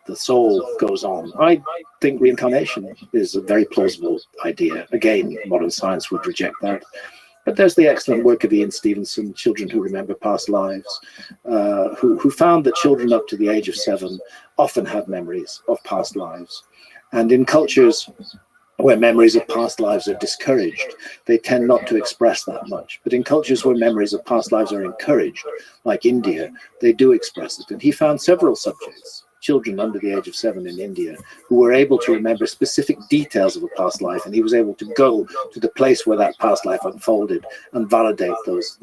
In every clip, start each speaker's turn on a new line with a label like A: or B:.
A: The soul goes on. I think reincarnation is a very plausible idea. Again, modern science would reject that. But there's the excellent work of Ian Stevenson, Children Who Remember Past Lives, who found that children up to the age of 7 often have memories of past lives. And in cultures where memories of past lives are discouraged, they tend not to express that much. But in cultures where memories of past lives are encouraged, like India, they do express it. And he found several subjects, children under the age of 7 in India, who were able to remember specific details of a past life, and he was able to go to the place where that past life unfolded and validate those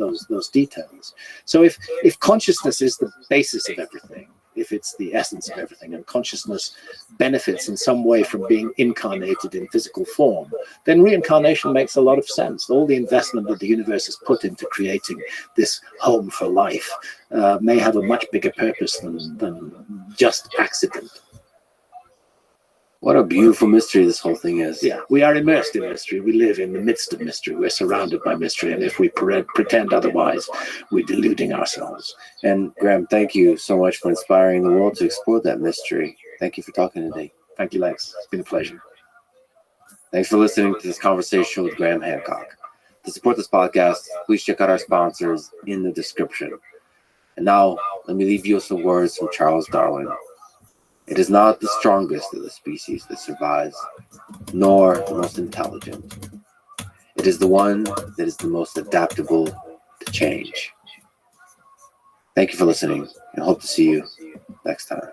A: details. So if consciousness is the basis of everything, if it's the essence of everything, and consciousness benefits in some way from being incarnated in physical form, then reincarnation makes a lot of sense. All the investment that the universe has put into creating this home for life may have a much bigger purpose than just accident.
B: What a beautiful mystery this whole thing is.
A: Yeah, we are immersed in mystery. We live in the midst of mystery. We're surrounded by mystery. And if we pretend otherwise, we're deluding ourselves.
B: And Graham, thank you so much for inspiring the world to explore that mystery. Thank you for talking today.
A: Thank you, Lex. It's been a pleasure.
B: Thanks for listening to this conversation with Graham Hancock. To support this podcast, please check out our sponsors in the description. And now, let me leave you with some words from Charles Darwin. It is not the strongest of the species that survives, nor the most intelligent. It is the one that is the most adaptable to change. Thank you for listening, and hope to see you next time.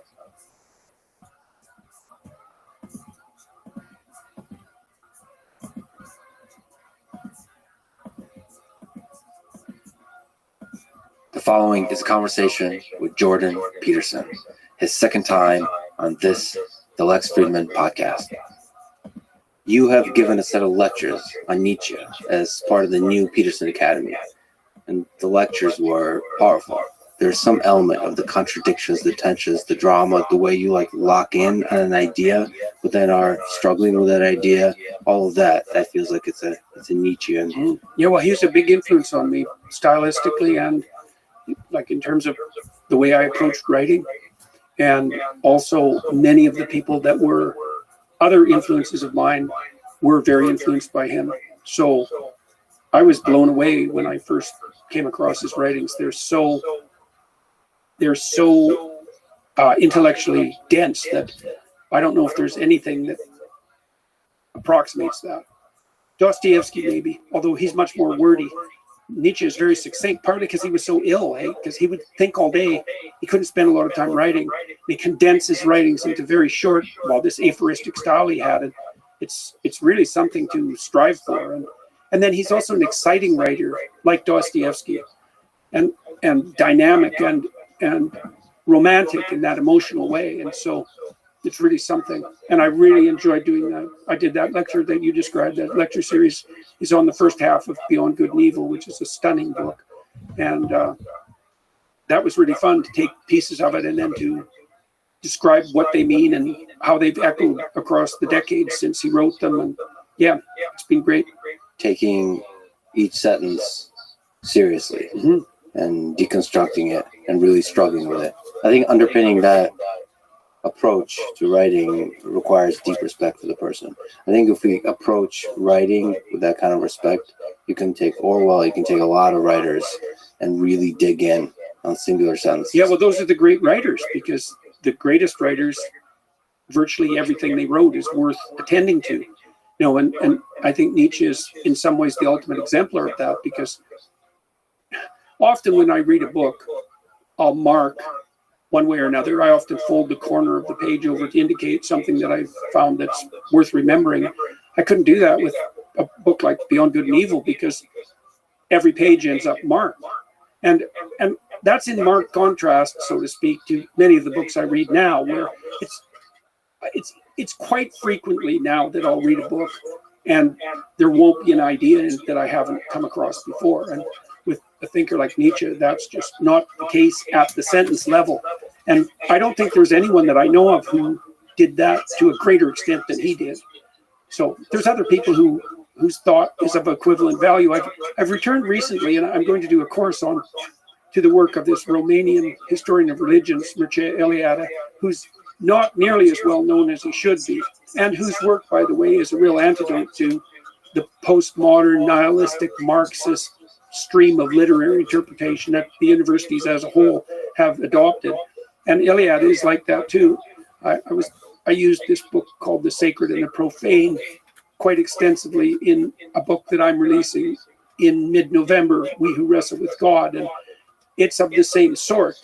B: The following is a conversation with Jordan Peterson, his second time on the Lex Friedman podcast. You have given a set of lectures on Nietzsche as part of the new Peterson Academy, and the lectures were powerful. There's some element of the contradictions, the tensions, the drama, the way you lock in on an idea, but then are struggling with that idea, all of that feels like it's a Nietzschean.
C: Mm-hmm. Yeah, well, he's a big influence on me stylistically and in terms of the way I approached writing. And also many of the people that were other influences of mine were very influenced by him. So I was blown away when I first came across his writings. They're so intellectually dense that I don't know if there's anything that approximates that. Dostoevsky maybe, although he's much more wordy. Nietzsche is very succinct, partly because he was so ill, because he would think all day. He couldn't spend a lot of time writing. He condensed his writings into very short, this aphoristic style he had. And it's really something to strive for. And then he's also an exciting writer, like Dostoevsky, and dynamic and romantic in that emotional way. And so it's really something. And I really enjoyed doing that. I did that lecture that you described. That lecture series is on the first half of Beyond Good and Evil, which is a stunning book. And that was really fun to take pieces of it and then to describe what they mean and how they've echoed across the decades since he wrote them. And yeah, it's been great.
B: Taking each sentence seriously and deconstructing it and really struggling with it. I think underpinning that approach to writing requires deep respect for the person. I think if we approach writing with that kind of respect, you can take Orwell, you can take a lot of writers and really dig in on singular sentences.
C: Yeah, well, those are the great writers, because the greatest writers, virtually everything they wrote is worth attending to. And I think Nietzsche is in some ways the ultimate exemplar of that, because often when I read a book, I'll mark one way or another. I often fold the corner of the page over to indicate something that I've found that's worth remembering. I couldn't do that with a book like Beyond Good and Evil, because every page ends up marked. And that's in marked contrast, so to speak, to many of the books I read now, where it's quite frequently now that I'll read a book and there won't be an idea in it that I haven't come across before. And with a thinker like Nietzsche, that's just not the case at the sentence level. And I don't think there's anyone that I know of who did that to a greater extent than he did. So there's other people whose thought is of equivalent value. I've returned recently, and I'm going to do a course on to the work of this Romanian historian of religions, Mircea Eliade, who's not nearly as well known as he should be, and whose work, by the way, is a real antidote to the postmodern, nihilistic, Marxist stream of literary interpretation that the universities as a whole have adopted. And Eliade is like that too. I used this book called The Sacred and the Profane quite extensively in a book that I'm releasing in mid-November, We Who Wrestle with God, and it's of the same sort.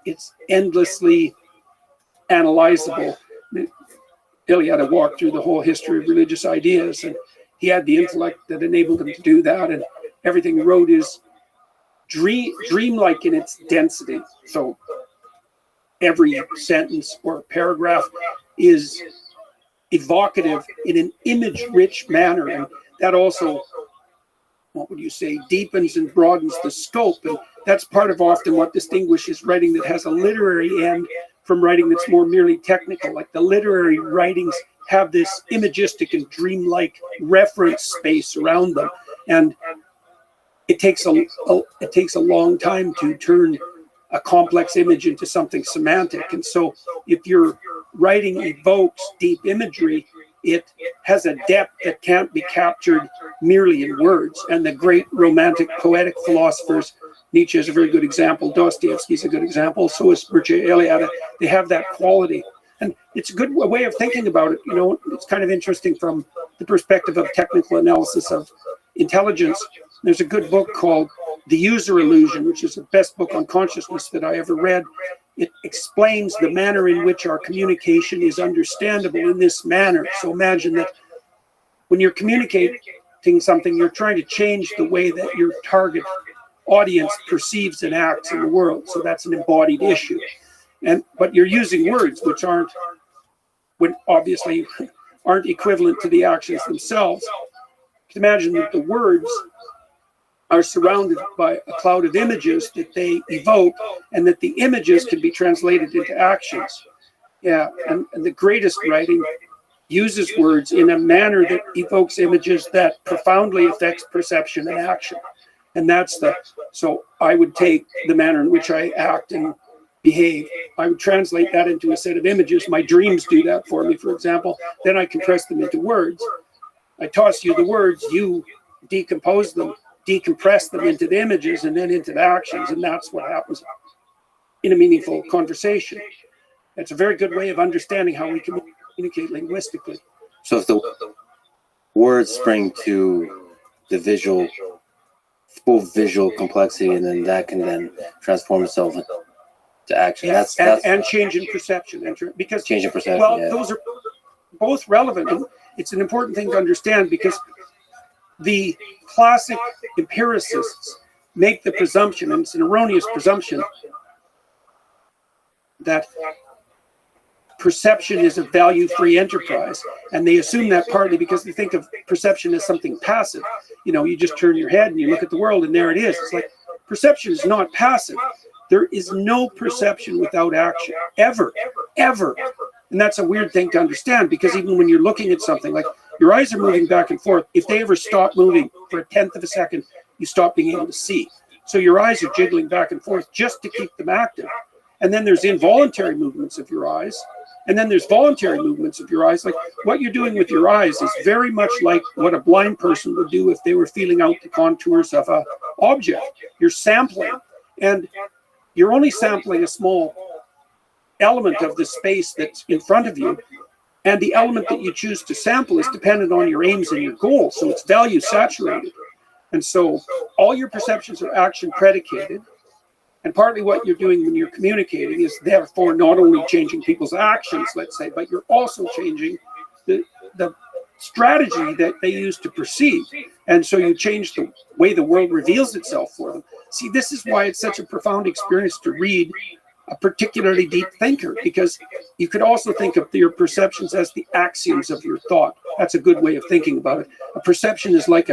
C: It's endlessly analyzable. Eliade walked through the whole history of religious ideas, and he had the intellect that enabled him to do that, and everything he wrote is dreamlike in its density. So every sentence or paragraph is evocative in an image-rich manner, and that also, what would you say, deepens and broadens the scope. And that's part of often what distinguishes writing that has a literary end from writing that's more merely technical. Like the literary writings have this imagistic and dreamlike reference space around them, and it takes a long time to turn a complex image into something semantic. And so if your writing evokes deep imagery, it has a depth that can't be captured merely in words. And the great romantic poetic philosophers, Nietzsche is a very good example, Dostoevsky is a good example, so is Mircea Eliade. They have that quality. And it's a good way of thinking about it. You know, it's kind of interesting from the perspective of technical analysis of intelligence. There's a good book called The User Illusion, which is the best book on consciousness that I ever read. It explains the manner in which our communication is understandable in this manner. So imagine that when you're communicating something, you're trying to change the way that your target audience perceives and acts in the world. So that's an embodied issue. But you're using words which obviously aren't equivalent to the actions themselves. Imagine that the words are surrounded by a cloud of images that they evoke, and that the images can be translated into actions. Yeah, and the greatest writing uses words in a manner that evokes images that profoundly affects perception and action. And so I would take the manner in which I act and behave, I would translate that into a set of images. My dreams do that for me, for example. Then I compress them into words. I toss you the words, you decompose them, decompress them into the images and then into the actions, and that's what happens in a meaningful conversation. It's a very good way of understanding how we communicate linguistically.
B: So if the words spring to the full visual complexity, and then that can then transform itself to action.
C: And change in perception, because
B: change in perception.
C: Well, those are both relevant, and it's an important thing to understand, because the classic empiricists make the presumption, and it's an erroneous presumption, that perception is a value-free enterprise, and they assume that partly because they think of perception as something passive. You know, you just turn your head and you look at the world, and there it is. It's like, perception is not passive. There is no perception without action, ever. And that's a weird thing to understand, because even when you're looking at something, like your eyes are moving back and forth, if they ever stop moving for a tenth of a second, you stop being able to see. So your eyes are jiggling back and forth just to keep them active. And then there's involuntary movements of your eyes. And then there's voluntary movements of your eyes. Like what you're doing with your eyes is very much like what a blind person would do if they were feeling out the contours of an object. You're sampling, and you're only sampling a small element of the space that's in front of you. And the element that you choose to sample is dependent on your aims and your goals. So it's value saturated. And so all your perceptions are action predicated. And partly what you're doing when you're communicating is therefore not only changing people's actions, let's say, but you're also changing the strategy that they use to perceive. And so you change the way the world reveals itself for them. See, this is why it's such a profound experience to read a particularly deep thinker, because you could also think of your perceptions as the axioms of your thought. That's a good way of thinking about it. A perception is like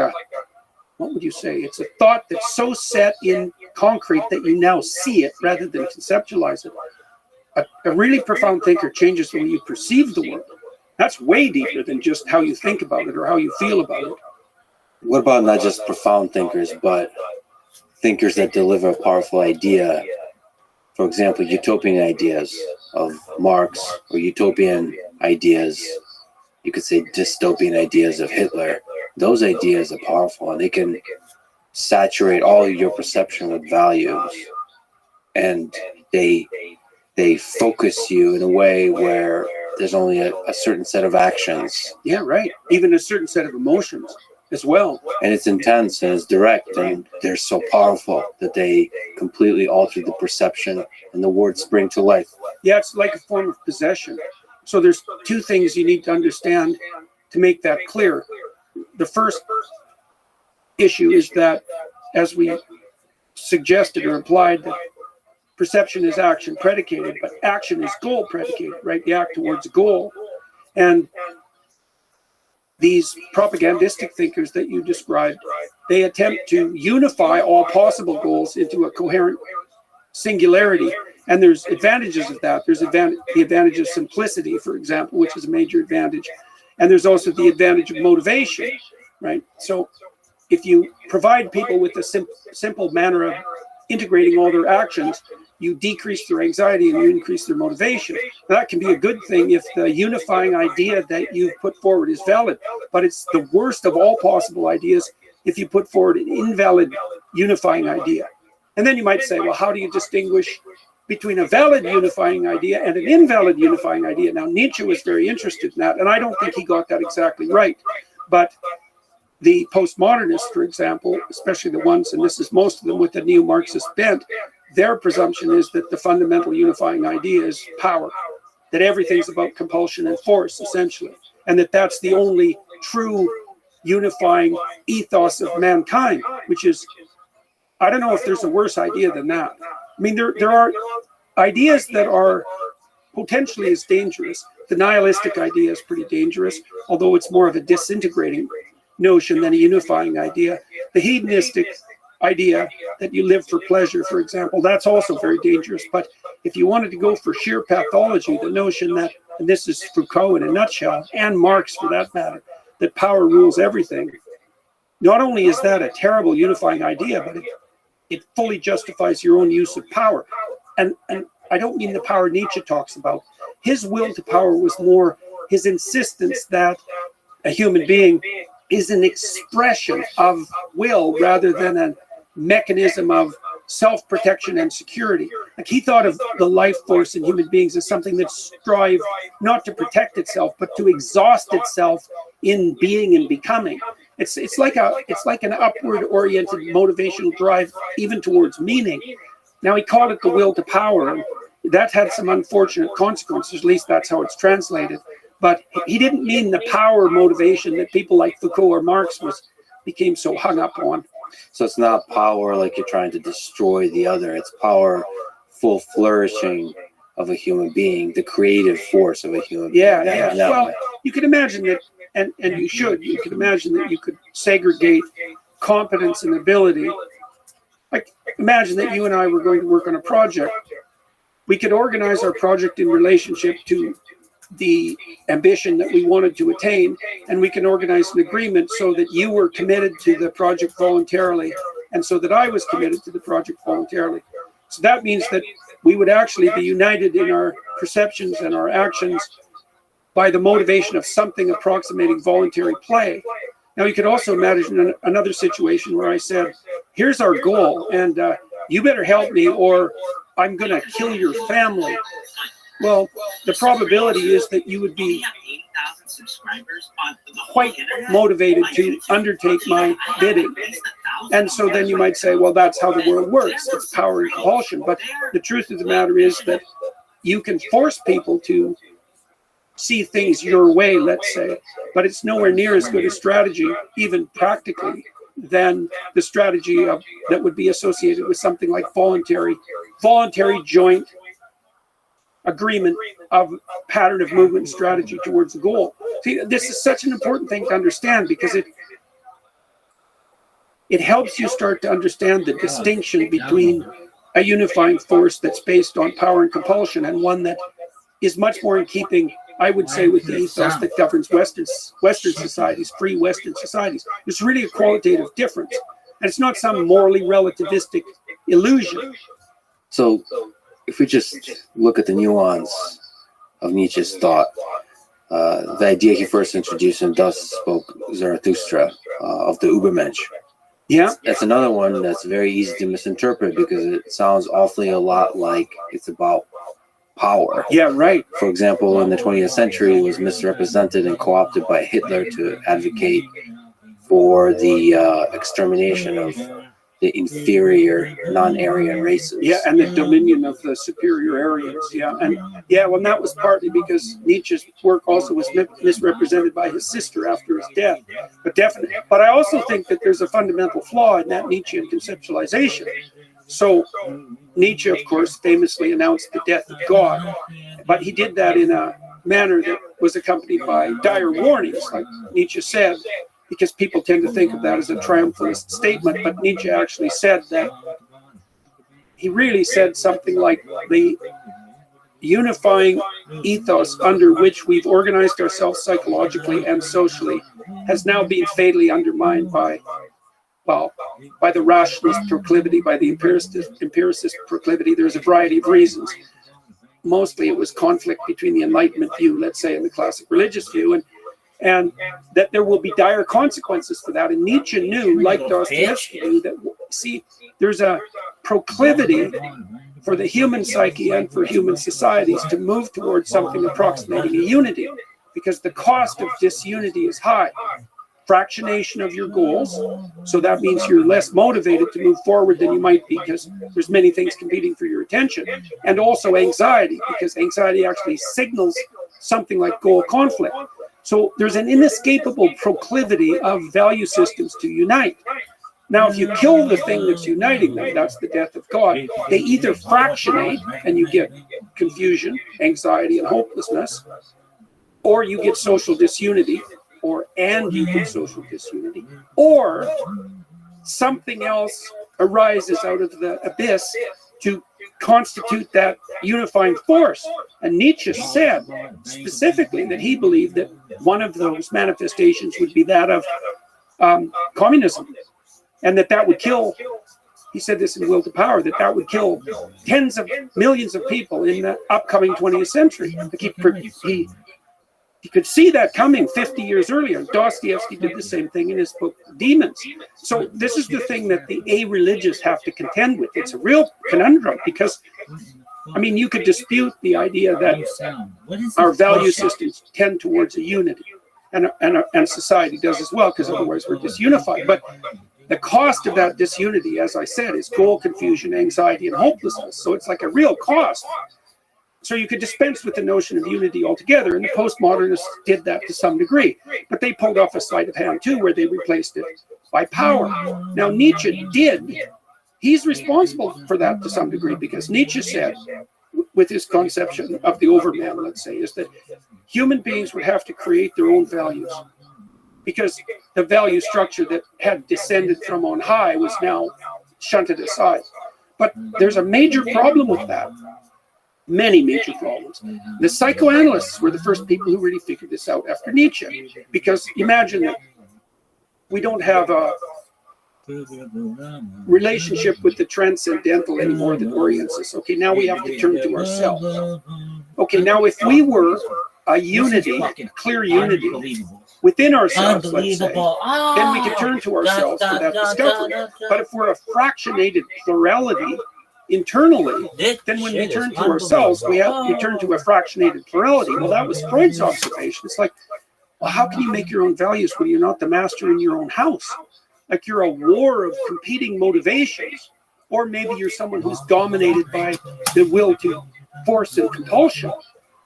C: what would you say? It's a thought that's so set in concrete that you now see it rather than conceptualize it. A really profound thinker changes the way you perceive the world. That's way deeper than just how you think about it or how you feel about it.
B: What about not just profound thinkers, but thinkers that deliver a powerful idea, for example, utopian ideas of Marx, or utopian ideas, you could say dystopian ideas of Hitler, those ideas are powerful, and they can saturate all your perception with values, and they focus you in a way where there's only a certain set of actions.
C: Yeah, right. Even a certain set of emotions as well.
B: And it's intense and it's direct, and they're so powerful that they completely alter the perception, and the words spring to life.
C: Yeah, it's like a form of possession. So there's two things you need to understand to make that clear. The first issue is that, as we suggested or implied, that perception is action predicated, but action is goal predicated, right? The act towards a goal. And these propagandistic thinkers that you described, they attempt to unify all possible goals into a coherent singularity. And there's advantages of that. There's the advantage of simplicity, for example, which is a major advantage. And there's also the advantage of motivation, right? So if you provide people with a simple manner of integrating all their actions, you decrease their anxiety and you increase their motivation. That can be a good thing if the unifying idea that you've put forward is valid, but it's the worst of all possible ideas if you put forward an invalid unifying idea. And then you might say, well, how do you distinguish between a valid unifying idea and an invalid unifying idea? Now, Nietzsche was very interested in that, and I don't think he got that exactly right. But the postmodernists, for example, especially the ones, and this is most of them with the neo-Marxist bent, their presumption is that the fundamental unifying idea is power, that everything's about compulsion and force, essentially, and that that's the only true unifying ethos of mankind, which is, I don't know if there's a worse idea than that. I mean, there are ideas that are potentially as dangerous. The nihilistic idea is pretty dangerous, although it's more of a disintegrating notion than a unifying idea. The hedonistic idea that you live for pleasure, for example, that's also very dangerous. But if you wanted to go for sheer pathology, the notion that, and this is Foucault in a nutshell, and Marx for that matter, that power rules everything, not only is that a terrible unifying idea, but it fully justifies your own use of power. And I don't mean the power Nietzsche talks about. His will to power was more his insistence that a human being is an expression of will rather than a mechanism of self-protection and security. Like, he thought of the life force in human beings as something that strive not to protect itself, but to exhaust itself in being and becoming. It's like an upward oriented motivational drive, even towards meaning. Now, he called it the will to power, and that had some unfortunate consequences. At least that's how it's translated. But he didn't mean the power motivation that people like Foucault or Marx became so hung up on.
B: So it's not power like you're trying to destroy the other. It's powerful flourishing of a human being, the creative force of a human being.
C: Yeah. Well, you can imagine that, and you can imagine that you could segregate competence and ability. Like, imagine that you and I were going to work on a project. We could organize our project in relationship to the ambition that we wanted to attain, and we can organize an agreement so that you were committed to the project voluntarily, and so that I was committed to the project voluntarily. So that means that we would actually be united in our perceptions and our actions by the motivation of something approximating voluntary play. Now, you could also imagine another situation where I said, here's our goal, and you better help me or I'm going to kill your family. Well, the probability is that you would be quite motivated to undertake my bidding. And so then you might say, well, that's how the world works. It's power and compulsion. But the truth of the matter is that you can force people to see things your way, let's say, but it's nowhere near as good a strategy, even practically, than the strategy that would be associated with something like voluntary joint agreement of pattern of movement and strategy towards the goal. See, this is such an important thing to understand, because it helps you start to understand the distinction between a unifying force that's based on power and compulsion and one that is much more in keeping, I would say, with the ethos that governs Western societies, free Western societies. There's really a qualitative difference. And it's not some morally relativistic illusion.
B: So if we just look at the nuance of Nietzsche's thought, the idea he first introduced in Thus Spoke Zarathustra of the Übermensch.
C: Yeah.
B: That's another one that's very easy to misinterpret because it sounds awfully a lot like it's about power.
C: Yeah, right.
B: For example, in the 20th century, it was misrepresented and co-opted by Hitler to advocate for the extermination of the inferior non-Aryan races.
C: Yeah, and the dominion of the superior Aryans. Yeah, and that was partly because Nietzsche's work also was misrepresented by his sister after his death. But definitely, but I also think that there's a fundamental flaw in that Nietzschean conceptualization. So Nietzsche, of course, famously announced the death of God, but he did that in a manner that was accompanied by dire warnings, like Nietzsche said, because people tend to think of that as a triumphalist statement, but Nietzsche actually said that, he really said something like the unifying ethos under which we've organized ourselves psychologically and socially has now been fatally undermined by the rationalist proclivity, by the empiricist proclivity. There's a variety of reasons. Mostly it was conflict between the Enlightenment view, let's say, and the classic religious view, and that there will be dire consequences for that. And Nietzsche knew, like Dostoevsky knew, that, see, there's a proclivity for the human psyche and for human societies to move towards something approximating a unity, because the cost of disunity is high. Fractionation of your goals, so that means you're less motivated to move forward than you might be because there's many things competing for your attention, and also anxiety, because anxiety actually signals something like goal conflict. So there's an inescapable proclivity of value systems to unite. Now, if you kill the thing that's uniting them, that's the death of God. They either fractionate and you get confusion, anxiety, and hopelessness, or you get social disunity, or something else arises out of the abyss to constitute that unifying force. And Nietzsche said specifically that he believed that one of those manifestations would be that of communism, and that would kill, he said this in Will to Power, that would kill tens of millions of people in the upcoming 20th century. He could see that coming 50 years earlier. Dostoevsky did the same thing in his book, Demons. So this is the thing that the a-religious have to contend with. It's a real conundrum because, I mean, you could dispute the idea that our value systems tend towards a unity, and society does as well, because otherwise we're disunified. But the cost of that disunity, as I said, is goal confusion, anxiety, and hopelessness. So it's like a real cost. So you could dispense with the notion of unity altogether, and the postmodernists did that to some degree. But they pulled off a sleight of hand too, where they replaced it by power. Now Nietzsche he's responsible for that to some degree, because Nietzsche said, with his conception of the overman, let's say, is that human beings would have to create their own values, because the value structure that had descended from on high was now shunted aside. But there's a major problem with that. Many major problems. The psychoanalysts were the first people who really figured this out after Nietzsche, because imagine that we don't have a relationship with the transcendental anymore that orients us. Okay, now we have to turn to ourselves. Okay, now if we were a unity, clear unity within ourselves, let's say, then we could turn to ourselves for that discovery. But if we're a fractionated plurality internally, then when we turn to ourselves, we turn to a fractionated plurality. Well, that was Freud's observation. It's like, well, how can you make your own values when you're not the master in your own house? Like you're a war of competing motivations, or maybe you're someone who's dominated by the will to force and compulsion.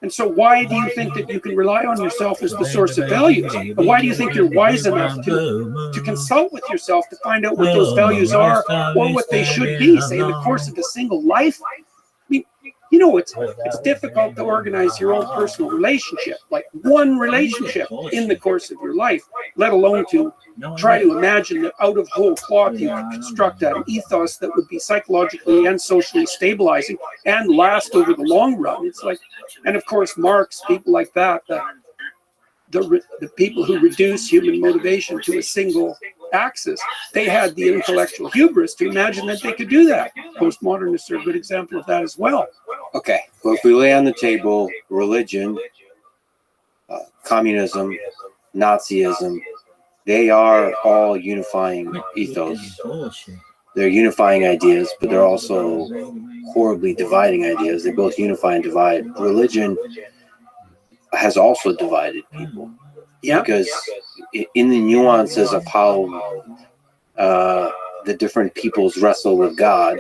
C: And so why do you think that you can rely on yourself as the source of values? And why do you think you're wise enough to consult with yourself to find out what those values are, or what they should be, say, in the course of a single life? I mean, you know, it's difficult to organize your own personal relationship, like one relationship in the course of your life, let alone to try to imagine that out of whole cloth you could construct an ethos that would be psychologically and socially stabilizing and last over the long run. It's like, and of course Marx, people like that, the people who reduce human motivation to a single axis, they had the intellectual hubris to imagine that they could do that. Postmodernists are a good example of that as well.
B: Okay, well, if we lay on the table religion, communism, Nazism, they are all unifying ethos. They're unifying ideas, but they're also horribly dividing ideas. They both unify and divide. Religion has also divided people.
C: Yeah.
B: Because in the nuances of how the different peoples wrestle with God,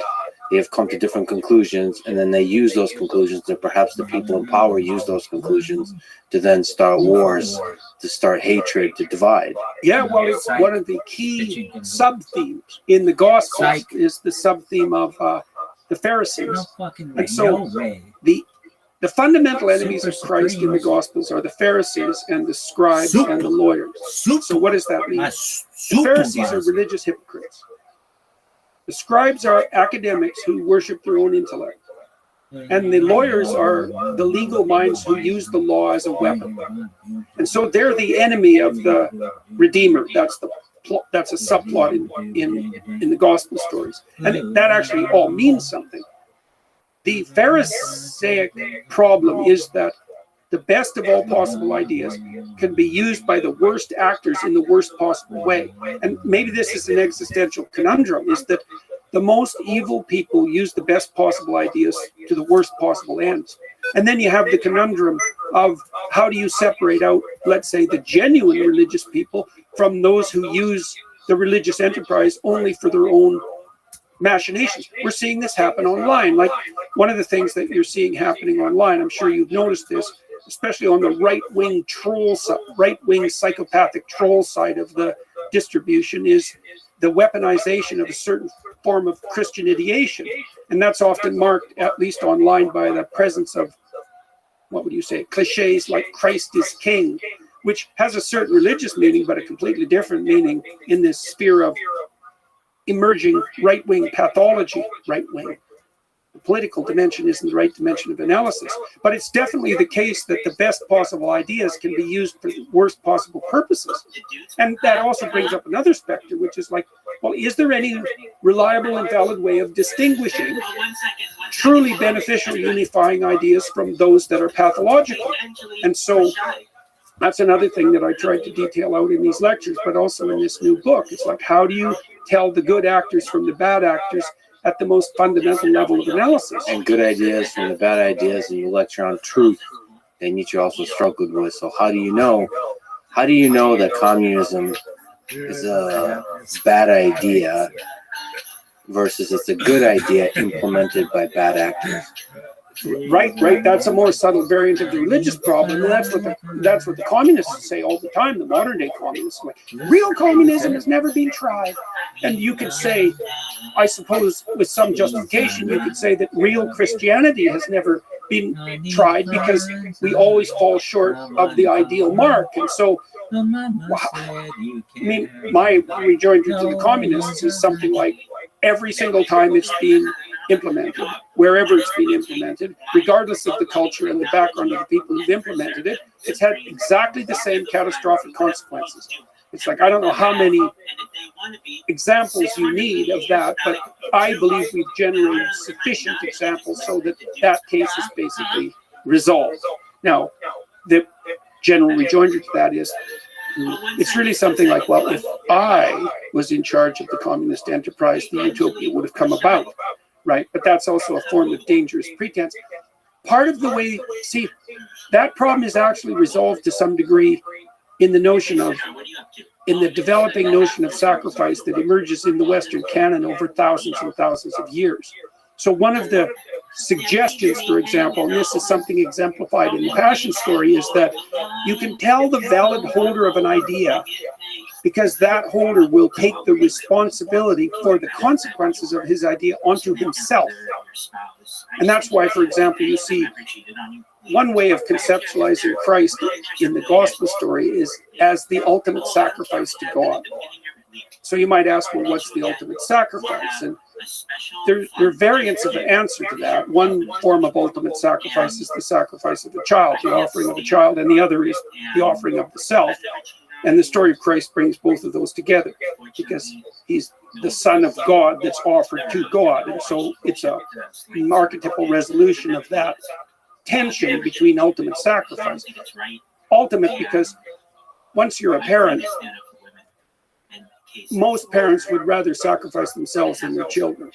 B: they have come to different conclusions, and then they use those conclusions, and perhaps the people in power use those conclusions to then start wars, to start hatred, to divide.
C: Yeah, well, it's one of the key sub-themes in the Gospels is the sub-theme of the Pharisees. And so the fundamental enemies of Christ in the Gospels are the Pharisees and the scribes and the lawyers. So what does that mean? The Pharisees are religious hypocrites. The scribes are academics who worship their own intellect. And the lawyers are the legal minds who use the law as a weapon. And so they're the enemy of the Redeemer. That's a subplot in the Gospel stories. And that actually all means something. The Pharisaic problem is that the best of all possible ideas can be used by the worst actors in the worst possible way. And maybe this is an existential conundrum, is that the most evil people use the best possible ideas to the worst possible ends. And then you have the conundrum of how do you separate out, let's say, the genuine religious people from those who use the religious enterprise only for their own machinations. We're seeing this happen online. Like one of the things that you're seeing happening online, I'm sure you've noticed this, especially on the right-wing psychopathic troll side of the distribution, is the weaponization of a certain form of Christian ideation. And that's often marked, at least online, by the presence of, what would you say, cliches like Christ is king, which has a certain religious meaning, but a completely different meaning in this sphere of emerging right-wing pathology. Right-wing. The political dimension isn't the right dimension of analysis, but it's definitely the case that the best possible ideas can be used for the worst possible purposes. And that also brings up another specter, which is like, well, is there any reliable and valid way of distinguishing truly beneficial unifying ideas from those that are pathological? And so that's another thing that I tried to detail out in these lectures, but also in this new book. It's like, how do you tell the good actors from the bad actors at the most fundamental level of analysis?
B: And good ideas from the bad ideas, and you lecture on truth that Nietzsche also struggled with. So how do you know that communism is a bad idea versus it's a good idea implemented by bad actors?
C: Right. That's a more subtle variant of the religious problem, and that's what the communists say all the time. The modern day communists, like, real communism has never been tried. And you could say, I suppose, with some justification, you could say that real Christianity has never been tried because we always fall short of the ideal mark. And so, I mean, my rejoinder to the communists is something like, every single time it's been implemented, wherever it's been implemented, regardless of the culture and the background of the people who've implemented it, it's had exactly the same catastrophic consequences. It's like, I don't know how many examples you need of that, but I believe we've generated sufficient examples so that that case is basically resolved. Now, the general rejoinder to that is, it's really something like, well, if I was in charge of the communist enterprise, the utopia would have come about, right? But that's also a form of dangerous pretense. Part of the way, see, that problem is actually resolved to some degree in the notion of, in the developing notion of sacrifice that emerges in the Western canon over thousands and thousands of years. So one of the suggestions, for example, and this is something exemplified in the Passion story, is that you can tell the valid holder of an idea because that holder will take the responsibility for the consequences of his idea onto himself. And that's why, for example, you see one way of conceptualizing Christ in the gospel story is as the ultimate sacrifice to God. So you might ask, well, what's the ultimate sacrifice? And there are variants of the answer to that. One form of ultimate sacrifice is the sacrifice of a child, the offering of a child, and the other is the offering of the self. And the story of Christ brings both of those together because he's the Son of God that's offered to God. And so it's an archetypal resolution of that tension between ultimate sacrifice. Ultimate because once you're a parent, most parents would rather sacrifice themselves than their children,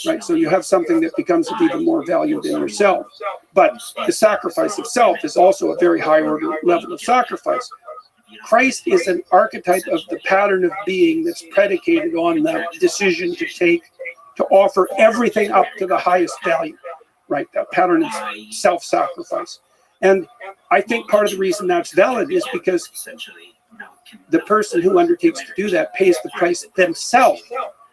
C: right? So you have something that becomes of even more value than yourself. But the sacrifice of self is also a very high order level of sacrifice. Christ is an archetype of the pattern of being that's predicated on the decision to offer everything up to the highest value, right? That pattern of self-sacrifice. And I think part of the reason that's valid is because the person who undertakes to do that pays the price themselves.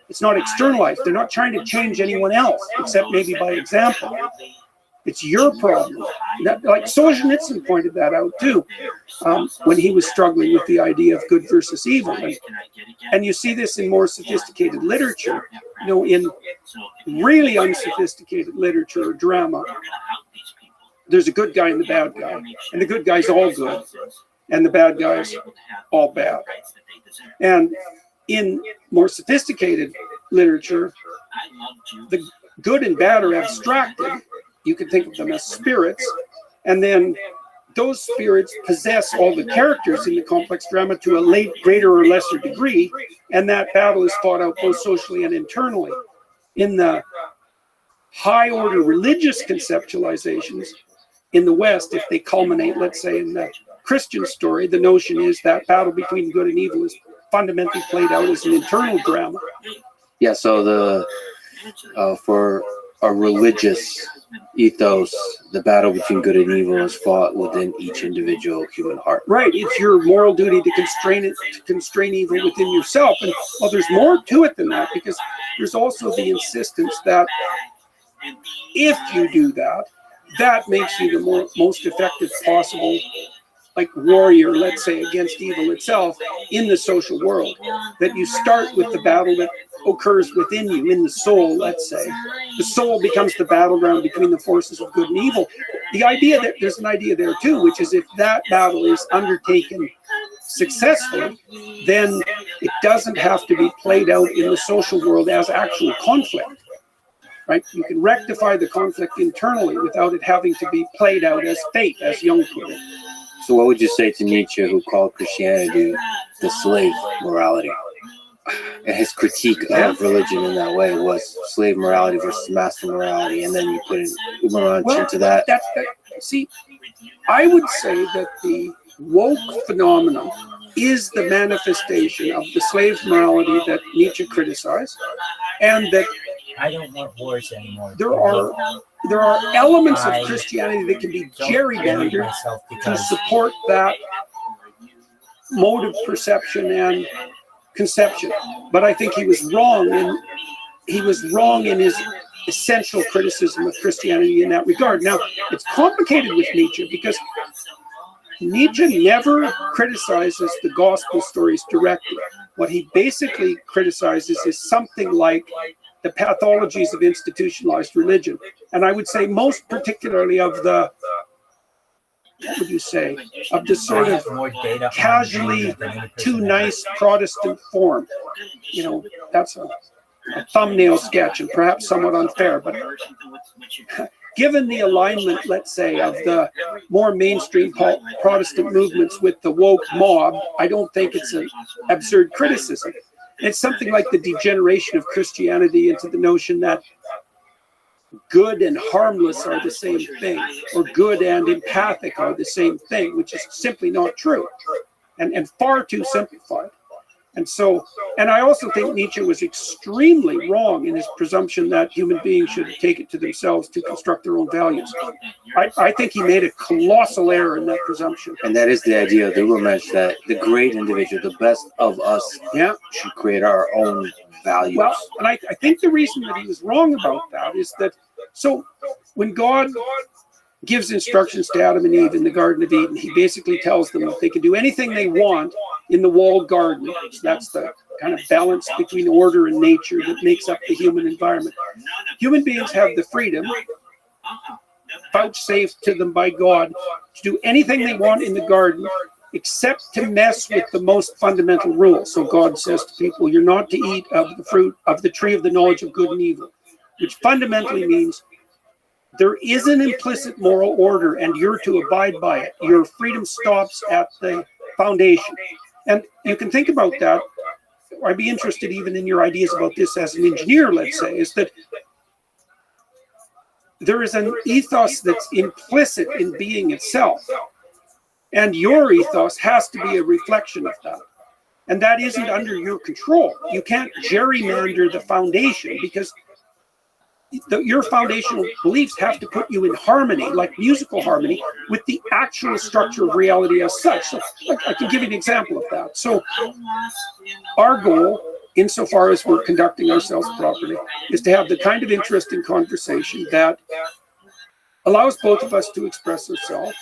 C: It's not externalized. They're not trying to change anyone else, except maybe by example. It's your problem. Like Solzhenitsyn pointed that out too, when he was struggling with the idea of good versus evil. And you see this in more sophisticated literature, in really unsophisticated literature or drama. There's a good guy and the bad guy, and the good guy's all good, and the bad guy's all bad. And in more sophisticated literature, the good and bad are abstracted. You can think of them as spirits, and then those spirits possess all the characters in the complex drama to a greater or lesser degree, and that battle is fought out both socially and internally. In the high-order religious conceptualizations in the West, if they culminate, let's say, in the Christian story, the notion is that battle between good and evil is fundamentally played out as an internal drama.
B: Yeah, so for a religious ethos, the battle between good and evil is fought within each individual human heart.
C: Right. It's your moral duty to constrain evil within yourself. And well, there's more to it than that, because there's also the insistence that if you do that, that makes you the most effective possible, like warrior, let's say, against evil itself in the social world. That you start with the battle that occurs within you, in the soul, let's say. The soul becomes the battleground between the forces of good and evil. The idea that there's an idea there too, which is if that battle is undertaken successfully, then it doesn't have to be played out in the social world as actual conflict. Right? You can rectify the conflict internally without it having to be played out as fate, as Jung put it.
B: So what would you say to Nietzsche, who called Christianity the slave morality? And his critique of religion in that way was slave morality versus master morality, and then you put into that.
C: See, I would say that the woke phenomenon is the manifestation of the slave morality that Nietzsche criticized, and that
D: I don't want wars anymore.
C: There are elements of Christianity that can be gerrymandered to support that mode of perception and conception. But I think he was wrong in his essential criticism of Christianity in that regard. Now, it's complicated with Nietzsche because Nietzsche never criticizes the gospel stories directly. What he basically criticizes is something like the pathologies of institutionalized religion. And I would say most particularly of the, what would you say, of the sort of casually too nice Protestant form. That's a thumbnail sketch and perhaps somewhat unfair, but given the alignment, let's say, of the more mainstream Protestant movements with the woke mob, I don't think it's an absurd criticism. It's something like the degeneration of Christianity into the notion that good and harmless are the same thing, or good and empathic are the same thing, which is simply not true, and far too simplified. And I also think Nietzsche was extremely wrong in his presumption that human beings should take it to themselves to construct their own values. I think he made a colossal error in that presumption.
B: And that is the idea of the Übermensch, that the great individual, the best of us, should create our own values.
C: Well, and I think the reason that he was wrong about that is that, so when God gives instructions to Adam and Eve in the Garden of Eden, he basically tells them that they can do anything they want in the walled garden. So that's the kind of balance between order and nature that makes up the human environment. Human beings have the freedom vouchsafed to them by God to do anything they want in the garden except to mess with the most fundamental rule. So God says to people, you're not to eat of the fruit of the tree of the knowledge of good and evil, which fundamentally means there is an implicit moral order and you're to abide by it. Your freedom stops at the foundation. And you can think about that. I'd be interested even in your ideas about this as an engineer, let's say, is that there is an ethos that's implicit in being itself. And your ethos has to be a reflection of that. And that isn't under your control. You can't gerrymander the foundation because your foundational beliefs have to put you in harmony, like musical harmony, with the actual structure of reality as such. So I can give you an example of that. So our goal, insofar as we're conducting ourselves properly, is to have the kind of interest in conversation that allows both of us to express ourselves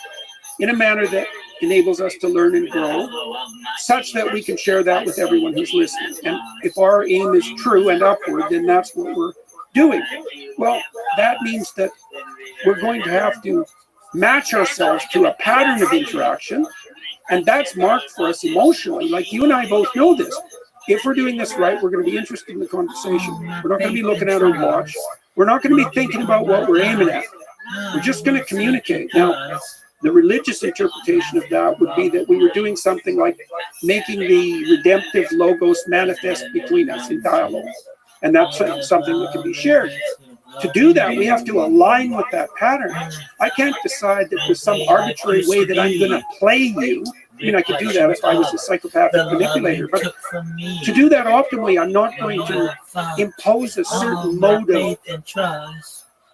C: in a manner that enables us to learn and grow, such that we can share that with everyone who's listening. And if our aim is true and upward, then that's what we're doing. Well, that means that we're going to have to match ourselves to a pattern of interaction, and that's marked for us emotionally. Like you and I both know this. If we're doing this right, we're going to be interested in the conversation. We're not going to be looking at our watch. We're not going to be thinking about what we're aiming at. We're just going to communicate. Now, the religious interpretation of that would be that we were doing something like making the redemptive logos manifest between us in dialogue. And that's something that can be shared. To do that, we have to align with that pattern. I can't decide that there's some arbitrary way that I'm going to play you. I mean, I could do that if I was a psychopathic manipulator, but to do that optimally, I'm not going to impose a certain mode of,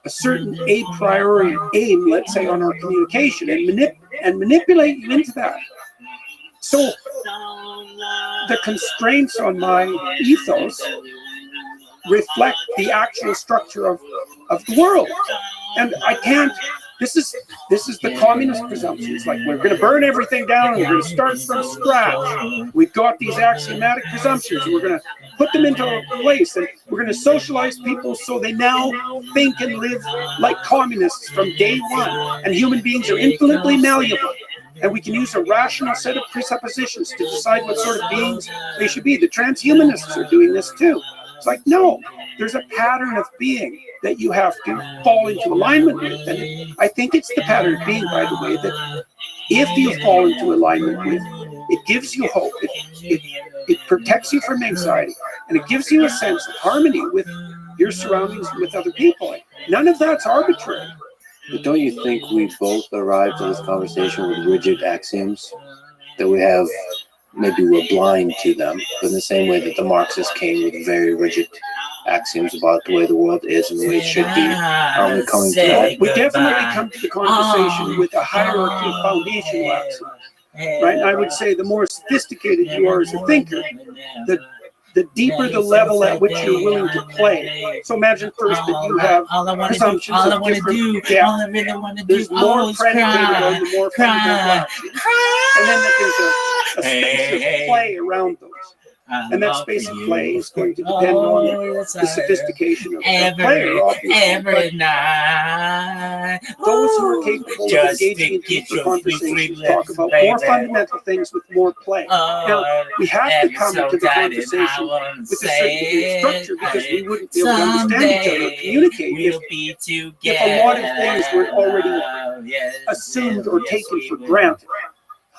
C: a certain a priori aim, let's say, on our communication and manipulate you into that. So the constraints on my ethos reflect the actual structure of the world. And I can't, this is the communist presumption. It's like, we're going to burn everything down and we're going to start from scratch. We've got these axiomatic presumptions and we're going to put them into place and we're going to socialize people so they now think and live like communists from day one. And human beings are infinitely malleable. And we can use a rational set of presuppositions to decide what sort of beings they should be. The transhumanists are doing this too. It's like, no, there's a pattern of being that you have to fall into alignment with. And I think it's the pattern of being, by the way, that if you fall into alignment with, it gives you hope. It protects you from anxiety. And it gives you a sense of harmony with your surroundings and with other people. None of that's arbitrary.
B: But don't you think we both arrived at this conversation with rigid axioms that we have? Maybe we're blind to them, but in the same way that the Marxists came with very rigid axioms about the way the world is and the way it should be. Are we coming to that?
C: We definitely come to the conversation with a hierarchy of foundational axioms, right? And I would say the more sophisticated you are as a thinker, the deeper the level at which you're willing to play. So imagine first that you have presumptions of different depth. There's more predicated on the more fundamental axioms. And then there's a space of play around those. And that space of play is going to depend on the sophistication of the player, obviously. Those who are capable of engaging in deeper conversations talk about more fundamental things with more play. Now, we have to come to the conversation with a certain degree of structure because we wouldn't be able to understand each other and communicate if a lot of things were already assumed or taken for granted.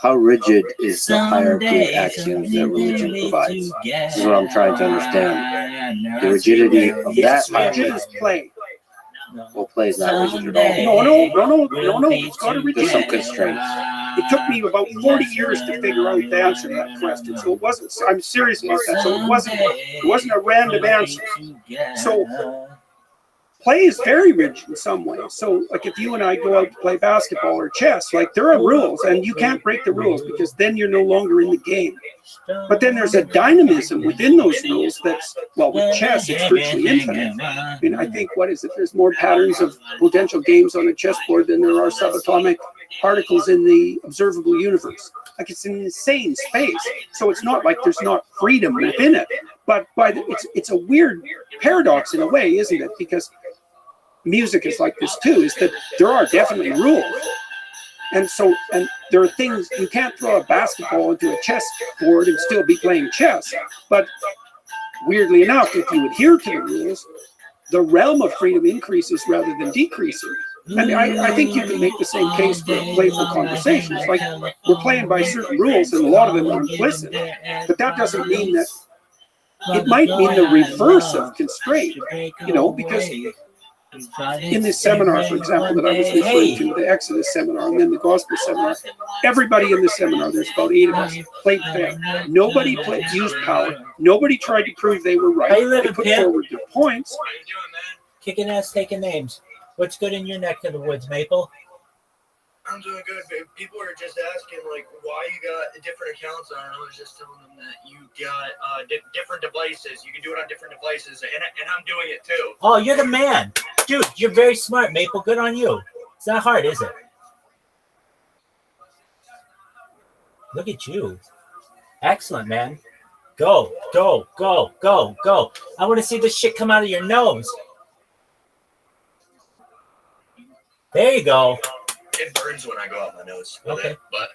B: How rigid is the hierarchy of axioms that religion provides? This is what I'm trying to understand. The rigidity of that hierarchy.
C: Rigid is play.
B: Well, play is not rigid at all.
C: No. It's got a rigid.
B: There's some constraints.
C: It took me about 40 years to figure out the answer to that question. So it wasn't. I'm serious about that. So it wasn't a random answer. So play is very rigid in some ways. So like if you and I go out to play basketball or chess, like there are rules and you can't break the rules because then you're no longer in the game. But then there's a dynamism within those rules that's, well, with chess, it's virtually infinite. I mean, I think, what is it? There's more patterns of potential games on a chessboard than there are subatomic particles in the observable universe. Like it's an insane space. So it's not like there's not freedom within it. But it's a weird paradox in a way, isn't it? Because music is like this too, is that there are definitely rules, And there are things, you can't throw a basketball into a chess board and still be playing chess. But weirdly enough, if you adhere to the rules, the realm of freedom increases rather than decreasing. And I think you can make the same case for playful conversations. Like, we're playing by certain rules, and a lot of them are implicit. But that doesn't mean that it might mean the reverse of constraint, because in this seminar, for example, that I was referring to, the Exodus seminar and then the Gospel seminar, everybody in the seminar, there's about 8 of us, played fair. Nobody used power. Nobody tried to prove they were right. They put forward their points.
D: Kicking ass, taking names. What's good in your neck of the woods, Maple?
E: I'm doing good, babe. People are just asking, like, why you got different accounts on. I was just telling them that you got different devices. You can do it on different devices, and I'm doing it too.
D: Oh, you're the man. Dude, you're very smart, Maple. Good on you. It's not hard, is it? Look at you. Excellent, man. Go, go, go, go, go. I want to see this shit come out of your nose. There you go.
E: It burns when I go out my nose.
D: Okay.
E: But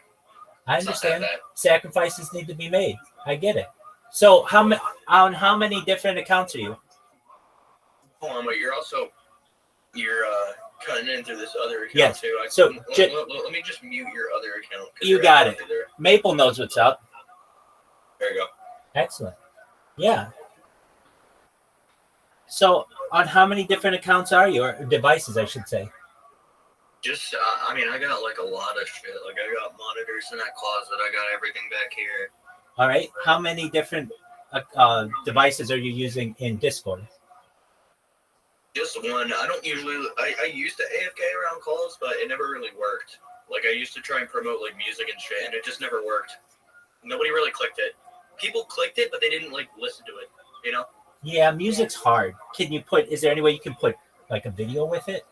D: I understand. Sacrifices need to be made. I get it. So on how many different accounts are you?
E: Hold on, but you're cutting into this other account
D: yes.
E: too.
D: So
E: let me just mute your other account.
D: You got it. Maple knows what's up.
E: There you go.
D: Excellent. Yeah. So on how many different accounts are you, or devices, I should say?
E: Just, I got like a lot of shit. Like, I got monitors in that closet. I got everything back here.
D: All right. How many different devices are you using in Discord?
E: Just one. I don't usually. I used to AFK around calls, but it never really worked. Like, I used to try and promote like music and shit, and it just never worked. Nobody really clicked it. People clicked it, but they didn't like listen to it. You know?
D: Yeah, music's hard. Is there any way you can put like a video with it?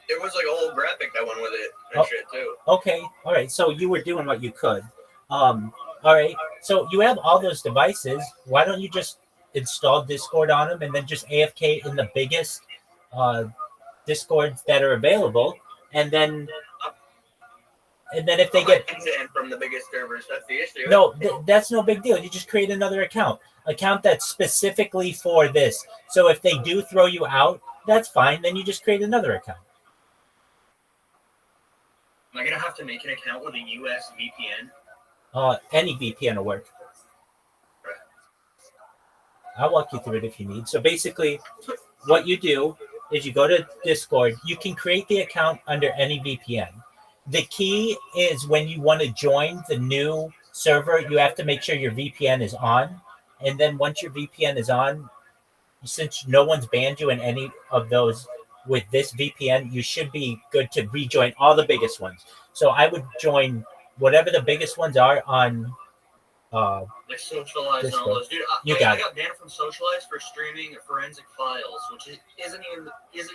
E: There was like a whole graphic that went with it and shit too.
D: Okay, all right. So you were doing what you could. All right. So you have all those devices. Why don't you just install Discord on them and then just AFK in the biggest Discords that are available, and then if they get
E: from the biggest servers, that's the issue.
D: No, that's no big deal. You just create another account that's specifically for this. So if they do throw you out, that's fine. Then you just create another account.
E: Am I gonna have to make an account with a US VPN?
D: Any VPN will work.
E: Right.
D: I'll walk you through it if you need. So basically, what you do is you go to Discord. You can create the account under any VPN. The key is when you want to join the new server, you have to make sure your VPN is on. And then once your VPN is on, since no one's banned you in any of those with this VPN, you should be good to rejoin all the biggest ones. So I would join whatever the biggest ones are on
E: like Socialize and all those. Dude, I got banned from Socialize for streaming forensic files, which isn't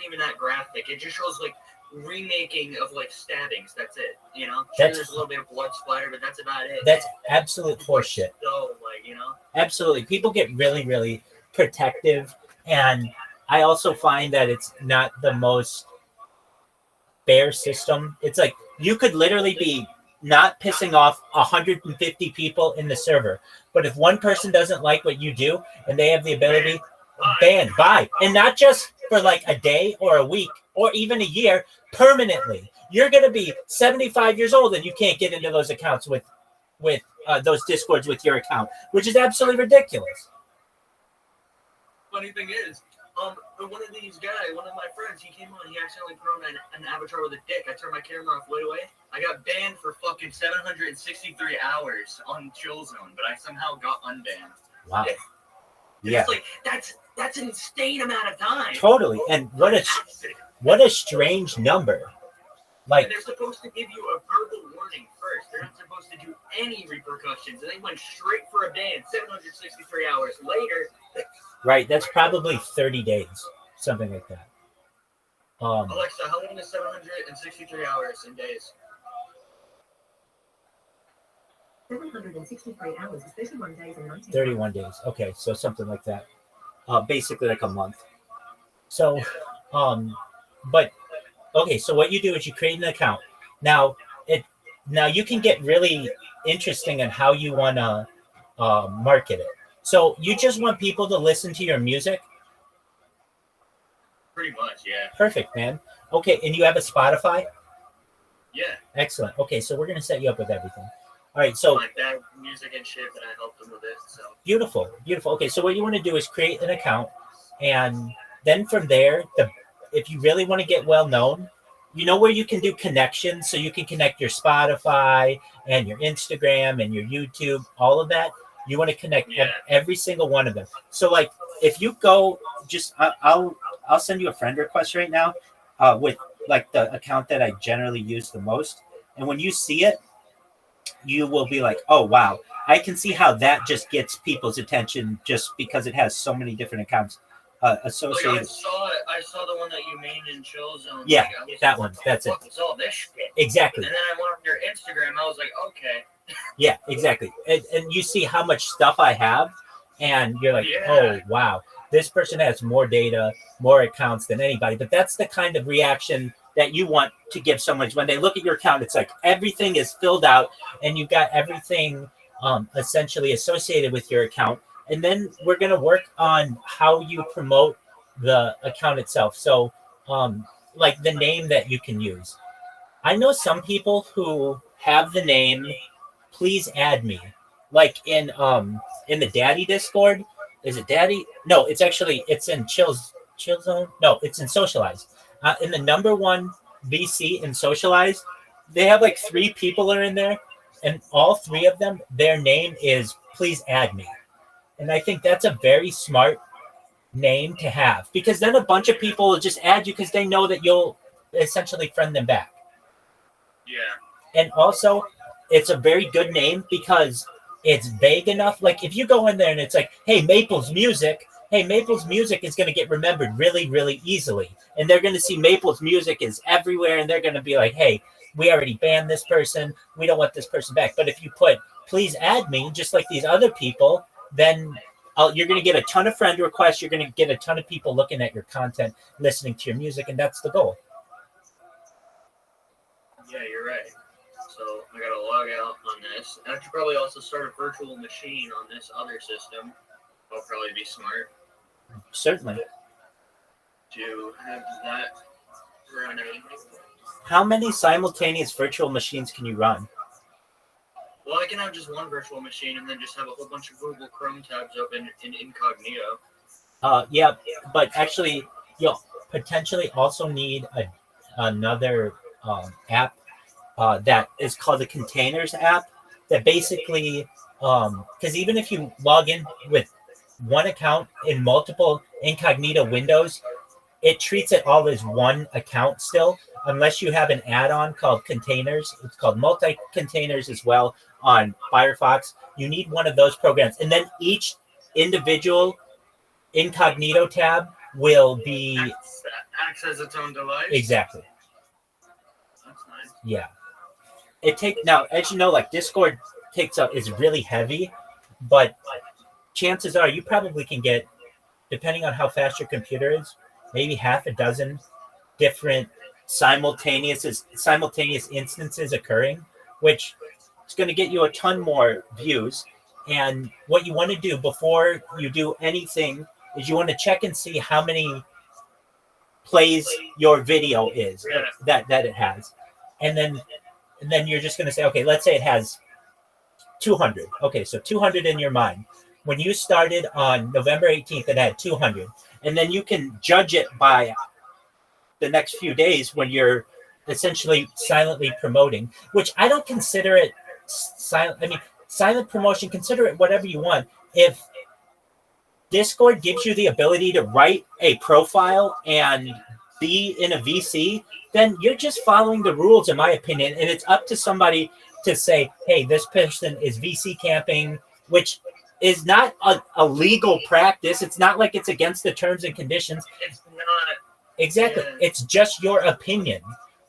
E: even that graphic. It just shows like remaking of like stabbings. That's it. You know, there's a little bit of blood splatter, but that's about it.
D: That's absolute horseshit.
E: So like, you know,
D: absolutely, people get really, really protective, and I also find that it's not the most fair system. It's like you could literally be not pissing off 150 people in the server, but if one person doesn't like what you do and they have the ability, bye. And not just for like a day or a week or even a year, permanently. You're going to be 75 years old and you can't get into those accounts with those Discords with your account, which is absolutely ridiculous.
E: Funny thing is, one of my friends, he came on, he accidentally put on an avatar with a dick. I turned my camera off right away. I got banned for fucking 763 hours on Chill Zone, but I somehow got unbanned.
D: Wow.
E: Yeah. It's like, that's an insane amount of time.
D: Totally. And what a strange number. Like,
E: and they're supposed to give you a verbal warning first. They're not supposed to do any repercussions. And they went straight for a ban 763 hours later.
D: Right, that's probably 30 days, something like that.
E: Alexa, how long is 763 hours in days?
F: 763 hours is 31 days and 19
D: 31 days. Okay, so something like that. Basically like a month. So, but, okay, so what you do is you create an account. Now you can get really interesting in how you want to market it. So you just want people to listen to your music?
E: Pretty much, yeah.
D: Perfect, man. Okay, and you have a Spotify?
E: Yeah.
D: Excellent. Okay, so we're going to set you up with everything. All right, so
E: like that music and shit that I helped them with it. So
D: beautiful. Okay, so what you want to do is create an account, and then from there, if you really want to get well known, you know where you can do connections, so you can connect your Spotify and your Instagram and your YouTube, all of that. You want to connect every single one of them. So like, if you go, I'll send you a friend request right now, with like the account that I generally use the most, and when you see it, you will be like, oh wow, I can see how that just gets people's attention just because it has so many different accounts associated.
E: Like I saw the one that you made in Chill Zone.
D: Yeah, that one. That's it.
E: What's all this shit?
D: Exactly.
E: And then I went on your Instagram. I was like, okay.
D: Yeah, exactly. And you see how much stuff I have, and you're like, oh wow, this person has more data, more accounts than anybody. But that's the kind of reaction that you want to give someone. When they look at your account, it's like everything is filled out, and you've got everything essentially associated with your account. And then we're going to work on how you promote the account itself. So, like the name that you can use. I know some people who have the name "Please Add Me," like in the Daddy Discord. Is it Daddy? No, it's in Chill Zone. No, it's in Socialize. In the number one VC in Socialize, they have like 3 people are in there, and all 3 of them, their name is "Please Add Me," and I think that's a very smart name to have, because then a bunch of people will just add you because they know that you'll essentially friend them back.
E: Yeah.
D: And also, it's a very good name because it's vague enough. Like if you go in there and it's like, hey, Maple's music is going to get remembered really, really easily. And they're going to see Maple's music is everywhere, and they're going to be like, hey, we already banned this person. We don't want this person back. But if you put, please add me, just like these other people, then you're going to get a ton of friend requests. You're going to get a ton of people looking at your content, listening to your music, and that's the goal.
E: Yeah, you're right. So I got to log out on this. I should probably also start a virtual machine on this other system. That'll probably be smart.
D: Certainly.
E: To have that running.
D: How many simultaneous virtual machines can you run?
E: Well, I can have just one virtual machine and then just have a whole bunch of Google Chrome tabs open in incognito.
D: Yeah, but actually, you'll potentially also need another app that is called the Containers app. That basically, because even if you log in with one account in multiple incognito windows, it treats it all as one account still, unless you have an add-on called Containers. It's called Multi-Containers as well on Firefox. You need one of those programs. And then each individual incognito tab will be...
E: Acts as its own device?
D: Exactly.
E: That's nice.
D: Yeah. Now, as you know, like Discord is really heavy, but chances are you probably can get, depending on how fast your computer is, maybe half a dozen different simultaneous instances occurring, which is going to get you a ton more views. And what you want to do before you do anything is you want to check and see how many plays your video is that it has. And then you're just going to say, okay, let's say it has 200. Okay, so 200 in your mind. When you started on November 18th, it had 200. And then you can judge it by the next few days when you're essentially silently promoting, which I don't consider it silent. I mean, silent promotion, consider it whatever you want. If Discord gives you the ability to write a profile and be in a VC, then you're just following the rules, in my opinion. And it's up to somebody to say, hey, this person is VC camping, which is not a legal practice. It's not like it's against the terms and conditions.
E: It's not.
D: Exactly. Yeah. It's just your opinion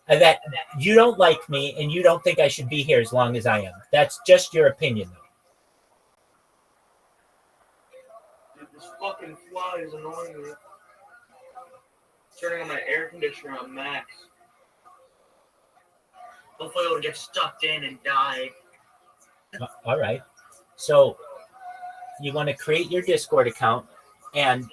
D: that you don't like me and you don't think I should be here as long as I am. That's just your opinion.
E: Dude, this fucking fly is annoying me. Turning on my air conditioner on max. Hopefully it'll get sucked in and die.
D: All right. So you want to create your Discord account, and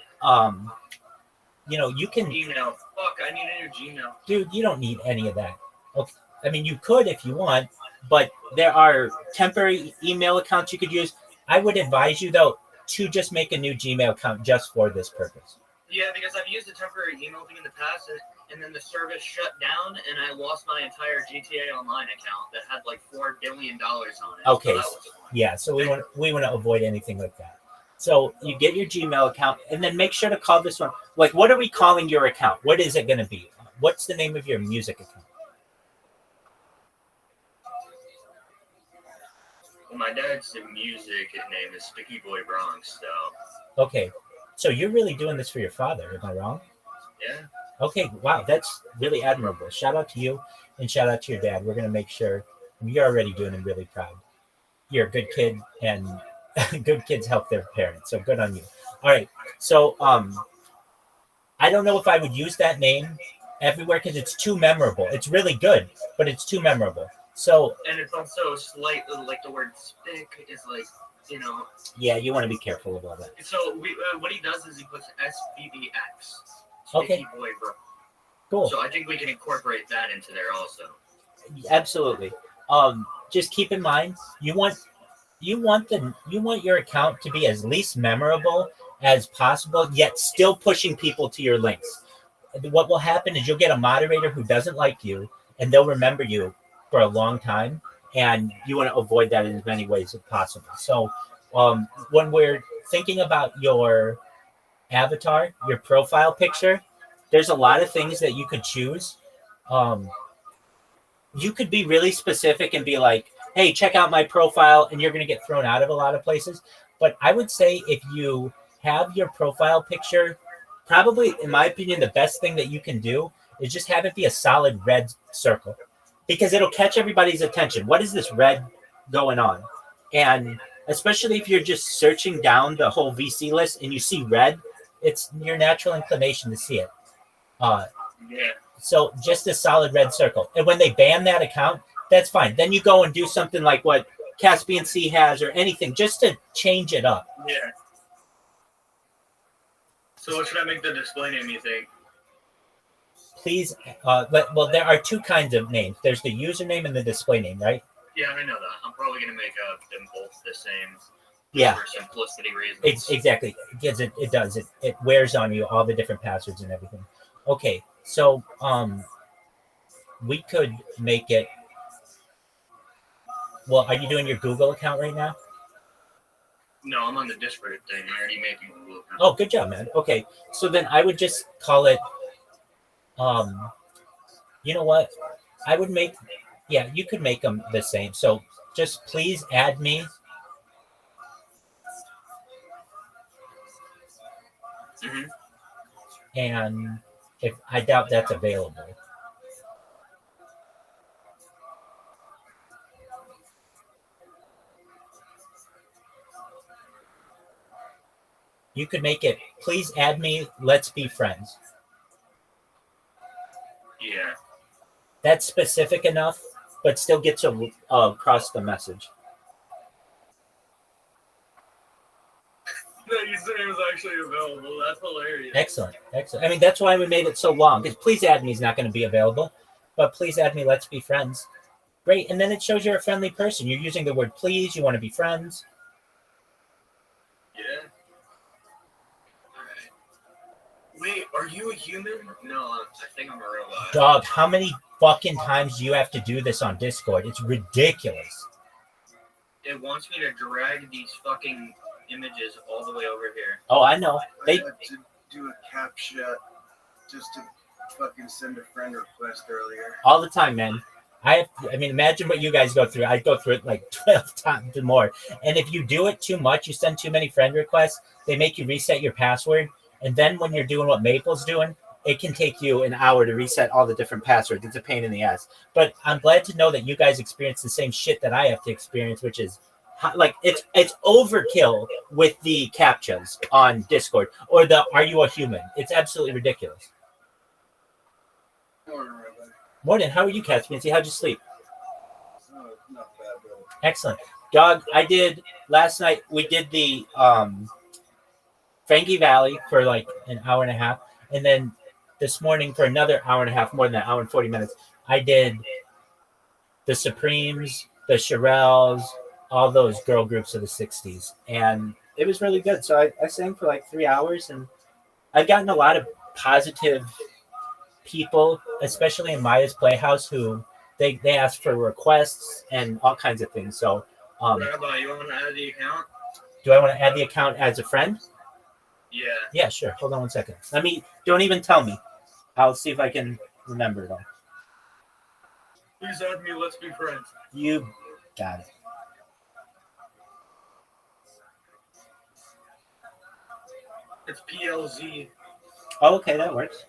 D: you can.
E: Email. Fuck, I need a new Gmail.
D: Dude, you don't need any of that. Okay. I mean, you could if you want, but there are temporary email accounts you could use. I would advise you, though, to just make a new Gmail account just for this purpose.
E: Yeah, because I've used a temporary email thing in the past, and then the service shut down, and I lost my entire GTA Online account that had like $4 billion on it.
D: Okay,
E: So that was fun.
D: yeah, so we want to avoid anything like that. So you get your Gmail account, and then make sure to call this one. Like, what are we calling your account? What is it going to be? What's the name of your music account?
E: Well, my dad's music name is Sticky Boy Bronx, so
D: Okay, so you're really doing this for your father, am I wrong?
E: yeah.
D: Okay, wow, that's really admirable. Shout out to you, and shout out to your dad. We're going to make sure you're already doing him really proud. You're a good kid, and good kids help their parents, so good on you. All right, so I don't know if I would use that name everywhere because it's too memorable. It's really good, but it's too memorable. So,
E: And it's also slightly like the word stick is like,
D: yeah, you want to be careful about that.
E: So what he does is he puts SBBX.
D: Okay.
E: Sticky Boy Bronx.
D: Cool.
E: So I think we can incorporate that into there also.
D: Absolutely. Just keep in mind, you want your account to be as least memorable as possible, yet still pushing people to your links. What will happen is you'll get a moderator who doesn't like you, and they'll remember you for a long time, and you want to avoid that in as many ways as possible. So when we're thinking about your avatar, your profile picture, there's a lot of things that you could choose. You could be really specific and be like, hey, check out my profile, and you're going to get thrown out of a lot of places. But I would say if you have your profile picture, probably, in my opinion, the best thing that you can do is just have it be a solid red circle, because it'll catch everybody's attention. What is this red going on? And especially if you're just searching down the whole VC list and you see red, it's your natural inclination to see it.
E: Yeah.
D: So just a solid red circle. And when they ban that account, that's fine. Then you go and do something like what Caspian Sea has or anything, just to change it up.
E: Yeah. So what should I make the display name, you think?
D: Please, well, there are two kinds of names. There's the username and the display name, right?
E: Yeah, I know that. I'm probably going to make them both the same.
D: Yeah.
E: For simplicity reasons.
D: Exactly. Because it does. It wears on you all the different passwords and everything. Okay, so we could make it. Well, are you doing your Google account right now?
E: No, I'm on the Discord thing. I'm already making a Google account.
D: Oh, good job, man. Okay, so then I would just call it. You know what? I would make. Yeah, you could make them the same. So just please add me.
E: Mm-hmm.
D: And if I doubt that's available. You could make it, please add me, let's be friends.
E: Yeah.
D: That's specific enough, but still gets across the message.
E: No, you said it was actually available. That's hilarious.
D: Excellent. I mean, that's why we made it so long, because please add me is not going to be available, but please add me, let's be friends. Great, and then it shows you're a friendly person. You're using the word please, you want to be friends.
E: Yeah. Wait, are you a human? No, I think I'm a robot.
D: Dog, how many fucking times do you have to do this on Discord? It's ridiculous.
E: It wants me to drag these fucking images all the way over here.
D: Oh, I know.
G: I had to do a CAPTCHA just to fucking send a friend request earlier.
D: All the time, man. I mean, imagine what you guys go through. I go through it like 12 times or more. And if you do it too much, you send too many friend requests, they make you reset your password. And then when you're doing what Maple's doing, it can take you an hour to reset all the different passwords. It's a pain in the ass. But I'm glad to know that you guys experience the same shit that I have to experience, which is like it's overkill with the CAPTCHAs on Discord or the "Are you a human?" It's absolutely ridiculous. Morning, how are you, Caspian? How'd you sleep?
G: not bad, though.
D: Excellent. Dog, I did last night. We did the Frankie Valley for like an hour and a half. And then this morning for another hour and a half, more than an hour and 40 minutes, I did the Supremes, the Shirelles, all those girl groups of the 60s. And it was really good. So I sang for like 3 hours, and I've gotten a lot of positive people, especially in Maya's Playhouse, who they ask for requests and all kinds of things. So
E: Rabbi, you want to add the account?
D: do I want to add the account as a friend?
E: Yeah.
D: Yeah, sure. Hold on one second. Don't even tell me. I'll see if I can remember it all.
E: Please add me. Let's be friends.
D: You got it.
E: It's PLZ.
D: Oh, okay, that works.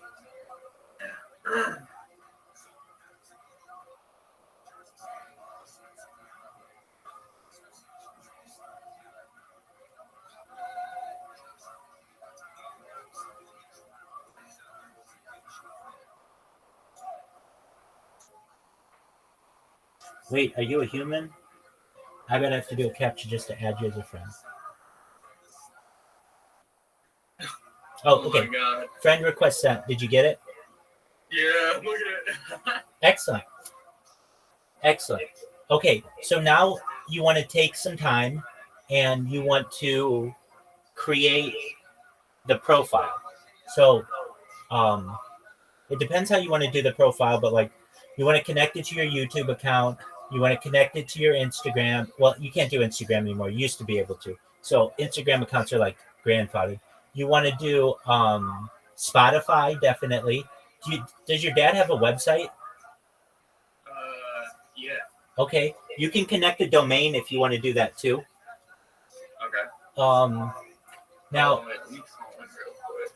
D: Wait, are you a human? I gotta have to do a capture just to add you as a friend. Oh, okay.
E: Oh my God.
D: Friend request sent. Did you get it?
E: Yeah, look at it.
D: Excellent. Excellent. Okay, so now you want to take some time and you want to create the profile. So it depends how you want to do the profile, but like you want to connect it to your YouTube account. You want to connect it to your Instagram. Well, you can't do Instagram anymore. You used to be able to. So Instagram accounts are like grandfathered. You want to do Spotify, definitely. Does your dad have a website?
E: Yeah.
D: Okay. You can connect a domain if you want to do that too.
E: Okay.
D: Now,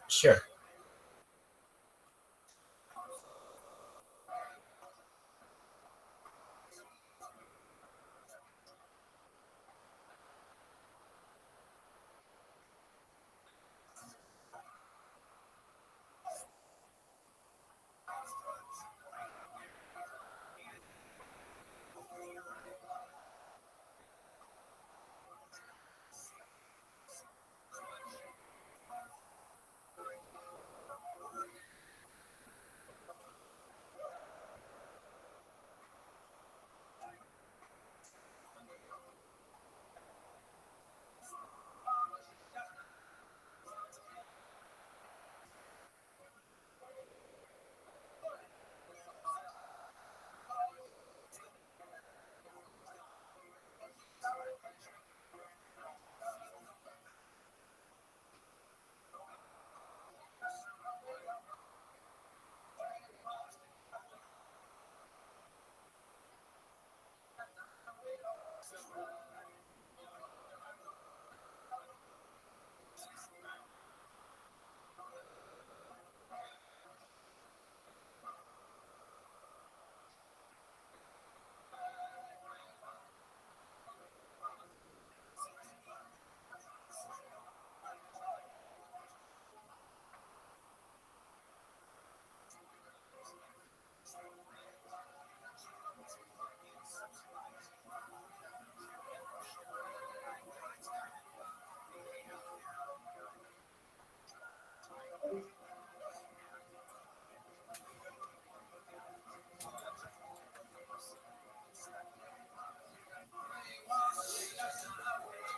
D: sure.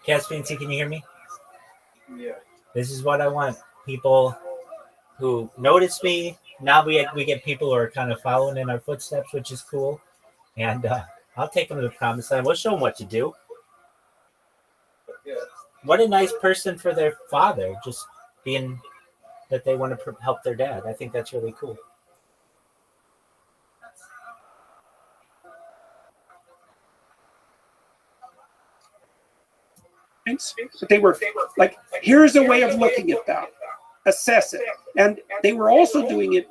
D: Caspian, can you hear me?
G: Yeah.
D: This is what I want. People who notice me. Now we get people who are kind of following in our footsteps, which is cool. And I'll take them to the promised land. We'll show them what to do.
G: Yeah.
D: What a nice person for their father, just being that they want to help their dad. I think that's really cool.
C: But they were like, here's a way of looking at that, assess it. And they were also doing it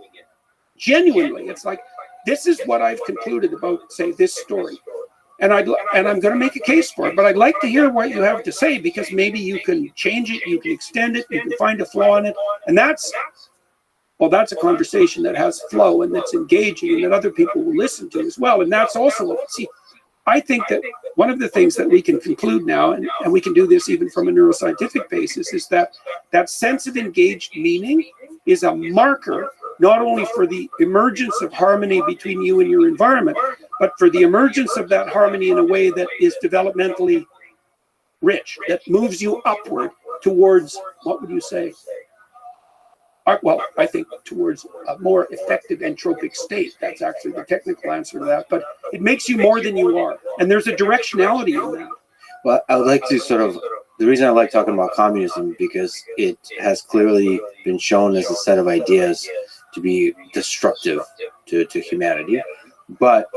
C: genuinely. It's like, this is what I've concluded about, say, this story. And I'm going to make a case for it, but I'd like to hear what you have to say, because maybe you can change it, you can extend it, you can find a flaw in it. And that's a conversation that has flow and that's engaging and that other people will listen to as well. And that's also, see, I think that one of the things that we can conclude now, and we can do this even from a neuroscientific basis, is that that sense of engaged meaning is a marker not only for the emergence of harmony between you and your environment, but for the emergence of that harmony in a way that is developmentally rich, that moves you upward towards, what would you say? Well, I think towards a more effective entropic state. That's actually the technical answer to that. But it makes you more than you are. And there's a directionality in that.
B: Well, I would like to the reason I like talking about communism, because it has clearly been shown as a set of ideas to be destructive to humanity. But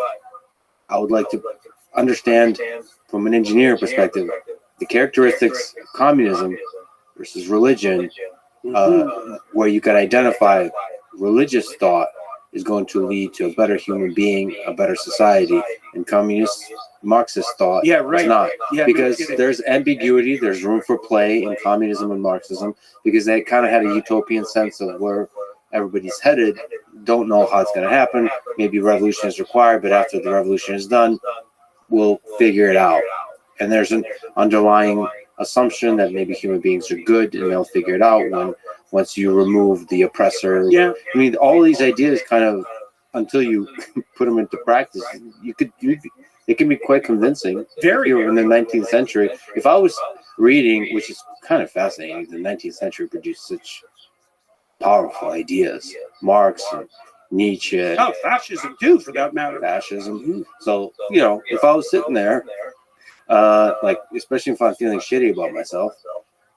B: I would like to understand from an engineering perspective the characteristics of communism versus religion, where you can identify religious thought is going to lead to a better human being, a better society, and communist Marxist thought is not. Because there's ambiguity, there's room for play in communism and Marxism, because they kind of had a utopian sense of where everybody's headed, don't know how it's going to happen. Maybe revolution is required, but after the revolution is done, we'll figure it out. And there's an underlying assumption that maybe human beings are good and they'll figure it out once you remove the oppressor.
C: Yeah.
B: I mean, all these ideas kind of, until you put them into practice, it can be quite convincing.
C: Very.
B: In the 19th century, if I was reading, which is kind of fascinating, the 19th century produced such powerful ideas. Marx and Nietzsche.
C: Oh, fascism too, for that matter.
B: Fascism. So, if I was sitting there, especially if I'm feeling shitty about myself,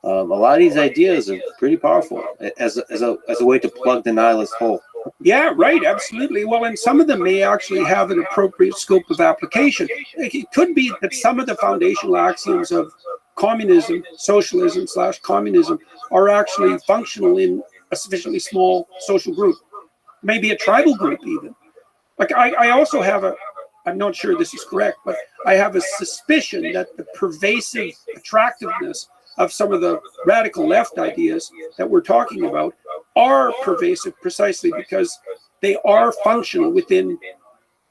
B: a lot of these ideas are pretty powerful as a way to plug the nihilist hole.
C: Yeah, right, absolutely. Well, and some of them may actually have an appropriate scope of application. It could be that some of the foundational axioms of communism, socialism / communism, are actually functional in a sufficiently small social group, maybe a tribal group even. Like I also have I'm not sure this is correct, but I have a suspicion that the pervasive attractiveness of some of the radical left ideas that we're talking about are pervasive precisely because they are functional within,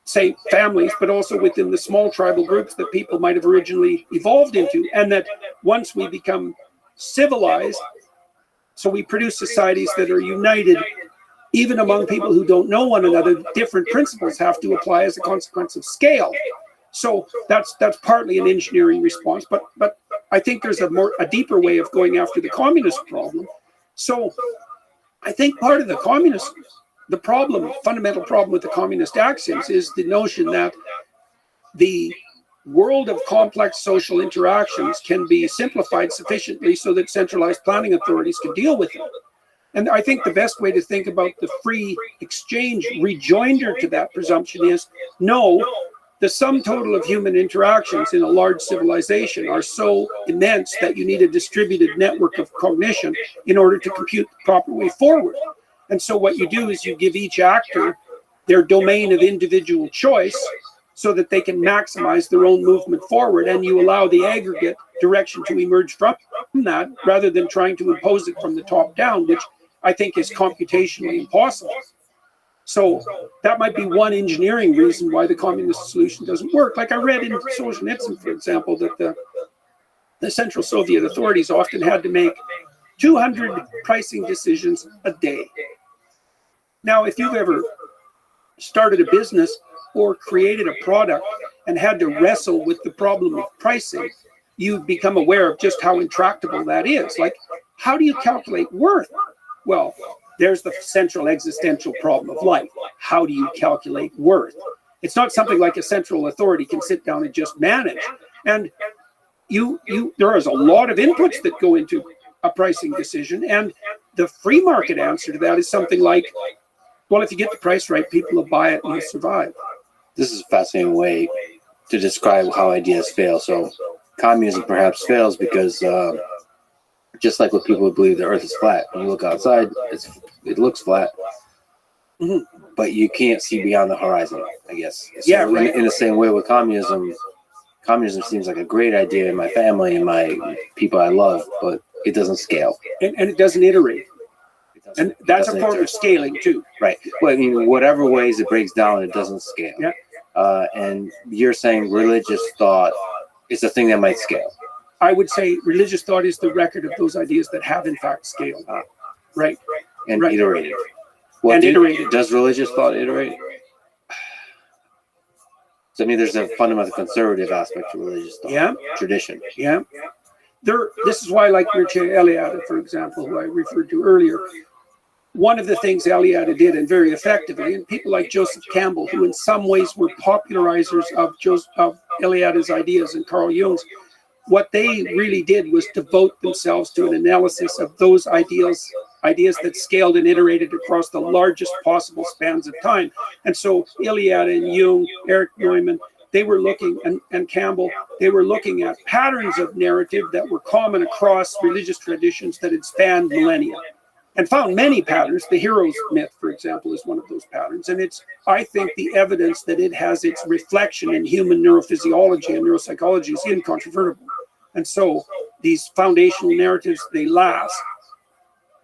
C: say, families, but also within the small tribal groups that people might have originally evolved into. And that once we become civilized, so we produce societies that are united, even among people who don't know one another, different principles have to apply as a consequence of scale. So that's partly an engineering response, but I think there's a deeper way of going after the communist problem. So I think part of the fundamental problem with the communist axioms is the notion that the world of complex social interactions can be simplified sufficiently so that centralized planning authorities can deal with it. And I think the best way to think about the free exchange rejoinder to that presumption is, no, the sum total of human interactions in a large civilization are so immense that you need a distributed network of cognition in order to compute the proper way forward. And so what you do is you give each actor their domain of individual choice so that they can maximize their own movement forward, and you allow the aggregate direction to emerge from that rather than trying to impose it from the top down, which I think is computationally impossible. So that might be one engineering reason why the communist solution doesn't work. Like I read in Solzhenitsyn, for example, that the Central Soviet authorities often had to make 200 pricing decisions a day. Now, if you've ever started a business or created a product and had to wrestle with the problem of pricing, you become aware of just how intractable that is. Like, how do you calculate worth? Well, there's the central existential problem of life. How do you calculate worth? It's not something like a central authority can sit down and just manage. And there is a lot of inputs that go into a pricing decision. And the free market answer to that is something like, well, if you get the price right, people will buy it and you'll survive.
B: This is a fascinating way to describe how ideas fail. So communism perhaps fails because just like what people believe the earth is flat. When you look outside, it looks flat. Mm-hmm. But you can't see beyond the horizon, I guess. So
C: yeah, right.
B: In the same way with communism seems like a great idea in my family and my people I love, but it doesn't scale.
C: And it doesn't iterate. And that's a form of scaling too.
B: Right. Well, I mean, whatever ways it breaks down, it doesn't scale.
C: Yeah.
B: And you're saying religious thought is a thing that might scale.
C: I would say religious thought is the record of those ideas that have in fact scaled. Right.
B: And
C: Right.
B: iterated.
C: Iterated.
B: Does religious thought iterate? So I mean, there's a fundamental conservative aspect to religious thought.
C: Yeah.
B: Tradition.
C: Yeah. This is why I like Mircea Eliade, for example, who I referred to earlier. One of the things Eliade did, and very effectively, and people like Joseph Campbell, who in some ways were popularizers of Eliade's ideas and Carl Jung's, what they really did was devote themselves to an analysis of those ideas that scaled and iterated across the largest possible spans of time. And so Eliade and Jung, Erich Neumann, they were looking, and Campbell, they were looking at patterns of narrative that were common across religious traditions that had spanned millennia, and found many patterns. The hero's myth, for example, is one of those patterns. And it's, I think, the evidence that it has its reflection in human neurophysiology and neuropsychology is incontrovertible. And so these foundational narratives, they last.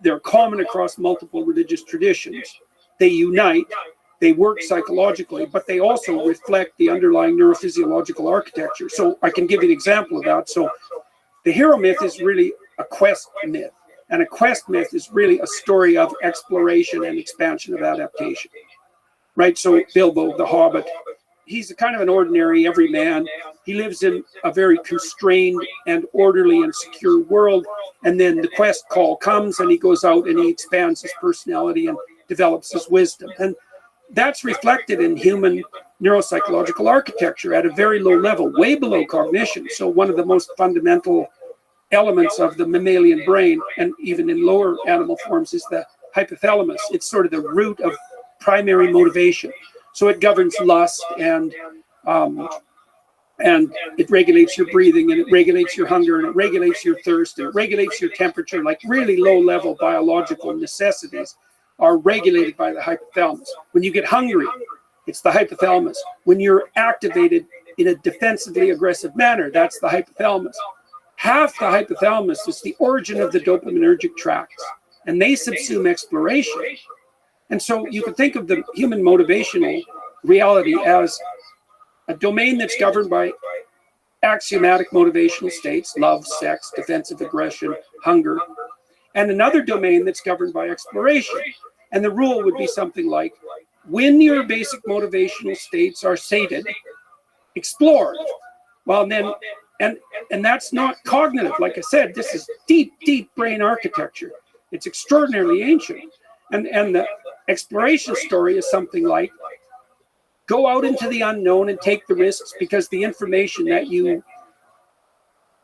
C: They're common across multiple religious traditions. They unite, they work psychologically, but they also reflect the underlying neurophysiological architecture. So I can give you an example of that. So the hero myth is really a quest myth. And a quest myth is really a story of exploration and expansion of adaptation, right? So Bilbo, the Hobbit, he's a kind of an ordinary everyman. He lives in a very constrained and orderly and secure world. And then the quest call comes and he goes out and he expands his personality and develops his wisdom. And that's reflected in human neuropsychological architecture at a very low level, way below cognition. So one of the most fundamental elements of the mammalian brain, and even in lower animal forms, is the hypothalamus. It's sort of the root of primary motivation. So it governs lust, and it regulates your breathing, and it regulates your hunger, and it regulates your thirst, and it regulates your temperature. Like really low-level biological necessities are regulated by the hypothalamus. When you get hungry, it's the hypothalamus. When you're activated in a defensively aggressive manner, that's the hypothalamus. Half the hypothalamus is the origin of the dopaminergic tracts, and they subsume exploration. And so you can think of the human motivational reality as a domain that's governed by axiomatic motivational states, love, sex, defensive aggression, hunger, and another domain that's governed by exploration. And the rule would be something like, when your basic motivational states are sated, explore. Well, then, and that's not cognitive. Like I said, this is deep, deep brain architecture. It's extraordinarily ancient. And the exploration story is something like, go out into the unknown and take the risks, because the information that you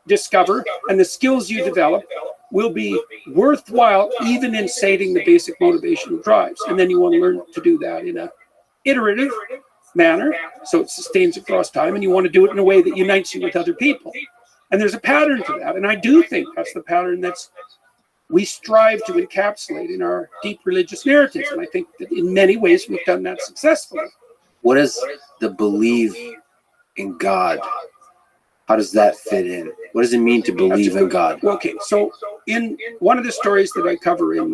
C: discover and the skills you develop will be worthwhile even in sating the basic motivational drives. And then you want to learn to do that in a iterative manner, so it sustains across time, and you want to do it in a way that unites you with other people. And there's a pattern to that, and I do think that's the pattern that's we strive to encapsulate in our deep religious narratives, and I think that in many ways we've done that successfully.
B: What is the belief in God? How does that fit in? What does it mean to believe in God?
C: Okay, so in one of the stories that I cover in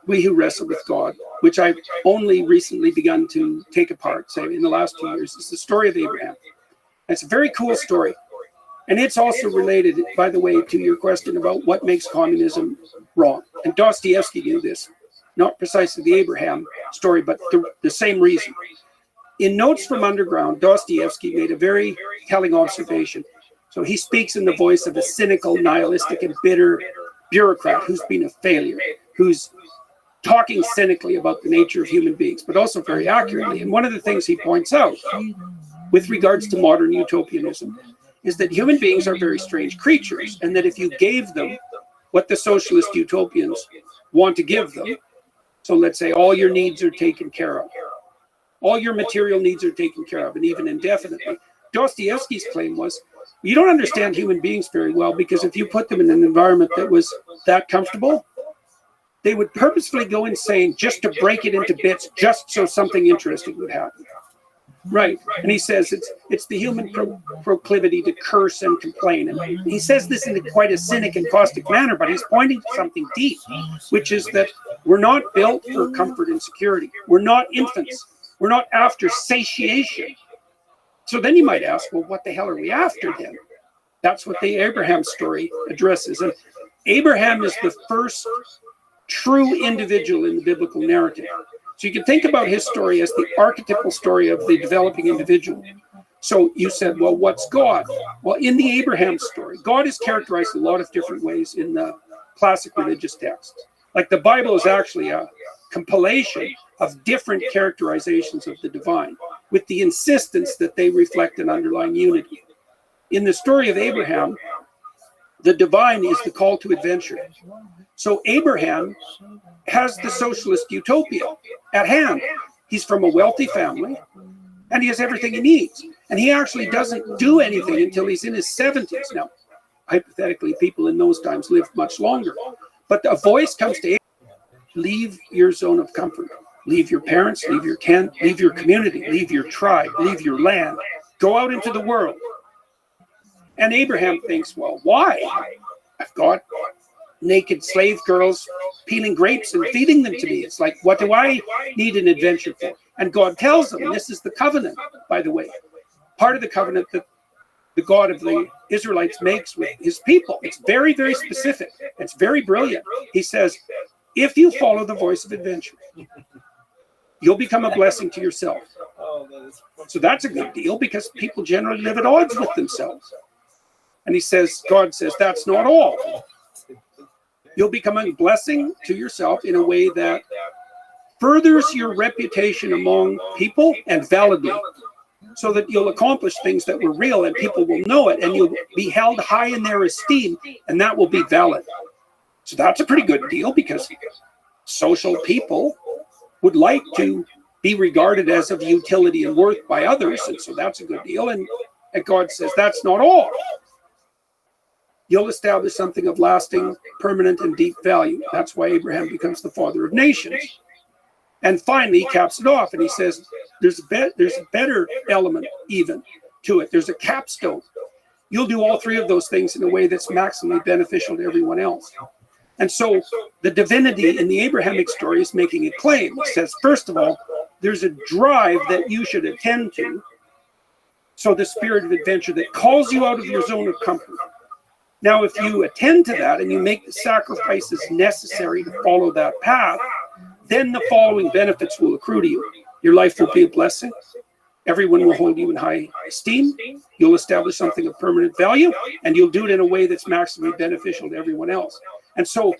C: We Who Wrestle with God, which I've only recently begun to take apart, say in the last 2 years, is the story of Abraham. It's a very cool story. And it's also related, by the way, to your question about what makes communism wrong. And Dostoevsky knew this, not precisely the Abraham story, but the same reason. In Notes from Underground, Dostoevsky made a very telling observation. So he speaks in the voice of a cynical, nihilistic, and bitter bureaucrat who's been a failure, who's talking cynically about the nature of human beings, but also very accurately. And one of the things he points out with regards to modern utopianism is that human beings are very strange creatures, and that if you gave them what the socialist utopians want to give them, so let's say all your needs are taken care of, all your material needs are taken care of, and even indefinitely. Dostoevsky's claim was, you don't understand human beings very well, because if you put them in an environment that was that comfortable, they would purposefully go insane just to break it into bits, just so something interesting would happen. Right. And he says it's the human proclivity to curse and complain. And he says this in quite a cynic and caustic manner, but he's pointing to something deep, which is that we're not built for comfort and security. We're not infants. We're not after satiation. So then you might ask, well, what the hell are we after then? That's what the Abraham story addresses. And Abraham is the first true individual in the biblical narrative. So you can think about his story as the archetypal story of the developing individual. So you said, well, what's God? Well, in the Abraham story, God is characterized in a lot of different ways in the classic religious texts. Like the Bible is actually a compilation of different characterizations of the divine, with the insistence that they reflect an underlying unity. In the story of Abraham, the divine is the call to adventure. So Abraham has the socialist utopia at hand. He's from a wealthy family, and he has everything he needs. And he actually doesn't do anything until he's in his 70s. Now, hypothetically, people in those times lived much longer. But a voice comes to Abraham, leave your zone of comfort. Leave your parents, leave your tent, leave your community, leave your tribe, leave your land. Go out into the world. And Abraham thinks, well, why? I've got naked slave girls peeling grapes and feeding them to me. It's like, what do I need an adventure for? And God tells him, this is the covenant, by the way. Part of the covenant that the God of the Israelites makes with his people. It's very, very specific. It's very brilliant. He says, if you follow the voice of adventure, you'll become a blessing to yourself. So that's a good deal, because people generally live at odds with themselves. And he says, God says, that's not all. You'll become a blessing to yourself in a way that furthers your reputation among people and validly, so that you'll accomplish things that were real and people will know it, and you'll be held high in their esteem, and that will be valid. So that's a pretty good deal, because social people would like to be regarded as of utility and worth by others, and so that's a good deal. And God says, that's not all. You'll establish something of lasting, permanent, and deep value. That's why Abraham becomes the father of nations. And finally, he caps it off, and he says, there's a better element even to it. There's a capstone. You'll do all three of those things in a way that's maximally beneficial to everyone else. And so the divinity in the Abrahamic story is making a claim. It says, first of all, there's a drive that you should attend to. So the spirit of adventure that calls you out of your zone of comfort. Now, if you attend to that and you make the sacrifices necessary to follow that path, then the following benefits will accrue to you. Your life will be a blessing. Everyone will hold you in high esteem. You'll establish something of permanent value, and you'll do it in a way that's maximally beneficial to everyone else. And so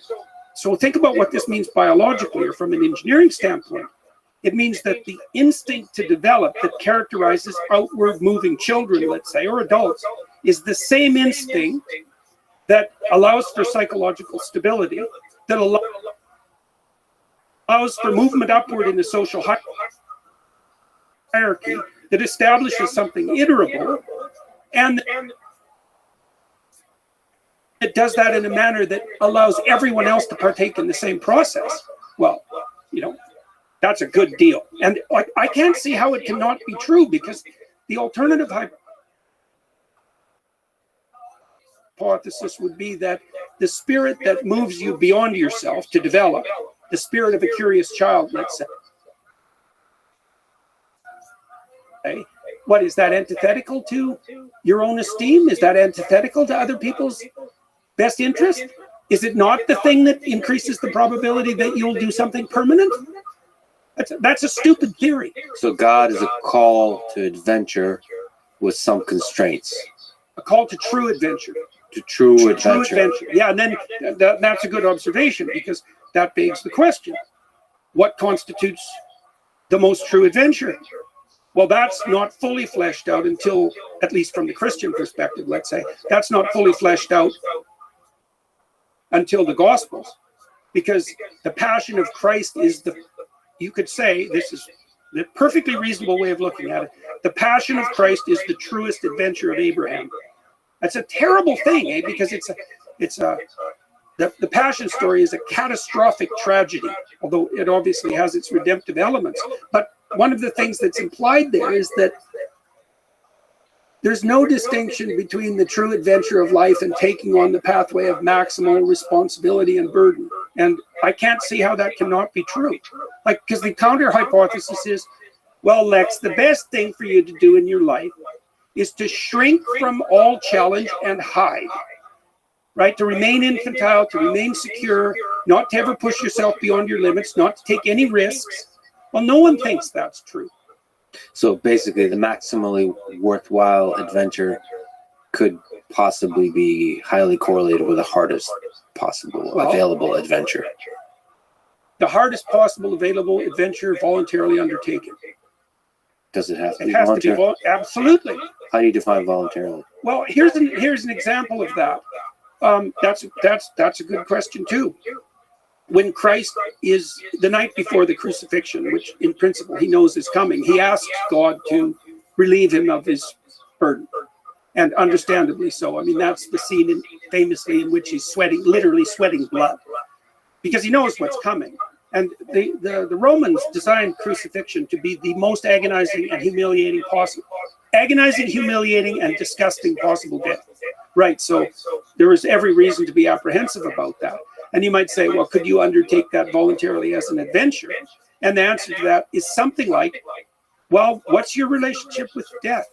C: think about what this means biologically, or from an engineering standpoint. It means that the instinct to develop that characterizes outward moving children, let's say, or adults, is the same instinct that allows for psychological stability, that allows for movement upward in the social hierarchy, that establishes something iterable, and it does that in a manner that allows everyone else to partake in the same process. Well, that's a good deal. And I can't see how it cannot be true, because the alternative hypothesis would be that the spirit that moves you beyond yourself to develop, the spirit of a curious child, let's say, what is that antithetical to your own esteem? Is that antithetical to other people's best interest? Is it not the thing that increases the probability that you'll do something permanent? That's a stupid theory.
B: So God is a call to adventure with some constraints.
C: A call to true adventure.
B: To true adventure.
C: Yeah, and then that's a good observation, because that begs the question, what constitutes the most true adventure? Well, that's not fully fleshed out until, at least from the Christian perspective, let's say, that's not fully fleshed out until the Gospels, because the passion of Christ is you could say, this is the perfectly reasonable way of looking at it, the passion of Christ is the truest adventure of Abraham. That's a terrible thing, because the passion story is a catastrophic tragedy, although it obviously has its redemptive elements. But one of the things that's implied there is that there's no distinction between the true adventure of life and taking on the pathway of maximal responsibility and burden. And I can't see how that cannot be true. Because the counter hypothesis is, well, Lex, the best thing for you to do in your life is to shrink from all challenge and hide, right? To remain infantile, to remain secure, not to ever push yourself beyond your limits, not to take any risks. Well, no one thinks that's true.
B: So basically, the maximally worthwhile adventure could possibly be highly correlated with the hardest possible available adventure.
C: The hardest possible available adventure voluntarily undertaken.
B: Does it have to
C: It
B: be
C: has to be
B: voluntary?
C: absolutely.
B: How do you define voluntarily?
C: Well, here's an example of that. That's a good question too. When Christ is the night before the crucifixion, which in principle he knows is coming, he asks God to relieve him of his burden, and understandably so. I mean, that's the scene famously in which he's sweating, literally sweating blood, because he knows what's coming. And the Romans designed crucifixion to be the most agonizing and humiliating possible. Agonizing, humiliating, and disgusting possible death. Right, so there is every reason to be apprehensive about that. And you might say, well, could you undertake that voluntarily as an adventure? And the answer to that is something like, well, what's your relationship with death?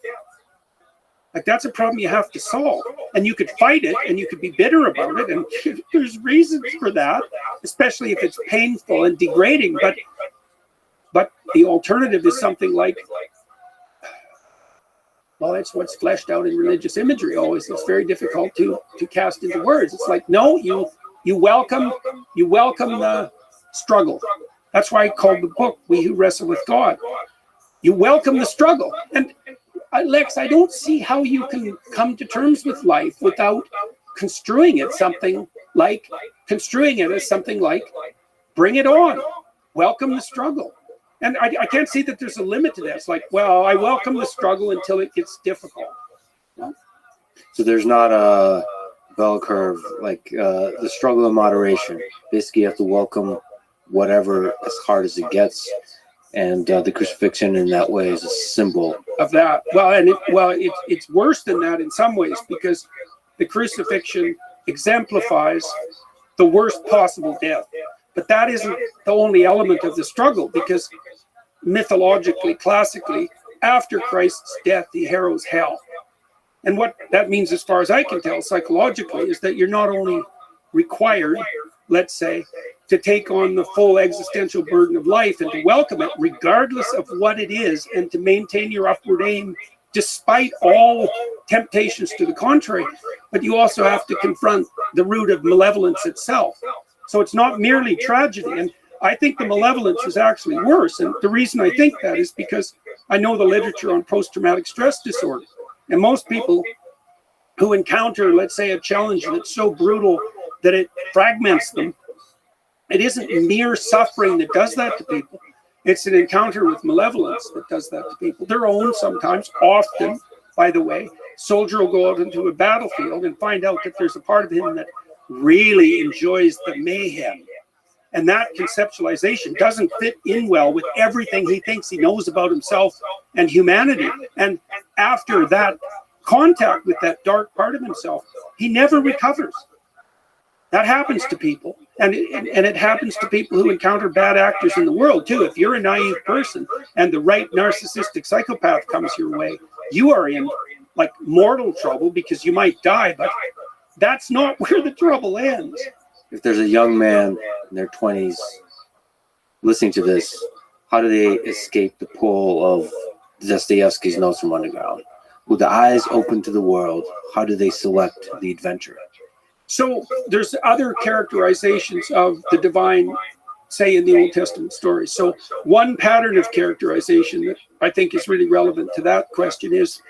C: Like, that's a problem you have to solve. And you could fight it, and you could be bitter about it, and there's reasons for that, especially if it's painful and degrading. But the alternative is something like, well, it's what's fleshed out in religious imagery always. It's very difficult to cast into words. It's like, no, you welcome the struggle. That's why I called the book We Who Wrestle with God. You welcome the struggle. And Lex, I don't see how you can come to terms with life without construing it as something like, bring it on, welcome the struggle. And I can't see that there's a limit to that. It's like, well, I welcome the struggle until it gets difficult. No?
B: So there's not a bell curve, like the struggle of moderation. Basically, you have to welcome whatever as hard as it gets. And the crucifixion in that way is a symbol
C: of that. Well, it's worse than that in some ways, because the crucifixion exemplifies the worst possible death. But that isn't the only element of the struggle, because mythologically, classically, after Christ's death, he harrows hell. And what that means, as far as I can tell, psychologically, is that you're not only required, let's say, to take on the full existential burden of life and to welcome it, regardless of what it is, and to maintain your upward aim despite all temptations to the contrary, but you also have to confront the root of malevolence itself. So it's not merely tragedy. And I think the malevolence is actually worse. And the reason I think that is because I know the literature on post-traumatic stress disorder. And most people who encounter, let's say, a challenge that's so brutal that it fragments them, it isn't mere suffering that does that to people. It's an encounter with malevolence that does that to people. Their own sometimes, often, by the way. Soldier will go out into a battlefield and find out that there's a part of him that really enjoys the mayhem. And that conceptualization doesn't fit in well with everything he thinks he knows about himself and humanity. And after that contact with that dark part of himself, he never recovers. That happens to people. And it happens to people who encounter bad actors in the world, too. If you're a naive person and the right narcissistic psychopath comes your way, you are in, like, mortal trouble because you might die. But that's not where the trouble ends.
B: If there's a young man in their 20s listening to this, how do they escape the pull of Dostoevsky's Notes from Underground? With the eyes open to the world, how do they select the adventure?
C: So there's other characterizations of the divine, say, in the Old Testament stories. So one pattern of characterization that I think is really relevant to that question is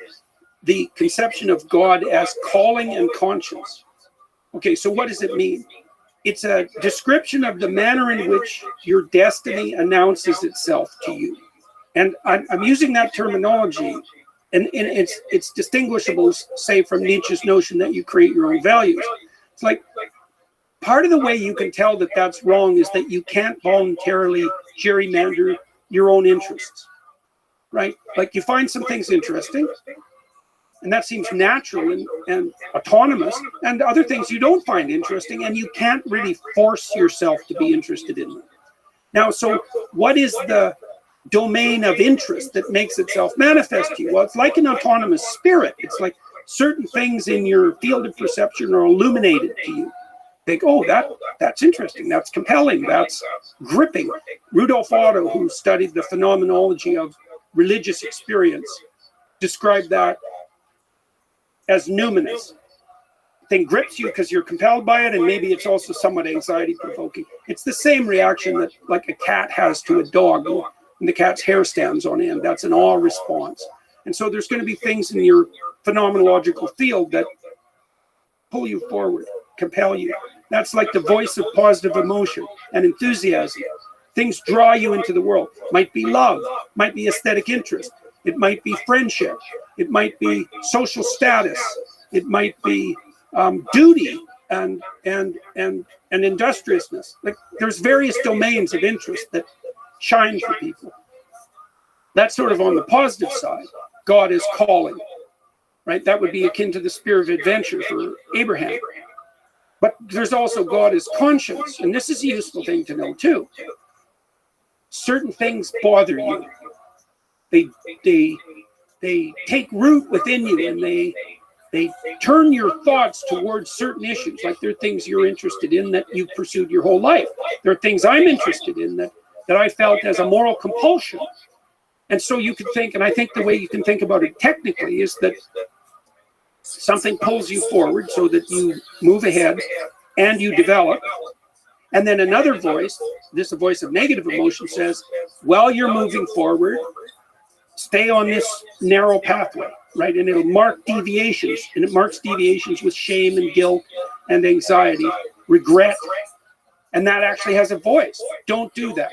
C: the conception of God as calling and conscience. Okay, so what does it mean? It's a description of the manner in which your destiny announces itself to you. And I'm using that terminology, and it's distinguishable, say, from Nietzsche's notion that you create your own values. It's like, part of the way you can tell that that's wrong is that you can't voluntarily gerrymander your own interests, right? Like, you find some things interesting, and that seems natural and autonomous, and other things you don't find interesting, and you can't really force yourself to be interested in them. Now, so what is the domain of interest that makes itself manifest to you. Well, it's like an autonomous spirit. It's like certain things in your field of perception are illuminated to you. Think, oh, that's interesting, that's compelling, that's gripping. Rudolf Otto, who studied the phenomenology of religious experience, described that as numinous. Thing grips you because you're compelled by it, and maybe it's also somewhat anxiety provoking. It's the same reaction that like a cat has to a dog when the cat's hair stands on end. That's an awe response. And so there's going to be things in your phenomenological field that pull you forward, compel you. That's like the voice of positive emotion and enthusiasm. Things draw you into the world. Might be love, might be aesthetic interest, it might be friendship, it might be social status, it might be duty and industriousness. Like there's various domains of interest that shine for people. That's sort of on the positive side. God is calling, right? That would be akin to the spirit of adventure for Abraham. But there's also God is conscience, and this is a useful thing to know too. Certain things bother you. They take root within you, and they turn your thoughts towards certain issues. Like there are things you're interested in that you've pursued your whole life. There are things I'm interested in that I felt as a moral compulsion. And so you could think, and I think the way you can think about it technically is that something pulls you forward so that you move ahead and you develop. And then another voice, this is a voice of negative emotion, says, while you're moving forward, stay on this narrow pathway, right? And it'll mark deviations, and it marks deviations with shame and guilt and anxiety, regret. And that actually has a voice. Don't do that.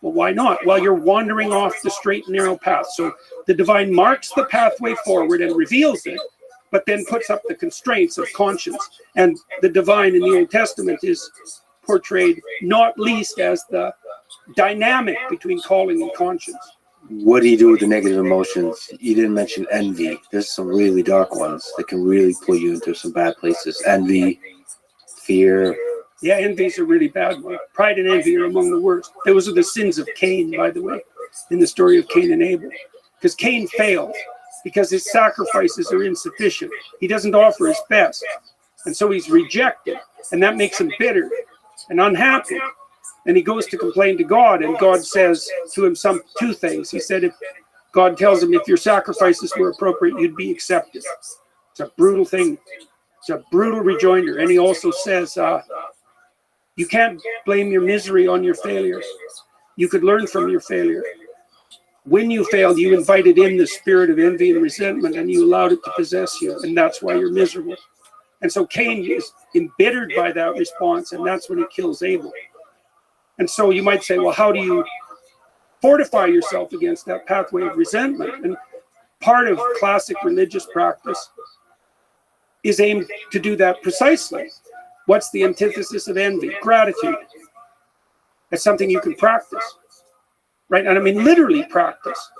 C: Well, why not? Well, you're wandering off the straight and narrow path. So the divine marks the pathway forward and reveals it, but then puts up the constraints of conscience. And the divine in the Old Testament is portrayed not least as the dynamic between calling and conscience.
B: What do you do with the negative emotions? You didn't mention envy. There's some really dark ones that can really pull you into some bad places. Envy, fear.
C: Yeah, envy's a really bad one. Pride and envy are among the worst. Those are the sins of Cain, by the way, in the story of Cain and Abel. Because Cain failed because his sacrifices are insufficient. He doesn't offer his best. And so he's rejected. And that makes him bitter and unhappy. And he goes to complain to God, and God says to him two things. He said, if God tells him if your sacrifices were appropriate, you'd be accepted. It's a brutal thing. It's a brutal rejoinder. And he also says, you can't blame your misery on your failures. You could learn from your failure. When you failed, you invited in the spirit of envy and resentment, and you allowed it to possess you, and that's why you're miserable. And so Cain is embittered by that response, and that's when he kills Abel. And so you might say, well, how do you fortify yourself against that pathway of resentment? And part of classic religious practice is aimed to do that precisely. What's the antithesis of envy? Gratitude. That's something you can practice, right? And I mean, literally practice.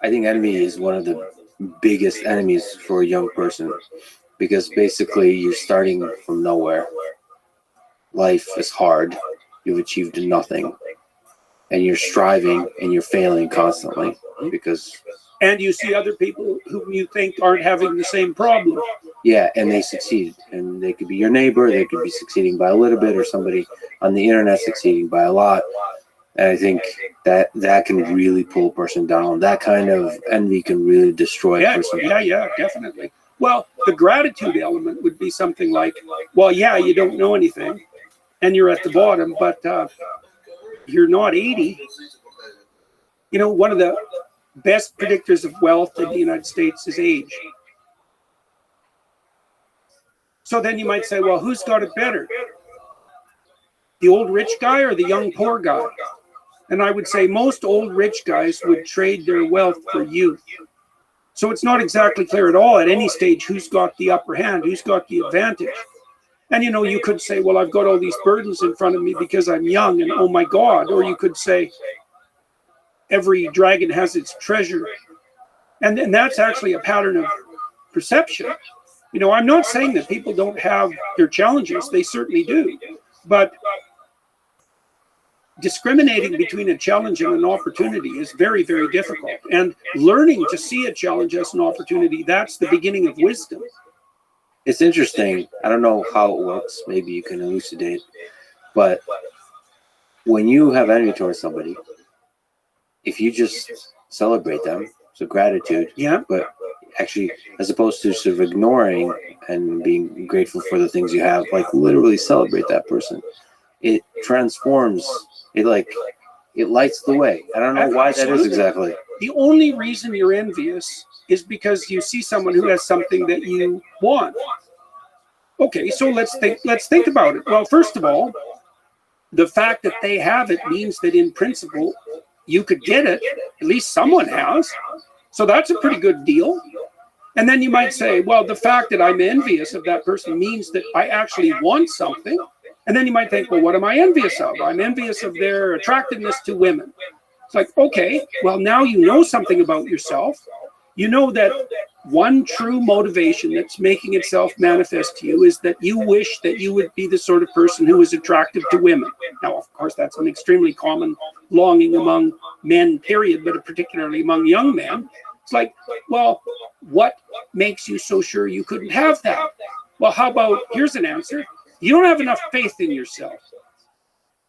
B: I think envy is one of the biggest enemies for a young person, because basically you're starting from nowhere. Life is hard. You've achieved nothing, and you're striving and you're failing constantly because.
C: And you see other people whom you think aren't having the same problem.
B: Yeah, and they succeed, and they could be your neighbor. They could be succeeding by a little bit, or somebody on the internet succeeding by a lot. And I think that can really pull a person down. That kind of envy can really destroy a person.
C: Yeah, definitely. Well, the gratitude element would be something like, well, yeah, you don't know anything, and you're at the bottom, but you're not 80. You know, one of the best predictors of wealth in the United States is age. So then you might say, well, who's got it better? The old rich guy or the young poor guy? And I would say most old rich guys would trade their wealth for youth. So it's not exactly clear at all at any stage who's got the upper hand, who's got the advantage. And, you know, you could say, well, I've got all these burdens in front of me because I'm young and oh my God. Or you could say, every dragon has its treasure. And that's actually a pattern of perception. You know, I'm not saying that people don't have their challenges. They certainly do. But discriminating between a challenge and an opportunity is very, very difficult. And learning to see a challenge as an opportunity, that's the beginning of wisdom.
B: It's interesting. I don't know how it works. Maybe you can elucidate. But when you have envy towards somebody, if you just celebrate them, so gratitude,
C: Yeah.
B: but actually, as opposed to sort of ignoring and being grateful for the things you have, like literally celebrate that person. It transforms, it lights the way. I don't know why that is exactly.
C: The only reason you're envious is because you see someone who has something that you want. Okay, so let's think about it. Well, first of all, the fact that they have it means that in principle you could get it. At least someone has. So that's a pretty good deal. And then you might say, well, the fact that I'm envious of that person means that I actually want something. And then you might think, well, what am I envious of? I'm envious of their attractiveness to women. It's like, okay, well, now you know something about yourself. You know that one true motivation that's making itself manifest to you is that you wish that you would be the sort of person who is attractive to women. Now, of course, that's an extremely common longing among men, period, but particularly among young men. It's like, well, what makes you so sure you couldn't have that? Well, how about, here's an answer. You don't have enough faith in yourself.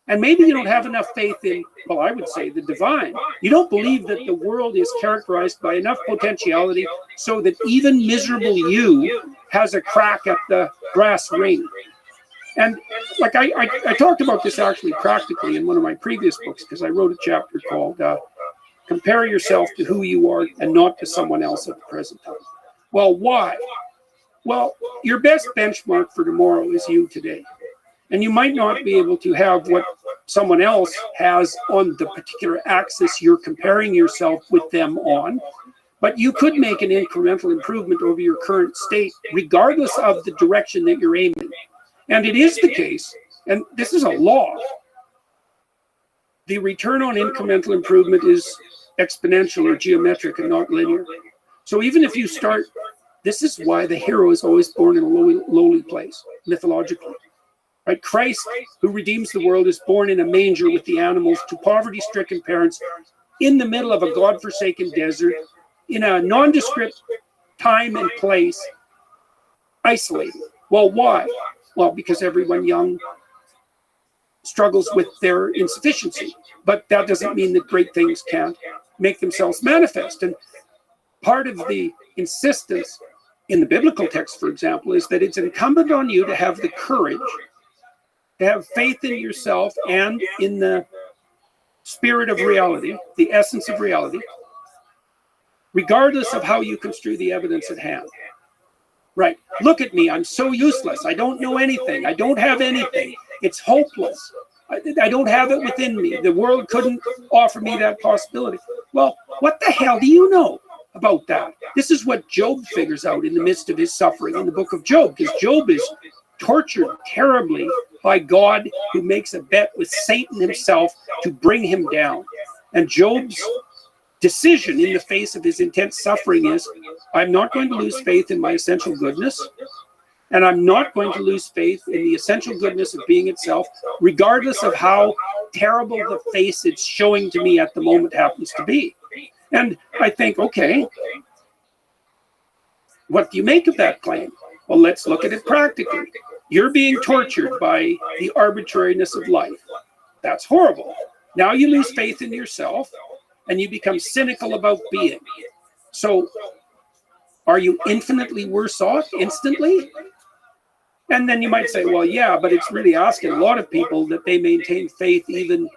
C: And maybe you don't have enough faith in, well, I would say the divine. You don't believe that the world is characterized by enough potentiality so that even miserable you has a crack at the brass ring. And like I talked about this actually practically in one of my previous books, because I wrote a chapter called Compare Yourself to Who You Are and Not to Someone Else at the Present Time. Well, why? Well, your best benchmark for tomorrow is you today. And you might not be able to have what someone else has on the particular axis you're comparing yourself with them on, but you could make an incremental improvement over your current state, regardless of the direction that you're aiming. And it is the case, and this is a law, the return on incremental improvement is exponential or geometric and not linear. So even if you start, this is why the hero is always born in a lowly place, mythologically. Right? Christ, who redeems the world, is born in a manger with the animals to poverty-stricken parents in the middle of a God-forsaken desert, in a nondescript time and place, isolated. Well, why? Well, because everyone young struggles with their insufficiency. But that doesn't mean that great things can't make themselves manifest. And part of the insistence in the biblical text, for example, is that it's incumbent on you to have the courage to have faith in yourself and in the spirit of reality, the essence of reality, regardless of how you construe the evidence at hand. Right. Look at me. I'm so useless. I don't know anything. I don't have anything. It's hopeless. I don't have it within me. The world couldn't offer me that possibility. Well, what the hell do you know about that? This is what Job figures out in the midst of his suffering in the book of Job, because Job is tortured terribly by God, who makes a bet with Satan himself to bring him down. And Job's decision in the face of his intense suffering is, I'm not going to lose faith in my essential goodness, and I'm not going to lose faith in the essential goodness of being itself, regardless of how terrible the face it's showing to me at the moment happens to be. And I think, okay, what do you make of that claim? Well, let's look at it practically. You're being tortured by the arbitrariness of life. That's horrible. Now you lose faith in yourself and you become cynical about being. So are you infinitely worse off instantly? And then you might say, well, yeah, but it's really asking a lot of people that they maintain faith even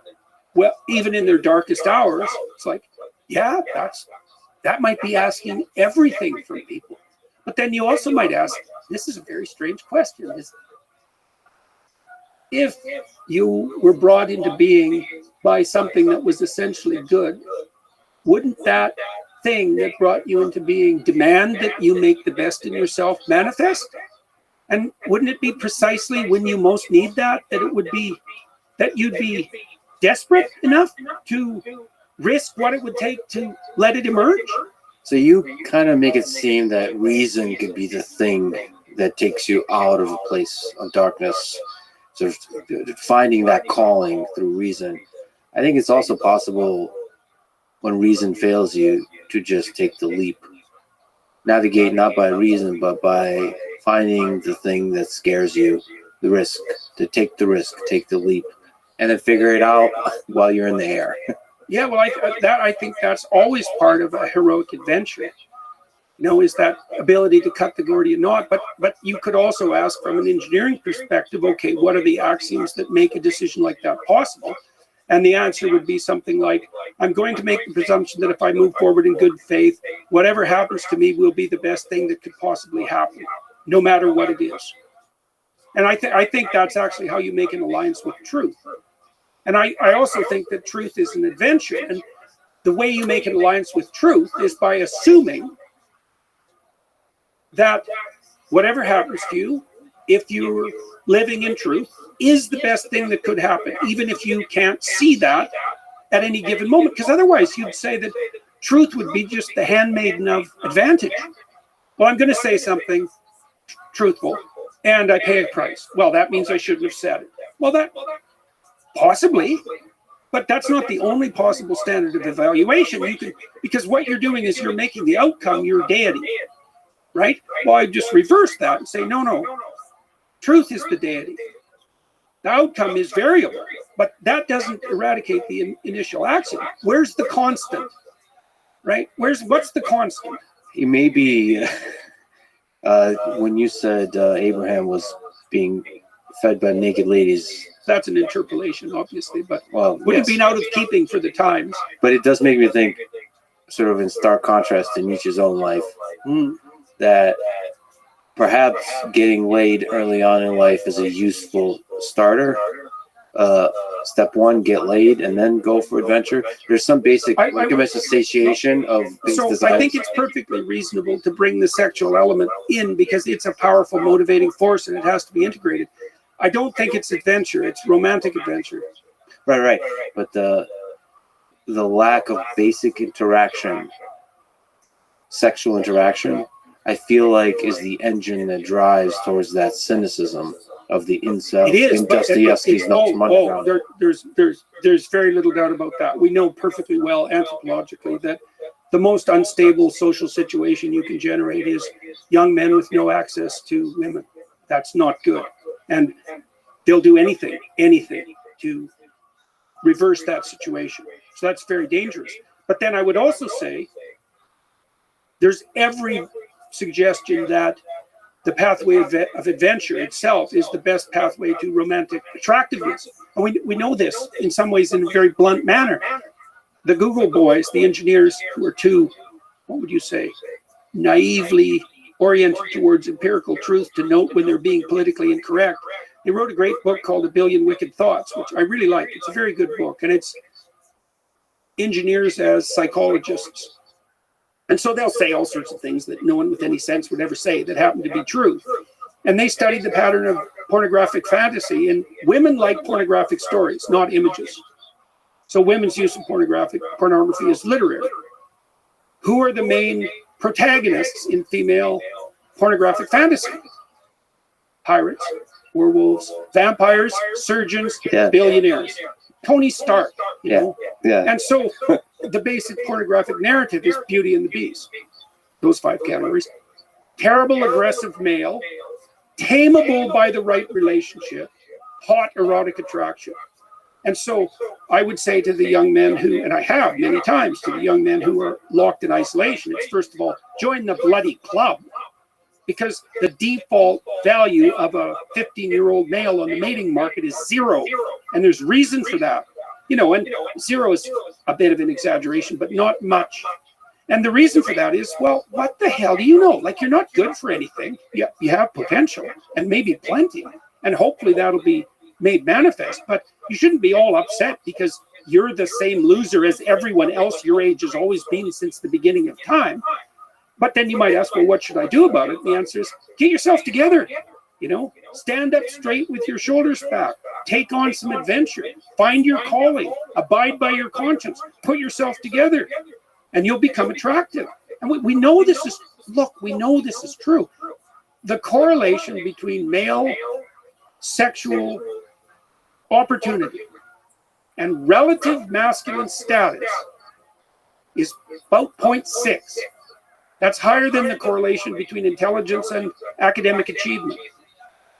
C: in their darkest hours. It's like, yeah, that might be asking everything from people. But then you also might ask, this is a very strange question. If you were brought into being by something that was essentially good, wouldn't that thing that brought you into being demand that you make the best in yourself manifest? And wouldn't it be precisely when you most need that you'd be desperate enough to risk what it would take to let it emerge?
B: So you kind of make it seem that reason could be the thing that takes you out of a place of darkness, sort of finding that calling through reason. I think it's also possible when reason fails you to just take the leap. Navigate not by reason, but by finding the thing that scares you, the risk, to take the risk, take the leap, and then figure it out while you're in the air.
C: Yeah, well, I think that's always part of a heroic adventure. Is that ability to cut the Gordian knot. But you could also ask from an engineering perspective, okay, what are the axioms that make a decision like that possible? And the answer would be something like, I'm going to make the presumption that if I move forward in good faith, whatever happens to me will be the best thing that could possibly happen, no matter what it is. And I think that's actually how you make an alliance with truth. And I also think that truth is an adventure. And the way you make an alliance with truth is by assuming that whatever happens to you, if you're living in truth, is the best thing that could happen, even if you can't see that at any given moment. Because otherwise you'd say that truth would be just the handmaiden of advantage. Well, I'm going to say something truthful, and I pay a price. Well, that means I shouldn't have said it. Well, that possibly, but that's not the only possible standard of evaluation. Because what you're doing is you're making the outcome your deity, right? Well, I just reverse that and say, no, truth is the deity. The outcome is variable, but that doesn't eradicate the initial axiom. Where's the constant, right? What's the constant?
B: It may be when you said Abraham was being fed by naked ladies.
C: That's an interpolation, obviously, but would
B: yes.
C: have been out of keeping for the times.
B: But it does make me think, sort of in stark contrast to Nietzsche's own life, that perhaps getting laid early on in life is a useful starter. Step one, get laid and then go for adventure. There's some basic conventional satiation of these desires.
C: I think it's perfectly reasonable to bring the sexual element in because it's a powerful motivating force and it has to be integrated. I don't think it's adventure, it's romantic adventure.
B: Right. But the lack of basic interaction, sexual interaction, I feel like is the engine that drives towards that cynicism of the incel.
C: It is,
B: in Dostoevsky's Notes from Underground.
C: There's very little doubt about that. We know perfectly well anthropologically that the most unstable social situation you can generate is young men with no access to women. That's not good. And they'll do anything to reverse that situation. So that's very dangerous. But then I would also say there's every suggestion that the pathway of adventure itself is the best pathway to romantic attractiveness. And we know this in some ways in a very blunt manner. The Google boys, the engineers who are too, what would you say, naively oriented towards empirical truth to note when they're being politically incorrect, they wrote a great book called A Billion Wicked Thoughts, which I really like. It's a very good book, and it's engineers as psychologists. And so they'll say all sorts of things that no one with any sense would ever say that happen to be true. And they studied the pattern of pornographic fantasy, and women like pornographic stories, not images. So women's use of pornography is literary. Who are the main protagonists in female pornographic fantasy? Pirates, werewolves, vampires, surgeons, billionaires. Tony Stark, you know? And so the basic pornographic narrative is Beauty and the Beast. Those 5 categories. Terrible, aggressive male, tameable by the right relationship, hot erotic attraction. And so I would say to the young men who, and I have many times to the young men who are locked in isolation, it's first of all, join the bloody club. Because the default value of a 15-year-old male on the mating market is 0. And there's reason for that. You know, and 0 is a bit of an exaggeration, but not much. And the reason for that is, well, what the hell do you know? Like, you're not good for anything. You have potential, and maybe plenty. And hopefully that'll be made manifest. But you shouldn't be all upset because you're the same loser as everyone else your age has always been since the beginning of time. But then you might ask, well, what should I do about it? And the answer is, get yourself together. You know, stand up straight with your shoulders back. Take on some adventure. Find your calling. Abide by your conscience. Put yourself together. And you'll become attractive. And we know this is, we know this is true. The correlation between male sexual opportunity and relative masculine status is about 0.6. That's higher than the correlation between intelligence and academic achievement.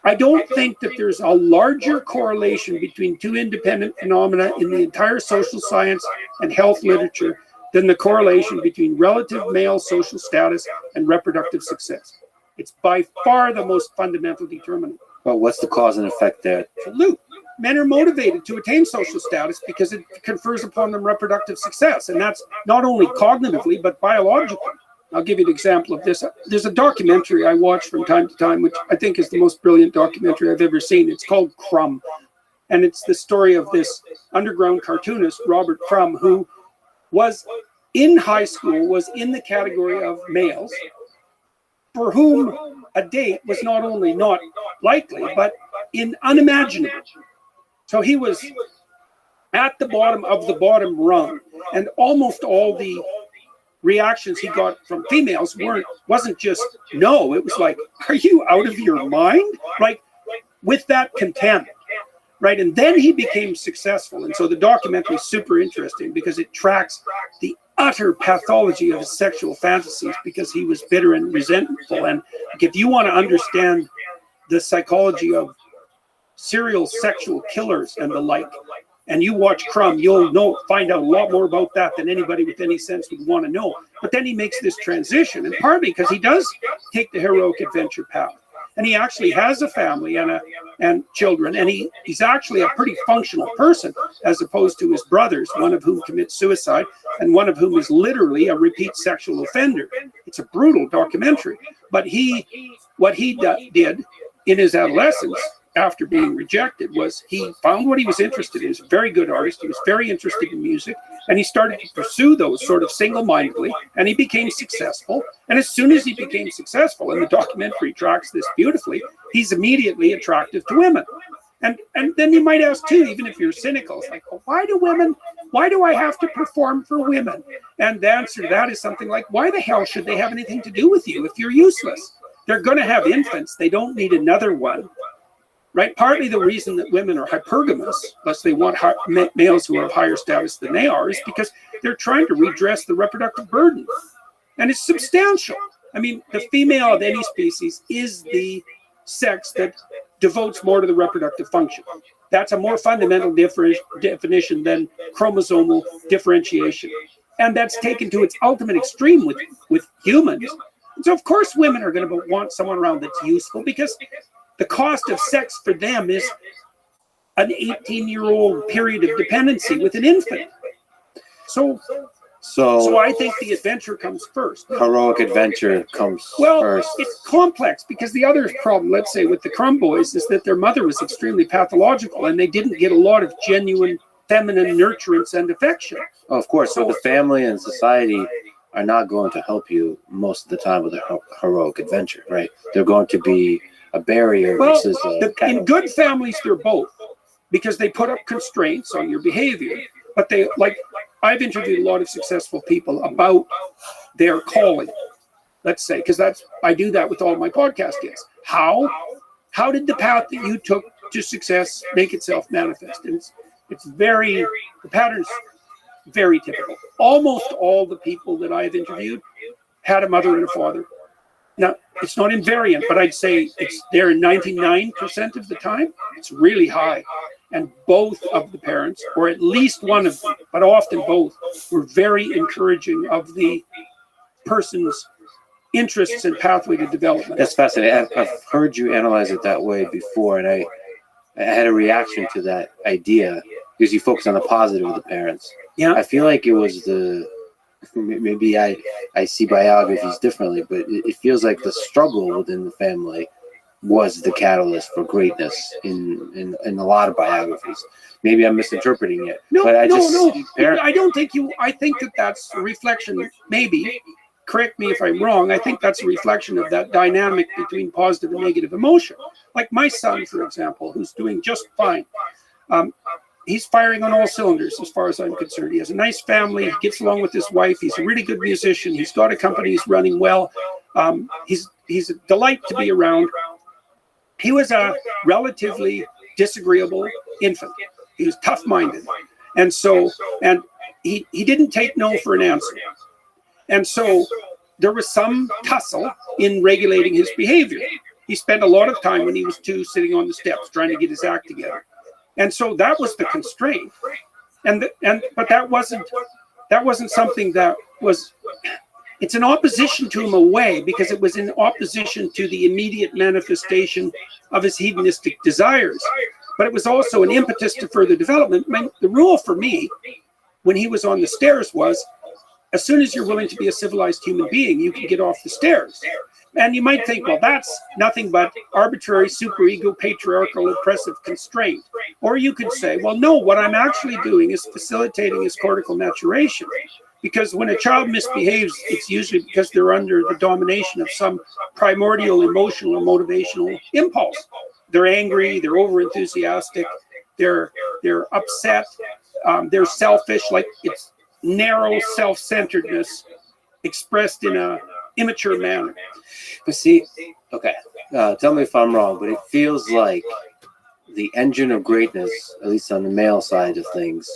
C: I don't think that there's a larger correlation between two independent phenomena in the entire social science and health literature than the correlation between relative male social status and reproductive success. It's by far the most fundamental determinant.
B: But what's the cause and effect there?
C: Absolute. Men are motivated to attain social status because it confers upon them reproductive success, and that's not only cognitively but biologically. I'll give you an example of this. There's a documentary I watch from time to time, which I think is the most brilliant documentary I've ever seen. It's called Crumb, and it's the story of this underground cartoonist, Robert Crumb, who was in high school, was in the category of males for whom a date was not only not likely, but unimaginable. So he was at the bottom of the bottom rung, and almost all the reactions he got from females wasn't just no, it was like, are you out of your mind? Like, with that contempt, right? And then he became successful. And so the documentary is super interesting because it tracks the utter pathology of his sexual fantasies because he was bitter and resentful. And if you want to understand the psychology of serial sexual killers and the like, and you watch Crumb, you'll find out a lot more about that than anybody with any sense would want to know. But then he makes this transition, and partly because he does take the heroic adventure path, and he actually has a family and children, and he's actually a pretty functional person, as opposed to his brothers, one of whom commits suicide, and one of whom is literally a repeat sexual offender. It's a brutal documentary. But what he did in his adolescence, after being rejected, was he found what he was interested in. He was a very good artist. He was very interested in music, and he started to pursue those sort of single-mindedly, and he became successful. And as soon as he became successful, and the documentary tracks this beautifully, he's immediately attractive to women. And then you might ask too, even if you're cynical, it's like, well, why do I have to perform for women? And the answer to that is something like, why the hell should they have anything to do with you if you're useless? They're going to have infants. They don't need another one. Right? Partly the reason that women are hypergamous, unless they want males who are of higher status than they are, is because they're trying to redress the reproductive burden. And it's substantial. I mean, the female of any species is the sex that devotes more to the reproductive function. That's a more fundamental definition than chromosomal differentiation. And that's taken to its ultimate extreme with humans. And so, of course, women are going to want someone around that's useful, because the cost of sex for them is an 18-year-old period of dependency with an infant. So I think the adventure comes first.
B: Heroic adventure comes first.
C: Well, it's complex because the other problem, let's say, with the Crumb boys is that their mother was extremely pathological and they didn't get a lot of genuine feminine nurturance and affection.
B: Oh, of course. So the family and society are not going to help you most of the time with a heroic adventure, right? They're going to be a barrier versus
C: in good families, they're both, because they put up constraints on your behavior. But I've interviewed a lot of successful people about their calling, let's say, because I do that with all my podcast guests. How did the path that you took to success make itself manifest? And the pattern's very typical. Almost all the people that I've interviewed had a mother and a father. Now, it's not invariant, but I'd say it's there 99% of the time. It's really high. And both of the parents, or at least one of them, but often both, were very encouraging of the person's interests and pathway to development.
B: That's fascinating. I've heard you analyze it that way before, and I had a reaction to that idea because you focus on the positive of the parents.
C: Yeah.
B: I feel like it was maybe I see biographies differently, but it feels like the struggle within the family was the catalyst for greatness in a lot of biographies. Maybe I'm misinterpreting it.
C: No.
B: I
C: don't think you. I think that's a reflection. Maybe, correct me if I'm wrong. I think that's a reflection of that dynamic between positive and negative emotion. Like my son, for example, who's doing just fine. He's firing on all cylinders as far as I'm concerned. He has a nice family. He gets along with his wife. He's a really good musician. He's got a company he's running well. He's a delight to be around. He was a relatively disagreeable infant. He was tough-minded. And so, and he didn't take no for an answer. And so there was some tussle in regulating his behavior. He spent a lot of time when he was 2 sitting on the steps trying to get his act together. And so that was the constraint. But that wasn't something that was, it's an opposition to him away, because it was in opposition to the immediate manifestation of his hedonistic desires. But it was also an impetus to further development. The rule for me, when he was on the stairs, was as soon as you're willing to be a civilized human being, you can get off the stairs. And you might think, well, that's nothing but arbitrary, superego, patriarchal, oppressive constraint. Or you could say, well, no, what I'm actually doing is facilitating his cortical maturation. Because when a child misbehaves, it's usually because they're under the domination of some primordial emotional or motivational impulse. They're angry, they're overenthusiastic, they're upset, they're selfish, like it's narrow self-centeredness expressed in a immature manner.
B: But see, okay, tell me if I'm wrong, but it feels like the engine of greatness, at least on the male side of things,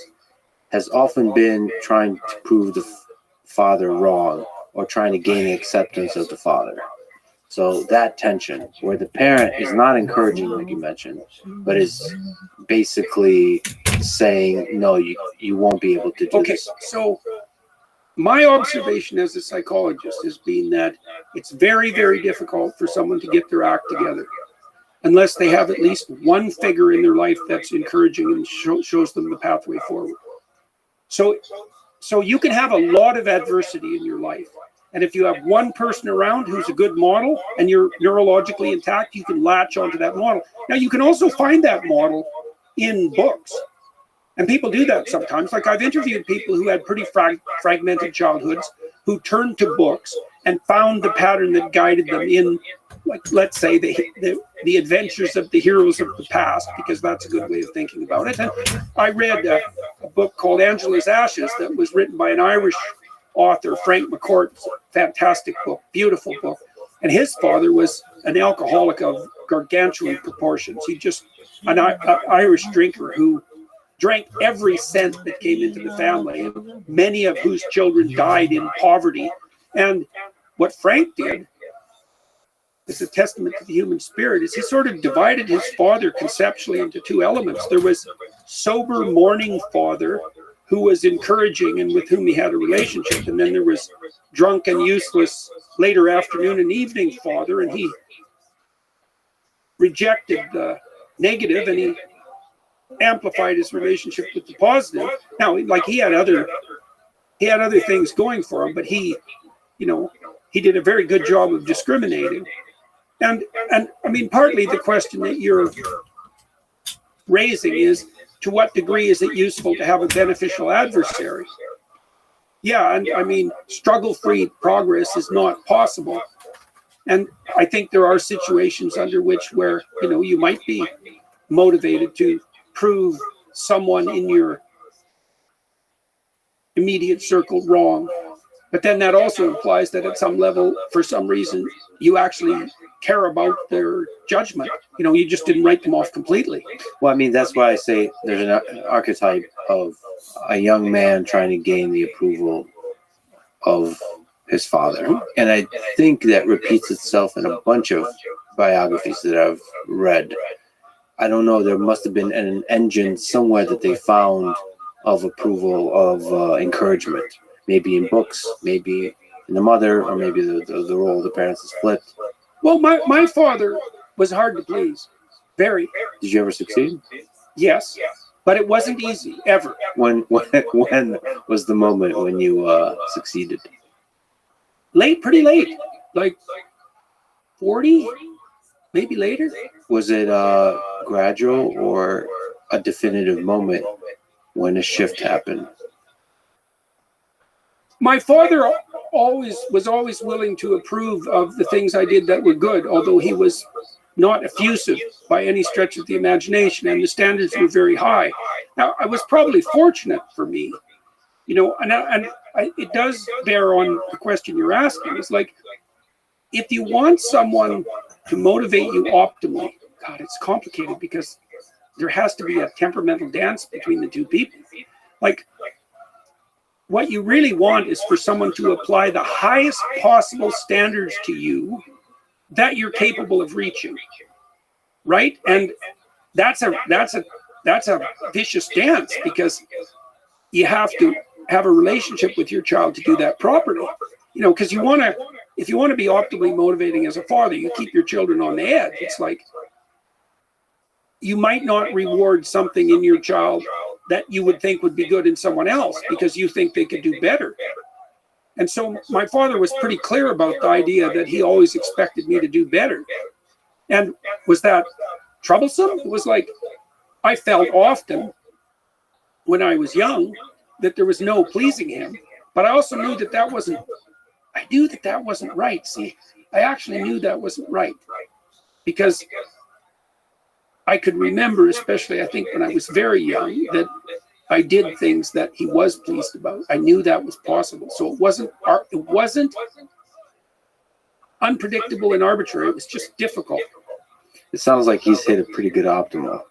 B: has often been trying to prove the father wrong or trying to gain the acceptance of the father. So that tension, where the parent is not encouraging, like you mentioned, but is basically saying, no, you won't be able to do this.
C: So my observation as a psychologist has been that it's very, very difficult for someone to get their act together unless they have at least one figure in their life that's encouraging and shows them the pathway forward. So you can have a lot of adversity in your life. And if you have one person around who's a good model and you're neurologically intact, you can latch onto that model. Now, you can also find that model in books. And people do that sometimes. Like, I've interviewed people who had pretty fragmented childhoods who turned to books and found the pattern that guided them in, like, let's say, the adventures of the heroes of the past, because that's a good way of thinking about it. And I read a book called Angela's Ashes that was written by an Irish author, Frank McCourt. Fantastic book, beautiful book. And his father was an alcoholic of gargantuan proportions. He just, an Irish drinker who drank every cent that came into the family, many of whose children died in poverty. And what Frank did is a testament to the human spirit, is he sort of divided his father conceptually into 2 elements. There was sober morning father, who was encouraging and with whom he had a relationship. And then there was drunk and useless later afternoon and evening father, and he rejected the negative and he amplified his relationship with the positive. Now, like, he had other things going for him, but he did a very good job of discriminating. And I mean, partly the question that you're raising is, to what degree is it useful to have a beneficial adversary? Yeah, and I mean, struggle-free progress is not possible. And I think there are situations under which where, you might be motivated to prove someone in your immediate circle wrong. But then that also implies that at some level, for some reason, you actually care about their judgment. You just didn't write them off completely.
B: Well, I mean, that's why I say there's an archetype of a young man trying to gain the approval of his father. And I think that repeats itself in a bunch of biographies that I've read. I don't know, there must have been an engine somewhere that they found of approval, of encouragement. Maybe in books, maybe in the mother, or maybe the role of the parents is flipped.
C: Well, my father was hard to please. Very.
B: Did you ever succeed?
C: Yes, but it wasn't easy, ever.
B: When was the moment when you succeeded?
C: Pretty late, like 40, maybe later.
B: Was it gradual or a definitive moment when a shift happened?
C: My father was always willing to approve of the things I did that were good, although he was not effusive by any stretch of the imagination, and the standards were very high. Now, I was probably fortunate for me, it does bear on the question you're asking. It's like, if you want someone to motivate you optimally, God, it's complicated because there has to be a temperamental dance between the 2 people. Like, what you really want is for someone to apply the highest possible standards to you that you're capable of reaching, right? And that's a vicious dance, because you have to have a relationship with your child to do that properly. Because if you want to be optimally motivating as a father, you keep your children on the edge. It's like, you might not reward something in your child that you would think would be good in someone else because you think they could do better. And so my father was pretty clear about the idea that he always expected me to do better. And was that troublesome? It was like, I felt often when I was young that there was no pleasing him, but I also knew that that wasn't right. See, I actually knew that wasn't right, because I could remember, especially I think when I was very young, that I did things that he was pleased about. I knew that was possible. So it wasn't unpredictable and arbitrary. It was just difficult.
B: It sounds like he's hit a pretty good optimal,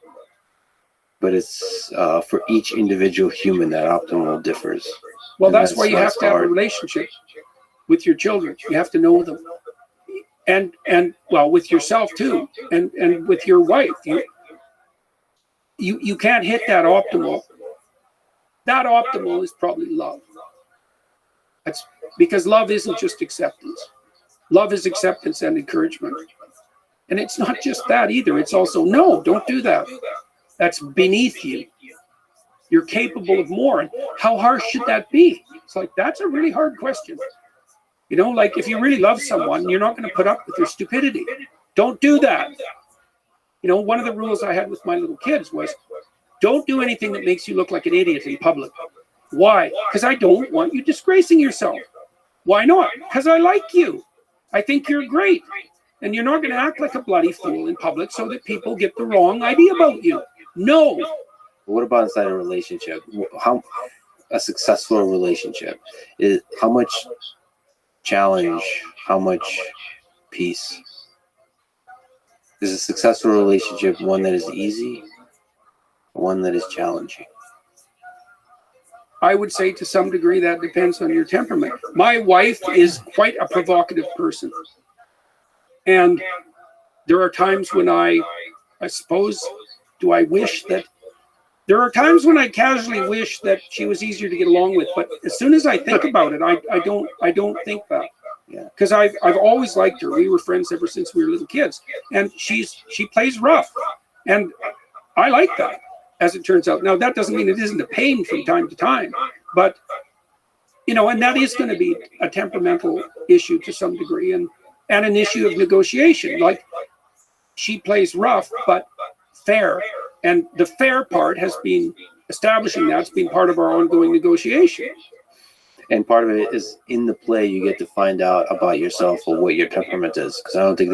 B: but it's for each individual human that optimal differs.
C: Well, that's why you have to have a relationship with your children. You have to know them. And well, with yourself too, and with your wife. You can't hit that optimal. That optimal is probably love. That's because love isn't just acceptance. Love is acceptance and encouragement. And it's not just that either. It's also, no, don't do that. That's beneath you. You're capable of more. And how harsh should that be? It's like, that's a really hard question. Like, if you really love someone, you're not going to put up with their stupidity. Don't do that. One of the rules I had with my little kids was, don't do anything that makes you look like an idiot in public. Why? Because I don't want you disgracing yourself. Why not? Because I like you. I think you're great. And you're not going to act like a bloody fool in public so that people get the wrong idea about you. No.
B: What about inside a relationship? How a successful relationship is, how much challenge, how much peace? Is a successful relationship one that is easy, or one that is challenging?
C: I would say to some degree that depends on your temperament. My wife is quite a provocative person. And there are times when I suppose, there are times when I casually wish that she was easier to get along with, but as soon as I think about it, I don't think that. Yeah. Because I've always liked her. We were friends ever since we were little kids. And she plays rough. And I like that, as it turns out. Now, that doesn't mean it isn't a pain from time to time, but and that is going to be a temperamental issue to some degree, and an issue of negotiation. Like, she plays rough, but fair. And the fair part has been establishing that's been part of our ongoing negotiation.
B: And part of it is in the play, you get to find out about yourself or what your temperament is. Because I don't think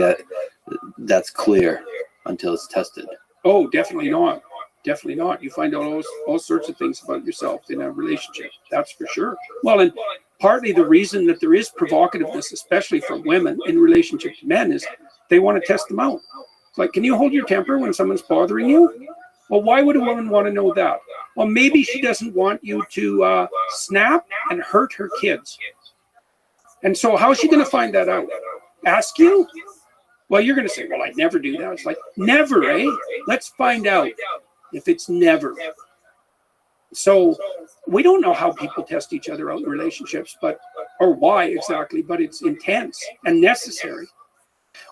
B: that's clear until it's tested.
C: Oh, definitely not. Definitely not. You find out all sorts of things about yourself in a relationship. That's for sure. Well, and partly the reason that there is provocativeness, especially from women in relationship to men, is they want to test them out. It's like, can you hold your temper when someone's bothering you? Well, why would a woman want to know that? Well, maybe she doesn't want you to snap and hurt her kids. And so how is she going to find that out? Ask you? Well, you're going to say, well, I'd never do that. It's like, never, eh? Let's find out if it's never. So we don't know how people test each other out in relationships, or why exactly, but it's intense and necessary.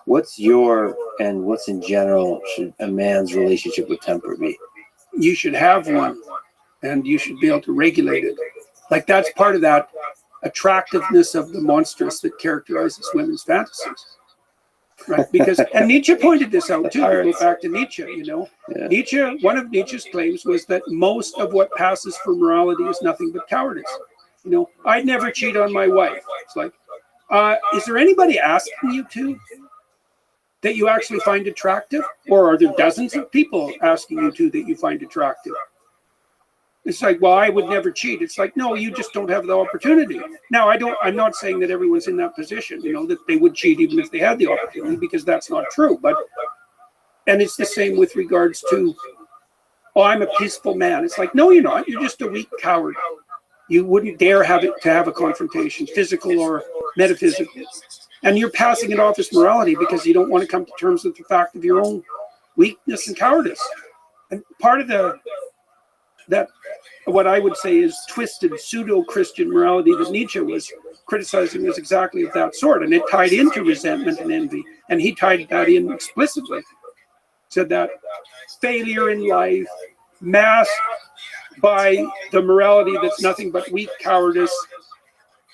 B: What's in general should a man's relationship with temper be?
C: You should have one, and you should be able to regulate it. Like, that's part of that attractiveness of the monstrous that characterizes women's fantasies. Right? Because, and Nietzsche pointed this out too. Go back to Nietzsche, Yeah. Nietzsche, one of Nietzsche's claims was that most of what passes for morality is nothing but cowardice. I'd never cheat on my wife. It's like, is there anybody asking you to that you actually find attractive? Or are there dozens of people asking you to that you find attractive? It's like, well, I would never cheat. It's like, no, you just don't have the opportunity. Now, I'm not saying that everyone's in that position, that they would cheat even if they had the opportunity, because that's not true. And it's the same with regards to oh, I'm a peaceful man. It's like, no, you're not. You're just a weak coward. You wouldn't dare have a confrontation, physical or metaphysical. And you're passing it off as morality because you don't want to come to terms with the fact of your own weakness and cowardice. And part of that what I would say is twisted pseudo-Christian morality that Nietzsche was criticizing was exactly of that sort. And it tied into resentment and envy. And he tied that in explicitly. Said that failure in life, masked by the morality that's nothing but weak cowardice,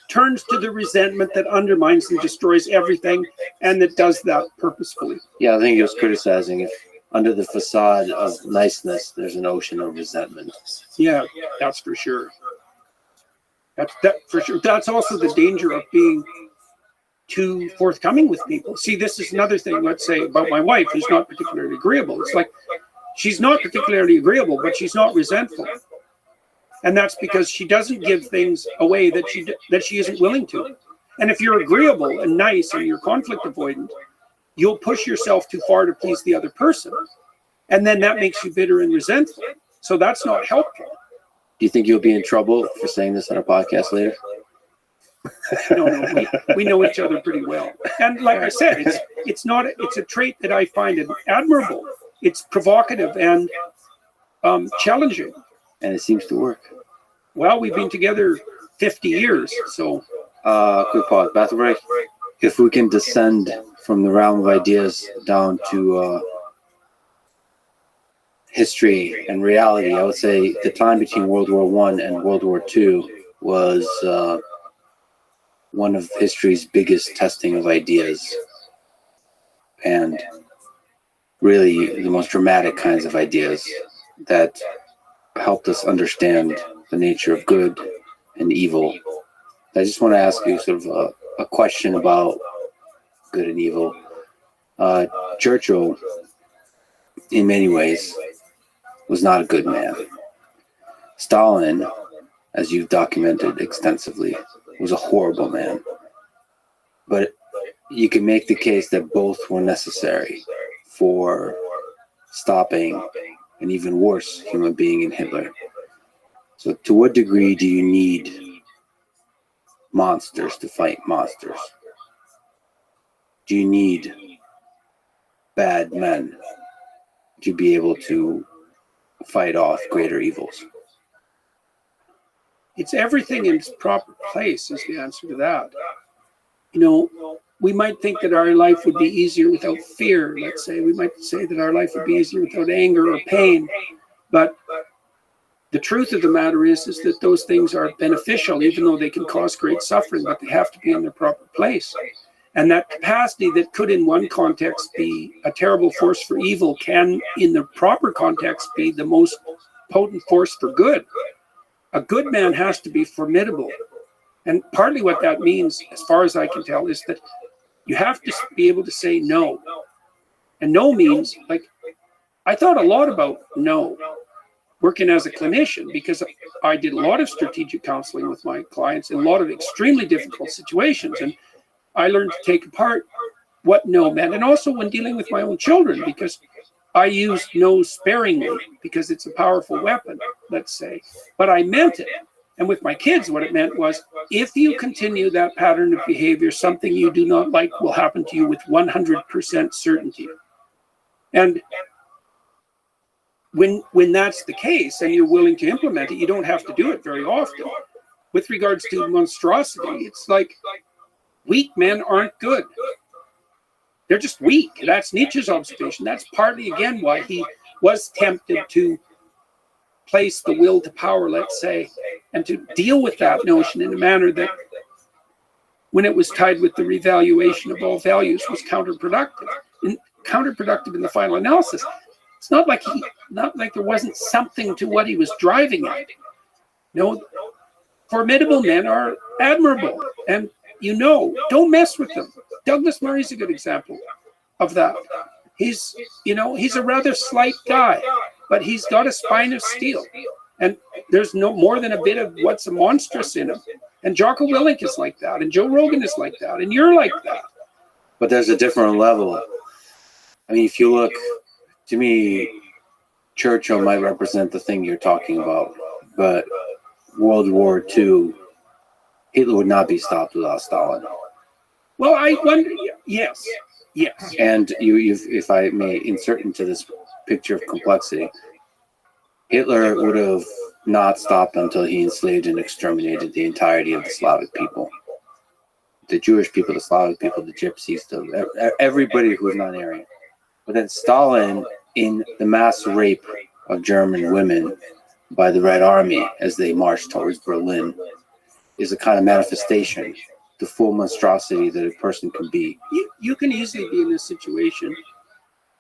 C: turns to the resentment that undermines and destroys everything, and that does that purposefully.
B: Yeah, I think he was criticizing it. Under the facade of niceness, there's an ocean of resentment.
C: Yeah, that's for sure. That for sure. That's also the danger of being too forthcoming with people. See, this is another thing, let's say, about my wife, who's not particularly agreeable. It's like, she's not particularly agreeable, but she's not resentful. And that's because she doesn't give things away that she isn't willing to. And if you're agreeable and nice and you're conflict avoidant, you'll push yourself too far to please the other person. And then that makes you bitter and resentful. So that's not helpful.
B: Do you think you'll be in trouble for saying this on a podcast later?
C: No, we know each other pretty well. And like I said, it's a trait that I find admirable. It's provocative and challenging.
B: And it seems to work.
C: Well, we've been together 50 years, so.
B: Quick pause, bathroom break. If we can descend from the realm of ideas down to history and reality, I would say the time between World War I and World War II was one of history's biggest testing of ideas, and really the most dramatic kinds of ideas that helped us understand the nature of good and evil. I just want to ask you sort of a question about good and evil. Churchill, in many ways, was not a good man. Stalin, as you've documented extensively, was a horrible man. But you can make the case that both were necessary for stopping an even worse human being in Hitler. So to what degree do you need monsters to fight monsters? Do you need bad men to be able to fight off greater evils?
C: It's everything in its proper place is the answer to that. You know, we might think that our life would be easier without fear, let's say. We might say that our life would be easier without anger or pain. But the truth of the matter is that those things are beneficial, even though they can cause great suffering, but they have to be in their proper place. And that capacity that could in one context be a terrible force for evil can, in the proper context, be the most potent force for good. A good man has to be formidable. And partly what that means, as far as I can tell, is that you have to be able to say no. And no means, like, I thought a lot about no working as a clinician, because I did a lot of strategic counseling with my clients in a lot of extremely difficult situations. And I learned to take apart what no meant. And also when dealing with my own children, because I used no sparingly, because it's a powerful weapon, let's say. But I meant it. And with my kids, what it meant was, if you continue that pattern of behavior, something you do not like will happen to you with 100% certainty. And when that's the case and you're willing to implement it, you don't have to do it very often. With regards to monstrosity, it's like weak men aren't good. They're just weak. That's Nietzsche's observation. That's partly, again, why he was tempted to place the will to power, let's say, and to deal with that notion in a manner that, when it was tied with the revaluation of all values, was counterproductive. And counterproductive in the final analysis. It's not like there wasn't something to what he was driving at. No, formidable men are admirable, and don't mess with them. Douglas Murray's a good example of that. He's a rather slight guy, but he's got a spine of steel, and there's no more than a bit of what's monstrous in him. And Jocko Willink is like that, and Joe Rogan is like that, and you're like that.
B: But there's a different level. I mean, if you look, to me, Churchill might represent the thing you're talking about, but World War II, Hitler would not be stopped without Stalin.
C: Well, I wonder. Yes.
B: And if I may insert into this picture of complexity, Hitler would have not stopped until he enslaved and exterminated the entirety of the Slavic people. The Jewish people, the Slavic people, the Gypsies, everybody who was non-Aryan. But then Stalin, in the mass rape of German women by the Red Army as they marched towards Berlin, is a kind of manifestation, the full monstrosity that a person can be.
C: You can easily be in this situation.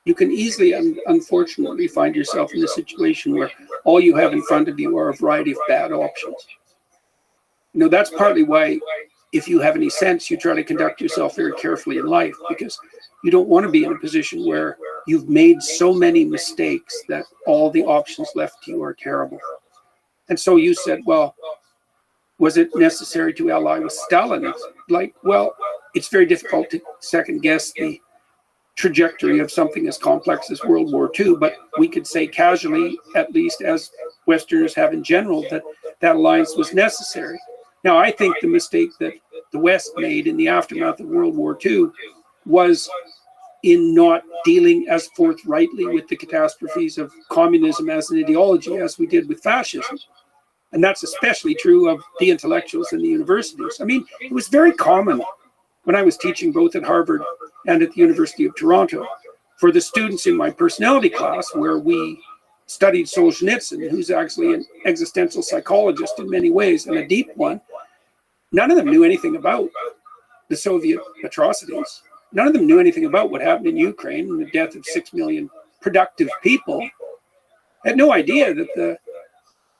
C: You can easily, unfortunately, find yourself in a situation where all you have in front of you are a variety of bad options. That's partly why, if you have any sense, you try to conduct yourself very carefully in life, because you don't want to be in a position where you've made so many mistakes that all the options left to you are terrible. And so you said, well, was it necessary to ally with Stalin? It's like, well, it's very difficult to second guess the trajectory of something as complex as World War II, but we could say casually, at least as Westerners have in general, that alliance was necessary. Now, I think the mistake that the West made in the aftermath of World War II was in not dealing as forthrightly with the catastrophes of communism as an ideology as we did with fascism. And that's especially true of the intellectuals in the universities. I mean, it was very common when I was teaching both at Harvard and at the University of Toronto for the students in my personality class, where we studied Solzhenitsyn, who's actually an existential psychologist in many ways and a deep one. None of them knew anything about the Soviet atrocities. None of them knew anything about what happened in Ukraine and the death of 6 million productive people. Had no idea that the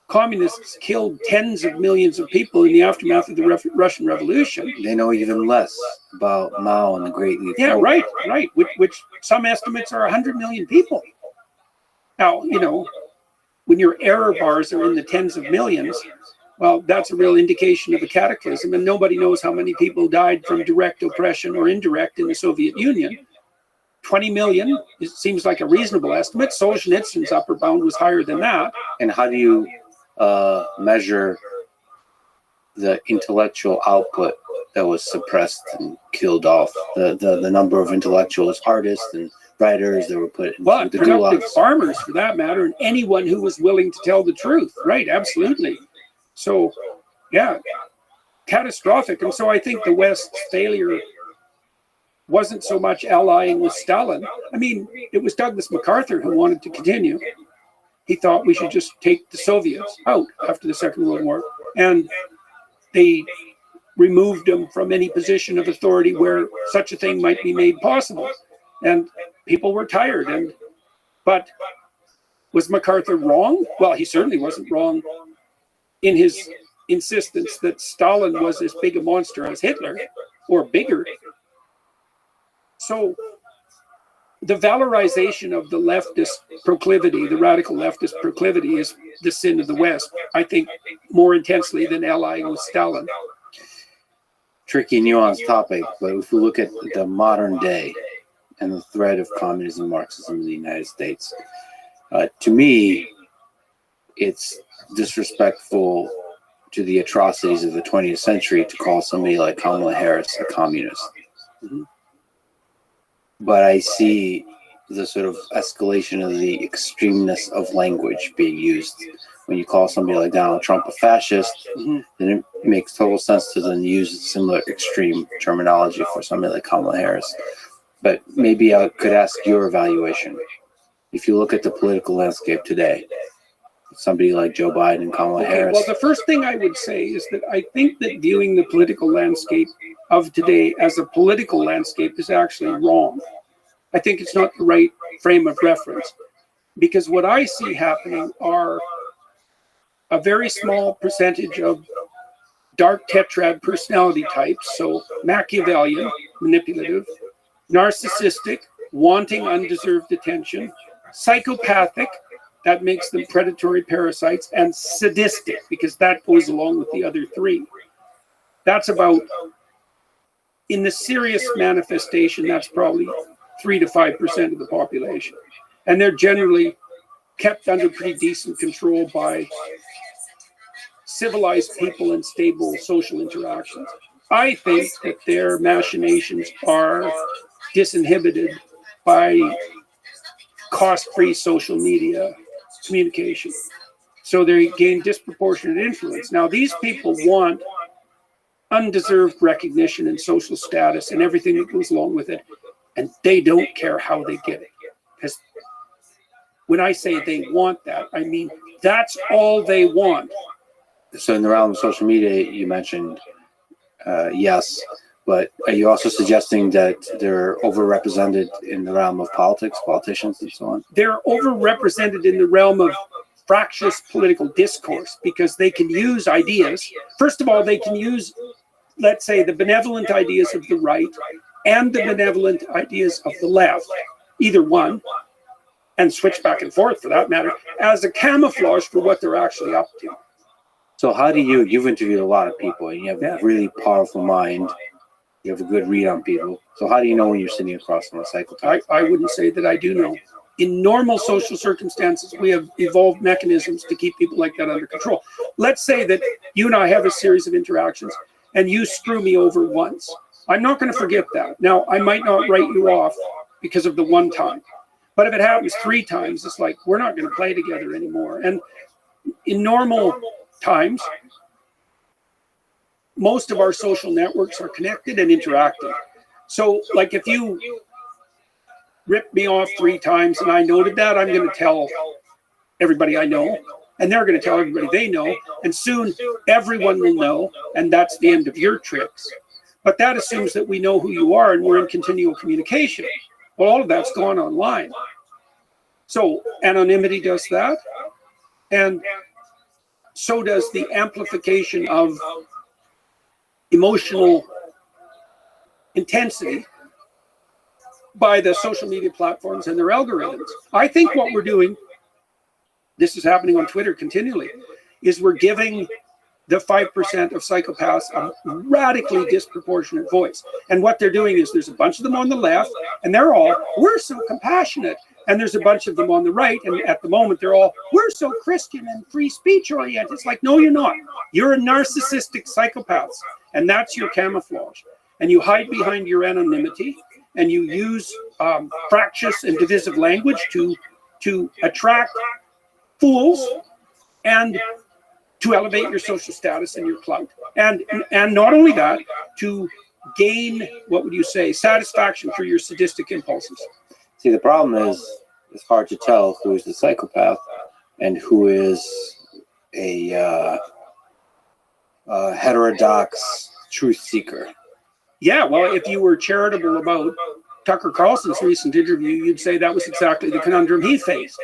C: communists killed tens of millions of people in the aftermath of the Russian Revolution.
B: They know even less about Mao and the Great Leap Forward.
C: Yeah, right. Which some estimates are 100 million people. Now, when your error bars are in the tens of millions, well, that's a real indication of a cataclysm, and nobody knows how many people died from direct oppression or indirect in the Soviet Union. 20 million, it seems like a reasonable estimate. Solzhenitsyn's upper bound was higher than that.
B: And how do you measure the intellectual output that was suppressed and killed off? The number of intellectuals, artists, and writers that were put in the
C: productive
B: gulags.
C: Farmers, for that matter, and anyone who was willing to tell the truth. Right, absolutely. So, yeah, catastrophic. And so I think the West's failure wasn't so much allying with Stalin. I mean, it was Douglas MacArthur who wanted to continue. He thought we should just take the Soviets out after the Second World War. And they removed them from any position of authority where such a thing might be made possible. And people were tired. But was MacArthur wrong? Well, he certainly wasn't wrong in his insistence that Stalin was as big a monster as Hitler, or bigger. So the valorization of the leftist proclivity, the radical leftist proclivity, is the sin of the West, I think, more intensely than allying with Stalin.
B: Tricky, nuanced topic, but if we look at the modern day and the threat of communism and Marxism in the United States, to me, it's disrespectful to the atrocities of the 20th century to call somebody like Kamala Harris a communist.
C: Mm-hmm.
B: But I see the sort of escalation of the extremeness of language being used. When you call somebody like Donald Trump a fascist,
C: Mm-hmm.
B: then it makes total sense to then use similar extreme terminology for somebody like Kamala Harris. But maybe I could ask your evaluation. If you look at the political landscape today, somebody like Joe Biden and Kamala Harris.
C: Well, the first thing I would say is that I think that viewing the political landscape of today as a political landscape is actually wrong. I think it's not the right frame of reference, because what I see happening are a very small percentage of dark tetrad personality types, so Machiavellian, manipulative, narcissistic, wanting undeserved attention, psychopathic, that makes them predatory parasites, and sadistic, because that goes along with the other three. That's about, in the serious manifestation, that's probably 3 to 5% of the population. And they're generally kept under pretty decent control by civilized people and stable social interactions. I think that their machinations are disinhibited by cost-free social media communication. So they gain disproportionate influence. Now, these people want undeserved recognition and social status and everything that goes along with it, and they don't care how they get it. Because when I say they want that, I mean that's all they want.
B: So in the realm of social media, you mentioned yes, but are you also suggesting that they're overrepresented in the realm of politics, politicians, and so on?
C: They're overrepresented in the realm of fractious political discourse because they can use ideas. First of all, they can use, let's say, the benevolent ideas of the right and the benevolent ideas of the left, either one, and switch back and forth for that matter, as a camouflage for what they're actually up to.
B: So how do you've interviewed a lot of people and you have a really powerful mind, you have a good read on people. So how do you know when you're sitting across from a psychopath?
C: I wouldn't say that I do know. In normal social circumstances, we have evolved mechanisms to keep people like that under control. Let's say that you and I have a series of interactions and you screw me over once. I'm not going to forget that. Now, I might not write you off because of the one time. But if it happens 3 times, it's like, we're not going to play together anymore. And in normal times, most of our social networks are connected and interacting. So, like, if you rip me off 3 times and I noted that, I'm going to tell everybody I know, and they're going to tell everybody they know, and soon everyone will know, and that's the end of your tricks. But that assumes that we know who you are and we're in continual communication. Well, all of that's gone online. So anonymity does that, and so does the amplification of emotional intensity by the social media platforms and their algorithms. I think what we're doing, this is happening on Twitter continually, is we're giving the 5% of psychopaths a radically disproportionate voice. And what they're doing is there's a bunch of them on the left, and they're all, we're so compassionate. And there's a bunch of them on the right, and at the moment they're all, we're so Christian and free speech oriented. It's like, no, you're not. You're a narcissistic psychopath, and that's your camouflage. And you hide behind your anonymity, and you use fractious and divisive language to attract fools and to elevate your social status and your clout. And not only that, to gain, what would you say, satisfaction for your sadistic impulses.
B: See, the problem is it's hard to tell who is the psychopath and who is a heterodox truth seeker.
C: Yeah, well, if you were charitable about Tucker Carlson's recent interview, you'd say that was exactly the conundrum he faced.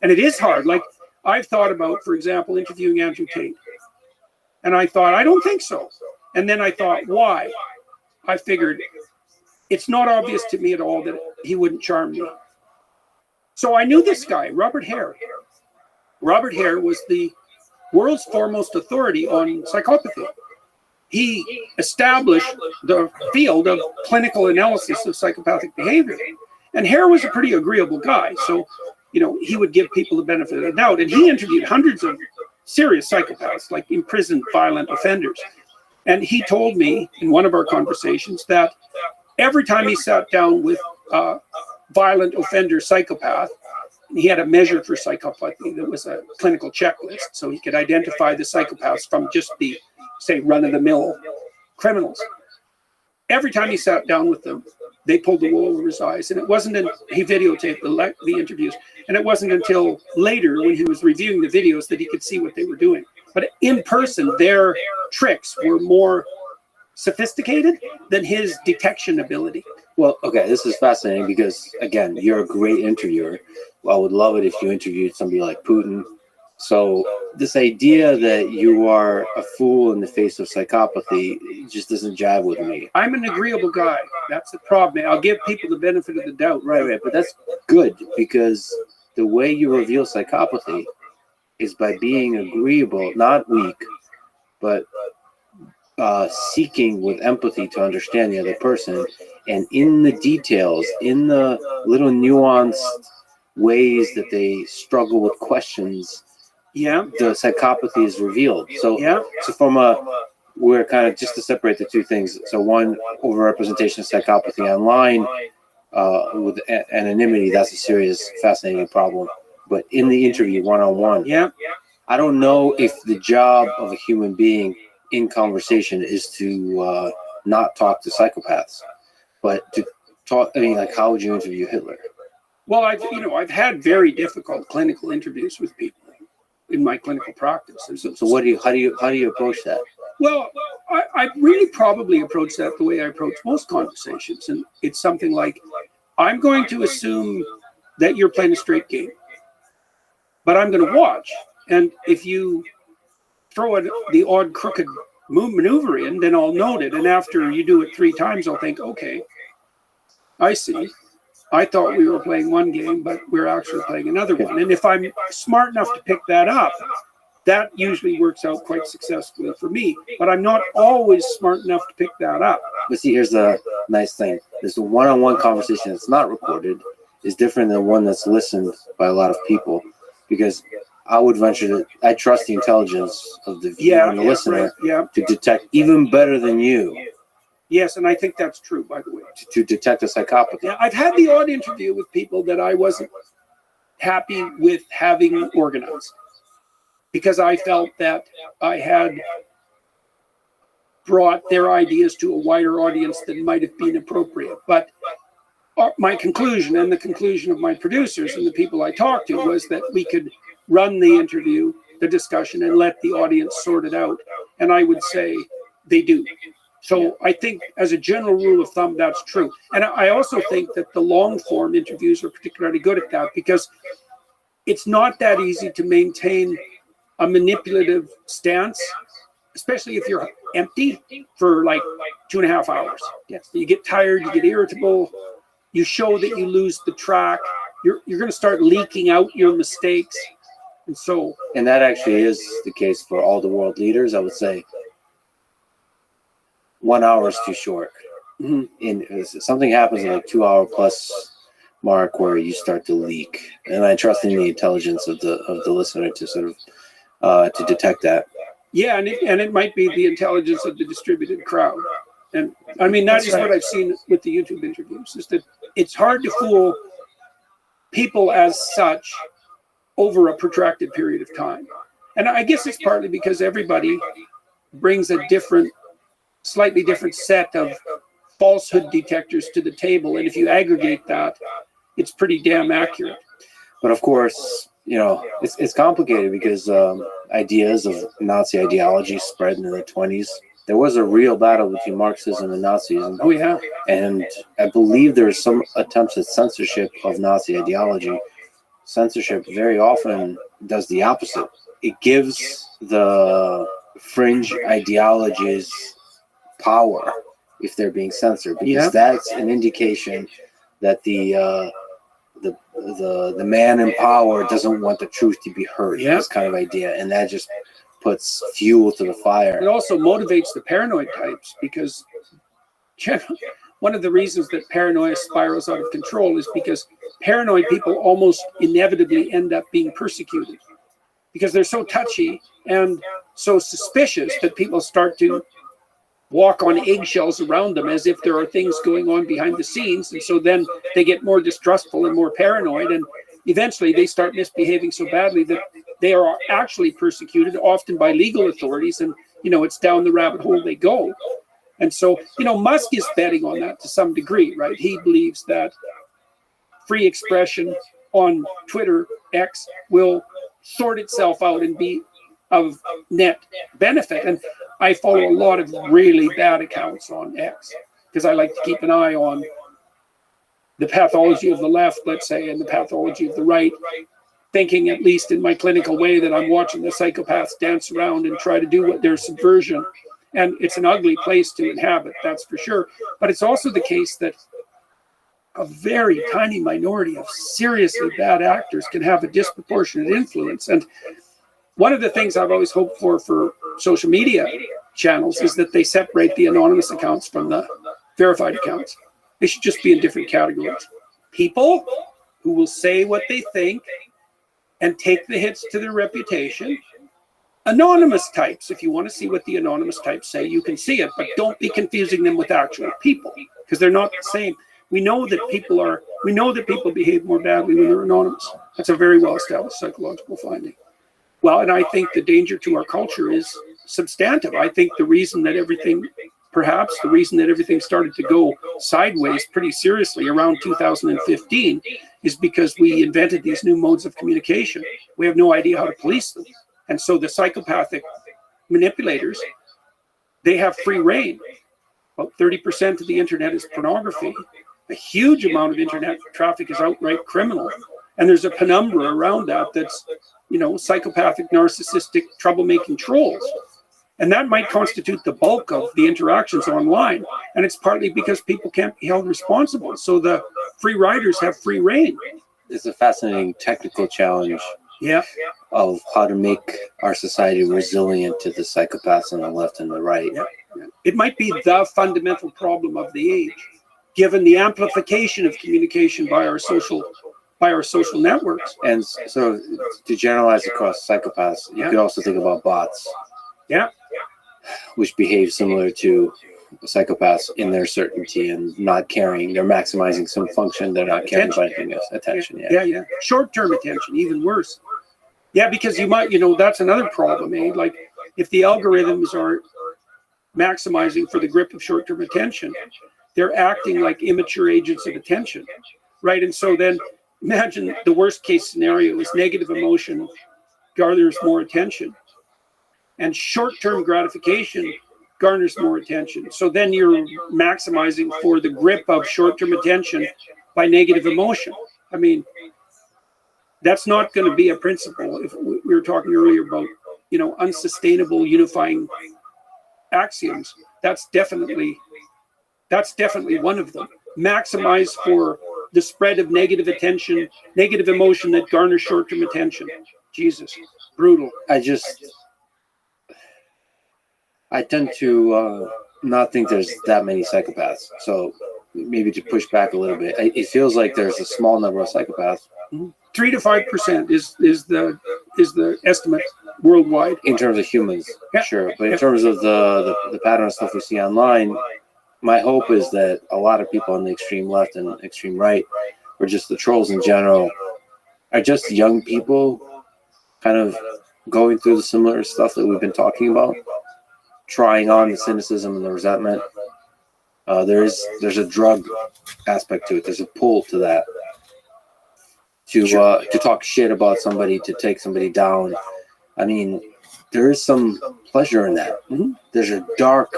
C: And it is hard. Like, I've thought about, for example, interviewing Andrew Tate. And I thought, I don't think so. And then I thought, why? I figured, it's not obvious to me at all that he wouldn't charm me. So I knew this guy, Robert Hare. Robert Hare was the world's foremost authority on psychopathy. He established the field of clinical analysis of psychopathic behavior. And Hare was a pretty agreeable guy. So, you know, he would give people the benefit of the doubt. And he interviewed hundreds of serious psychopaths, like imprisoned violent offenders. And he told me in one of our conversations that every time he sat down with a violent offender psychopath, he had a measure for psychopathy that was a clinical checklist, so he could identify the psychopaths from just the, say, run-of-the-mill criminals. Every time he sat down with them, they pulled the wool over his eyes, and it wasn't until he videotaped the interviews, and it wasn't until later when he was reviewing the videos that he could see what they were doing. But in person, their tricks were more sophisticated than his detection ability.
B: Well, okay, this is fascinating because, again, you're a great interviewer. Well, I would love it if you interviewed somebody like Putin. So this idea that you are a fool in the face of psychopathy just doesn't jive with me.
C: I'm an agreeable guy. That's the problem. I'll give people the benefit of the doubt.
B: Right, but that's good because the way you reveal psychopathy is by being agreeable, not weak, but seeking with empathy to understand the other person, and in the details, in the little nuanced ways that they struggle with questions,
C: Yeah.
B: the psychopathy is revealed. So,
C: Yeah.
B: we're kind of, just to separate the two things. So one, overrepresentation of psychopathy online with anonymity, that's a serious, fascinating problem. But in the interview, one-on-one,
C: Yeah.
B: I don't know if the job of a human being in conversation is to not talk to psychopaths, but to talk. I mean, like, how would you interview Hitler?
C: Well, I've had very difficult clinical interviews with people in my clinical practice. And
B: So how do you approach that?
C: Well, I really probably approach that the way I approach most conversations. And it's something like, I'm going to assume that you're playing a straight game, but I'm going to watch. And if you throw the odd crooked maneuver in, then I'll note it. And after you do it 3 times, I'll think, okay, I see. I thought we were playing one game, but we're actually playing another one. And if I'm smart enough to pick that up, that usually works out quite successfully for me. But I'm not always smart enough to pick that up.
B: But see, here's the nice thing. There's a one-on-one conversation that's not recorded is different than one that's listened by a lot of people, because I would venture that I trust the intelligence of the viewer and the listener to detect even better than you.
C: Yes, and I think that's true, by the way.
B: To detect a psychopathy.
C: Yeah, I've had the odd interview with people that I wasn't happy with having organized, because I felt that I had brought their ideas to a wider audience than might have been appropriate. But my conclusion, and the conclusion of my producers and the people I talked to, was that we could run the interview, the discussion, and let the audience sort it out. And I would say they do. So I think, as a general rule of thumb, that's true. And I also think that the long form interviews are particularly good at that, because it's not that easy to maintain a manipulative stance, especially if you're empty for like 2.5 hours. Yes. You get tired, you get irritable, you show that you lose the track, you're going to start leaking out your mistakes. And
B: that actually is the case for all the world leaders. I would say 1 hour is too short. Mm-hmm. Something happens in like 2 hour plus mark where you start to leak, and I trust in the intelligence of the listener to sort of to detect that.
C: Yeah, and it might be the intelligence of the distributed crowd. And I mean, that's what I've seen with the YouTube interviews, is that it's hard to fool people as such over a protracted period of time. And I guess it's partly because everybody brings a slightly different set of falsehood detectors to the table. And if you aggregate that, it's pretty damn accurate.
B: But of course, it's complicated, because ideas of Nazi ideology spread in the 1920s. There was a real battle between Marxism and Nazism.
C: Oh, yeah.
B: And I believe there are some attempts at censorship of Nazi ideology. Censorship very often does the opposite. It gives the fringe ideologies power if they're being censored, because that's an indication that the man in power doesn't want the truth to be heard. This kind of idea, and that just puts fuel to the fire.
C: It also motivates the paranoid types, because one of the reasons that paranoia spirals out of control is because paranoid people almost inevitably end up being persecuted, because they're so touchy and so suspicious that people start to walk on eggshells around them as if there are things going on behind the scenes. And so then they get more distrustful and more paranoid, and eventually they start misbehaving so badly that they are actually persecuted, often by legal authorities, and it's down the rabbit hole they go. And so Musk is betting on that to some degree, right? He believes that free expression on Twitter, X, will sort itself out and be of net benefit. And I follow a lot of really bad accounts on X, because I like to keep an eye on the pathology of the left, let's say, and the pathology of the right, thinking, at least in my clinical way, that I'm watching the psychopaths dance around and try to do what their subversion. And it's an ugly place to inhabit, that's for sure. But it's also the case that a very tiny minority of seriously bad actors can have a disproportionate influence. And one of the things I've always hoped for social media channels is that they separate the anonymous accounts from the verified accounts. They should just be in different categories. People who will say what they think and take the hits to their reputation. Anonymous types, if you want to see what the anonymous types say, you can see it, but don't be confusing them with actual people, because they're not the same. We know that people behave more badly when they're anonymous. That's a very well-established psychological finding. Well, and I think the danger to our culture is substantive. I think the reason that everything started to go sideways pretty seriously around 2015 is because we invented these new modes of communication. We have no idea how to police them. And so the psychopathic manipulators, they have free reign. About 30% of the internet is pornography. A huge amount of internet traffic is outright criminal. And there's a penumbra around that that's, psychopathic, narcissistic, troublemaking trolls. And that might constitute the bulk of the interactions online. And it's partly because people can't be held responsible. So the free riders have free reign.
B: It's a fascinating technical challenge of how to make our society resilient to the psychopaths on the left and the right.
C: It might be the fundamental problem of the age, given the amplification of communication by our social networks.
B: And so to generalize across psychopaths, you could also think about bots. Which behave similar to psychopaths in their certainty and not caring. They're maximizing some function. They're not caring about anything else. Attention.
C: Short-term attention, even worse. Because you might, that's another problem, Like if the algorithms are maximizing for the grip of short-term attention, they're acting like immature agents of attention, right? And so then imagine the worst case scenario is negative emotion garners more attention. And short-term gratification garners more attention. So then you're maximizing for the grip of short-term attention by negative emotion. I mean, that's not going to be a principle. If we were talking earlier about, unsustainable unifying axioms, that's definitely one of them. Maximize for the spread of negative attention, negative emotion that garners short-term attention. Jesus, brutal.
B: I tend to not think there's that many psychopaths. So maybe to push back a little bit, it feels like there's a small number of psychopaths.
C: 3 to 5% is the estimate worldwide
B: in terms of humans. Sure, but in terms of the pattern of stuff we see online, my hope is that a lot of people on the extreme left and extreme right, or just the trolls in general, are just young people kind of going through the similar stuff that we've been talking about, trying on the cynicism and the resentment. There's a drug aspect to it. There's a pull to that. To talk shit about somebody, to take somebody down. I mean, there is some pleasure in that. There's a dark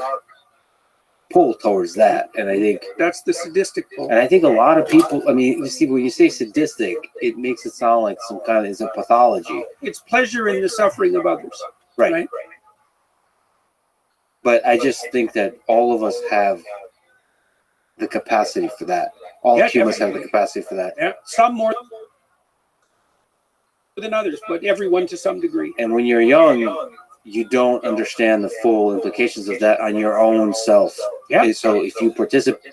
B: pull towards that, and I think
C: that's the sadistic pull.
B: And I think a lot of people, I mean, you see, when you say sadistic, it makes it sound like some kind of, it's a pathology.
C: It's pleasure in the suffering of others. Right?
B: But I just think that all of us have the capacity for that. All humans have the capacity for that.
C: Some more than others, but everyone to some degree.
B: And when you're young, you don't understand the full implications of that on your own self. So if you participate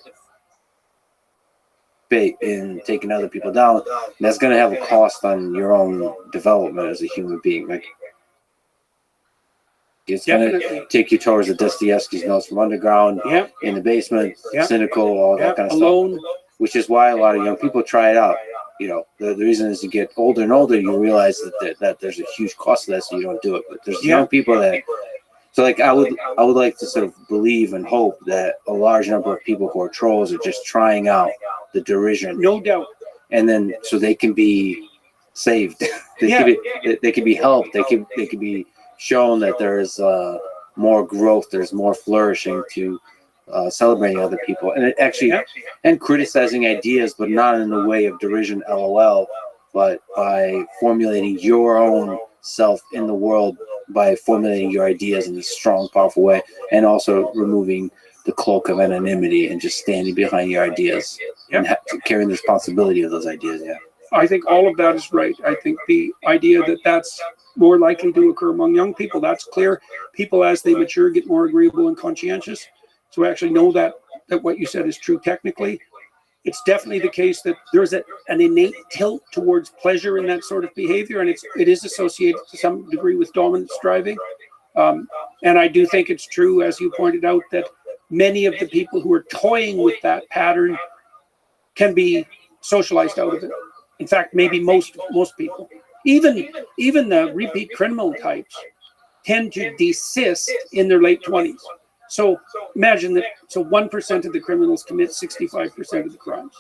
B: in taking other people down, that's going to have a cost on your own development as a human being. Like, it's going to take you towards the Dostoevsky's Notes from Underground, in the basement, cynical, all that kind of stuff. Which is why a lot of young people try it out. The reason is you get older and older, you realize that there's a huge cost to that, so you don't do it. But there's young people that, so like I would like to sort of believe and hope that a large number of people who are trolls are just trying out the derision,
C: no doubt,
B: and then so they can be saved, they can be helped, they can be shown that there is more growth, there's more flourishing to celebrating other people, and it actually and criticizing ideas, but not in the way of derision, LOL, but by formulating your own self in the world, by formulating your ideas in a strong, powerful way, and also removing the cloak of anonymity and just standing behind your ideas and carrying the responsibility of those ideas.
C: I think all of that is right. I think the idea that that's more likely to occur among young people, that's clear. People, as they mature, get more agreeable and conscientious. So I actually know that what you said is true technically. it's definitely the case that there's an innate tilt towards pleasure in that sort of behavior, and it is associated to some degree with dominance driving. And I do think it's true, as you pointed out, that many of the people who are toying with that pattern can be socialized out of it. In fact, maybe most people, even the repeat criminal types, tend to desist in their late 20s. So imagine that. So 1% of the criminals commit 65% of the crimes.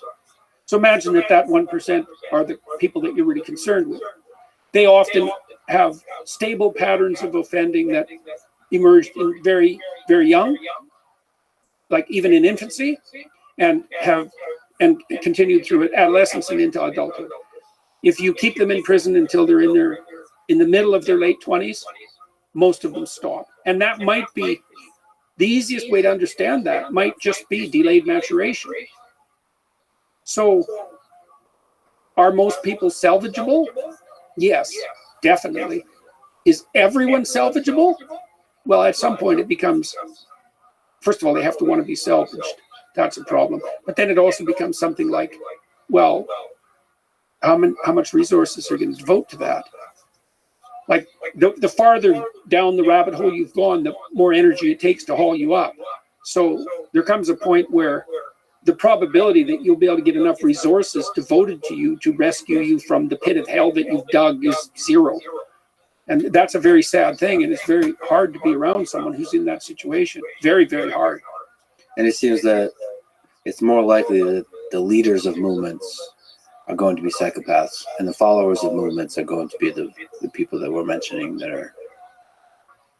C: So imagine that 1% are the people that you're really concerned with. They often have stable patterns of offending that emerged in very, very young, like even in infancy, and continued through adolescence and into adulthood. If you keep them in prison until they're in the middle of their late 20s, most of them stop. And that might be the easiest way to understand that, might just be delayed maturation. So are most people salvageable? Yes, definitely. Is everyone salvageable? Well, at some point it becomes, first of all, they have to want to be salvaged. That's a problem. But then it also becomes something like, well, how much resources are going to devote to that? Like the farther down the rabbit hole you've gone, the more energy it takes to haul you up. So there comes a point where the probability that you'll be able to get enough resources devoted to you to rescue you from the pit of hell that you've dug is zero. And that's a very sad thing. And it's very hard to be around someone who's in that situation. Very, very hard.
B: And it seems that it's more likely that the leaders of movements are going to be psychopaths, and the followers of movements are going to be the people that we're mentioning that are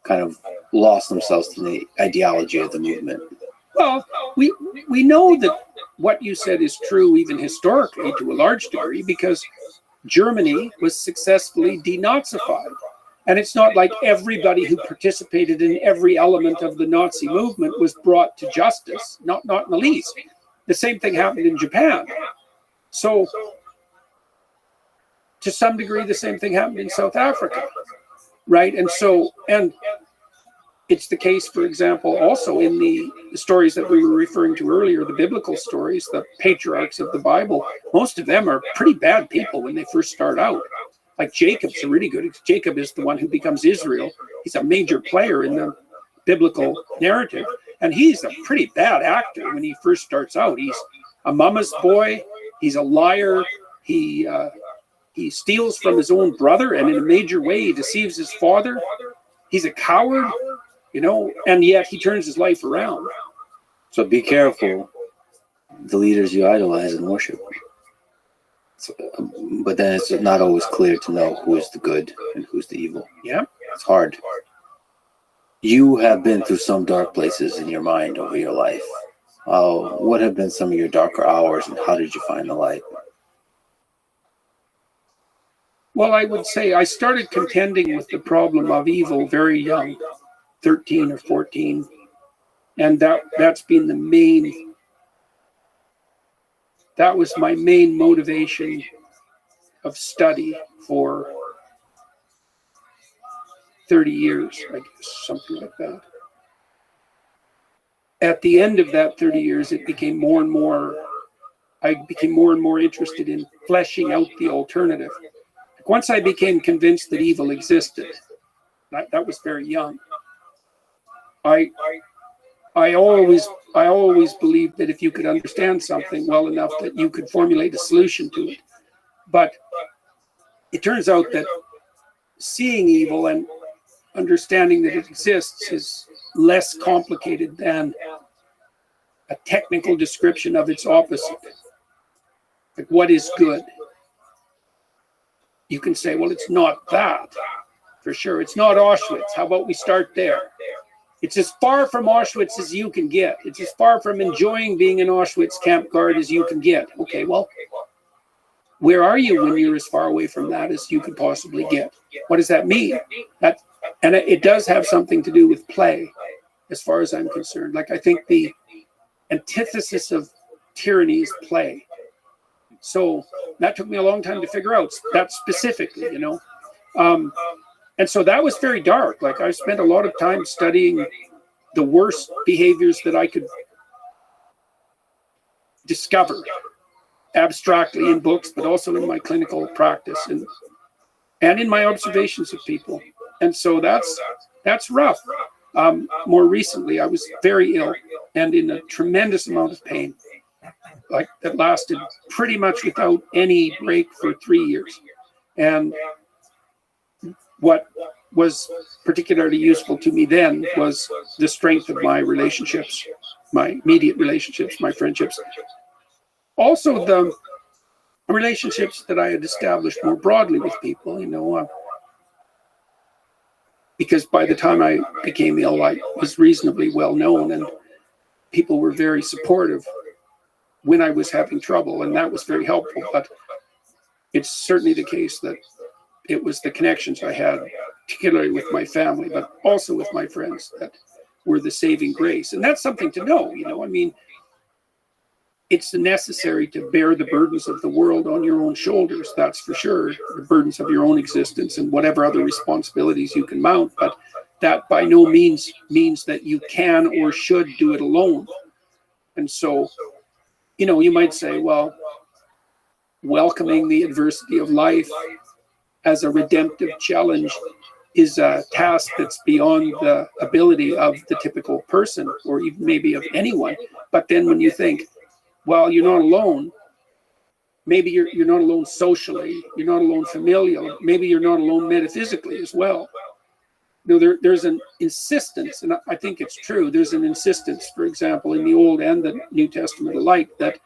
B: kind of lost themselves to the ideology of the movement.
C: Well, we know that what you said is true even historically to a large degree, because Germany was successfully denazified. And it's not like everybody who participated in every element of the Nazi movement was brought to justice, not in the least. The same thing happened in Japan. So, to some degree, the same thing happened in South Africa, right? And it's the case, for example, also in the stories that we were referring to earlier, the biblical stories, the patriarchs of the Bible. Most of them are pretty bad people when they first start out. Like Jacob's a really good. Jacob is the one who becomes Israel. He's a major player in the biblical narrative, and he's a pretty bad actor when he first starts out. He's a mama's boy. He's a liar. He steals from his own brother, and in a major way, he deceives his father. He's a coward, and yet he turns his life around.
B: So be careful, the leaders you idolize and worship. So, but then it's not always clear to know who is the good and who's the evil.
C: Yeah.
B: It's hard. You have been through some dark places in your mind over your life. What have been some of your darker hours, and how did you find the light?
C: Well, I would say I started contending with the problem of evil very young, 13 or 14. And that's been that was my main motivation of study for 30 years, I guess, something like that. At the end of that 30 years, I became more and more interested in fleshing out the alternative. Once I became convinced that evil existed, that was very young. I always believed that if you could understand something well enough, that you could formulate a solution to it. But it turns out that seeing evil and understanding that it exists is less complicated than a technical description of its opposite. Like, what is good? You can say, well, it's not that, for sure. It's not Auschwitz. How about we start there? It's as far from Auschwitz as you can get. It's as far from enjoying being an Auschwitz camp guard as you can get. Okay, well, where are you when you're as far away from that as you could possibly get? What does that mean? And it does have something to do with play, as far as I'm concerned. Like, I think the antithesis of tyranny is play. So that took me a long time to figure out that specifically, And so that was very dark. Like, I spent a lot of time studying the worst behaviors that I could discover abstractly in books, but also in my clinical practice and in my observations of people. And so that's rough. More recently, I was very ill and in a tremendous amount of pain, like that lasted pretty much without any break for 3 years. And what was particularly useful to me then was the strength of my relationships, my immediate relationships, my friendships. Also, the relationships that I had established more broadly with people, because by the time I became ill, I was reasonably well known, and people were very supportive when I was having trouble, and that was very helpful. But it's certainly the case that it was the connections I had, particularly with my family, but also with my friends, that were the saving grace. And that's something to know, it's necessary to bear the burdens of the world on your own shoulders, that's for sure, the burdens of your own existence and whatever other responsibilities you can mount, but that by no means means that you can or should do it alone. And so, you might say, well, welcoming the adversity of life as a redemptive challenge is a task that's beyond the ability of the typical person, or even maybe of anyone. But then when you think, well, you're not alone, maybe you're not alone socially, you're not alone familially, maybe you're not alone metaphysically as well. There's an insistence, and I think it's true, there's an insistence, for example, in the Old and the New Testament alike, that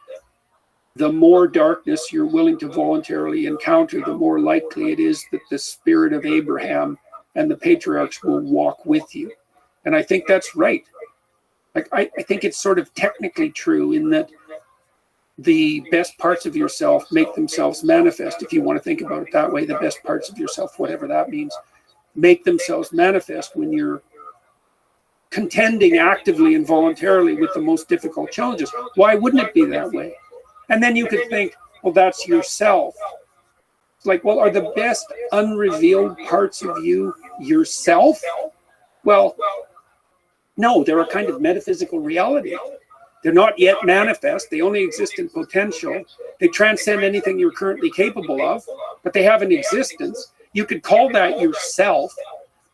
C: the more darkness you're willing to voluntarily encounter, the more likely it is that the spirit of Abraham and the patriarchs will walk with you. And I think that's right. I think it's sort of technically true in that the best parts of yourself make themselves manifest, if you want to think about it that way, the best parts of yourself, whatever that means, make themselves manifest when you're contending actively and voluntarily with the most difficult challenges. Why wouldn't it be that way? And then you could think, well, that's yourself. It's like, well, are the best unrevealed parts of you yourself? Well, no, they're a kind of metaphysical reality. They're not yet manifest. They only exist in potential. They transcend anything you're currently capable of, but they have an existence. You could call that yourself,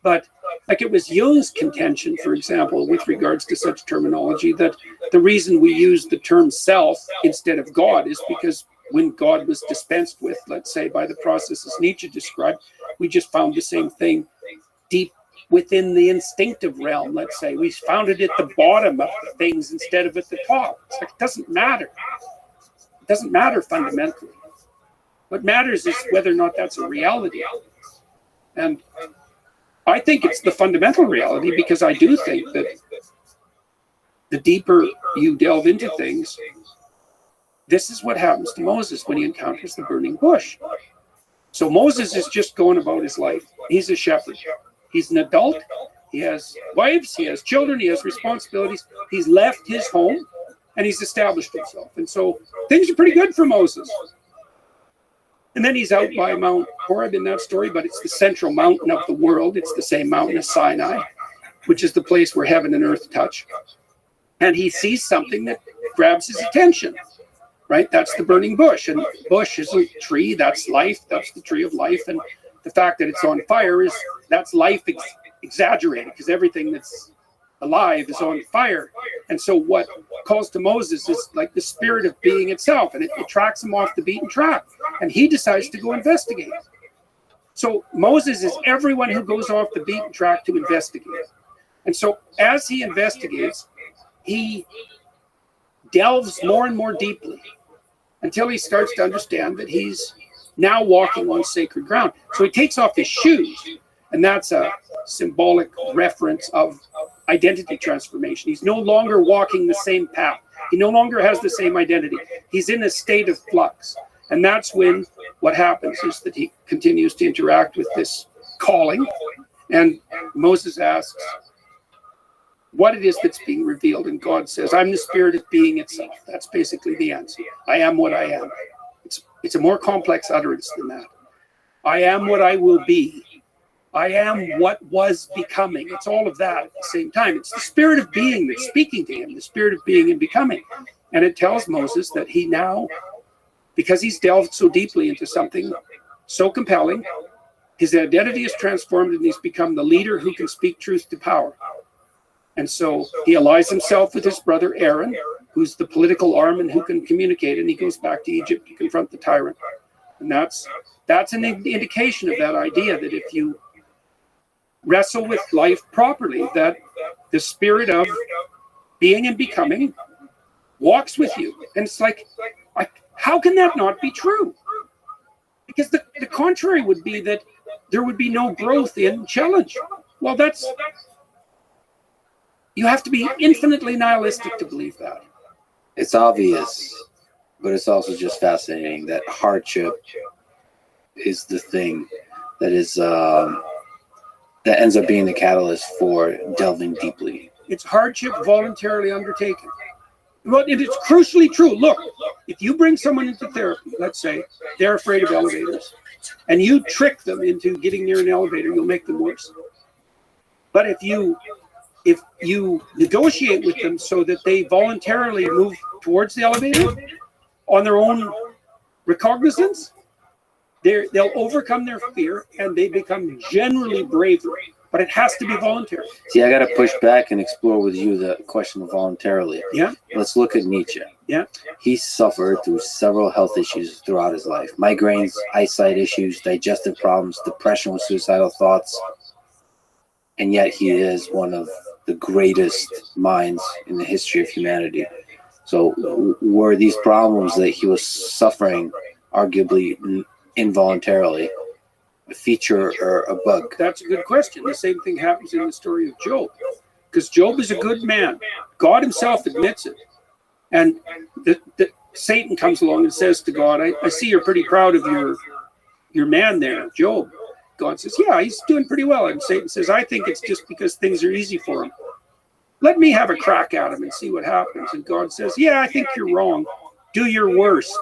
C: but like it was Jung's contention, for example, with regards to such terminology, that the reason we use the term self instead of God is because when God was dispensed with, let's say, by the processes Nietzsche described, we just found the same thing deep within the instinctive realm, let's say. We found it at the bottom of the things instead of at the top. It's like, it doesn't matter. It doesn't matter fundamentally. What matters is whether or not that's a reality. And I think it's the fundamental reality, because I do think that the deeper you delve into things, this is what happens to Moses when he encounters the burning bush. So Moses is just going about his life. He's a shepherd. He's an adult. He has wives. He has children. He has responsibilities. He's left his home and he's established himself. And so things are pretty good for Moses. And then he's out by Mount Horeb in that story, but it's the central mountain of the world. It's the same mountain as Sinai, which is the place where heaven and earth touch. And he sees something that grabs his attention, right? That's the burning bush. And bush is a tree. That's life. That's the tree of life. And the fact that it's on fire that's life exaggerated, because everything that's alive is on fire. And so what calls to Moses is like the spirit of being itself, and it tracks him off the beaten track, and he decides to go investigate. So Moses is everyone who goes off the beaten track to investigate. And so as he investigates, he delves more and more deeply until he starts to understand that he's now walking on sacred ground. So he takes off his shoes, and that's a symbolic reference of identity transformation. He's no longer walking the same path. He no longer has the same identity. He's in a state of flux. And that's when what happens is that he continues to interact with this calling. And Moses asks what it is that's being revealed. And God says, I'm the spirit of being itself. That's basically the answer. I am what I am. It's a more complex utterance than that. I am what I will be. I am what was becoming. It's all of that at the same time. It's the spirit of being that's speaking to him, the spirit of being and becoming. And it tells Moses that he now because he's delved so deeply into something so compelling, his identity is transformed and he's become the leader who can speak truth to power. And so he allies himself with his brother Aaron, who's the political arm and who can communicate, and he goes back to Egypt to confront the tyrant. And that's an indication of that idea that if you wrestle with life properly, that the spirit of being and becoming walks with you. And it's like how can that not be true? Because the contrary would be that there would be no growth in challenge. Well, you have to be infinitely nihilistic to believe that.
B: It's obvious, but it's also just fascinating that hardship is the thing that is that ends up being the catalyst for delving deeply.
C: It's hardship voluntarily undertaken. Well, it is crucially true. Look, if you bring someone into therapy, let's say they're afraid of elevators, and you trick them into getting near an elevator, you'll make them worse. But if you negotiate with them so that they voluntarily move towards the elevator on their own recognizance, they'll overcome their fear and they become generally braver. But it has to be voluntary.
B: See, I got to push back and explore with you the question of voluntarily.
C: Yeah.
B: Let's look at Nietzsche.
C: Yeah.
B: He suffered through several health issues throughout his life. Migraines, eyesight issues, digestive problems, depression with suicidal thoughts. And yet he is one of the greatest minds in the history of humanity. So were these problems that he was suffering, arguably involuntarily, a feature or a bug?
C: That's a good question. The same thing happens in the story of Job, because Job is a good man. God himself admits it. And Satan comes along and says to God, I see you're pretty proud of your man there, Job. God says, yeah, he's doing pretty well. And Satan says, I think it's just because things are easy for him. Let me have a crack at him and see what happens. And God says, yeah, I think you're wrong. Do your worst.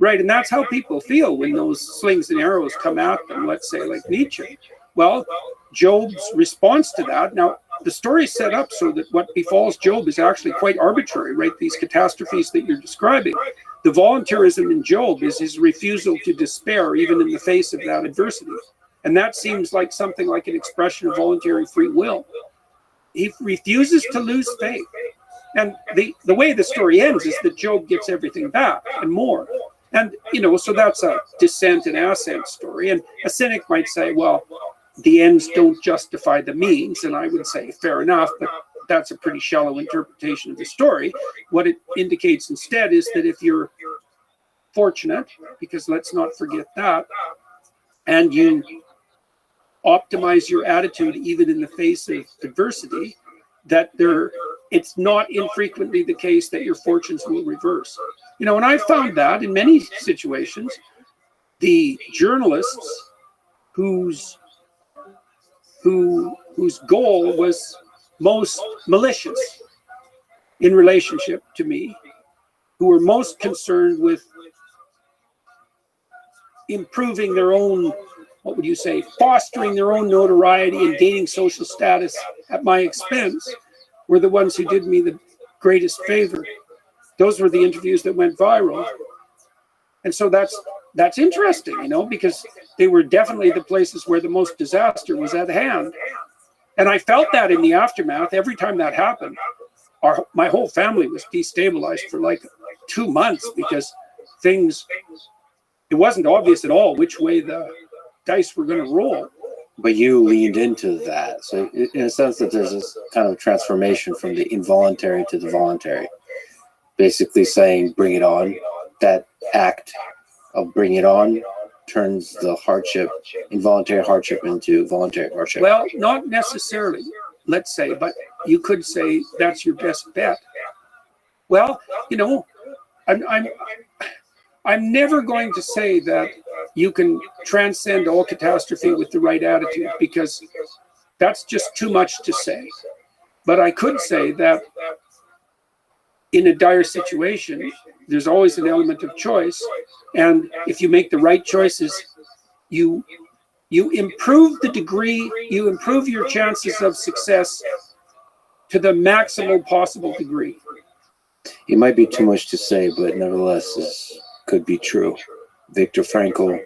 C: Right, and that's how people feel when those slings and arrows come at them, let's say like Nietzsche. Well, Job's response to that, now the story is set up so that what befalls Job is actually quite arbitrary, right? These catastrophes that you're describing. The voluntarism in Job is his refusal to despair even in the face of that adversity. And that seems like something like an expression of voluntary free will. He refuses to lose faith. And the way the story ends is that Job gets everything back and more. And, so that's a descent and ascent story. And a cynic might say, well, the ends don't justify the means. And I would say, fair enough, but that's a pretty shallow interpretation of the story. What it indicates instead is that if you're fortunate, because let's not forget that, and you optimize your attitude even in the face of adversity, that it's not infrequently the case that your fortunes will reverse. And I found that in many situations, the journalists whose goal was most malicious in relationship to me, who were most concerned with improving their own, what would you say, fostering their own notoriety and gaining social status at my expense, were the ones who did me the greatest favor. Those were the interviews that went viral. And so that's interesting, because they were definitely the places where the most disaster was at hand. And I felt that in the aftermath. Every time that happened, my whole family was destabilized for like 2 months because it wasn't obvious at all which way the dice were going to roll.
B: But you leaned into that. So in a sense that there's this kind of transformation from the involuntary to the voluntary. Basically saying, bring it on. That act of bring it on turns the hardship, involuntary hardship, into voluntary hardship.
C: Well, not necessarily, let's say, but you could say that's your best bet. Well, I'm never going to say that you can transcend all catastrophe with the right attitude, because that's just too much to say. But I could say that in a dire situation, there's always an element of choice. And if you make the right choices, you improve the degree, you improve your chances of success to the maximal possible degree.
B: It might be too much to say, but nevertheless, could be true. Viktor Frankl,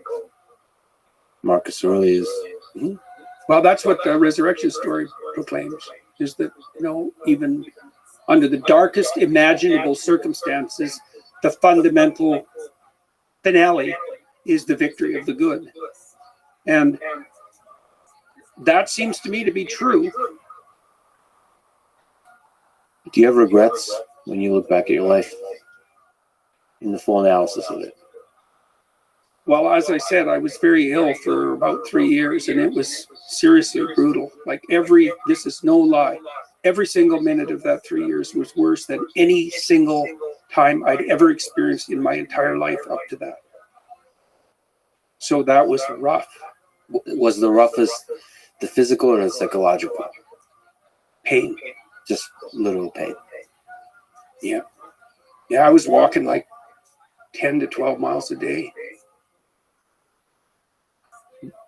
B: Marcus Aurelius.
C: Mhm. Well, that's what the resurrection story proclaims, is that, even under the darkest imaginable circumstances, the fundamental finale is the victory of the good. And that seems to me to be true.
B: Do you have regrets when you look back at your life in the full analysis of it?
C: Well, as I said, I was very ill for about 3 years, and it was seriously brutal. Like this is no lie, every single minute of that 3 years was worse than any single time I'd ever experienced in my entire life up to that. So that was rough.
B: Was the roughest the physical or the psychological?
C: Pain.
B: Just literal pain.
C: Yeah. Yeah, I was walking like 10 to 12 miles a day.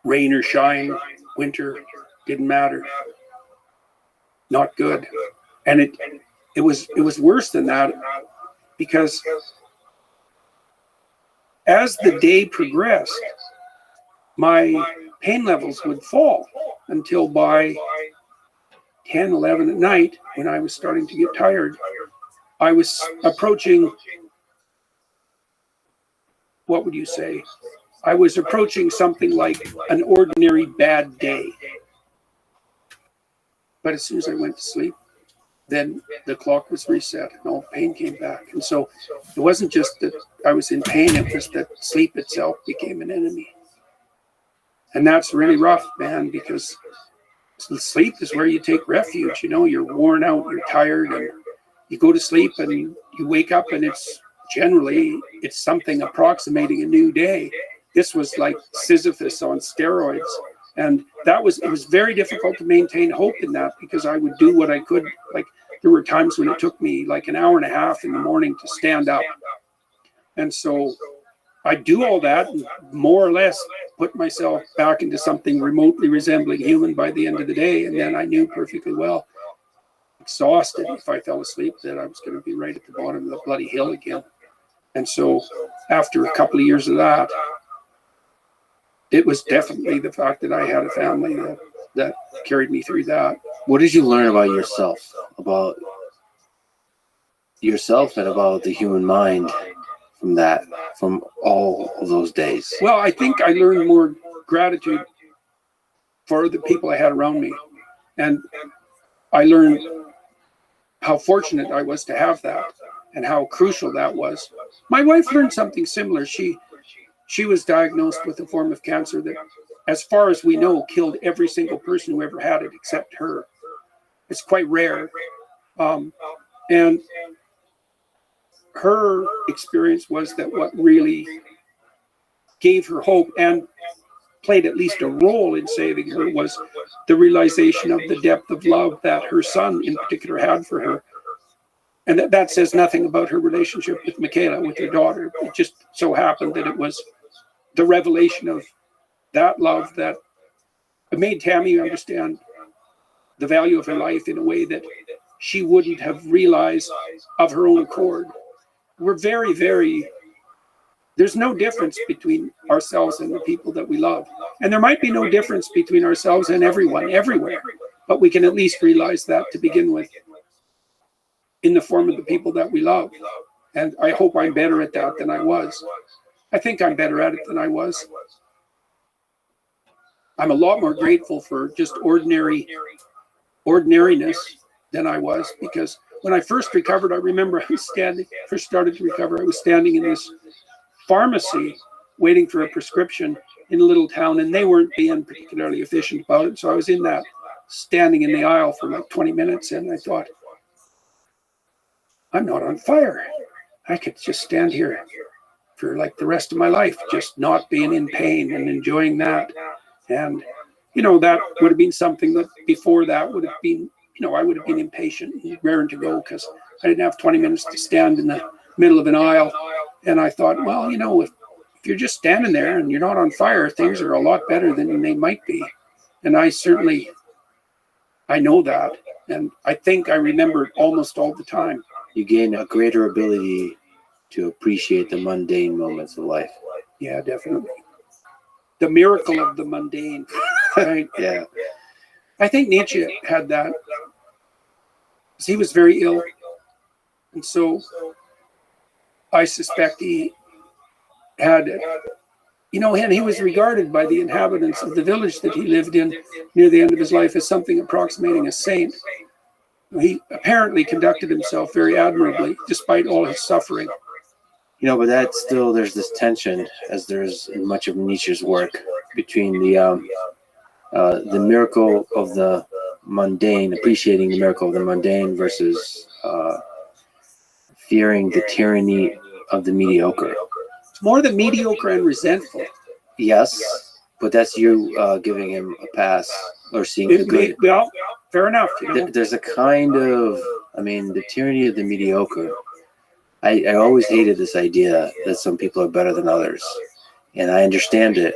C: Rain or shine, winter, didn't matter. Not good. And it was worse than that, because as the day progressed, my pain levels would fall until by 10, 11 at night, when I was starting to get tired, I was approaching, what would you say? I was approaching something like an ordinary bad day. But as soon as I went to sleep, then the clock was reset and all pain came back. And so it wasn't just that I was in pain, it was that sleep itself became an enemy. And that's really rough, man, because sleep is where you take refuge. You're worn out, you're tired, and you go to sleep and you wake up, and it's something approximating a new day. This was like Sisyphus on steroids. And it was very difficult to maintain hope in that, because I would do what I could. Like, there were times when it took me like an hour and a half in the morning to stand up. And so I'd do all that and more or less put myself back into something remotely resembling human by the end of the day. And then I knew perfectly well, exhausted, if I fell asleep, that I was going to be right at the bottom of the bloody hill again. And so after a couple of years of that, it was definitely the fact that I had a family that carried me through that.
B: What did you learn about yourself and about the human mind from all of those days?
C: Well, I think I learned more gratitude for the people I had around me. And I learned how fortunate I was to have that and how crucial that was. My wife learned something similar. She was diagnosed with a form of cancer that, as far as we know, killed every single person who ever had it except her. It's quite rare. And her experience was that what really gave her hope and played at least a role in saving her was the realization of the depth of love that her son in particular had for her. And that says nothing about her relationship with Michaela, with her daughter. It just so happened that it was the revelation of that love that made Tammy understand the value of her life in a way that she wouldn't have realized of her own accord. We're very, very, there's no difference between ourselves and the people that we love. And there might be no difference between ourselves and everyone, everywhere. But we can at least realize that to begin with, in the form of the people that we love. And I hope I'm better at that than I was. I think I'm better at it than I was. I'm a lot more grateful for just ordinariness than I was, because when I first recovered, I remember first started to recover, I was standing in this pharmacy waiting for a prescription in a little town, and they weren't being particularly efficient about it. So I was standing in the aisle for like 20 minutes, and I thought, I'm not on fire. I could just stand here for like the rest of my life, just not being in pain and enjoying that. And, that would have been something that before that would have been, I would have been impatient and raring to go, because I didn't have 20 minutes to stand in the middle of an aisle. And I thought, well, if you're just standing there and you're not on fire, things are a lot better than they might be. And I know that. And I think I remember it almost all the time.
B: You gain a greater ability to appreciate the mundane moments of life.
C: Yeah, definitely. The miracle of the mundane. Right?
B: Yeah.
C: I think Nietzsche had that. He was very ill. And so I suspect he had, and he was regarded by the inhabitants of the village that he lived in near the end of his life as something approximating a saint. He apparently conducted himself very admirably despite all his suffering.
B: But that still, there's this tension, as there's in much of Nietzsche's work, between the miracle of the mundane, appreciating the miracle of the mundane, versus fearing the tyranny of the mediocre.
C: It's more the mediocre and resentful.
B: Yes, but that's you giving him a pass or seeing the good.
C: Well, fair enough.
B: There's a kind of, the tyranny of the mediocre. I always hated this idea that some people are better than others, and I understand it,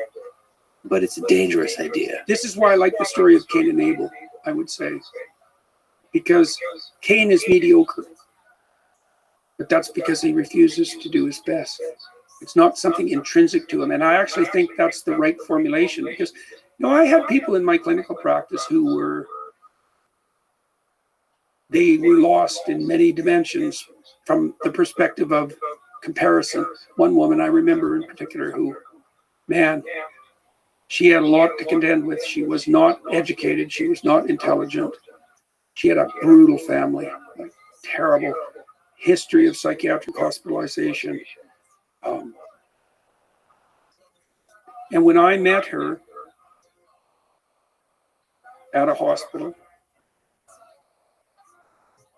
B: but it's a dangerous idea.
C: This is why I like the story of Cain and Abel, I would say, because Cain is mediocre, but that's because he refuses to do his best. It's not something intrinsic to him, and I actually think that's the right formulation, because I had people in my clinical practice who were lost in many dimensions from the perspective of comparison. One woman I remember in particular who, she had a lot to contend with. She was not educated. She was not intelligent. She had a brutal family, a terrible history of psychiatric hospitalization. And when I met her at a hospital,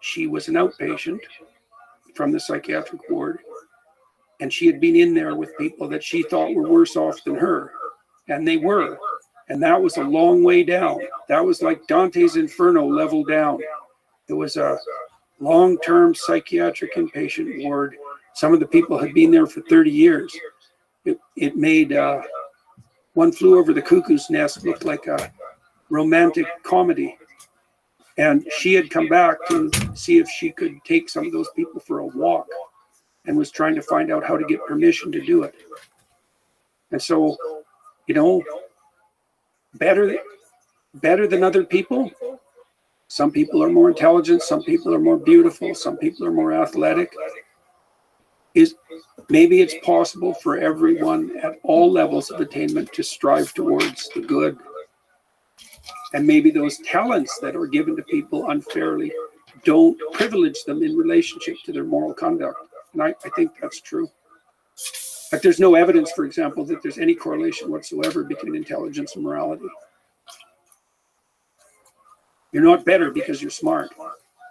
C: she was an outpatient from the psychiatric ward, and she had been in there with people that she thought were worse off than her, and they were, and that was a long way down. That was like Dante's Inferno level down. It was a long-term psychiatric inpatient ward. Some of the people had been there for 30 years. It made One Flew Over the Cuckoo's Nest look like a romantic comedy. And she had come back to see if she could take some of those people for a walk, and was trying to find out how to get permission to do it. And so, better than other people. Some people are more intelligent, some people are more beautiful, some people are more athletic. Maybe it's possible for everyone at all levels of attainment to strive towards the good. And maybe those talents that are given to people unfairly don't privilege them in relationship to their moral conduct. And I think that's true. But there's no evidence, for example, that there's any correlation whatsoever between intelligence and morality. You're not better because you're smart.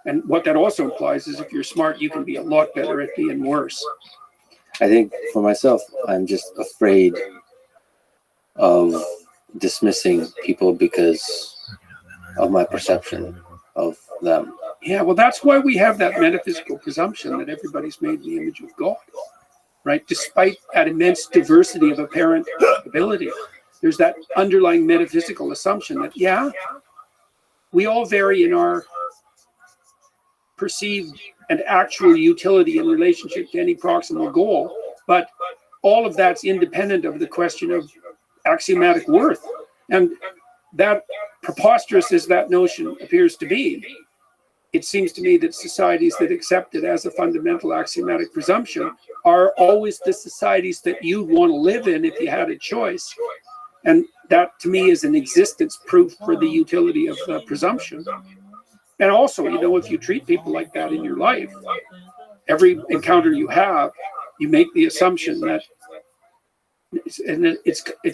C: And what that also implies is if you're smart, you can be a lot better at being worse.
B: I think for myself, I'm just afraid of dismissing people because of my perception of them.
C: Yeah, well, that's why we have that metaphysical presumption that everybody's made in the image of God, right? Despite that immense diversity of apparent ability, there's that underlying metaphysical assumption that, we all vary in our perceived and actual utility in relationship to any proximal goal, but all of that's independent of the question of axiomatic worth. And that preposterous as that notion appears to be, it seems to me that societies that accept it as a fundamental axiomatic presumption are always the societies that you'd want to live in if you had a choice. And that, to me, is an existence proof for the utility of the presumption. And also, if you treat people like that in your life, every encounter you have, you make the assumption that it's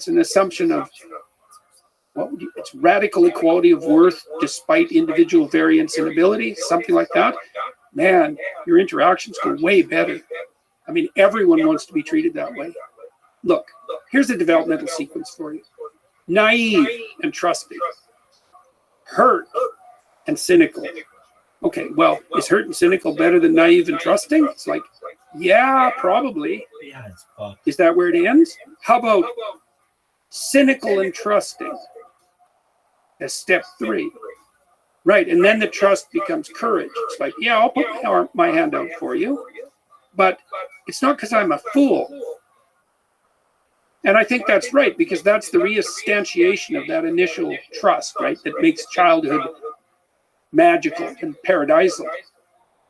C: an assumption of it's radical equality of worth despite individual variance in ability, something like that. Man, your interactions go way better. Everyone wants to be treated that way. Look, here's a developmental sequence for you. Naive and trusting. Hurt and cynical. Okay, well, is hurt and cynical better than naive and trusting? It's like, yeah, probably.
D: Yeah, it's fucked.
C: Is that where it ends? How about cynical and trusting as step 3? Right, and then the trust becomes courage. It's like, yeah, I'll put my hand out for you. But It's not because I'm a fool. And I think that's right, because that's the reinstantiation of that initial trust, right? That makes childhood magical and paradisal.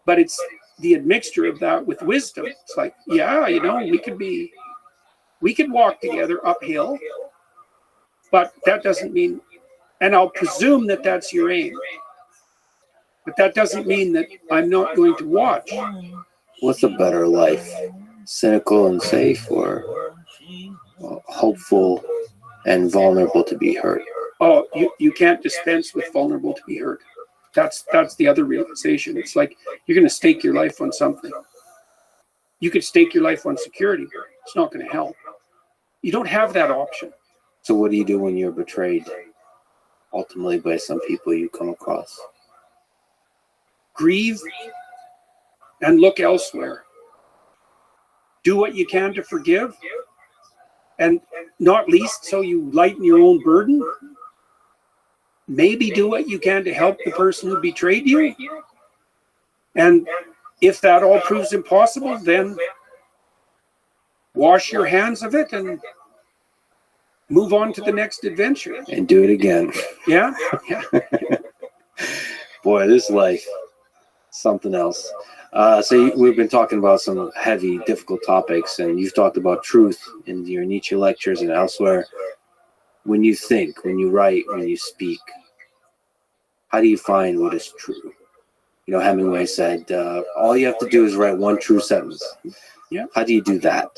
C: But it's the admixture of that with wisdom. It's like, yeah, you know, we could walk together uphill, but that doesn't mean, and I'll presume that that's your aim, but that doesn't mean that I'm not going to watch.
B: What's a better life? Cynical and safe, or hopeful and vulnerable to be hurt?
C: Oh, you can't dispense with vulnerable to be hurt. That's the other realization. It's like you're going to stake your life on something. You could stake your life on security. It's not going to help. You don't have that option.
B: So what do you do when you're betrayed ultimately by some people you come across?
C: Grieve and look elsewhere. Do what you can to forgive, and not least so you lighten your own burden. Maybe do what you can to help the person who betrayed you. And if that all proves impossible, then wash your hands of it and move on to the next adventure.
B: And do it again.
C: Yeah? Yeah.
B: Boy, this life, something else. So we've been talking about some heavy, difficult topics, and you've talked about truth in your Nietzsche lectures and elsewhere. When you think, when you write, when you speak, how do you find what is true? You know, Hemingway said, all you have to do is write one true sentence.
C: Yeah.
B: How do you do that?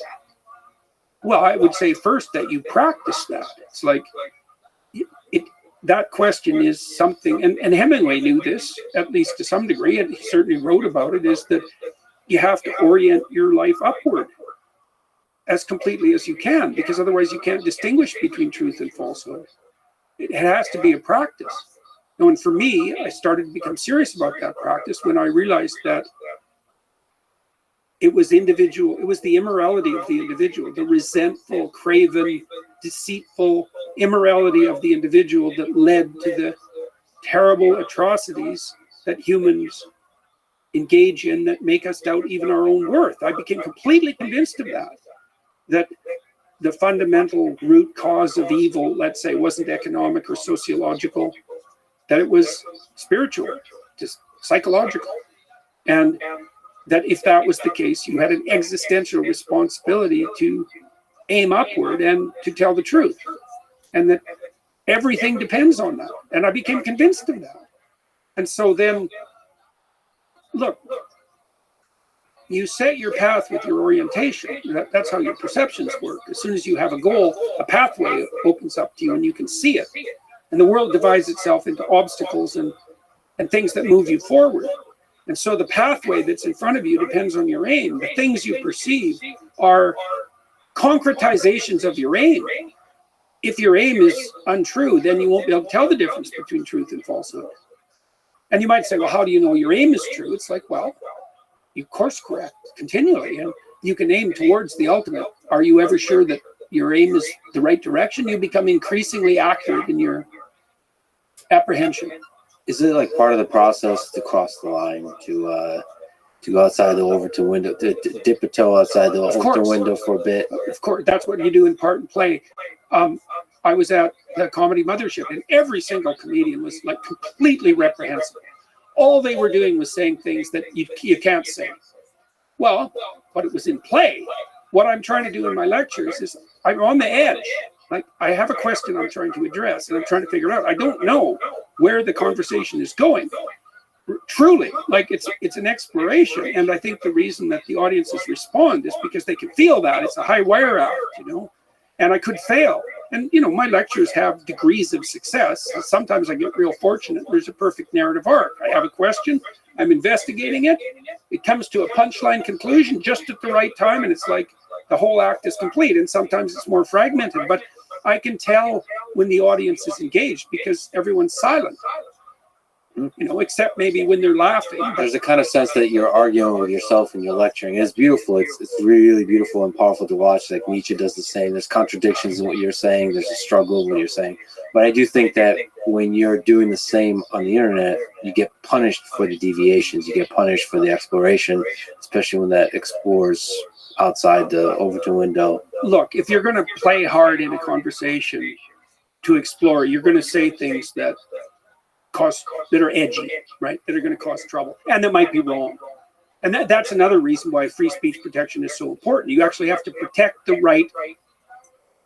C: Well, I would say first that you practice that. It's like, that question is something, and Hemingway knew this, at least to some degree, and he certainly wrote about it, is that you have to orient your life upward as completely as you can, because otherwise you can't distinguish between truth and falsehood. It has to be a practice. And for me, I started to become serious about that practice when I realized that it was individual, it was the immorality of the individual, the resentful, craven, deceitful immorality of the individual that led to the terrible atrocities that humans engage in that make us doubt even our own worth. I became completely convinced of that the fundamental root cause of evil, let's say, wasn't economic or sociological, that it was spiritual, just psychological. And that if that was the case, you had an existential responsibility to aim upward and to tell the truth. And that everything depends on that. And I became convinced of that. And so then, look, you set your path with your orientation. That's how your perceptions work. As soon as you have a goal, a pathway opens up to you and you can see it. And the world divides itself into obstacles and things that move you forward. And so the pathway that's in front of you depends on your aim. The things you perceive are concretizations of your aim. If your aim is untrue, then you won't be able to tell the difference between truth and falsehood. And you might say, well, how do you know your aim is true? It's like, well, you course correct continually, and you can aim towards the ultimate. Are you ever sure that your aim is the right direction? You become increasingly accurate in your apprehension.
B: Is it like part of the process to cross the line, to go outside the Overton window, to dip a toe outside the Overton window for a bit?
C: Of course, that's what you do in part and play. I was at the Comedy Mothership, and every single comedian was like completely reprehensible. All they were doing was saying things that you can't say. Well, but it was in play. What I'm trying to do in my lectures is I'm on the edge. Like, I have a question I'm trying to address, and I'm trying to figure out. I don't know where the conversation is going. Truly, like it's an exploration. And I think the reason that the audiences respond is because they can feel that. It's a high wire act, you know, and I could fail. And, you know, my lectures have degrees of success. Sometimes I get real fortunate. There's a perfect narrative arc. I have a question. I'm investigating it. It comes to a punchline conclusion just at the right time. And it's like the whole act is complete. And sometimes it's more fragmented. But I can tell when the audience is engaged because everyone's silent. You know, except maybe when they're laughing.
B: There's a kind of sense that you're arguing with yourself and you're lecturing. It's beautiful. It's really beautiful and powerful to watch. Like Nietzsche does the same. There's contradictions in what you're saying. There's a struggle in what you're saying. But I do think that when you're doing the same on the internet, you get punished for the deviations. You get punished for the exploration, especially when that explores outside the Overton window.
C: Look, if you're going to play hard in a conversation to explore, you're going to say things that are edgy, right? That are going to cause trouble, and that might be wrong. And that's another reason why free speech protection is so important. You actually have to protect the right.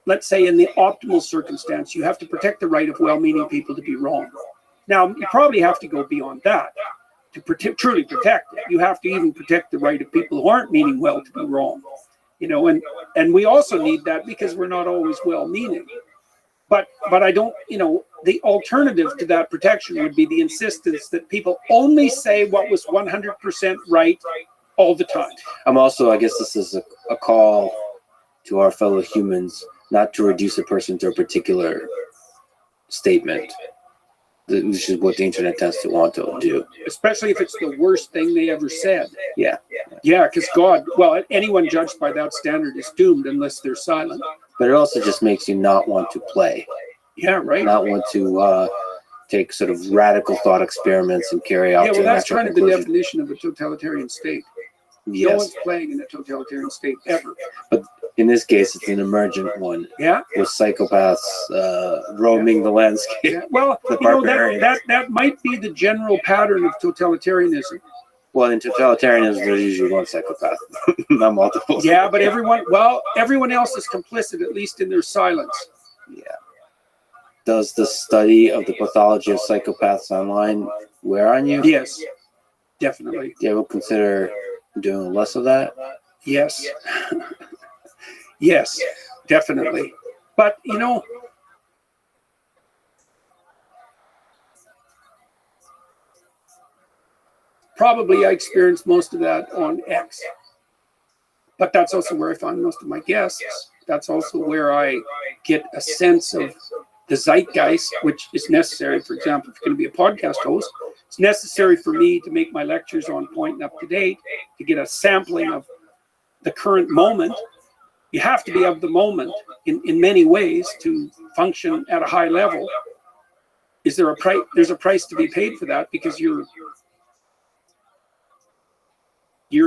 C: Let's say in the optimal circumstance, you have to protect the right of well-meaning people to be wrong. Now, you probably have to go beyond that to truly protect it. You have to even protect the right of people who aren't meaning well to be wrong. And we also need that because we're not always well-meaning. But I don't, the alternative to that protection would be the insistence that people only say what was 100% right all the time.
B: I guess this is a call to our fellow humans not to reduce a person to a particular statement, which is what the internet tends to want to do.
C: Especially if it's the worst thing they ever said.
B: Yeah.
C: Yeah, because anyone judged by that standard is doomed unless they're silent.
B: But it also just makes you not want to play.
C: Yeah, right.
B: Not want to take sort of radical thought experiments and carry out.
C: Yeah, well, that's kind of the
B: conclusion.
C: definition of a totalitarian state.
B: Yes.
C: No one's playing in a totalitarian state ever.
B: But in this case, it's an emergent one.
C: Yeah.
B: With psychopaths roaming the landscape.
C: Yeah. Well, that might be the general pattern of totalitarianism.
B: Well, in totalitarianism, there's usually one psychopath, not multiple.
C: Yeah, but everyone else is complicit, at least in their silence.
B: Yeah. Does the study of the pathology of psychopaths online wear on you?
C: Yes, definitely.
B: Do you ever consider doing less of that?
C: Yes. Yes, definitely. But, probably I experienced most of that on X. But that's also where I find most of my guests. That's also where I get a sense of the zeitgeist, which is necessary. For example, if you're going to be a podcast host, it's necessary for me to make my lectures on point and up to date, to get a sampling of the current moment. You have to be of the moment in many ways to function at a high level. Is there a price? There's a price to be paid for that because you're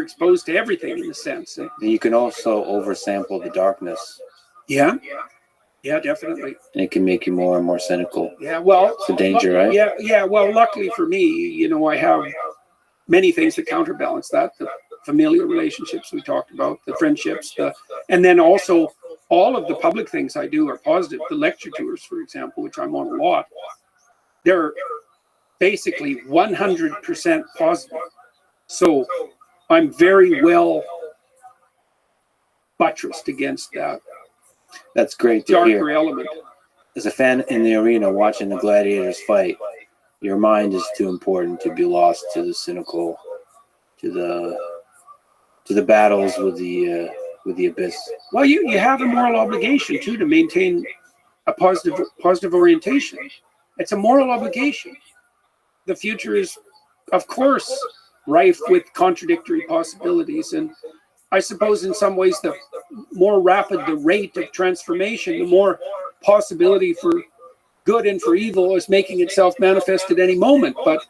C: exposed to everything in a sense. And
B: you can also oversample the darkness.
C: Yeah, definitely.
B: And it can make you more and more cynical.
C: Yeah, well,
B: it's a danger, right?
C: Yeah. Well, luckily for me, I have many things that counterbalance that. The familial relationships we talked about, the friendships, and then also all of the public things I do are positive. The lecture tours, for example, which I'm on a lot, they're basically 100% positive. So I'm very well buttressed against that.
B: That's great to
C: darker
B: hear.
C: Element.
B: As a fan in the arena watching the gladiators fight, your mind is too important to be lost to the cynical, to the battles with the abyss.
C: Well, you have a moral obligation too to maintain a positive orientation. It's a moral obligation. The future is, of course, rife with contradictory possibilities, and I suppose in some ways the more rapid the rate of transformation, the more possibility for good and for evil is making itself manifest at any moment. But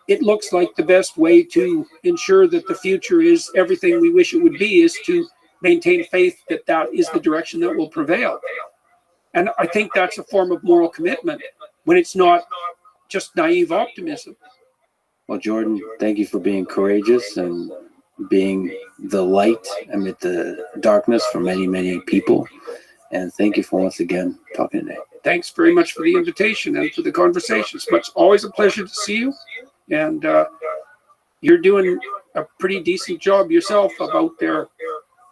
C: it looks like the best way to ensure that the future is everything we wish it would be is to maintain faith that that is the direction that will prevail. And I think that's a form of moral commitment when it's not just naive optimism.
B: Well, Jordan, thank you for being courageous and being the light amid the darkness for many, many people. And thank you for once again talking today.
C: Thanks very much for the invitation and for the conversation. It's always a pleasure to see you. And you're doing a pretty decent job yourself about there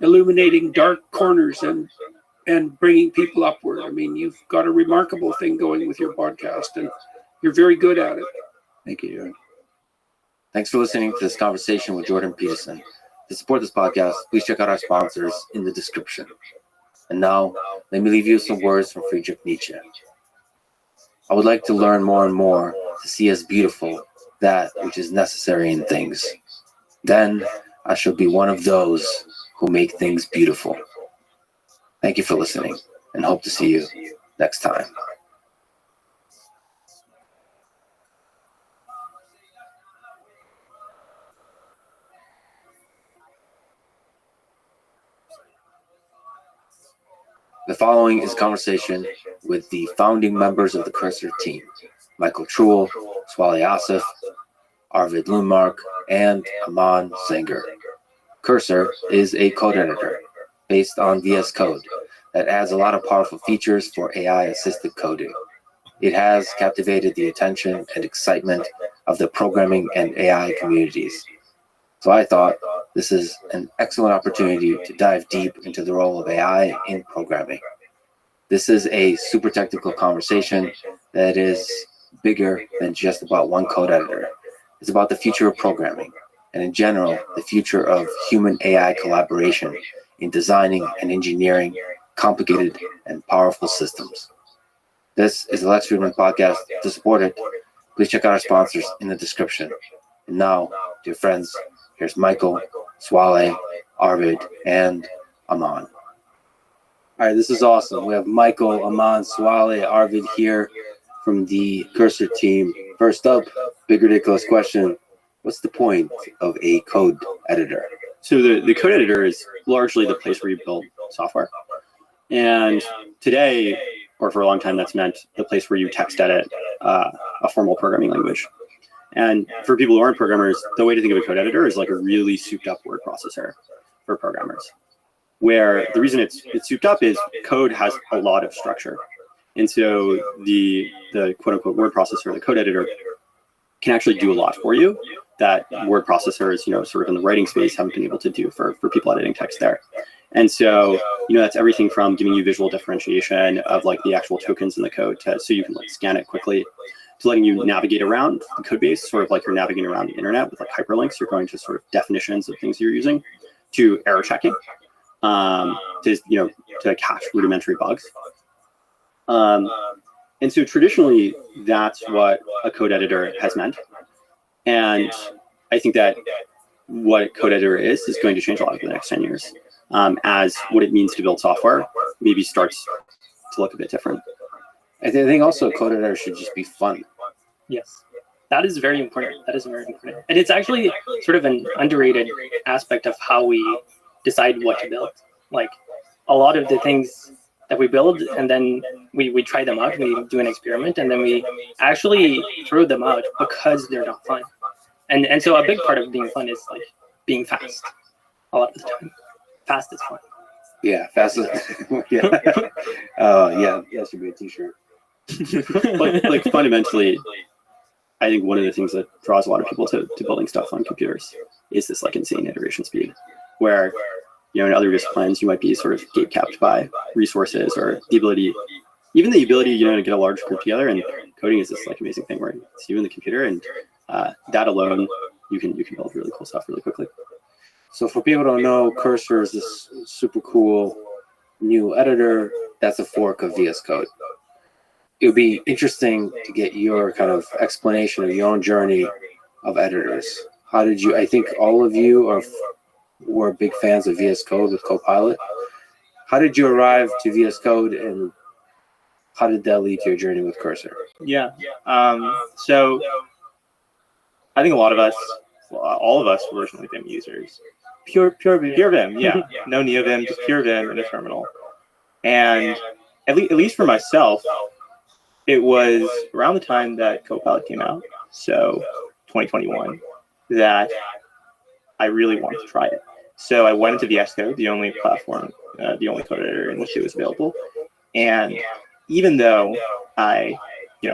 C: illuminating dark corners and bringing people upward. I mean, you've got a remarkable thing going with your podcast, and you're very good at it.
B: Thank you, Jordan. Thanks for listening to this conversation with Jordan Peterson. To support this podcast, please check out our sponsors in the description. And now, let me leave you with some words from Friedrich Nietzsche. I would like to learn more and more to see as beautiful that which is necessary in things. Then I shall be one of those who make things beautiful. Thank you for listening, and hope to see you next time. The following is a conversation with the founding members of the Cursor team, Michael Truel, Swali Asif, Arvid Lundmark, and Aman Sanger. Cursor is a code editor based on VS Code that adds a lot of powerful features for AI-assisted coding. It has captivated the attention and excitement of the programming and AI communities. So I thought this is an excellent opportunity to dive deep into the role of AI in programming. This is a super technical conversation that is bigger than just about one code editor. It's about the future of programming, and in general, the future of human-AI collaboration in designing and engineering complicated and powerful systems. This is the Lex Friedman Podcast. To support it, please check out our sponsors in the description. And now, dear friends, here's Michael, Swale, Arvid, and Aman. All right, this is awesome. We have Michael, Aman, Swale, Arvid here from the Cursor team. First up, big ridiculous question. What's the point of a code editor?
H: So the code editor is largely the place where you build software. And today, or for a long time, that's meant the place where you text edit a formal programming language. And for people who aren't programmers, the way to think of a code editor is like a really souped up word processor for programmers, where the reason it's souped up is code has a lot of structure. And so the quote unquote word processor, the code editor, can actually do a lot for you that word processors, sort of in the writing space haven't been able to do for people editing text there. And so, that's everything from giving you visual differentiation of like the actual tokens in the code so you can like scan it quickly, to letting you navigate around the code base, sort of like you're navigating around the internet with like hyperlinks. You're going to sort of definitions of things you're using, to error checking, to catch rudimentary bugs. And so traditionally, that's what a code editor has meant. And I think that what a code editor is going to change a lot over the next 10 years, as what it means to build software maybe starts to look a bit different.
B: I think also a code editor should just be fun.
I: Yes, that is very important. That is very important. And it's actually sort of an underrated aspect of how we decide what to build. Like a lot of the things that we build, and then we try them out, we do an experiment, and then we actually throw them out because they're not fun. And so a big part of being fun is like being fast a lot of the time. Fast is fun.
B: Yeah, fast is yeah. That should be a t-shirt.
H: like fundamentally, I think one of the things that draws a lot of people to building stuff on computers is this like insane iteration speed, where in other disciplines you might be sort of gatekept by resources or the ability to get a large group together. And coding is this like amazing thing where it's you and the computer, and that alone you can build really cool stuff really quickly.
B: So for people who don't know, Cursor is this super cool new editor that's a fork of VS Code. It would be interesting to get your kind of explanation of your own journey of editors. How did you, I think all of you were big fans of VS Code with Copilot. How did you arrive to VS Code, and how did that lead to your journey with Cursor?
I: Yeah. So I think all of us were originally Vim users. Pure Vim, yeah. No NeoVim, just pure Vim in a terminal. And at least for myself, it was around the time that Copilot came out, so 2021, that I really wanted to try it. So I went into VS Code, the only platform, the only code editor in which it was available. And even though I,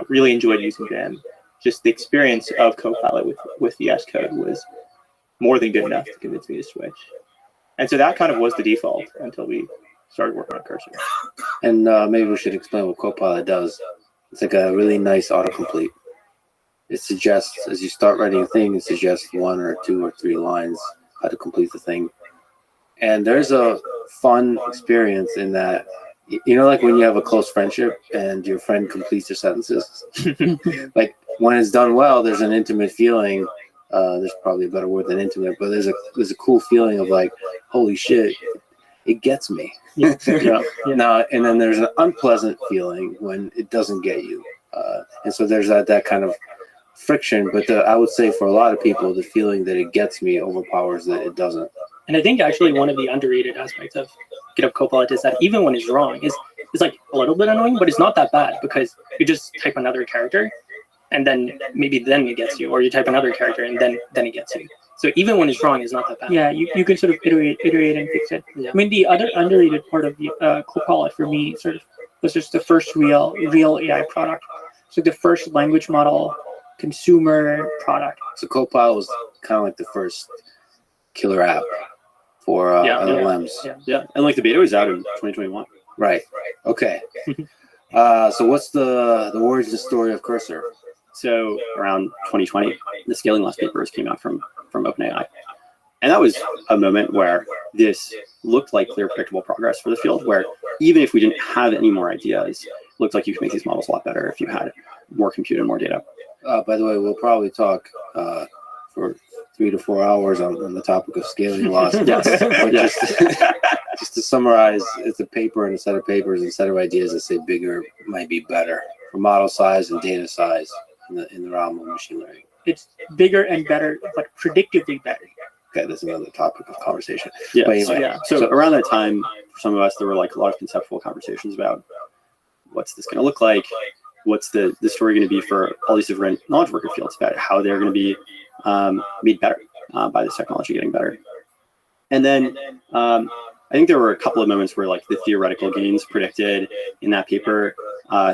I: really enjoyed using Vim, just the experience of Copilot with VS Code was more than good enough to convince me to switch. And so that kind of was the default until we started working on Cursor.
B: And maybe we should explain what Copilot does. It's like a really nice autocomplete. It suggests, as you start writing a thing, it suggests 1 or 2 or 3 lines how to complete the thing. And there's a fun experience in that, like when you have a close friendship and your friend completes your sentences. Like when it's done well, there's an intimate feeling. There's probably a better word than intimate, but there's a cool feeling of like, holy shit, it gets me. Now, and then there's an unpleasant feeling when it doesn't get you. And so there's that kind of friction, but I would say for a lot of people, the feeling that it gets me overpowers that it doesn't.
J: And I think actually one of the underrated aspects of GitHub Copilot is that even when it's wrong, it's like a little bit annoying, but it's not that bad because you just type another character and then maybe then it gets you, or you type another character and then it gets you. So even when it's wrong, it's not that bad. Yeah, you can sort of iterate and fix it. Yeah. I mean, the other underrated part of the Copilot for me sort of was just the first real AI product. So the first language model consumer product.
B: So Copilot was kind of like the first killer app for LLMs.
H: Yeah, and like the beta was out in 2021.
B: Right. Okay. So what's the origin story of Cursor?
H: So around 2020, the scaling loss papers came out from OpenAI. And that was a moment where this looked like clear, predictable progress for the field, where even if we didn't have any more ideas, it looked like you could make these models a lot better if you had more compute and more data.
B: By the way, we'll probably talk for 3 to 4 hours on the topic of scaling loss.
H: Yes.
B: Just to summarize, it's a paper and a set of papers and a set of ideas that say bigger might be better for model size and data size in the realm of machine learning.
J: It's bigger and better, but predictably better.
B: Okay, that's another topic of conversation.
H: Yeah.
B: But anyway,
H: So around that time, for some of us, there were like a lot of conceptual conversations about what's this going to look like, what's the story going to be for all these different knowledge worker fields about how they're going to be made better by this technology getting better. And then I think there were a couple of moments where like the theoretical gains predicted in that paper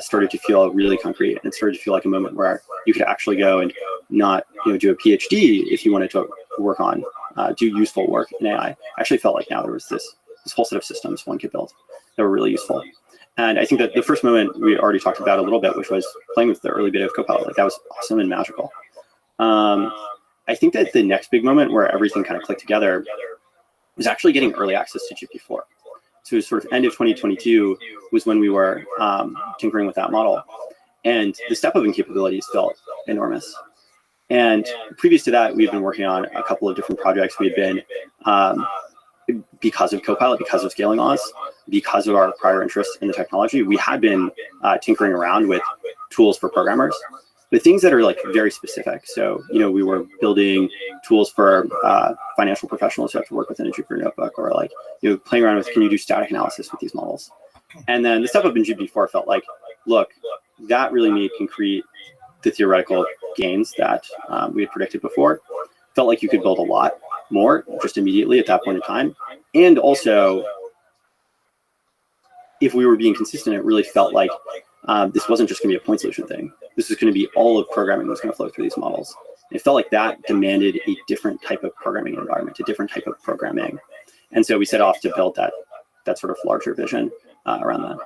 H: started to feel really concrete, and it started to feel like a moment where you could actually go and not do a PhD if you wanted to work on do useful work in AI. I actually felt like now there was this whole set of systems one could build that were really useful. And I think that the first moment we already talked about a little bit, which was playing with the early beta of Copilot, like that was awesome and magical. I think that the next big moment where everything kind of clicked together was actually getting early access to GP4. So it was sort of end of 2022 was when we were tinkering with that model. And the step up in capabilities felt enormous. And previous to that, we've been working on a couple of different projects. We've been, because of Copilot, because of scaling laws, because of our prior interest in the technology, we had been tinkering around with tools for programmers, but things that are like very specific. So, we were building tools for financial professionals who have to work within a Jupyter notebook, or like, playing around with, can you do static analysis with these models? And then the step up in GPT-4 felt like, look, that really made concrete the theoretical gains that we had predicted before. Felt like you could build a lot more just immediately at that point in time. And also, if we were being consistent, it really felt like this wasn't just going to be a point solution thing. This was going to be all of programming that was going to flow through these models. It felt like that demanded a different type of programming environment, a different type of programming. And so we set off to build that sort of larger vision around that.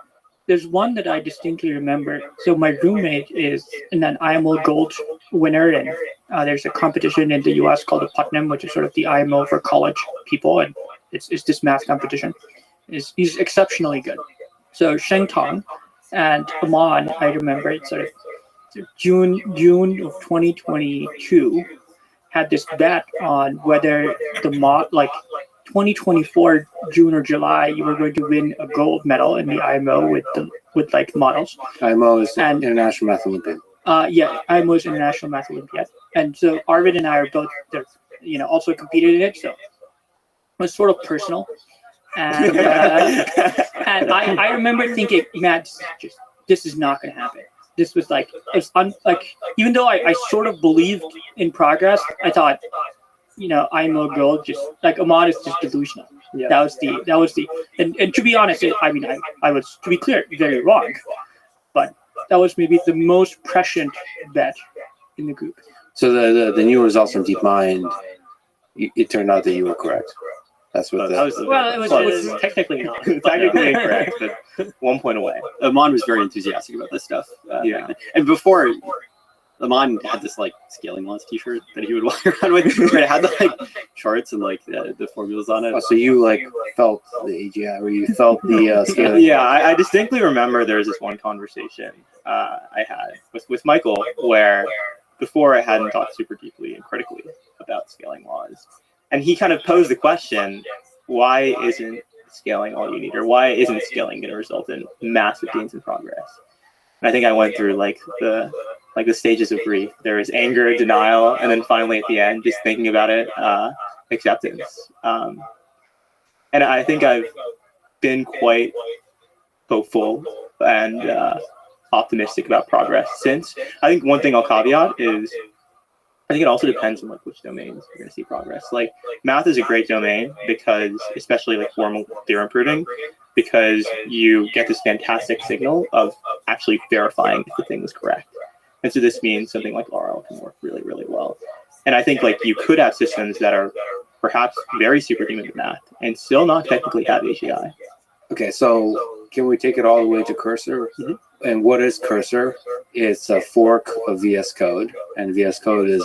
J: There's one that I distinctly remember. So my roommate is an IMO Gold winner, and there's a competition in the US called the Putnam, which is sort of the IMO for college people, and it's this math competition. He's exceptionally good. So Sheng Tong and Aman, I remember it's sort of June of 2022, had this bet on whether the 2024 June or July, you were going to win a gold medal in the IMO with like models.
B: IMO is International Math Olympiad.
J: IMO is International Math Olympiad, and so Arvid and I are both, also competed in it. So it was sort of personal, and and I remember thinking, man, this is not going to happen. This was like even though I sort of believed in progress, I thought, IMO gold, just like Ahmad is just delusional. Yeah. That was the and to be honest, I was, to be clear, very wrong, but that was maybe the most prescient bet in the group.
B: So the new results from DeepMind, it turned out that you were correct. That's what
J: it was technically not.
I: Technically incorrect, but 1 point away.
H: Aman was very enthusiastic about this stuff. And before, Aman had this like scaling laws t-shirt that he would walk around with, where it had like charts and like the formulas on it.
B: Oh, so you like felt the AGI, or you felt the scaling?
I: Yeah, I distinctly remember there was this one conversation I had with Michael where before I hadn't thought super deeply and critically about scaling laws. And he kind of posed the question, why isn't scaling all you need? Or why isn't scaling going to result in massive gains in progress? And I think I went through like the stages of grief. There was anger, denial, and then finally at the end, just thinking about it, acceptance. And I think I've been quite hopeful and optimistic about progress since. I think one thing I'll caveat is I think it also depends on like which domains you're going to see progress. Like math is a great domain because, especially like formal theorem proving, because you get this fantastic signal of actually verifying if the thing was correct. And so this means something like RL can work really, really well. And I think like you could have systems that are perhaps very superhuman in math and still not technically have AGI.
B: Okay, so can we take it all the way to Cursor?
H: Mhm.
B: And what is Cursor? It's a fork of VS Code, and VS Code is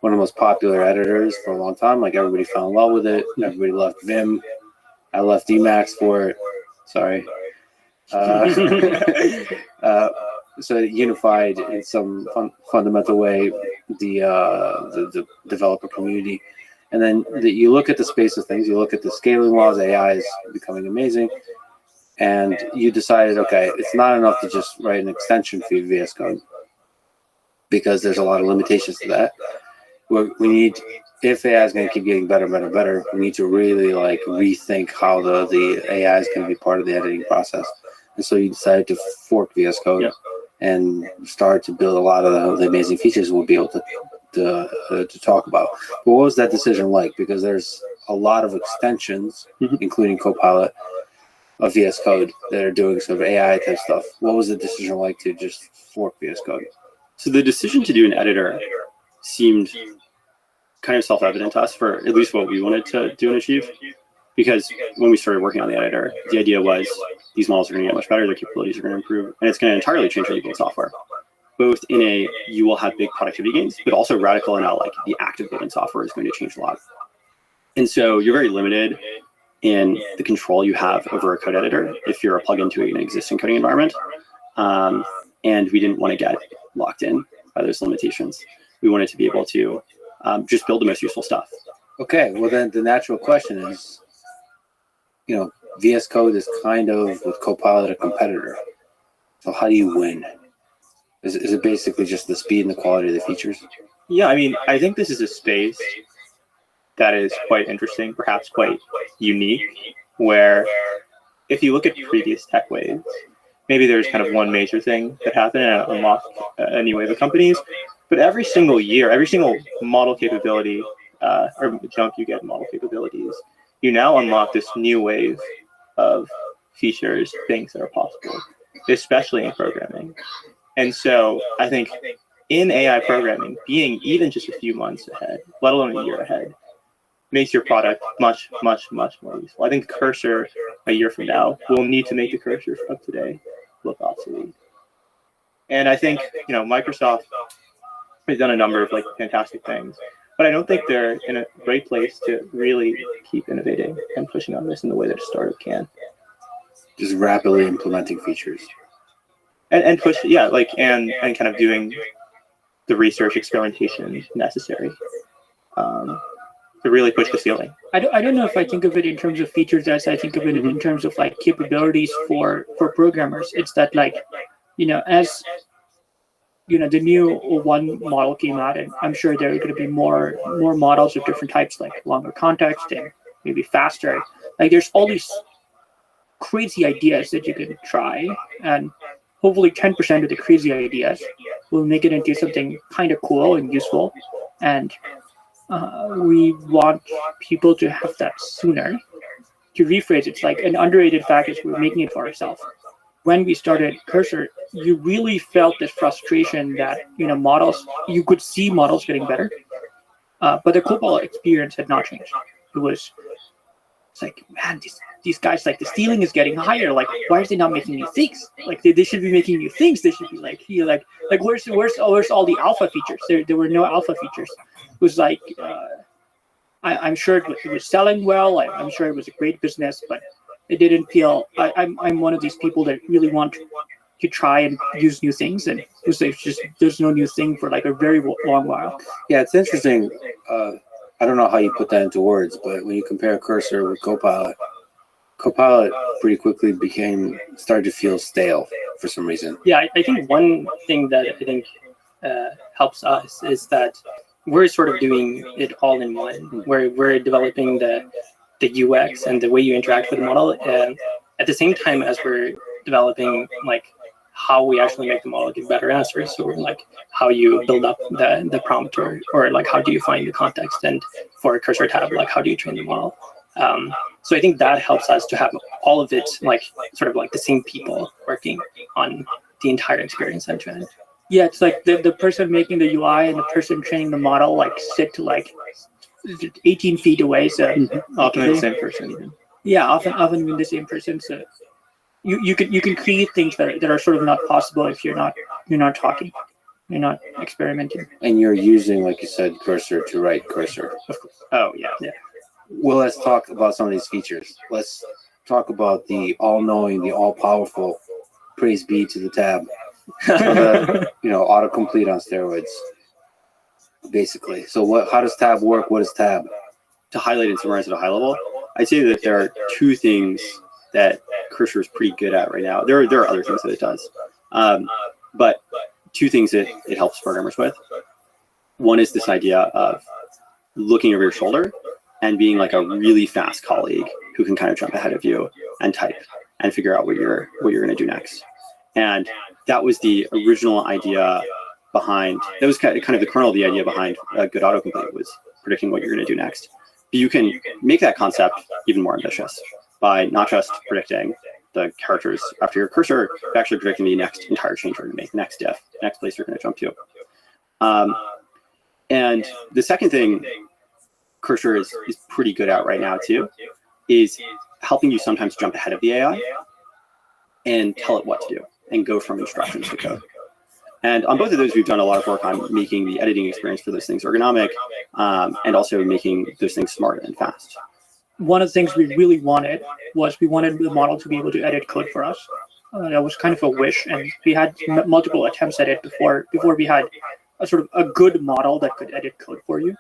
B: one of the most popular editors for a long time. Like everybody fell in love with it. Everybody left Vim. I left Emacs for it. Sorry. So it unified in some fundamental way the developer community. And then you look at the space of things, you look at the scaling laws, AI is becoming amazing. And you decided, okay, it's not enough to just write an extension for your VS Code because there's a lot of limitations to that. We need, if AI is going to keep getting better, we need to really like rethink how the AI is going to be part of the editing process. And so you decided to fork VS Code and start to build a lot of the amazing features we'll be able to talk about. But what was that decision like? Because there's a lot of extensions, including Copilot, of VS Code that are doing sort of AI type stuff. What was the decision like to just fork VS Code?
H: So the decision to do an editor seemed kind of self-evident to us for at least what we wanted to do and achieve. Because when we started working on the editor, the idea was these models are going to get much better, their capabilities are going to improve, and it's going to entirely change how you build software. Both in a, you will have big productivity gains, but also radical in how like the act of building software is going to change a lot. And so you're very limited in the control you have over a code editor if you're a plugin to an existing coding environment. And we didn't want to get locked in by those limitations. We wanted to be able to just build the most useful stuff.
B: Okay, well then the natural question is, VS Code is kind of with Copilot a competitor. So how do you win? Is it basically just the speed and the quality of the features?
I: Yeah, I mean, I think this is a space that is quite interesting, perhaps quite unique, where if you look at previous tech waves, maybe there's kind of one major thing that happened and unlocked a new wave of companies. But every single year, every single model capability or jump you get in model capabilities, you now unlock this new wave of features, things that are possible, especially in programming. And so I think in AI programming, being even just a few months ahead, let alone a year ahead, makes your product much, much, much more useful. I think Cursor a year from now will need to make the Cursor of today look obsolete. And I think, Microsoft has done a number of like fantastic things, but I don't think they're in a great place to really keep innovating and pushing on this in the way that a startup can.
B: Just rapidly implementing features.
I: And push, and kind of doing the research experimentation necessary to really push the ceiling.
J: I don't know if I think of it in terms of features as I think of it in terms of like capabilities for programmers. It's that as the new one model came out, and I'm sure there are going to be more models of different types, like longer context and maybe faster. Like there's all these crazy ideas that you can try, and hopefully 10% of the crazy ideas will make it into something kind of cool and useful. And we want people to have that sooner. To rephrase, it's like an underrated fact is we're making it for ourselves. When we started Cursor, you really felt this frustration that you could see models getting better, but the Copilot experience had not changed. It's like, man, these guys, like the ceiling is getting higher. Like, why are they not making new things? Like they should be making new things. They should be like where's all the alpha features? There were no alpha features. It was like I'm sure it was selling well. I'm sure it was a great business, but it didn't feel. I'm one of these people that really want to try and use new things, and there's no new thing for like a very long while.
B: Yeah, it's interesting. I don't know how you put that into words, but when you compare Cursor with Copilot pretty quickly started to feel stale for some reason.
K: Yeah, I think one thing that I think helps us is that we're sort of doing it all in one. We're developing the the UX and the way you interact with the model, at the same time as we're developing like how we actually make the model give better answers, or like how you build up the prompt, or like how do you find the context, and for a cursor tab, like how do you train the model. So I think that helps us to have all of it like sort of like the same people working on the entire experience end to end.
J: Yeah, it's like the person making the UI and the person training the model like sit to like 18 feet away. So
I: Often the same person even.
J: yeah, often the same person. So you can create things that are sort of not possible if you're not talking, you're not experimenting.
B: And you're using, like you said, cursor to write cursor.
I: Oh yeah.
B: Well, let's talk about some of these features. Let's talk about the all-knowing, the all-powerful, praise be to the tab. The, autocomplete on steroids, basically. So how does tab work? What is tab?
H: To highlight and summarize at a high level, I'd say that there are two things that cursor is pretty good at right now. There are other things that it does, but two things that it helps programmers with. One is this idea of looking over your shoulder and being like a really fast colleague who can kind of jump ahead of you and type and figure out what you're going to do next. And that was the original idea behind, that was kind of the kernel of the idea behind good autocomplete, was predicting what you're going to do next. But you can make that concept even more ambitious by not just predicting the characters after your cursor, but actually predicting the next entire change you're going to make, the next diff, the next place you're going to jump to. And the second thing cursor is pretty good at right now too, is helping you sometimes jump ahead of the AI and tell it what to do and go from instructions to code. And on both of those, we've done a lot of work on making the editing experience for those things ergonomic, and also making those things smart and fast.
J: One of the things we really wanted was we wanted the model to be able to edit code for us. That was kind of a wish, and we had multiple attempts at it before we had a sort of a good model that could edit code for you.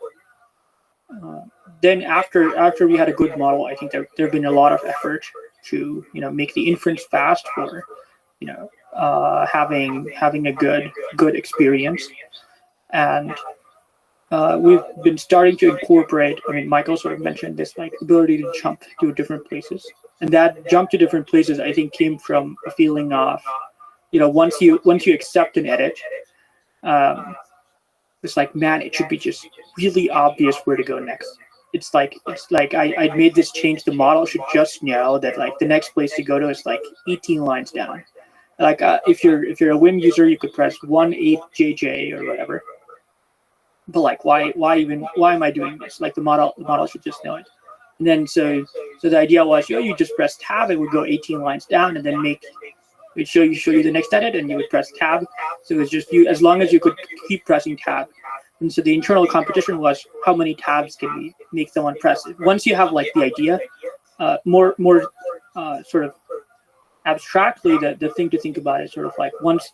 J: Then after we had a good model, I think there have been a lot of effort to make the inference fast for having a good experience, and we've been starting to incorporate. I mean, Michael sort of mentioned this like ability to jump to different places, and that jump to different places I think came from a feeling of once you accept an edit, it's like, man, it should be just really obvious where to go next. It's like I made this change. The model should just know that like the next place to go to is like 18 lines down. Like if you're a Wim user, you could press 18JJ or whatever. But like why am I doing this? Like the model should just know it. And then so the idea was you just press tab, it would go 18 lines down, and then it would show you the next edit, and you would press tab. So it's just as long as you could keep pressing tab. And so the internal competition was how many tabs can we make someone press. Once you have like the idea, more sort of abstractly, the thing to think about is sort of like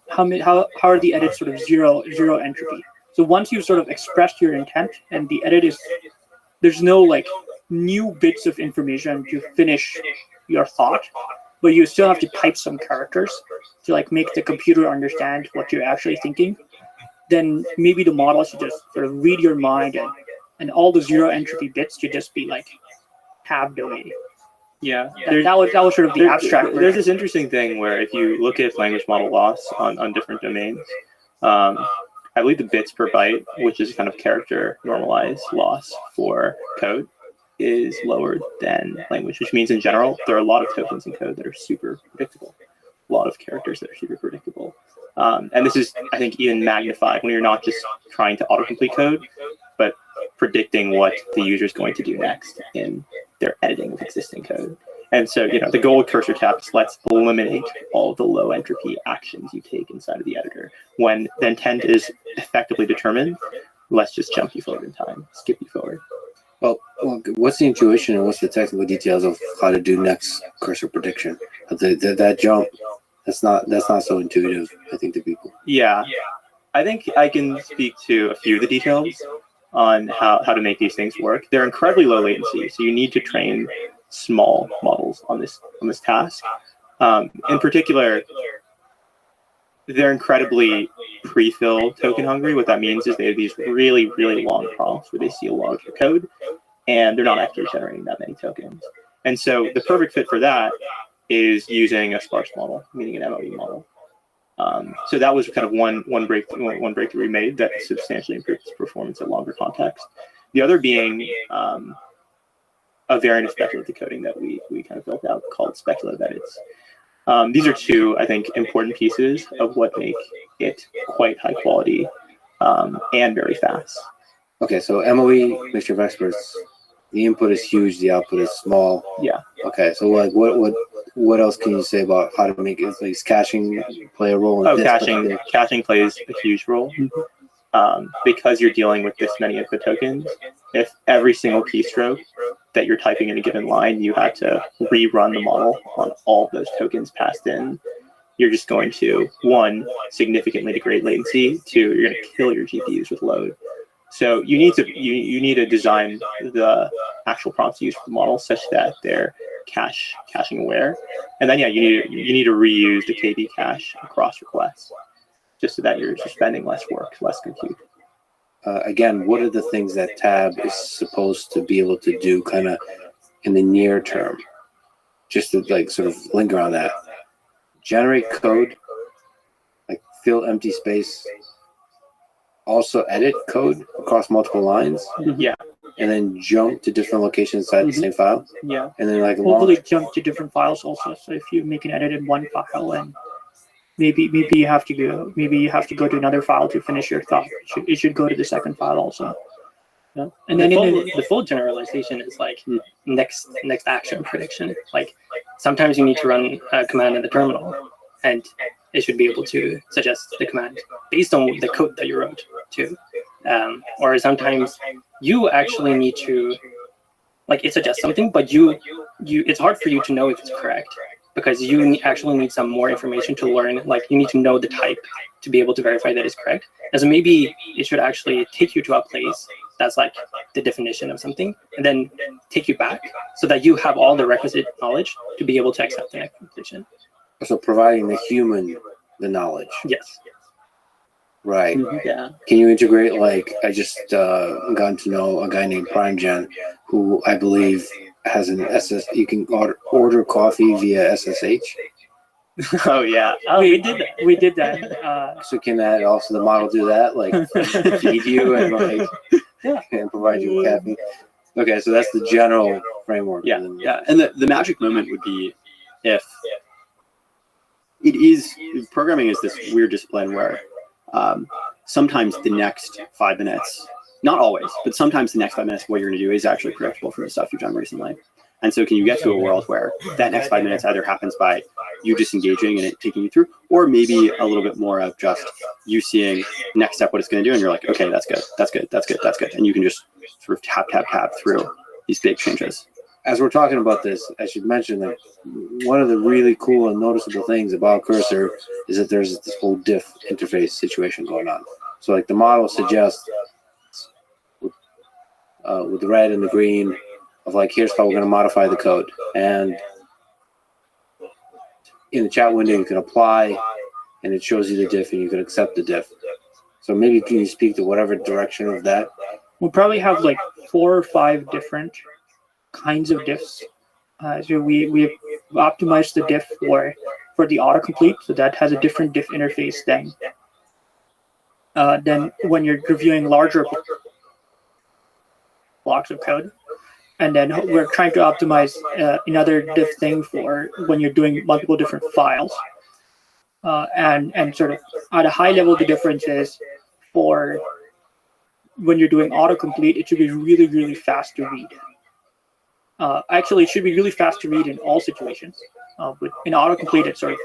J: how are the edits sort of zero entropy. So once you've sort of expressed your intent and the edit there's no like new bits of information to finish your thought, but you still have to type some characters to like make the computer understand what you're actually thinking. Then maybe the model should just sort of read your mind, and all the zero entropy bits should just be like tabbed away.
I: Yeah,
J: that was sort of the abstract version.
I: There's this interesting thing where if you look at language model loss on different domains, I believe the bits per byte, which is kind of character normalized loss for code, is lower than language, which means in general, there are a lot of tokens in code that are super predictable, a lot of characters that are super predictable. And this is, I think, even magnified when you're not just trying to autocomplete code, but predicting what the user is going to do next in their editing of existing code. And so, the goal with cursor tab is let's eliminate all of the low entropy actions you take inside of the editor. When the intent is effectively determined, let's just jump you forward in time, skip you forward.
B: Well, what's the intuition and what's the technical details of how to do next cursor prediction? That jump, that's not so intuitive, I think, to people.
I: Yeah, I think I can speak to a few of the details on how to make these things work. They're incredibly low latency, so you need to train small models on this task. In particular, they're incredibly pre-fill token hungry. What that means is they have these really, really long prompts where they see a lot of your code, and they're not actually generating that many tokens. And so the perfect fit for that is using a sparse model, meaning an MOE model. So that was kind of one breakthrough we made that substantially improved its performance at longer context. The other being a variant of speculative decoding that we kind of built out called speculative edits. These are two, I think, important pieces of what make it quite high quality and very fast.
B: Okay, so MOE, mixture of experts, the input is huge, the output is small.
I: Yeah.
B: Okay, so like what else can you say about how to make it? Like, caching play a role in this?
I: Caching plays a huge role. Because you're dealing with this many of the tokens. If every single keystroke that you're typing in a given line, you had to rerun the model on all of those tokens passed in, you're just going to, one, significantly degrade latency, two, you're going to kill your GPUs with load. So you need to design the actual prompts used for the model such that they're caching aware, and then you need to reuse the KB cache across requests, just so that you're spending less work, less compute.
B: Again, what are the things that Tab is supposed to be able to do kind of in the near term? Just to like sort of linger on that. Generate code, like fill empty space, also edit code across multiple lines.
I: Yeah.
B: And then jump to different locations inside the same file.
J: Yeah.
B: And then like
J: hopefully jump to different files also. So if you make an edit in one file and maybe you have to go to another file to finish your thought. It should go to the second file also.
K: Yeah. And then the full generalization is like next action prediction. Like sometimes you need to run a command in the terminal, and it should be able to suggest the command based on the code that you wrote too. Or sometimes you actually need to, like, it suggests something, but you it's hard for you to know if it's correct, because you actually need some more information to learn. Like, you need to know the type to be able to verify that it's correct. And so maybe it should actually take you to a place that's like the definition of something, and then take you back so that you have all the requisite knowledge to be able to accept the next conclusion.
B: So providing the human the knowledge.
K: Yes.
B: Right.
K: Yeah.
B: Can you integrate, like, I just gotten to know a guy named PrimeGen, who I believe has an you can order coffee via SSH.
I: Oh yeah.
J: Oh, we did that.
B: So can that also the model do that? Like feed you and like and provide you with caffeine? Okay, so that's the general framework.
H: Yeah. Yeah. And the magic moment would be if programming is this weird discipline where sometimes the next 5 minutes, not always, but sometimes the next 5 minutes, what you're going to do is actually predictable from the stuff you've done recently. And so can you get to a world where that next 5 minutes either happens by you disengaging and it taking you through, or maybe a little bit more of just you seeing next step what it's going to do, and you're like, okay, that's good, that's good, that's good, that's good. And you can just sort of tap through these big changes.
B: As we're talking about this, I should mention that one of the really cool and noticeable things about Cursor is that there's this whole diff interface situation going on. So like the model suggests with the red and the green of like, here's how we're going to modify the code. And in the chat window, you can apply and it shows you the diff and you can accept the diff. So maybe can you speak to whatever direction of that?
J: We'll probably have like 4 or 5 different kinds of diffs. So we've optimized the diff for the autocomplete, so that has a different diff interface than when you're reviewing larger blocks of code. And then we're trying to optimize another diff thing for when you're doing multiple different files. And sort of at a high level, the difference is for when you're doing autocomplete, it should be really, really fast to read. Actually, it should be really fast to read in all situations. But in autocomplete, it's sort of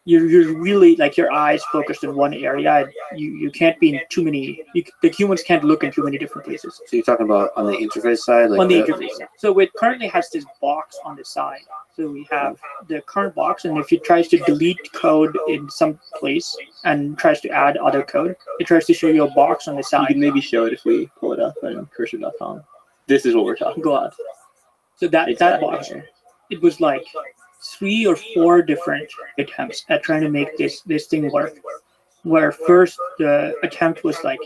J: you're really like your eyes focused in one area. You can't be in too many. The humans can't look in too many different places.
B: So you're talking about on the interface side, like
J: on the interface side. So it currently has this box on the side. So we have the current box, and if it tries to delete code in some place and tries to add other code, it tries to show you a box on the side.
I: You can maybe show it if we pull it up on cursor.com. This is what we're talking about.
J: Go on. So that box, it was like 3 or 4 different attempts at trying to make this thing work. Where first the attempt was like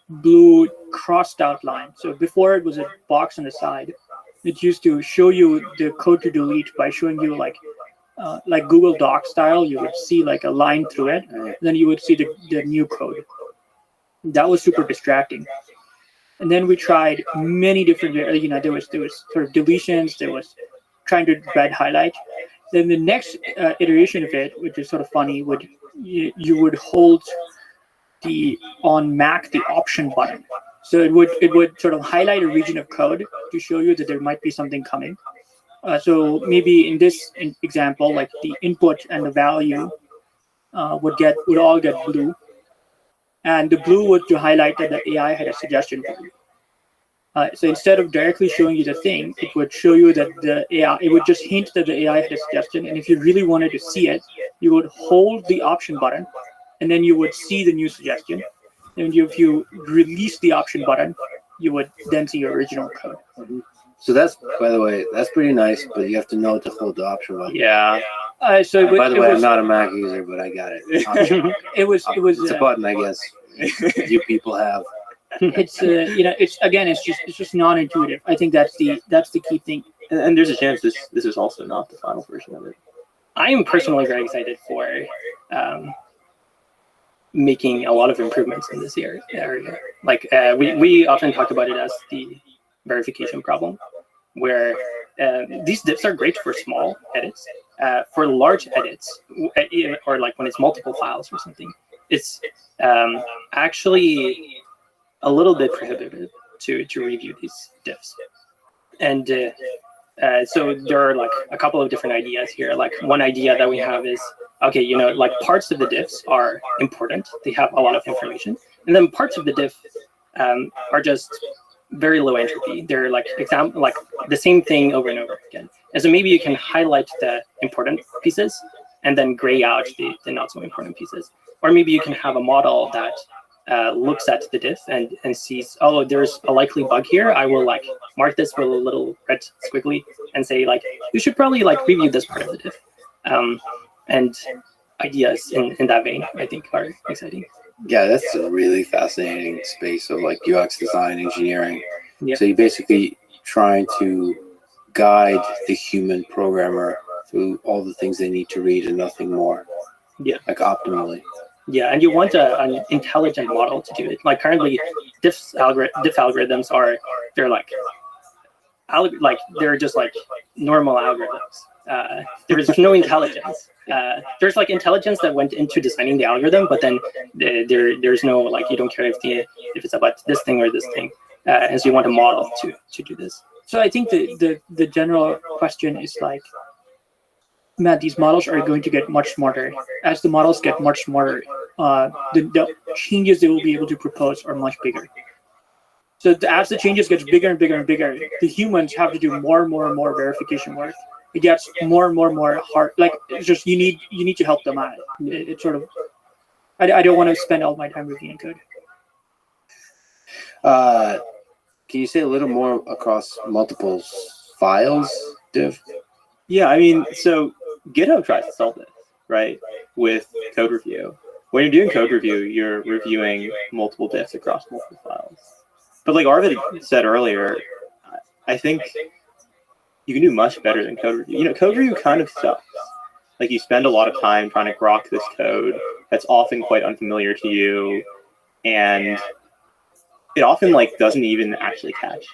J: blue crossed out line. So before it was a box on the side. It used to show you the code to delete by showing you like Google Docs style. You would see like a line through it, then you would see the new code. That was super distracting. And then we tried many different, there was sort of deletions, there was trying to red highlight. Then the next iteration of it, which is sort of funny, you would hold on Mac the option button. So it would sort of highlight a region of code to show you that there might be something coming. So maybe in this example, like the input and the value would all get blue, and the blue was to highlight that the AI had a suggestion for you. So instead of directly showing you the thing, it would show you that it would just hint that the AI had a suggestion, and if you really wanted to see it, you would hold the option button, and then you would see the new suggestion. And if you release the option button, you would then see your original code.
B: Mm-hmm. So that's, by the way, that's pretty nice, but you have to know to hold the option button.
H: Yeah.
B: By the way, I'm not a Mac user, but I got it.
J: It was.
B: It's a button, I guess. You people have.
J: It's it's just non-intuitive. I think that's the key thing.
H: And there's a chance this is also not the final version of it. I am personally very excited for making a lot of improvements in this area. Like we often talk about it as the verification problem, where these diffs are great for small edits. For large edits, or like when it's multiple files or something, it's actually a little bit prohibitive to review these diffs. And so there are like a couple of different ideas here. Like one idea that we have is, okay, like parts of the diffs are important. They have a lot of information. And then parts of the diff are just very low entropy. They're like the same thing over and over again. And so maybe you can highlight the important pieces and then gray out the not so important pieces. Or maybe you can have a model that looks at the diff and sees, oh, there's a likely bug here. I will like mark this with a little red squiggly and say like, you should probably like review this part of the diff. And ideas in that vein, I think, are exciting.
B: Yeah, that's a really fascinating space of like UX design engineering.
K: Yeah.
B: So you're basically trying to guide the human programmer through all the things they need to read and nothing more.
K: Yeah.
B: Like optimally.
K: Yeah, and you want an intelligent model to do it. Like currently, diff algorithms they're just like normal algorithms. There's no intelligence. There's like intelligence that went into designing the algorithm, but then there's no like, you don't care if it's about this thing or this thing, and so you want a model to do this.
J: So I think the general question is like, Matt, these models are going to get much smarter. As the models get much smarter, the changes they will be able to propose are much bigger. So as the changes get bigger and bigger and bigger, the humans have to do more and more and more verification work. It gets more and more hard. Like it's just you need to help them out. It's sort of I don't want to spend all my time reviewing code.
B: Can you say a little more across multiple files, diff?
H: Yeah, I mean, so GitHub tries to solve this, right, with code review. When you're doing code review, you're reviewing multiple diffs across multiple files. But like Arvid said earlier, I think you can do much better than code review. Code review kind of sucks. Like you spend a lot of time trying to grok this code that's often quite unfamiliar to you, and it often like doesn't even actually catch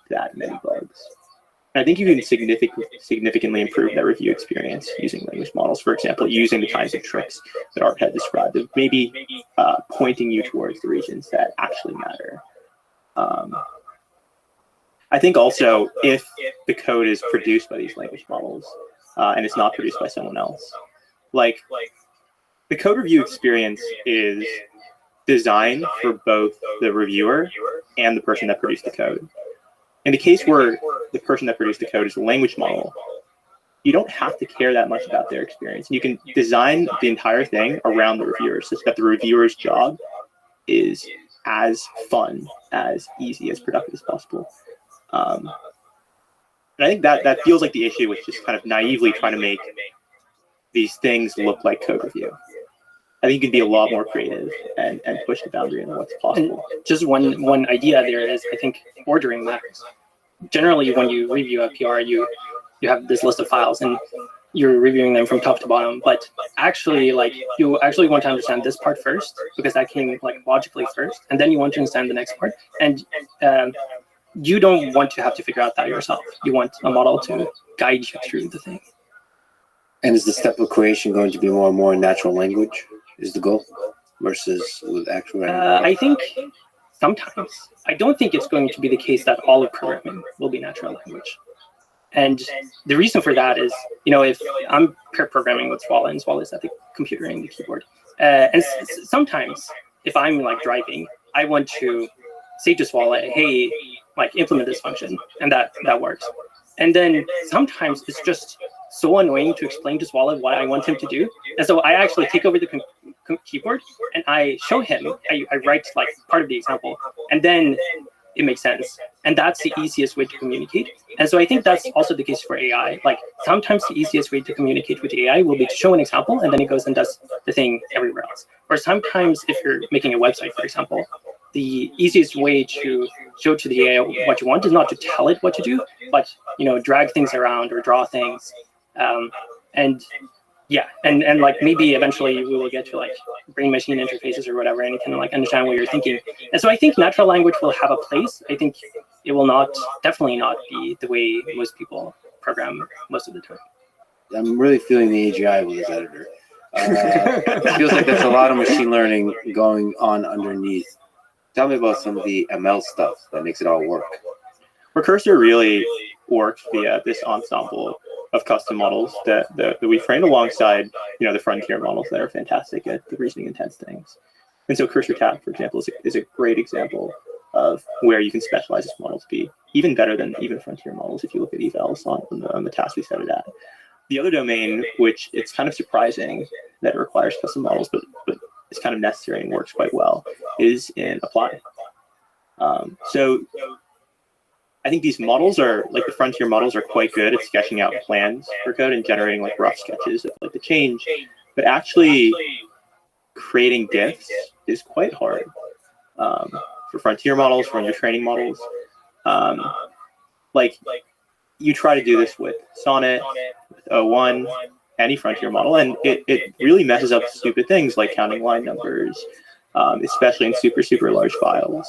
H: that many bugs. And I think you can significantly improve that review experience using language models. For example, using the kinds of tricks that Art had described, of maybe pointing you towards the regions that actually matter. I think also if the code is produced by these language models and it's not produced by someone else, like the code review experience is designed for both the reviewer and the person that produced the code. In the case where the person that produced the code is a language model, you don't have to care that much about their experience. You can design the entire thing around the reviewer such that the reviewer's job is as fun, as easy, as productive as possible. And I think that feels like the issue with just kind of naively trying to make these things look like code review.
I: I think you can be a lot more creative and push the boundary on what's possible.
K: And just one idea there is, I think ordering matters. Generally, when you review a PR, you have this list of files and you're reviewing them from top to bottom. But actually, like, you actually want to understand this part first, because that came like logically first, and then you want to understand the next part. And you don't want to have to figure out that yourself. You want a model to guide you through the thing.
B: And is the step of creation going to be more and more natural language? Is the goal versus with actual?
K: I think sometimes. I don't think it's going to be the case that all of programming will be natural language. And the reason for that is, if I'm pair programming with Swala, and Swala is at the computer and the keyboard, and sometimes if I'm like driving, I want to say to Swala, hey, like implement this function, and that works. And then sometimes it's just so annoying to explain to Swala what I want him to do. And so I actually take over the keyboard and I show him, I write like part of the example, and then it makes sense. And that's the easiest way to communicate. And so I think that's also the case for AI. Like sometimes the easiest way to communicate with AI will be to show an example, and then it goes and does the thing everywhere else. Or sometimes if you're making a website, for example, the easiest way to show to the AI what you want is not to tell it what to do, but drag things around or draw things. And like maybe eventually we will get to like brain machine interfaces or whatever, and it can like understand what you're thinking. And so I think natural language will have a place. I think it will definitely not be the way most people program most of the time.
B: I'm really feeling the AGI with this editor. It feels like there's a lot of machine learning going on underneath. Tell me about some of the ML stuff that makes it all work.
I: Recursor really works via this ensemble of custom models that we train alongside, the frontier models that are fantastic at the reasoning intense things. And so Cursor Tab, for example, is a great example of where you can specialize this model to be even better than even frontier models if you look at evals on the task we set it at. The other domain, which it's kind of surprising that it requires custom models, but it's kind of necessary and works quite well, is in apply. So I think these models are, like the frontier models, are quite good at sketching out plans for code and generating like rough sketches of like the change, but actually creating diffs is quite hard for frontier models, for your training models. Like you try to do this with Sonnet, with O1, any frontier model, and it really messes up stupid things like counting line numbers, especially in super large files.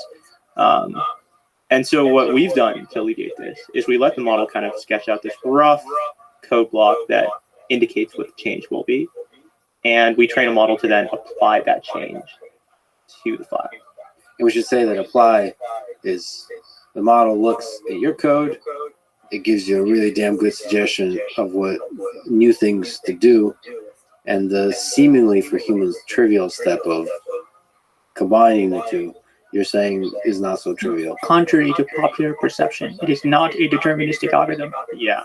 I: And so what we've done to alleviate this is we let the model kind of sketch out this rough code block that indicates what the change will be. And we train a model to then apply that change to the file.
B: And we should say that apply is the model looks at your code. It gives you a really damn good suggestion of what new things to do. And the seemingly for humans trivial step of combining the two, you're saying is not so trivial.
J: Contrary to popular perception, it is not a deterministic algorithm.
I: Yeah.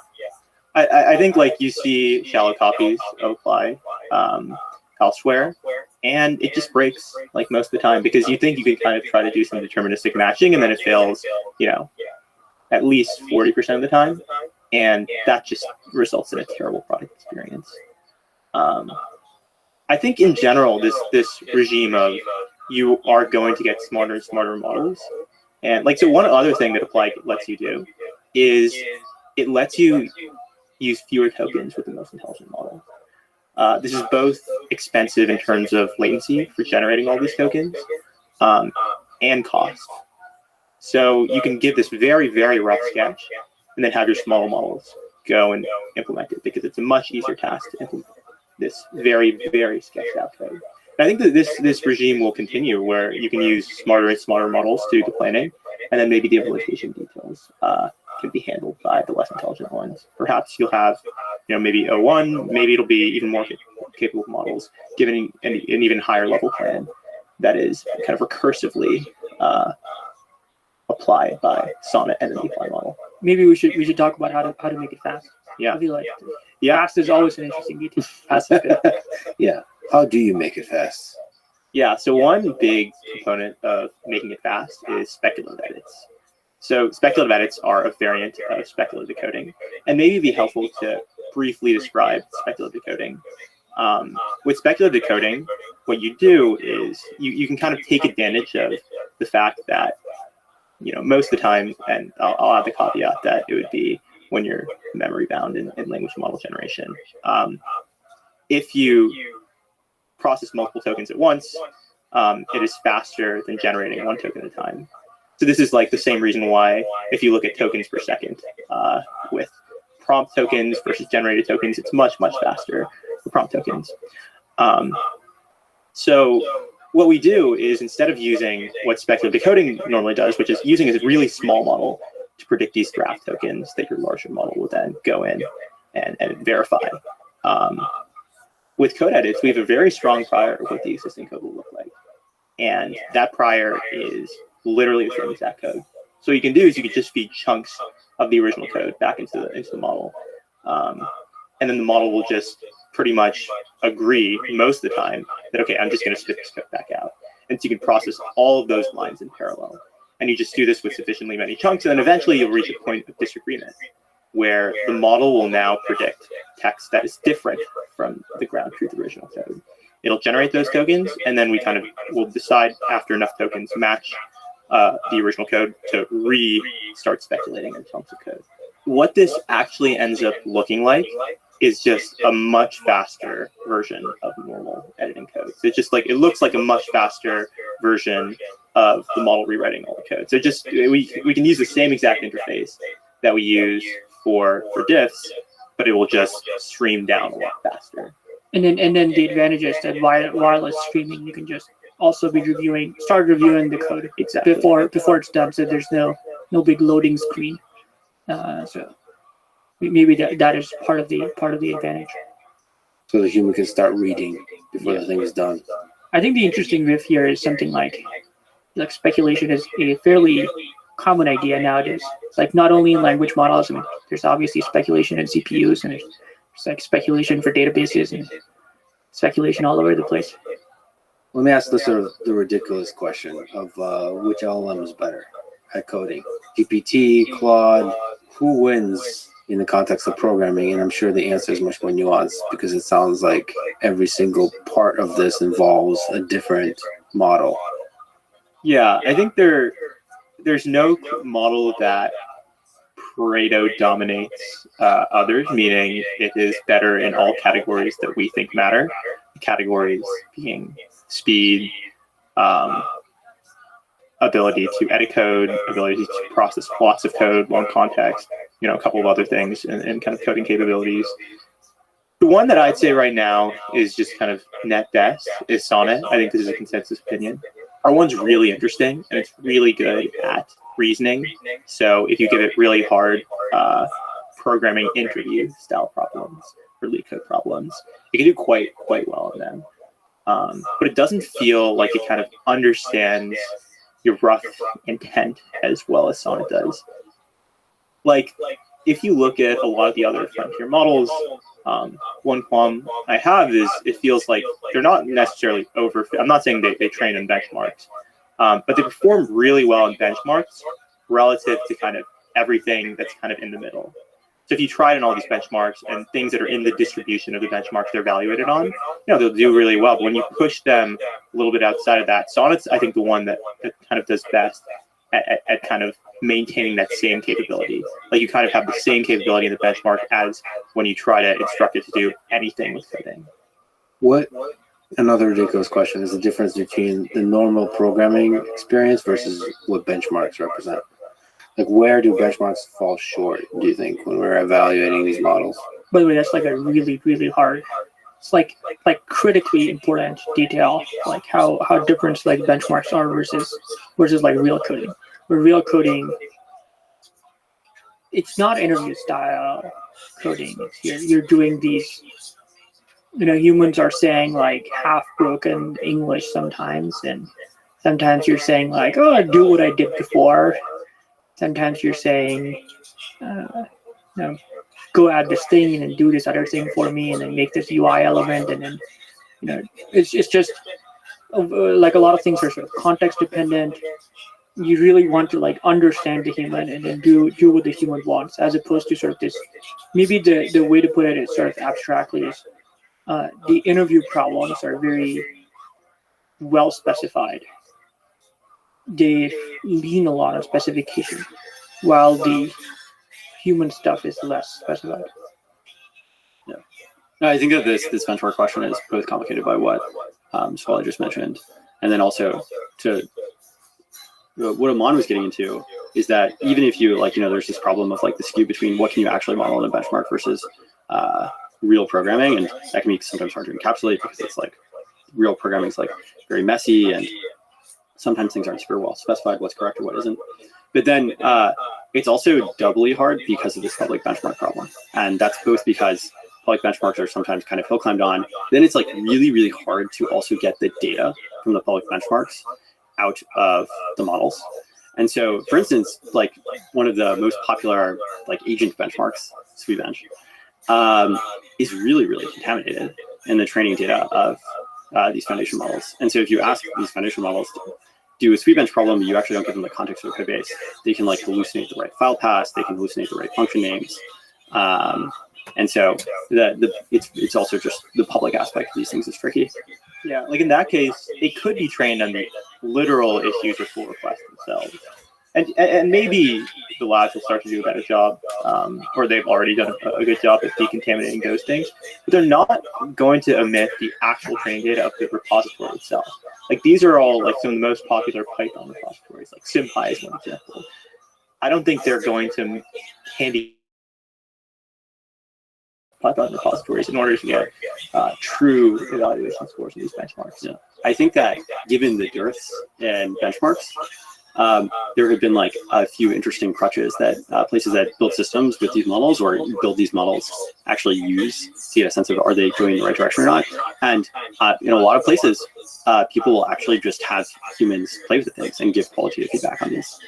I: I think like you see shallow copies of apply elsewhere, and it just breaks like most of the time because you think you can kind of try to do some deterministic matching, and then it fails, at least 40% of the time, and that just results in a terrible product experience. I think in general, this regime of you are going to get smarter and smarter models. And like, so one other thing that apply lets you do is it lets you use fewer tokens with the most intelligent model. This is both expensive in terms of latency for generating all these tokens and cost. So you can give this very, very rough sketch and then have your small models go and implement it because it's a much easier task to implement this very, very sketched out code. I think that this regime will continue where you can use smarter and smarter models to do the planning, and then maybe the implementation details can be handled by the less intelligent ones. Perhaps you'll have, maybe O1, maybe it'll be even more capable models, given an even higher level plan that is kind of recursively applied by Sonnet and the apply model.
J: Maybe we should talk about how to make it fast.
I: Yeah.
J: I feel like fast is always an interesting detail.
I: Fast is good.
B: Yeah. How do you make it fast?
I: Yeah, so one big component of making it fast is speculative edits. So speculative edits are a variant of speculative decoding, and maybe it'd be helpful to briefly describe speculative decoding. With speculative decoding, what you do is you can kind of take advantage of the fact that, most of the time, and I'll add the caveat that it would be when you're memory bound in language model generation. If you process multiple tokens at once, it is faster than generating one token at a time. So this is like the same reason why, if you look at tokens per second, with prompt tokens versus generated tokens, it's much, much faster for prompt tokens. So what we do is, instead of using what speculative decoding normally does, which is using a really small model to predict these draft tokens that your larger model will then go in and verify. With code edits, we have a very strong prior of what the existing code will look like. And that prior is literally the same exact code. So what you can do is you can just feed chunks of the original code back into the model. And then the model will just pretty much agree most of the time that, okay, I'm just going to spit this code back out. And so you can process all of those lines in parallel. And you just do this with sufficiently many chunks, and then eventually you'll reach a point of disagreement where the model will now predict text that is different from the ground truth original code. It'll generate those tokens, and then we kind of will decide after enough tokens match the original code to restart speculating in chunks of code. What this actually ends up looking like is just a much faster version of normal editing code. So it's just like, it looks like a much faster version of the model rewriting all the code. So just we can use the same exact interface that we use for diffs, but it will just stream down a lot faster.
J: And then the advantage is that wireless streaming, you can just also be start reviewing the code
I: exactly
J: before it's done, so there's no big loading screen. So maybe that is part of the advantage.
B: So the human can start reading before the thing is done.
J: I think the interesting riff here is something like speculation is a fairly common idea nowadays. It's like not only in language models. I mean, there's obviously speculation in CPUs, and there's like speculation for databases and speculation all over the place.
B: Let me ask the ridiculous question of which LLM is better at coding? GPT, Claude, who wins in the context of programming? And I'm sure the answer is much more nuanced, because it sounds like every single part of this involves a different model.
I: Yeah, I think there's no model that Pareto dominates others, meaning it is better in all categories that we think matter. Categories being speed, ability to edit code, ability to process lots of code, long context, a couple of other things, and kind of coding capabilities. The one that I'd say right now is just kind of net best is Sonnet. I think this is a consensus opinion. Our one's really interesting, and it's really good at reasoning. So if you give it really hard programming interview style problems or lead code problems, it can do quite well in them. But it doesn't feel like it kind of understands your rough intent as well as Sonnet does. Like, if you look at a lot of the other frontier models, one qualm I have is it feels like they're not necessarily I'm not saying they train in benchmarks, but they perform really well in benchmarks relative to kind of everything that's kind of in the middle. So if you try it in all these benchmarks and things that are in the distribution of the benchmarks they're evaluated on, they'll do really well. But when you push them a little bit outside of that, Sonnet's, I think, the one that kind of does best at kind of maintaining that same capability. Like, you kind of have the same capability in the benchmark as when you try to instruct it to do anything with coding.
B: What, another ridiculous question, is the difference between the normal programming experience versus what benchmarks represent? Like, where do benchmarks fall short, do you think, when we're evaluating these models?
J: By the way, that's like a really, really hard, it's like critically important detail, like how different like benchmarks are versus like real coding. Where real coding, it's not interview style coding. You're doing these, humans are saying like half broken English sometimes, and sometimes you're saying like, oh, I do what I did before. Sometimes you're saying, go add this thing and then do this other thing for me, and then make this UI element, and then, it's just like a lot of things are sort of context dependent. You really want to like understand the human and then do what the human wants, as opposed to sort of this. Maybe the way to put it is sort of abstractly is the interview problems are very well specified. They lean a lot on specification, while the human stuff is less specified.
H: Yeah. No, I think that this benchmark question is both complicated by what Swally just mentioned, and then also to what Aman was getting into is that even if you there's this problem of like the skew between what can you actually model in a benchmark versus real programming, and that can be sometimes hard to encapsulate because it's like real programming is like very messy and sometimes things aren't super well specified what's correct or what isn't. But then it's also doubly hard because of this public benchmark problem, and that's both because public benchmarks are sometimes kind of hill climbed on. Then it's like really, really hard to also get the data from the public benchmarks out of the models. And so, for instance, like one of the most popular like agent benchmarks, SweetBench, is really, really contaminated in the training data of these foundation models. And so if you ask these foundation models to do a SweetBench problem, you actually don't give them the context of the code base. They can like hallucinate the right file paths, they can hallucinate the right function names. And so it's also just the public aspect of these things is tricky.
I: Yeah, like in that case, it could be trained on the literal issues with pull requests themselves. And maybe the labs will start to do a better job, or they've already done a good job of decontaminating those things, but they're not going to omit the actual training data of the repository itself. Like these are all like some of the most popular Python repositories, like SymPy is one example. I don't think they're going to handy Python repositories in order to get true evaluation scores in these benchmarks.
H: Yeah. I think that given the dearths in benchmarks, there have been like a few interesting crutches that places that build systems with these models or build these models actually use to get a sense of are they going in the right direction or not. And in a lot of places, people will actually just have humans play with the things and give qualitative feedback on these.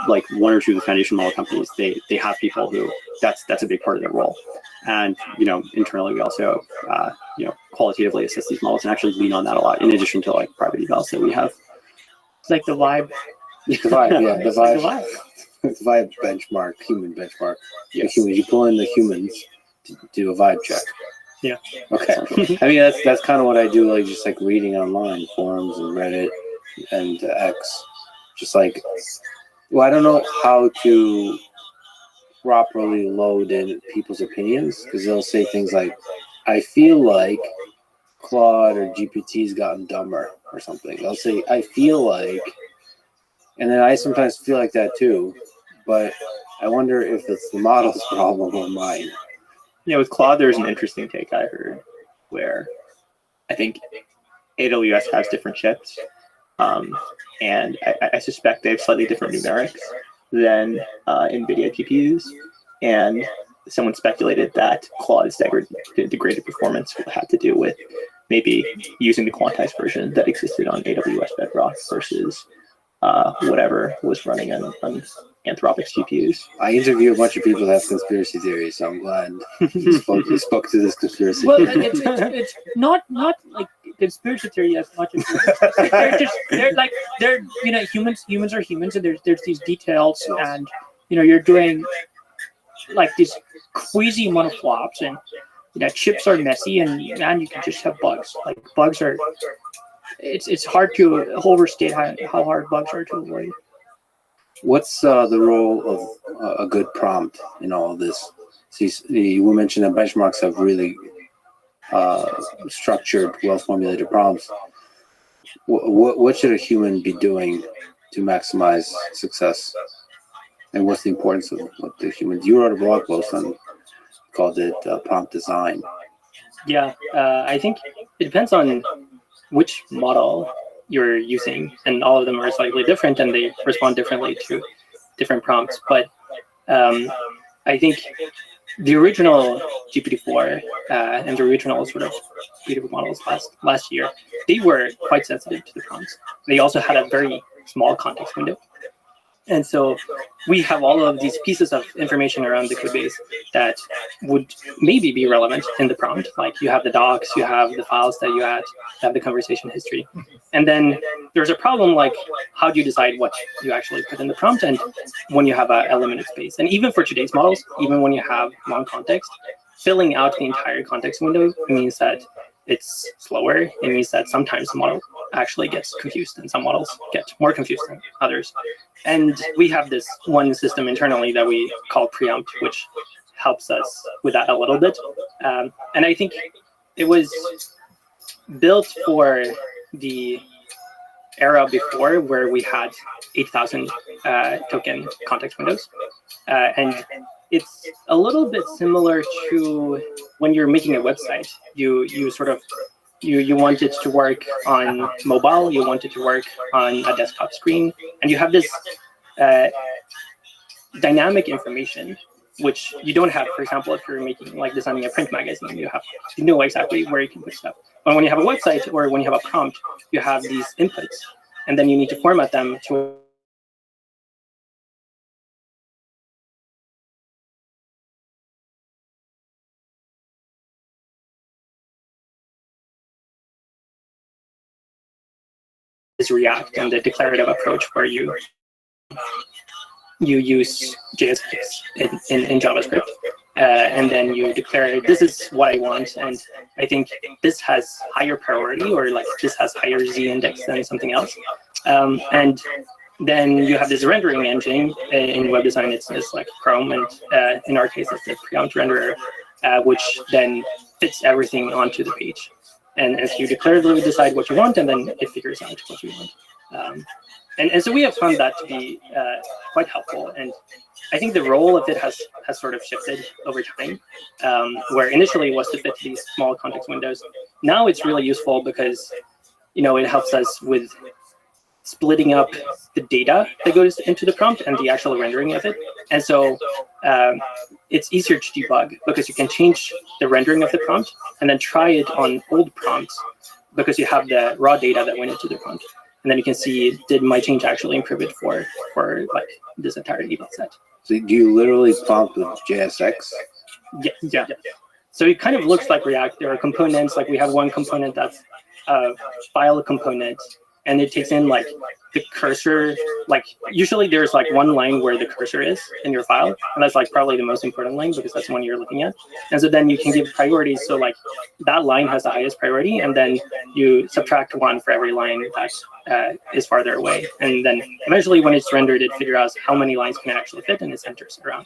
H: Like one or two of the foundation model companies, they have people who that's a big part of their role. And internally we also qualitatively assess these models and actually lean on that a lot in addition to like private evals that we have.
J: It's like the vibe.
B: The vibe, yeah, the vibe.
J: Like
B: The vibe benchmark, human benchmark. Yeah. You pull in the humans to do a vibe check.
J: Yeah.
B: Okay. I mean that's kind of what I do, like just like reading online forums and Reddit and X, just like. Well, I don't know how to properly load in people's opinions because they'll say things like, I feel like Claude or GPT's gotten dumber or something. They'll say, I feel like, and then I sometimes feel like that too, but I wonder if it's the model's problem or mine.
I: Yeah, with Claude, there's an interesting take I heard where I think AWS has different chips. And I suspect they have slightly different numerics than NVIDIA GPUs. And someone speculated that Claude's degraded performance had to do with maybe using the quantized version that existed on AWS Bedrock versus whatever was running on Anthropic's GPUs.
B: I interview a bunch of people that have conspiracy theories, so I'm glad you spoke to this conspiracy.
J: Well, it's not like conspiracy theory as much as they're humans are humans, and there's these details, and you're doing like these crazy amount of flops, and chips are messy, and you can just have bugs. Like bugs are, it's hard to overstate how hard bugs are to avoid.
B: What's the role of a good prompt in all of this? See, you mentioned that benchmarks have really structured, well-formulated prompts. What should a human be doing to maximize success? And what's the importance of what the humans? You wrote a blog post on, called it prompt design.
K: Yeah, I think it depends on which model you're using, and all of them are slightly different and they respond differently to different prompts. But I think the original GPT-4 and the original sort of creative models last year, they were quite sensitive to the prompts. They also had a very small context window. And so we have all of these pieces of information around the code base that would maybe be relevant in the prompt. Like you have the docs, you have the files that you add, you have the conversation history. And then there's a problem like how do you decide what you actually put in the prompt and when you have a limited space. And even for today's models, even when you have long context, filling out the entire context window means that it's slower, it means that sometimes the model actually gets confused and some models get more confused than others. And we have this one system internally that we call preempt, which helps us with that a little bit. And I think it was built for the era before where we had 8,000 token context windows. And it's a little bit similar to when you're making a website. You sort of you want it to work on mobile, you want it to work on a desktop screen, and you have this dynamic information which you don't have, for example, if you're making like designing a print magazine, you know exactly where you can put stuff. But when you have a website or when you have a prompt, you have these inputs, and then you need to format them to is React and the declarative approach where you use JSX in JavaScript, and then you declare this is what I want, and I think this has higher priority, or like this has higher Z index than something else, and then you have this rendering engine. In web design, it's like Chrome, and in our case, it's the preempt renderer, which then fits everything onto the page. And as you declaratively decide what you want, and then it figures out what you want. And so we have found that to be quite helpful. And I think the role of it has sort of shifted over time, where initially it was to fit these small context windows. Now it's really useful because, it helps us with splitting up the data that goes into the prompt and the actual rendering of it. And so it's easier to debug because you can change the rendering of the prompt and then try it on old prompts because you have the raw data that went into the prompt. And then you can see, did my change actually improve it for like this entire data set?
B: So do you literally prompt with JSX?
K: Yeah. So it kind of looks like React. There are components, like we have one component that's a file component, and it takes in like the cursor. Like usually there's like one line where the cursor is in your file, and that's like probably the most important line because that's the one you're looking at. And so then you can give priorities. So like that line has the highest priority, and then you subtract one for every line that is farther away. And then eventually when it's rendered, it figures out how many lines can actually fit, and it centers around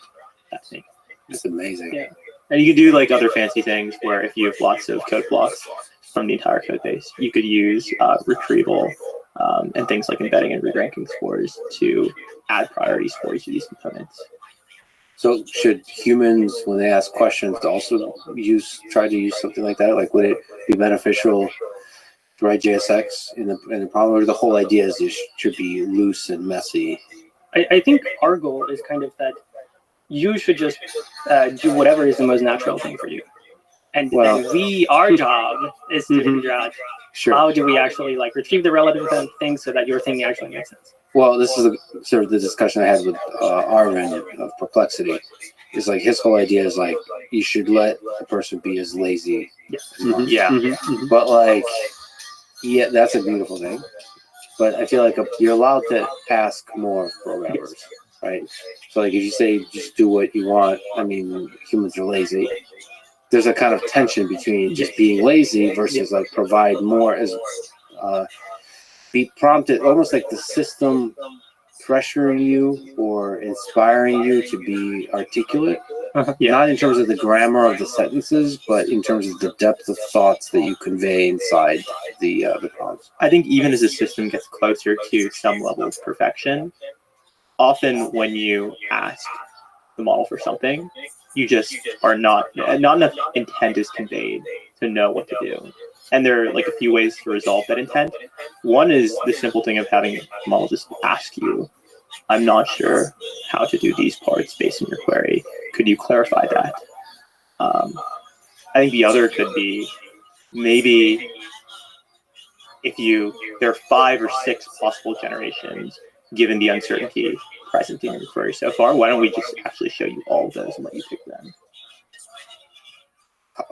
K: that thing.
B: That's amazing.
I: Yeah. And you could do like other fancy things where if you have lots of code blocks from the entire code base, you could use retrieval and things like embedding and re-ranking scores to add priorities for each of these components.
B: So should humans, when they ask questions, also try to use something like that? Like, would it be beneficial to write JSX in the problem, or the whole idea is it should be loose and messy?
K: I think our goal is kind of that you should just do whatever is the most natural thing for you. And our job is to figure out how do we actually like retrieve the relevant things so that your thing actually makes sense.
B: Well, this is sort of the discussion I had with Arvin of Perplexity. It's like his whole idea is like you should let the person be as lazy. But like, yeah, that's a beautiful thing. But I feel like you're allowed to ask more programmers, right? So like if you say just do what you want, I mean humans are lazy. There's a kind of tension between just being lazy versus like provide more as be prompted, almost like the system pressuring you or inspiring you to be articulate. Not in terms of the grammar of the sentences, but in terms of the depth of thoughts that you convey inside the prompts.
I: I think even as the system gets closer to some level of perfection, often when you ask the model for something, you just are not enough intent is conveyed to know what to do. And there are like a few ways to resolve that intent. One is the simple thing of having the model just ask you, I'm not sure how to do these parts based on your query. Could you clarify that? I think the other could be maybe if there are 5 or 6 possible generations given the uncertainty present in your query so far, why don't we just actually show you all of those and let you pick them?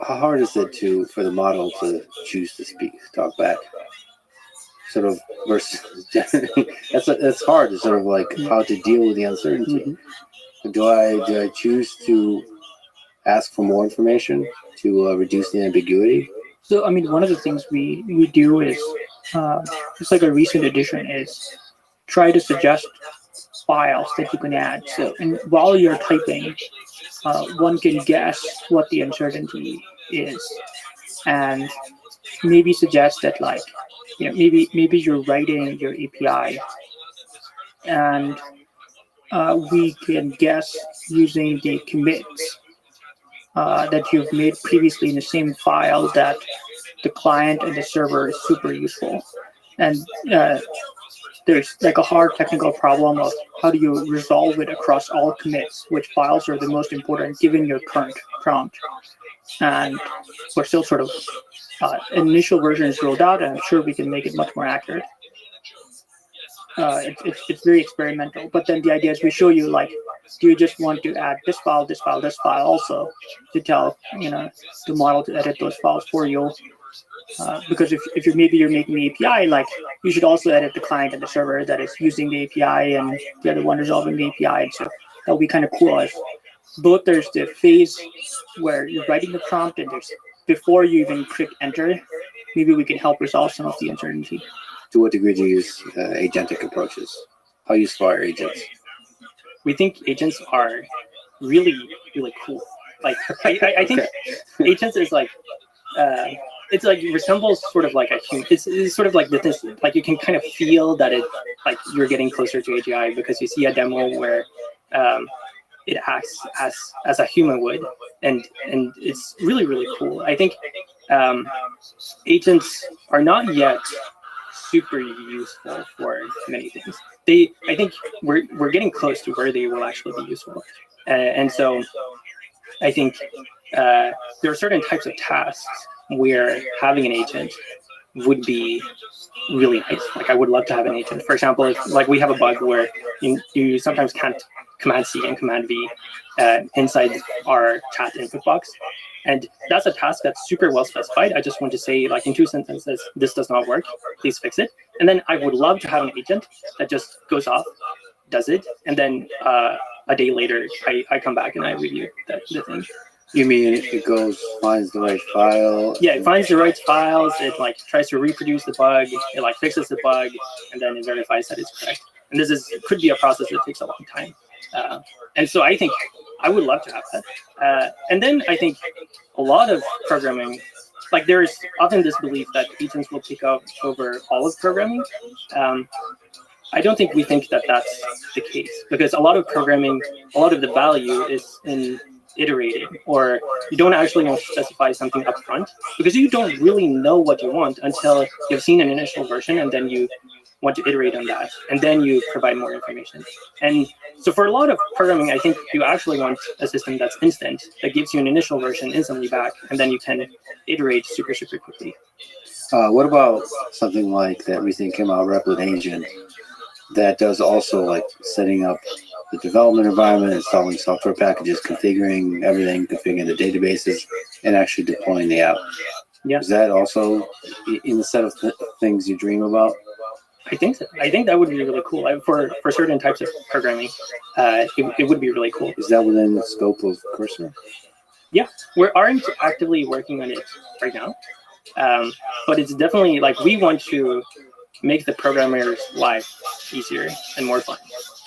B: How hard is it for the model to choose to talk back? Sort of versus that's hard. It's sort of like how to deal with the uncertainty. Do I choose to ask for more information to reduce the ambiguity,
J: So, I mean, one of the things we do is, it's like a recent addition is try to suggest files that you can add. So, and while you're typing, one can guess what the uncertainty is, and maybe suggest that, like, maybe you're writing your API, and we can guess using the commits that you've made previously in the same file that the client and the server is super useful. And there's like a hard technical problem of how do you resolve it across all commits, which files are the most important given your current prompt. And we're still sort of initial version is rolled out, and I'm sure we can make it much more accurate. It's very experimental, but then the idea is we show you, like, do you just want to add this file, this file, this file also to tell the model to edit those files for you? Because if you're making the API, like, you should also edit the client and the server that is using the API and the other one resolving the API. And so that would be kind of cool. If both there's the phase where you're writing the prompt and there's before you even click enter, maybe we can help resolve some of the uncertainty.
B: To what degree do you use agentic approaches? How useful are agents?
K: We think agents are really, really cool. Like, I think agents is like, it's like resembles sort of like a human. It's sort of like this, like you can kind of feel that it, like, you're getting closer to AGI because you see a demo where it acts as a human would, and it's really, really cool. I think agents are not yet super useful for many things. I think we're getting close to where they will actually be useful, and so I think there are certain types of tasks where having an agent would be really nice. Like, I would love to have an agent. For example, if, like, we have a bug where you sometimes can't Command C and Command V inside our chat input box. And that's a task that's super well specified. I just want to say, like, in 2 sentences, this does not work, please fix it. And then I would love to have an agent that just goes off, does it, and then a day later, I come back and I review the thing.
B: You mean it goes, finds the right file?
K: Yeah, it finds the right files. It, like, tries to reproduce the bug. It, like, fixes the bug, and then it verifies that it's correct. And this could be a process that takes a long time. And so I think I would love to have that. And then I think a lot of programming, like, there's often this belief that agents will pick up over all of programming. I don't think we think that that's the case, because a lot of programming, a lot of the value is in iterating, or you don't actually want to specify something up front because you don't really know what you want until you've seen an initial version, and then you want to iterate on that, and then you provide more information. And so for a lot of programming, I think you actually want a system that's instant, that gives you an initial version instantly back, and then you can iterate super, super quickly.
B: What about something like that recently came out, Replit Agent, that does also, like, setting up the development environment, installing software packages, configuring everything, configuring the databases, and actually deploying the app?
K: Yeah.
B: Is that also in the set of things you dream about?
K: I think so. I think that would be really cool. For certain types of programming, it would be really cool.
B: Is that within the scope of Cursor?
K: Yeah, we aren't actively working on it right now, but it's definitely, like, we want to make the programmer's life easier and more fun.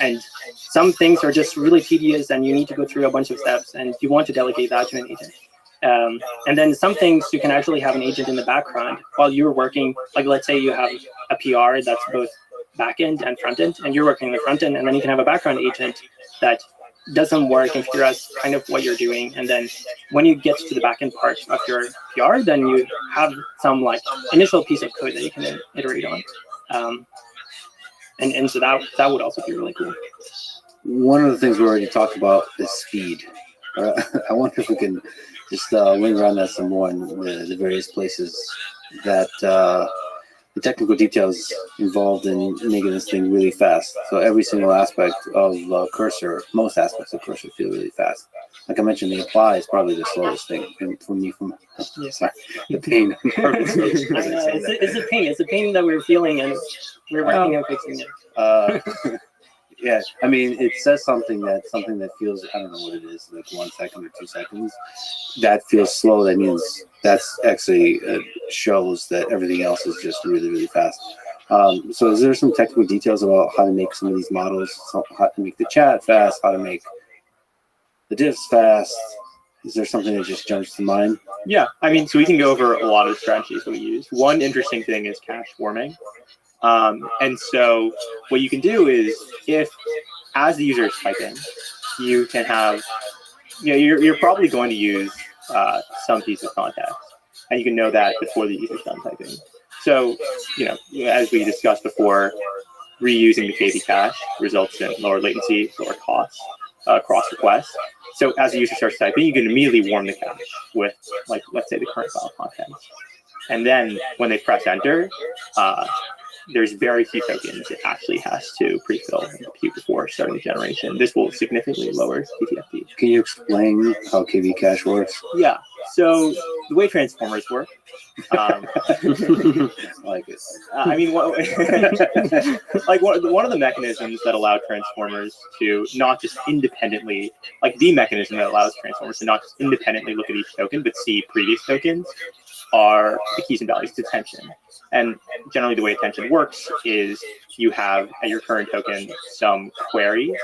K: And some things are just really tedious, and you need to go through a bunch of steps, and you want to delegate that to an agent. And then some things you can actually have an agent in the background while you're working. Like, let's say you have a PR that's both backend and front end, and you're working on the front end, and then you can have a background agent that doesn't work and figure out kind of what you're doing. And then when you get to the backend part of your PR, then you have some, like, initial piece of code that you can iterate on. And so that would also be really cool.
B: One of the things we already talked about is speed. I wonder if we can just linger on that some more in the various places that the technical details involved in making this thing really fast. So every single aspect of Cursor, most aspects of Cursor feel really fast. Like I mentioned, the apply is probably the slowest thing. And for me, sorry, the pain.
K: It's a pain. It's a pain that we're feeling, and we're working on fixing it.
B: Yeah, I mean, it says something that feels, I don't know what it is, like 1 second or 2 seconds. That feels slow. That means that's actually shows that everything else is just really, really fast. So is there some technical details about how to make some of these models, how to make the chat fast, how to make the diffs fast? Is there something that just jumps to mind?
I: Yeah, I mean, so we can go over a lot of the strategies that we use. One interesting thing is cache warming. And so what you can do is, if as the user is typing, you can have, you're probably going to use some piece of context, and you can know that before the user's done typing. So, as we discussed before, reusing the KV cache results in lower latency, lower costs across requests. So as the user starts typing, you can immediately warm the cache with, like, let's say the current file content. And then when they press enter, there's very few tokens it actually has to pre-fill and compute before starting the generation. This will significantly lower TTFD.
B: Can you explain how KV cache works?
I: Yeah. So the way transformers work,
B: I like it.
I: I mean, like one of the mechanisms that allow transformers to not just independently, like the mechanism that allows transformers to not just independently look at each token, but see previous tokens, are the keys and values to attention. And generally the way attention works is you have at your current token some query,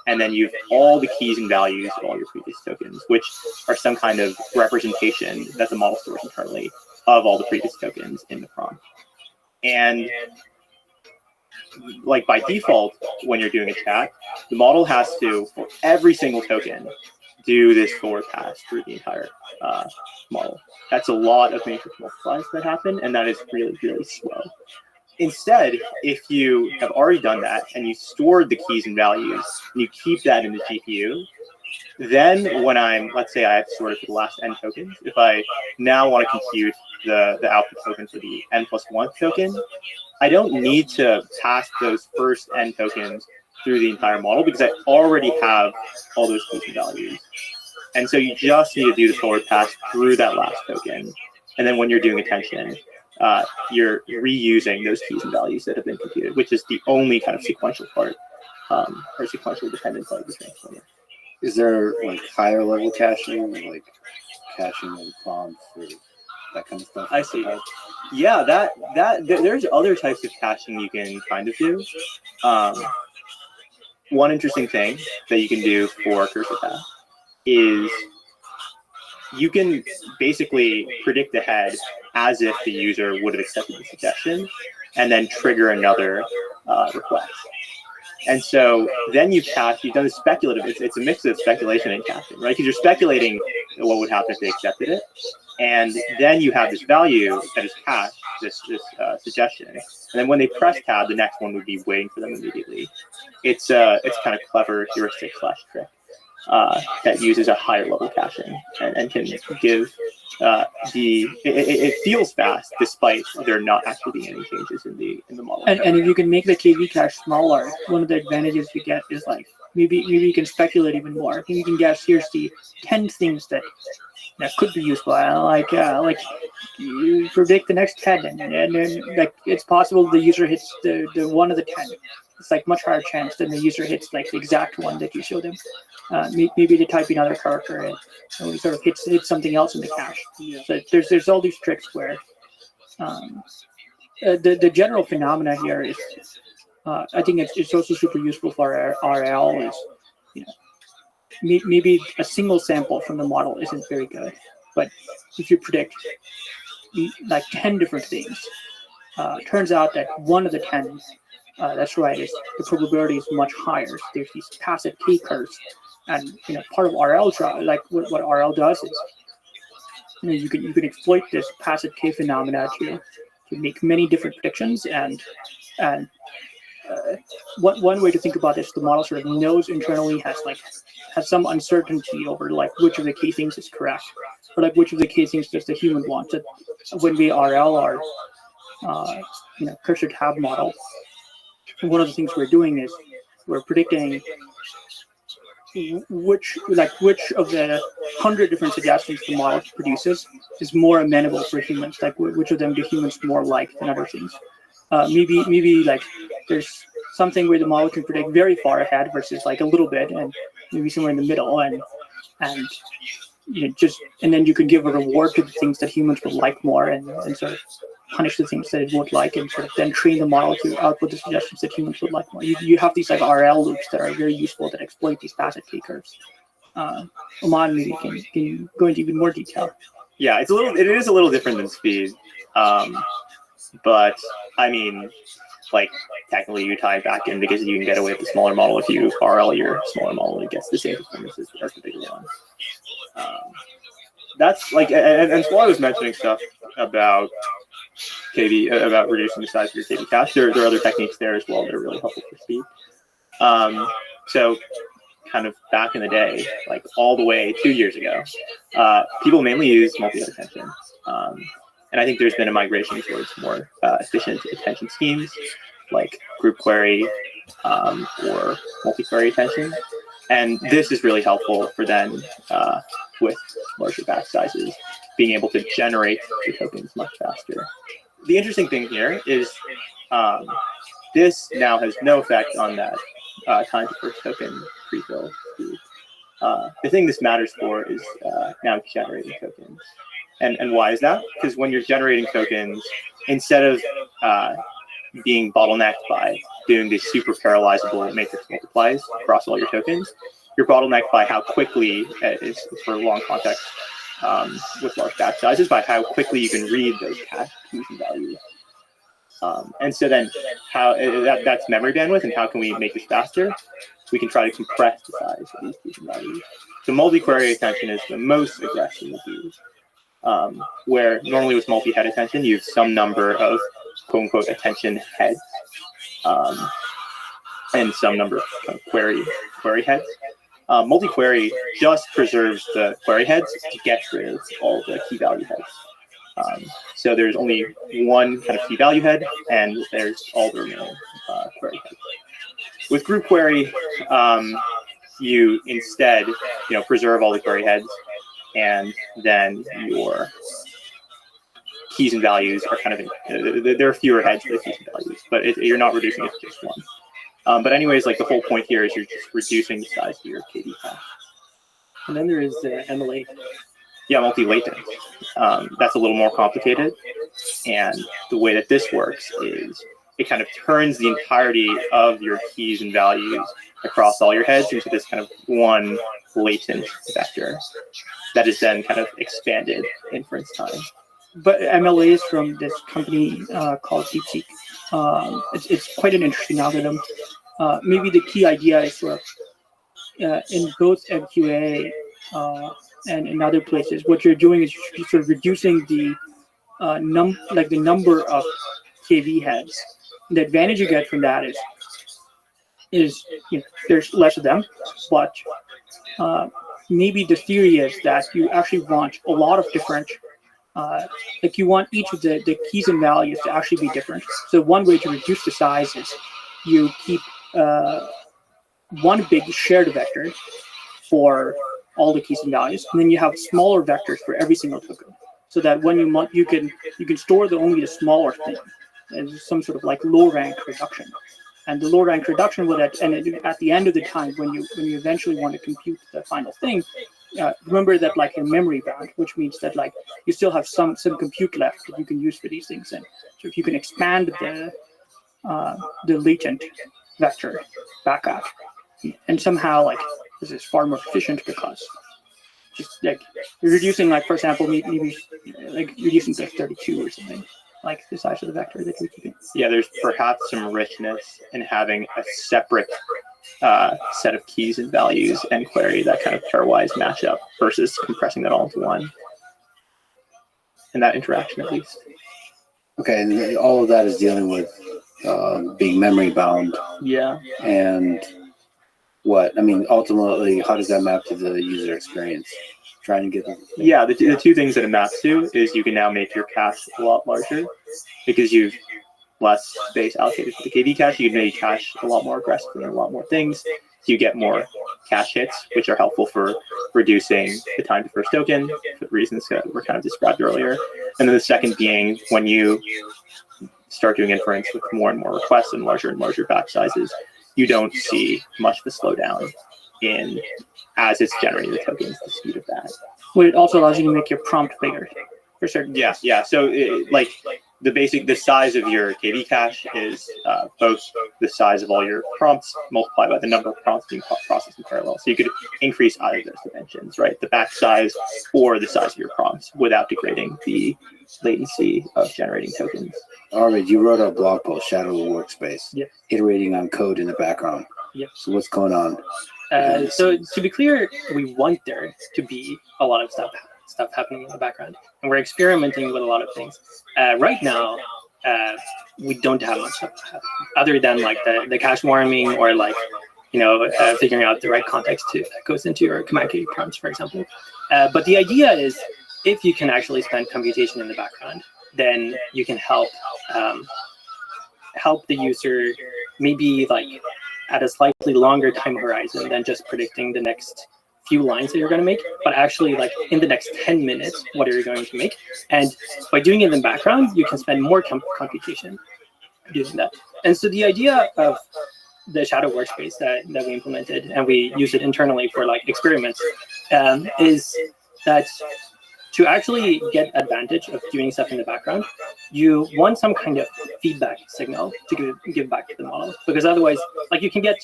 I: and then you have all the keys and values of all your previous tokens, which are some kind of representation that the model stores internally of all the previous tokens in the prompt. And like by default, when you're doing a chat, the model has to, for every single token, do this forward pass through the entire model. That's a lot of matrix multiplies that happen, and that is really, really slow. Instead, if you have already done that and you stored the keys and values, and you keep that in the GPU, then when let's say I have stored it for the last n tokens, if I now want to compute the output token for the n+1 token, I don't need to pass those first n tokens through the entire model because I already have all those keys and values. And so you just need to do the forward pass through that last token. And then when you're doing attention, you're reusing those keys and values that have been computed, which is the only kind of sequential part, or sequential dependent part of the transformer.
B: Is there like higher level caching, like caching of prompts or that kind of stuff?
I: I see. Yeah, there's other types of caching you can kind of do. One interesting thing that you can do for cursor path is you can basically predict ahead as if the user would have accepted the suggestion and then trigger another request. And so then you've done a speculative, it's a mix of speculation and caching, right? Because you're speculating what would happen if they accepted it. And then you have this value that is cached, this suggestion. And then when they press tab, the next one would be waiting for them immediately. It's kind of clever heuristic / trick that uses a higher level caching and can give it feels fast despite there not actually being any changes in the model.
J: And if you can make the KV cache smaller, one of the advantages you get is like maybe you can speculate even more. You can guess here's the 10 things that could be useful. Like you predict the next 10, and then like it's possible the user hits the one of the 10. It's like much higher chance than the user hits like the exact one that you show them. Maybe they type another character and we sort of hits something else in the cache. So there's all these tricks where the general phenomena here is I think it's also super useful for RL is maybe a single sample from the model isn't very good, but if you predict like 10 different things, turns out that one of the 10 that's right, the probability is much higher. There's these passive K curves, and part of RL, like what RL does is, you can exploit this passive K phenomena to make many different predictions, and one way to think about this, the model sort of knows internally has some uncertainty over like which of the K things is correct, or like which of the K things does the human want. So when we RL our cursor tab model, one of the things we're doing is we're predicting which of the 100 different suggestions the model produces is more amenable for humans. Like which of them do humans more like than other things. Maybe like there's something where the model can predict very far ahead versus like a little bit and maybe somewhere in the middle, and and then you can give a reward to the things that humans would like more, and sort of punish the things that it would like, and sort of then train the model to output the suggestions that humans would like more. You have these like RL loops that are very useful that exploit these facet K-curves. Oman maybe can go into even more detail.
I: Yeah, it is a little different than speed, but I mean, like technically you tie it back in because you can get away with the smaller model. If you RL your smaller model, it gets the same performance as the bigger one. That's like, and Swallow was mentioning stuff about KV, about reducing the size of your KV cache. There are other techniques there as well that are really helpful for speed. So kind of back in the day, like all the way 2 years ago, people mainly use multi-head attention. And I think there's been a migration towards more efficient attention schemes like group query or multi-query attention. And this is really helpful for then, with larger batch sizes, being able to generate the tokens much faster. The interesting thing here is this now has no effect on that time to first token prefill speed. The thing this matters for is now generating tokens. And why is that? Because when you're generating tokens, instead of being bottlenecked by doing these super parallelizable matrix multiplies across all your tokens, you're bottlenecked by how quickly, is for long context with large batch sizes, by how quickly you can read those cache keys and values. And so then how that's memory bandwidth, and how can we make this faster? We can try to compress the size of these keys and values. So multi-query attention is the most aggressive used. Where normally with multi-head attention, you have some number of quote-unquote attention heads and some number of query heads. Multi-query just preserves the query heads to get rid of all the key value heads. So there's only one kind of key value head, and there's all the remaining query heads. With group query, you instead preserve all the query heads, and then your keys and values are kind of there are fewer heads for the keys and values, but you're not reducing it to just one. But anyways, like the whole point here is you're just reducing the size of your KV cache.
K: And then there is MLA.
I: Yeah, multi-latent. That's a little more complicated, and the way that this works is it kind of turns the entirety of your keys and values across all your heads into this kind of one latent vector that is then kind of expanded inference time.
J: But MLA is from this company called DeepSeek. It's quite an interesting algorithm. Maybe the key idea is sort of in both MQA and in other places, what you're doing is you're sort of reducing the number of KV heads. The advantage you get from that is there's less of them, but maybe the theory is that you actually want a lot of different, you want each of the keys and values to actually be different. So one way to reduce the size is you keep one big shared vector for all the keys and values, and then you have smaller vectors for every single token, so that when you can store only the smaller thing as some sort of like low rank reduction. And the low rank reduction will at the end of the time, when you eventually want to compute the final thing, remember that like you're memory bound, which means that like you still have some compute left that you can use for these things. And so if you can expand the latent vector back up, and somehow like this is far more efficient because just like you're reducing, like for example, maybe like reducing to 32 or something, like the size of the vector that you're keeping.
I: Yeah, there's perhaps some richness in having a separate set of keys and values and query that kind of pairwise match up versus compressing that all into one. And that interaction, at least.
B: Okay, and all of that is dealing with being memory bound.
I: Yeah.
B: And what? I mean, ultimately, how does that map to the user experience? Trying to get them.
I: Yeah, the two things that it maps to is you can now make your cache a lot larger because you've less space allocated for the KV cache. You can maybe cache a lot more aggressively and a lot more things. So you get more cache hits, which are helpful for reducing the time to first token for the reasons that were kind of described earlier. And then the second being when you start doing inference with more and more requests and larger batch sizes, you don't see much of a slowdown in as it's generating the tokens, the speed of that.
J: Well, it also allows you to make your prompt bigger for certain.
I: Yeah. So the size of your KV cache is both the size of all your prompts multiplied by the number of prompts being processed in parallel. So you could increase either of those dimensions, right? The batch size or the size of your prompts without degrading the latency of generating tokens.
B: Arvid, you wrote a blog post, Shadow Workspace,
J: Yep.
B: iterating on code in the background.
J: Yep.
B: So what's going on?
K: So to be clear, we want there to be a lot of stuff happening in the background, and we're experimenting with a lot of things. Right now, we don't have much stuff other than like the cache warming or like figuring out the right context that goes into your command key prompts, for example. But the idea is, if you can actually spend computation in the background, then you can help the user maybe like at a slightly longer time horizon than just predicting the next few lines that you're going to make, but actually like in the next 10 minutes, what are you going to make? And by doing it in the background, you can spend more computation doing that. And so the idea of the Shadow Workspace that we implemented, and we use it internally for like experiments, is that to actually get advantage of doing stuff in the background, you want some kind of feedback signal to give back to the model, because otherwise, like, you can get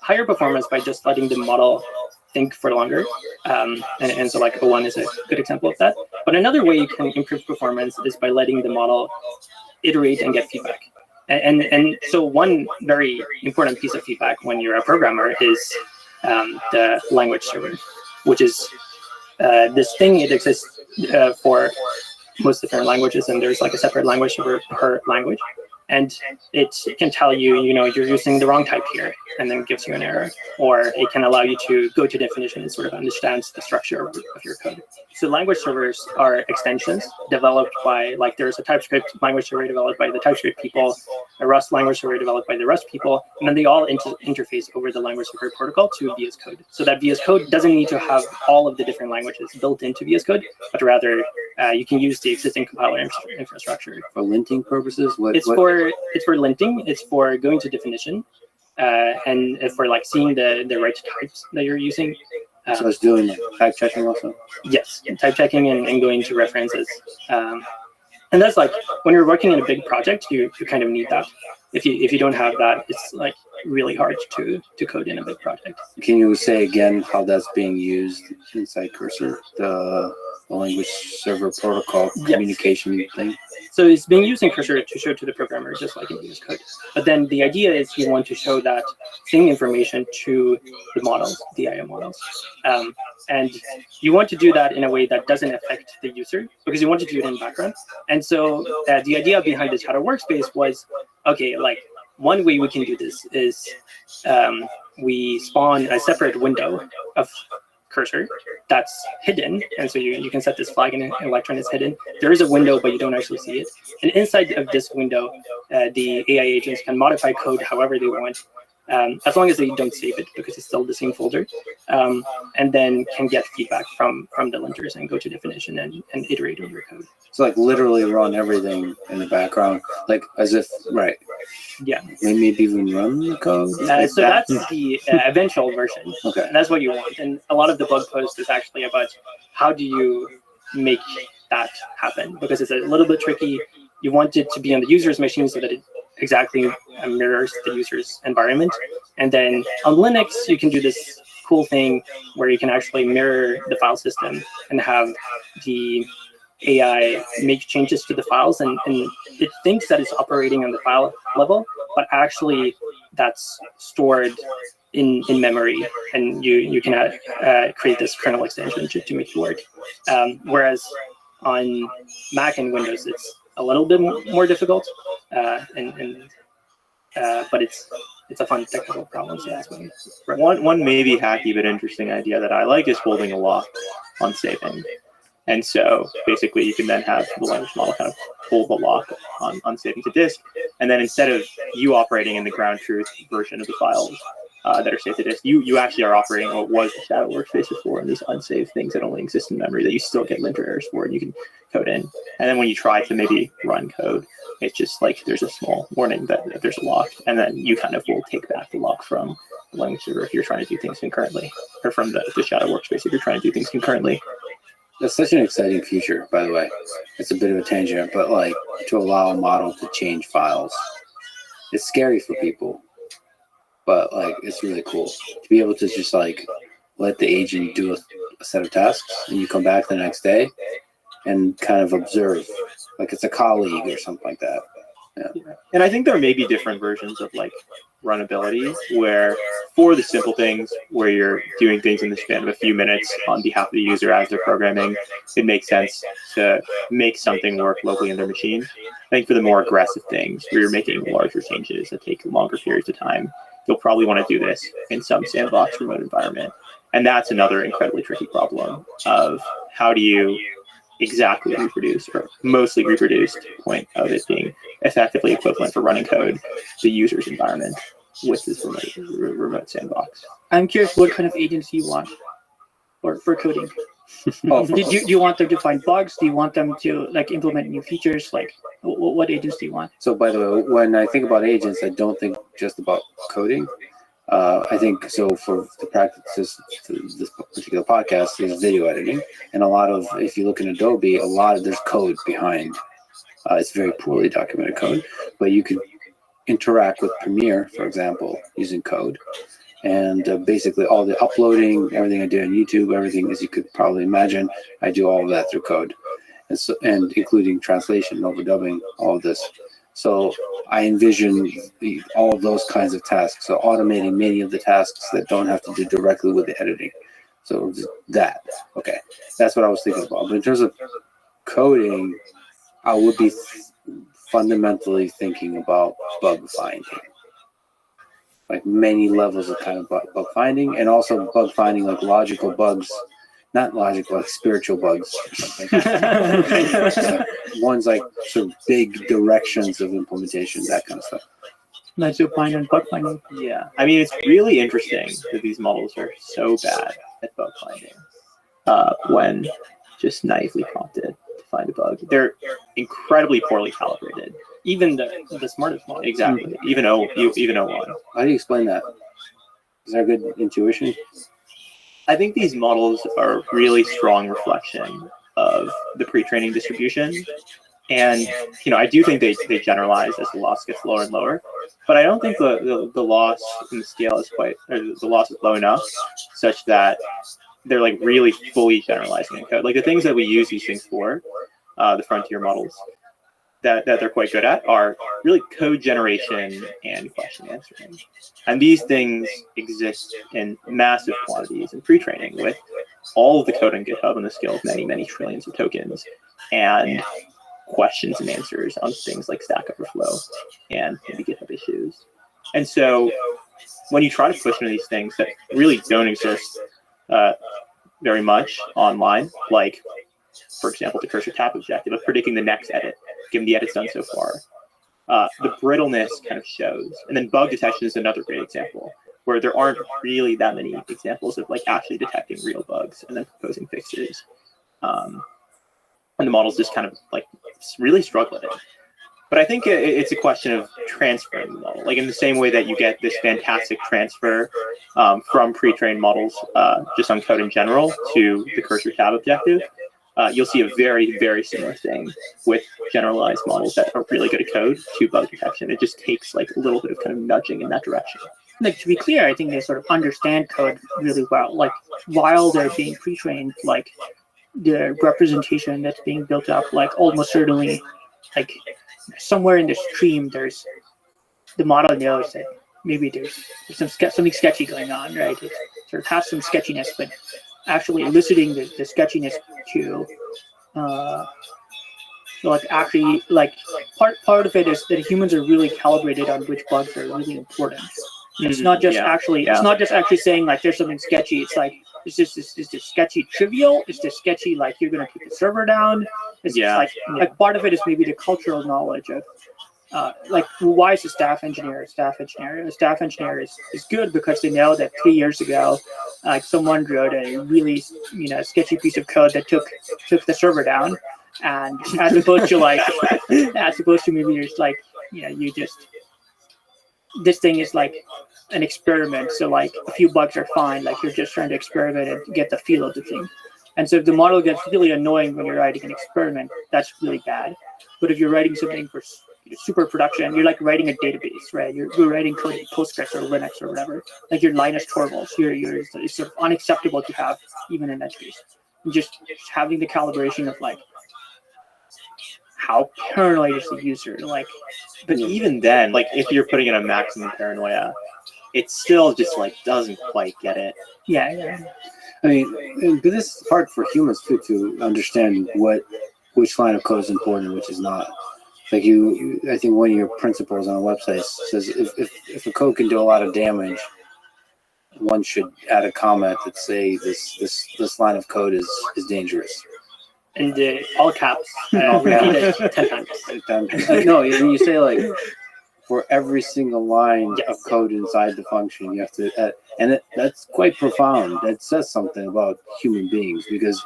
K: higher performance by just letting the model think for longer. And so like O1 is a good example of that. But another way you can improve performance is by letting the model iterate and get feedback. And so one very important piece of feedback when you're a programmer is the language server, which is this thing. It exists for most different languages, and there's like a separate language server per language. And it can tell you, you're using the wrong type here, and then gives you an error. Or it can allow you to go to definition and sort of understands the structure of your code. So language servers are extensions developed by, like, there's a TypeScript language server developed by the TypeScript people, a Rust language server developed by the Rust people, and then they all interface over the language server protocol to VS Code. So that VS Code doesn't need to have all of the different languages built into VS Code, but rather you can use the existing compiler infrastructure.
B: For linting purposes?
K: It's for linting. It's for going to definition, and for like seeing the right types that you're using.
B: So it's doing like type checking also?
K: Yes, type checking and going to references. And that's like, when you're working in a big project, you kind of need that. If you don't have that, it's like really hard to code in a big project.
B: Can you say again how that's being used inside Cursor, the language server protocol communication thing?
K: So it's being used in Cursor to show to the programmer, just like in VS Code. But then the idea is you want to show that same information to the models, the AI models. And you want to do that in a way that doesn't affect the user, because you want to do it in the background. And so the idea behind the Shadow Workspace was, okay, like, one way we can do this is we spawn a separate window of Cursor that's hidden, and so you can set this flag in an electron is hidden. There is a window, but you don't actually see it. And inside of this window, the AI agents can modify code however they want, as long as they don't save it, because it's still the same folder, and then can get feedback from the linters and go to definition and iterate on your code.
B: So like literally run everything in the background, like as if, right?
K: Yeah.
B: Maybe even run the code?
K: So that's the eventual version.
B: Okay.
K: And that's what you want. And a lot of the blog post is actually about how do you make that happen, because it's a little bit tricky. You want it to be on the user's machine so that it exactly mirrors the user's environment. And then on Linux, you can do this cool thing where you can actually mirror the file system and have the AI make changes to the files, and it thinks that it's operating on the file level, but actually that's stored in memory, and you can create this kernel extension to make it work. Whereas on Mac and Windows, it's a little bit more difficult, but it's a fun technical problem. So that's
I: one maybe hacky but interesting idea that I like is holding a lock on saving. And so basically you can then have the language model kind of hold the lock on saving to disk. And then instead of you operating in the ground truth version of the files, that are safe to disk. You actually are operating what was the shadow workspace before, and these unsaved things that only exist in memory that you still get linter errors for, and you can code in. And then when you try to maybe run code, it's just like there's a small warning that there's a lock, and then you kind of will take back the lock from the language server if you're trying to do things concurrently, or from the shadow workspace if you're trying to do things concurrently.
B: That's such an exciting feature, by the way. It's a bit of a tangent, but like to allow a model to change files. It's scary for people, but like it's really cool to be able to just like let the agent do a set of tasks, and you come back the next day and kind of observe, like it's a colleague or something like that. Yeah.
I: And I think there may be different versions of like runnability where for the simple things where you're doing things in the span of a few minutes on behalf of the user as they're programming, it makes sense to make something work locally in their machine. I think for the more aggressive things where you're making larger changes that take longer periods of time, you'll probably want to do this in some sandbox remote environment. And that's another incredibly tricky problem of how do you exactly reproduce, or mostly reproduce, to the point of it being effectively equivalent for running code, the user's environment with this remote sandbox.
J: I'm curious what kind of agents you want for coding. Do you want them to find bugs? Do you want them to like implement new features? Like what agents do you want?
B: So by the way, when I think about agents, I don't think just about coding. I think so for the practices to this particular podcast is video editing, and a lot of, if you look in Adobe, there's code behind. It's very poorly documented code, but you can interact with Premiere, for example, using code. And basically all the uploading, everything I do on YouTube, everything, as you could probably imagine, I do all of that through code, and including translation, overdubbing, all of this. So I envision all of those kinds of tasks. So automating many of the tasks that don't have to do directly with the editing. So that, okay, that's what I was thinking about. But in terms of coding, I would be fundamentally thinking about bug finding. Like many levels of kind of bug finding, and also bug finding like logical bugs, not logical, like spiritual bugs or something. Ones like sort of big directions of implementation, that kind of stuff.
J: That's your point on bug finding.
I: Yeah, I mean, it's really interesting that these models are so bad at bug finding when just naively prompted to find a bug. They're incredibly poorly calibrated.
K: Even the smartest model.
I: Exactly. Even O1.
B: How do you explain that? Is there good intuition?
I: I think these models are a really strong reflection of the pre-training distribution. And, I do think they generalize as the loss gets lower and lower, but I don't think the loss in the scale is the loss is low enough such that they're like really fully generalizing in code. Like the things that we use these things for, the frontier models that they're quite good at are really code generation and question answering. And these things exist in massive quantities in pre-training with all of the code on GitHub on the scale of many, many trillions of tokens, and questions and answers on things like Stack Overflow and maybe GitHub issues. And so when you try to push into these things that really don't exist very much online, like, for example, the cursor tap objective of predicting the next edit, given the edits done so far, the brittleness kind of shows. And then bug detection is another great example, where there aren't really that many examples of like actually detecting real bugs and then proposing fixes. And the models just kind of like really struggle at it. But I think it's a question of transferring the model, like in the same way that you get this fantastic transfer from pre-trained models just on code in general to the cursor tab objective. You'll see a very, very similar thing with generalized models that are really good at code to bug detection. It just takes like a little bit of kind of nudging in that direction.
J: Like, to be clear, I think they sort of understand code really well. Like while they're being pre-trained, like the representation that's being built up, like almost certainly, like somewhere in the stream, there's the model knows that maybe there's something sketchy going on, right? It sort of has some sketchiness, but actually eliciting the sketchiness to like actually like part of it is that humans are really calibrated on which bugs are really important. It's not just it's not just actually saying like there's something sketchy. It's like is this sketchy trivial? Is this sketchy like you're gonna take the server down? It's like part of it is maybe the cultural knowledge of like why is a staff engineer a staff engineer? A staff engineer is good because they know that 3 years ago, like someone wrote a really sketchy piece of code that took the server down, and as opposed to maybe there's like you just this thing is like an experiment, so like a few bugs are fine, like you're just trying to experiment and get the feel of the thing. And so if the model gets really annoying when you're writing an experiment, that's really bad. But if you're writing something for super production, you're like writing a database, right? You're writing code in Postgres or Linux or whatever, like your Linus Torvalds. It's sort of unacceptable to have even in that case. And just having the calibration of like how paranoid is the user, like.
I: But even then, like if you're putting in a maximum paranoia, it still just like doesn't quite get it.
J: Yeah.
B: I mean, but this is hard for humans too to understand which line of code is important and which is not. Like I think one of your principles on a website says if a code can do a lot of damage, one should add a comment that say this line of code is dangerous.
K: And all caps, repeat it 10 times.
B: No, you say like for every single line of code inside the function, you have to, and that's quite profound. That says something about human beings because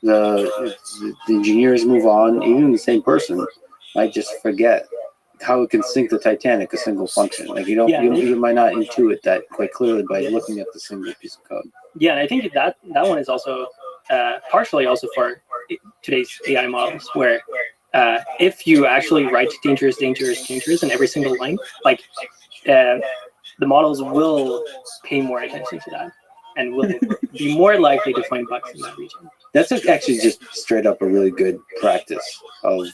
B: the engineers move on, even the same person might just forget how it can sink the Titanic, a single function. Like you might not intuit that quite clearly by looking at the single piece of code.
K: Yeah, and I think that one is also partially also for today's AI models, where if you actually write dangerous in every single line, like the models will pay more attention to that and will be more likely to find bugs in that region.
B: That's actually just straight up a really good practice of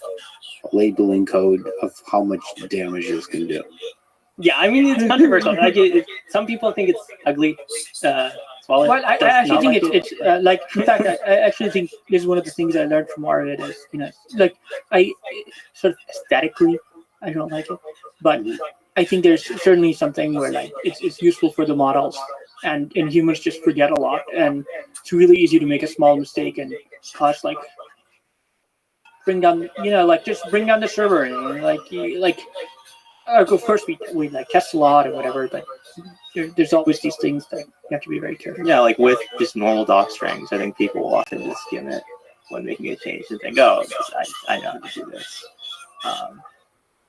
B: labeling code of how much damage this can do.
K: Yeah, I mean, it's controversial. Like, some people think it's ugly.
J: Well, I actually think it's like, in fact, I actually think this is one of the things I learned from Arvid is, like I sort of aesthetically, I don't like it, but I think there's certainly something where like it's useful for the models, and humans just forget a lot, and it's really easy to make a small mistake and cause like bring down, just bring down the server and like. Of course, we like test a lot or whatever, but there's always these things that you have to be very careful.
I: Yeah, like with just normal doc strings, I think people will often just skim it when making a change and think, oh, I know how to do this.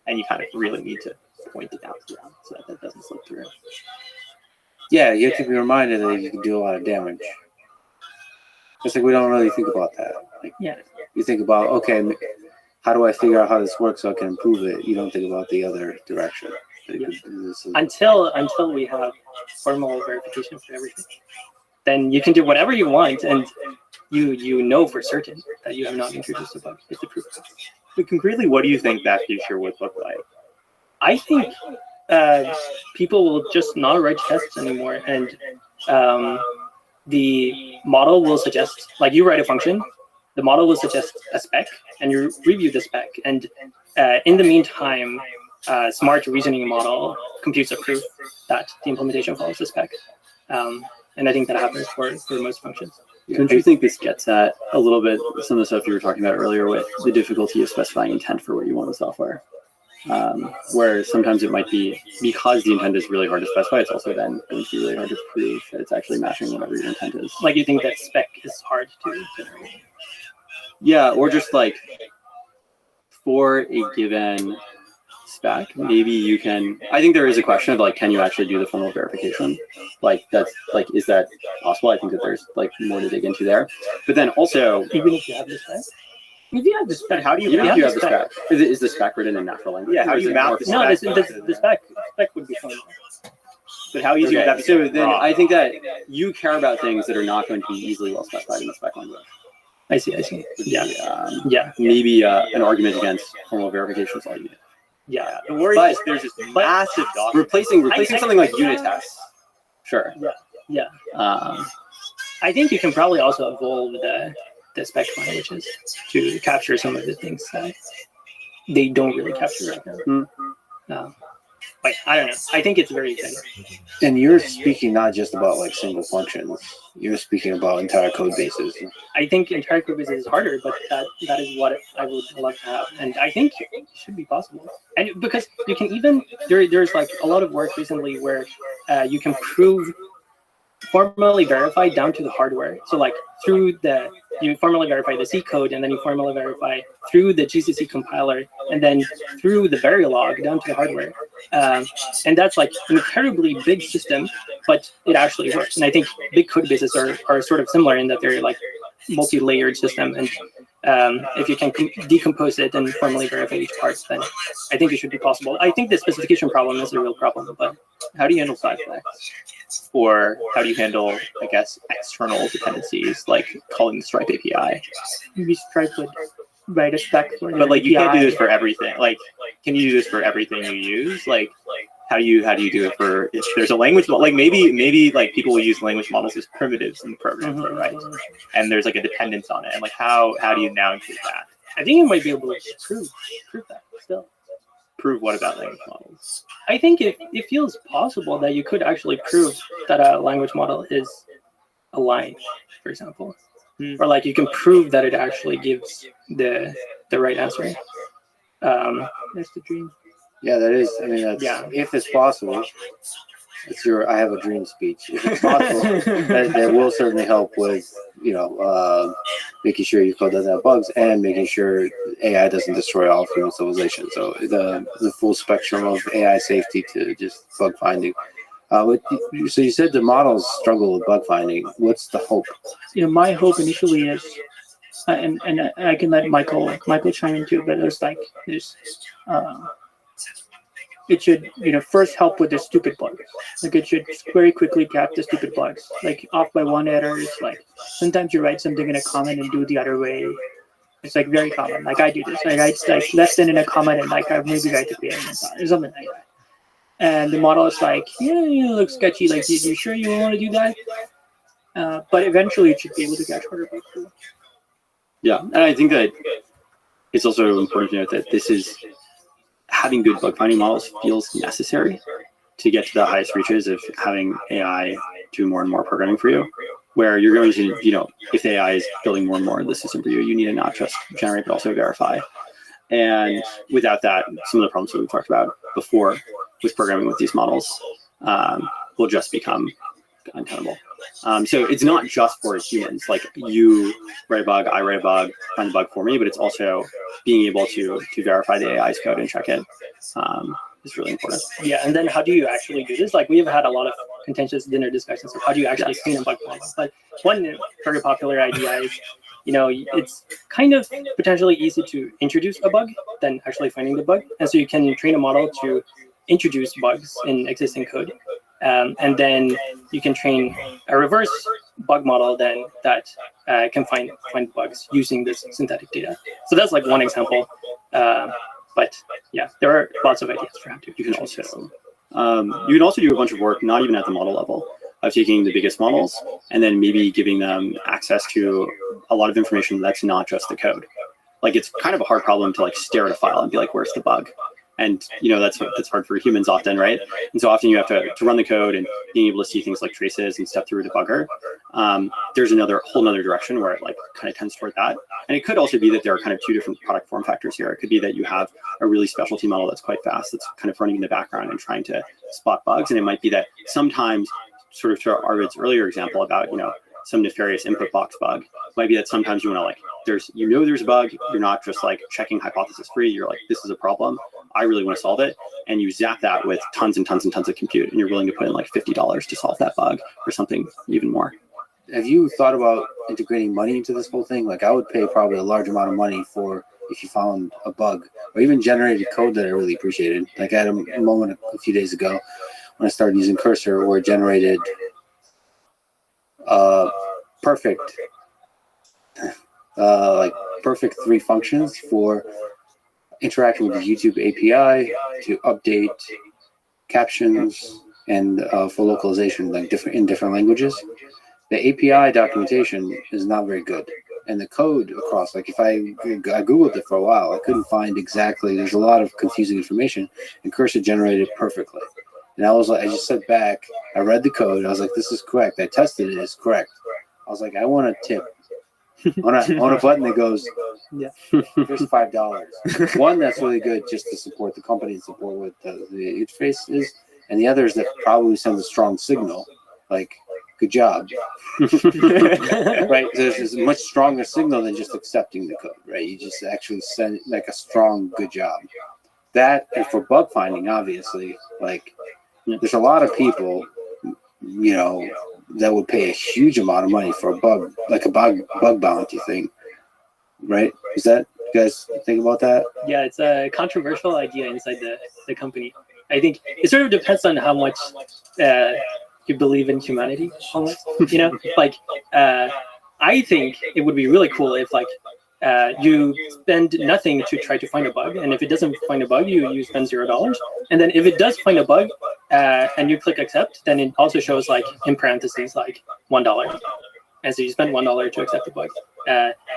I: And you kind of really need to point it out to them so that doesn't slip through.
B: Yeah, you have to be reminded that you can do a lot of damage. It's like we don't really think about that. Like, you think about, okay, how do I figure out how this works so I can improve it? You don't think about the other direction.
K: Until we have formal verification for everything, then you can do whatever you want, and you know for certain that you have not introduced a bug. It's a proof.
I: But concretely, what do you think that future would look like?
K: I think people will just not write tests anymore, and the model will suggest, like you write a function, the model will suggest a spec, and you review the spec. And in the meantime, smart reasoning model computes a proof that the implementation follows the spec. And I think that happens for most functions.
H: Don't you think this gets at a little bit some of the stuff you were talking about earlier with the difficulty of specifying intent for what you want in software? Where sometimes it might be, because the intent is really hard to specify, it's also then going to be really hard to prove that it's actually matching whatever your intent is.
K: Like you think that spec is hard to generate?
H: Yeah, or just like for a given spec, maybe you can, I think there is a question of like, can you actually do the formal verification? Like that's like, is that possible? I think that there's like more to dig into there. But then also,
K: even if you have the spec?
H: If you have the spec, how do you map the spec? Is the spec written in natural language?
I: Yeah, how do you map the spec?
K: No, the spec would be fine.
H: But how easy would that be? So then I think that you care about things that are not going to be easily well specified in the spec language.
K: I see. Yeah.
H: Maybe an argument against formal verification is all you need.
K: Yeah.
I: The worry is there's this massive
H: replacing something like unit tests. Sure.
K: Yeah. I think you can probably also evolve the spec languages to capture some of the things that they don't really capture right now. like, I don't know. I think it's very exciting.
B: And you're speaking not just about like single functions. You're speaking about entire code bases.
K: I think entire code bases is harder, but that is what I would love to have, and I think it should be possible. And because you can even there's like a lot of work recently where you can prove formally verify down to the hardware. So like you formally verify the C code, and then you formally verify through the GCC compiler, and then through the Verilog down to the hardware. And that's like an incredibly big system, but it actually works. And I think big code bases are sort of similar in that they're like multi-layered system. And if you can decompose it and formally verify each part, then I think it should be possible. I think the specification problem is a real problem, but
H: how do you handle side effects? Or how do you handle, I guess, external dependencies, like calling the Stripe API?
J: Maybe Stripe would write a spec for
H: But like, you can't do this for everything. Like, can you do this for everything you use? Like, how do you do it for, if there's a language, like maybe like people will use language models as primitives in the program, right? And there's like a dependence on it. And like, how do you now include that?
K: I think you might be able to prove that still.
H: Prove what about language models?
K: I think it feels possible that you could actually prove that a language model is aligned, for example. Or like you can prove that it actually gives the right answer.
J: That's the dream.
B: Yeah, that is. I mean, that's, if it's possible. It's your I have a dream speech. If it's possible, that will certainly help with, making sure your code doesn't have bugs and making sure AI doesn't destroy all human civilization. So the full spectrum of AI safety to just bug finding. So you said the models struggle with bug finding. What's the hope?
J: My hope initially is, and I can let Michael chime in too, but it's like it should first help with the stupid bugs. Like it should very quickly cap the stupid bugs. Like off by one errors. Like sometimes you write something in a comment and do it the other way. It's like very common. Like I do this. I write like less than in a comment and like I maybe write the clear or something like that. And the model is like, it looks sketchy. Like, you sure you want to do that? But eventually it should be able to catch harder bugs too.
H: Yeah, and I think that it's also important to note that having good bug finding models feels necessary to get to the highest reaches of having AI do more and more programming for you, where you're going to, if the AI is building more and more of the system for you, you need to not just generate, but also verify. And without that, some of the problems that we talked about before with programming with these models will just become untenable. So it's not just for humans, like you write a bug, I write a bug, find the bug for me, but it's also being able to verify the AI's code and check it is really important.
K: Yeah, and then how do you actually do this? Like we've had a lot of contentious dinner discussions of how do you actually clean a bug model. But one very popular idea is, it's kind of potentially easy to introduce a bug than actually finding the bug. And so you can train a model to introduce bugs in existing code. And then you can train a reverse bug model then that can find bugs using this synthetic data. So that's like one example. But yeah, there are lots of ideas for how to.
H: You can also do a bunch of work, not even at the model level, of taking the biggest models and then maybe giving them access to a lot of information that's not just the code. Like it's kind of a hard problem to like stare at a file and be like, where's the bug? And that's hard for humans often, right? And so often you have to run the code and being able to see things like traces and step through a debugger. There's whole nother direction where it like kind of tends toward that. And it could also be that there are kind of two different product form factors here. It could be that you have a really specialty model that's quite fast, that's kind of running in the background and trying to spot bugs. And it might be that sometimes, sort of to Arvid's earlier example about, some nefarious input box bug, might be that sometimes you want to like, there's a bug, you're not just like checking hypothesis free, you're like, this is a problem, I really want to solve it. And you zap that with tons and tons and tons of compute, and you're willing to put in like $50 to solve that bug or something even more.
B: Have you thought about integrating money into this whole thing? Like I would pay probably a large amount of money for if you found a bug or even generated code that I really appreciated. Like I had a moment a few days ago when I started using Cursor where it generated perfect 3 functions for interacting with the YouTube API to update captions and for localization, like in different languages. The API documentation is not very good. and the code across, like if I Googled it for a while, I couldn't find exactly, there's a lot of confusing information, and Cursor generated it perfectly. And I was like, I just sat back, I read the code, I was like, this is correct. I tested it, it's correct. I was like, I want a tip. on a button that goes,
J: Yeah.
B: here's $5. One that's really good just to support the company and support what the interface is, and the other is that probably sends a strong signal, like, good job. Right? There's a much stronger signal than just accepting the code, right? You just actually send like a strong good job. That, and for bug finding, obviously, like, there's a lot of people, you know, that would pay a huge amount of money for a bug, like a bug bounty thing, right? Is that, you guys think about that?
K: Yeah, it's a controversial idea inside the company. I think it sort of depends on how much you believe in humanity, almost. You know, like I think it would be really cool if like you spend nothing to try to find a bug, and if it doesn't find a bug, you spend $0. And then if it does find a bug and you click accept, then it also shows like in parentheses like $1. And so you spend $1 to accept the bug.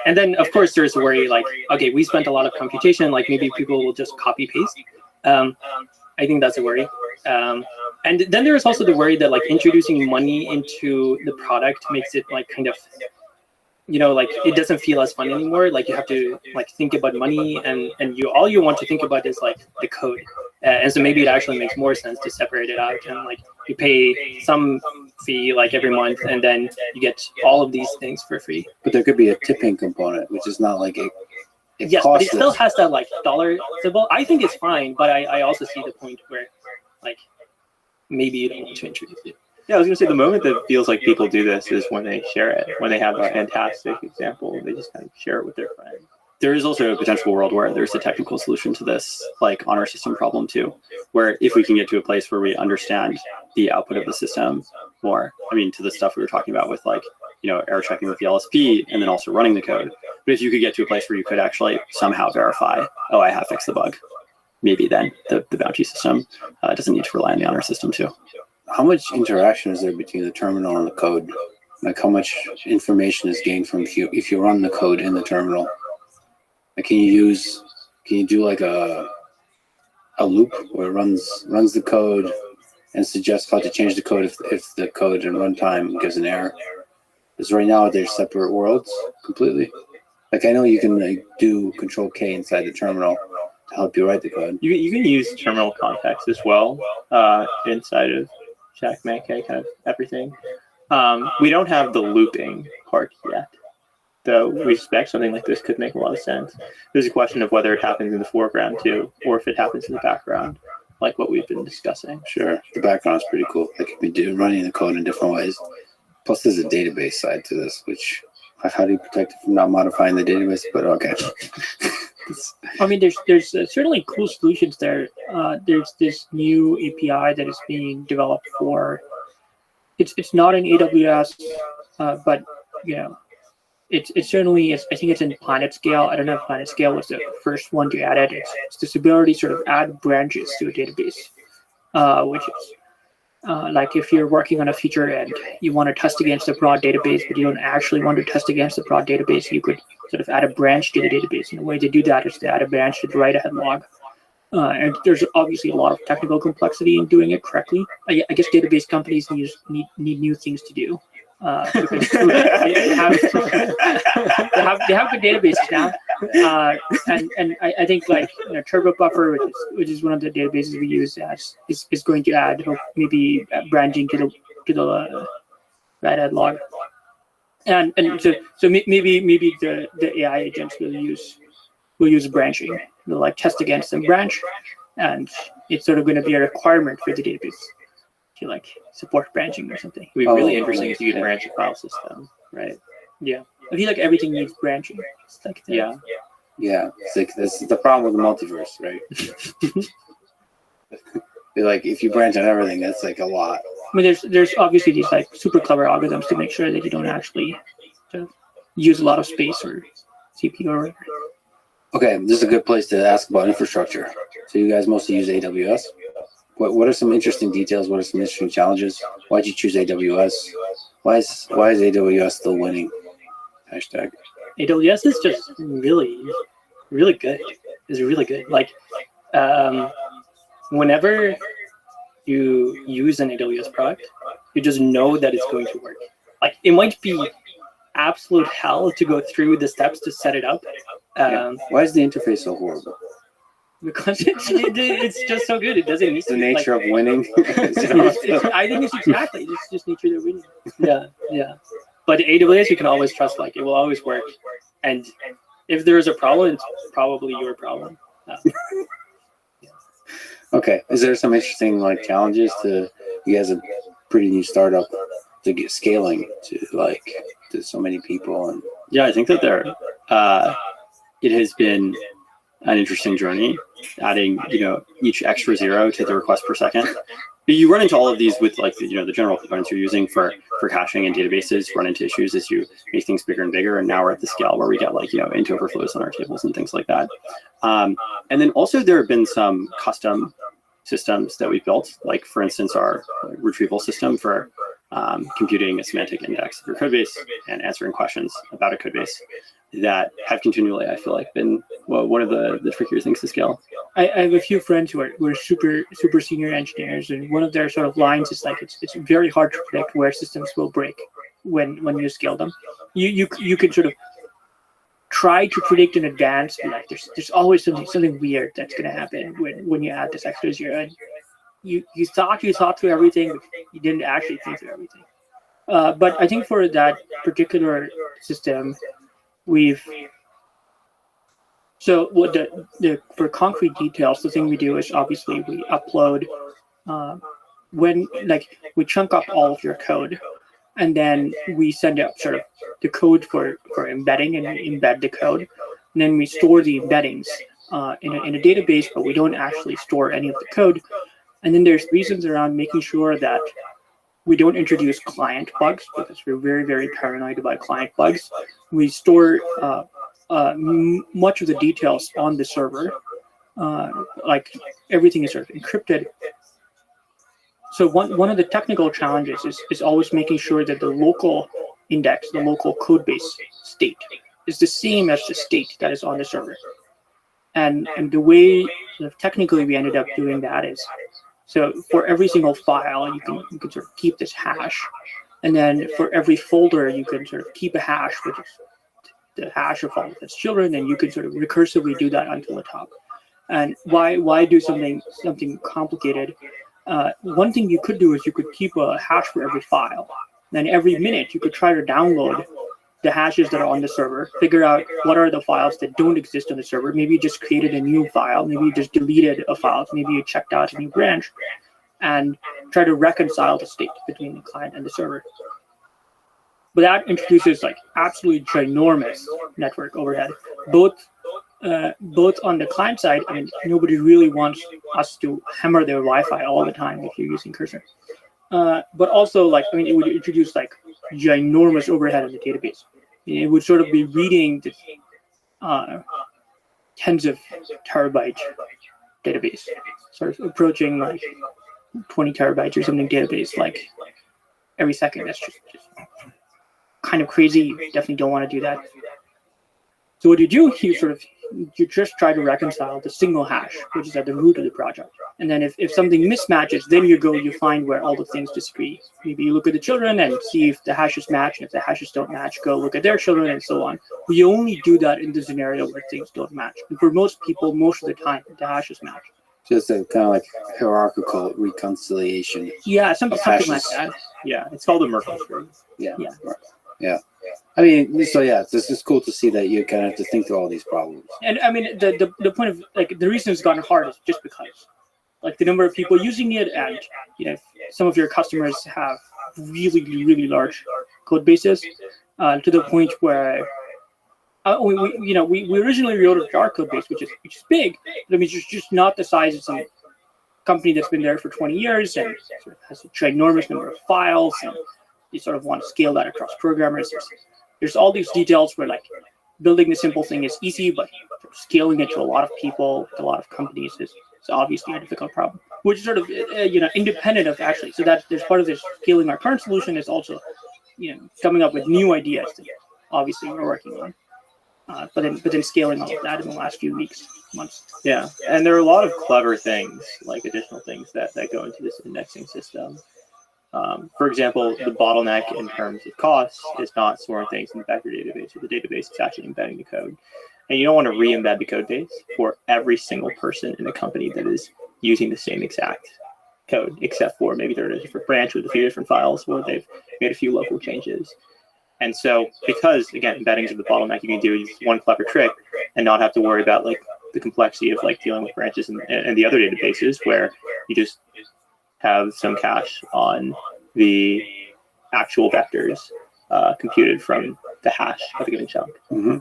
K: And then of course there's a worry like, okay, we spent a lot of computation, like maybe people will just copy paste. I think that's a worry. And then there is also the worry that like introducing money into the product makes it like kind of, you know, like it doesn't feel as fun anymore. Like you have to like think about money, and all you want to think about is like the code. And so maybe it actually makes more sense to separate it out, and like you pay some fee like every month, and then you get all of these things for free.
B: But there could be a tipping component, which is not like
K: yes, but it still has that like dollar symbol. I think it's fine, but I also see the point where like maybe you don't want to introduce it.
I: Yeah, I was gonna say the moment that feels like people do this is when they share it, when they have a fantastic example, they just kind of share it with their friends.
H: There is also a potential world where there's a technical solution to this, like honor system problem too, where if we can get to a place where we understand the output of the system more, I mean, to the stuff we were talking about with like, you know, error checking with the LSP and then also running the code. But if you could get to a place where you could actually somehow verify, oh, I have fixed the bug, maybe then the bounty system doesn't need to rely on the honor system too.
B: How much interaction is there between the terminal and the code? Like how much information is gained from if you run the code in the terminal? Like can you do like a loop where it runs the code and suggests how to change the code if the code in runtime gives an error? Because right now they're separate worlds completely. Like I know you can like do Control K inside the terminal to help you write the code.
I: You can use terminal context as well inside of checkmate kind of everything. We don't have the looping part yet, though we expect something like this could make a lot of sense. There's a question of whether it happens in the foreground too, or if it happens in the background, like what we've been discussing.
B: Sure, the background is pretty cool. Like you can be running the code in different ways. Plus, there's a database side to this, which how do you protect it from not modifying the database? But okay.
J: I mean, there's certainly cool solutions there. There's this new API that is being developed for. It's not in AWS, but you know, it certainly is. I think it's in PlanetScale. I don't know if PlanetScale was the first one to add it. It's this ability to sort of add branches to a database, which is like if you're working on a feature and you want to test against a broad database, but you don't actually want to test against the broad database, you could sort of add a branch to the database. And the way to do that is to add a branch to the write-ahead log. And there's obviously a lot of technical complexity in doing it correctly. I guess database companies need new things to do. Because they have good databases now, and I think like Turbo Buffer, which is one of the databases we use, is going to add maybe branching to the write-ahead log, and so maybe the AI agents will use branching. They'll like test against and branch, and it's sort of going to be a requirement for the database to like support branching or something.
I: It'd be really interesting if you could branch a file system, right?
J: Yeah, I feel like everything needs branching. It's like
I: yeah.
B: It's like this is the problem with the multiverse, right? Like if you branch on everything, that's like a lot.
J: I mean, there's obviously these like super clever algorithms to make sure that you don't actually sort of use a lot of space or CPU or whatever.
B: Okay, this is a good place to ask about infrastructure. So you guys mostly use AWS. What are some interesting details? What are some interesting challenges? Why'd you choose AWS? Why is AWS still winning? Hashtag.
K: AWS is just really, really good. It's really good. Like, whenever you use an AWS product, you just know that it's going to work. Like, it might be absolute hell to go through the steps to set it up.
B: Why is the interface so horrible?
K: Because it's just so good. It doesn't need
B: the nature of winning.
K: I think it's exactly. It's just nature of winning. Yeah. But AWS, you can always trust. Like, it will always work. And if there is a problem, it's probably your problem.
B: Okay. Is there some interesting like challenges to you guys a pretty new startup to get scaling to so many people? And
H: yeah, I think that it has been an interesting journey, adding each extra zero to the request per second. You run into all of these with like the general components you're using for caching and databases. Run into issues as you make things bigger and bigger, and now we're at the scale where we get like int overflows on our tables and things like that. And then also there have been some custom systems that we built, like for instance our retrieval system for computing a semantic index of your codebase and answering questions about a codebase that have continually, I feel like, been one of the trickier things to scale.
J: I have a few friends who are super senior engineers, and one of their sort of lines is like it's very hard to predict where systems will break when you scale them. You can sort of try to predict in advance, but like there's always something weird that's going to happen when you add this extra zero. And you thought through everything, but you didn't actually think through everything. But I think for that particular system, for concrete details, the thing we do is obviously we upload we chunk up all of your code, and then we send out sort of the code for embedding and embed the code, and then we store the embeddings in a database, but we don't actually store any of the code. And then there's reasons around making sure that we don't introduce client bugs, because we're very, very paranoid about client bugs. We store much of the details on the server, like everything is sort of encrypted. So one of the technical challenges is always making sure that the local index, the local code base state, is the same as the state that is on the server. And the way sort of technically we ended up doing that is, so for every single file, you can sort of keep this hash, and then for every folder, you can sort of keep a hash, which is the hash of all of its children, and you can sort of recursively do that until the top. And why do something complicated? One thing you could do is you could keep a hash for every file. Then every minute, you could try to download the hashes that are on the server, figure out what are the files that don't exist on the server. Maybe you just created a new file, maybe you just deleted a file, maybe you checked out a new branch, and try to reconcile the state between the client and the server. But that introduces like absolutely ginormous network overhead, both on the client side. I mean, nobody really wants us to hammer their Wi-Fi all the time if you're using Cursor. But also, it would introduce like ginormous overhead in the database. It would sort of be reading the tens of terabyte database, sort of approaching like 20 terabytes or something database like every second. That's just kind of crazy. You definitely don't want to do that. So what you do, you just try to reconcile the single hash, which is at the root of the project. And then if something mismatches, then you find where all the things disagree. Maybe you look at the children and see if the hashes match, and if the hashes don't match, go look at their children, and so on. We only do that in the scenario where things don't match. And for most people, most of the time, the hashes match.
B: Just a kind of like hierarchical reconciliation.
J: Yeah, something like that.
I: Yeah, it's called a Merkle tree.
B: Yeah. I mean, this is cool to see that you kind of have to think through all these problems.
J: And I mean, the point of the reason it's gotten hard is just because, the number of people using it, and some of your customers have really, really large code bases, to the point where we originally wrote our code base, which is big, but I mean, it's just not the size of some company that's been there for 20 years and sort of has a ginormous number of files, and you sort of want to scale that across programmers. There's all these details where building the simple thing is easy, but scaling it to a lot of people, a lot of companies is obviously a difficult problem, which is sort of independent of actually. So that there's part of this scaling our current solution is also coming up with new ideas that obviously we're working on. but then scaling all of that in the last few months.
I: Yeah, and there are a lot of clever things, like additional things that go into this indexing system. For example, the bottleneck in terms of costs is not storing things in the vector database, or the database is actually embedding the code. And you don't want to re-embed the code base for every single person in the company that is using the same exact code, except for maybe they're in a different branch with a few different files where they've made a few local changes. And so, because again, embeddings are the bottleneck, you can do one clever trick and not have to worry about like the complexity of like dealing with branches and the other databases, where you just have some cache on the actual vectors computed from the hash of a given chunk.
B: Mm-hmm.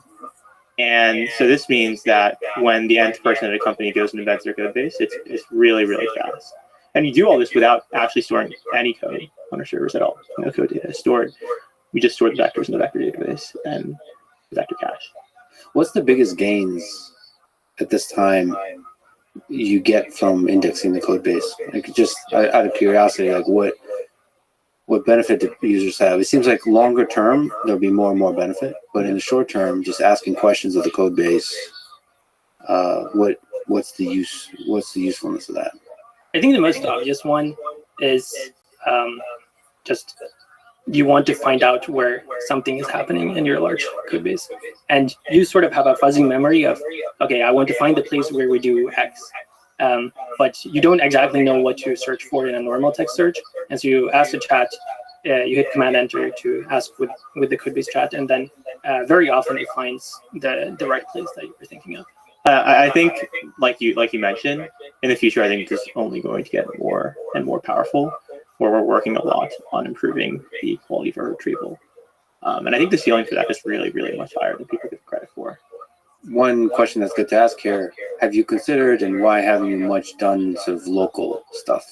I: And so this means that when the nth person at a company goes and embeds their code base, it's really, really fast. And you do all this without actually storing any code on our servers at all. No code data is stored. We just store the vectors in the vector database and the vector cache.
B: What's the biggest gains at this time you get from indexing the code base? Like, just out of curiosity, like what benefit do users have? It seems like longer term there'll be more and more benefit, but in the short term, just asking questions of the code base, what's the usefulness of that?
K: I think the most obvious one is just you want to find out where something is happening in your large code base. And you sort of have a fuzzy memory of, okay, I want to find the place where we do X. But you don't exactly know what to search for in a normal text search. And so you ask the chat, you hit Command Enter to ask with the codebase chat, and then very often it finds the right place that you were thinking of.
I: I think, like you mentioned, in the future, I think this is only going to get more and more powerful, where we're working a lot on improving the quality of our retrieval. And I think the ceiling for that is really, really much higher than people give credit for.
B: One question that's good to ask here: have you considered, and why haven't you much done sort of local stuff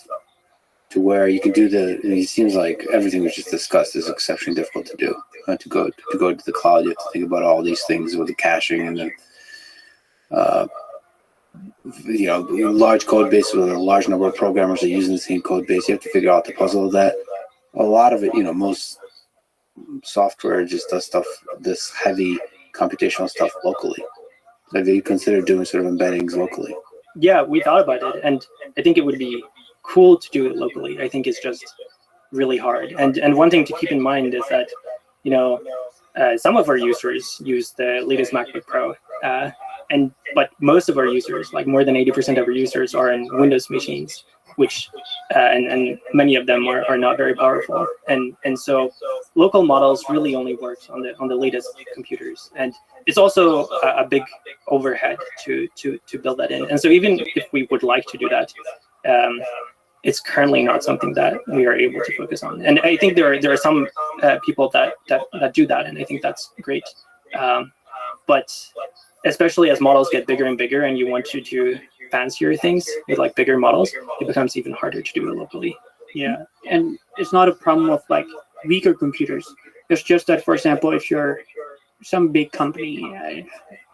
B: to where you can do it seems like everything we just discussed is exceptionally difficult to do. To go to the cloud, you have to think about all these things with the caching and the large code base with a large number of programmers are using the same code base. You have to figure out the puzzle of that. A lot of it, most software just does stuff, this heavy computational stuff locally. Have you considered doing sort of embeddings locally?
K: Yeah, we thought about it, and I think it would be cool to do it locally. I think it's just really hard. And one thing to keep in mind is that, some of our users use the latest MacBook Pro, but most of our users, like more than 80% of our users, are in Windows machines, which and many of them are not very powerful. And so local models really only works on the latest computers, and it's also a big overhead to build that in. And so even if we would like to do that, it's currently not something that we are able to focus on. And I think there are some people that do that, and I think that's great. But especially as models get bigger and bigger, and you want to do fancier things with like bigger models, it becomes even harder to do it locally.
J: Yeah, and it's not a problem of like weaker computers. It's just that, for example, if you're some big company,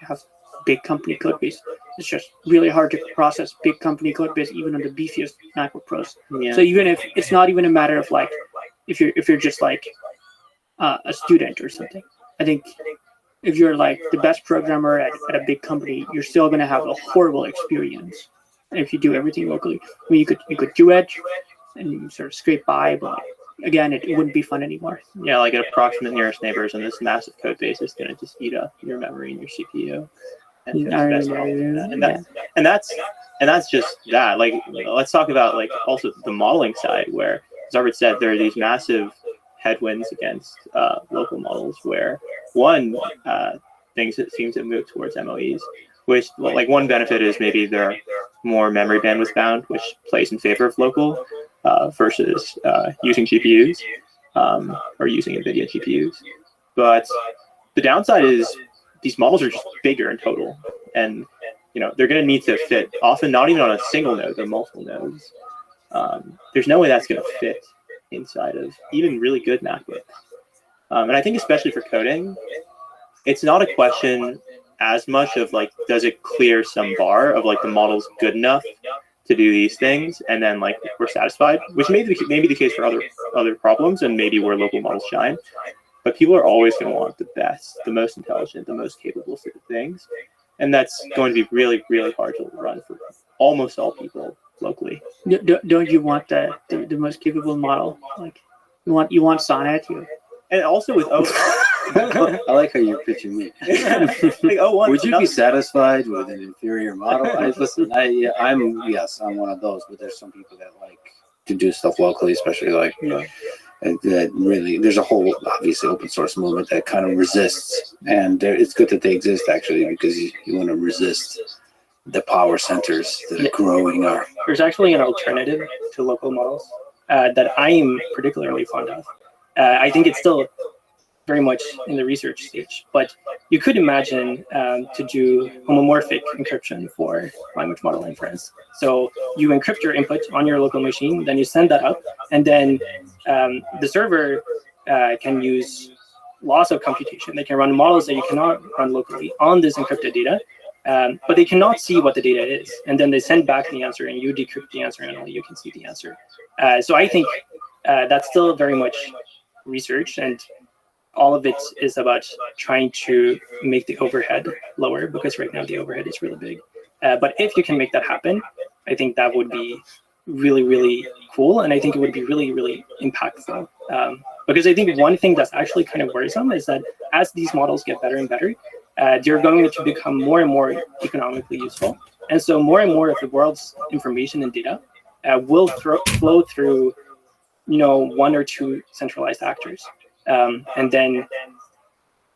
J: has big company code base, it's just really hard to process big company code base even on the beefiest MacBook Pros.
I: Yeah.
J: So even if it's not even a matter of like if you're just like a student or something, I think if you're like the best programmer at a big company, you're still going to have a horrible experience if you do everything locally. I mean, you could do it and you sort of scrape by, but again, it wouldn't be fun anymore.
I: Yeah, like an approximate nearest neighbors, and this massive code base is going to just eat up your memory and your CPU. And that's just that. Like, let's talk about like also the modeling side, where, as Robert said, there are these massive headwinds against local models, where things that seem to move towards MOEs, which like one benefit is maybe they're more memory bandwidth bound, which plays in favor of local versus using GPUs or using NVIDIA GPUs. But the downside is these models are just bigger in total, and they're going to need to fit often not even on a single node, but multiple nodes. There's no way that's going to fit inside of even really good MacBooks. And I think especially for coding, it's not a question as much of like, does it clear some bar of like the model's good enough to do these things, and then like we're satisfied, which may be the case for other problems and maybe where local models shine. but people are always going to want the best, the most intelligent, the most capable sort of things. And that's going to be really, really hard to run for almost all people locally.
J: Don't you want the most capable model? Like you want Sonnet?
I: And also with
B: I like how you're pitching me.
I: like
B: Would you be satisfied with an inferior model? I'm one of those, but there's some people that like to do stuff locally, especially like that really. There's a whole obviously open source movement that kind of resists, and it's good that they exist actually because you want to resist the power centers that are growing.
K: There's actually an alternative to local models that I'm particularly fond of. I think it's still very much in the research stage, but you could imagine to do homomorphic encryption for language model inference. So you encrypt your input on your local machine, then you send that up, and then the server can use lots of computation. They can run models that you cannot run locally on this encrypted data, but they cannot see what the data is. And then they send back the answer, and you decrypt the answer, and only you can see the answer. So I think that's still very much research, and all of it is about trying to make the overhead lower, because right now the overhead is really big. But if you can make that happen, I think that would be really, really cool. And I think it would be really, really impactful. Because I think one thing that's actually kind of worrisome is that as these models get better and better, they're going to become more and more economically useful. And so more and more of the world's information and data will flow through, one or two centralized actors. And then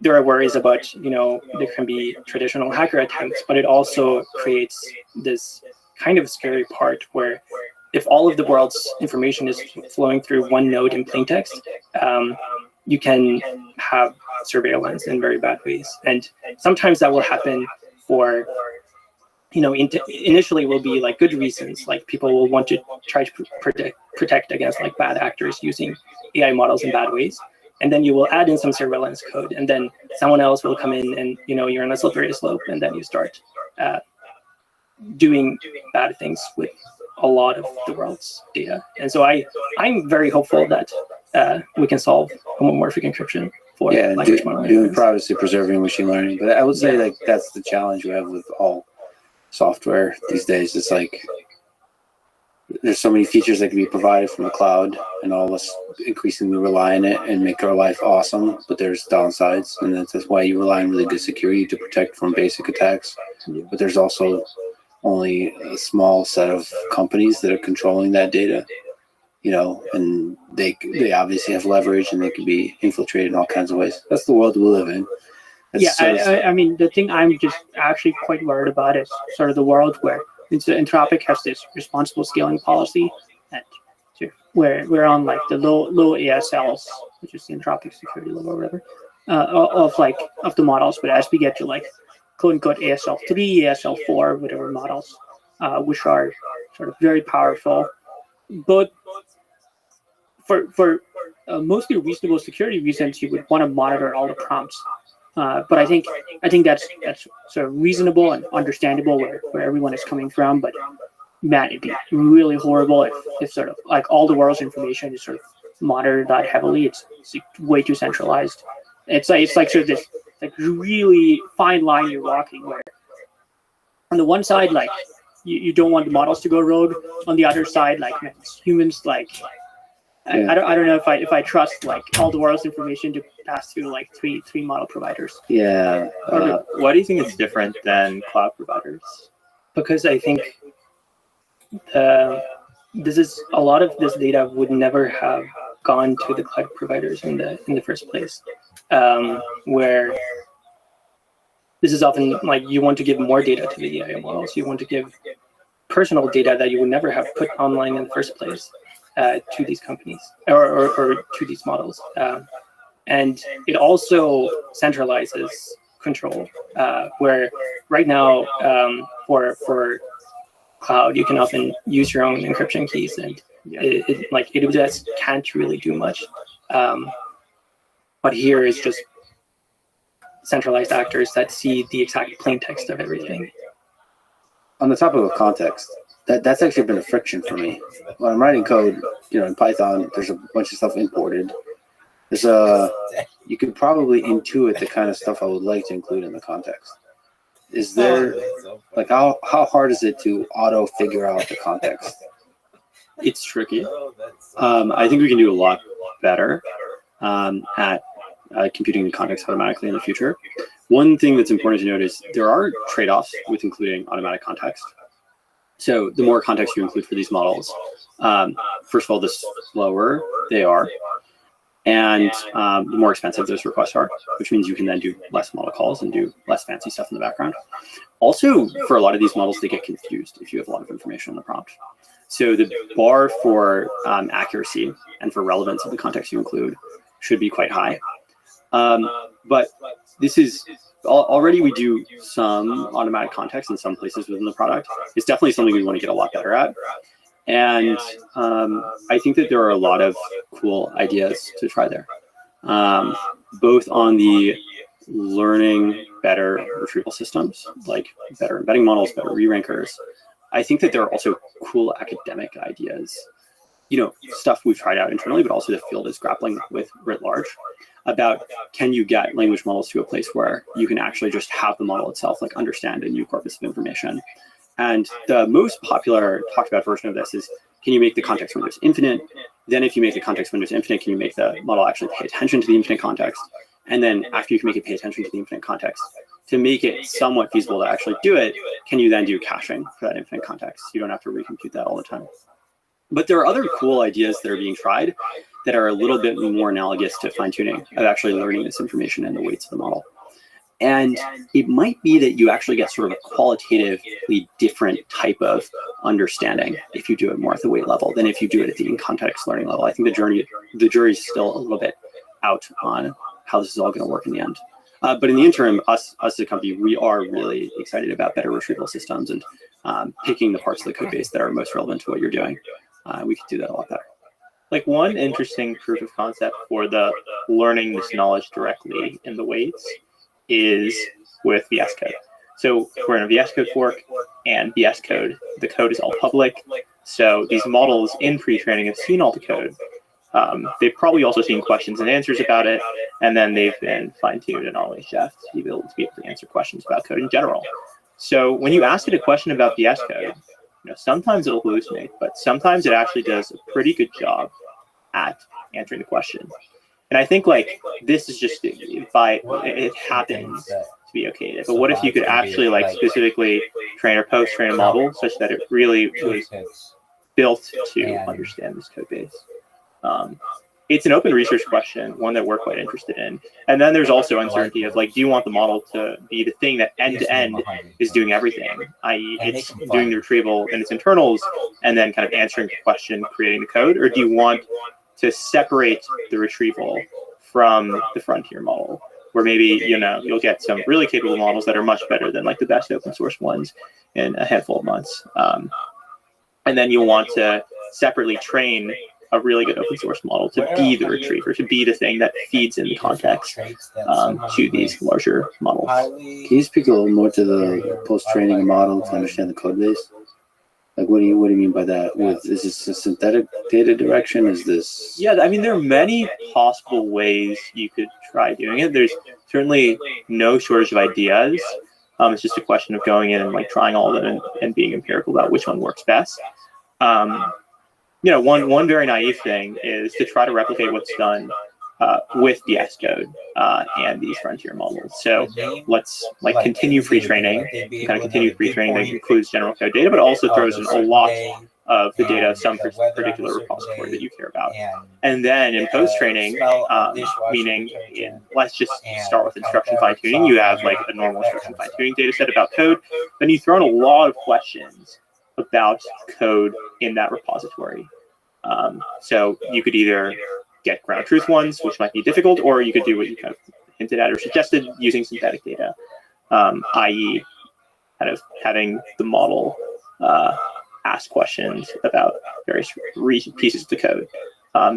K: there are worries about, there can be traditional hacker attempts, but it also creates this kind of scary part where if all of the world's information is flowing through one node in plaintext, you can have surveillance in very bad ways. And sometimes that will happen for, initially will be like good reasons, like people will want to try to protect against like bad actors using AI models in bad ways. And then you will add in some surveillance code, and then someone else will come in and, you're on a slippery slope, and then you start doing bad things with a lot of the world's data. And so I'm very hopeful that we can solve homomorphic encryption for language modeling.
B: Doing privacy preserving machine learning. But I would say like that's the challenge we have with all software these days. It's like there's so many features that can be provided from the cloud, and all of us increasingly rely on it and make our life awesome, but there's downsides, and that's why you rely on really good security to protect from basic attacks. But there's also only a small set of companies that are controlling that data, and they obviously have leverage, and they can be infiltrated in all kinds of ways. That's the world we live in.
J: I mean, the thing I'm just actually quite worried about is sort of the world where Anthropic has this responsible scaling policy, and where we're on like the low ASLs, which is the Anthropic security level or whatever, of the models. But as we get to like quote unquote ASL 3, ASL 4, whatever models, which are sort of very powerful, but for mostly reasonable security reasons, you would want to monitor all the prompts. But I think that's sort of reasonable and understandable where everyone is coming from. But man, it'd be really horrible if sort of like all the world's information is sort of monitored that heavily. It's way too centralized. It's like sort of this like really fine line you're walking, where on the one side, like you don't want the models to go rogue. On the other side, like man, humans like. I don't know if I trust like all the world's information to pass through like three model providers.
B: Yeah.
I: Why do you think it's different than cloud providers?
K: Because I think this is a lot of this data would never have gone to the cloud providers in the first place. Where this is often like you want to give more data to the AI models. You want to give personal data that you would never have put online in the first place. To these companies or to these models. And it also centralizes control, where right now for cloud, you can often use your own encryption keys, and AWS can't really do much. But here is just centralized actors that see the exact plain text of everything.
B: On the topic of context, that's actually been a friction for me. When I'm writing code, in Python, there's a bunch of stuff imported, There's you could probably intuit the kind of stuff I would like to include in the context. Is there, like, how hard is it to auto figure out the context?
H: It's tricky. I think we can do a lot better at computing the context automatically in the future. One thing that's important to note is there are trade-offs with including automatic context. So the more context you include for these models, first of all, the slower they are, and the more expensive those requests are, which means you can then do less model calls and do less fancy stuff in the background. Also, for a lot of these models, they get confused if you have a lot of information in the prompt. So the bar for accuracy and for relevance of the context you include should be quite high. But this is already, we do some automatic context in some places within the product. It's definitely something we want to get a lot better at. And I think that there are a lot of cool ideas to try there, both on the learning better retrieval systems, like better embedding models, better re-rankers. I think that there are also cool academic ideas, you know, stuff we've tried out internally, but also the field is grappling with writ large, about can you get language models to a place where you can actually just have the model itself like understand a new corpus of information. And the most popular talked about version of this is, can you make the context windows infinite? Then if you make the context windows infinite, can you make the model actually pay attention to the infinite context? And then after you can make it pay attention to the infinite context, to make it somewhat feasible to actually do it, can you then do caching for that infinite context? You don't have to recompute that all the time. But there are other cool ideas that are being tried that are a little bit more analogous to fine-tuning of actually learning this information and the weights of the model. And it might be that you actually get sort of a qualitatively different type of understanding if you do it more at the weight level than if you do it at the in-context learning level. I think the jury's still a little bit out on how this is all going to work in the end. But in the interim, us as a company, we are really excited about better retrieval systems and picking the parts of the code base that are most relevant to what you're doing. We can do that a lot better.
I: Like one interesting proof of concept for the learning this knowledge directly in the weights is with VS Code. So we're in a VS Code fork, and VS Code, the code is all public. So these models in pre-training have seen all the code. They've probably also seen questions and answers about it, and then they've been fine-tuned and always chefed to be able to answer questions about code in general. So when you ask it a question about VS Code, you know, sometimes it'll hallucinate, but sometimes it actually does a pretty good job at answering the question. And I think like this is just it happens to be okay. But what if you could actually like specifically train or post-train a model such that it really was built to understand this code base? It's an open research question, one that we're quite interested in. And then there's also uncertainty of like, do you want the model to be the thing that end to end is doing everything, i.e. it's doing the retrieval in its internals and then kind of answering the question, creating the code, or do you want to separate the retrieval from the frontier model, where maybe, you know, you'll get some really capable models that are much better than like the best open source ones in a handful of months. And then you'll want to separately train a really good open source model to be the retriever, to be the thing that feeds in the context to these larger models.
B: Can you speak a little more to the post-training a model to understand the code base? Like, what do you mean by that? Is this a synthetic data direction? Is this?
I: Yeah, I mean, there are many possible ways you could try doing it. There's certainly no shortage of ideas. It's just a question of going in and like trying all of them and being empirical about which one works best. You know, one very naive thing is to try to replicate what's done with VS Code and these frontier models. So let's like continue pre-training, kind of continue pre-training that includes general code data, but also throws in a lot of the data of some particular repository that you care about. And then in post-training, meaning let's just start with instruction fine-tuning. You have like a normal instruction fine-tuning data set about code, then you throw in a lot of questions about code in that repository. So you could either get ground truth ones, which might be difficult, or you could do what you kind of hinted at or suggested using synthetic data, i.e. kind of having the model ask questions about various pieces of the code.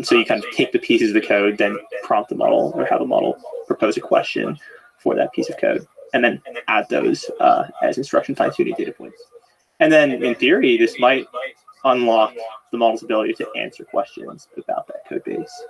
I: So you kind of take the pieces of the code, then prompt the model or have a model propose a question for that piece of code, and then add those as instruction fine-tuning data points. And then in theory, this might unlock the model's ability to answer questions about that code base.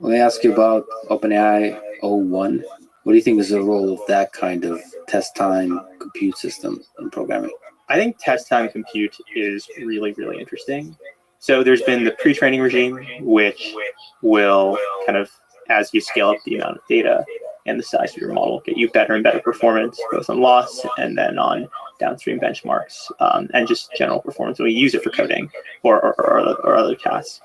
B: Let me ask you about OpenAI 01. What do you think is the role of that kind of test time compute system in programming?
I: I think test time compute is really, really interesting. So there's been the pre-training regime, which will kind of, as you scale up the amount of data and the size of your model, get you better and better performance, both on loss and then on downstream benchmarks, and just general performance when we use it for coding or other tasks.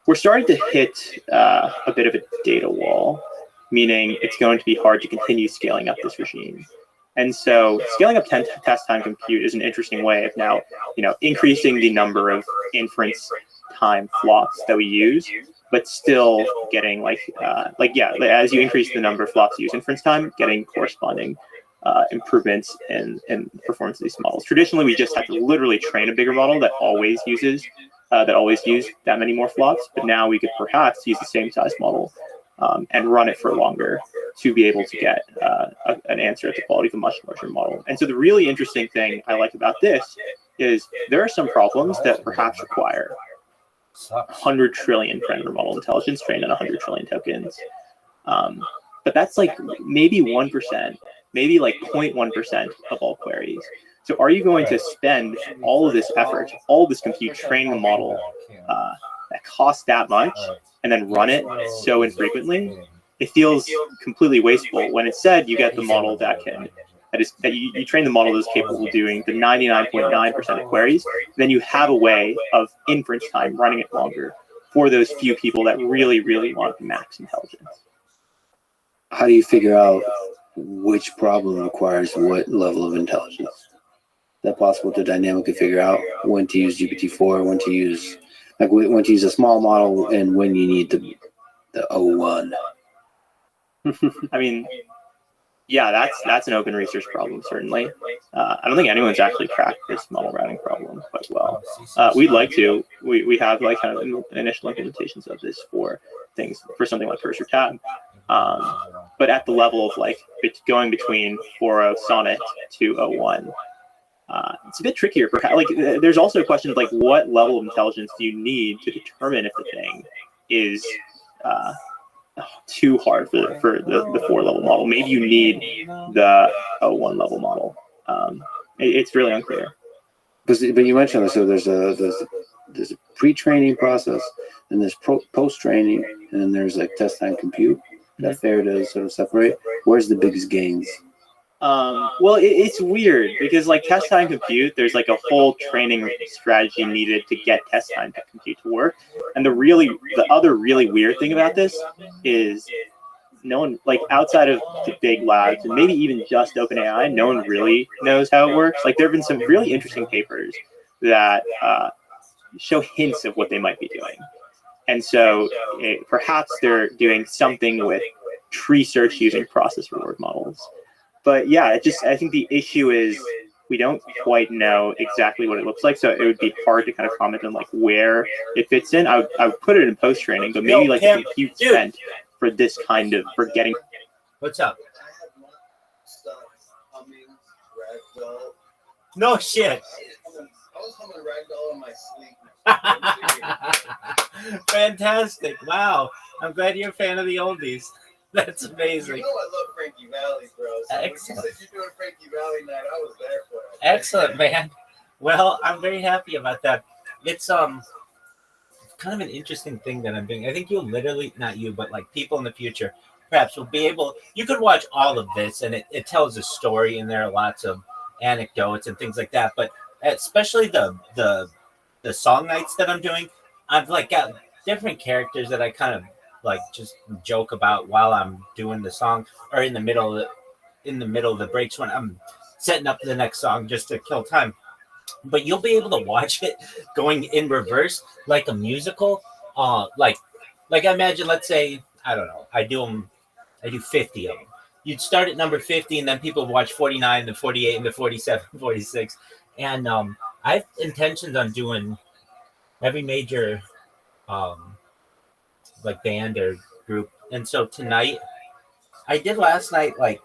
I: We're starting to hit a bit of a data wall, meaning it's going to be hard to continue scaling up this regime. And so scaling up test time compute is an interesting way of now, increasing the number of inference time flops that we use, but still getting as you increase the number of flops you use inference time, getting corresponding improvements in performance of these models. Traditionally, we just have to literally train a bigger model that always use that many more flops, but now we could perhaps use the same size model and run it for longer to be able to get an answer at the quality of a much larger model. And so the really interesting thing I like about this is there are some problems that perhaps require 100 trillion parameter model intelligence trained on 100 trillion tokens. But that's like maybe 1%, maybe like 0.1% of all queries. So are you going to spend all of this effort, all of this compute, training the model that costs that much, and then run it so infrequently? It feels completely wasteful when instead you get the model that you train the model that's capable of doing the 99.9% of queries. Then you have a way of inference time running it longer for those few people that really, really want max intelligence.
B: How do you figure out which problem requires what level of intelligence? Is that possible to dynamically figure out when to use GPT-4, when to use a small model, and when you need the 01?
I: I mean, yeah, that's an open research problem, certainly. I don't think anyone's actually cracked this model routing problem quite well. We'd like to. We have like kind of initial implementations of this for something like Cursor Tab. But at the level of like going between 4.0 Sonnet to 01, it's a bit trickier. There's also a question of like what level of intelligence do you need to determine if the thing is too hard for the 4-level model. Maybe you need the 01 level model. It's really unclear.
B: But you mentioned this, so there's a pre-training process, and there's post-training, and then there's like test time compute. Is that fair to sort of separate? Where's the biggest gains?
I: Well, it's weird because like test time compute, there's like a whole training strategy needed to get test time compute to work. And the other really weird thing about this is no one, like outside of the big labs and maybe even just OpenAI, no one really knows how it works. Like there have been some really interesting papers that show hints of what they might be doing. And so perhaps they're doing something with tree search using process reward models. But yeah, I think the issue is we don't quite know exactly what it looks like. So it would be hard to kind of comment on like where it fits in. I would put it in post training, but maybe like the compute spent for this kind of, for getting.
D: What's up? No shit.
G: I was humming Ragdoll in my sleep.
D: Fantastic. Wow. I'm glad you're a fan of the oldies. That's amazing.
G: You know I love Frankie Valli, bro. So
D: excellent.
G: When you said you're doing Frankie Valli night, I was there for it.
D: Excellent, man. Well, I'm very happy about that. It's kind of an interesting thing that I'm doing. I think you'll literally, not you, but like people in the future, perhaps will be able, you could watch all of this and it tells a story and there are lots of anecdotes and things like that. But especially the song nights that I'm doing, I've like got different characters that I kind of like just joke about while I'm doing the song or in the middle of the breaks when I'm setting up the next song just to kill time. But you'll be able to watch it going in reverse like a musical. Like I imagine, let's say, I don't know, I do 50 of them. You'd start at number 50 and then people watch 49, then 48, and then 47, 46. And I have intentions on doing every major like band or group. And so tonight, I did last night like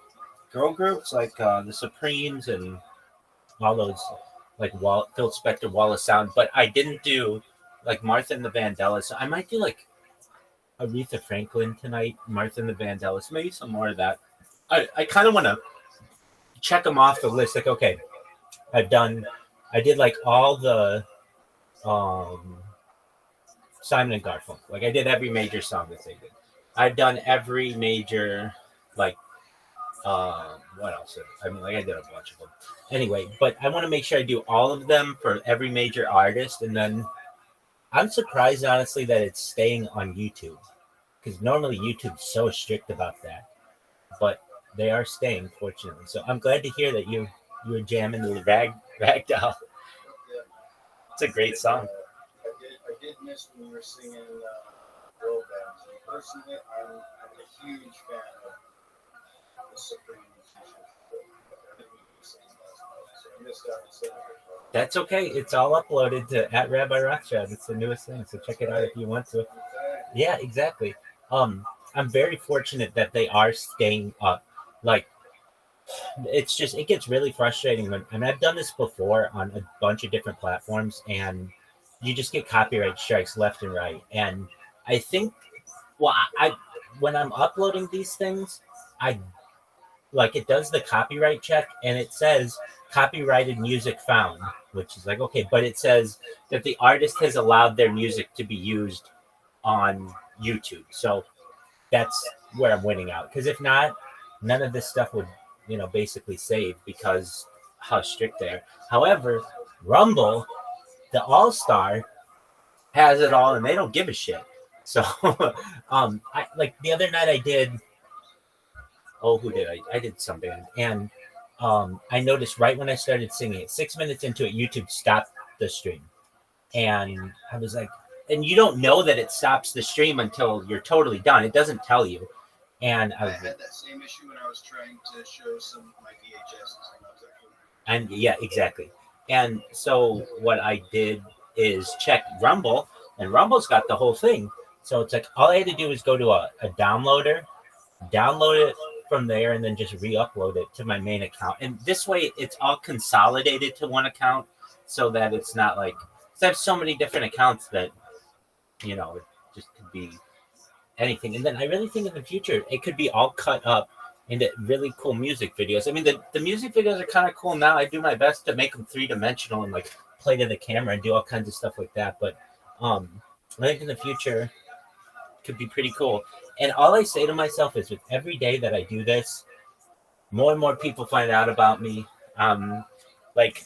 D: girl groups like the Supremes and all those like Phil Spector, Wall of Sound, but I didn't do like Martha and the Vandellas. So I might do like Aretha Franklin tonight, Martha and the Vandellas, maybe some more of that. I kind of want to check them off the list. Like, okay, I did like all the Simon and Garfunkel. Like I did every major song that they did. I've done every major, like, what else? I mean, like I did a bunch of them. Anyway, but I want to make sure I do all of them for every major artist, and then I'm surprised, honestly, that it's staying on YouTube, because normally YouTube's so strict about that, but they are staying, fortunately. So I'm glad to hear that you were jamming the Ragdoll. It's a great song.
G: I did miss when you were singing Girl Bands. Personally, I'm a huge fan of the Supreme musicians.
D: That's okay. It's all uploaded to @Rabbi Rothschild. It's the newest thing, so check it out if you want to. Yeah, exactly. I'm very fortunate that they are staying up. Like, it's just, it gets really frustrating when, and I've done this before on a bunch of different platforms, and you just get copyright strikes left and right. And I think, well, I when I'm uploading these things, it does the copyright check, and it says copyrighted music found, which is like, okay, but it says that the artist has allowed their music to be used on YouTube. So that's where I'm winning out. Because if not, none of this stuff would, basically save, because how strict they are. However, Rumble, the All-Star, has it all, and they don't give a shit. So, I like the other night I did. Oh, who did I? I did some band, and I noticed right when I started singing it, 6 minutes into it, YouTube stopped the stream, and I was like, and you don't know that it stops the stream until you're totally done. It doesn't tell you. And
G: I had that same issue when I was trying to show some of my VHS.
D: And yeah, exactly. And so what I did is check Rumble, and Rumble's got the whole thing. So it's like all I had to do was go to a downloader, download it from there, and then just re-upload it to my main account. And this way it's all consolidated to one account, so that it's not like, because I have so many different accounts that, it just could be anything. And then I really think in the future it could be all cut up into really cool music videos. I mean, the music videos are kind of cool now. I do my best to make them 3-dimensional and like play to the camera and do all kinds of stuff like that. But I think in the future it could be pretty cool. And all I say to myself is, with every day that I do this, more and more people find out about me. Like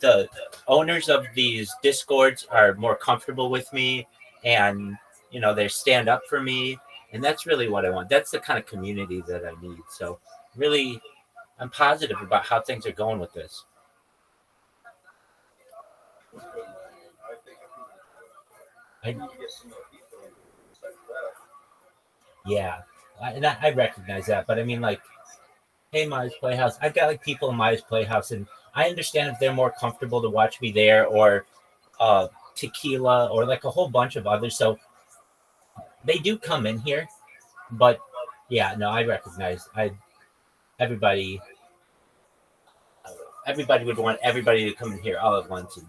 D: the owners of these Discords are more comfortable with me, and they stand up for me, and that's really what I want. That's the kind of community that I need. So really, I'm positive about how things are going with this. I recognize that, but I mean, like, hey, Maya's Playhouse, I've got like people in Maya's Playhouse, and I understand if they're more comfortable to watch me there, or Tequila, or like a whole bunch of others. So they do come in here, but yeah, no, I recognize everybody would want everybody to come in here all at once and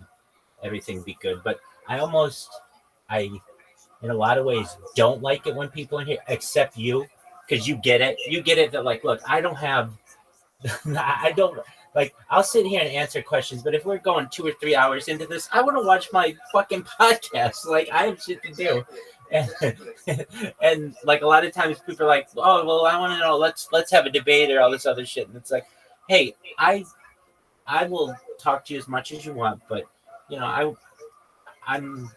D: everything be good. But I in a lot of ways don't like it when people in here, except you, because you get it that, like, look, I don't have I don't, like, I'll sit here and answer questions, but if we're going 2 or 3 hours into this, I want to watch my fucking podcast. Like, I have shit to do. And like a lot of times people are like, oh, well, I want to know, let's have a debate or all this other shit. And it's like, hey, I will talk to you as much as you want, but I'm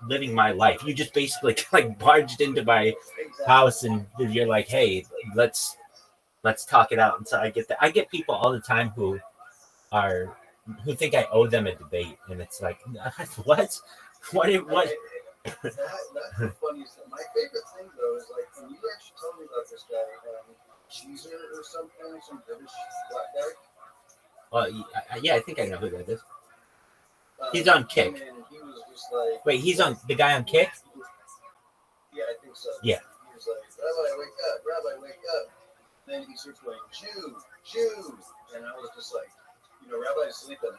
D: living my life. You just basically like barged into my house, and you're like, hey, let's talk it out. And so I get that. I get people all the time who think I owe them a debate, and it's like, what?
G: That's the funniest thing. My favorite thing though is like when you actually told me about this guy, Cheezer or something, some British black guy.
D: Well, yeah, I think I know who that is. He's on Kick.
G: He was just like,
D: wait, he's on the guy on Kick?
G: Yeah, I think so.
D: Yeah.
G: He was like, Rabbi, wake up! Rabbi, wake up! Then he starts going, Jew, and I was just like, Rabbi's sleeping.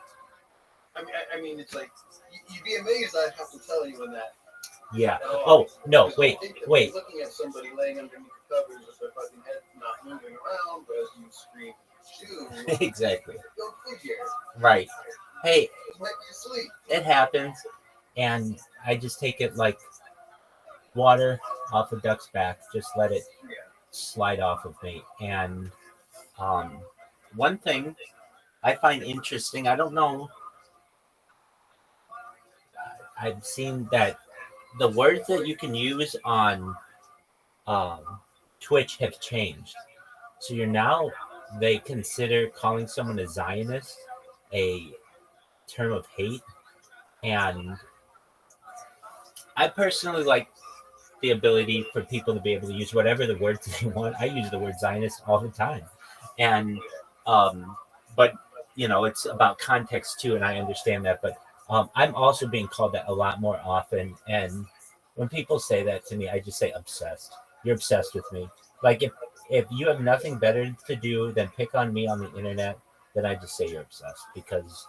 G: I mean, it's like you'd be amazed. I have to tell you when that
D: Yeah. Oh no! Wait.
G: Looking at somebody laying underneath the covers with their fucking head not moving around, but as you scream, "Jew!"
D: Exactly.
G: Go figure.
D: Right. Hey,
G: He might be asleep.
D: it happens, and I just take it like water off a duck's back. Just let it slide off of me. And one thing I find interesting, I don't know, I've seen that the words that you can use on Twitch have changed. So they consider calling someone a Zionist a term of hate. And I personally like the ability for people to be able to use whatever the words they want. I use the word Zionist all the time. And, but, it's about context too, and I understand that. But I'm also being called that a lot more often. And when people say that to me, I just say obsessed. You're obsessed with me. Like if you have nothing better to do than pick on me on the internet, then I just say you're obsessed because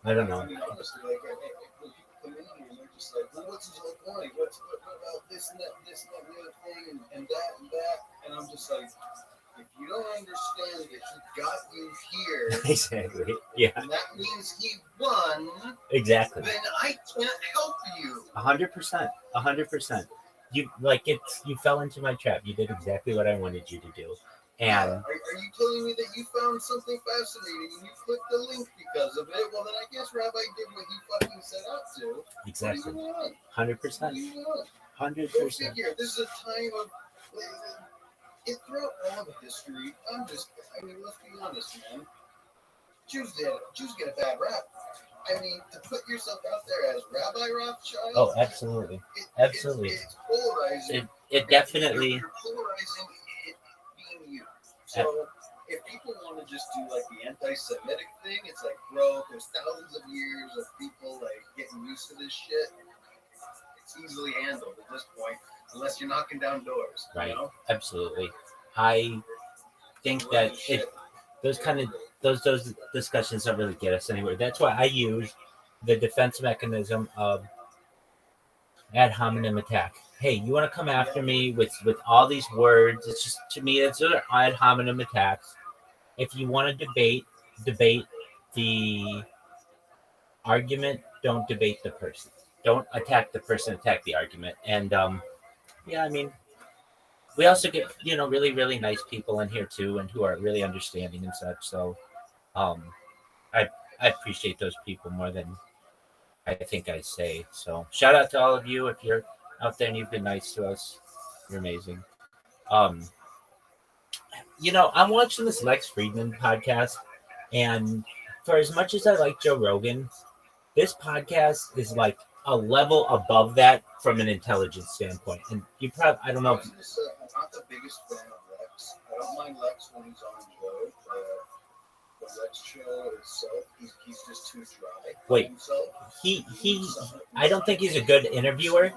D: I don't know.
G: I mean, honestly, like, when people come in here and they're just like, well, what's his whole point? What about this and that, the other thing, and that? And I'm just like, if you don't understand that he got you here,
D: Exactly. Yeah.
G: and that means he won,
D: Exactly.
G: then I can't help you.
D: 100%. 100%. You you fell into my trap. You did exactly what I wanted you to do. And
G: are you telling me that you found something fascinating and you clicked the link because of it? Well, then I guess Rabbi did what he fucking set out to.
D: exactly.
G: What
D: 100%.
G: do you want?
D: 100%.
G: Go figure. This is a time of throughout all of history. Let's be honest, man. Jews get a bad rap. I mean, to put yourself out there as Rabbi Rothschild.
D: Oh, absolutely. Absolutely.
G: It's polarizing.
D: It definitely.
G: You're polarizing it being you. So if people want to just do like the anti-Semitic thing, it's like, bro, there's thousands of years of people like getting used to this shit. It's easily handled at this point, unless you're knocking down doors.
D: Right.
G: You know?
D: Absolutely. I think that those discussions don't really get us anywhere. That's why I use the defense mechanism of ad hominem attack. Hey, you want to come after me with all these words? It's just, to me, it's ad hominem attacks. If you want to debate the argument. Don't debate the person. Don't attack the person. Attack the argument. And I mean, we also get really, really nice people in here too, and who are really understanding and such. So I appreciate those people more than I think I say. So shout out to all of you if you're out there and you've been nice to us. You're amazing. I'm watching this Lex Friedman podcast, and for as much as I like Joe Rogan, this podcast is like a level above that from an intelligence standpoint. And you probably, I don't know.
G: I'm not the biggest fan of Lex. I don't mind Lex when he's on Joe. The Lex show itself, he's just too dry.
D: Wait, I don't think he's a good interviewer.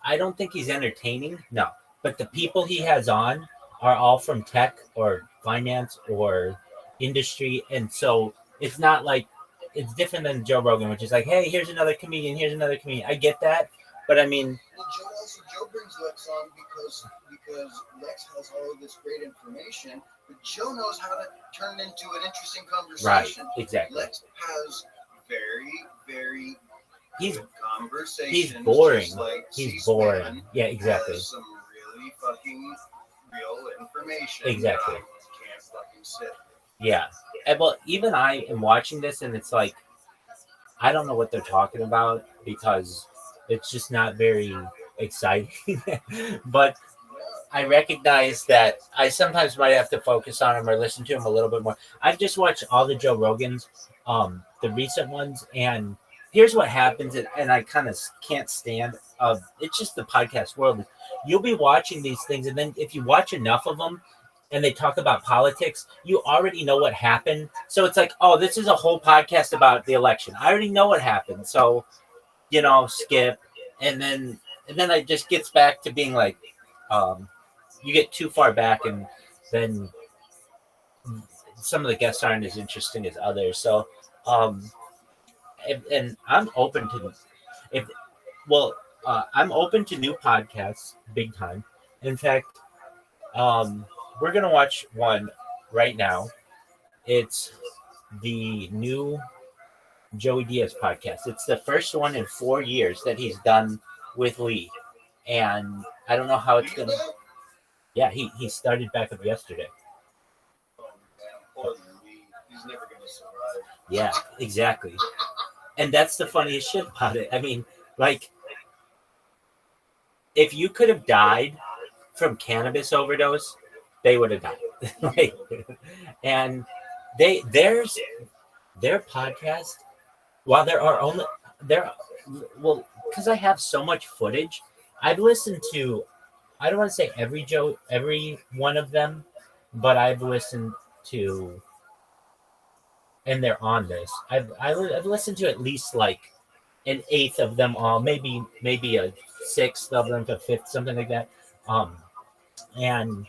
D: I don't think he's entertaining. No, but the people he has on are all from tech or finance or industry, and so it's not like it's different than Joe Rogan, which is like, hey, here's another comedian. I get that, but I mean,
G: well, Joe brings Lex on because Lex has all of this great information, but Joe knows how to turn into an interesting conversation.
D: Right, exactly.
G: Lex has very, very
D: he's
G: conversations.
D: He's boring.
G: Like
D: he's boring. Yeah, exactly.
G: Has some really fucking real information.
D: Exactly.
G: Can't fucking sit.
D: Yeah. And, well, even I am watching this, and it's like, I don't know what they're talking about because it's just not very exciting. But I recognize that I sometimes might have to focus on him or listen to him a little bit more. I've just watched all the Joe Rogans, the recent ones, and here's what happens, and I kind of can't stand. It's just the podcast world. You'll be watching these things, and then if you watch enough of them, and they talk about politics, you already know what happened. So it's like, oh, this is a whole podcast about the election. I already know what happened. So, skip. And then it just gets back to being like, you get too far back, and then some of the guests aren't as interesting as others. So, and I'm open to if Well, I'm open to new podcasts, big time. In fact, we're gonna watch one right now. It's the new Joey Diaz podcast. It's the first one in 4 years that he's done with Lee, and I don't know how it's gonna. Yeah, he started back up yesterday.
G: He's never gonna survive.
D: Yeah, exactly. And that's the funniest shit about it. I mean, like, if you could have died from cannabis overdose, they would have died. Like, and their podcast, while there are only there, well, because I have so much footage, I've listened to. I don't want to say every one of them, but I've listened to, and they're on this. I've listened to at least like an eighth of them all, maybe a sixth of them, a fifth, something like that. And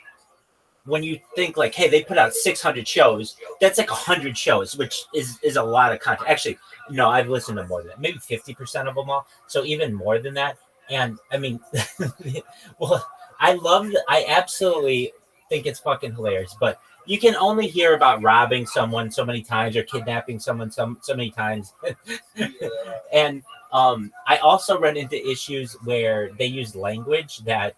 D: when you think like, hey, they put out 600 shows, that's like 100 shows, which is a lot of content. Actually, no, I've listened to more than that, maybe 50% of them all, so even more than that. And I mean, well, I absolutely think it's fucking hilarious, but you can only hear about robbing someone so many times or kidnapping someone so many times. And I also run into issues where they use language that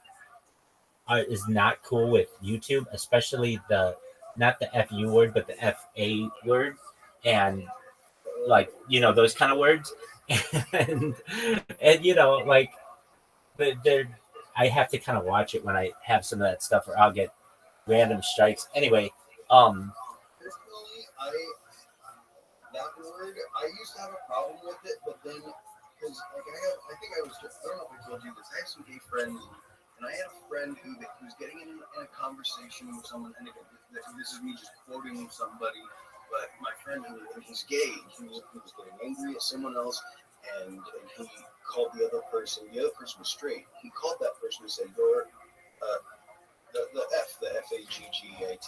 D: is not cool with YouTube, especially not the FU word, but the FA word, and like, those kind of words. and like they're I have to kind of watch it when I have some of that stuff, or I'll get random strikes. Anyway,
G: personally, that word, I used to have a problem with it, but then, because like I don't know if I told you this, I have some gay friends, and I had a friend who was getting in a conversation with someone, and again, this is me just quoting somebody, but my friend who's gay, he was getting angry at someone else, and he called the other person was straight. He called that person and said, "You're the F-A-G-G-A-T,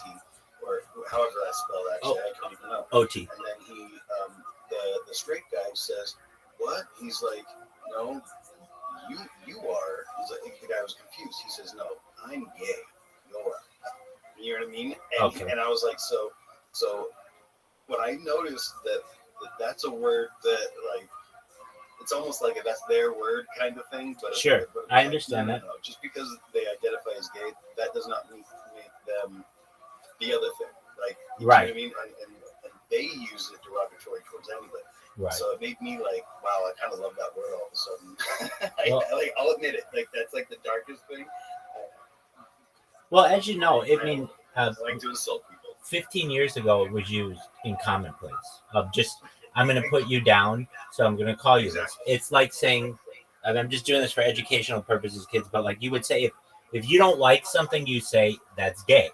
G: or however that's spelled, actually, I can't even know.
D: OT.
G: And then he, the straight guy says, "What?" He's like, "No, you are." He's like, the guy was confused. He says, "No, I'm gay. You're." You know what I mean? And,
D: okay.
G: And I was like, so when I noticed that's a word that, like, it's almost like that's their word kind of thing. But
D: sure, I understand that.
G: No, just because they identify as gay, that does not make them the other thing. Like, you know what I mean? And they use it derogatory towards anybody.
D: Right.
G: So it made me like, wow, I kind of love that word all of a sudden. I'll admit it. Like, that's like the darkest thing.
D: Well, as you know, I mean,
G: I like to insult people.
D: 15 years ago, it was used in commonplace of just, I'm going to put you down, so I'm going to call you this. It's like saying, and I'm just doing this for educational purposes, kids, but like you would say, if you don't like something, you say that's gay,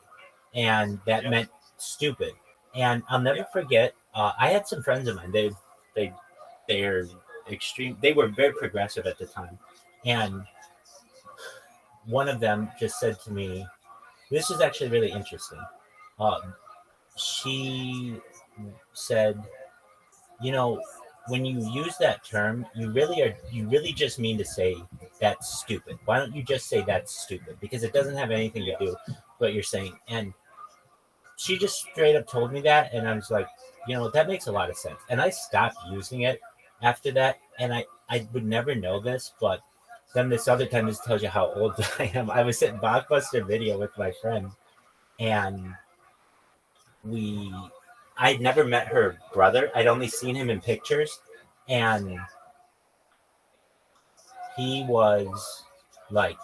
D: and that meant stupid. And I'll never forget, I had some friends of mine. They're extreme. They were very progressive at the time, and one of them just said to me, this is actually really interesting. She said, when you use that term, you really just mean to say that's stupid. Why don't you just say that's stupid? Because it doesn't have anything to do with what you're saying. And she just straight up told me that, and I was like, that makes a lot of sense. And I stopped using it after that, and I would never know this, but then this other time, this tells you how old I am. I was at Blockbuster Video with my friend, and I'd never met her brother. I'd only seen him in pictures, and he was like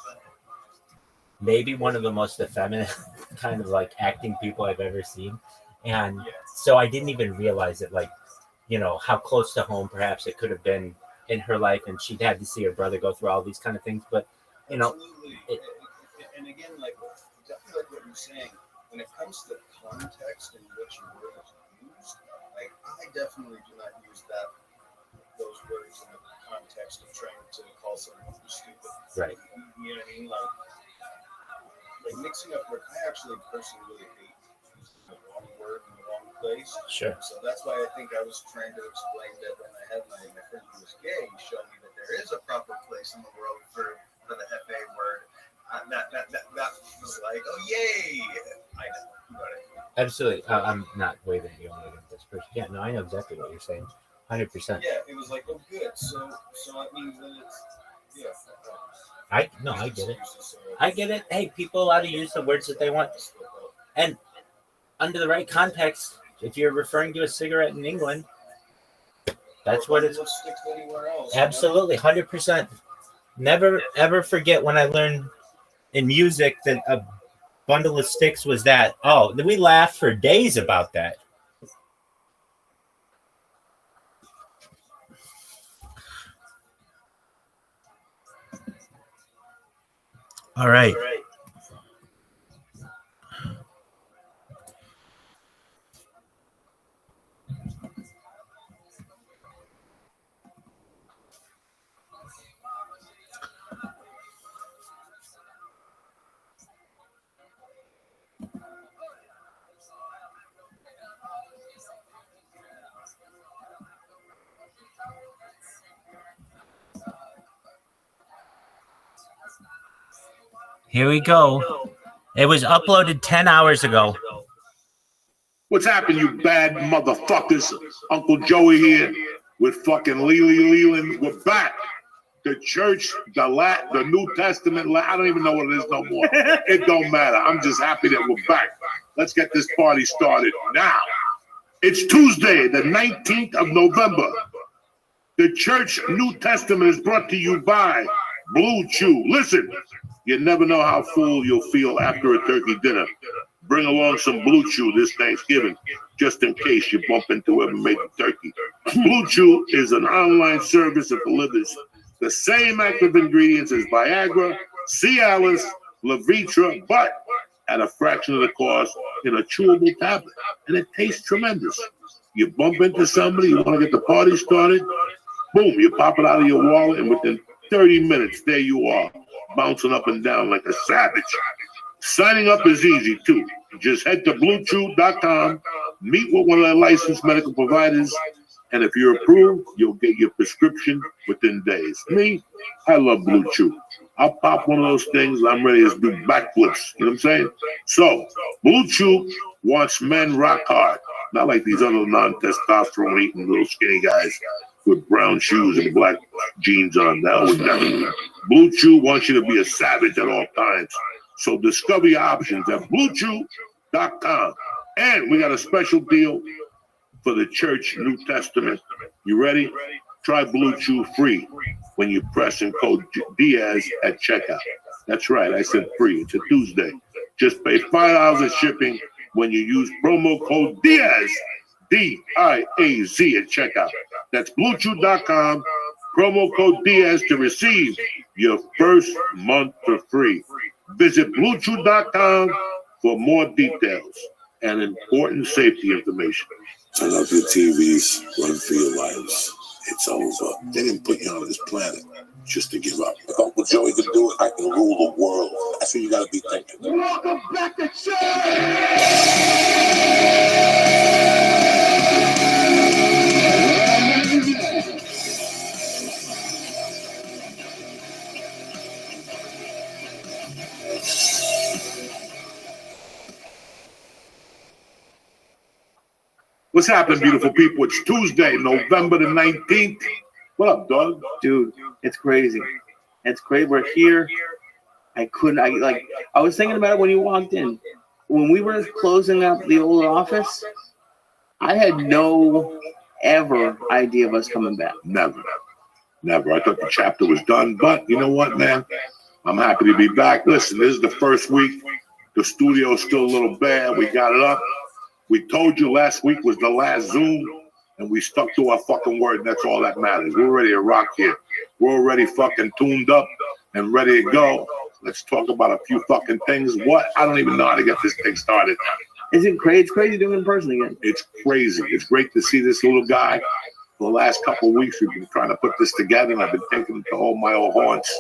D: maybe one of the most effeminate kind of like acting people I've ever seen. And so I didn't even realize it, like, how close to home perhaps it could have been in her life, and she'd had to see her brother go through all these kind of things. But
G: and again, like exactly like what you're saying, when it comes to context and which words used, like I definitely do not use those words in the context of trying to call someone stupid.
D: Right.
G: You know what I mean? Like mixing up words. I actually personally really hate using the wrong word in the wrong place.
D: Sure.
G: So that's why I think I was trying to explain that when I had my friend who was gay, he showed me that there is a proper place in the world for the Hefe word. That was like, oh yay! I know.
D: Absolutely. I'm not waving at you on this person. Yeah, no, I know exactly what you're saying. 100%.
G: Yeah, it was like, oh good. So that means that it's
D: I get it. I get it. Hey, people are allowed to use the words that they want. And under the right context, if you're referring to a cigarette in England, that's what it's. Absolutely, 100%. Never ever forget when I learned in music that a bundle of sticks was that. Oh, we laughed for days about that. All right. Here we go. It was uploaded 10 hours ago.
L: What's happened, you bad motherfuckers? Uncle Joey here with fucking Leland. We're back. The church, the New Testament, I don't even know what it is no more. It don't matter. I'm just happy that we're back. Let's get this party started now. It's Tuesday, the 19th of November. The church New Testament is brought to you by Blue Chew. Listen, you never know how full you'll feel after a turkey dinner. Bring along some Blue Chew this Thanksgiving, just in case you bump into whoever made the turkey. Blue Chew is an online service that delivers the same active ingredients as Viagra, Cialis, Levitra, but at a fraction of the cost in a chewable tablet. And it tastes tremendous. You bump into somebody, you want to get the party started, boom, you pop it out of your wallet, and within 30 minutes, there you are, bouncing up and down like a savage. Signing up is easy, too. Just head to BlueChew.com, meet with one of their licensed medical providers, and if you're approved, you'll get your prescription within days. Me, I love Blue Chew. I'll pop one of those things, and I'm ready to do backflips. You know what I'm saying? So, Blue Chew wants men rock hard, not like these other non-testosterone eating little skinny guys with brown shoes and black jeans on. That would never. Blue Chew wants you to be a savage at all times. So discover your options at BlueChew.com. And we got a special deal for the Church New Testament. You ready? Try Blue Chew free when you press and code Diaz at checkout. That's right, I said free. It's a Tuesday. Just pay $5 of shipping when you use promo code Diaz, D-I-A-Z at checkout. That's BlueChew.com, promo code Diaz to receive your first month for free. Visit BlueChew.com for more details and important safety information.
M: Turn off your TVs, run for your lives. It's over. They didn't put you on this planet just to give up. If Uncle Joey can do it, I can rule the world. That's what you gotta be thinking.
L: Welcome back to church! What's happening, beautiful people? It's Tuesday, November the 19th. What up, dog?
N: Dude, it's crazy. It's crazy. We're here. I was thinking about it when you walked in. When we were closing up the old office, I had no ever idea of us coming back.
L: Never. I thought the chapter was done, but you know what, man? I'm happy to be back. Listen, this is the first week. The studio's still a little bare. We got it up. We told you last week was the last Zoom, and we stuck to our fucking word, and that's all that matters. We're ready to rock here. We're already fucking tuned up and ready to go. Let's talk about a few fucking things. What? I don't even know how to get this thing started.
N: Is it crazy? It's crazy doing it in person again.
L: It's crazy. It's great to see this little guy. For the last couple of weeks, we've been trying to put this together, and I've been taking him to all my old haunts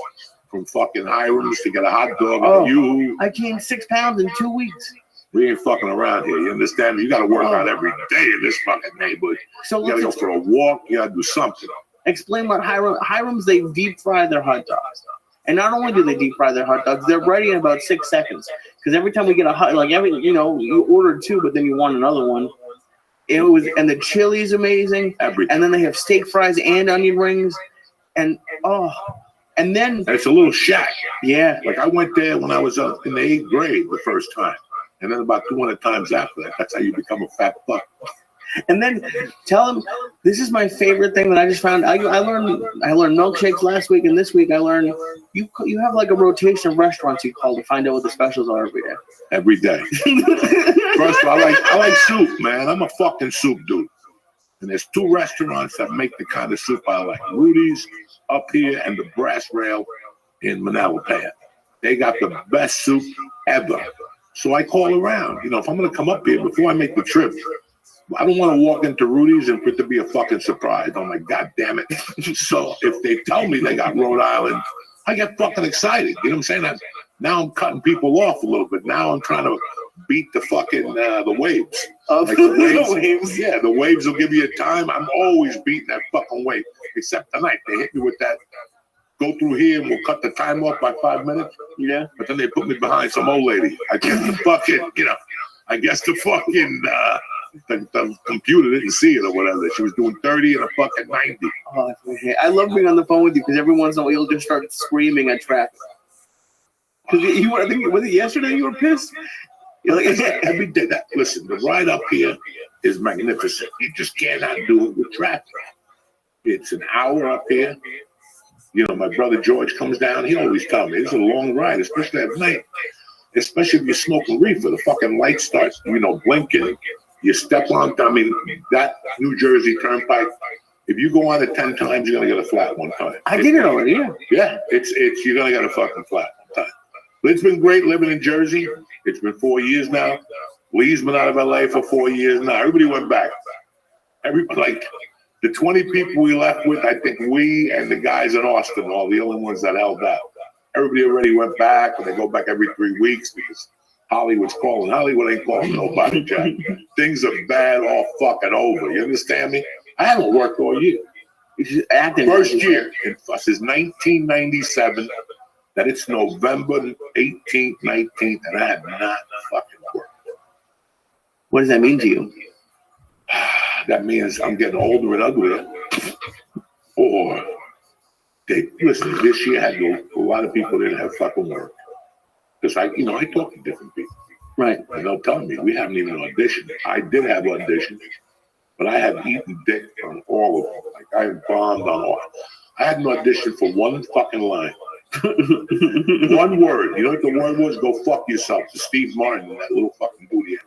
L: from fucking Hiram's to get a hot dog.
N: Oh,
L: you.
N: I gained 6 pounds in 2 weeks.
L: We ain't fucking around here. You understand? You got to work out every day in this fucking neighborhood.
N: So
L: you got to go for a walk. You got to do something.
N: Explain what Hiram's, they deep fry their hot dogs. And not only do they deep fry their hot dogs, they're ready in about 6 seconds. Because every time we get a hot, like you ordered 2, but then you want another one. And the chili's amazing. And then they have steak fries and onion rings. And then
L: it's a little shack.
N: Yeah.
L: Like I went there when I was in the 8th grade the first time. And then about 200 times after that. That's how you become a fat fuck.
N: And then tell them, this is my favorite thing that I just found. I learned milkshakes last week, and this week I learned you have like a rotation of restaurants you call to find out what the specials are every day.
L: Every day. First of all, I like soup, man. I'm a fucking soup dude. And there's 2 restaurants that make the kind of soup I like. Rudy's up here and the Brass Rail in Manalapan. They got the best soup ever. So I call around. If I'm going to come up here before I make the trip, I don't want to walk into Rudy's and for it to be a fucking surprise. I'm like, God damn it. So if they tell me they got Rhode Island, I get fucking excited. You know what I'm saying? Now I'm cutting people off a little bit. Now I'm trying to beat the fucking the waves. Like the waves. Yeah, the waves will give you a time. I'm always beating that fucking wave. Except tonight, they hit me with that. Go through here and we'll cut the time off by 5 minutes.
N: Yeah.
L: But then they put me behind some old lady. I guess the fucking, the computer didn't see it or whatever. She was doing 30 and a fucking 90.
N: Oh, I love being on the phone with you because every once in a while you'll just start screaming at traffic. Because I think, was it yesterday you were pissed?
L: You're like, every day. Listen, the ride up here is magnificent. You just cannot do it with traffic. It's an hour up here. My brother George comes down. He always tells me it's a long ride, especially at night. Especially if you're smoking reefer. The fucking light starts, blinking. You step on, that New Jersey Turnpike, if you go on it 10 times, you're going to get a flat one time.
N: I did it already, yeah.
L: Yeah, you're going to get a fucking flat one time. But it's been great living in Jersey. It's been 4 years now. Lee's been out of LA for 4 years now. Everybody went back. The 20 people we left with, I think we and the guys in Austin, all the only ones that held out. Everybody already went back, and they go back every 3 weeks because Hollywood's calling. Hollywood ain't calling nobody, Jack. Things are bad all fucking over. You understand me? I haven't worked all year. First year, this is 1997, that it's November 18th, 19th, and I have not fucking worked.
N: What does that mean to you?
L: That means I'm getting older and uglier. Or, listen, this year had a lot of people didn't have fucking work. Because I talk to different people.
N: Right.
L: And they'll tell me, we haven't even auditioned. I did have auditions, but I have eaten dick on all of them. Like, I bombed on all. I had an audition for one fucking line. One word. You know what the word was? Go fuck yourself. To Steve Martin and that little fucking booty out.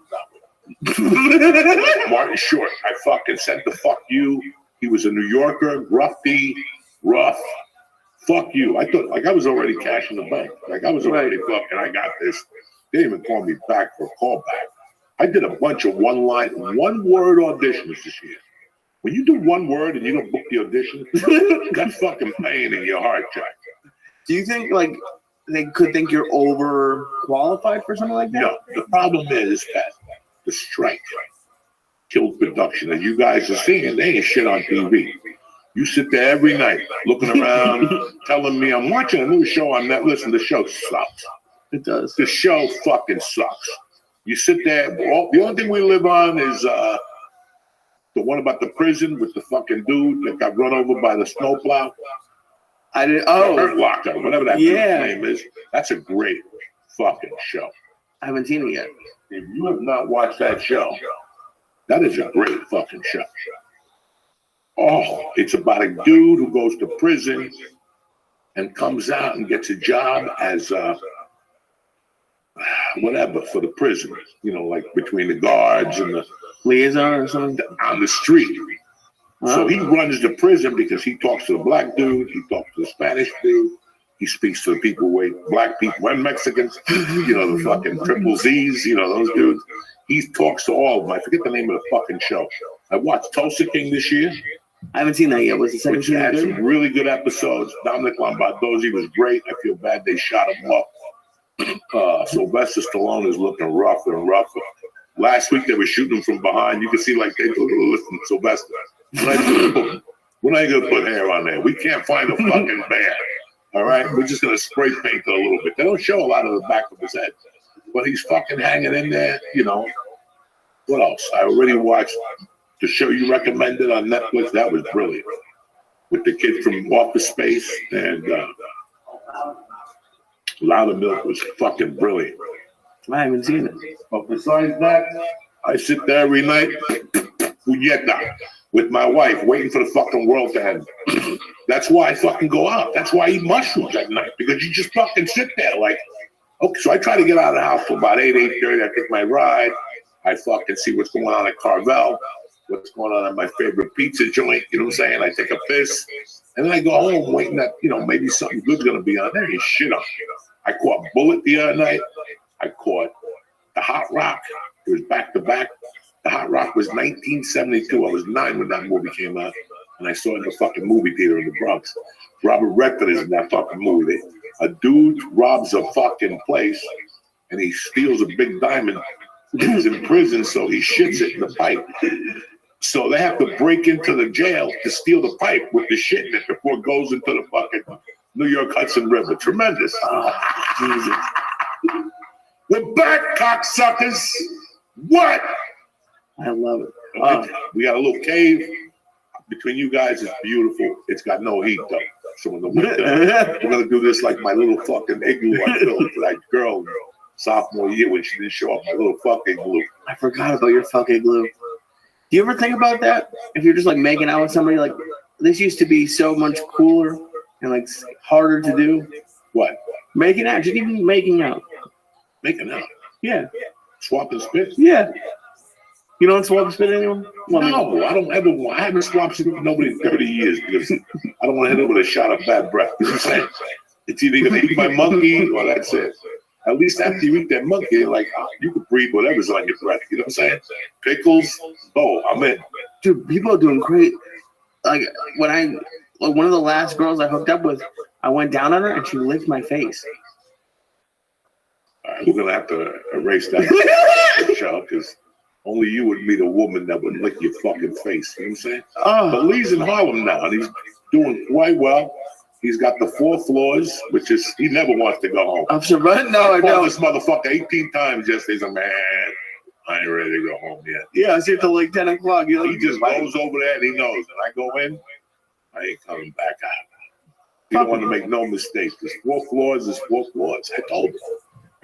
L: Martin Short. I fucking said the fuck you. He was a New Yorker, grufty, rough. Fuck you. I thought, I was already cashing the bank. I was already fucking, I got this. They didn't even call me back for a callback. I did a bunch of one-word auditions this year. When you do one word and you don't book the audition, that's fucking pain in your heart, Jack.
N: Do you think, they could think you're overqualified for something like that?
L: No. The problem is that the strike killed production. As you guys are seeing, they ain't shit on TV. You sit there every night looking around, telling me I'm watching a new show on that. Listen, the show sucks.
N: It does.
L: The show fucking sucks. You sit there. The only thing we live on is the one about the prison with the fucking dude that got run over by the snowplow. Hurt Locker, whatever that dude's name is. That's a great fucking show.
N: I haven't seen it yet.
L: If you have not watched that show, that is a great fucking show. Oh, it's about a dude who goes to prison and comes out and gets a job as whatever for the prison, like between the guards and the
N: liaison or something
L: on the street. So he runs the prison because he talks to the black dude, he talks to the Spanish dude, he speaks to the people black people and Mexicans, the fucking triple Z's, those dudes. He talks to all of them. I forget the name of the fucking show. I watched Tulsa King this year.
N: I haven't seen that yet. Was the second season
L: had
N: good?
L: Some really good episodes. Dominic Lombardozzi was great. I feel bad they shot him up. Sylvester Stallone is looking rougher and rougher. Last week they were shooting him from behind. You can see they listen, Sylvester. We're not gonna put hair on there. We can't find a fucking bear. All right, we're just gonna spray paint it a little bit. They don't show a lot of the back of his head, but he's fucking hanging in there. You know. What else? I already watched the show you recommended on Netflix. That was brilliant. With the kid from Office Space and Louder Milk was fucking brilliant.
N: I haven't seen it.
L: But besides that, I sit there every night, puñeta, with my wife, waiting for the fucking world to end. That's why I fucking go out. That's why I eat mushrooms at night, because you just fucking sit there like, okay, so I try to get out of the house for about 8:30. I take my ride. I fucking see what's going on at Carvel, what's going on at my favorite pizza joint, you know what I'm saying? I take a piss, and then I go home waiting that, you know, maybe something good's going to be on there. And shit on. I caught Bullet the other night. I caught the Hot Rock. It was back-to-back. The Hot Rock was 1972. I was 9 when that movie came out, and I saw it in the fucking movie theater in the Bronx. Robert Redford is in that fucking movie. A dude robs a fucking place, and he steals a big diamond. He's in prison, so he shits it in the pipe. So they have to break into the jail to steal the pipe with the shit in it before it goes into the fucking New York Hudson River. Tremendous. Oh, Jesus. We're back, cocksuckers. What?
N: I love it.
L: Okay. We got a little cave between you guys. It's beautiful. It's got no heat, though. So in the winter, we're going to do this like my little fucking igloo I built for that girl. Sophomore year when she didn't show up, my little fucking glue.
N: I forgot about your fucking glue. Do you ever think about that? If you're just like making out with somebody, like this used to be so much cooler and like harder to do.
L: What?
N: Making out, just even making out.
L: Making out?
N: Yeah.
L: Swap and spit?
N: Yeah. You don't swap and spit anyone?
L: No, I don't ever want. I haven't swapped spit with nobody in 30 years because I don't want to hit it with a shot of bad breath. You know what I'm saying? It's either going to eat my monkey or that's it. At least after you eat that monkey, like you can breathe whatever's on your breath. You know what I'm saying? Pickles, I'm in.
N: Dude, people are doing great. Like when one of the last girls I hooked up with, I went down on her and she licked my face.
L: All right, we're gonna have to erase that show because only you would meet a woman that would lick your fucking face. You know what I'm saying?
N: Oh.
L: But Lee's in Harlem now, and he's doing quite well. He's got the 4 floors, which is, he never wants to go home.
N: I'm surprised. No, I
L: called
N: don't.
L: this motherfucker 18 times yesterday. He's like, man, I ain't ready to go home yet.
N: Yeah, it's here till like 10 o'clock.
L: He just goes over there and he knows. And I go in, I ain't coming back out. He don't want to make no mistakes. There's 4 floors, there's 4 floors. I told him.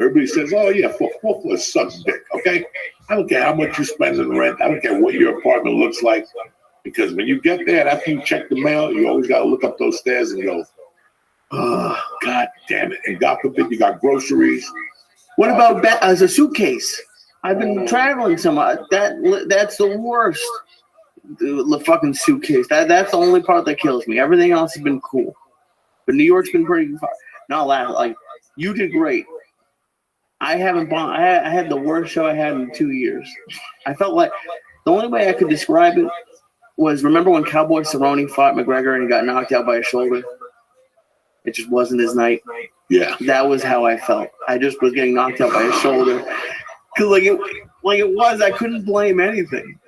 L: Everybody says, oh yeah, 4 floors sucks dick, okay? I don't care how much you spend in rent. I don't care what your apartment looks like. Because when you get there, after you check the mail, you always got to look up those stairs and go, oh, God damn it. And God forbid you got groceries.
N: What about as a suitcase? I've been traveling so much. That's the worst. The fucking suitcase. That's the only part that kills me. Everything else has been cool. But New York's been pretty far. Not last. Like, you did great. I haven't bought. I had the worst show I had in 2 years. I felt like the only way I could describe it was, remember when Cowboy Cerrone fought McGregor and he got knocked out by his shoulder? It just wasn't his night.
L: Yeah.
N: That was how I felt. I just was getting knocked out by his shoulder. Cause I couldn't blame anything.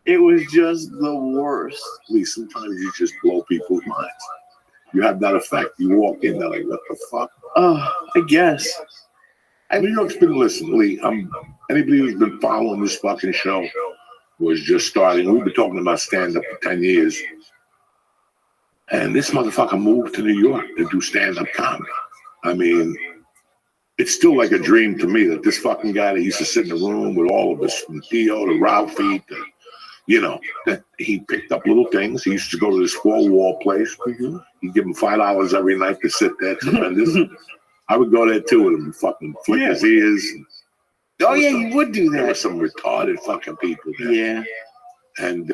N: It was just the worst.
L: Lee, sometimes you just blow people's minds. You have that effect. You walk in, they're like, what the fuck?
N: Oh, I guess.
L: New York's been listening, Lee. Anybody who's been following this fucking show was just starting. We've been talking about stand-up for 10 years. And this motherfucker moved to New York to do stand-up comedy. I mean, it's still like a dream to me that this fucking guy that used to sit in the room with all of us, from Theo to Ralphie, to, you know, that he picked up little things. He used to go to this 4-wall place.
N: Mm-hmm.
L: He'd give him $5 every night to sit there. Tremendous. I would go there too with him and fucking flick his ears.
N: Oh, yeah, you would do that.
L: There were some retarded fucking people there.
N: Yeah.
L: And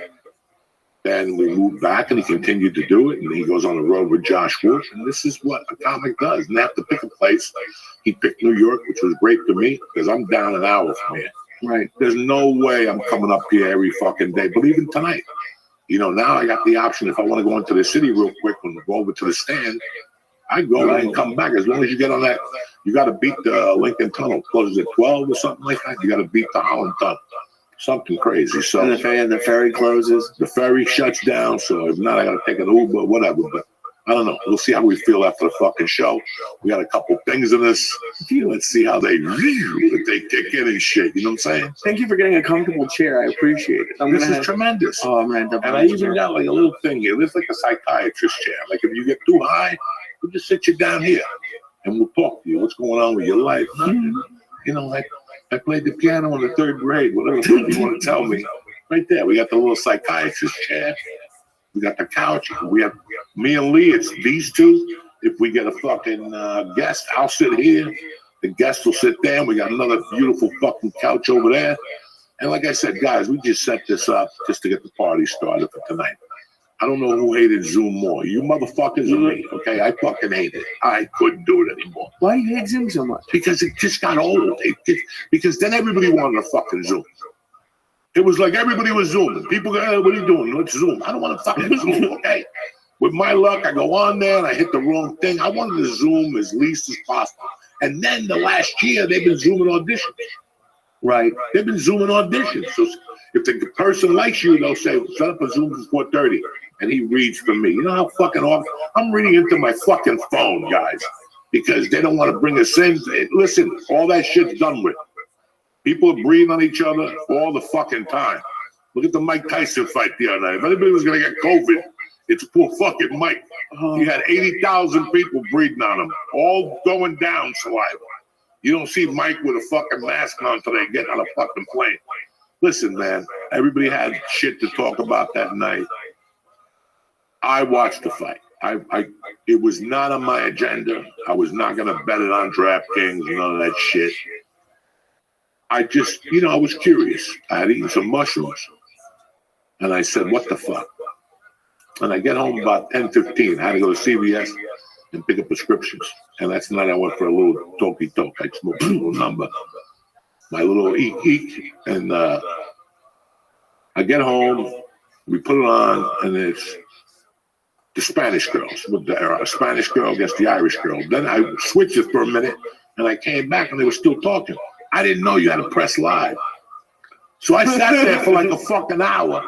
L: then we moved back and he continued to do it. And he goes on the road with Josh Wolf. And this is what a comic does. And they have to pick a place. He picked New York, which was great for me because I'm down an hour from here.
N: Right.
L: There's no way I'm coming up here every fucking day. But even tonight, you know, now I got the option if I want to go into the city real quick and go over to the stand, I go and come back. As long as you get on that, you got to beat the Lincoln Tunnel. Closes at 12 or something like that. You got to beat the Holland Tunnel. something crazy. So
N: And the ferry closes.
L: The ferry shuts down. So if not, I got to take an Uber, whatever. But I don't know. We'll see how we feel after the fucking show. We got a couple things in us. Let's see how they kick in and shit. You know what I'm saying?
N: Thank you for getting a comfortable chair. I appreciate it.
L: This is tremendous.
N: Oh, I'm gonna end up.
L: And I even got like a little thing here. This is like a psychiatrist chair. Like if you get too high, we'll just sit you down here and we'll talk to you. What's going on with your life? Nothing. You know, like I played the piano in the 3rd grade. Whatever you want to tell me. Right there. We got the little psychiatrist chair. We got the couch. We have me and Lee. It's these two. If we get a fucking guest, I'll sit here. The guest will sit there. We got another beautiful fucking couch over there. And like I said, guys, we just set this up just to get the party started for tonight. I don't know who hated Zoom more. You motherfuckers or me, okay? I fucking hate it. I couldn't do it anymore.
N: Why do you hate Zoom so much?
L: Because it just got old. Because then everybody wanted to fucking Zoom. It was like everybody was Zooming. People go, hey, what are you doing? Let's Zoom. I don't want to fucking Zoom, okay? With my luck, I go on there and I hit the wrong thing. I wanted to Zoom as least as possible. And then the last year, they've been Zooming auditions.
N: Right.
L: They've been Zooming auditions. So if the person likes you, they'll say, set up a Zoom for 4:30. And he reads for me. You know how fucking awful? I'm reading into my fucking phone, guys. Because they don't want to bring us in. Listen, all that shit's done with. People are breathing on each other all the fucking time. Look at the Mike Tyson fight the other night. If anybody was going to get COVID, it's poor fucking Mike. He had 80,000 people breathing on him, all going down saliva. You don't see Mike with a fucking mask on until they get on a fucking plane. Listen, man, everybody had shit to talk about that night. I watched the fight. It was not on my agenda. I was not going to bet it on DraftKings, none of that shit. I just, I was curious. I had eaten some mushrooms. And I said, what the fuck? And I get home about 10:15. I had to go to CVS and pick up prescriptions. And that's the night I went for a little talkie-talk. I smoked a little number. My little eek. And I get home. We put it on. And it's the Spanish girls. With the Spanish girl against the Irish girl. Then I switched it for a minute. And I came back and they were still talking. I didn't know you had to press live. So I sat there for like a fucking hour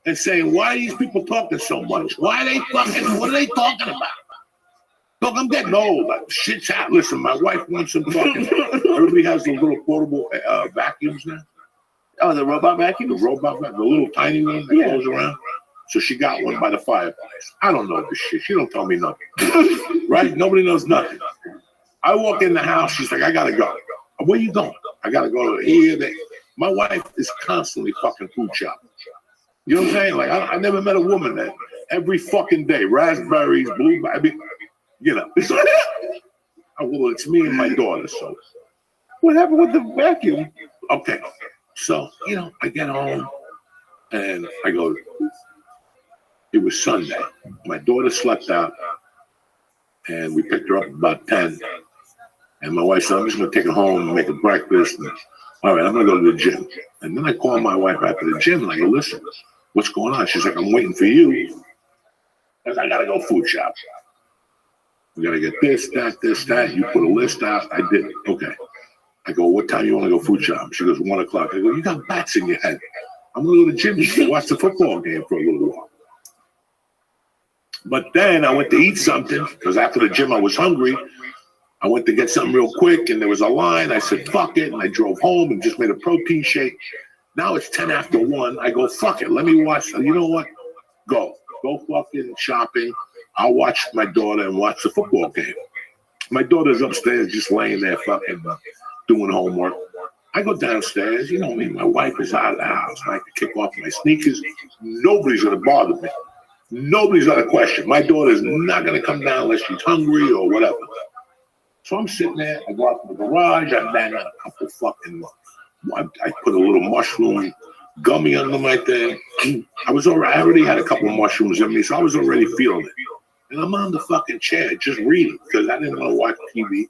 L: and saying, why are these people talking so much? Why are they fucking, what are they talking about? Look, I'm getting old. Like, shit's out. Listen, my wife wants some fucking, everybody has those little portable vacuums now.
N: Oh, the robot vacuum?
L: The robot vacuum, the little tiny one that goes around. So she got one by the fireplace. I don't know this shit. She don't tell me nothing. Right? Nobody knows nothing. I walk in the house. She's like, I got to go. Where you going? I got to go here, there. My wife is constantly fucking food shopping. You know what I'm saying? Like, I never met a woman that every fucking day, raspberries, blueberries, I mean, well, it's me and my daughter, so.
N: What happened with the vacuum?
L: Okay, so, I get home and I go, it was Sunday. My daughter slept out and we picked her up about 10. And my wife said, I'm just going to take her home and make a breakfast. And, all right, I'm going to go to the gym. And then I call my wife after the gym and I go, listen, what's going on? She's like, I'm waiting for you. And I got to go food shop. We got to get this, that. You put a list out. I did. Okay. I go, what time you want to go food shop? She goes, 1 o'clock. I go, you got bats in your head. I'm going to go to the gym. You can watch the football game for a little while. But then I went to eat something because after the gym I was hungry. I went to get something real quick, and there was a line. I said, fuck it, and I drove home and just made a protein shake. Now it's 10 after 1. I go, fuck it, let me watch. You know what? Go fucking shopping. I'll watch my daughter and watch the football game. My daughter's upstairs just laying there fucking doing homework. I go downstairs. You know me, my wife is out of the house. I can kick off my sneakers. Nobody's going to bother me. Nobody's got a question. My daughter's not going to come down unless she's hungry or whatever. So I'm sitting there, I go out to the garage, I bang out a couple fucking, I put a little mushroom gummy under my thing. I already had a couple of mushrooms in me, so I was already feeling it. And I'm on the fucking chair just reading, because I didn't want to watch TV.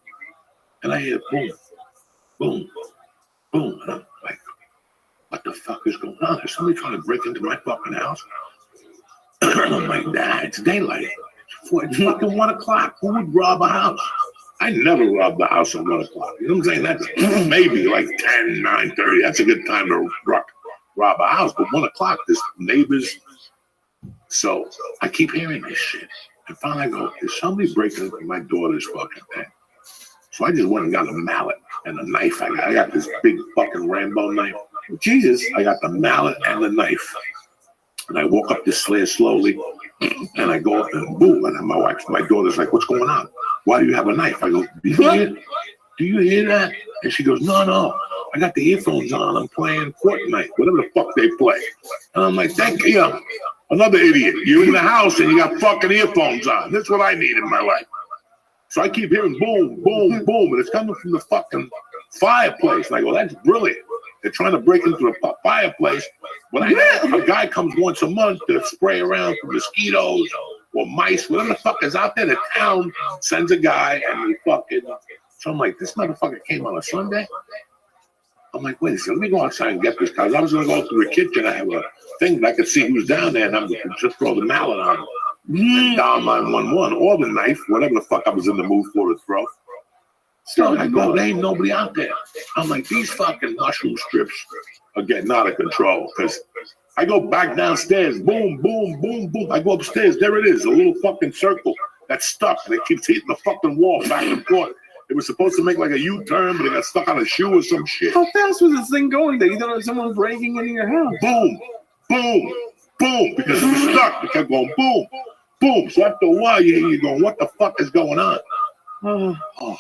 L: And I hear boom, boom, boom. And I'm like, what the fuck is going on? Is somebody trying to break into my fucking house? I'm like, nah, it's daylight. It's fucking 1 o'clock. Who would rob a house? I never robbed the house at 1 o'clock. You know what I'm saying? That's maybe like 10, 9:30. That's a good time to rob a house, but 1 o'clock, this neighbors. So I keep hearing this shit. And finally I go, is somebody breaking into my daughter's fucking thing? So I just went and got a mallet and a knife. I got this big fucking Rambo knife. Jesus, I got the mallet and the knife. And I walk up the stairs slowly, and I go up and boom, and my daughter's like, what's going on? Why do you have a knife? I go, do you hear that? And she goes, no, I got the earphones on. I'm playing Fortnite, whatever the fuck they play. And I'm like, thank you. Another idiot. You're in the house and you got fucking earphones on. That's what I need in my life. So I keep hearing boom, boom, boom, and it's coming from the fucking fireplace. And I go, that's brilliant. They're trying to break into the fireplace. When a guy comes once a month to spray around for mosquitoes or mice, whatever the fuck is out there, the town sends a guy and he fucking. So I'm like, this motherfucker came on a Sunday? I'm like, wait a second, let me go outside and get this guy. I was going to go through the kitchen. I have a thing that I could see who's down there, and I'm going to just throw the mallet on him. Down 911 or the knife, whatever the fuck I was in the mood for to throw. So I go, there ain't nobody out there. I'm like, these fucking mushroom strips are getting out of control. Because I go back downstairs, boom, boom, boom, boom. I go upstairs, there it is, a little fucking circle that's stuck, and it keeps hitting the fucking wall back and forth. It was supposed to make like a U-turn, but it got stuck on a shoe or some shit.
N: How fast was this thing going that you thought it was someone breaking into your house?
L: Boom, boom, boom, because it was stuck. It kept going boom, boom. So after a while, you're going, what the fuck is going on?
N: Oh.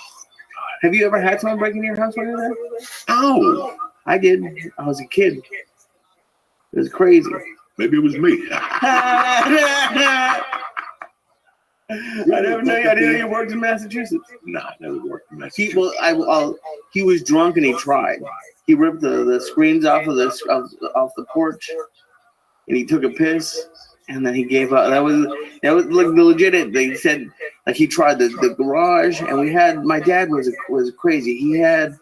N: Have you ever had someone break into your house like that?
L: Oh,
N: I did. I was a kid. It was crazy.
L: Maybe it was me.
N: I never knew. I didn't know you worked in Massachusetts.
L: Nah, I never worked in Massachusetts.
N: He was drunk and he tried. He ripped the screens off of the porch, and he took a piss, and then he gave up. That was like the legit. They said like he tried the garage, and my dad was crazy. He had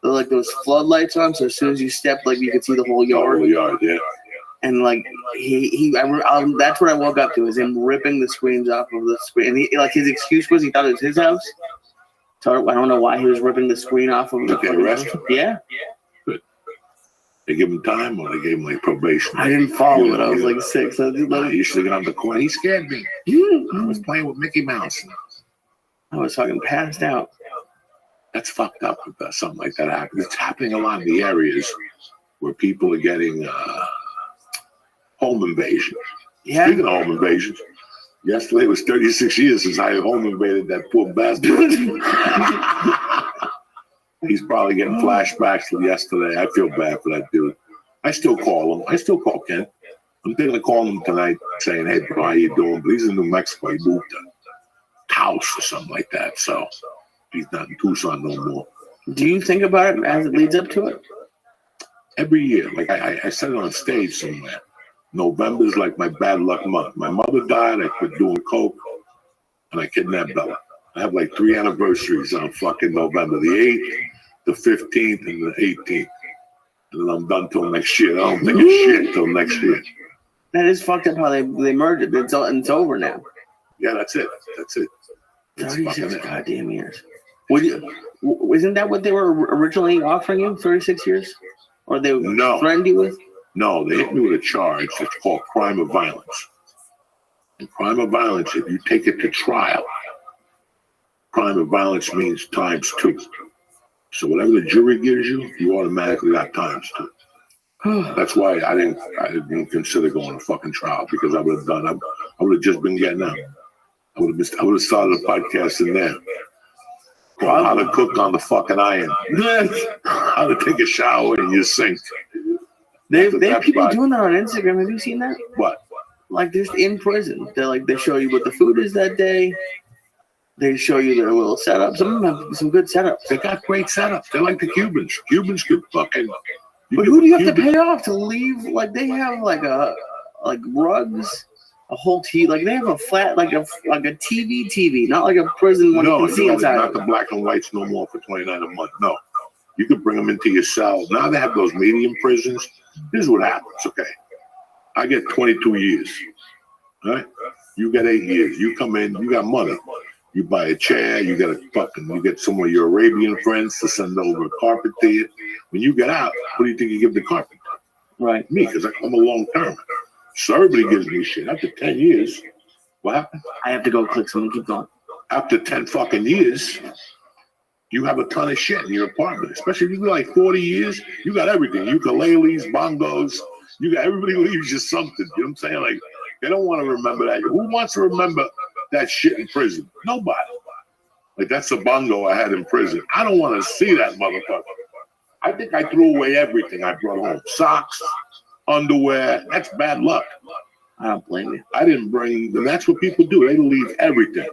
N: like those floodlights on, so as soon as you stepped, like you could see the whole yard.
L: The whole yard, yeah.
N: And like that's what I woke up to, is him ripping the screens off of the screen. And like his excuse was he thought it was his house. So I don't know why he was ripping the screen off of the.
L: Did they arrest him?
N: Yeah.
L: Good. They give him time, or they gave him like probation.
N: I didn't follow it. I was like 6.
L: You should have got on the corner. He scared me. I was playing with Mickey Mouse.
N: I was fucking passed out.
L: That's fucked up if something like that happens. It's happening a lot in the areas where people are getting home invasion.
N: Yeah.
L: Speaking of home invasions, yesterday was 36 years since I home invaded that poor bastard. He's probably getting flashbacks from yesterday. I feel bad for that dude. I still call him. I still call Ken. I'm thinking of calling him tonight, saying, hey, bro, how you doing? But he's in New Mexico. He moved to house or something like that. So he's not in Tucson no more.
N: Do you think about it as it leads up to it?
L: Every year. Like I said it on stage somewhere. November's like my bad luck month. My mother died. I quit doing coke, and I kidnapped Bella. I have like 3 anniversaries on fucking November. The 8th, the 15th, and the 18th. And then I'm done till next year. I don't think of shit till next year.
N: That is fucked up how they merged it. It's over now.
L: Yeah, that's it. That's it.
N: 36 goddamn years. Isn't that what they were originally offering you? 36 years? Or they threatened you with?
L: No, they hit me with a charge that's called crime of violence. And crime of violence, if you take it to trial, crime of violence means ×2. So whatever the jury gives you, you automatically got ×2. That's why I didn't consider going to fucking trial, because I would have just been getting out. I would have started a podcast in there. Called How to Cook on the Fucking Iron. How to take a shower in your sink.
N: They have people doing that on Instagram. Have you seen that?
L: What?
N: Like just in prison. They show you what the food is that day. They show you their little setup. Some of them have some good setups.
L: They got great setups. They're like the Cubans. Cubans could fucking.
N: But who do you have to pay off to leave? Like they have like rugs, a whole TV. Like they have a flat, like a TV, not like a prison one you can see inside.
L: Not the black and whites no more for $29 a month. No, you could bring them into your cell. Now they have those medium prisons. Here's what happens. Okay, I get 22 years. Right? You get 8 years. You come in. You got money. You buy a chair, you get some of your Arabian friends to send over a carpet to you. When you get out, what do you think you give the carpet? Right. Me, because I'm a long term. So everybody gives me shit. After 10 years, what happened?
N: I have to go click someone. Keep going.
L: After 10 fucking years, you have a ton of shit in your apartment. Especially if you go like 40 years, you got everything. Ukuleles, bongos. You got everybody leaves you something. You know what I'm saying? Like, they don't want to remember that. Who wants to remember that shit in prison? Nobody. Like, that's the bongo I had in prison. I don't want to see that motherfucker. I think I threw away everything I brought home. Socks, underwear. That's bad luck.
N: I don't blame you.
L: I didn't bring, and that's what people do. They leave everything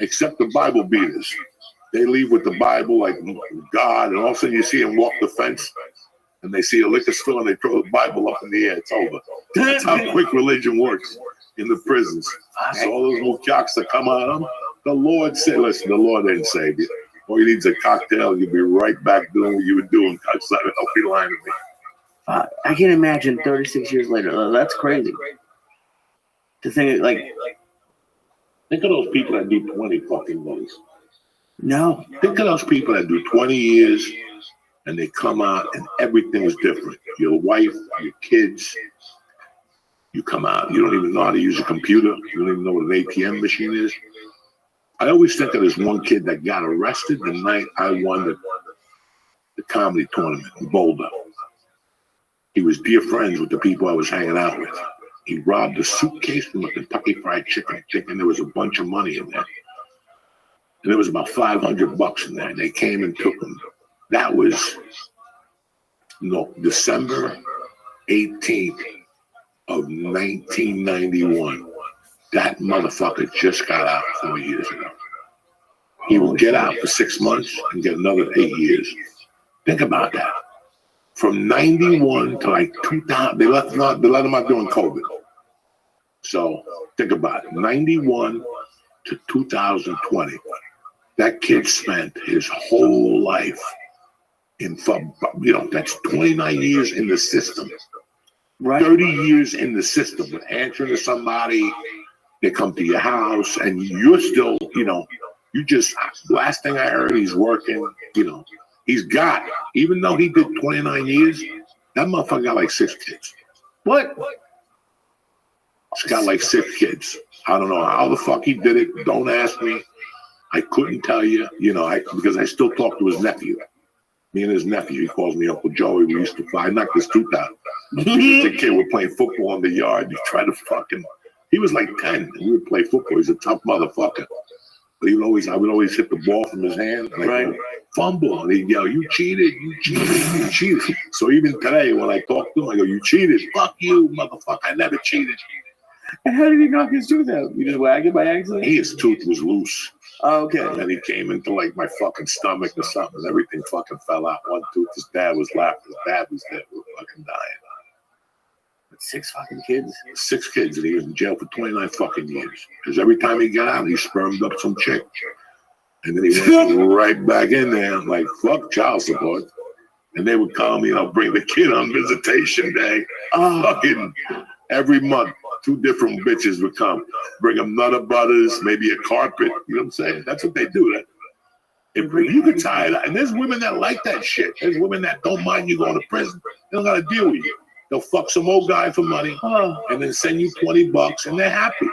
L: except the Bible beaters. They leave with the Bible, like God, and all of a sudden you see them walk the fence and they see a liquor store and they throw the Bible up in the air. It's over. That's how quick religion works in the prisons. So all those little jocks that come out of them, the Lord said, listen, the Lord didn't save you. All you need is a cocktail. You'll be right back doing what you were doing. Don't be lying to me.
N: I can imagine 36 years later. That's crazy. To think like,
L: think of those people that do 20 fucking days.
N: No.
L: Think of those people that do 20 years and they come out and everything is different. Your wife, your kids, you come out, you don't even know how to use a computer. You don't even know what an ATM machine is. I always think of this one kid that got arrested the night I won the comedy tournament in Boulder. He was dear friends with the people I was hanging out with. He robbed a suitcase from a Kentucky Fried Chicken, thinking there was a bunch of money in there. And there was about $500 in there. And they came and took them. That was December 18th of 1991. That motherfucker just got out 4 years ago. He will get out for 6 months and get another 8 years. Think about that. From 91 to like 2000, they let him out during COVID. So think about it. 91 to 2020. That kid spent his whole life in, that's 29 years in the system. Right. 30 years in the system with answering to somebody. They come to your house and you're still, last thing I heard, he's working, he's got, even though he did 29 years, that motherfucker got like 6 kids.
N: What?
L: He's got like 6 kids. I don't know how the fuck he did it. Don't ask me. I couldn't tell you, because I still talk to his nephew. Me and his nephew, he calls me Uncle Joey. We used to fight. I knocked his tooth out. The kid were playing football in the yard. He tried to he was like 10, and we would play football. He's a tough motherfucker. But I would always hit the ball from his hand, and I go, fumble, and he'd yell, you cheated, you cheated, you cheated. So even today, when I talk to him, I go, you cheated. Fuck you, motherfucker. I never cheated.
N: And how did he knock his tooth out? You just whacked it by accident?
L: His tooth was loose.
N: Oh, okay.
L: And then he came into like my fucking stomach or something, and everything fucking fell out. One tooth, his dad was laughing. His dad was dead. We were fucking dying.
N: 6 fucking kids?
L: 6 kids, and he was in jail for 29 fucking years. Because every time he got out, he spermed up some chick. And then he went right back in there, like, fuck child support. And they would come, bring the kid on visitation day. Fucking every month, 2 different bitches would come. Bring them Nutter Butters, maybe a carpet. You know what I'm saying? That's what they do. If you could tie it, and there's women that like that shit. There's women that don't mind you going to prison. They don't got to deal with you. They'll fuck some old guy for money and then send you $20 and they're happy.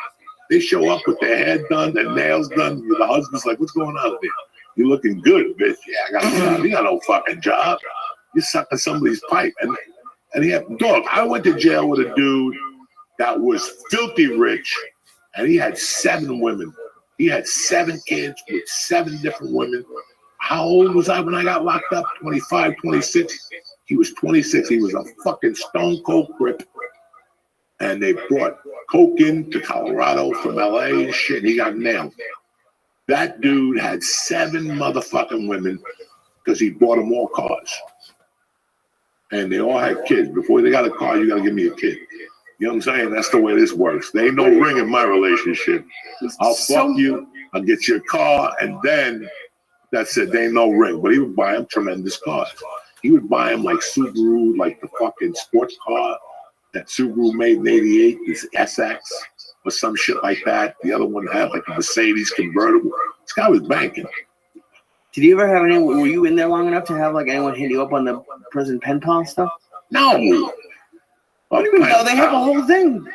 L: They show up with their hair done, their nails done. The husband's like, what's going on there? You looking good, bitch. Yeah, I got a job. You got no fucking job. You're sucking somebody's pipe. And he had, dog, I went to jail with a dude that was filthy rich and he had 7 women. He had 7 kids with 7 different women. How old was I when I got locked up? 25, 26. He was 26. He was a fucking stone cold crip. And they brought coke in to Colorado from LA and shit. And he got nailed. That dude had 7 motherfucking women because he bought them all cars. And they all had kids. Before they got a car, you got to give me a kid. You know what I'm saying? That's the way this works. There ain't no ring in my relationship. I'll fuck you. I'll get you a car. And then that's it. There ain't no ring. But he would buy him tremendous cars. He would buy him like Subaru, like the fucking sports car that Subaru made in '88, this SX or some shit like that. The other one had like a Mercedes convertible. This guy was banking.
N: Did you ever have anyone, were you in there long enough to have like anyone hit you up on the prison pen pal stuff?
L: No. What
N: do you mean? No, they have a whole thing.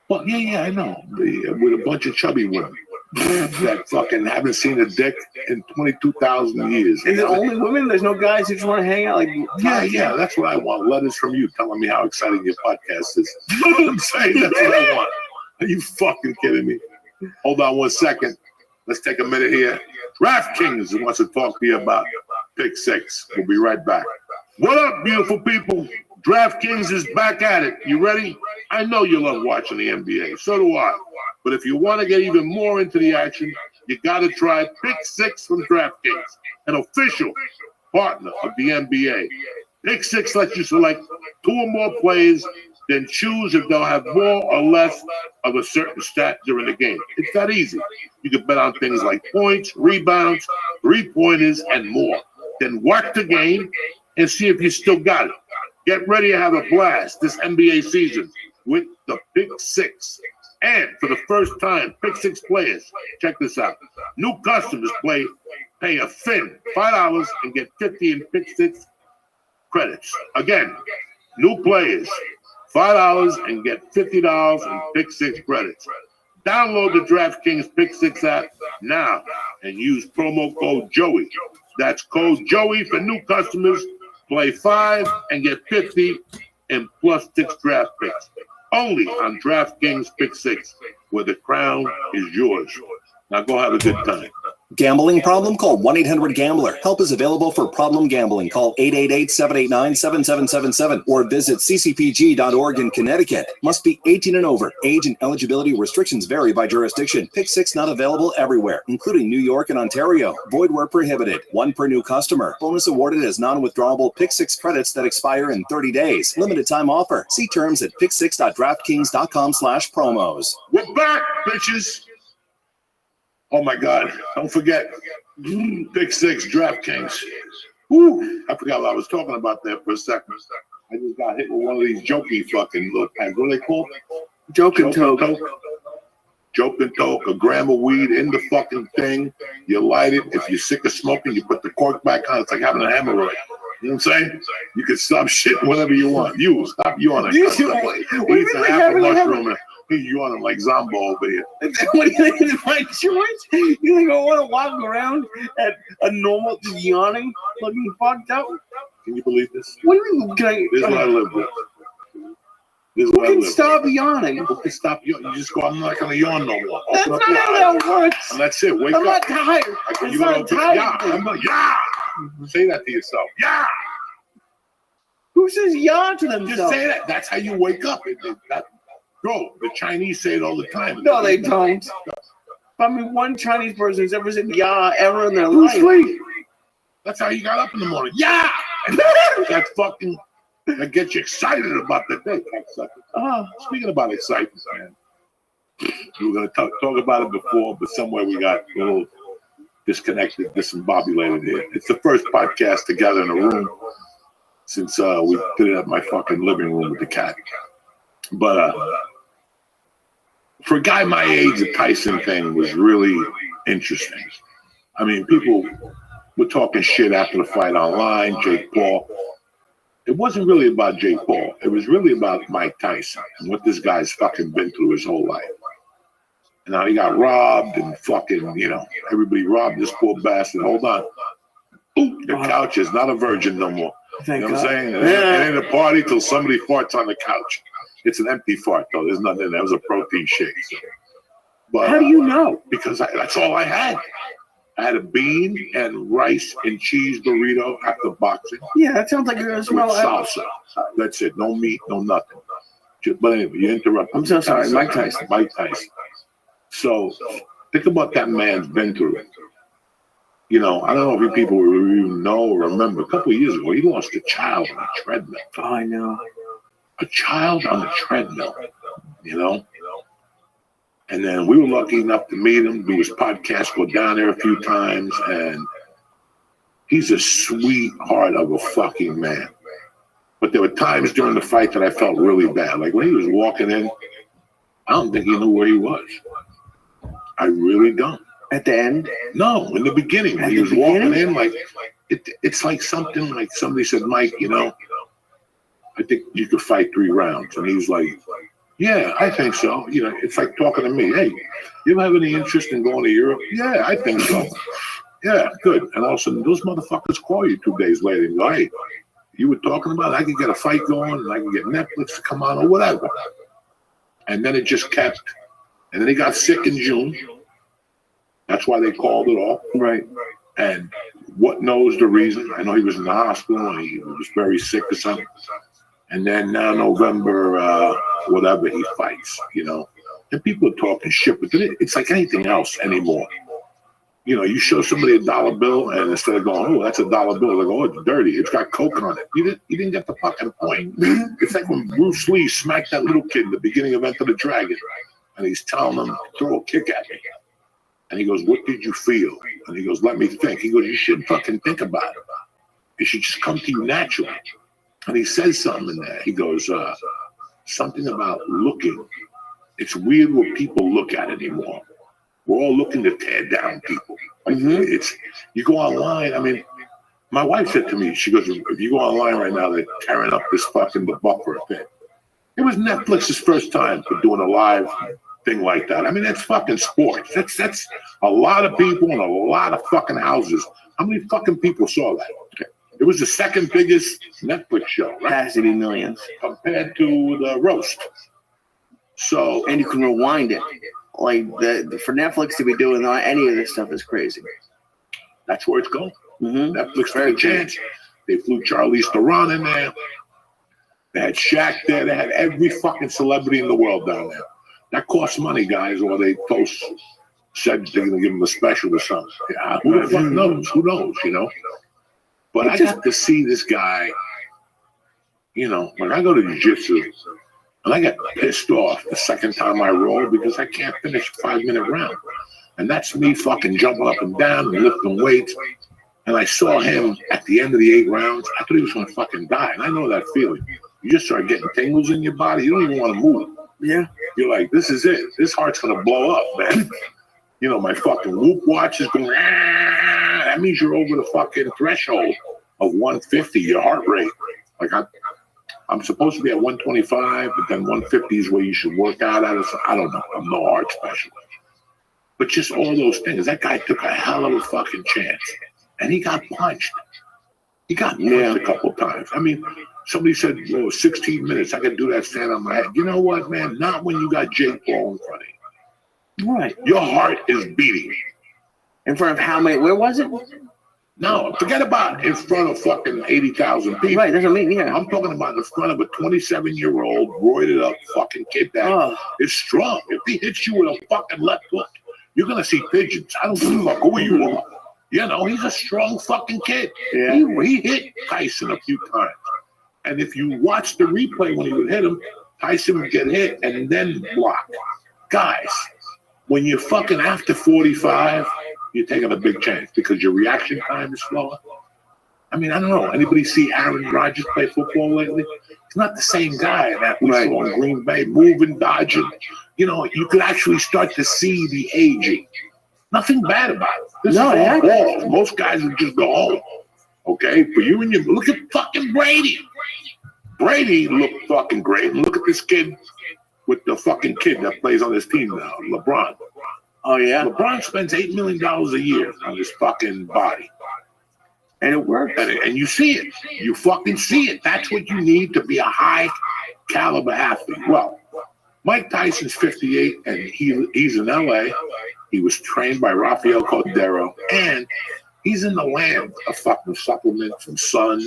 L: Well, yeah, I know. With a bunch of chubby women that fucking haven't seen a dick in 22,000 years.
N: Is it only women? There's no guys who just want to hang out? Like,
L: yeah, that's what I want. Letters from you telling me how exciting your podcast is. I'm saying that's what I want. Are you fucking kidding me? Hold on 1 second. Let's take a minute here. DraftKings wants to talk to you about Pick 6. We'll be right back. What up, beautiful people? DraftKings is back at it. You ready? I know you love watching the NBA. So do I. But if you want to get even more into the action, you got to try Pick 6 from DraftKings, an official partner of the NBA. Pick 6 lets you select 2 or more players, then choose if they'll have more or less of a certain stat during the game. It's that easy. You can bet on things like points, rebounds, 3-pointers, and more. Then watch the game and see if you still got it. Get ready to have a blast this NBA season with the Pick 6. And for the first time, Pick 6 players, check this out. New customers pay a fin $5 and get 50 in Pick 6 credits. Again, new players, $5 and get $50 in Pick 6 credits. Download the DraftKings Pick 6 app now and use promo code Joey. That's code Joey for new customers. Play 5 and get 50 in plus 6 draft picks. Only on DraftKings Pick 6, where the crown is yours. Now go have a good time.
O: Gambling problem? Call 1-800-GAMBLER. Help is available for problem gambling. Call 888-789-7777 or visit ccpg.org in Connecticut. Must be 18 and over. Age and eligibility restrictions vary by jurisdiction. Pick 6 not available everywhere, including New York and Ontario. Void where prohibited. 1 per new customer. Bonus awarded as non-withdrawable Pick 6 credits that expire in 30 days. Limited time offer. See terms at pick6.draftkings.com/promos.
L: We're back, bitches. Oh my God! Don't forget, Pick 6 DraftKings. Woo! I forgot what I was talking about there for a second. I just got hit with one of these jokey fucking little pads. What are they called?
N: Joke and toke.
L: Joke and toke. A gram of weed in the fucking thing. You light it. If you're sick of smoking, you put the cork back on. It's like having a hemorrhoid. You know what I'm saying? You can stop shitting whenever you want. You stop yawning. Eat a half a mushroom. He's yawning like Zombo over here.
N: What do you think of my joints? You think I want to walk around at a normal, just yawning, looking fucked up?
L: Can you believe this?
N: What do you mean?
L: This is what I live with.
N: Who can stop yawning?
L: Who can stop yawning? You just go, I'm not going to yawn no more.
N: That's not how that works.
L: And that's it. Wake up.
N: I'm not tired. It's not tired.
L: Yeah. Say that to yourself. Yeah.
N: Who says yeah to themselves?
L: Just say that. That's how you wake up. Bro, the Chinese say it all the time.
N: No, they don't. I mean, one Chinese person who's ever said yeah ever in their life.
L: That's how you got up in the morning. Yeah! That gets you excited about the day. Speaking about excitement, man. We were going to talk about it before, but somewhere we got a little disconnected, discombobulated here. It's the first podcast together in a room since we did it at my fucking living room with the cat. But for a guy my age, the Tyson thing was really interesting. I mean, people were talking shit after the fight online, Jake Paul. It wasn't really about Jake Paul. It was really about Mike Tyson and what this guy's fucking been through his whole life. And now he got robbed and fucking, everybody robbed this poor bastard. Hold on. Ooh, the couch is not a virgin no more. You know what I'm saying? It ain't a party till somebody farts on the couch. It's an empty fart, though. There's nothing in there. It was a protein shake. So. But,
N: how do you know?
L: Because that's all I had. I had a bean and rice and cheese burrito after boxing.
N: Yeah, that sounds like you're going to smell
L: salsa. That's it. No meat, no nothing. But anyway, you interrupt.
N: I'm so sorry. Mike Tyson.
L: Mike Tyson. So think about that man's been through. I don't know if you people even know or remember. A couple of years ago, he lost a child on a treadmill.
N: Oh, I know.
L: A child on a treadmill, And then we were lucky enough to meet him, do his podcast, go down there a few times, and he's a sweetheart of a fucking man. But there were times during the fight that I felt really bad. Like when he was walking in, I don't think he knew where he was. I really don't.
N: At the end?
L: No, in the beginning. When he was walking in, like it's like something like somebody said, Mike, I think you could fight 3 rounds. And he was like, yeah, I think so. You know, it's like talking to me. Hey, you have any interest in going to Europe? Yeah, I think so. Yeah, good. And all of a sudden, those motherfuckers call you 2 days later and go, hey, you were talking about I could get a fight going and I can get Netflix to come on or whatever. And then it just kept. And then he got sick in June. That's why they called it off.
N: Right.
L: And what knows the reason? I know he was in the hospital and he was very sick or something. And then now November, whatever, he fights, you know. And people are talking shit, but it's like anything else anymore. You know, you show somebody a dollar bill, and instead of going, oh, that's a dollar bill, they go, oh, it's dirty. It's got coke on it. You didn't get the fucking point. It's like when Bruce Lee smacked that little kid in the beginning of Enter the Dragon, and he's telling him, throw a kick at me. And he goes, what did you feel? And he goes, let me think. He goes, you shouldn't fucking think about it. It should just come to you naturally. And he says something in there. He goes, something about looking. It's weird what people look at anymore. We're all looking to tear down people. Like it's, you go online. I mean, my wife said to me, she goes, if you go online right now, they're tearing up this fucking the buffer thing. It was Netflix's first time for doing a live thing like that. I mean, that's fucking sports. That's a lot of people in a lot of fucking houses. How many fucking people saw that? It was the second biggest Netflix show, right?
N: Has to be millions.
L: Compared to the roast. So,
N: and you can rewind it. Like for Netflix to be doing any of this stuff is crazy.
L: That's where it's going. Netflix took a chance. They flew Charlize Theron in there. They had Shaq there. They had every fucking celebrity in the world down there. That costs money, guys, or they said they're going to give them a special or something. Yeah, who the fuck knows? Who knows, you know? But I got to see this guy, you know, when I go to jiu-jitsu, and I get pissed off the second time I roll because I can't finish a 5-minute round. And that's me fucking jumping up and down and lifting weights. And I saw him at the end of the 8 rounds. I thought he was going to fucking die. And I know that feeling. You just start getting tingles in your body. You don't even want to move.
N: Yeah.
L: You're like, this is it. This heart's going to blow up, man. You know, my fucking Whoop watch is going, that means you're over the fucking threshold of 150, your heart rate. Like, I'm supposed to be at 125, but then 150 is where you should work out at. I don't know. I'm no heart specialist. But just all those things. That guy took a hell of a fucking chance. And he got punched. He got punched a couple of times. I mean, somebody said, 16 minutes, I can do that stand on my head. You know what, man? Not when you got Jake Paul in front of you.
N: Right.
L: Your heart is beating.
N: In front of how many? Where was it?
L: No, forget about in front of fucking 80,000 people.
N: Right, that's what I mean, yeah.
L: I'm talking about in front of a 27-year-old, roided up fucking kid that is strong. If he hits you with a fucking left hook, you're going to see pigeons. I don't give a fuck who you are. You know, he's a strong fucking kid.
N: Yeah.
L: He hit Tyson a few times. And if you watch the replay when he would hit him, Tyson would get hit and then block. Guys, when you're fucking after 45, you're taking a big chance because your reaction time is slower. I mean, I don't know. Anybody see Aaron Rodgers play football lately? He's not the same guy that we saw in Green Bay, moving, dodging. You know, you could actually start to see the aging. Nothing bad about it. This is all ball. Most guys would just go home. Okay? But you and your look at fucking Brady. Brady looked fucking great. And look at this kid with the fucking kid that plays on his team now, LeBron.
N: Oh, yeah?
L: LeBron spends $8 million a year on his fucking body.
N: And it works.
L: And you see it. You fucking see it. That's what you need to be a high caliber athlete. Well, Mike Tyson's 58, and he's in LA. He was trained by Rafael Cordero, and he's in the land of fucking supplements and sun.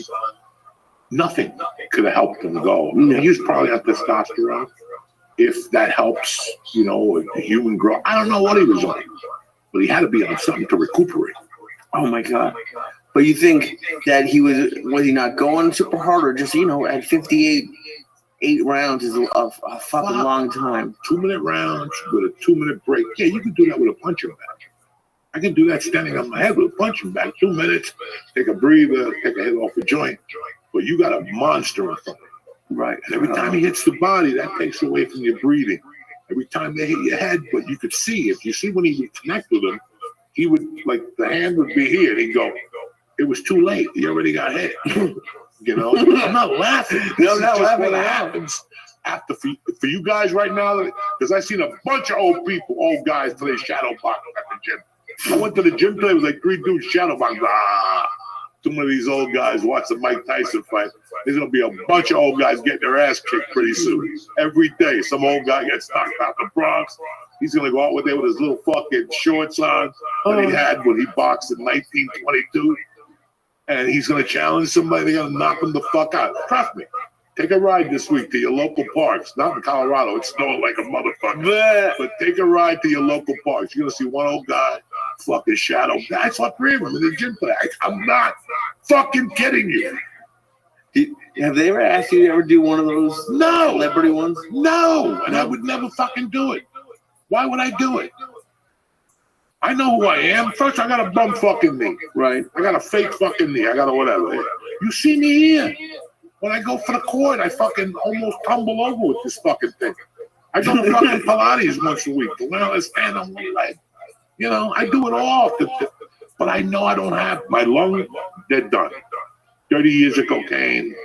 L: Nothing could have helped him go. He was probably on testosterone. If that helps, you know, the human growth. I don't know what he was on, but he had to be on something to recuperate.
N: Oh my God. But you think that was he not going super hard, or just, you know, at 58, 8 rounds is a fucking long time.
L: 2-minute rounds with a 2-minute break. Yeah, you can do that with a punching bag. I can do that standing on my head with a punching bag. 2 minutes, take a breather, take a hit off a joint. But you got a monster in front of you.
N: Right.
L: And every time he hits the body, that takes away from your breathing. Every time they hit your head, but you could see, if you see when he would connect with him, he would, like, the hand would be here, and he'd go, it was too late. He already got hit. You know, I'm not laughing.
N: No,
L: This
N: not
L: is just
N: laughing
L: what
N: at all.
L: happens after for you guys right now, because I seen a bunch of old guys today shadow boxing at the gym. I went to the gym today. It was like 3 dudes shadow boxing. Too many of these old guys watch the Mike Tyson fight. There's gonna be a bunch of old guys getting their ass kicked pretty soon. Every day, some old guy gets knocked out the Bronx. He's gonna go out with his little fucking shorts on that he had when he boxed in 1922, and he's gonna challenge somebody. They're gonna knock him the fuck out. Trust me. Take a ride this week to your local parks. Not in Colorado, it's snowing like a motherfucker. But take a ride to your local parks. You're gonna see one old guy fucking shadow. I saw 3 of them in the gym today. I'm not fucking kidding you.
N: Have they ever asked you to ever do one of those celebrity ones?
L: No, and I would never fucking do it. Why would I do it? I know who I am. First, I got a bum fucking knee.
N: Right.
L: I got a fake fucking knee. I got a whatever. You see me here. When I go for the court, I fucking almost tumble over with this fucking thing. I go to fucking Pilates once a week to learn how to stand on one leg. You know, I do it all. But I know I don't have my lung, they're done. 30 years of cocaine,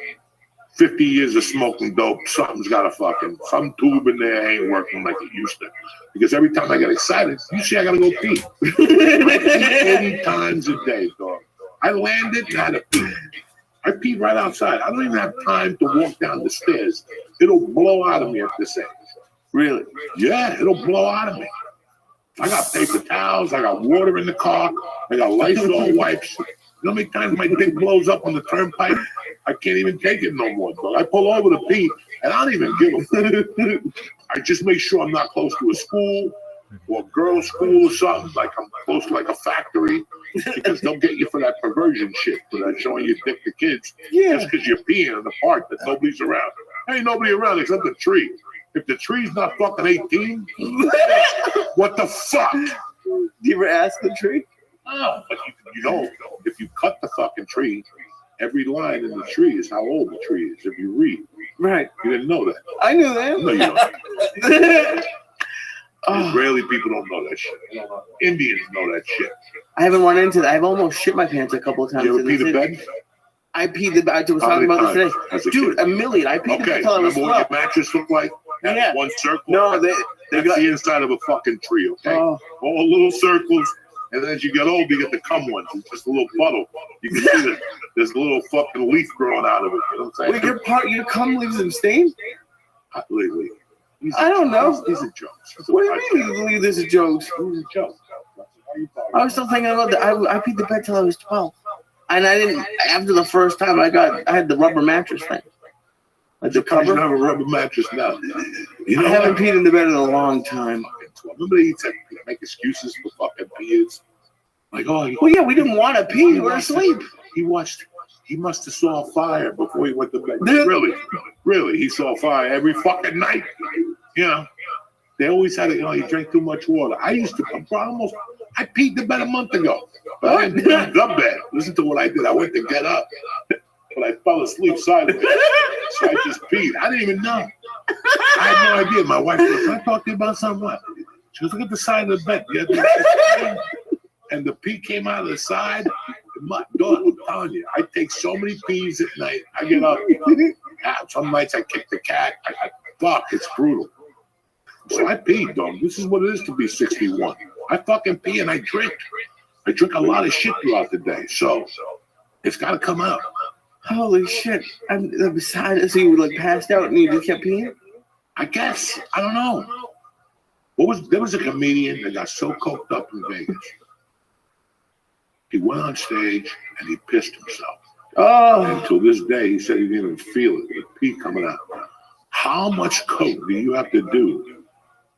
L: 50 years of smoking dope. Something's got some tube in there ain't working like it used to. Because every time I get excited, you see I gotta go pee. I pee 80 times a day, dog. I landed and I had to pee. I pee right outside. I don't even have time to walk down the stairs. It'll blow out of me at this age.
N: Really?
L: Yeah, it'll blow out of me. I got paper towels. I got water in the car. I got Lysol wipes. You know how many times my dick blows up on the turnpike? I can't even take it no more, dog. I pull over to pee, and I don't even give a fuck. I just make sure I'm not close to a school or a girls' school or something. Like I'm close to like a factory. Because they'll get you for that perversion shit, for that showing your dick to kids.
N: Yeah.
L: Just because you're peeing in the park that nobody's around. There ain't nobody around except the tree. If the tree's not fucking 18, what the fuck?
N: Do you ever ask the tree?
L: Oh, but you know, if you cut the fucking tree, every line in the tree is how old the tree is. If you read.
N: Right.
L: You didn't know that.
N: I knew that.
L: No, you don't. Israeli people don't know that shit. Indians know that shit.
J: I haven't run into that. I've almost shit my pants a couple of times.
L: You ever pee the bed?
J: I peed the bed. I was talking about this today. Dude, a million. I peed the bed until I was
L: remember what your mattress looked like?
J: Yeah.
L: One circle?
J: No,
L: that's the inside of a fucking tree, okay? All little circles. And then as you get old, you get the cum ones. It's just a little puddle. You can see that there's a little fucking leaf growing out of it. You know what I'm saying?
J: Wait, your cum leaves them stained?
L: Lately.
J: I don't know.
L: These are jokes.
J: What do you mean you believe this is jokes?
L: These are jokes.
J: I was still thinking about that. I peed the bed till I was 12. And I didn't, after the first time I had the rubber mattress thing. Like the cover.
L: You have a rubber mattress now. You know
J: I haven't peed in the bed in a long time.
L: Remember they used to make excuses for fucking peers? Like, oh,
J: well, yeah, we didn't want to pee. We were asleep.
L: He must have saw fire before he went to bed. Really, he saw fire every fucking night. You know, they always had it. You know, you drink too much water. I used to I peed the bed a month ago. But I didn't pee the bed. Listen to what I did. I went to get up, but I fell asleep sideways. So I just peed. I didn't even know. I had no idea. My wife goes, "Can I talk to you about something?" What? She goes, "Look at the side of the bed." And the pee came out of the side. My dog, I'm telling you, I take so many pees at night. I get up. Some nights I kick the cat. Fuck, it's brutal. So I pee, dog. This is what it is to be 61. I fucking pee and I drink. I drink a lot of shit throughout the day. So it's got to come out.
J: Holy shit. Besides, so you were like passed out and you just kept peeing?
L: I guess. I don't know. There was a comedian that got so coked up in Vegas. He went on stage and he pissed himself.
J: Oh.
L: And to this day, he said he didn't even feel it. The pee coming out. How much coke do you have to do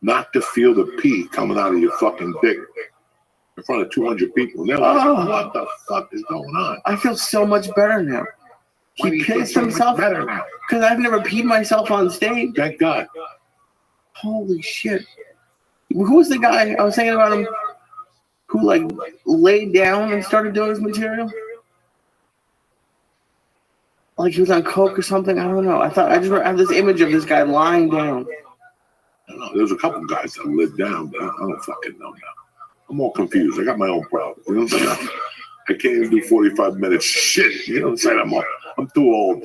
L: not to feel the pee coming out of your fucking dick in front of 200 people? And they're like, what the fuck is going on?
J: I feel so much better now. He pissed himself
L: better now
J: because I've never peed myself on stage.
L: Thank God.
J: Holy shit. Who was the guy I was thinking about him who like laid down and started doing his material? Like he was on coke or something. I don't know. I just have this image of this guy lying down.
L: I don't know. There's a couple guys that lived down, but I don't fucking know now. I'm all confused. I got my own problems. You know what I'm saying? I can't even do 45 minutes shit. You know what I'm saying? I'm too old.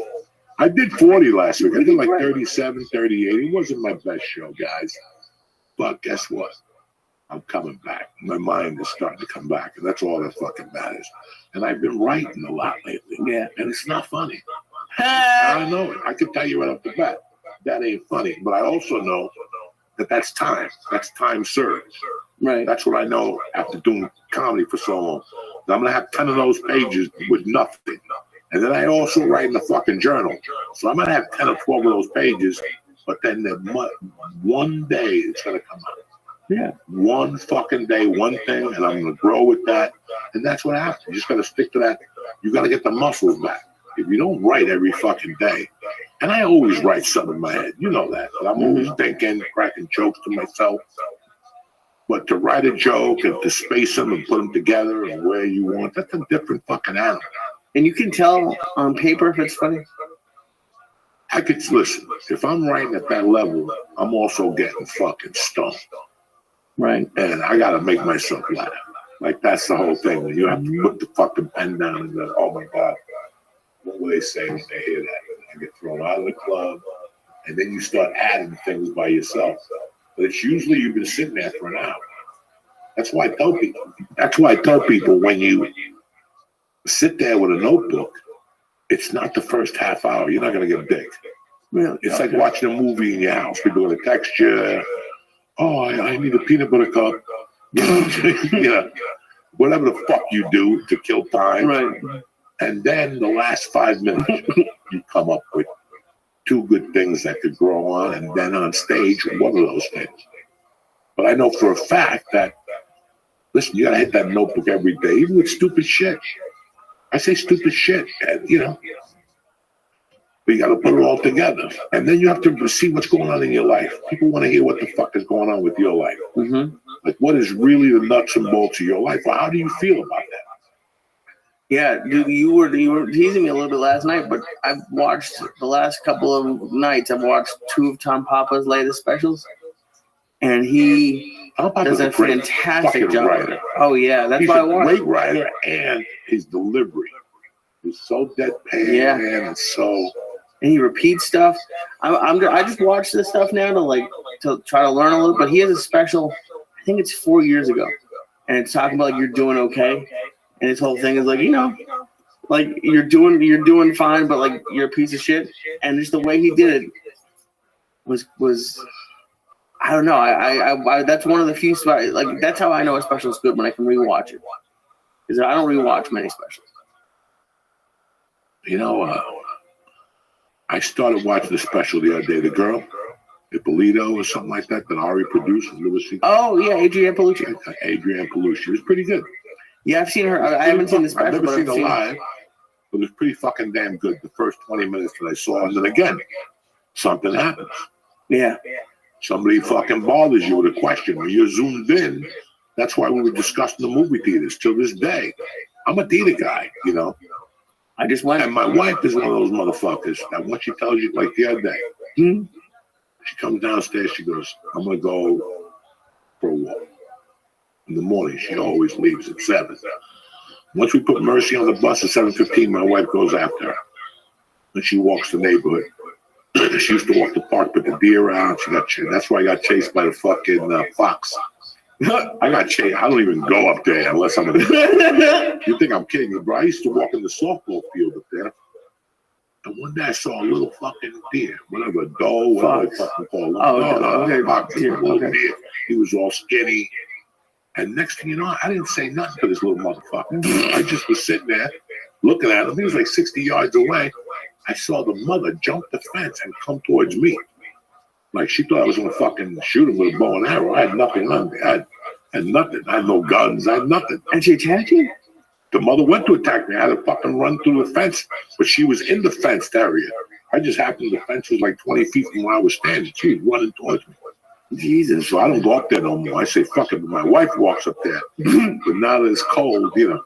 L: I did 40 last week. I did like 37, 38. It wasn't my best show, guys. But guess what? I'm coming back. My mind is starting to come back, and that's all that fucking matters. And I've been writing a lot lately.
N: Yeah.
L: And it's not funny. I know it. I can tell you right off the bat, that ain't funny. But I also know that that's time. That's time served.
N: Right.
L: That's what I know after doing comedy for so long. I'm going to have 10 of those pages with nothing. And then I also write in the fucking journal. So I'm going to have 10 or 12 of those pages, but then one day it's going to come out.
N: Yeah.
L: One fucking day, one thing, and I'm going to grow with that. And that's what happens. You just got to stick to that. You got to get the muscles back. If you don't write every fucking day, and I always write something in my head, you know that. But I'm always thinking, cracking jokes to myself. But to write a joke and to space them and put them together and where you want, that's a different fucking animal.
N: And you can tell on paper if it's funny.
L: I could listen. If I'm writing at that level, I'm also getting fucking stoned.
N: Right.
L: And I got to make myself laugh. Like, that's the whole thing. When you have to put the fucking pen down and go, oh my God, what will they say when they hear that? I get thrown out of the club. And then you start adding things by yourself. But it's usually you've been sitting there for an hour. That's why I tell people when you sit there with a notebook, it's not the first half hour. You're not going to get big.
N: Really?
L: It's like watching a movie in your house. People are going to text you, oh, I need a peanut butter cup. Yeah. Whatever the fuck you do to kill time.
N: Right.
L: And then the last 5 minutes, you come up with 2 good things that could grow on, and then on stage, one of those things. But I know for a fact that, listen, you gotta hit that notebook every day, even with stupid shit. I say stupid shit, and, you know, but you gotta put it all together. And then you have to see what's going on in your life. People want to hear what the fuck is going on with your life.
N: Mm-hmm.
L: Like, what is really the nuts and bolts of your life? Well, how do you feel about that?
N: Yeah, dude, you were teasing me a little bit last night, but I've watched the last couple of nights. I've watched 2 of Tom Papa's latest specials, and he does a fantastic job.
L: Writer.
N: Oh yeah, that's
L: He's
N: why I
L: a
N: watched.
L: great writer, and his delivery is so deadpan.
N: Yeah,
L: man, and so.
N: And he repeats stuff. I just watch this stuff now to try to learn a little. But he has a special. I think it's 4 years ago, and it's talking about like you're doing okay. And his whole thing is like, you know, like you're doing fine, but like you're a piece of shit. And just the way he did it was I don't know. I that's one of the few spots. Like that's how I know a special is good, when I can rewatch it. Because I don't rewatch many specials.
L: You know, I started watching the special the other day. The girl, Ippolito or something like that Ari produced with Louis C.
N: Oh yeah, Adrienne Palucci.
L: Adrienne Palucci. It was pretty good.
N: Yeah, I've seen her. I haven't seen the special.
L: I've never seen her live, but it was pretty fucking damn good. The first 20 minutes that I saw, and then again, something happens.
N: Yeah.
L: Somebody fucking bothers you with a question. When you're zoomed in, that's why we were discussing the movie theaters till this day. I'm a theater guy, you know.
N: I just went.
L: And my wife is one of those motherfuckers that once she tells you, like the other day, she comes downstairs, she goes, I'm going to go for a walk. In the morning, she always leaves at 7. Once we put Mercy on the bus at 7:15, my wife goes after her. And she walks the neighborhood. She used to walk the park, put the deer out. That's why I got chased by the fucking fox. I got chased. I don't even go up there unless I'm You think I'm kidding me, bro? I used to walk in the softball field up there. And one day I saw a little fucking deer, whatever, doe, whatever they fucking call it. Fox, little deer. He was all skinny. And next thing you know, I didn't say nothing to this little motherfucker. I just was sitting there looking at him. He was like 60 yards away. I saw the mother jump the fence and come towards me. Like she thought I was going to fucking shoot him with a bow and arrow. I had nothing on me. I had nothing. I had no guns. I had nothing.
N: And she attacked you?
L: The mother went to attack me. I had to fucking run through the fence. But she was in the fenced area. I just happened, the fence was like 20 feet from where I was standing. She was running towards me. Jesus, so I don't go up there no more. I say, fuck it. But my wife walks up there. But now that it's cold, you know,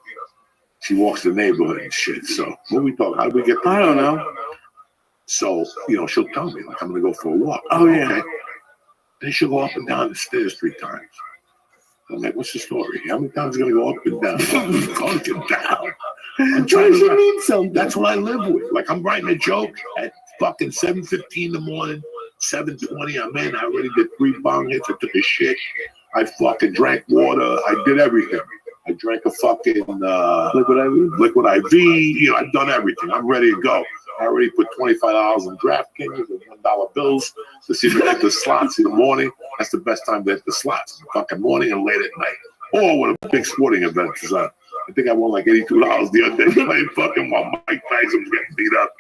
L: she walks the neighborhood and shit. So what we talking? How do we get there?
N: I don't know.
L: So, you know, she'll tell me, like, I'm going to go for a walk.
N: Oh, yeah.
L: Okay. Then she'll go up and down the stairs 3 times. I'm like, what's the story? How many times are going to go up and down? Going down. I'm trying
N: She
L: to.
N: means something.
L: That's what I live with. Like I'm writing a joke at fucking 7:15 in the morning, 7:20. I'm in. I already did 3 bong hits. I took a shit. I fucking drank water. I did everything. I drank a fucking liquid IV. You know, I've done everything. I'm ready to go. I already put $25 in DraftKings and $1 bills to see if I hit the slots in the morning. That's the best time to hit the slots, in the fucking morning and late at night. Or when a big sporting event is on. I think I won like $82 the other day playing fucking while Mike Tyson was getting beat up.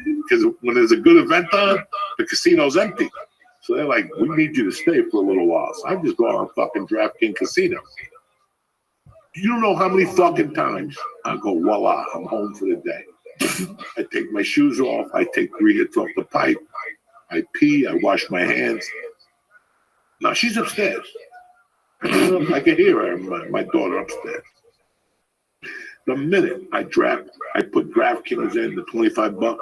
L: Because when there's a good event on, the casino's empty. So they're like, we need you to stay for a little while. So I just go on fucking DraftKings Casino. You don't know how many fucking times I go, voila, I'm home for the day. I take my shoes off. I take 3 hits off the pipe. I pee. I wash my hands. Now she's upstairs. I can hear her, my daughter upstairs. The minute I put DraftKings in the $25,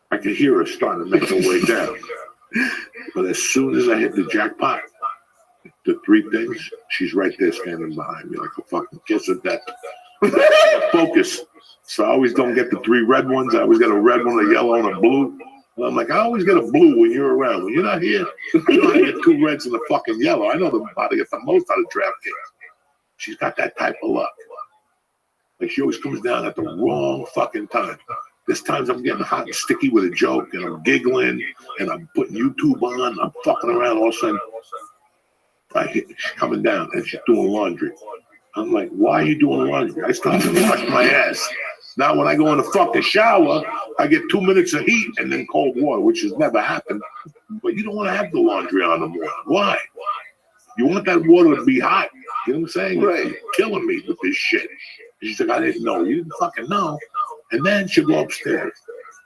L: I could hear her starting to make her way down. But as soon as I hit the jackpot, the 3 things, she's right there standing behind me like a fucking kiss of death. Focus. So I always don't get the 3 red ones. I always get a red one, a yellow, and a blue. And I'm like, I always get a blue when you're around. When you're not here, you know how to get 2 reds and a fucking yellow. I know how to get the most out of DraftKings. She's got that type of luck. Like she always comes down at the wrong fucking time. There's times I'm getting hot and sticky with a joke and I'm giggling and I'm putting YouTube on. I'm fucking around. All of a sudden, she's coming down and she's doing laundry. I'm like, why are you doing laundry? I still have to wash my ass. Now when I go in the fucking shower, I get 2 minutes of heat and then cold water, which has never happened. But you don't want to have the laundry on the morning. Why? You want that water to be hot. You know what I'm saying? Right. You're killing me with this shit. She's like, I didn't know. You didn't fucking know. And then she'll go upstairs.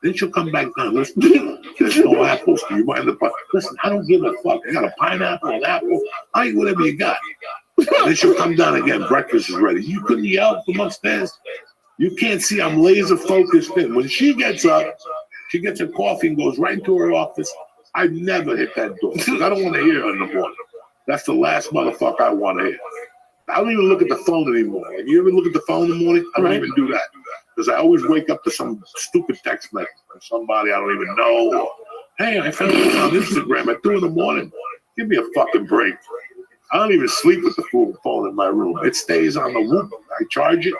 L: Then she'll come back down. Listen, there's no apples. Do you mind the fuck? Listen, I don't give a fuck. I got a pineapple, an apple. I eat whatever you got. Then she'll come down again. Breakfast is ready. You couldn't yell from upstairs. You can't see I'm laser focused in. When she gets up, she gets her coffee and goes right into her office. I never hit that door because I don't want to hear her in the morning. That's the last motherfucker I want to hear. I don't even look at the phone anymore. Like, you ever look at the phone in the morning? I don't even do that. Because I always wake up to some stupid text message from somebody I don't even know. Or, hey, I found this on Instagram at 2 in the morning. Give me a fucking break. I don't even sleep with the phone in my room. It stays on the Whoop. I charge it,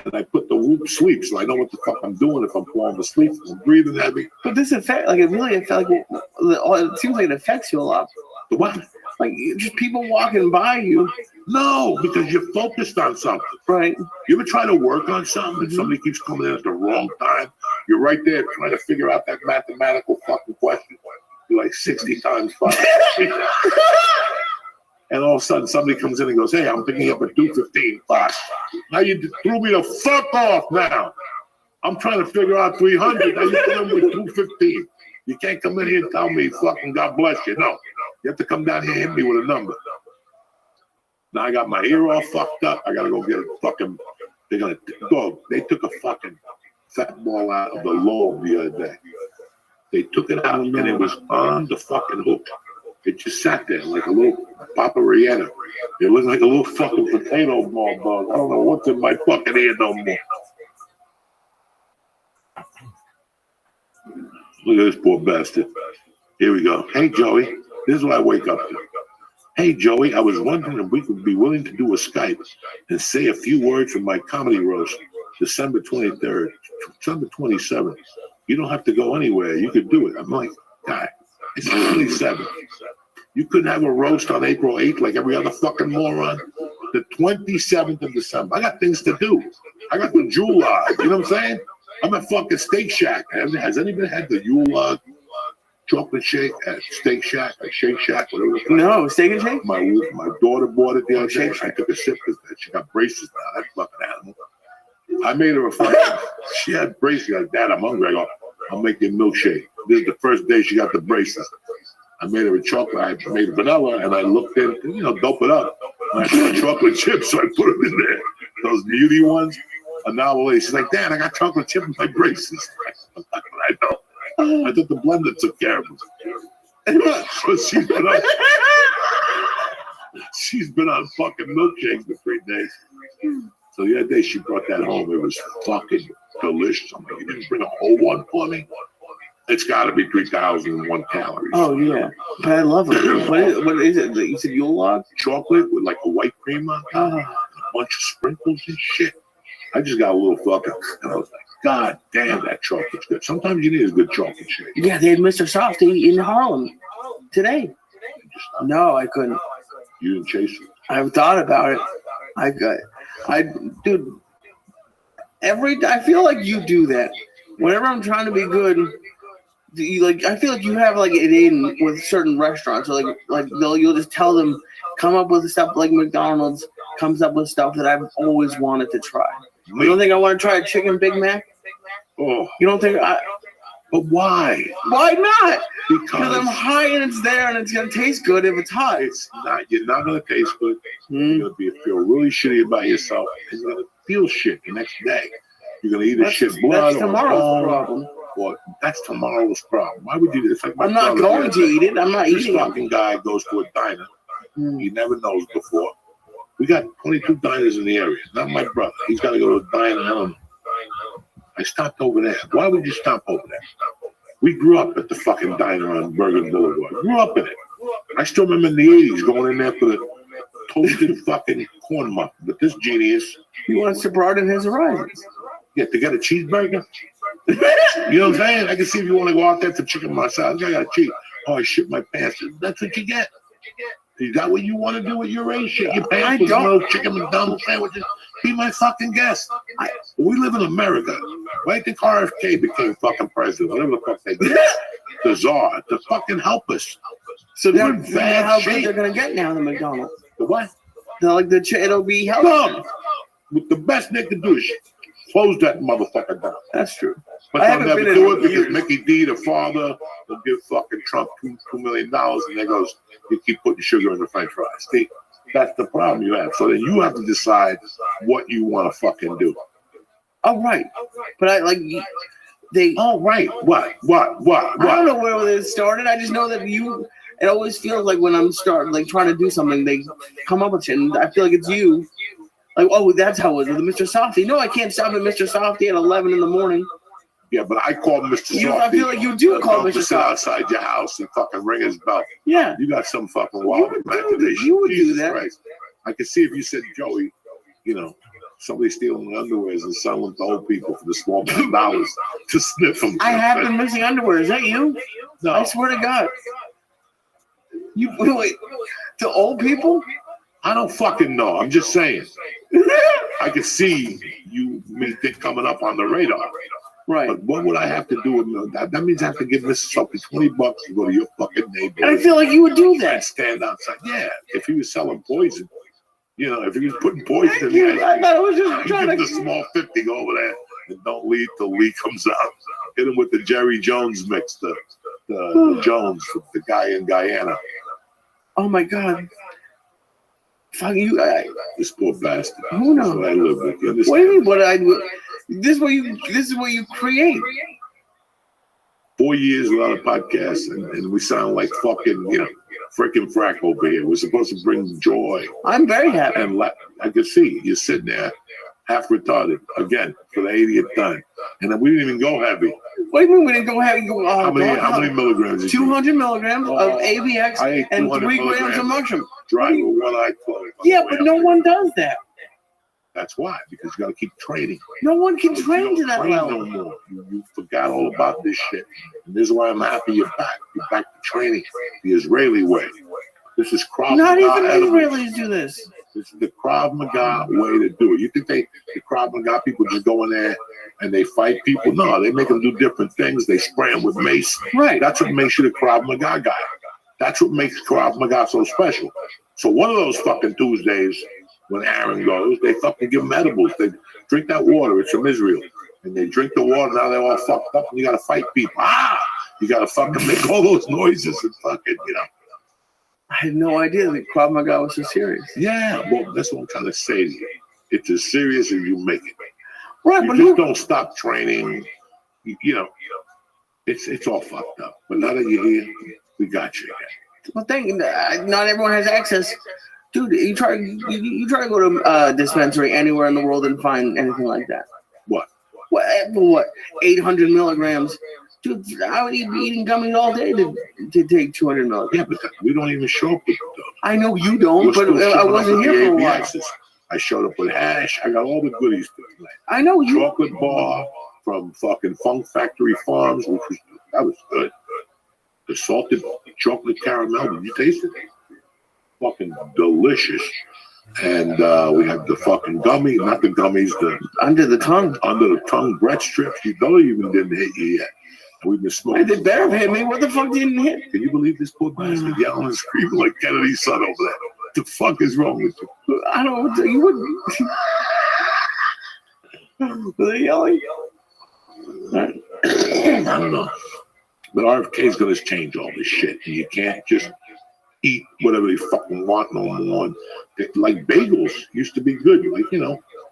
L: and I put the Whoop sleep, so I know what the fuck I'm doing if I'm falling asleep, if I'm breathing heavy.
N: But this affect, like, it seems like it affects you a lot.
L: What?
N: Like, just people walking by you.
L: No, because you're focused on something.
N: Right.
L: You ever try to work on something and somebody keeps coming in at the wrong time? You're right there trying to figure out that mathematical fucking question. You're like 60 times 5. And all of a sudden somebody comes in and goes, hey, I'm picking up at 2:15. Fuck. Now you threw me the fuck off now. I'm trying to figure out 300. Now you come in with 2:15. You can't come in here and tell me fucking God bless you. No. You have to come down here and hit me with a number. Now I got my ear all fucked up. I gotta go get a fucking. They're gonna go. They took a fucking fat ball out of the lobe the other day. They took it out and it was on the fucking hook. It just sat there like a little paparrietta. It looked like a little fucking potato ball bug. I don't know what's in my fucking ear no more. Look at this poor bastard. Here we go. Hey Joey, this is what I wake up to. Hey, Joey, I was wondering if we could be willing to do a Skype and say a few words from my comedy roast, December 23rd, December 27th. You don't have to go anywhere. You could do it. I'm like, God, it's 27th. You couldn't have a roast on April 8th like every other fucking moron. The 27th of December. I got things to do. I got the Jewel log. You know what I'm saying? I'm at fucking Steak Shack. Has anybody had the Jewel log? Chocolate shake at Steak Shack, at Shake Shack, whatever.
N: No, Steak and Shake?
L: My daughter bought it the other day. I took a sip because she got braces now. That fucking animal. I made her a fucking, she had braces. She got, Dad, I'm hungry. I go, I'll make you a milkshake. This is the first day she got the braces. I made her a chocolate. I made vanilla and I looked in, you know, dope it up. And I got chocolate chips, so I put them in there. Those beauty ones. An hour later, she's like, Dad, I got chocolate chip in my braces. I know. I thought the blender took care of it. So she's been on fucking milkshakes for 3 days. So the other day she brought that home. It was fucking delicious. I'm like, you didn't bring a whole one for me? It's got to be 3,001 calories.
N: Oh yeah, but I love it. What is it? You said Yule log?
L: Chocolate with like a white cream on top, a bunch of sprinkles and shit. I just got a little fucking, and I was like, God damn, that chocolate's good. Sometimes you need a good chocolate shake.
N: Yeah, they had Mr. Softy in Harlem today. No, I couldn't.
L: You didn't chase it?
N: I've thought about it. Dude, I feel like you do that. Whenever I'm trying to be good, I feel like you have like it in with certain restaurants. Or you'll just tell them, come up with stuff like McDonald's comes up with stuff that I've always wanted to try. You don't think I want to try a chicken Big Mac?
L: Oh,
N: you don't think
L: But why?
N: Why not?
L: Because
N: I'm high and it's there and it's gonna taste good if it's hot.
L: It's not. You're not gonna taste good. You're gonna feel really shitty about yourself, and you're gonna feel shit the next day. You're gonna either shit blood
N: that's tomorrow's problem.
L: Or that's tomorrow's problem. Why would you do this? Like
N: I'm not going to eat it. I'm not eating it.
L: This fucking guy goes to a diner. He never knows before. We got 22 diners in the area. Not my brother. He's got to go to a diner. I don't know. I stopped over there. Why would you stop over there? We grew up at the fucking diner on Bergen Boulevard. Grew up in it. I still remember in the 80s going in there for the toasted fucking corn muffin. But this genius,
N: he wants to broaden his horizons.
L: Yeah, to get a cheeseburger. You know what I'm saying? I can see if you want to go out there for chicken marsala. I got a cheese. Oh, I shit my pants. That's what you get. Is that what you want to do with your age? Shit your pants with no chicken McDonald's sandwiches? Be my fucking guest. We live in America. Why do you think RFK became fucking president? Whatever the fuck they did. The czar. To fucking help us.
N: So
L: they're
N: in bad how good they're going to get now in the McDonald's.
L: The what?
N: It'll be healthy.
L: No. The best they can do is close that motherfucker down.
N: That's true.
L: But they'll never do it because Mickey D, the father, will give fucking Trump $2 million, and there goes, you keep putting sugar in the French fries. See, that's the problem you have. So then you have to decide what you want to fucking do.
N: Oh, right. But
L: Oh, right. What?
N: I don't know where it started. I just know that it always feels like when I'm trying to do something, they come up with shit, and I feel like it's you. Like, oh, that's how it was with Mr. Softy. No, I can't stop at Mr. Softy at 11 in the morning.
L: Yeah, but I called Mr. Softy.
N: I feel like you do call Mr. Softy
L: outside your house and fucking ring his bell.
N: Yeah.
L: You got some fucking wild imagination.
N: You would do that.
L: Christ. I could see if you said, Joey, somebody stealing underwears and selling them to old people for the small dollars to sniff them.
N: I have been missing underwear. Is that you?
L: No.
N: I swear to God. You wait to old people?
L: I don't fucking know. I'm just saying. I could see me coming up on the radar.
N: Right.
L: But what would I have to do with that? That means I have to give Mr. Softy $20 to go to your fucking neighborhood.
N: And I feel like you would do that.
L: And stand outside. Yeah. If he was selling poison, if he was putting poison in the
N: I thought it was just trying
L: to give the small 50 go over there and don't leave till Lee comes out. Hit him with the Jerry Jones mix, the Jones, the guy in Guyana.
N: Oh my God. Fuck you!
L: This poor bastard.
N: Who knows?
L: That's what I live with. You understand?
N: What do you mean? What I do? This is what you create.
L: 4 years without a podcast, and we sound like fucking, freaking frack over here. We're supposed to bring joy.
N: I'm very happy.
L: And I can see you're sitting there, half retarded again for the 80th time, and then we didn't even go heavy.
N: What do you mean we didn't go heavy?
L: How many milligrams?
N: 200 milligrams of AVX and 3 grams of mushroom.
L: Dry with one eye closed.
N: Yeah, but no one does that.
L: That's why, because you got to keep training.
N: No one can train to that level.
L: No more. You forgot all about this shit. And this is why I'm happy you're back. You're back to training the Israeli way. This is Krav Maga.
N: Not even Israelis do this.
L: This is the Krav Maga way to do it. You think the Krav Maga people just go in there and they fight people? No, they make them do different things. They spray them with mace.
N: Right.
L: That's what makes you the Krav Maga guy. That's what makes Krav Maga so special. So one of those fucking Tuesdays, when Aaron goes, they fucking give them edibles. They drink that water. It's from Israel. And they drink the water. Now they're all fucked up. And you got to fight people. You got to fucking make all those noises and fucking,
N: I had no idea that Krav Maga was so serious.
L: Yeah, well, that's what I'm trying to say to you. It's as serious as you make it.
N: Right,
L: you
N: but
L: just don't stop training. It's all fucked up. But now that you're here, we got you again.
N: Well, not everyone has access Dude, you try to go to dispensary anywhere in the world and find anything like that.
L: What?
N: What? 800 milligrams. Dude, I would be eating gummies all day to take 200 milligrams.
L: Yeah, but we don't even show up with those.
N: I know you don't, but I wasn't here for a while.
L: I showed up with hash. I got all the goodies for tonight.
N: I know you.
L: Chocolate bar from fucking Funk Factory Farms, that was good. The salted chocolate caramel. Did you taste it? Fucking delicious. And we have the fucking gummy, not the gummies, the
N: under the tongue
L: bread strips. You don't even didn't hit you yet. And we've been smoking.
N: They better have hit me. What the fuck didn't hit?
L: Can you believe this poor bastard yelling and screaming like Kennedy's son over there? What the fuck is wrong with you?
N: I don't know what you wouldn't. Were they yelling?
L: I don't know. But RFK is going to change all this shit. And you can't just eat whatever they fucking want no more. Like bagels used to be good. Like,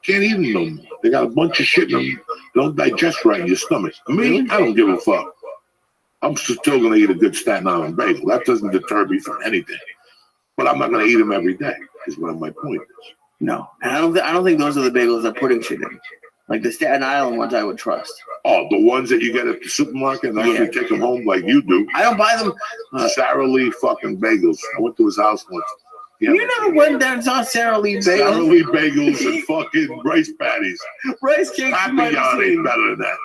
L: can't eat them no more. They got a bunch of shit in them. They don't digest right in your stomach. Me, I don't give a fuck. I'm still going to eat a good Staten Island bagel. That doesn't deter me from anything. But I'm not going to eat them every day, is what my point is.
N: No. And I don't think those are the bagels that putting shit in. Like the Staten Island ones I would trust.
L: Oh, the ones that you get at the supermarket and actually take them home like you do.
N: I don't buy them.
L: Sara Lee fucking bagels. I went to his house once.
N: You never went there and saw Sara Lee bagels?
L: Sara Lee bagels and fucking rice patties.
N: Rice cakes.
L: Papillon ain't better than that.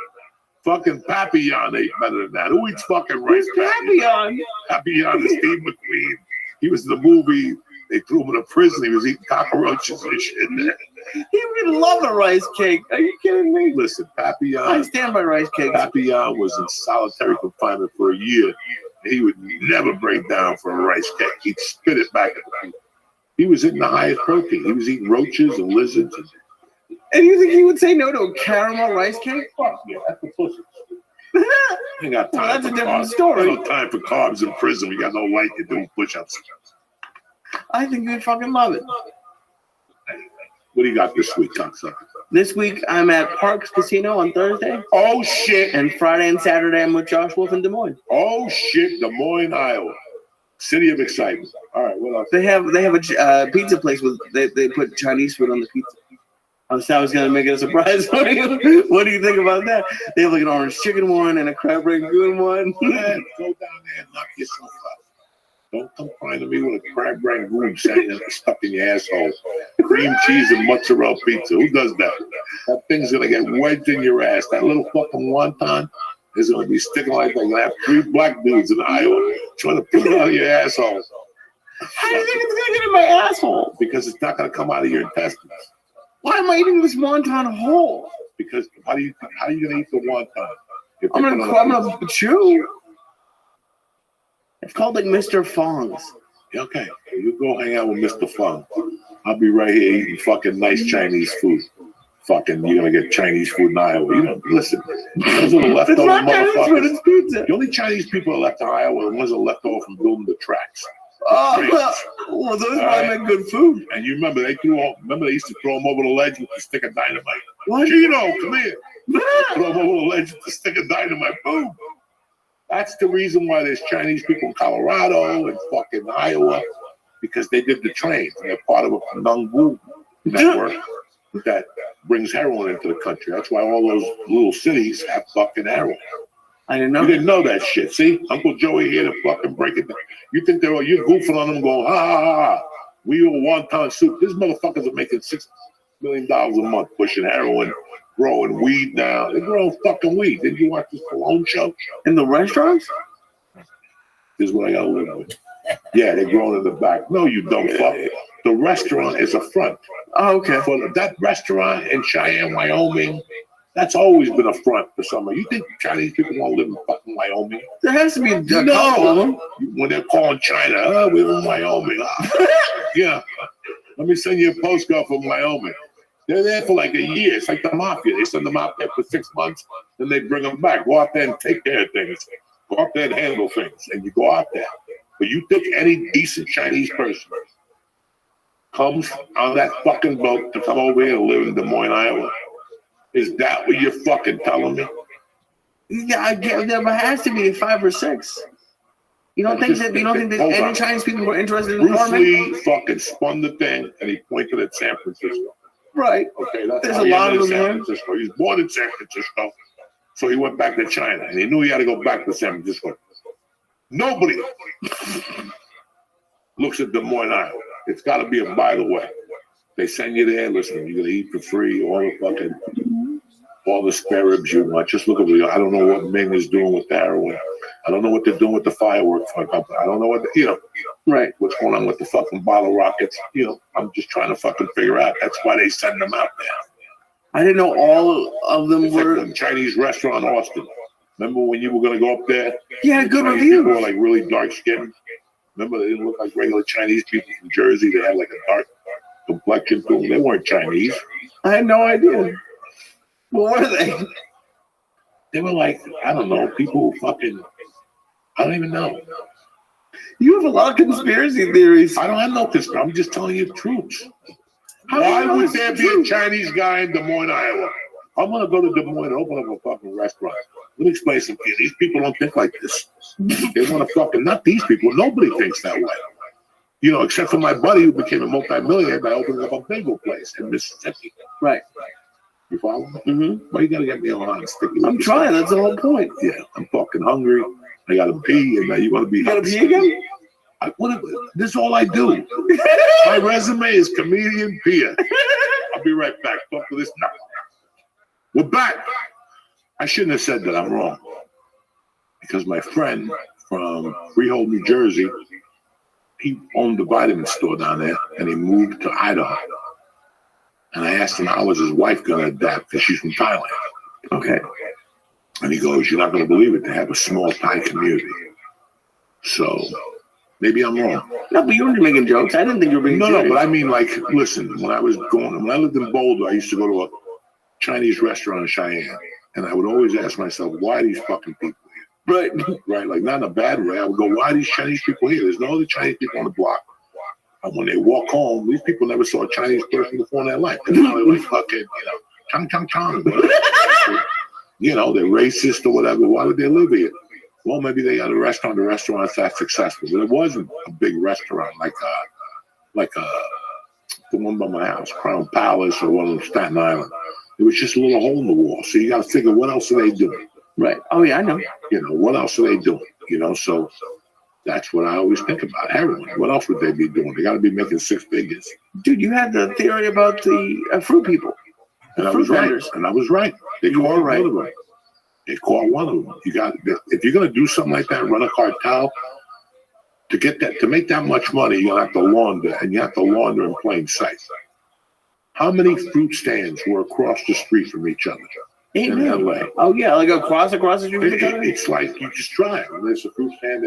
L: Fucking Papillon ain't better than that. Who eats fucking rice patties?
N: Papillon?
L: Papillon is Steve McQueen. He was in the movie. They threw him in a prison. He was eating cockroaches and shit there.
N: He would love a rice cake. Are you kidding me?
L: Listen, Papillon.
N: I stand by rice cakes.
L: Papillon was in solitary confinement for a year. He would never break down for a rice cake. He'd spit it back at the people. He was eating the highest protein. He was eating roaches and lizards.
N: And you think he would say no to a caramel rice cake?
L: Fuck yeah, that's the pussy. Ain't got time.
N: Well, that's
L: for
N: a different
L: carbs.
N: story.
L: No time for carbs in prison. We got no light to do push-ups.
N: I think you'd fucking love it.
L: What do you got this week, cocksucker?
N: This week I'm at Parks Casino on Thursday.
L: Oh shit!
N: And Friday and Saturday I'm with Josh Wolf in Des Moines.
L: Oh shit! Des Moines, Iowa, city of excitement. All right, what else?
N: They have a pizza place with they put Chinese food on the pizza. I was gonna make it a surprise for you. What do you think about that? They have like an orange chicken one and a crab rangoon one.
L: Man, go down there and knock yourself out. Don't come crying to me with a crab rangoon stuck in your asshole. Cream cheese and mozzarella pizza. Who does that? That thing's gonna get wedged in your ass. That little fucking wonton is gonna be sticking like that. You're gonna have 3 black dudes in Iowa trying to put it out of your asshole.
N: How do you think it's gonna get in my asshole?
L: Because it's not gonna come out of your intestines.
N: Why am I eating this wonton whole?
L: Because how are you gonna eat the wonton?
N: I'm gonna chew. It's called like Mr. Fong's.
L: Okay, you go hang out with Mr. Fong. I'll be right here eating fucking nice Chinese food. Fucking, you're gonna get Chinese food in Iowa. You know, listen, those are the leftover motherfuckers.
N: It's pizza.
L: The only Chinese people that left in Iowa are the ones that left over from building the tracks.
N: Well, those probably make good food.
L: And you remember they used to throw them over the ledge with a stick of dynamite.
N: What?
L: Gino, come here. Throw them over the ledge with a stick of dynamite. Boom. That's the reason why there's Chinese people in Colorado and fucking Iowa, because they did the trains. They're part of a Nung Wu network that brings heroin into the country. That's why all those little cities have fucking heroin.
N: I didn't know.
L: You didn't know that shit. See, Uncle Joey here to fucking break it down. You think you're goofing on them, going ha ha ha. We owe wonton soup. These motherfuckers are making $6 million a month pushing heroin, growing weed now. They're growing fucking weed. Didn't you watch this Cologne show?
N: In the restaurants?
L: This is what I gotta live with. Yeah, they're growing in the back. No, you don't fuck. The restaurant is a front.
N: Oh, okay.
L: For that restaurant in Cheyenne, Wyoming, that's always been a front for somebody. You think Chinese people want to live in fucking Wyoming?
N: There has to be a
L: couple of them. When they're calling China, we live in Wyoming. Yeah. Let me send you a postcard from Wyoming. They're there for like a year. It's like the mafia. They send them out there for 6 months, then they bring them back. Go out there and take care of things. Go out there and handle things. And you go out there. But you think any decent Chinese person comes on that fucking boat to come over here and live in Des Moines, Iowa? Is that what you're fucking telling me?
N: Yeah, there has to be 5 or 6. You don't think that any Chinese people were interested in
L: Bruce
N: farming?
L: Lee fucking spun the thing and he pointed at San Francisco.
N: Right.
L: Okay, that's
N: There's
L: how
N: a
L: he
N: lot
L: ended
N: of them
L: San
N: there.
L: Francisco. He was born in San Francisco, so he went back to China, and he knew he had to go back to San Francisco. Nobody looks at Des Moines, Iowa. It's got to be a by the way. They send you there. Listen, you're gonna eat for free. All the spare ribs you want. Just look at me. I don't know what Ming is doing with the heroin. I don't know what they're doing with the fireworks. I don't know what
N: right.
L: What's going on with the fucking bottle rockets? I'm just trying to fucking figure out. That's why they send them out there.
N: I didn't know all of them were.
L: Like the Chinese restaurant in Austin. Remember when you were going to go up there?
N: Yeah, good
L: Chinese
N: review.
L: People were like really dark skinned. Remember they didn't look like regular Chinese people from Jersey. They had like a dark complexion to them. They weren't Chinese.
N: I had no idea. What were they?
L: They were like, I don't know, people who fucking, I don't even know.
N: You have a lot of conspiracy theories.
L: I don't have no conspiracy. I'm just telling you the truth. Why would there be a Chinese guy in Des Moines, Iowa? I'm going to go to Des Moines and open up a fucking restaurant. Let me explain something to you. These people don't think like this. They want to fucking, not these people. Nobody thinks that way. Except for my buddy who became a multimillionaire by opening up a bagel place in Mississippi.
N: Right.
L: You follow me?
N: Mm-hmm.
L: Well, you got to get me on sticky.
N: I'm trying. That's the whole point.
L: Yeah, I'm fucking hungry. I got to pee, and now you want to be.
N: You got to pee again?
L: This is all I do. My resume is comedian Pia. I'll be right back. Talk to this now. We're back. I shouldn't have said that. I'm wrong. Because my friend from Freehold, New Jersey, he owned a vitamin store down there, and he moved to Idaho. And I asked him how was his wife going to adapt because she's from Thailand.
N: Okay.
L: And he goes, you're not going to believe it. They have a small Thai community. So maybe I'm wrong.
N: No, but you were making jokes. I didn't think you were being serious.
L: No, but I mean, like, listen, when I lived in Boulder, I used to go to a Chinese restaurant in Cheyenne. And I would always ask myself, why are these fucking people
N: here?
L: Right. Like, not in a bad way. I would go, why are these Chinese people here? There's no other Chinese people on the block. And when they walk home, these people never saw a Chinese person before in their life. They're like fucking, chong chong chong. They're racist or whatever. Why would they live here? Well, maybe they got a restaurant. The restaurant's that successful, but it wasn't a big restaurant like the one by my house, Crown Palace, or one on Staten Island. It was just a little hole in the wall. So you got to figure, what else are they doing?
N: Right. Oh yeah, I know.
L: What else are they doing? So. That's what I always think about. Heroin. What else would they be doing? They got to be making six figures.
N: Dude, you had the theory about the fruit people.
L: And I was right. They caught one of them. They caught one of them. If you're going to do something like that, run a cartel, to make that much money, you're going to have to launder, and you have to launder in plain sight. How many fruit stands were across the street from each other in LA?
N: Oh yeah, like across the street from each other?
L: It's like you just drive. There's a fruit stand,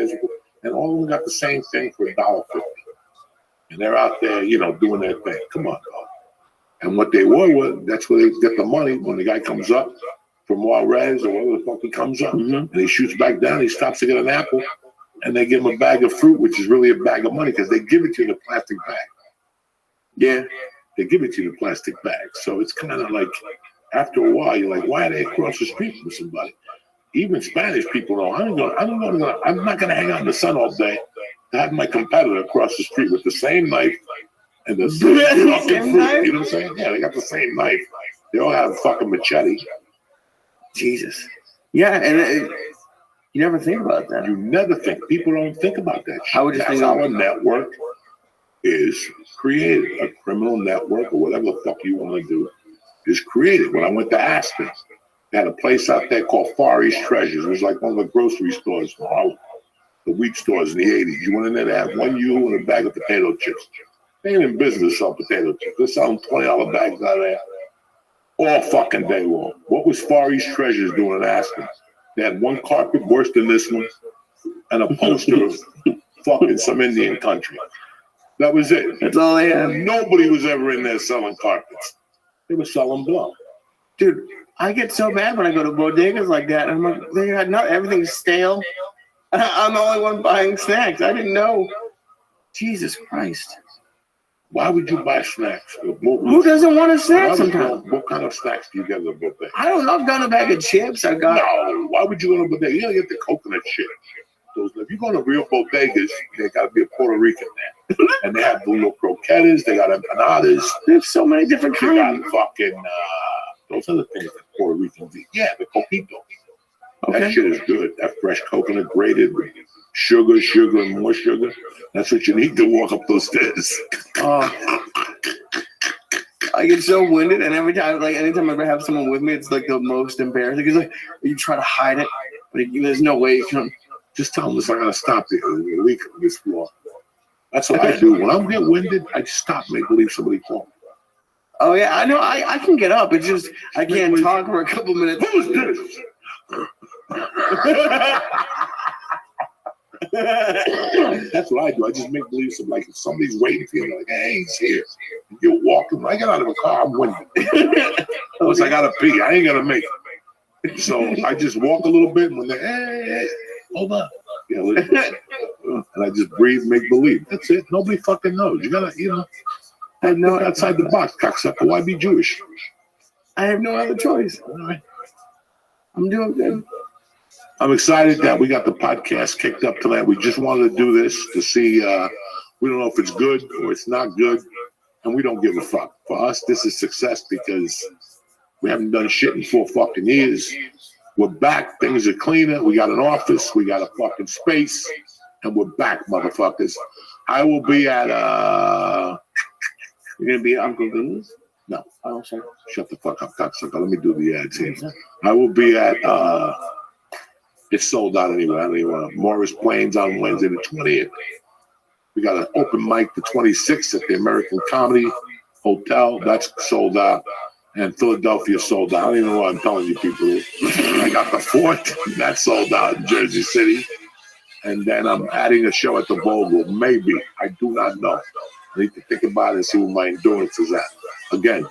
L: and all of them got the same thing for $1.50. And they're out there, doing their thing. Come on, dog. And what they were, that's where they get the money when the guy comes up from Juarez or whatever the fuck he comes up, and he shoots back down, he stops to get an apple, and they give him a bag of fruit, which is really a bag of money because they give it to you in a plastic bag. Yeah, they give it to you in a plastic bag. So it's kind of like, after a while, you're like, why are they across the street from somebody? Even Spanish people know. I'm not going to hang out in the sun all day to have my competitor across the street with the same knife and the same fucking fruit. You know what I'm saying? Yeah, they got the same knife. They all have a fucking machete.
N: Jesus. Yeah, and you never think about that.
L: You never think. People don't think about that shit.
N: I would just
L: That's
N: think
L: how a network is created. A criminal network or whatever the fuck you want to do is created. When I went to Aspen, they had a place out there called Far East Treasures. It was like one of the grocery stores, the wheat stores in the 80s. You went in there, they had one U and a bag of potato chips. They ain't in business to sell potato chips. They're selling $20 bags out there all fucking day long. What was Far East Treasures doing in Aspen? They had one carpet worse than this one and a poster of fucking some Indian country. That was it.
N: That's all they had.
L: Nobody was ever in there selling carpets. They were selling blow.
N: Dude, I get so bad when I go to bodegas like that. I'm like, they got everything's stale. I'm the only one buying snacks. I didn't know. Jesus Christ.
L: Why would you buy snacks?
N: Who doesn't want a snack sometimes?
L: What kind of snacks do you get at the bodega?
N: I don't know. I've got a bag of chips.
L: No, why would you go to the bodega? You gotta get the coconut shit. those. If you go to real bodegas, they got to be a Puerto Rican there, and they have the little croquetas. They got empanadas.
N: They have so many different
L: They got
N: kinds.
L: fucking those other things that Puerto Ricans eat. Yeah, the coquito.
N: Okay.
L: That shit is good. That fresh coconut grated with sugar, and more sugar. That's what you need to walk up those stairs.
N: I get so winded, and anytime I ever have someone with me, it's like the most embarrassing. It's like you try to hide it, but there's no way you can.
L: Just tell them this. I gotta stop there. There's a leak on this floor. That's what I do. When I get winded, I just stop, make believe somebody called.
N: Oh yeah, I know. I can get up. It's just I can't talk for a couple minutes.
L: Who's this? That's what I do. I just make believe some like if somebody's waiting for you, like, hey, he's here. You're walking. When I get out of a car, I'm winded. Unless I gotta pee, I ain't gonna make it. So I just walk a little bit, and when they hey, hold on. Yeah, and I just breathe, make believe. That's it. Nobody fucking knows. You gotta, I know outside the box, cocksucker. Why be Jewish?
N: I have no other choice. All right. I'm doing good.
L: I'm excited that we got the podcast kicked up tonight. We just wanted to do this to see. We don't know if it's good or it's not good, and we don't give a fuck. For us, this is success because we haven't done shit in 4 fucking years. We're back. Things are cleaner. We got an office. We got a fucking space, and we're back, motherfuckers. I will be at.
N: You're gonna be at Uncle Guinness?
L: No.
N: Oh, sorry.
L: Shut the fuck up, cocksucker. Let me do the ads here. I will be at. It's sold out anyway. Morris Plains on Wednesday the 20th. We got an open mic the 26th at the American Comedy Hotel. That's sold out. And Philadelphia sold out. I don't even know what I'm telling you people. I got the 4th. That's sold out in Jersey City. And then I'm adding a show at the Vogel. Maybe. I do not know. I need to think about it and see what my endurance is at. Again,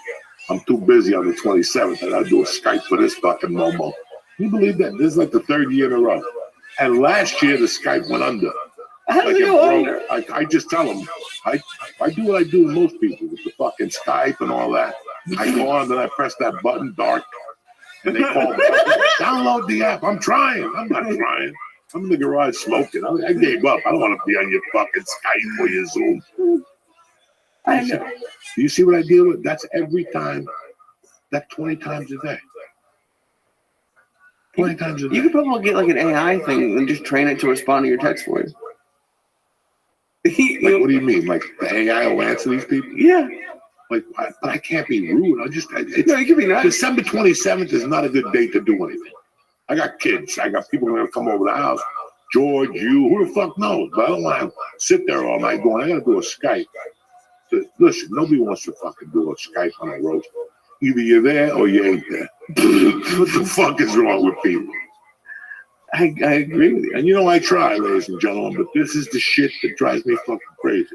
L: I'm too busy on the 27th. I got to do a Skype for this fucking Momo. Can you believe that? This is like the 3rd year in a row. And last year, the Skype went under.
N: How did it go under?
L: I just tell them, I do what I do to most people with the fucking Skype and all that. I go on, then I press that button, dark, and they call me. Download the app. I'm trying. I'm not trying. I'm in the garage smoking. I gave up. I don't want to be on your fucking Skype or your Zoom. Do you see what I deal with? That's every time. That's 20 times a day. 20 times a day.
N: You could probably get like an AI thing and just train it to respond to your text for you.
L: Like, what do you mean? Like the AI will answer these people?
N: Yeah.
L: Like, but I can't be rude.
N: No, you can be nice.
L: December 27th is not a good day to do anything. I got kids. I got people going to come over the house. George, you, who the fuck knows? But I don't want to sit there all night going, I got to do a Skype. So, listen, nobody wants to fucking do a Skype on a road. Either you're there or you ain't there. What the fuck is wrong with people?
N: I agree with you.
L: And I try, ladies and gentlemen, but this is the shit that drives me fucking crazy.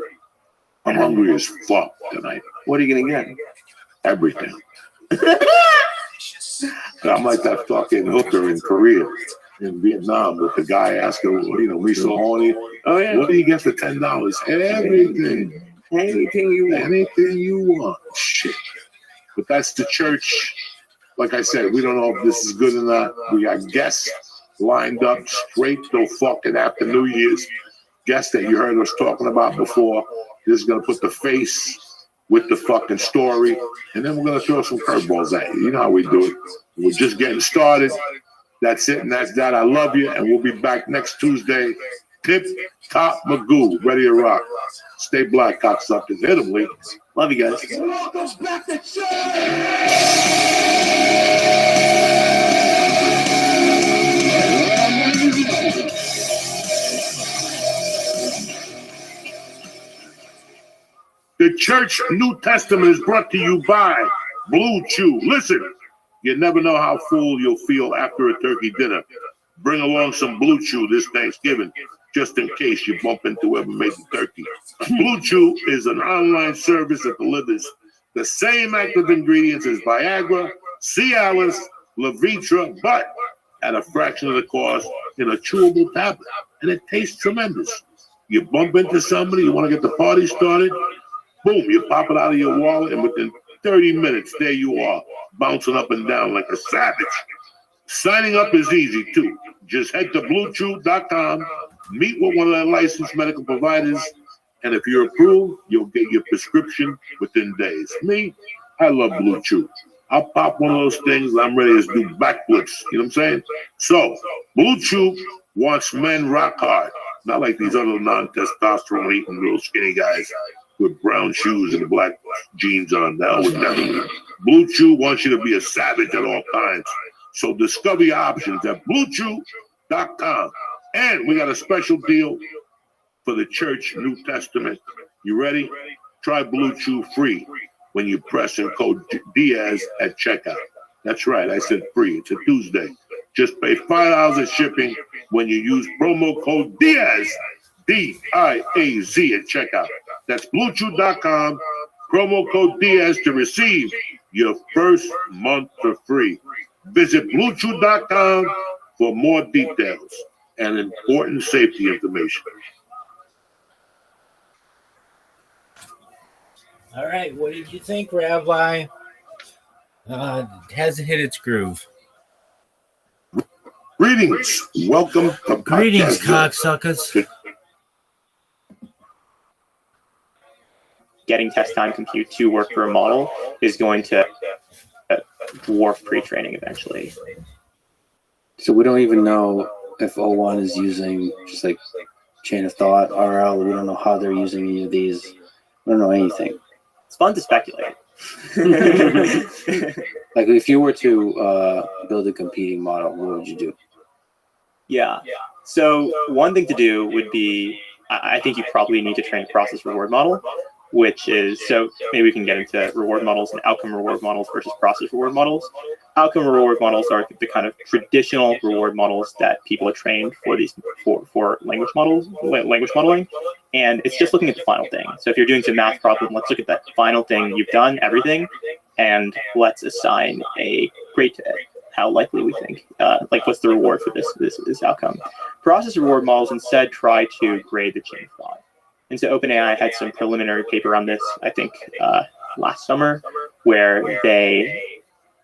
L: I'm hungry as fuck tonight.
N: What are you going to get?
L: Everything. I'm like that fucking hooker in Korea, in Vietnam, with the guy asking, miso honey.
N: Oh, yeah.
L: What do you get for $10? Everything.
N: Anything you want.
L: Anything you want. Shit. But that's the church. Like I said, we don't know if this is good or not. We got guests lined up straight till fucking after New Year's. Guests that you heard us talking about before. This is going to put the face with the fucking story. And then we're going to throw some curveballs at you. You know how we do it. We're just getting started. That's it and that's that. I love you. And we'll be back next Tuesday. Tip Top Magoo. Ready to rock. Stay black, cocksuckers. Hit them, Lee.
N: Love you guys.
L: Welcome back to church. The Church New Testament is brought to you by Blue Chew. Listen, you never know how full you'll feel after a turkey dinner. Bring along some Blue Chew this Thanksgiving, just in case you bump into whoever made the turkey. Blue Chew is an online service that delivers the same active ingredients as Viagra, Cialis, Levitra, but at a fraction of the cost in a chewable tablet. And it tastes tremendous. You bump into somebody, you want to get the party started, boom, you pop it out of your wallet, and within 30 minutes, there you are, bouncing up and down like a savage. Signing up is easy, too. Just head to BlueChew.com, Meet with one of their licensed medical providers, and if you're approved, you'll get your prescription within days. Me, I love Blue Chew. I'll pop one of those things, I'm ready to do backflips. You know what I'm saying? So, Blue Chew wants men rock hard, not like these other non-testosterone eating little skinny guys with brown shoes and black jeans on. Now with them. Blue Chew wants you to be a savage at all times. So discover your options at BlueChew.com. And we got a special deal for the Church New Testament. You ready? Try Blue Chew free when you press in code Diaz at checkout. That's right, I said free. It's a Tuesday. Just pay $5 of shipping when you use promo code Diaz, D-I-A-Z at checkout. That's BlueChew.com, promo code Diaz to receive your first month for free. Visit BlueChew.com for more details and important safety information.
D: All right, what did you think, Rabbi? Hasn't hit its groove.
L: Greetings. Welcome to
D: Greetings,
L: Podcast
D: cocksuckers.
H: Getting test time compute to work for a model is going to dwarf pre-training eventually.
B: So we don't even know if O1 is using just like chain of thought, RL. We don't know how they're using any of these. We don't know anything.
H: It's fun to speculate.
B: Like if you were to build a competing model, what would you do?
H: Yeah. So one thing to do would be, I think you probably need to train a process reward model, which is, so maybe we can get into reward models and outcome reward models versus process reward models. Outcome reward models are the kind of traditional reward models that people are trained for these for language modeling, and it's just looking at the final thing. So if you're doing some math problem, let's look at that final thing you've done, everything, and let's assign a grade to it. How likely we think, like what's the reward for this outcome. Process reward models instead try to grade the chain of thought. And so OpenAI had some preliminary paper on this, I think, last summer, where they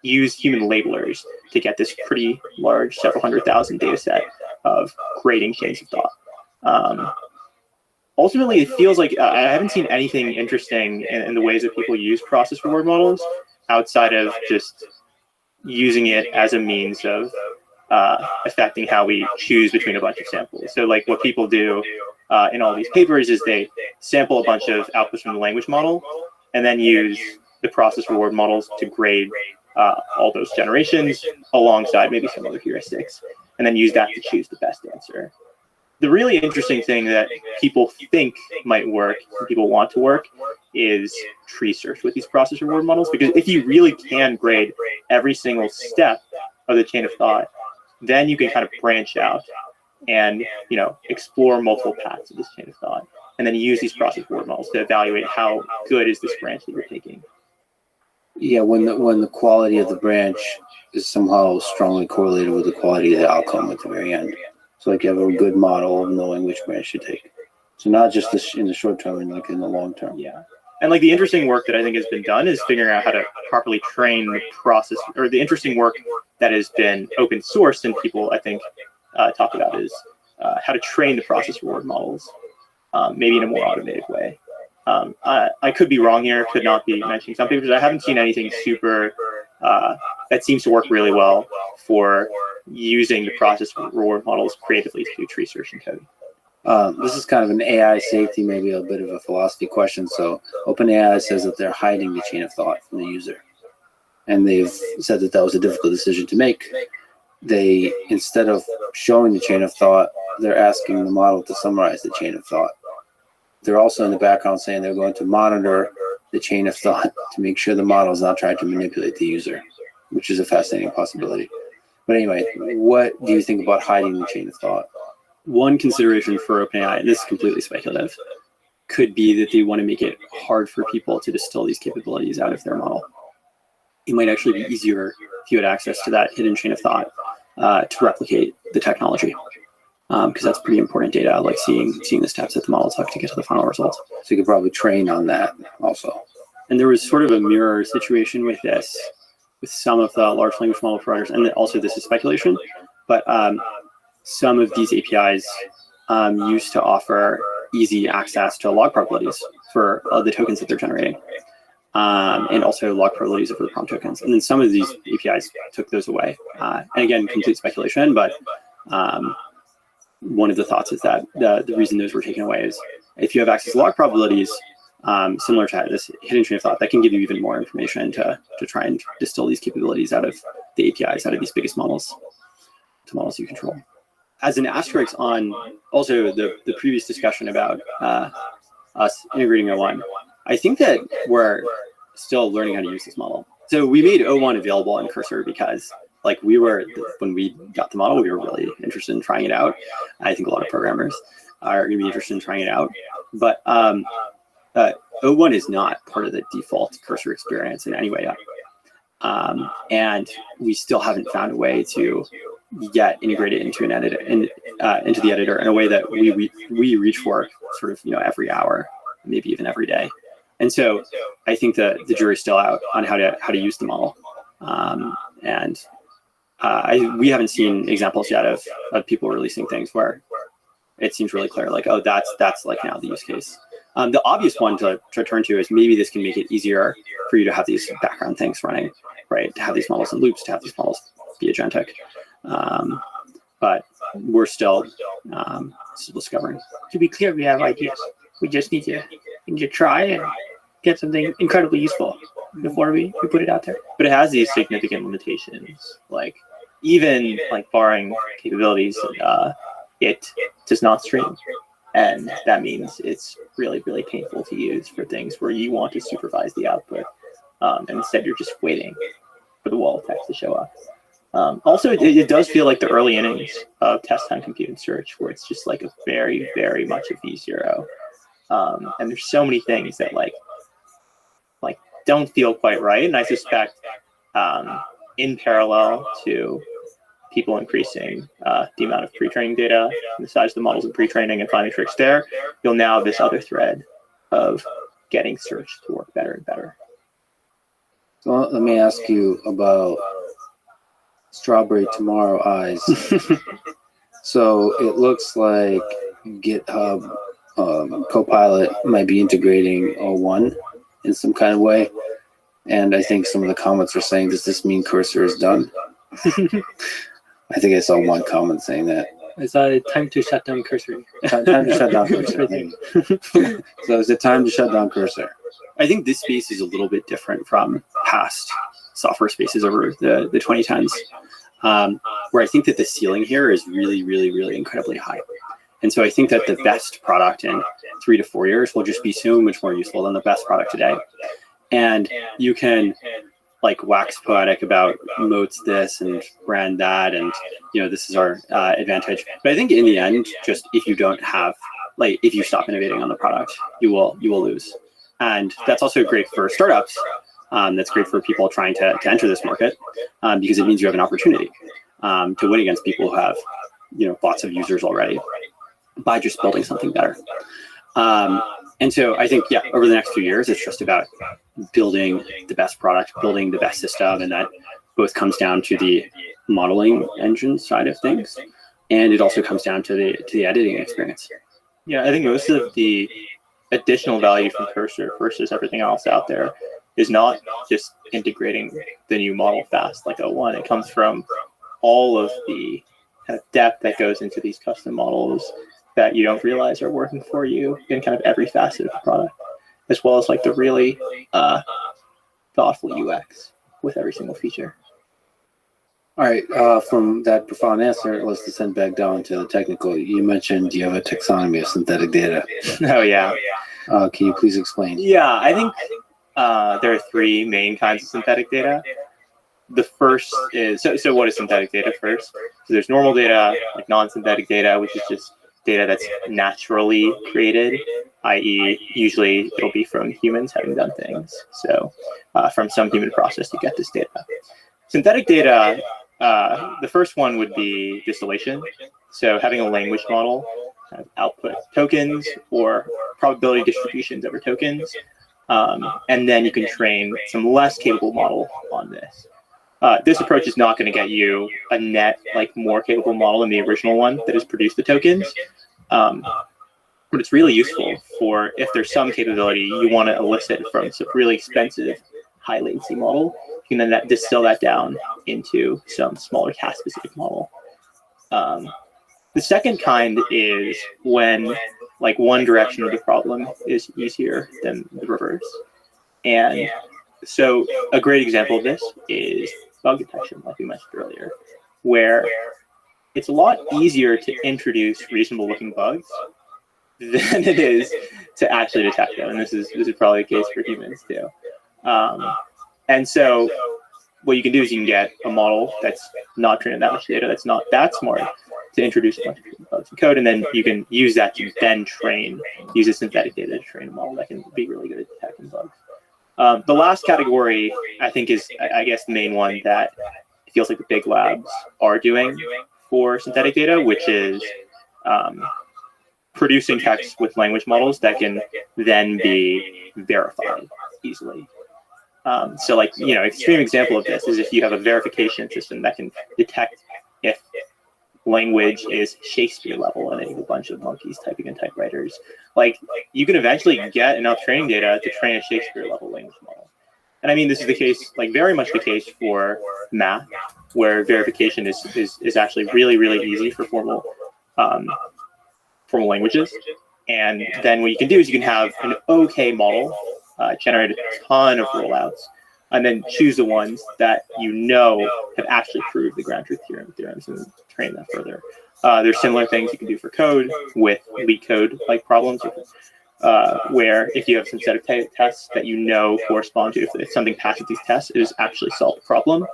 H: used human labelers to get this pretty large, several 100,000 data set of grading chains of thought. Ultimately, it feels like I haven't seen anything interesting in the ways that people use process reward models outside of just using it as a means of affecting how we choose between a bunch of samples. So like what people do in all these papers is they sample a bunch of outputs from the language model and then use the process reward models to grade all those generations alongside maybe some other heuristics, and then use that to choose the best answer. The really interesting thing that people think might work, and people want to work, is tree search with these process reward models, because if you really can grade every single step of the chain of thought, then you can kind of branch out and explore multiple paths of this chain of thought, and then use these process reward models to evaluate how good is this branch that you're taking.
B: Yeah, when the quality of the branch is somehow strongly correlated with the quality of the outcome at the very end. So like you have a good model of knowing which branch you take. So not just in the short term, and like in the long term.
H: Yeah. And like the interesting work that I think has been done is figuring out how to properly train the process, or the interesting work that has been open sourced and people I think talk about is how to train the process reward models, maybe in a more automated way. I could be wrong here, could not be mentioning some papers. I haven't seen anything super that seems to work really well for using the process reward models creatively to do tree search and code.
B: This is kind of an AI safety, maybe a bit of a philosophy question. So OpenAI says that they're hiding the chain of thought from the user. And they've said that that was a difficult decision to make. They, instead of showing the chain of thought, they're asking the model to summarize the chain of thought. They're also in the background saying they're going to monitor the chain of thought to make sure the model is not trying to manipulate the user, which is a fascinating possibility. But anyway, what do you think about hiding the chain of thought?
K: One consideration for OpenAI, and this is completely speculative, could be that they want to make it hard for people to distill these capabilities out of their model. It might actually be easier if you had access to that hidden chain of thought to replicate the technology, because that's pretty important data, like seeing the steps that the model took to get to the final result.
B: So you could probably train on that also.
K: And there was sort of a mirror situation with this, with some of the large language model providers, and also this is speculation, but some of these APIs
H: used to offer easy access to log probabilities for the tokens that they're generating, and also log probabilities over the prompt tokens. And then some of these APIs took those away. And again, complete speculation, but one of the thoughts is that the reason those were taken away is if you have access to log probabilities, similar to this hidden train of thought, that can give you even more information to try and distill these capabilities out of the APIs, out of these biggest models, to models you control. As an asterisk on also the previous discussion about us integrating O1, I think that we're still learning how to use this model. So we made O1 available in Cursor because when we got the model, we were really interested in trying it out. I think a lot of programmers are going to be interested in trying it out. But O1 is not part of the default Cursor experience in any way yet. And we still haven't found a way to get integrated into an editor, into the editor in a way that we reach for sort of every hour, maybe even every day. And so I think that the jury's still out on how to use the model. We haven't seen examples yet of people releasing things where it seems really clear, like, oh, that's like now the use case. The obvious one to turn to is maybe this can make it easier for you to have these background things running, right? To have these models in loops, to have these models be agentic. But we're still discovering.
J: To be clear, we have ideas. We just need to try and get something incredibly useful before we put it out there.
I: But it has these significant limitations, like even like barring capabilities, it does not stream. And that means it's really, really painful to use for things where you want to supervise the output. And instead you're just waiting for the wall of text to show up. Also, it does feel like the early innings of test time compute and search, where it's just like a very, very much a V0. And there's so many things that like don't feel quite right. And I suspect in parallel to people increasing the amount of pre-training data, the size of the models in pre-training and finding tricks there, you'll now have this other thread of getting search to work better and better.
B: So let me ask you about Strawberry Tomorrow Eyes. So it looks like GitHub Copilot might be integrating O1 in some kind of way. And I think some of the comments are saying, does this mean Cursor is done? I think I saw one comment saying that.
K: It's time to shut down Cursor.
B: Time to shut down Cursor. So is it time to shut down Cursor?
H: I think this space is a little bit different from past software spaces over the 2010s, where I think that the ceiling here is really, really, really incredibly high. And so I think that the best product in 3 to 4 years will just be so much more useful than the best product today. And you can like wax poetic about moats this and brand that, and this is our advantage. But I think in the end, just if you don't have, like, if you stop innovating on the product, you will lose. And that's also great for startups. That's great for people trying to enter this market, because it means you have an opportunity to win against people who have lots of users already by just building something better. And so I think, over the next few years, it's just about building the best product, building the best system, and that both comes down to the modeling engine side of things, and it also comes down to the editing experience.
I: Yeah, I think most of the additional value from Cursor versus everything else out there is not just integrating the new model fast like O1. It comes from all of the kind of depth that goes into these custom models that you don't realize are working for you in kind of every facet of the product, as well as like the really thoughtful UX with every single feature.
B: All right, from that profound answer, let's descend back down to the technical. You mentioned you have a taxonomy of synthetic data.
I: Oh, yeah.
B: Can you please explain?
I: Yeah, I think there are 3 main kinds of synthetic data. The first is, so what is synthetic data first? So there's normal data, like non-synthetic data, which is just data that's naturally created, i.e. usually it'll be from humans having done things. So from some human process, you get this data. Synthetic data, the first one would be distillation. So having a language model output tokens or probability distributions over tokens. And then you can train some less capable model on this. This approach is not going to get you a net, like, more capable model than the original one that has produced the tokens.
H: But it's really useful for if there's some capability you want to elicit from some really expensive high latency model, you can then distill that down into some smaller task specific model. The second kind is when like one direction of the problem is easier than the reverse. And so a great example of this is bug detection, like we mentioned earlier, where it's a lot easier to introduce reasonable looking bugs than it is to actually detect them. And this is probably the case for humans too. And so what you can do is you can get a model that's not trained on that much data, that's not that smart, to introduce a bunch of bugs in code, and then you can use that to then use a synthetic data to train a model that can be really good at detecting bugs. The last category, I think, is, I guess, the main one that it feels like the big labs are doing for synthetic data, which is producing text with language models that can then be verified easily. So like, extreme example of this is if you have a verification system that can detect if language is Shakespeare level and they have a bunch of monkeys typing in typewriters. Like, you can eventually get enough training data to train a Shakespeare level language model. And I mean, this is the case, like very much the case for math, where verification is actually really, really easy for formal languages. And then what you can do is you can have an okay model, generate a ton of rollouts, and then choose the ones that have actually proved the ground truth theorems and train that further. There's similar things you can do for code with leak code like problems, where if you have some set of tests that correspond to, if something passes these tests, it has actually solved the problem.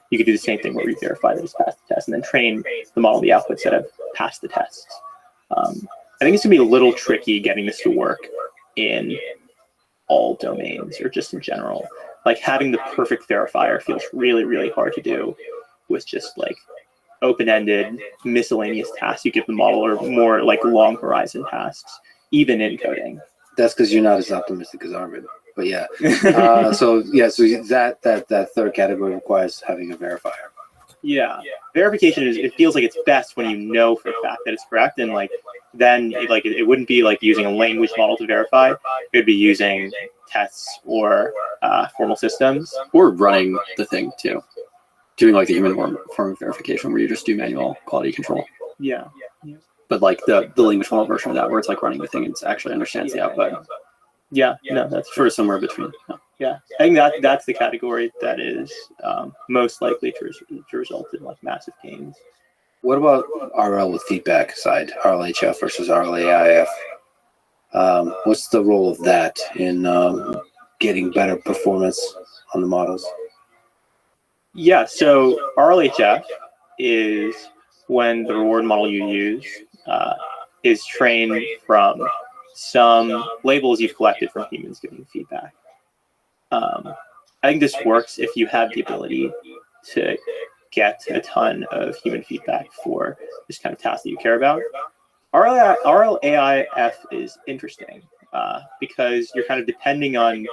H: You could do the same thing where we verify that it's passed the test and then train the model the outputs that have passed the tests. I think it's gonna be a little tricky getting this to work in all domains or just in general. Like having the perfect verifier feels really, really hard to do with just like open-ended miscellaneous tasks you give the model, or more like long horizon tasks, even in coding.
B: That's because you're not as optimistic as Arvid. But yeah, so that third category requires having a verifier.
H: Yeah, verification it feels like it's best when you know for a fact that it's correct, and like then it wouldn't be like using a language model to verify. It would be using tests or formal systems,
K: or running the thing too, doing like the human form of verification where you just do manual quality control.
H: Yeah.
K: But like the language model version of that, where it's like running the thing and it actually understands the output.
H: Yeah, no, that's
K: sort of somewhere between. No.
H: Yeah, I think that's the category that is most likely to result in like massive gains.
B: What about RL with feedback side, RLHF versus RLAIF? What's the role of that in getting better performance on the models?
H: Yeah, so RLHF is when the reward model you use is trained from some labels you've collected from humans giving feedback. I think this works if you have the ability to get a ton of human feedback for this kind of task that you care about. RLAIF is interesting because you're kind of depending on,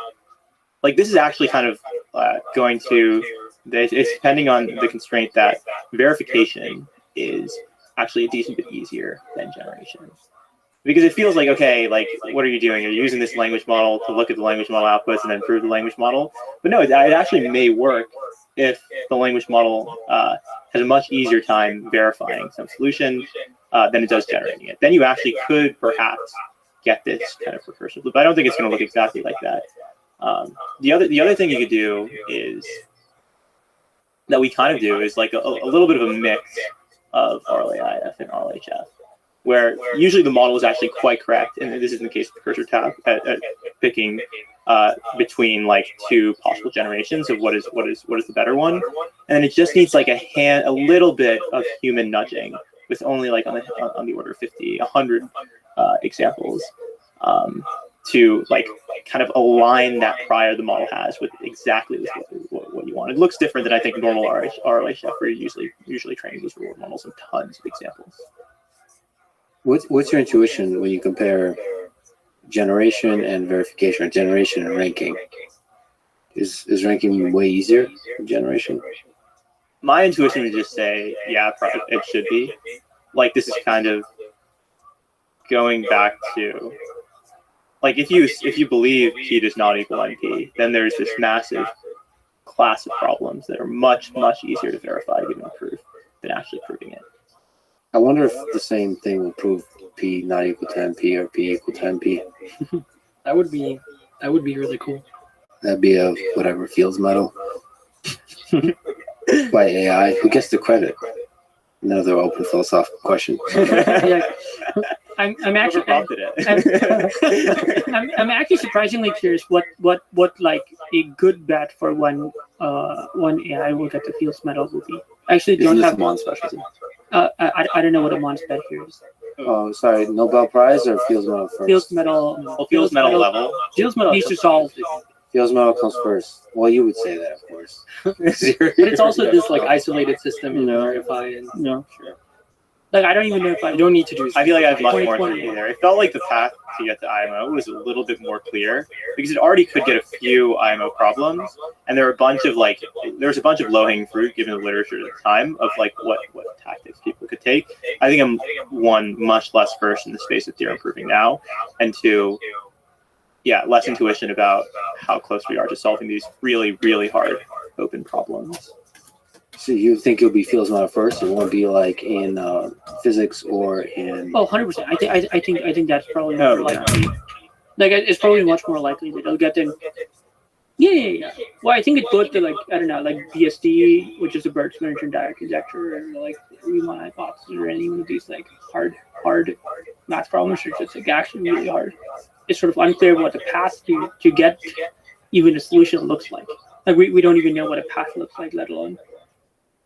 H: like, this is actually kind of it's depending on the constraint that verification is actually a decent bit easier than generation. Because it feels like, okay, like, what are you doing? You're using this language model to look at the language model outputs and then prove the language model. But no, it actually may work if the language model has a much easier time verifying some solution than it does generating it. Then you actually could perhaps get this kind of recursive loop. I don't think it's going to look exactly like that. The other thing you could do is that we kind of do is like a little bit of a mix of RLAIF and RLHF, where usually the model is actually quite correct, and this is in the case of the cursor tab at picking between like two possible generations of what is the better one, and it just needs like a little bit of human nudging, with only like on the order of 50, 100 examples to like kind of align that prior the model has with exactly what you want. It looks different than I think normal RLHF, where you're usually training these reward models in tons of examples.
B: What's your intuition when you compare generation and verification, or generation and ranking? Is ranking way easier than generation?
H: My intuition would just say, yeah, it should be. Like, this is kind of
I: going back to, like, if you believe P does not equal NP, then there's this massive class of problems that are much, much easier to verify given proof than actually proving it.
B: I wonder if the same thing will prove P not equal to NP or P equal to NP.
K: That would be really cool.
B: That'd be a whatever Fields medal by AI. Who gets the credit? Another open philosophical question.
J: Yeah. I'm actually I'm actually surprisingly curious what like a good bet for one AI will get the Fields medal will be. Actually, don't have
B: Mon specialty.
J: I don't know what a Mon spec here is.
B: Oh, sorry, Nobel Prize or Fields medal first?
J: Fields medal.
I: Well, Fields medal level.
J: Fields medal needs to solve.
B: Fields medal comes first. Well, you would say that, of course.
K: But it's also this like isolated system you verify and
J: sure. Like I don't even know if I
K: don't need to do.
I: I feel like I have much more to do there. It felt like the path to get to IMO was a little bit more clear because it already could get a few IMO problems, and there was a bunch of low-hanging fruit given the literature at the time of like what tactics people could take. I think I'm one much less versed in the space of theorem proving now, and two, less intuition about how close we are to solving these really, really hard open problems.
B: So you think you'll be Fields medal first? It won't be like in physics or in.
J: Oh, 100%. I think that's probably more likely. Like it's probably much more likely that they'll get them. Yeah. Well, I think it's both the like BSD, which is a Bergson direct conjecture, or like Riemann hypothesis, or any one of these like hard math problems, which is like actually really hard. It's sort of unclear what the path to get even a solution looks like. Like we don't even know what a path looks like, let alone.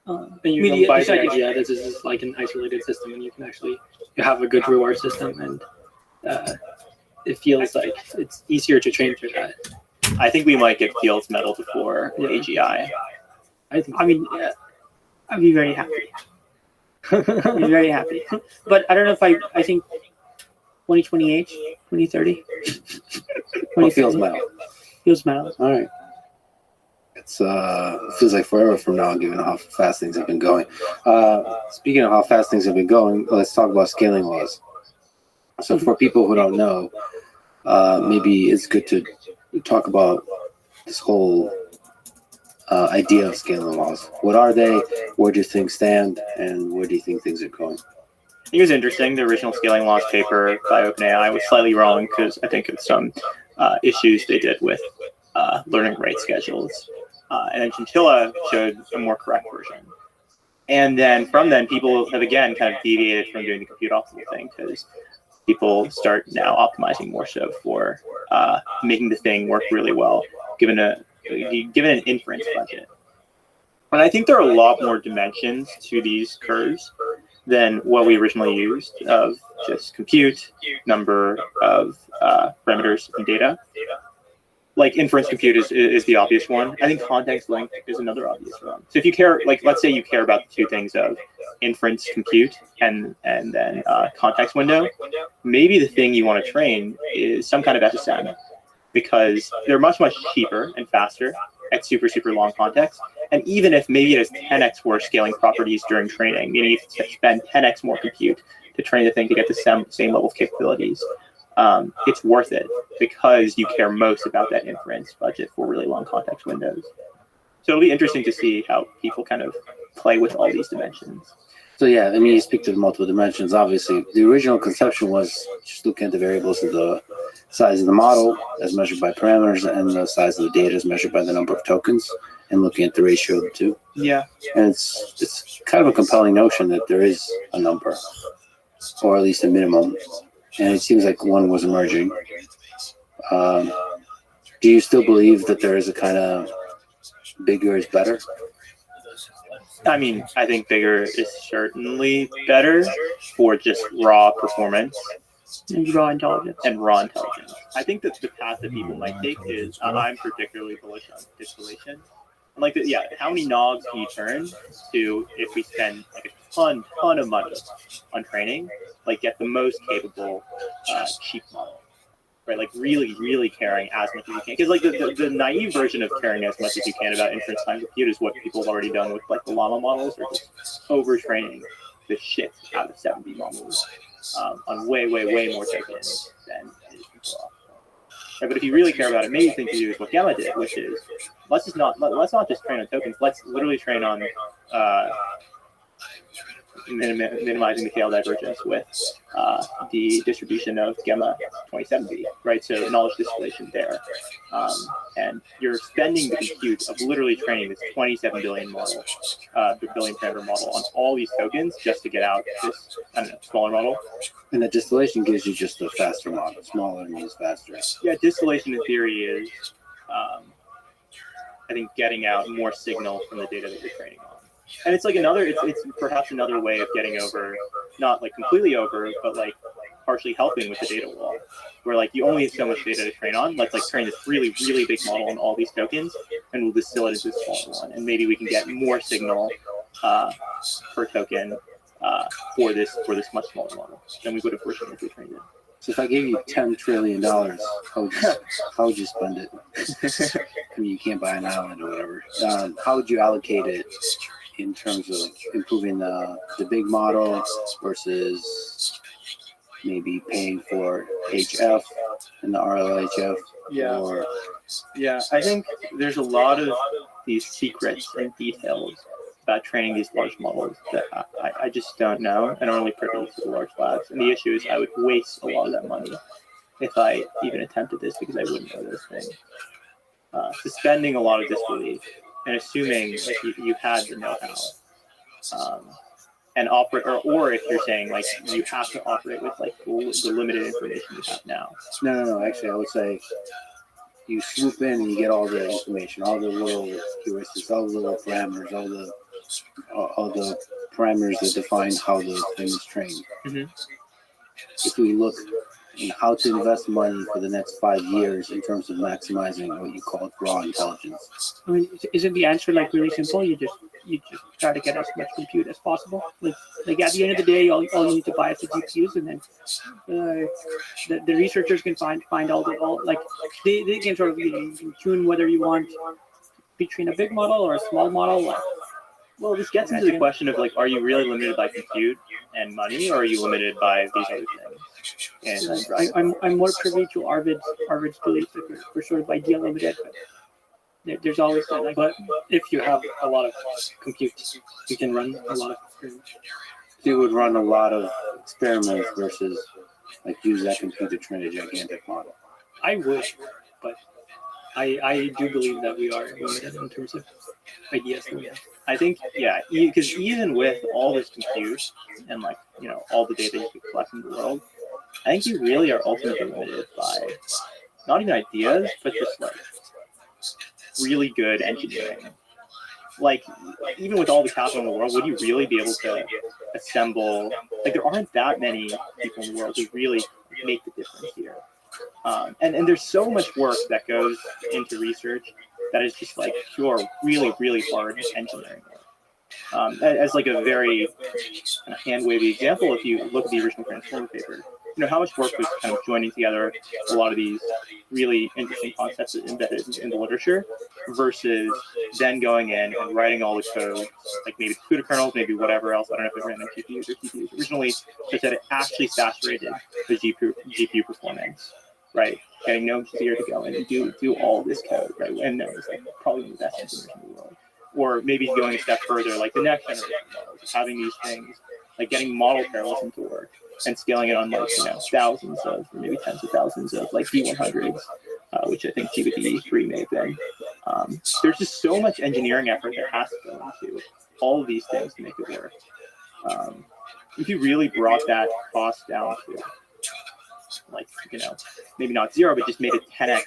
K: And you buy the idea that this is like an isolated system, and you have a good reward system, and it feels like it's easier to train through that.
I: I think we might get Fields medal before AGI.
J: I'd be very happy. I'd be very happy. But I don't know if I think 2028, 2030.
B: Fields medal.
J: Fields medal.
B: All right. It's feels like forever from now, given how fast things have been going. Speaking of how fast things have been going, let's talk about scaling laws. So for people who don't know, maybe it's good to talk about this whole idea of scaling laws. What are they? Where do things stand? And where do you think things are going?
I: I think it was interesting. The original scaling laws paper by OpenAI was slightly wrong because I think of some issues they did with learning rate schedules. And then Chintilla showed a more correct version. And then from then, people have again kind of deviated from doing the compute optimal thing because people start now optimizing more so for making the thing work really well, given an inference budget. And I think there are a lot more dimensions to these curves than what we originally used of just compute, number of parameters and data. Like inference compute is the obvious one. I think context length is another obvious one. So if you care, like let's say you care about the two things of inference compute and then context window, maybe the thing you want to train is some kind of SSM because they're much cheaper and faster at super long context. And even if maybe it has 10x worse scaling properties during training, meaning you spend 10x more compute to train the thing to get the same level of capabilities. It's worth it because you care most about that inference budget for really long context windows. So it'll be interesting to see how people kind of play with all these dimensions.
B: So yeah, I mean, you speak to the multiple dimensions. Obviously, the original conception was just looking at the variables of the size of the model as measured by parameters and the size of the data as measured by the number of tokens and looking at the ratio of the two.
I: Yeah.
B: And it's kind of a compelling notion that there is a number, or at least a minimum. And it seems like one was emerging. Do you still believe that there is a kind of bigger is better?
I: I mean, I think bigger is certainly better for just raw performance.
J: And raw intelligence.
I: I think that the path that people might take is, I'm particularly bullish on distillation. And like, how many nogs can you turn to if we spend like a ton of money on training, like get the most capable cheap model, right? Like really caring as much as you can. Because like the naive version of caring as much as you can about inference time compute is what people have already done with like the llama models, or just overtraining the shit out of 70 models. on way more tokens than is control. Right, but if you really care about it, maybe the thing to do is what Gamma did, which is let's not just train on tokens. Let's literally train on minimizing the tail divergence with the distribution of Gamma 27b, right? So knowledge distillation there. And you're spending the compute of literally training this 27 billion model, billion parameter model on all these tokens just to get out this, I don't know, smaller model.
B: And the distillation gives you just a faster model. Smaller means faster.
I: Yeah, distillation in theory is, I think, getting out more signal from the data that you're training on. And it's like it's perhaps another way of getting over, not like completely over, but like partially helping with the data wall, where like you only have so much data to train on. Let's like train this really big model on all these tokens, and we'll distill it into a smaller one, and maybe we can get more signal per token for this much smaller model than we would have originally if we trained it.
B: So if I gave you $10 trillion, how would you spend it? I mean, you can't buy an island or whatever. How would you allocate it in terms of improving the big model versus maybe paying for HF and the RLHF?
I: Yeah, I think there's a lot of these secrets and details about training these large models that I just don't know and are only privy to the large labs. And the issue is I would waste a lot of that money if I even attempted this because I wouldn't know those things. Suspending a lot of disbelief and assuming that you had the know-how and operate, or if you're saying like you have to operate with like the limited information you have now.
B: No. Actually, I would say you swoop in and you get all the information, all the little heuristics, all the little parameters, all the parameters that define how the thing is trained.
I: Mm-hmm.
B: If we look in how to invest money for the next 5 years in terms of maximizing what you call raw intelligence.
J: I mean, isn't the answer like really simple? You just try to get as much compute as possible. Like at the end of the day, all you need to buy is the GPUs, and then the researchers can find all like they can sort of you can tune whether you want between a big model or a small model. Like,
I: well, this gets into the question of like, are you really limited by compute and money, or are you limited by these other things? And
J: I'm more privy to Arvid's belief that we're sort of idea limited, but there's always that. Like,
K: but if you have a lot of compute, you can run a lot of experiments.
B: You would run a lot of experiments versus like use that compute to train a gigantic model.
K: I would, but I do believe that we are limited in terms of ideas.
I: I think, yeah, because even with all this compute and like, you know, all the data you could collect in the world, I think you really are ultimately limited by not even ideas, but just like really good engineering. Like, even with all the capital in the world, would you really be able to assemble, like there aren't that many people in the world who really make the difference here. And there's so much work that goes into research that is just like pure, really hard engineering work. As like a very kind of hand-wavy example, if you look at the original Transformer paper, you know, how much work was kind of joining together a lot of these really interesting concepts embedded in the literature versus then going in and writing all the code, like maybe CUDA kernels, maybe whatever else. I don't know if it ran on GPUs or CPUs. Originally, they said it actually saturated the GPU performance, right? Getting no zero to go in and do all this code, right? And that was like probably one of the best engineers in the world. Or maybe going a step further, like the next generation models, having these things, like getting model parallelism to work and scaling it on like, you know, thousands of, or maybe tens of thousands of like V100s, which I think GPT-3 may have been. There's just so much engineering effort that has to go into all of these things to make it work. If you really brought that cost down to, like, you know, maybe not zero, but just made it 10x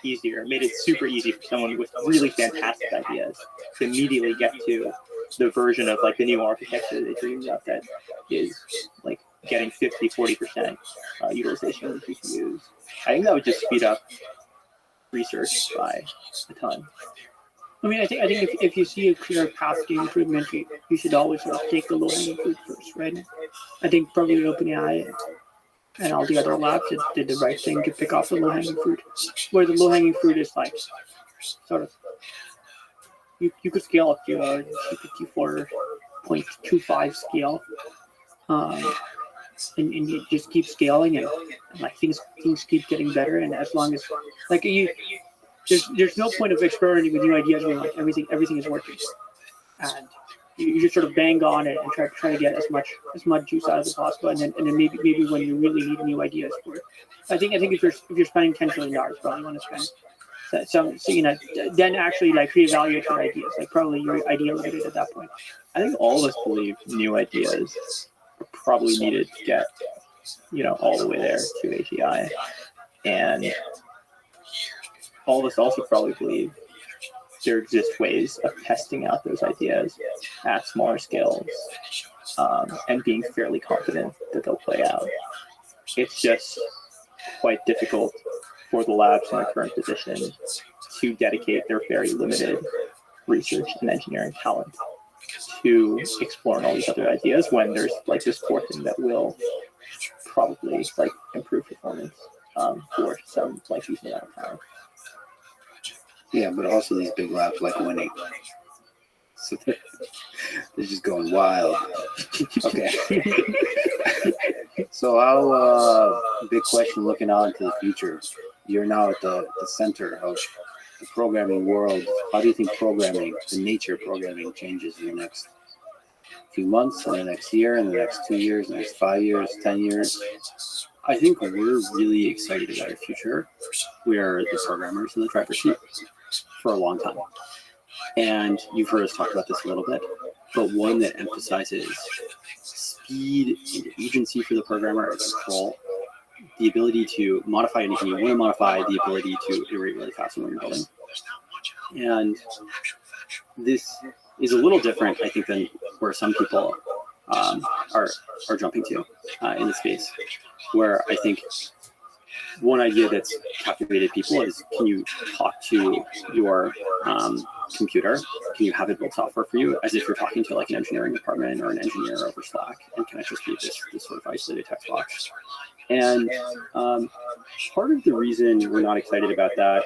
I: easier, made it super easy for someone with really fantastic ideas to immediately get to the version of like the new architecture they dreamed up that is like getting 50-40% utilization of the GPUs. I think that would just speed up research by a ton.
J: I mean, I think if you see a clear path to improvement, you should always sort of take the low-hanging fruit first, right? I think probably OpenAI and all the other labs did the right thing to pick off the low-hanging fruit, where the low-hanging fruit is like sort of you could scale up to a GPT-4.25 scale, and you just keep scaling, and like things keep getting better. And as long as like there's no point of experimenting with new ideas when like everything is working, and you just sort of bang on it and try to get as much juice out of it as possible, and then maybe when you really need new ideas for it. I think if you're spending $10 trillion, probably you want to spend so then actually like reevaluate your ideas. Like probably your idea limited at that point.
H: I think all of us believe new ideas are probably needed to get, all the way there to AGI. And all of us also probably believe there exist ways of testing out those ideas at smaller scales and being fairly confident that they'll play out. It's just quite difficult for the labs in their current position to dedicate their very limited research and engineering talent to exploring all these other ideas when there's like this core thing that will probably like improve performance for some like decent amount of time.
B: Yeah, but also these big labs like winning. So they're just going wild. Okay. So how, big question looking out into the future. You're now at the center of the programming world. How do you think programming, the nature of programming, changes in the next few months, in the next year, in the next 2 years, in the next 5 years, 10 years? I think we're really excited about our future. We are the programmers in the driver's seat for a long time. And you've heard us talk about this a little bit, but one that emphasizes speed and agency for the programmer and control, the ability to modify anything you want to modify, the ability to iterate really fast when you're building. And this is a little different, I think, than where some people are jumping to in the space, where I think one idea that's captivated people is, can you talk to your computer? Can you have it build software for you as if you're talking to like an engineering department or an engineer over Slack? And can it just be this sort of isolated text box? And part of the reason we're not excited about that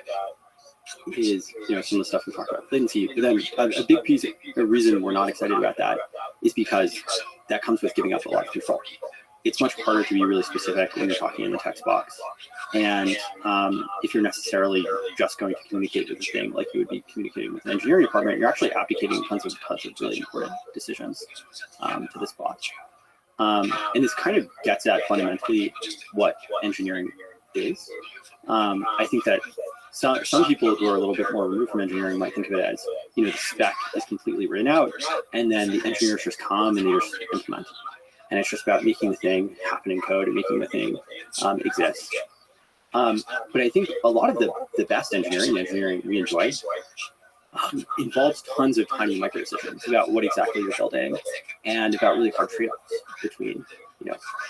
B: is, some of the stuff we talked about latency. But then a big piece of the reason we're not excited about that is because that comes with giving up a lot of control. It's much harder to be really specific when you're talking in the text box. And if you're necessarily just going to communicate with the thing like you would be communicating with an engineering department, you're actually abdicating tons of really important decisions to this bot. And this kind of gets at fundamentally what engineering is. I think that some people who are a little bit more removed from engineering might think of it as, the spec is completely written out, and then the engineers just come and they just implement. And it's just about making the thing happen in code and making the thing exist. But I think a lot of the best engineering we enjoy involves tons of tiny micro decisions about what exactly you're building and about really hard trade-offs between,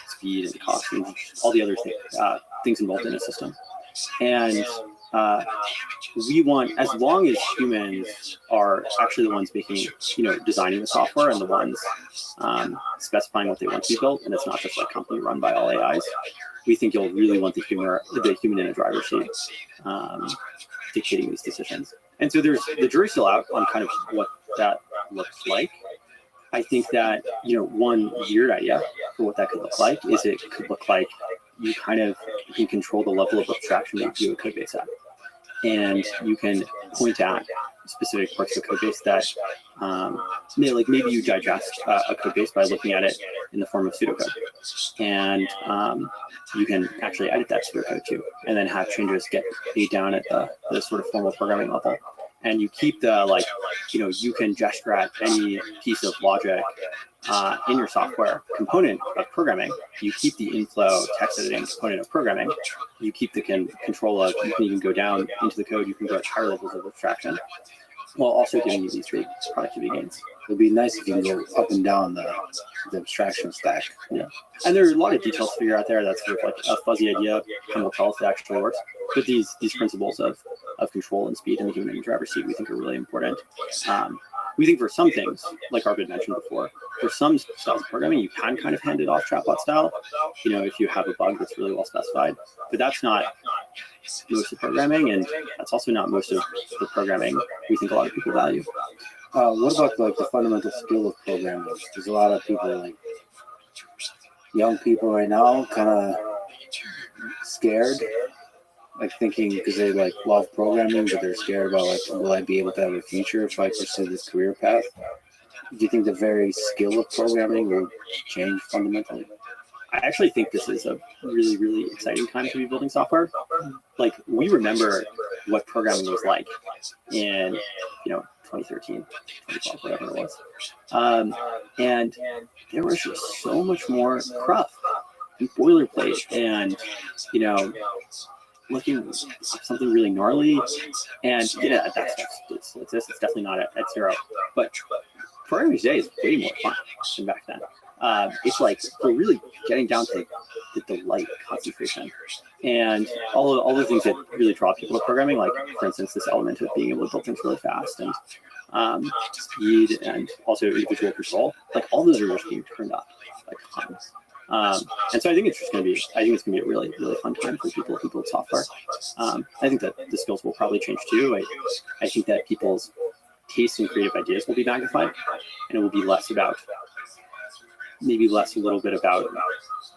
B: speed and cost and all the other things involved in a system. And we want, as long as humans are actually the ones making, designing the software and the ones specifying what they want to be built, and it's not just like company run by all AIs, we think you'll really want the human in a driver's seat dictating these decisions. And so the jury's still out on kind of what that looks like. I think that, one weird idea for what that could look like is it could look like you kind of can control the level of abstraction that you do a code base at. And you can point at specific parts of the code base that, maybe you digest a code base by looking at it in the form of pseudocode. And you can actually edit that pseudocode too, and then have changes get made down at the sort of formal programming level. And you keep you can gesture at any piece of logic in your software component of programming. You keep the inflow text editing component of programming. You keep the control of, you can even go down into the code, you can go to higher levels of abstraction, while also giving you these big productivity gains. It'd be nice if you can go up and down the abstraction stack.
H: Yeah. And there are a lot of details to figure out there. That's sort of like a fuzzy idea, and we'll tell if it actually works. But these principles of control and speed in the human in the driver's seat we think are really important. We think for some things, like Arvid mentioned before, for some styles of programming, you can kind of hand it off chatbot style, if you have a bug that's really well specified. But that's not most of programming, and that's also not most of the programming we think a lot of people value.
B: What about like the fundamental skill of programming? There's a lot of people young people right now kind of scared, like thinking because they like love programming, but they're scared about like, will I be able to have a future if I pursue this career path? Do you think the very skill of programming will change fundamentally?
H: I actually think this is a really, really exciting time to be building software. Like, we remember what programming was like in, 2013, 2012, whatever it was. And there was just so much more cruff and boilerplate and, looking up something really gnarly. And yeah, that stuff exists. It's definitely not at zero. But programming today is way more fun than back then. It's like we're really getting down to the delight, concentration, and all the things that really draw people to programming. Like, for instance, this element of being able to build things really fast and speed, and also individual control. Like, all those are just being turned up like tons. And so I think it's going to be a really, really fun time for people who build software. I think that the skills will probably change too. I think that people's tastes and creative ideas will be magnified, and it will be less a little bit about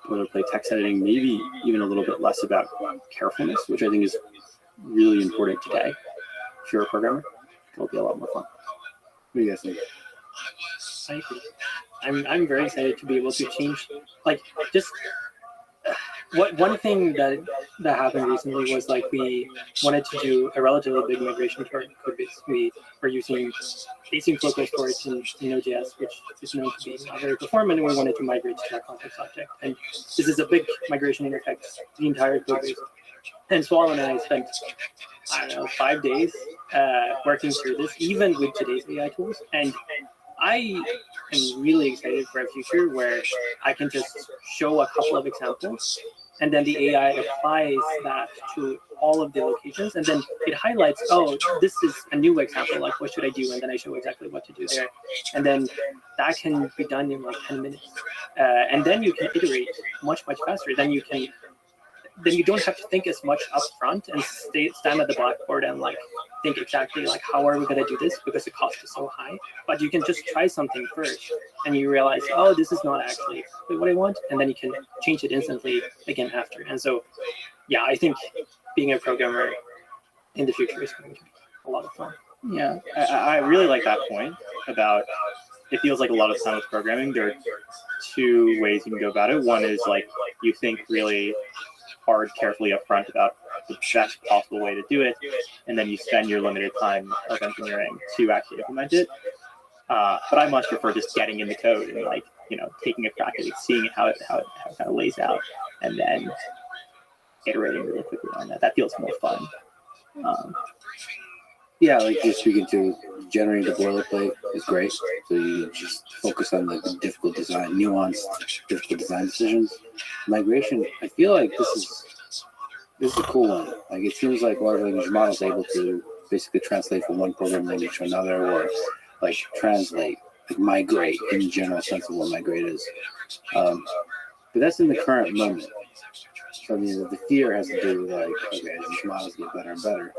H: boilerplate text editing, maybe even a little bit less about carefulness, which I think is really important today. If you're a programmer, it'll be a lot more fun. What do you guys think?
K: I agree. I'm very excited to be able to change, like, just one thing that happened recently was, like, we wanted to do a relatively big migration to our code base. We were using async local storage in Node.js, which is known to be not very performant, and we wanted to migrate to that context object. And this is a big migration and affects the entire code base. And Swallow and I spent, 5 days working through this, even with today's AI tools. And I am really excited for a future where I can just show a couple of examples, and then the AI applies that to all of the locations, and then it highlights, oh, this is a new example, like, what should I do? And then I show exactly what to do there. And then that can be done in like 10 minutes. And then you can iterate much, much faster. Then you don't have to think as much up front and stand at the blackboard and like think exactly like, how are we going to do this, because the cost is so high. But you can just try something first, and you realize, oh, this is not actually what I want, and then you can change it instantly again after. And so, yeah, I think being a programmer in the future is going to be a lot of fun.
I: Yeah, I really like that point about, it feels like a lot of the time with programming, there are two ways you can go about it. One is like, you think really hard, carefully up front about the best possible way to do it, and then you spend your limited time of engineering to actually implement it. But I much prefer just getting in the code and like, taking a crack at it, seeing how it kind of lays out, and then iterating really quickly on that. That feels more fun.
B: Yeah, like just speaking to generating the boilerplate is great. So you just focus on the difficult design, nuanced, difficult design decisions. Migration, I feel like this is a cool one. Like, it seems like large language model is able to basically translate from one program language to another, or like translate, like migrate in the general sense of what migrate is. But that's in the current moment. So I mean, the fear has to do with like, okay, as these models get better and better,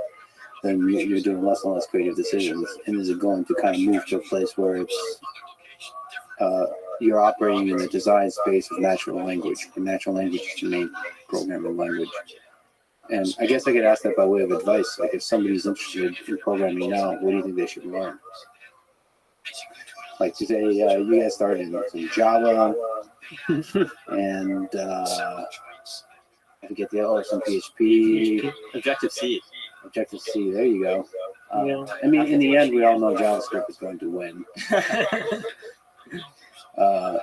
B: then you're doing less and less creative decisions. And is it going to kind of move to a place where it's you're operating in the design space of natural language, and natural language is the main programming language? And I guess I could ask that by way of advice. Like, if somebody's interested in programming now, what do you think they should learn? Like today, you guys started in some Java and I forget some PHP.
H: Objective-C.
B: Objective-C, there you go. I mean, in the end, we all know JavaScript is going to win.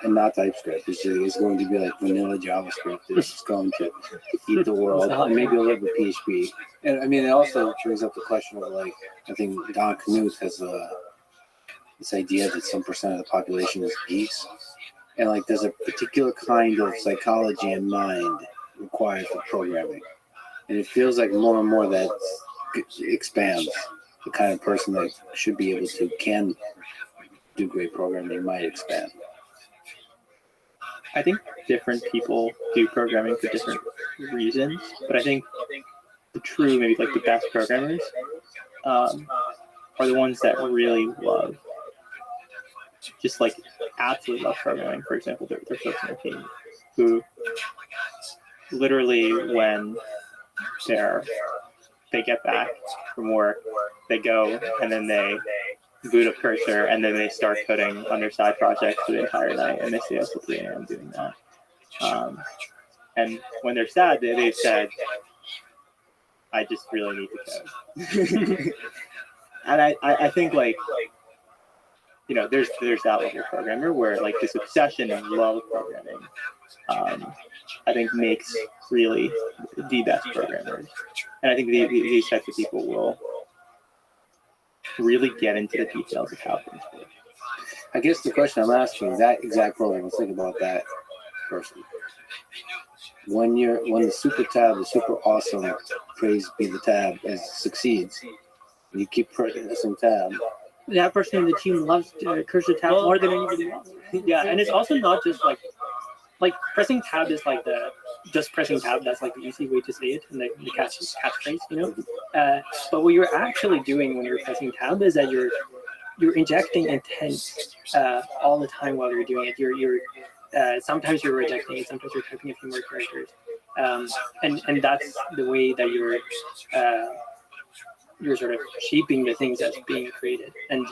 B: And not TypeScript. It's going to be like vanilla JavaScript. It's going to eat the world. And maybe a little bit PHP. And I mean, it also brings up the question of like, I think Don Knuth has this idea that some percent of the population is geeks. And like, there's a particular kind of psychology and mind required for programming. And it feels like more and more that expands. The kind of person that should be able to, can do great programming might expand.
I: I think different people do programming for different reasons, but I think the true, maybe like the best programmers are the ones that really love, just like absolutely love programming. For example, they're folks in their team.
H: who literally, when they get back from work, they go and then they boot up Cursor and then they start coding on their side projects for the entire night, and they stay up till 3 a.m. doing that. And when they're sad, they said, I just really need to code. And I think, like, you know, there's that level of programmer where, like, this obsession and love of programming, I think makes really the best programmers. And I think these types of people will really get into the details of how things work.
B: I guess the question I'm asking is that exact program. Let's think about that person. When the super tab, the super awesome, praise be the tab, succeeds, and you keep pressing tab.
J: That person in the team loves Cursor tab more than anybody else.
K: Yeah, and it's also not just like pressing tab is like just pressing tab. That's like the easy way to say it, and the catchphrase, you know. But what you're actually doing when you're pressing tab is that you're injecting intent all the time while you're doing it. You're sometimes you're rejecting it, sometimes you're typing a few more characters, and that's the way that you're sort of shaping the things that's being created. And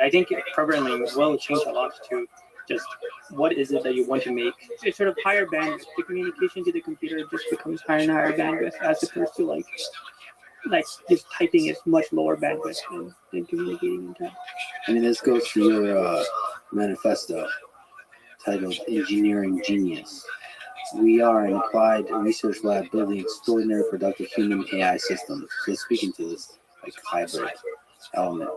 K: I think programming will change a lot to just what is it that you want to make.
J: It's sort of higher bandwidth. The communication to the computer just becomes higher and higher bandwidth, as opposed to like just typing is much lower bandwidth than communicating in text.
B: I mean, this goes to your manifesto titled Engineering Genius. We are an applied research lab building extraordinary productive human AI systems. So speaking to this like hybrid element.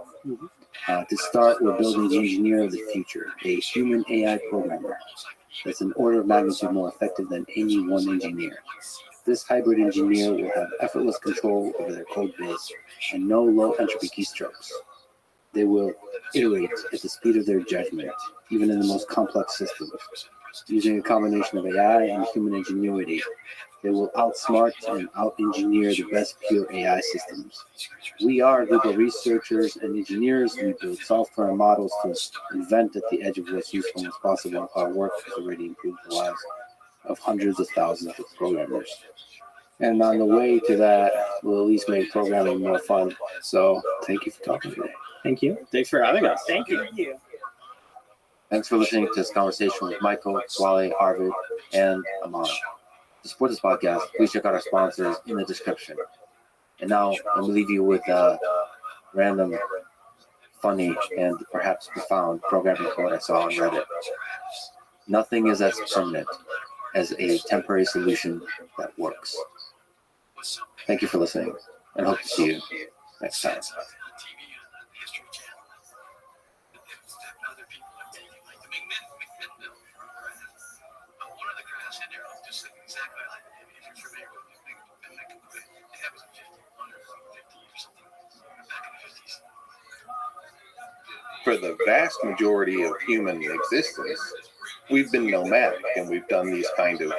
B: To start, we're building the engineer of the future, a human AI programmer that's an order of magnitude more effective than any one engineer. This hybrid engineer will have effortless control over their code base and no low entropy keystrokes. They will iterate at the speed of their judgment, even in the most complex systems. Using a combination of AI and human ingenuity, they will outsmart and out-engineer the best pure AI systems. We are Google researchers and engineers. We build software and models to invent at the edge of what's useful and possible. Our work has already improved the lives of hundreds of thousands of programmers. And on the way to that, we'll at least make programming more fun. So thank you for talking today.
K: Thank you.
H: Thanks for having us.
J: Thank you.
B: Thanks for listening to this conversation with Michael, Swale, Arvid, and Amana. To support this podcast, please check out our sponsors in the description. And now I'm going to leave you with a random, funny, and perhaps profound programming code I saw on Reddit. Nothing is as permanent as a temporary solution that works. Thank you for listening, and hope to see you next time.
L: For the vast majority of human existence, we've been nomadic, and we've done these kind of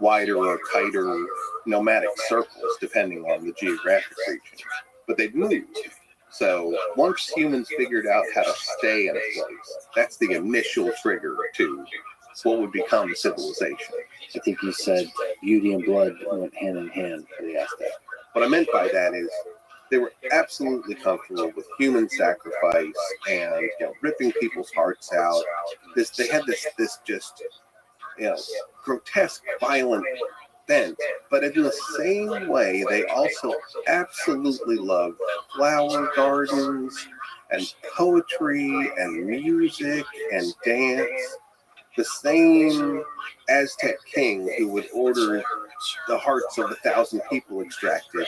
L: wider or tighter nomadic circles depending on the geographic region. But they've moved. So once humans figured out how to stay in a place, that's the initial trigger to what would become civilization.
B: I think you said beauty and blood went hand in hand for the Aztec.
L: What I meant by that is they were absolutely comfortable with human sacrifice and ripping people's hearts out. They had this just grotesque, violent bent. But in the same way, they also absolutely loved flower gardens and poetry and music and dance. The same Aztec king who would order the hearts of 1,000 people extracted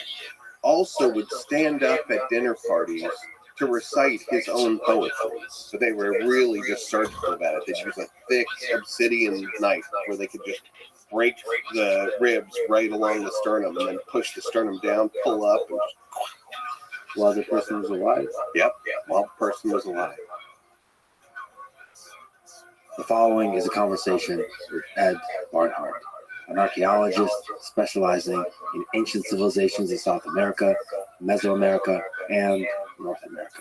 L: also would stand up at dinner parties to recite his own poetry. So they were really just surgical about it. They'd use a thick obsidian knife where they could just break the ribs right along the sternum and then push the sternum down, pull up, and
B: while the person was alive.
L: Yep, while the person was alive.
B: The following is a conversation with Ed Barnhart, an archaeologist specializing in ancient civilizations in South America, Mesoamerica, and North America.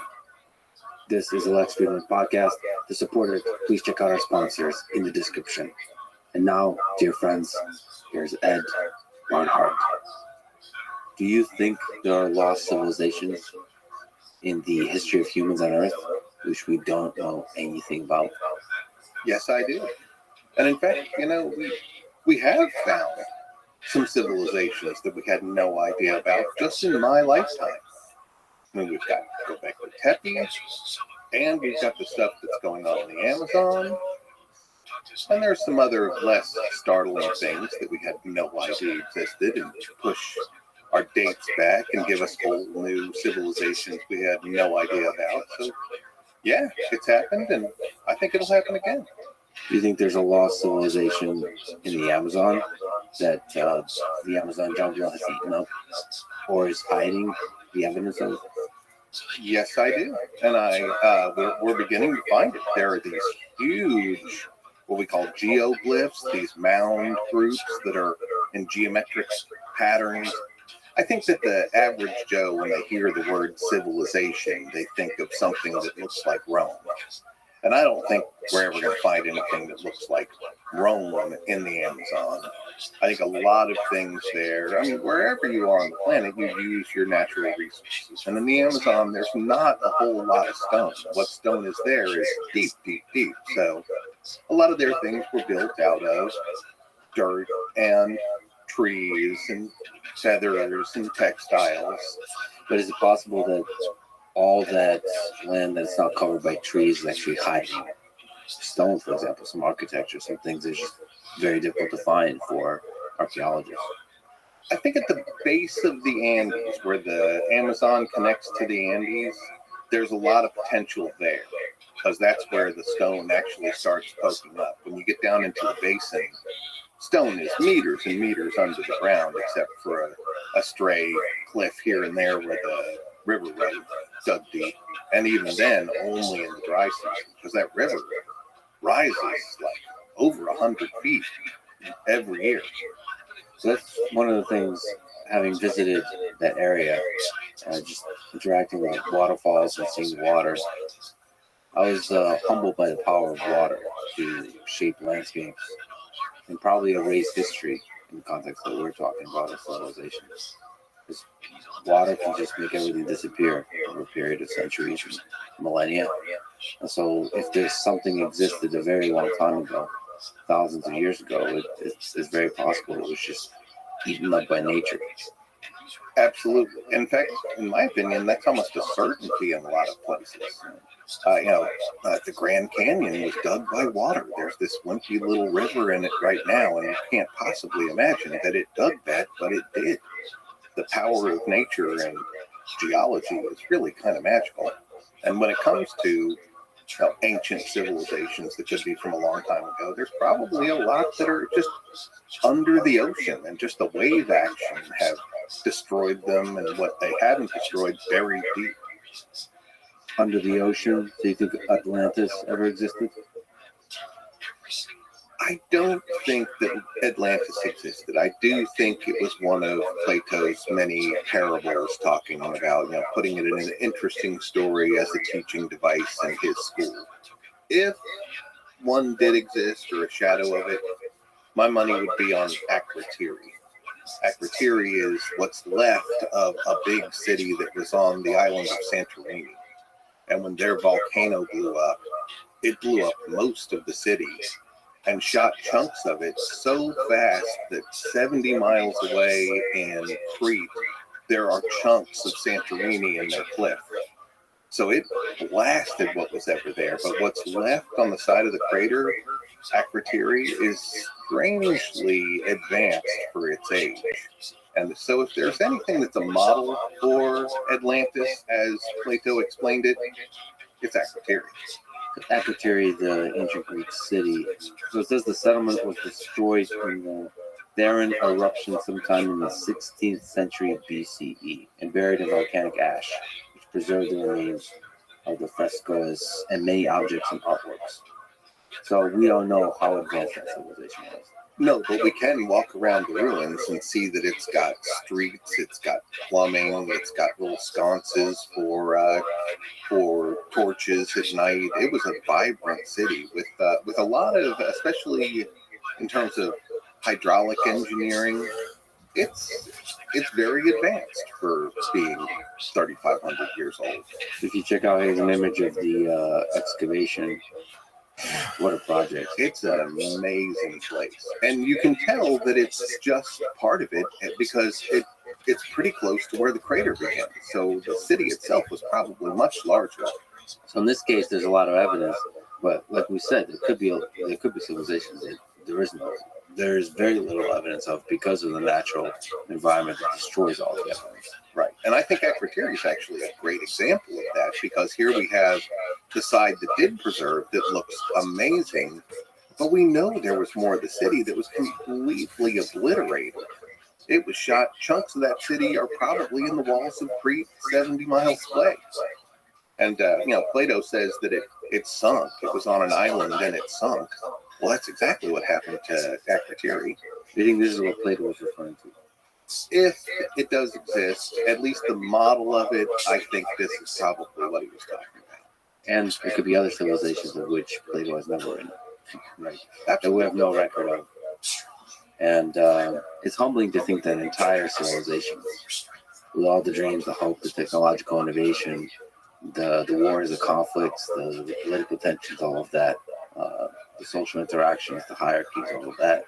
B: This is the Lex Friedman Podcast. To support it, please check out our sponsors in the description. And now, dear friends, here's Ed Barnhart. Do you think there are lost civilizations in the history of humans on Earth which we don't know anything about?
P: Yes, I do. And in fact, we have found some civilizations that we had no idea about just in my lifetime. I mean, we've got Göbekli Tepe, and we've got the stuff that's going on in the Amazon, and there's some other less startling things that we had no idea existed and push our dates back and give us whole new civilizations we had no idea about. So, yeah, it's happened, and I think it'll happen again.
B: Do you think there's a lost civilization in the Amazon that the Amazon jungle has eaten up or is hiding the evidence of?
P: Yes, I do. And we're beginning to find it. There are these huge, what we call geoglyphs, these mound groups that are in geometric patterns. I think that the average Joe, when they hear the word civilization, they think of something that looks like Rome. And I don't think we're ever going to find anything that looks like Rome in the Amazon. I think a lot of things there, I mean, wherever you are on the planet, you use your natural resources. And in the Amazon, there's not a whole lot of stone. What stone is there is deep, deep, deep. So a lot of their things were built out of dirt and trees and feathers and textiles.
B: But is it possible that all that land that's not covered by trees is actually hiding stone, for example, some architecture, some things that are just very difficult to find for archaeologists?
P: I think at the base of the Andes, where the Amazon connects to the Andes, there's a lot of potential there, because that's where the stone actually starts poking up. When you get down into the basin, stone is meters and meters under the ground, except for a stray cliff here and there where the river road dug deep. And even then, only in the dry season, because that river rises like over 100 feet every year.
B: So that's one of the things, having visited that area, just interacting with waterfalls and seeing the water, I was humbled by the power of water to shape landscapes and probably erase history in the context that we're talking about as civilization. Because water can just make everything disappear over a period of centuries, millennia. And so if there's something existed a very long time ago, thousands of years ago, it's very possible it was just eaten up by nature.
P: Absolutely. In fact, in my opinion, that's almost a certainty in a lot of places. The Grand Canyon was dug by water. There's this wimpy little river in it right now, and you can't possibly imagine that it dug that, but it did. The power of nature and geology is really kind of magical. And when it comes to ancient civilizations that could be from a long time ago, there's probably a lot that are just under the ocean, and just the wave action have destroyed them, and what they haven't destroyed buried deep.
B: Under the ocean, do you think Atlantis ever existed?
P: I don't think that Atlantis existed. I do think it was one of Plato's many parables talking about, putting it in an interesting story as a teaching device in his school. If one did exist, or a shadow of it, my money would be on Akrotiri. Akrotiri is what's left of a big city that was on the island of Santorini. And when their volcano blew up, it blew up most of the city and shot chunks of it so fast that 70 miles away in Crete, there are chunks of Santorini in their cliff. So it blasted what was ever there. But what's left on the side of the crater, Akrotiri, is strangely advanced for its age. And so if there's anything that's a model for Atlantis, as Plato explained it, it's Akrotiri.
B: Akrotiri, the ancient Greek city. So it says the settlement was destroyed in the barren eruption sometime in the 16th century BCE and buried in volcanic ash, which preserved the remains of the frescoes and many objects and artworks. So we don't know how advanced that civilization was.
P: No, but we can walk around the ruins and see that it's got streets, it's got plumbing, it's got little sconces for torches at night. It was a vibrant city with a lot of, especially in terms of hydraulic engineering, it's very advanced for being 3,500 years old.
B: If you check out his image of the excavation, what a project.
P: It's an amazing place. And you can tell that it's just part of it because it's pretty close to where the crater began. So the city itself was probably much larger.
B: So in this case, there's a lot of evidence, but like we said, there could be civilizations that there's very little evidence of because of the natural environment that destroys all the evidence.
P: Right. And I think Akrotiri is actually a great example of that, because here we have the side that did preserve that looks amazing, but we know there was more of the city that was completely obliterated. It was shot. Chunks of that city are probably in the walls of Crete, 70 miles away. And, Plato says that it sunk. It was on an island and it sunk. Well, that's exactly what happened to Akrotiri.
B: Do you think this is what Plato was referring to?
P: If it does exist, at least the model of it, I think this is probably what he was talking about.
B: And there could be other civilizations of which Plato has never written, right?
P: Absolutely.
B: That we have no record of. And it's humbling to think that entire civilization, with all the dreams, the hope, the technological innovation, the wars, the conflicts, the political tensions, all of that, the social interactions, the hierarchies, all of that,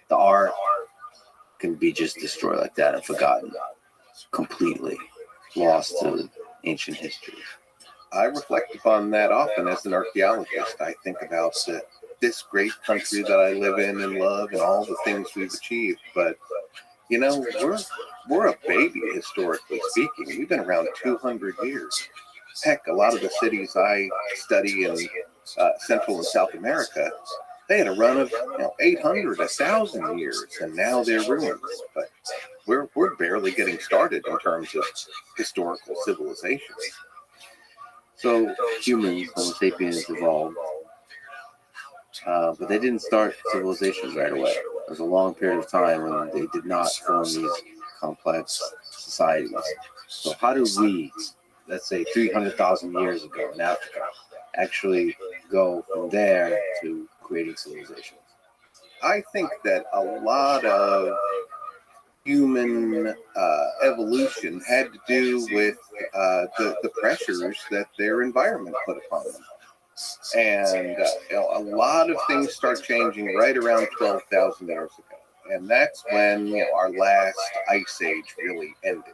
B: the art can be just destroyed like that and forgotten, completely lost to ancient history.
P: I reflect upon that often as an archaeologist. I think about this great country that I live in and love and all the things we've achieved. But, we're a baby, historically speaking. We've been around 200 years. Heck, a lot of the cities I study in Central and South America, they had a run of 800, 1,000 years, and now they're ruins. But we're barely getting started in terms of historical civilization.
B: So humans, Homo sapiens, evolved, but they didn't start civilizations right away. There was a long period of time when they did not form these complex societies. So how do we, let's say 300,000 years ago in Africa, actually go from there to creating civilizations?
P: I think that a lot of human evolution had to do with the pressures that their environment put upon them. And a lot of things start changing right around 12,000 years ago. And that's when our last ice age really ended.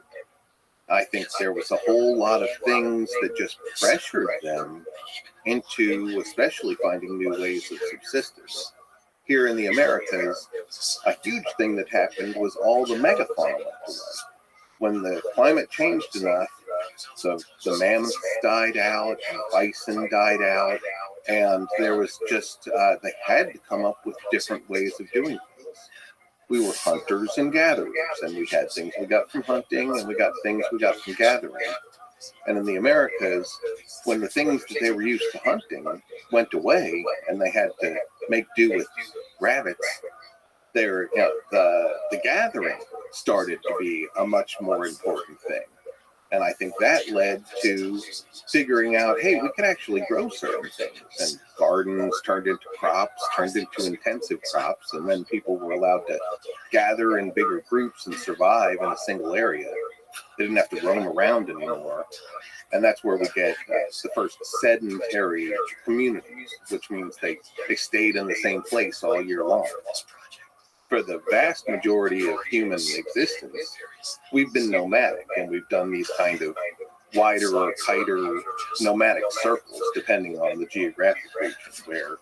P: I think there was a whole lot of things that just pressured them into especially finding new ways of subsistence. Here in the Americas, a huge thing that happened was all the megafauna went away. When the climate changed enough, the mammoths died out, and bison died out, and there was just, they had to come up with different ways of doing things. We were hunters and gatherers, and we had things we got from hunting, and we got things we got from gathering. And in the Americas, when the things that they were used to hunting went away, and they had to make do with rabbits, the gathering started to be a much more important thing. And I think that led to figuring out, hey, we can actually grow certain things. And gardens turned into crops, turned into intensive crops, and then people were allowed to gather in bigger groups and survive in a single area. They didn't have to roam around anymore. And that's where we get the first sedentary communities, which means they stayed in the same place all year long. For the vast majority of human existence, we've been nomadic, and we've done these kind of wider or tighter nomadic circles, depending on the geographic region, where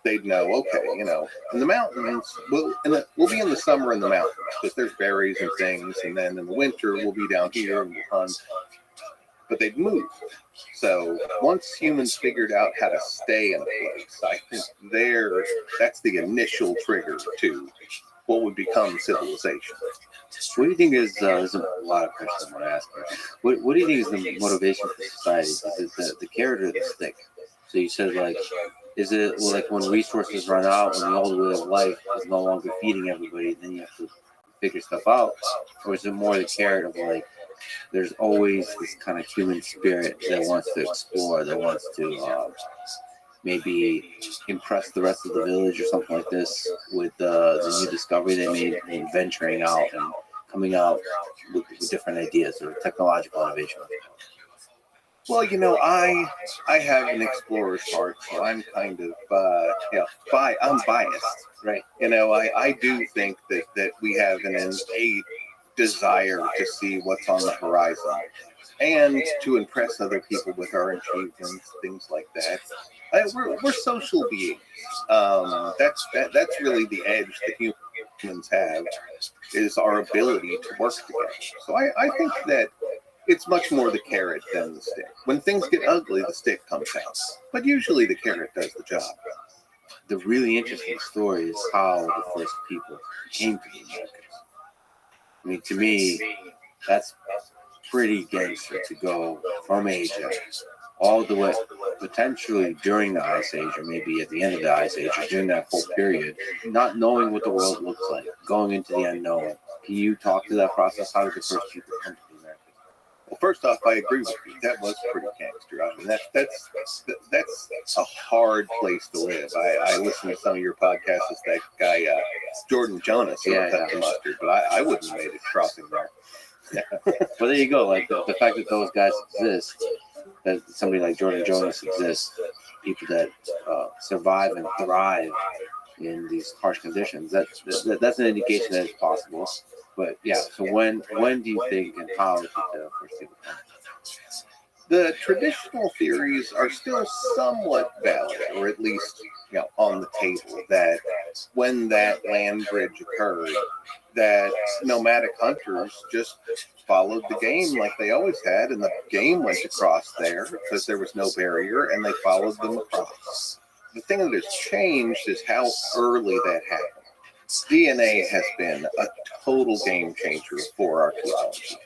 P: they'd know, okay, in the mountains, we'll be in the summer in the mountains, because there's berries and things, and then in the winter, we'll be down here and we'll hunt. But they'd move. So once humans figured out how to stay in a place, I think that's the initial trigger to what would become civilization.
B: What do you think is, there's a lot of questions I want to ask you. What do you think is the motivation for society? Is it the carrot or the stick? So you said, is it like when resources run out, when the old way of life is no longer feeding everybody, then you have to figure stuff out? Or is it more the carrot of there's always this kind of human spirit that wants to explore, that wants to maybe impress the rest of the village or something like this with the new discovery they made in venturing out and coming out with different ideas or technological innovation?
P: Well, I have an explorer's heart, so I'm kind of I'm biased,
B: right?
P: I do think that we have an innate desire to see what's on the horizon and to impress other people with our achievements, things like that. We're social beings. That's really the edge that humans have, is our ability to work together. So I think that it's much more the carrot than the stick. When things get ugly, the stick comes out. But usually the carrot does the job.
B: The really interesting story is how the first people came to the Americas. I mean, to me, that's pretty gangster to go from Asia all the way, potentially during the Ice Age, or maybe at the end of the Ice Age, or during that whole period, not knowing what the world looks like, going into the unknown. Can you talk to that process? How did the first people come to the Americas?
P: Well, first off, I agree with you. That was pretty gangster. I mean, that's a hard place to live. I listen to some of your podcasts with that guy, Jordan Jonas, who cut the mustard, but I wouldn't have made it crossing there.
B: Well, there you go. Like the fact that those guys exist, that somebody like Jordan Jonas exists, people that survive and thrive in these harsh conditions. That's an indication that it's possible. But yeah, so when do you think and how did the first people come?
P: The traditional theories are still somewhat valid, or at least on the table, that when that land bridge occurred, that nomadic hunters just followed the game like they always had, and the game went across there because there was no barrier, and they followed them across. The thing that has changed is how early that happened. DNA has been a total game changer for archaeology.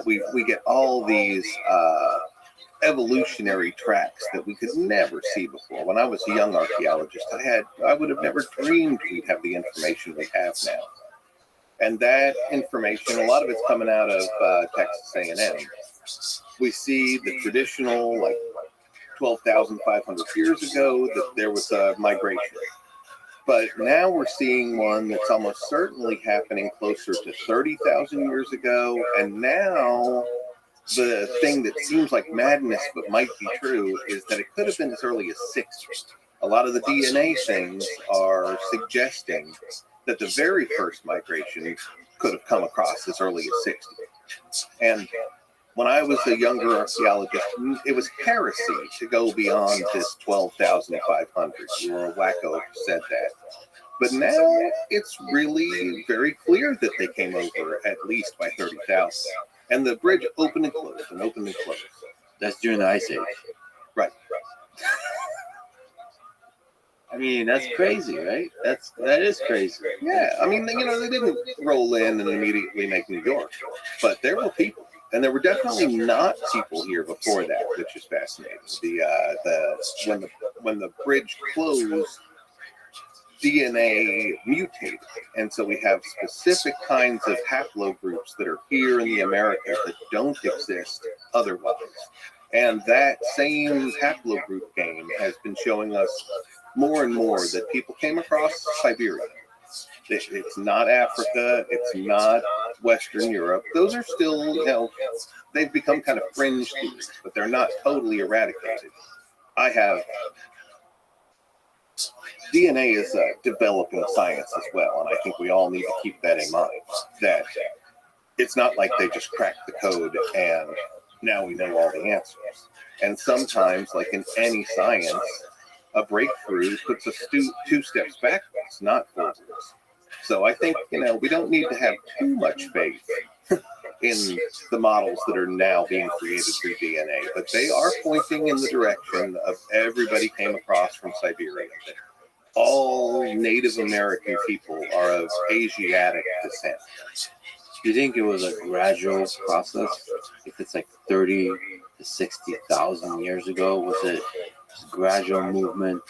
P: We get all these evolutionary tracks that we could never see before. When I was a young archaeologist, I would have never dreamed we'd have the information we have now. And that information, a lot of it's coming out of Texas A&M. We see the traditional, 12,500 years ago, that there was a migration. But now we're seeing one that's almost certainly happening closer to 30,000 years ago. And now the thing that seems like madness but might be true is that it could have been as early as 60. A lot of the DNA things are suggesting that the very first migration could have come across as early as 60. And when I was a younger archaeologist, it was heresy to go beyond this 12,500. You were a wacko who said that. But now it's really very clear that they came over at least by 30,000. And the bridge opened and closed and opened and closed.
B: That's during the Ice Age.
P: Right.
B: I mean, that's crazy, right? That is crazy.
P: Yeah, I mean, they didn't roll in and immediately make New York, but there were people. And there were definitely not people here before that, which is fascinating. When the bridge closed, DNA mutated, and so we have specific kinds of haplogroups that are here in the Americas that don't exist otherwise. And that same haplogroup game has been showing us more and more that people came across Siberia. It's not Africa. It's not Western Europe. Those are still, they've become kind of fringe theories, but they're not totally eradicated. DNA is a developing science as well, and I think we all need to keep that in mind, that it's not like they just cracked the code and now we know all the answers. And sometimes, like in any science, a breakthrough puts us 2 steps backwards, not forwards. So I think, we don't need to have too much faith in the models that are now being created through DNA, but they are pointing in the direction of everybody came across from Siberia. All Native American people are of Asiatic descent.
B: Do you think it was a gradual process? If it's like 30 to 60,000 years ago, was it a gradual movement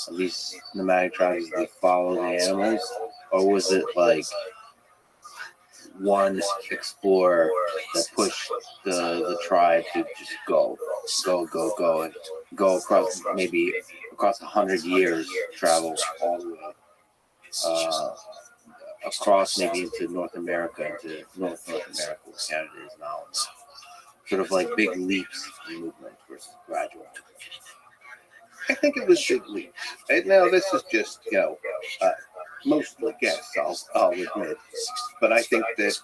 B: of these nomadic tribes that follow the animals? Or was it like one explorer that pushed the tribe to just go, and go across maybe across 100 years, travel all the way across maybe into North America, into North America, where Canada is now. Sort of like big leaps in movement versus gradual.
P: I think it was big leaps. And now this is just, mostly guess, I'll admit. But I think that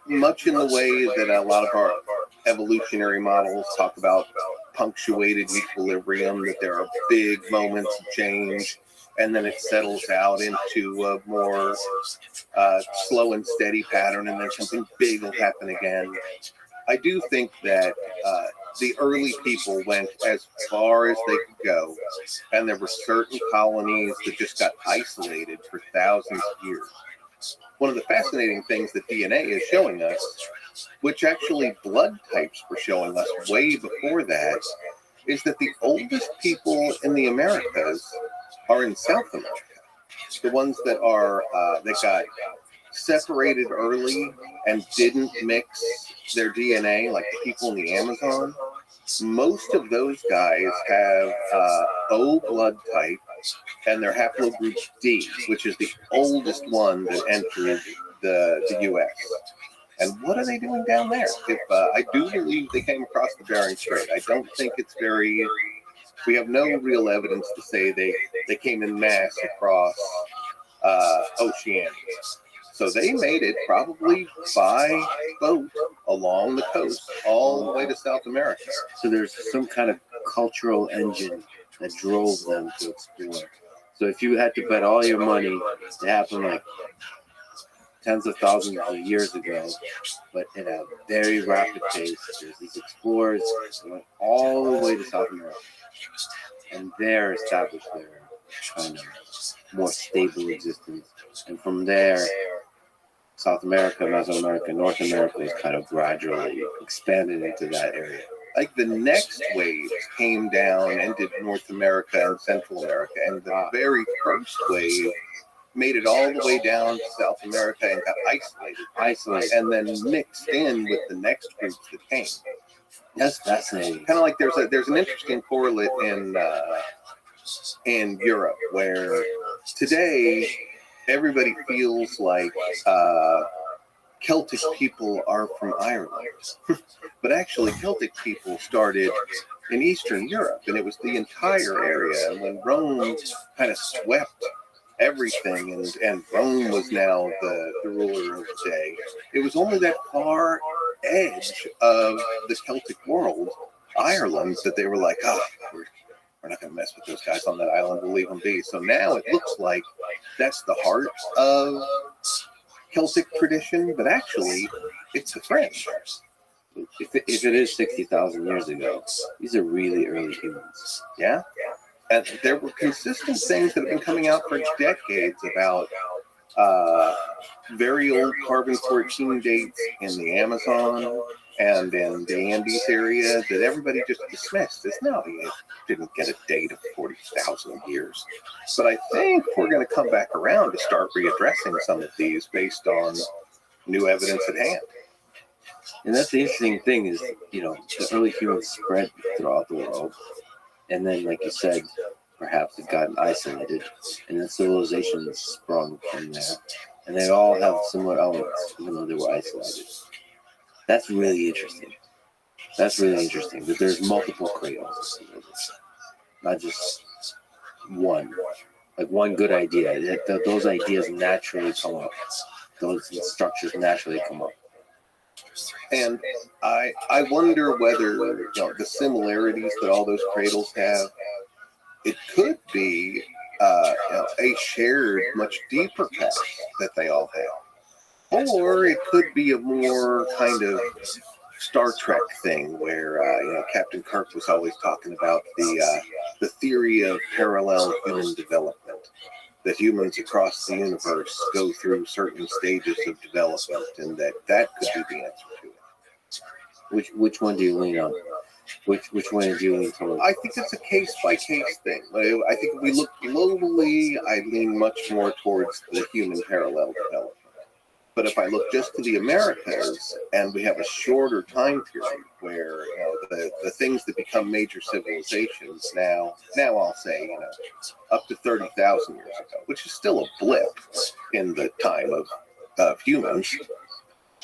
P: much in the way that a lot of our evolutionary models talk about punctuated equilibrium, that there are big moments of change, and then it settles out into a more slow and steady pattern, and then something big will happen again. I do think that the early people went as far as they could go, and there were certain colonies that just got isolated for thousands of years. One of the fascinating things that DNA is showing us, which actually blood types were showing us way before that, is that the oldest people in the Americas are in South America. The ones that are that got separated early and didn't mix their DNA, like the people in the Amazon, most of those guys have O blood type, and they're haplogroup D, which is the oldest one that entered the U.S. And what are they doing down there? If I do believe they came across the Bering Strait. I don't think it's very. We have no real evidence to say they came in mass across Oceania. So they made it probably by boat along the coast all the way to South America.
B: So there's some kind of cultural engine that drove them to explore. So if you had to bet all your money, it happened like tens of thousands of years ago, but at a very rapid pace. There's these explorers that went all the way to South America, and there established their kind of more stable existence. And from there, South America, Mesoamerica, North America is kind of gradually expanded into that area.
P: Like the next wave came down and did North America and Central America, and the very first wave made it all the way down to South America and got isolated, and then mixed in with the next groups that came.
B: That's fascinating.
P: Kind of like there's an interesting correlate in Europe, where today everybody feels like Celtic people are from Ireland, but actually Celtic people started in Eastern Europe, and it was the entire area. And when Rome kind of swept everything, and Rome was now the ruler of the day, it was only that far edge of the Celtic world, Ireland, that they were like, we're not going to mess with those guys on that island, we'll leave them be. So now it looks like that's the heart of Celtic tradition, but actually it's the French.
B: If it is 60,000 years ago, these are really early humans.
P: Yeah. And there were consistent things that have been coming out for decades about very old carbon-14 dates in the Amazon and in the Andes area that everybody just dismissed as no, it didn't get a date of 40,000 years. But I think we're going to come back around to start readdressing some of these based on new evidence at hand.
B: And that's the interesting thing is, the early humans spread throughout the world. And then, like you said, perhaps they've gotten isolated, and then civilizations sprung from there. And they all have similar elements, even though they were isolated. That's really interesting. That there's multiple cradles, not just one. Like one good idea. Those ideas naturally come up. Those structures naturally come up.
P: And I wonder whether the similarities that all those cradles have, it could be a shared, much deeper past that they all have. Or it could be a more kind of Star Trek thing where Captain Kirk was always talking about the theory of parallel human development. That humans across the universe go through certain stages of development, and that could be the answer to it.
B: Which one do you lean on? Which one do you lean towards?
P: I think it's a case-by-case thing. I think if we look globally, I lean much more towards the human parallel development. But if I look just to the Americas, and we have a shorter time period where the things that become major civilizations now I'll say up to 30,000 years ago, which is still a blip in the time of humans.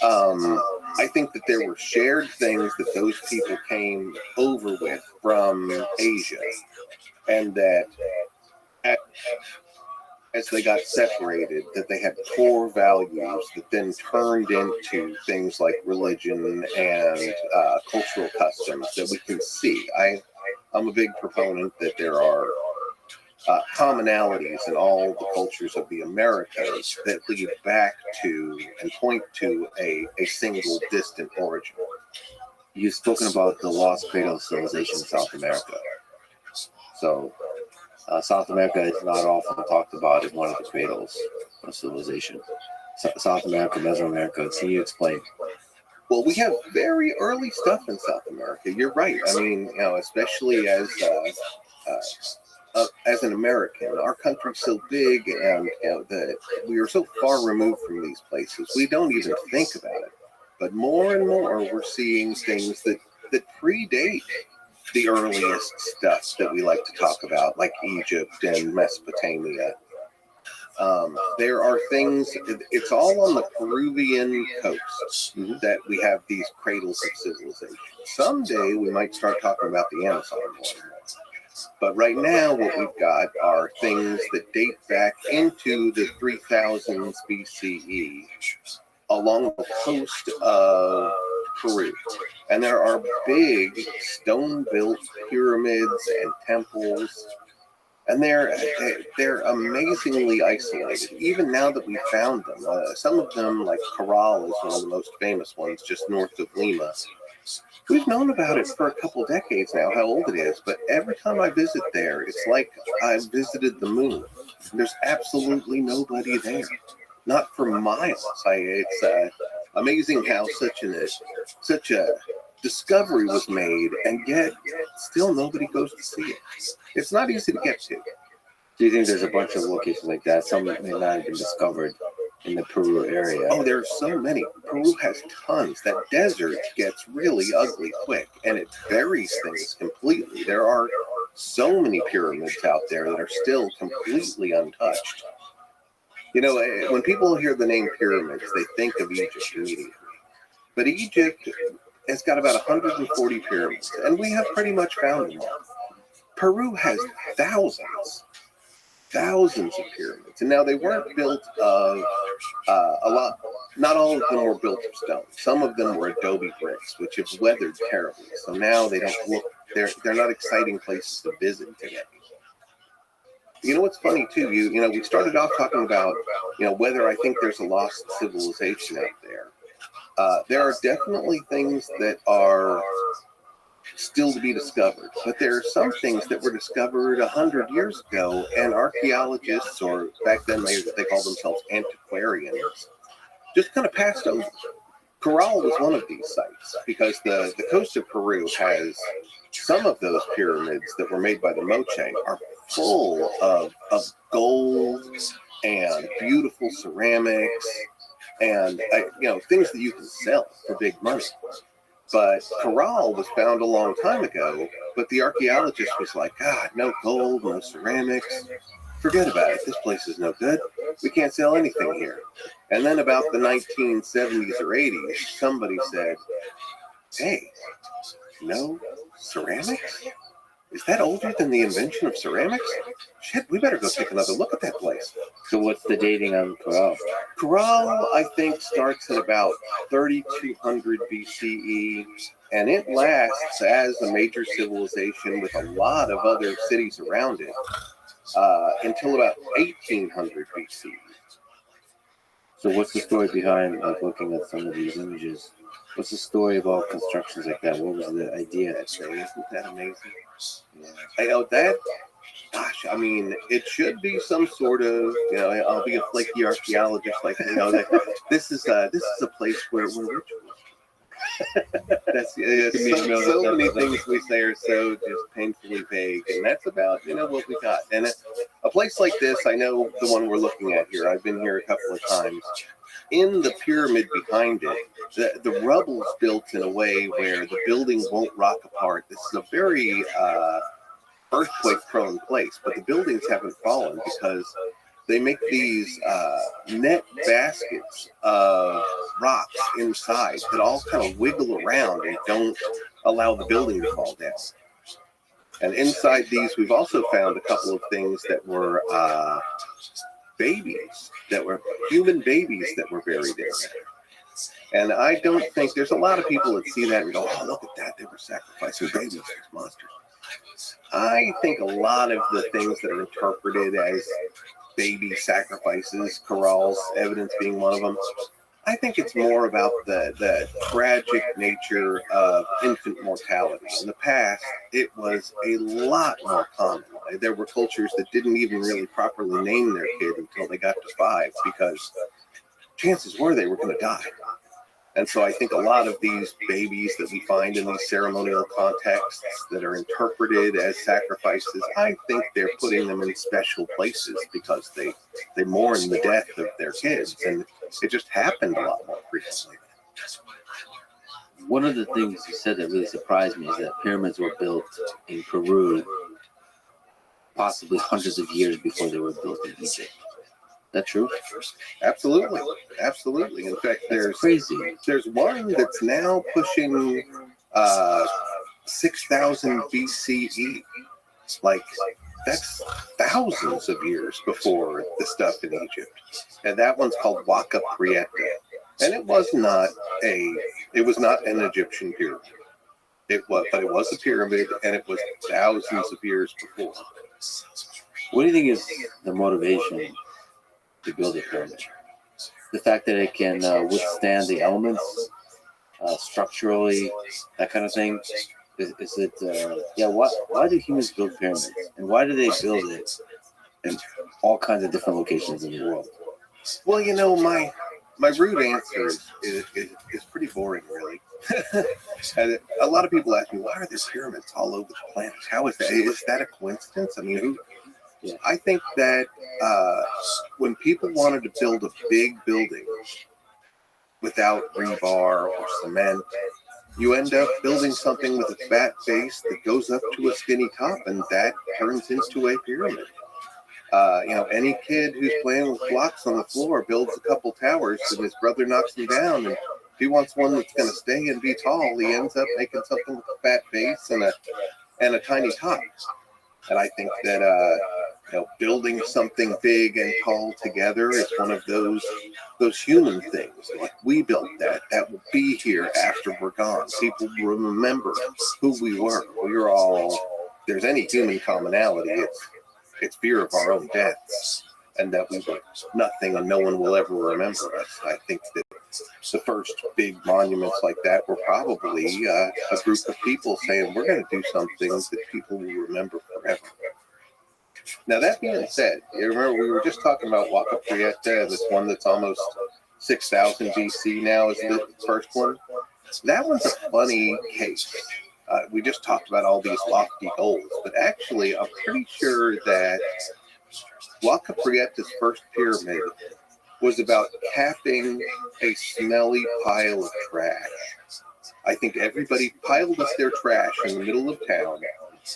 P: I think that there were shared things that those people came over with from Asia, and that as they got separated, that they had core values that then turned into things like religion and cultural customs that we can see. I'm a big proponent that there are commonalities in all the cultures of the Americas that lead back to and point to a single distant origin.
B: You've spoken about the lost cradle of civilization in South America. So South America is not often talked about as one of the cradles of civilization. South America, Mesoamerica, can you explain?
P: Well, we have very early stuff in South America. You're right. I mean, especially as an American, our country's so big, and we are so far removed from these places, we don't even think about it. But more and more, we're seeing things that predate the earliest stuff that we like to talk about, like Egypt and Mesopotamia. There are things, it's all on the Peruvian coast that we have these cradles of civilization. Someday we might start talking about the Amazon more. But right now what we've got are things that date back into the 3000s BCE along the coast of Peru. And there are big stone-built pyramids and temples, and they're amazingly isolated. Even now that we found them, some of them, like Corral, is one of the most famous ones, just north of Lima. We've known about it for a couple of decades now, how old it is, but every time I visit there, it's like I've visited the moon. There's absolutely nobody there, not for miles. It's amazing how such a discovery was made, and yet still nobody goes to see it. It's not easy to get to.
B: Do you think there's a bunch of locations like that? Some may not have been discovered in the Peru area.
P: Oh, there are so many. Peru has tons. That desert gets really ugly quick, and it buries things completely. There are so many pyramids out there that are still completely untouched. When people hear the name pyramids, they think of Egypt immediately. But Egypt has got about 140 pyramids, and we have pretty much found them all. Peru has thousands of pyramids, and now they weren't built of a lot. Not all of them were built of stone. Some of them were adobe bricks, which have weathered terribly. So now they don't look. They're not exciting places to visit today. You know what's funny too? We started off talking about whether I think there's a lost civilization out there. There are definitely things that are still to be discovered, but there are some things that were discovered 100 years ago, and archaeologists, or back then they called themselves antiquarians, just kind of passed over. Corral was one of these sites because the coast of Peru has some of those pyramids that were made by the Moche are full of gold and beautiful ceramics and things that you can sell for big money. But Corral was found a long time ago, but the archaeologist was like, God, no gold, no ceramics. Forget about it. This place is no good. We can't sell anything here. And then about the 1970s or 80s, somebody said, hey, no ceramics? Is that older than the invention of ceramics? Shit, we better go take another look at that place.
B: So what's the dating on Corral?
P: Corral, I think, starts at about 3200 BCE, and it lasts as a major civilization with a lot of other cities around it until about 1800 BCE.
B: So what's the story behind looking at some of these images? What's the story about constructions like that? What was the idea?
P: Isn't that amazing? Yeah. I know that. Gosh, I mean, it should be some sort of, I'll be a flaky archaeologist, this is a place where we're rituals. That's so many things we say are so just painfully vague, and that's about what we got. And a place like this, I know the one we're looking at here. I've been here a couple of times. in the pyramid behind it, the rubble's built in a way where the building won't rock apart. This is a very earthquake-prone place, but the buildings haven't fallen because they make these net baskets of rocks inside that all kind of wiggle around and don't allow the building to fall down. And inside these, we've also found a couple of things that were babies, that were human babies that were buried in there. And I don't think, there's a lot of people that see that and go, oh, look at that, they were sacrificing babies, these monsters. I think a lot of the things that are interpreted as baby sacrifices, corrals, evidence being one of them, I think it's more about the tragic nature of infant mortality. In the past, it was a lot more common. There were cultures that didn't even really properly name their kid until they got to 5 because chances were they were going to die. And so I think a lot of these babies that we find in these ceremonial contexts that are interpreted as sacrifices, I think they're putting them in special places because they mourn the death of their kids. And it just happened a lot more frequently.
B: One of the things you said that really surprised me is that pyramids were built in Peru possibly hundreds of years before they were built in Egypt. That true?
P: Absolutely. Absolutely. In fact, there's one that's now pushing 6,000 BCE. Like, that's thousands of years before the stuff in Egypt. And that one's called Waka Prieta. And it was not an Egyptian pyramid. But it was a pyramid, and it was thousands of years before.
B: What do you think is the motivation to build a pyramid? The fact that it can withstand the elements structurally, that kind of thing. Is it? Why do humans build pyramids, and why do they build it in all kinds of different locations in the world?
P: Well, my root answer is pretty boring, really. And a lot of people ask me, why are there pyramids all over the planet? How is that? Is that a coincidence? I mean, I think that when people wanted to build a big building without rebar or cement, you end up building something with a fat base that goes up to a skinny top, and that turns into a pyramid. Any kid who's playing with blocks on the floor builds a couple towers, and his brother knocks them down, and if he wants one that's going to stay and be tall, he ends up making something with a fat base and a tiny top. And I think that building something big and tall together is one of those human things. Like, we built that will be here after we're gone. People will remember who we were. We're all, if there's any human commonality, it's fear of our own deaths, and that we were nothing and no one will ever remember us. I think that the first big monuments like that were probably a group of people saying, we're going to do something that people will remember forever. Now, that being said, you remember we were just talking about Waka Prieta, this one that's almost 6,000 BC now is the first one. That one's a funny case. We just talked about all these lofty goals, but actually I'm pretty sure that Waka Prieta's first pyramid was about capping a smelly pile of trash. I think everybody piled up their trash in the middle of town,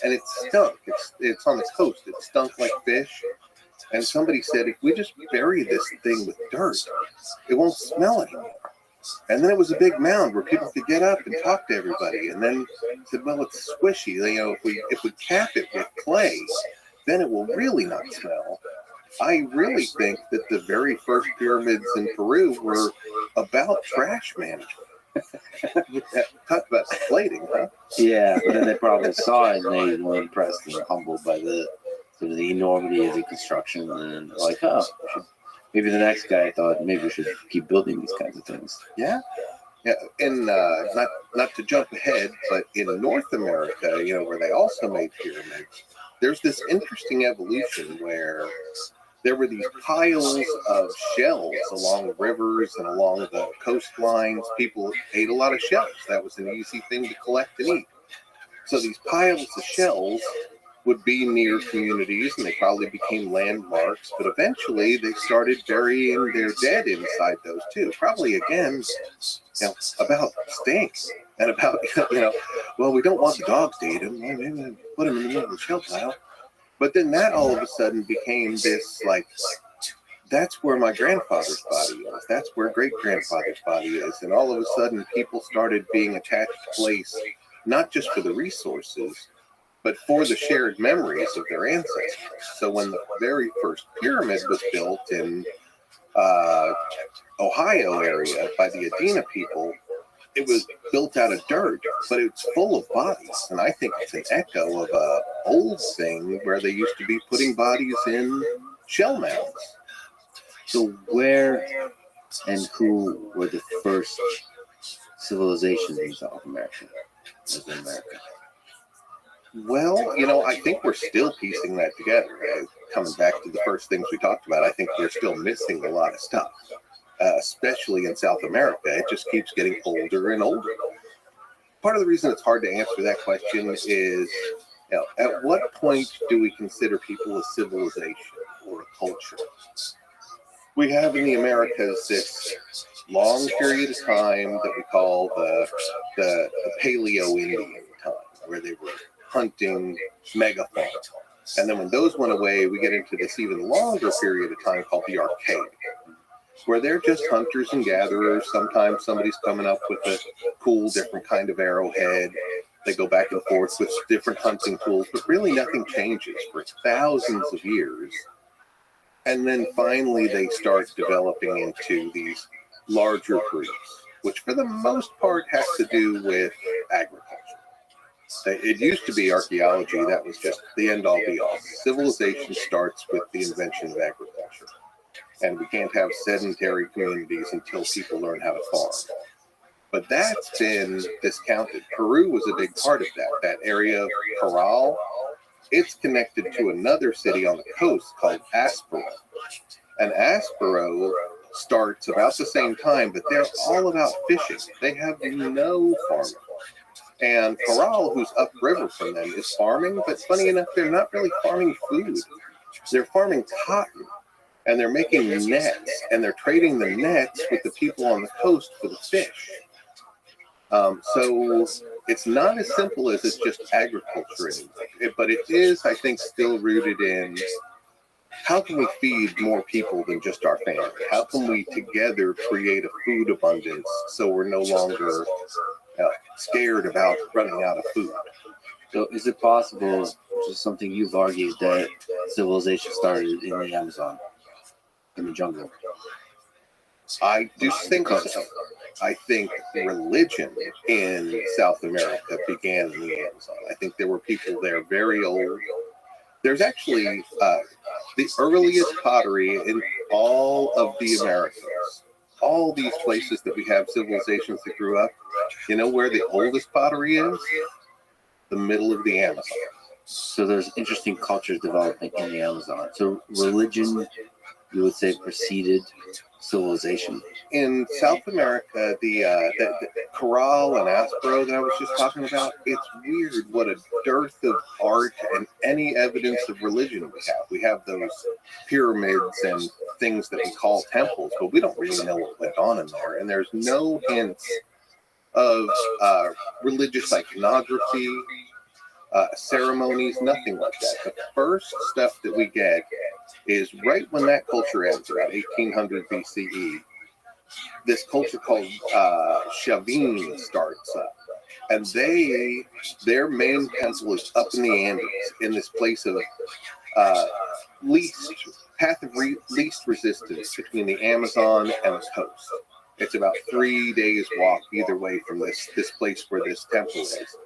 P: and it stunk. It's on the coast. It stunk like fish. And somebody said, if we just bury this thing with dirt, it won't smell anymore. And then it was a big mound where people could get up and talk to everybody. And then said, well, it's squishy. If we cap it with clay, then it will really not smell. I really think that the very first pyramids in Peru were about trash management. Talk about deflating, huh?
B: Yeah, but then they probably saw it and they were impressed and humbled by the enormity of the construction, and like, maybe the next guy thought maybe we should keep building these kinds of things.
P: Yeah. And not to jump ahead, but in North America, where they also made pyramids, there's this interesting evolution where there were these piles of shells along rivers and along the coastlines. People ate a lot of shells. That was an easy thing to collect and eat. So these piles of shells would be near communities, and they probably became landmarks, but eventually they started burying their dead inside those too. Probably again, about stinks and about, well, we don't want the dogs to eat them. Well, maybe put them in the middle of the shell pile. But then that all of a sudden became this, like, that's where my grandfather's body is. That's where great-grandfather's body is. And all of a sudden people started being attached to place, not just for the resources, but for the shared memories of their ancestors. So when the very first pyramid was built in Ohio area by the Adena people, it was built out of dirt, but it's full of bodies. And I think it's an echo of a old thing where they used to be putting bodies in shell mounds.
B: So where and who were the first civilizations in South America? As in America?
P: Well, I think we're still piecing that together. Coming back to the first things we talked about, I think we're still missing a lot of stuff, especially in South America. It just keeps getting older and older. Part of the reason it's hard to answer that question is, at what point do we consider people a civilization or a culture? We have in the Americas this long period of time that we call the Paleo-Indian time, where they were hunting megafauna. And then when those went away, we get into this even longer period of time called the Archaic, where they're just hunters and gatherers. Sometimes somebody's coming up with a cool, different kind of arrowhead. They go back and forth with different hunting tools, but really nothing changes for thousands of years. And then finally they start developing into these larger groups, which for the most part has to do with agriculture. It used to be archaeology. That was just the end-all be-all. Civilization starts with the invention of agriculture. And we can't have sedentary communities until people learn how to farm. But that's been discounted. Peru was a big part of that. That area of Parral, it's connected to another city on the coast called Aspero. And Aspero starts about the same time, but they're all about fishing. They have no farming. And Parral, who's upriver from them, is farming, but funny enough, they're not really farming food. They're farming cotton, and they're making nets, and they're trading the nets with the people on the coast for the fish. So it's not as simple as it's just agriculture anymore, but it is, I think, still rooted in how can we feed more people than just our family? How can we together create a food abundance so we're no longer scared about running out of food?
B: So is it possible, which is something you've argued, that civilization started in the Amazon, in the jungle?
P: I do think so. I think religion in South America began in the Amazon. I think there were people there very old. There's actually the earliest pottery in all of the Americas. All these places that we have civilizations that grew up, you know where the oldest pottery is? The middle of the Amazon.
B: So there's interesting cultures developing in the Amazon. So religion, you would say, preceded civilization.
P: In South America, the Corral and Aspero that I was just talking about, it's weird what a dearth of art and any evidence of religion we have. We have those pyramids and things that we call temples, but we don't really know what went on in there. And there's no hints of religious iconography, ceremonies, nothing like that. The first stuff that we get is right when that culture ends, around 1800 BCE. This culture called Chavin starts up, and their main temple is up in the Andes, in this place of path of least resistance between the Amazon and the coast. It's about 3 days walk either way from this place where this temple is.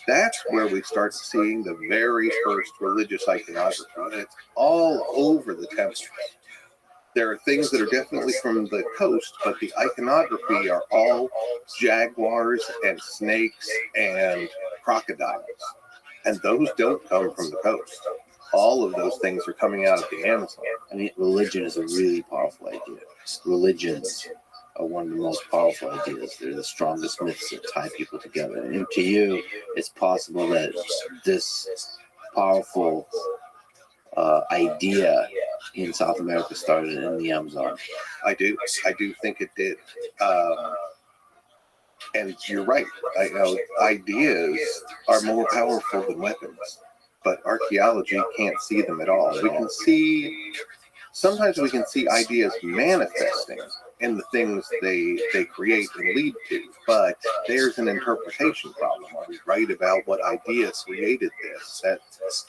P: That's where we start seeing the very first religious iconography. And it's all over the temple. There are things that are definitely from the coast, but the iconography are all jaguars and snakes and crocodiles. And those don't come from the coast. All of those things are coming out of the Amazon.
B: I mean, religion is a really powerful idea. Religions are one of the most powerful ideas. They're the strongest myths that tie people together. And to you, it's possible that this powerful idea in South America started in the Amazon.
P: I do think it did. And you're right. Ideas are more powerful than weapons, but archaeology can't see them at all. Sometimes we can see ideas manifesting in the things they create and lead to, but there's an interpretation problem. Are we right about what idea created this?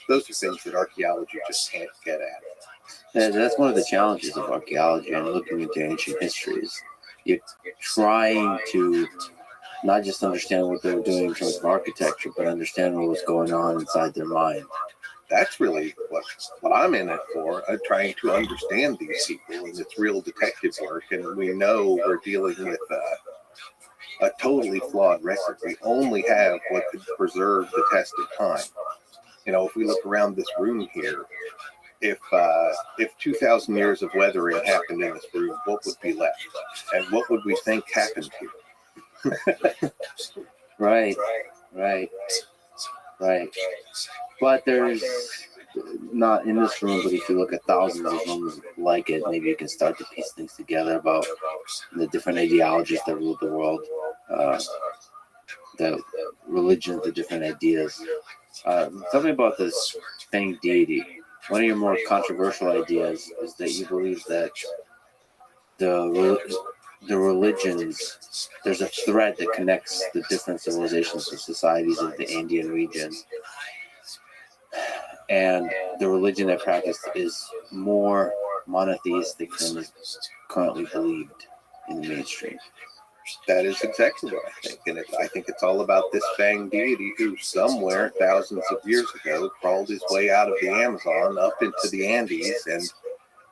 P: Those are things that archaeology just can't get at.
B: That's one of the challenges of archaeology and looking into ancient histories. You're trying to not just understand what they were doing in terms of architecture, but understand what was going on inside their mind.
P: That's really what I'm in it for. I'm trying to understand these people, and it's real detective work. And we know we're dealing with a totally flawed record. We only have what could preserve the test of time. If we look around this room here, if 2,000 years of weathering happened in this room, what would be left? And what would we think happened here?
B: Right. But there's not in this room, but if you look at thousands of rooms like it, maybe you can start to piece things together about the different ideologies that rule the world, the religions, the different ideas. Tell me about this fanged deity. One of your more controversial ideas is that you believe that the religions, there's a thread that connects the different civilizations and societies of the Andean region. And the religion they practice is more monotheistic than is currently believed in the mainstream.
P: That is exactly what I think. And I think it's all about this fanged deity who somewhere thousands of years ago crawled his way out of the Amazon up into the Andes, and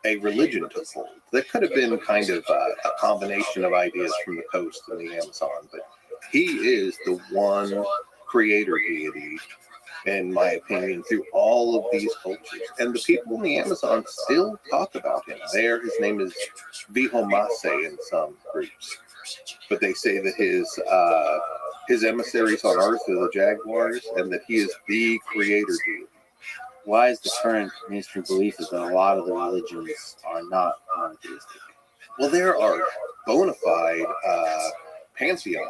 P: a religion took hold. That could have been kind of a combination of ideas from the coast and the Amazon, but he is the one creator deity, in my opinion, through all of these cultures. And the people in the Amazon still talk about him. His name is Vihomase in some groups. But they say that his emissaries on Earth are the jaguars, and that he is the creator deity.
B: Why is the current mainstream belief is that a lot of the religions are not monotheistic?
P: Well, there are bona fide pantheons.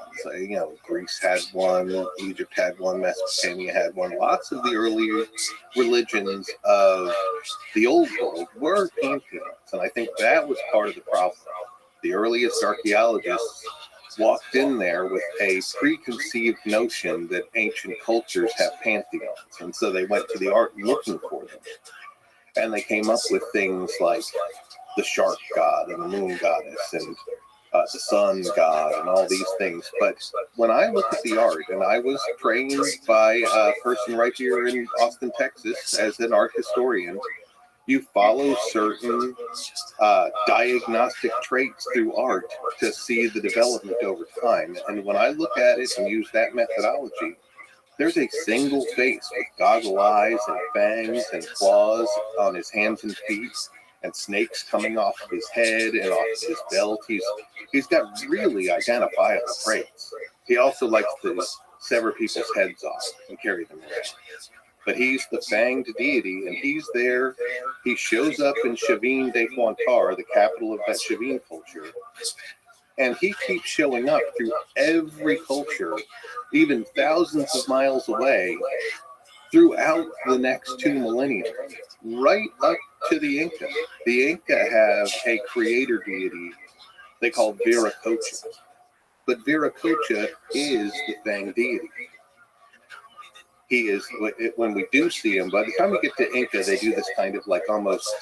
P: Greece had one, Egypt had one, Mesopotamia had one. Lots of the early religions of the old world were pantheons, and I think that was part of the problem. The earliest archaeologists walked in there with a preconceived notion that ancient cultures have pantheons, and so they went to the art looking for them. And they came up with things like the shark god and the moon goddess and the sun god and all these things. But when I look at the art, and I was trained by a person right here in Austin, Texas, as an art historian, you follow certain diagnostic traits through art to see the development over time. And when I look at it and use that methodology, there's a single face with goggle eyes and fangs and claws on his hands and feet, and snakes coming off of his head and off of his belt. He's got really identifiable traits. He also likes to sever people's heads off and carry them around. But he's the fanged deity, and he's there. He shows up in Chavin de Huantar, the capital of that Chavin culture, and he keeps showing up through every culture, even thousands of miles away, throughout the next 2 millennia, right up to the Inca. The Inca have a creator deity they call Viracocha, but Viracocha is the fanged deity. He is, when we do see him, by the time we get to Inca, they do this kind of like almost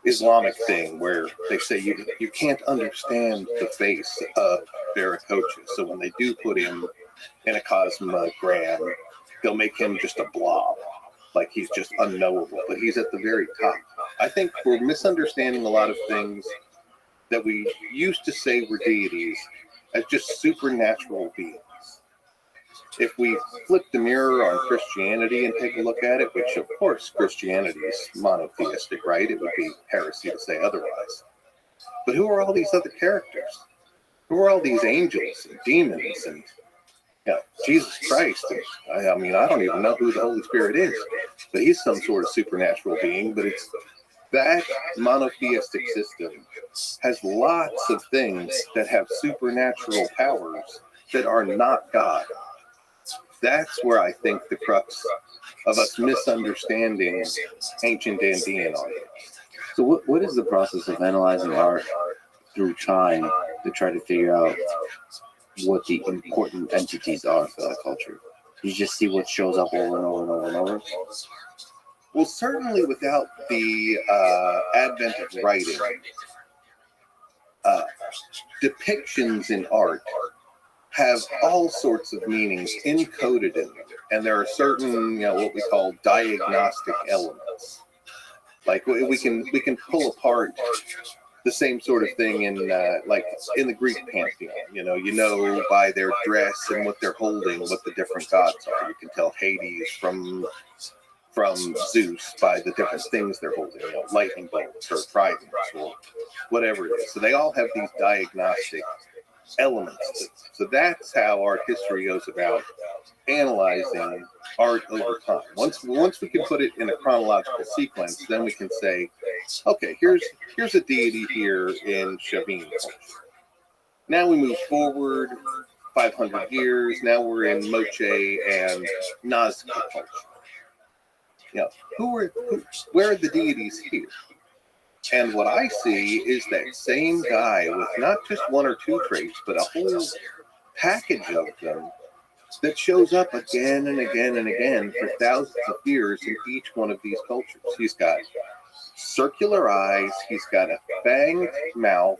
P: Islamic thing where they say you can't understand the face of Viracocha. So when they do put him in a cosmogram, they'll make him just a blob, like he's just unknowable, but he's at the very top. I think we're misunderstanding a lot of things that we used to say were deities as just supernatural beings. If we flip the mirror on Christianity and take a look at it, which of course Christianity is monotheistic, right? It would be heresy to say otherwise. But who are all these other characters? Who are all these angels and demons and Jesus Christ. I mean, I don't even know who the Holy Spirit is, but he's some sort of supernatural being. But it's that monotheistic system has lots of things that have supernatural powers that are not God. That's where I think the crux of us misunderstanding ancient Andean art.
B: So what is the process of analyzing art through time to try to figure out what the important entities are for that culture? You just see what shows up over and over and over and over?
P: Well, certainly without the advent of writing, depictions in art have all sorts of meanings encoded in them. And there are certain, what we call diagnostic elements. Like we can pull apart the same sort of thing in like in the Greek pantheon. You know by their dress and what they're holding, what the different gods are. You can tell Hades from Zeus by the different things they're holding, lightning bolts or tridents or whatever it is. So they all have these diagnostic elements. So that's how art history goes about analyzing art over time. Once we can put it in a chronological sequence, then we can say, okay, here's a deity here in Chavin culture. Now we move forward 500 years. Now we're in Moche and Nazca culture. Where are the deities here? And what I see is that same guy with not just one or two traits, but a whole package of them that shows up again and again and again for thousands of years in each one of these cultures. He's got circular eyes. He's got a fanged mouth.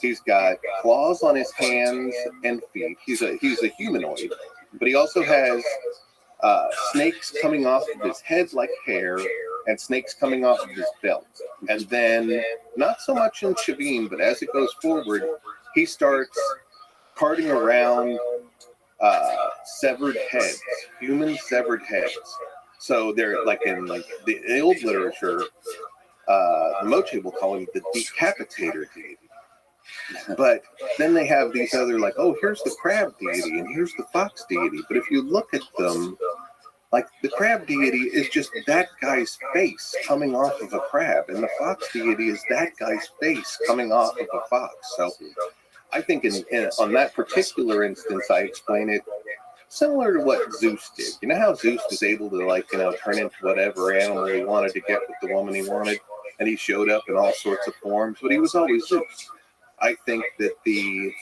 P: He's got claws on his hands and feet. He's a humanoid, but he also has snakes coming off of his head like hair, and snakes coming off of his belt. And then, not so much in Chavin, but as it goes forward, he starts carting around severed heads, human severed heads. So they're like in the old literature, the Moche will call him the decapitator deity. But then they have these other here's the crab deity and here's the fox deity. But if you look at them, like the crab deity is just that guy's face coming off of a crab, and the fox deity is that guy's face coming off of a fox. So I think on that particular instance, I explain it similar to what Zeus did. You know how Zeus was able to turn into whatever animal he wanted to get with the woman he wanted, and he showed up in all sorts of forms, but he was always Zeus. I think that the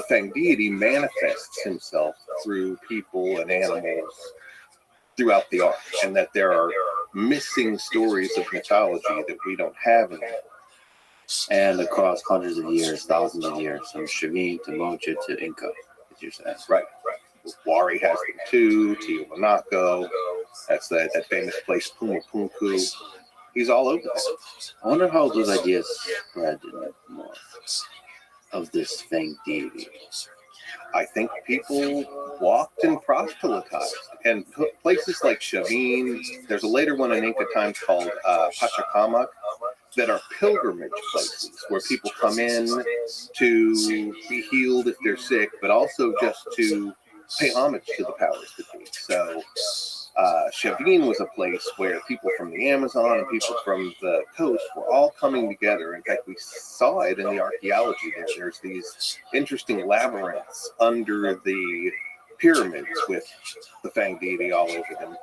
P: Fang deity manifests himself through people and animals throughout the art, and that there are missing stories of mythology that we don't have anymore.
B: And across hundreds of years, thousands of years, from Chavin to Moche to Inca, as you're saying.
P: Right. Wari has them too, Tiwanaku, that's that famous place, Pumapunku. He's all over that.
B: I wonder how those ideas spread in the north of this Fang deity.
P: I think people walked and proselytized, and places like Chavin, there's a later one in Inca times called Pachacamac, that are pilgrimage places where people come in to be healed if they're sick, but also just to pay homage to the powers that be. So Chavin was a place where people from the Amazon and people from the coast were all coming together. In fact, we saw it in the archaeology there. There's these interesting labyrinths under the pyramids with the Fang deity all over them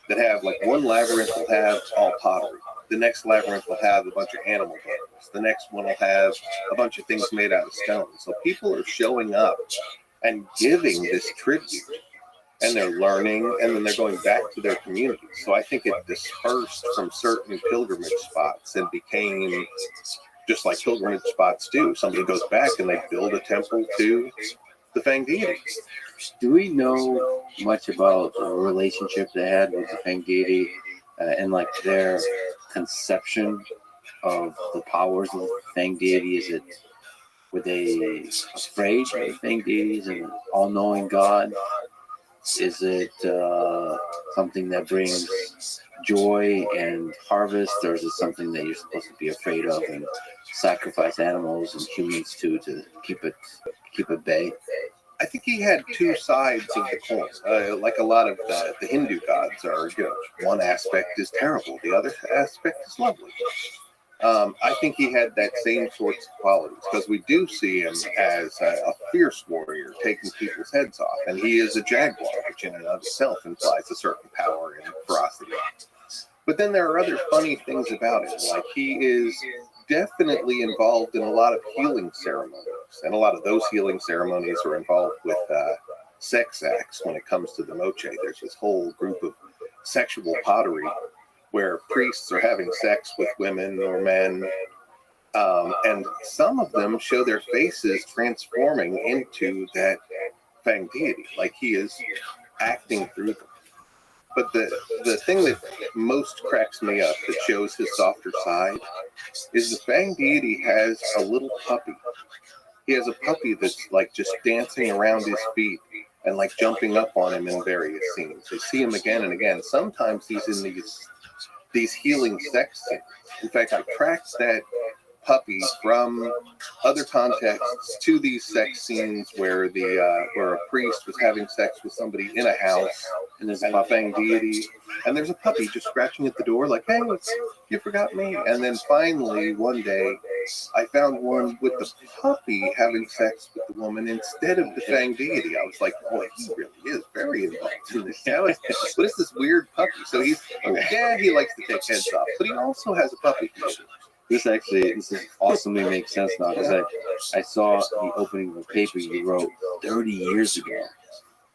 P: that have one labyrinth will have all pottery. The next labyrinth will have a bunch of animal bones. The next one will have a bunch of things made out of stone. So people are showing up and giving this tribute. And they're learning, and then they're going back to their communities. So I think it dispersed from certain pilgrimage spots and became just like pilgrimage spots do. Somebody goes back and they build a temple to the Fang deity.
B: Do we know much about the relationship they had with the Fang deity and their conception of the powers of the Fang deity? Were they afraid of the Fang deity as an all-knowing God? Is it something that brings joy and harvest, or is it something that you're supposed to be afraid of and sacrifice animals and humans to keep it bay?
P: I think he had two sides of the coin. Like a lot of the Hindu gods are, one aspect is terrible, the other aspect is lovely. I think he had that same sorts of qualities because we do see him as a fierce warrior taking people's heads off, and he is a jaguar, which in and of itself implies a certain power and ferocity. But then there are other funny things about him, like he is definitely involved in a lot of healing ceremonies, and a lot of those healing ceremonies are involved with sex acts when it comes to the moche. There's this whole group of sexual pottery where priests are having sex with women or men, and some of them show their faces transforming into that Fang deity, like he is acting through them. But the thing that most cracks me up that shows his softer side is the Fang deity has a little puppy. He has a puppy that's like just dancing around his feet and like jumping up on him in various scenes. You see him again and again. Sometimes he's in these healing sex scenes. In fact, I tracked that puppy from other contexts to these sex scenes where where a priest was having sex with somebody in a house, and there's a Fang deity, and there's a puppy just scratching at the door like, hey, you forgot me. And then finally one day I found one with the puppy having sex with the woman instead of the Fang deity. I was like, boy, he really is very involved in this. But it's this weird puppy. So he likes to take heads off, but he also has a puppy.
B: This awesomely makes sense now, because I saw the opening of a paper you wrote 30 years ago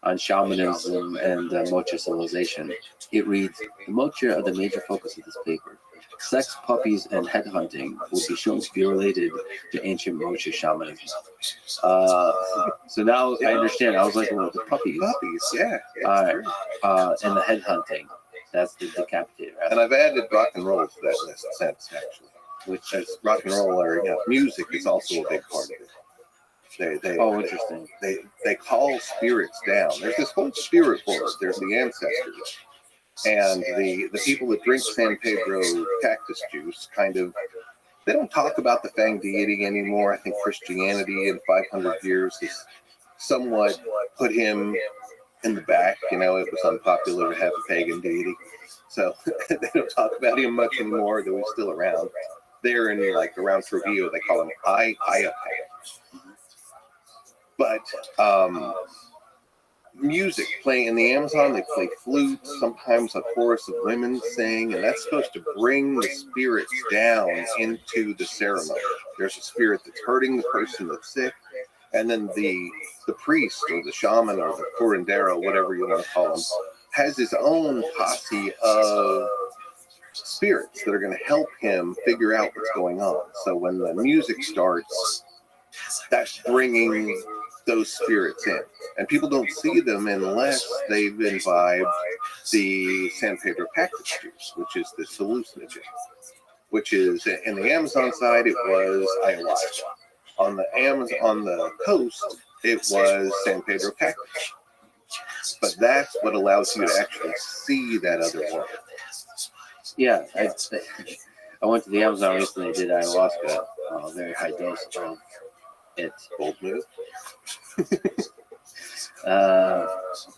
B: on shamanism and mocha civilization. It reads, the mocha are the major focus of this paper. Sex, puppies, and headhunting will be shown to be related to ancient mocha shamanism. So now I understand. I was like, well, the puppies.
P: Yeah.
B: And the headhunting. That's the decapitator.
P: And I've added rock and roll to that list since, actually. Which is rock and roll, or music is also a big part of it.
B: Interesting.
P: They call spirits down. There's this whole spirit world. There's the ancestors, and the people that drink San Pedro cactus juice they don't talk about the Fang deity anymore. I think Christianity in 500 years has somewhat put him in the back. It was unpopular to have a pagan deity, so they don't talk about him much anymore, though he's still around. There in around Trujillo, they call him Ayape. But music playing in the Amazon, they play flutes, sometimes a chorus of women sing, and that's supposed to bring the spirits down into the ceremony. There's a spirit that's hurting the person that's sick, and then the priest or the shaman or the curandero, whatever you want to call him, has his own posse of spirits that are going to help him figure out what's going on. So when the music starts, that's bringing those spirits in. And people don't see them unless they've imbibed the San Pedro cactus juice, which is this hallucinogen, which is, in the Amazon side, it was ayahuasca. On the coast, it was San Pedro cactus. But that's what allows you to actually see that other world.
B: Yeah, I went to the Amazon recently. I did ayahuasca, very high dose of it.
P: Bold move.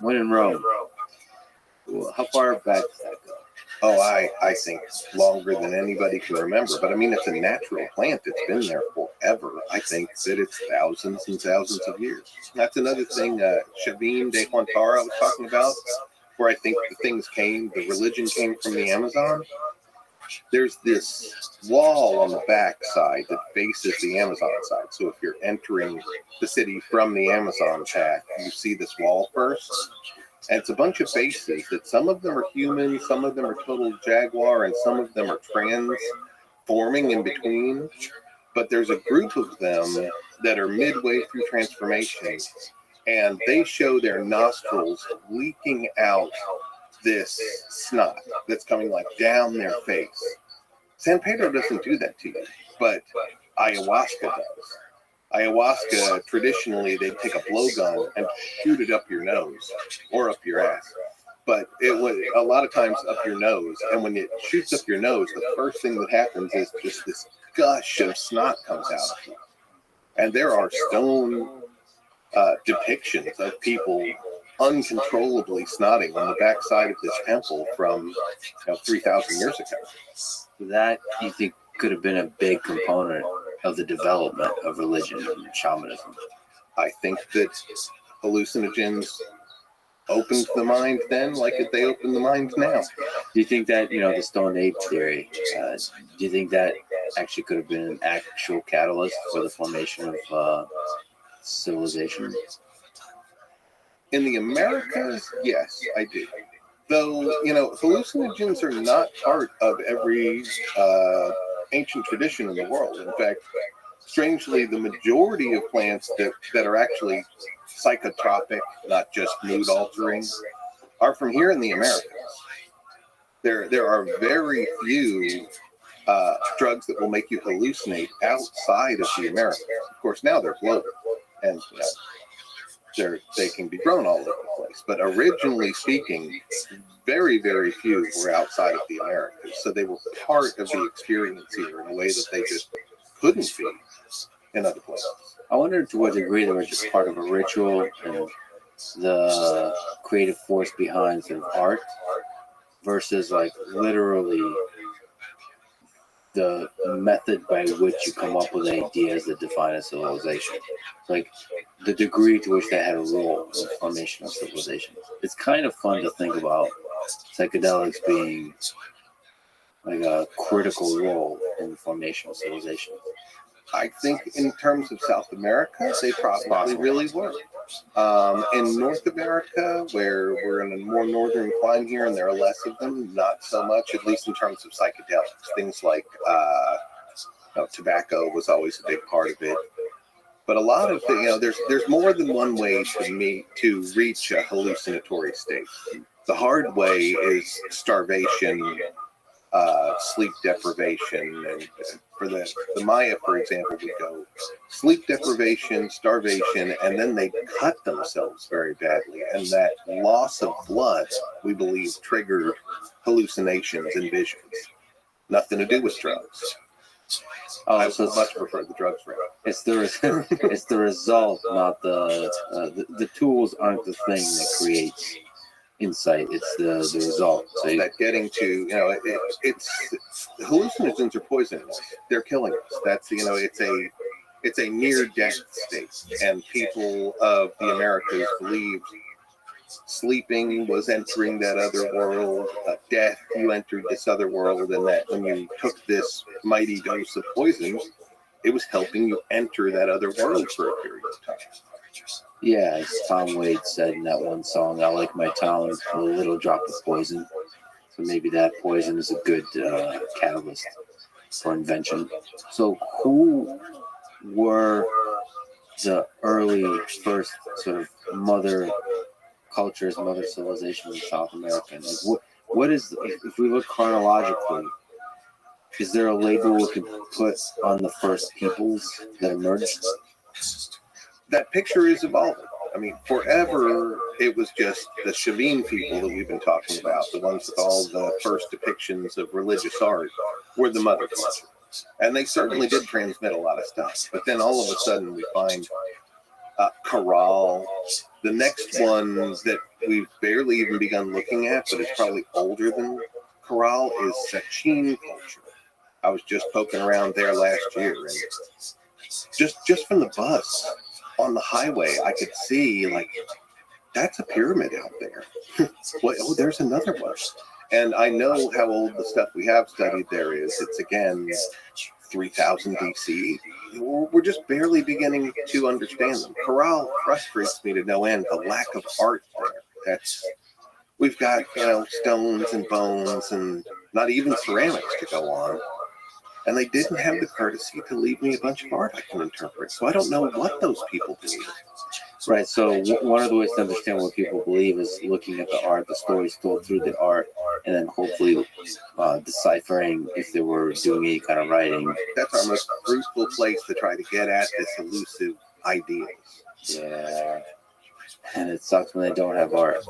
B: When in Rome. How far back does that go?
P: Oh, I think longer than anybody can remember. But I mean, it's a natural plant. It's been there forever. I think that it's thousands and thousands of years. That's another thing Shavin de Huantara was talking about, where I think the religion came from the Amazon. There's this wall on the back side that faces the Amazon side. So if you're entering the city from the Amazon path, you see this wall first. And it's a bunch of faces that some of them are human, some of them are total jaguar, and some of them are transforming in between. But there's a group of them that are midway through transformation, and they show their nostrils leaking out this snot that's coming down their face. San Pedro doesn't do that to you, but ayahuasca does. Ayahuasca, traditionally, they take a blowgun and shoot it up your nose or up your ass. But it was a lot of times up your nose. And when it shoots up your nose, the first thing that happens is just this gush of snot comes out of you. And there are stone depictions of people uncontrollably snotting on the backside of this temple from 3,000 years ago.
B: That, you think, could have been a big component of the development of religion and shamanism?
P: I think that hallucinogens opened the mind then like they open the mind now.
B: Do you think that, the Stone Age theory, do you think that actually could have been an actual catalyst for the formation of civilization?
P: In the Americas, yes, I do. Though, hallucinogens are not part of every ancient tradition in the world. In fact, strangely, the majority of plants that are actually psychotropic, not just mood altering, are from here in the Americas. There are very few drugs that will make you hallucinate outside of the Americas. Of course, now they're global, and they can be grown all over the place. But originally speaking, very, very few were outside of the Americas. So they were part of the experience here in a way that they just couldn't be in other places.
B: I wonder to what degree they were just part of a ritual and the creative force behind sort of art versus like literally the method by which you come up with ideas that define a civilization. Like the degree to which they had a role in the formation of civilization. It's kind of fun to think about psychedelics being like a critical role in the formation of civilization.
P: I think in terms of South America, they probably really were. In North America, where we're in a more northern climate here and there are less of them, not so much, at least in terms of psychedelics. Things like tobacco was always a big part of it. But a lot of there's more than one way to reach a hallucinatory state. The hard way is starvation, sleep deprivation, and for the Maya, for example, would go sleep deprivation, starvation, and then they cut themselves very badly. And that loss of blood, we believe, triggered hallucinations and visions. Nothing to do with drugs. I much prefer the drugs route.
B: It's the result, not the tools aren't the thing that creates insight. It's the result.
P: So that getting to it's hallucinogens are poisonous. They're killing us. That's it's a near death state, and people of the Americas believed sleeping was entering that other world. Death, you entered this other world, and that when you took this mighty dose of poison, it was helping you enter that other world for a period of time.
B: Yeah, as Tom Waits said in that one song, I like my town with a little drop of poison. So maybe that poison is a good catalyst for invention. So who were the early first sort of mother cultures, mother civilizations in South America? Like what is, if we look chronologically, is there a label we can put on the first peoples that emerged?
P: That picture is evolving. I mean, forever it was just the Chavin people that we've been talking about, the ones with all the first depictions of religious art, were the mother culture. And they certainly did transmit a lot of stuff. But then all of a sudden we find Corral. The next one that we've barely even begun looking at, but it's probably older than Corral, is Sachin culture. I was just poking around there last year, and just from the bus on the highway, I could see, like, that's a pyramid out there. Oh, there's another one. And I know how old the stuff we have studied there is. It's, again, 3000 BC. We're just barely beginning to understand them. Corral frustrates me to no end, the lack of art there. We've got, stones and bones and not even ceramics to go on. And they didn't have the courtesy to leave me a bunch of art I can interpret. So I don't know what those people believe.
B: Right. So one of the ways to understand what people believe is looking at the art, the stories told through the art, and then hopefully deciphering if they were doing any kind of writing.
P: That's our most fruitful place to try to get at this elusive ideas.
B: Yeah. And it sucks when they don't have art.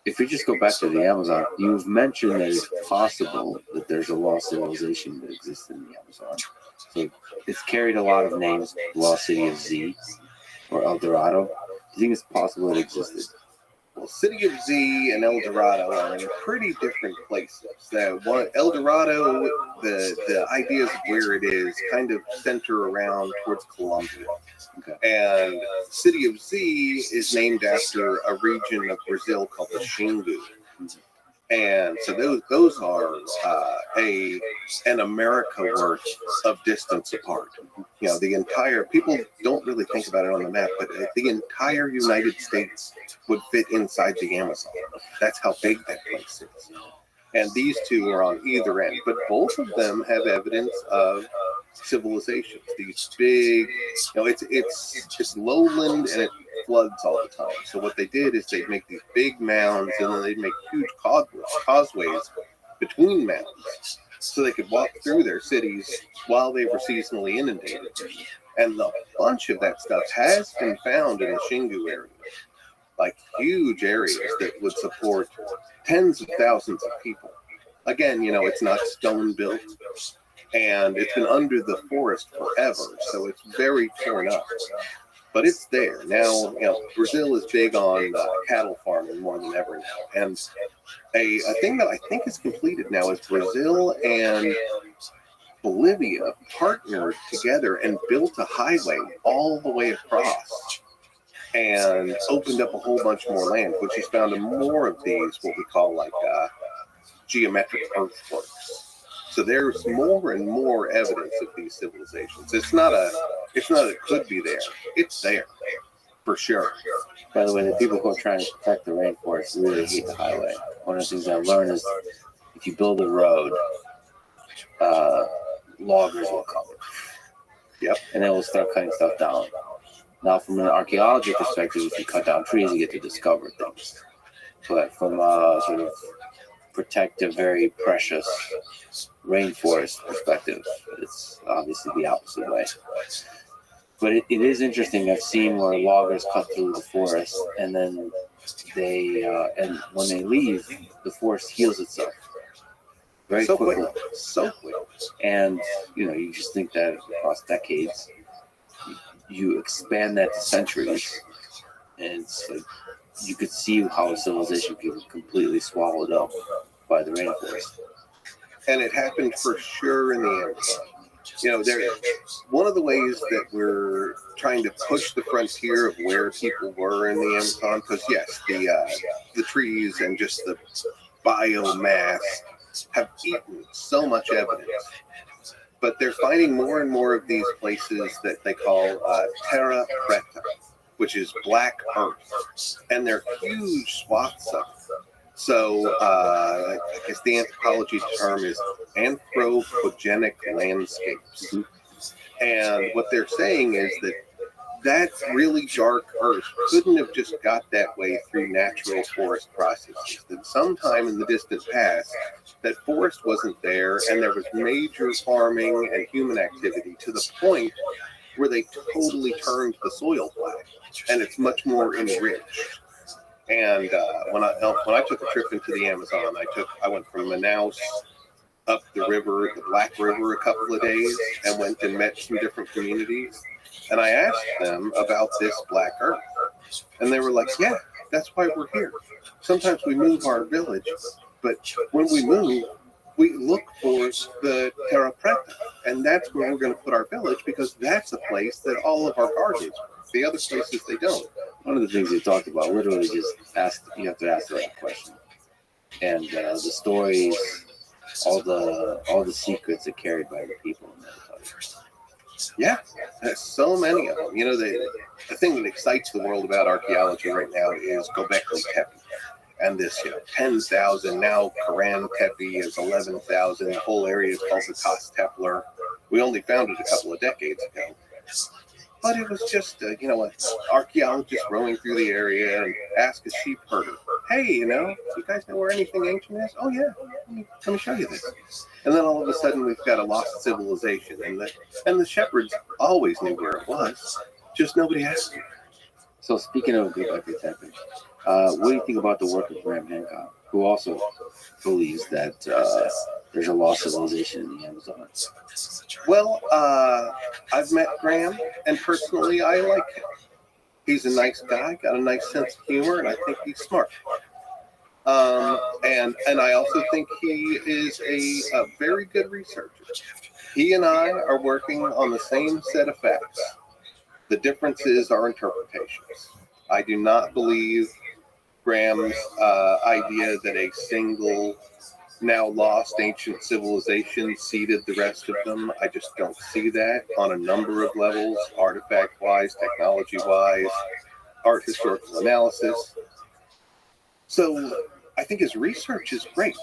B: If we just go back to the Amazon, you've mentioned that it's possible that there's a lost civilization that exists in the Amazon. So it's carried a lot of names, Lost City of Z. or El Dorado? Do you think it's possible it existed?
P: Well, City of Z and El Dorado are in pretty different places. El Dorado, the ideas of where it is kind of center around towards Colombia.
B: Okay.
P: And City of Z is named after a region of Brazil called the Xingu. And so those are an America worth of distance apart. You know, the entire, people don't really think about it on the map, but the entire United States would fit inside the Amazon. That's how big that place is. And these two are on either end, but both of them have evidence of civilizations. These big, it's lowland and it floods all the time. So what they did is they'd make these big mounds and then they'd make huge causeways between mounds so they could walk through their cities while they were seasonally inundated. And a bunch of that stuff has been found in the Xingu area, like huge areas that would support tens of thousands of people. Again, it's not stone built and it's been under the forest forever, so it's very torn up. But it's there. Now, Brazil is big on cattle farming more than ever now. And a thing that I think is completed now is Brazil and Bolivia partnered together and built a highway all the way across and opened up a whole bunch more land, which has found more of these, what we call geometric earthworks. So there's more and more evidence of these civilizations. It's not it could be there. It's there, for sure.
B: By the way, the people who are trying to protect the rainforest really hate the highway. One of the things I've learned is if you build a road, loggers will come.
P: Yep.
B: And they will start cutting stuff down. Now, from an archaeology perspective, if you cut down trees, you get to discover things. But from a sort of protective, very precious rainforest perspective, it's obviously the opposite way. But it is interesting. I've seen where loggers cut through the forest, and then and when they leave, the forest heals itself very quickly.
P: So quick.
B: And you just think that across decades, you expand that to centuries, and it's like you could see how a civilization could be completely swallowed up by the rainforest.
P: And it happened for sure in the Amazon. One of the ways that we're trying to push the frontier of where people were in the Amazon, because yes, the trees and just the biomass have eaten so much evidence. But they're finding more and more of these places that they call terra preta, which is black earth. And they're huge swaths of it. So I guess the anthropology term is anthropogenic landscapes. And what they're saying is that really dark earth couldn't have just got that way through natural forest processes. That sometime in the distant past, that forest wasn't there and there was major farming and human activity to the point where they totally turned the soil black and it's much more enriched. And when I took a trip into the Amazon, I went from Manaus up the river, the Black River, a couple of days, and went and met some different communities. And I asked them about this black earth, and they were like, "Yeah, that's why we're here. Sometimes we move our village, but when we move, we look for the terra preta, and that's where we're going to put our village because that's a place that all of our gardens are. The other places they don't."
B: One of the things they talked about, literally just you have to ask the right question. And the stories, all the secrets are carried by the people in that country.
P: Yeah, there's so many of them. The thing that excites the world about archaeology right now is Göbekli Tepe. And this, 10,000, now Koran Tepe is 11,000. The whole area is called the Kos Tepler. We only found it a couple of decades ago. But it was just, an archaeologist roaming through the area and asked a sheep herder, "Hey, you guys know where anything ancient is?" "Oh, yeah, let me show you this." And then all of a sudden we've got a lost civilization. And the shepherds always knew where it was, just nobody asked them.
B: So speaking of Göbekli Tepe, what do you think about the work of Graham Hancock, who also believes that there's a lost civilization in the Amazon?
P: Well, I've met Graham, and personally, I like him. He's a nice guy, got a nice sense of humor, and I think he's smart. And I also think he is a very good researcher. He and I are working on the same set of facts. The difference is our interpretations. I do not believe Graham's idea that a single, now lost ancient civilization seeded the rest of them. I just don't see that on a number of levels, artifact-wise, technology-wise, art historical analysis. So I think his research is great.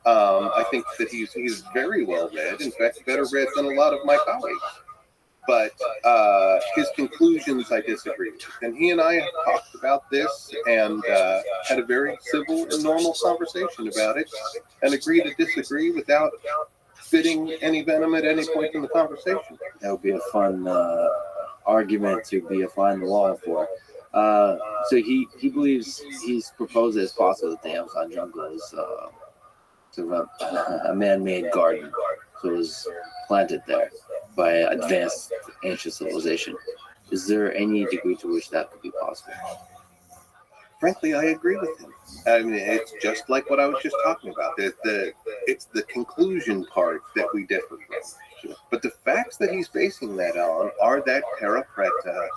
P: I think that he's very well read, in fact, better read than a lot of my colleagues. But his conclusions I disagree with. And he and I have talked about this and had a very civil and normal conversation about it and agreed to disagree without spitting any venom at any point in the conversation.
B: That would be a fun argument to be a fly in the wall for. So he believes he's proposed as possible that the Amazon jungle is a man-made garden. So it was planted there by advanced ancient civilization. Is there any degree to which that could be possible?
P: Frankly, I agree with him. I mean, it's just like what I was just talking about. It's the conclusion part that we differ from. But the facts that he's basing that on are that terra preta,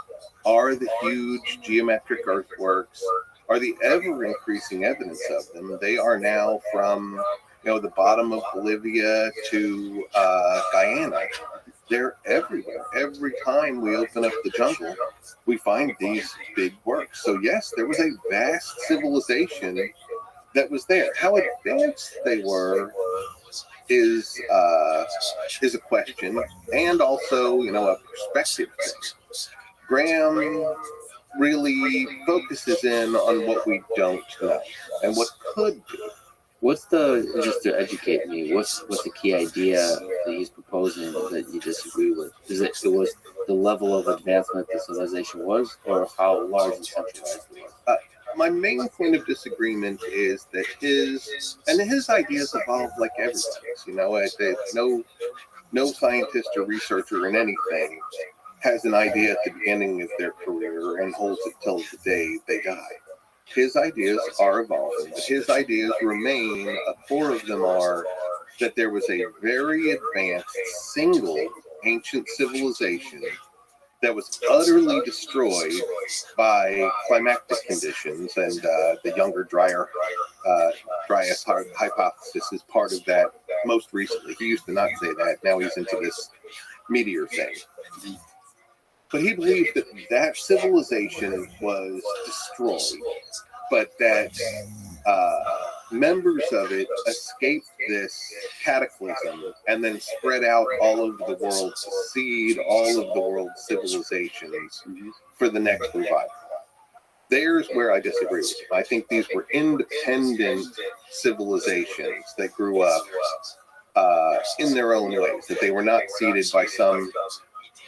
P: are the huge geometric earthworks, are the ever-increasing evidence of them. They are now from the bottom of Bolivia to Guyana. They're everywhere. Every time we open up the jungle, we find these big works. So yes, there was a vast civilization that was there. How advanced they were is a question, and also a perspective thing. Graham really focuses in on what we don't know and what could be.
B: What's just to educate me, what's the key idea that he's proposing that you disagree with? Is it was the level of advancement the civilization was, or how large and centralized it was?
P: My main point of disagreement is that his ideas evolve like everybody's. No scientist or researcher in anything has an idea at the beginning of their career and holds it till the day they die. His ideas are evolving, but his ideas remain, four of them are that there was a very advanced single ancient civilization that was utterly destroyed by climactic conditions, and the younger Dryas hypothesis is part of that most recently. He used to not say that, now he's into this meteor thing. But he believed that civilization was destroyed, but that members of it escaped this cataclysm and then spread out all over the world to seed all of the world's civilizations for the next revival. There's where I disagree with you. I think these were independent civilizations that grew up in their own ways, that they were not seeded by some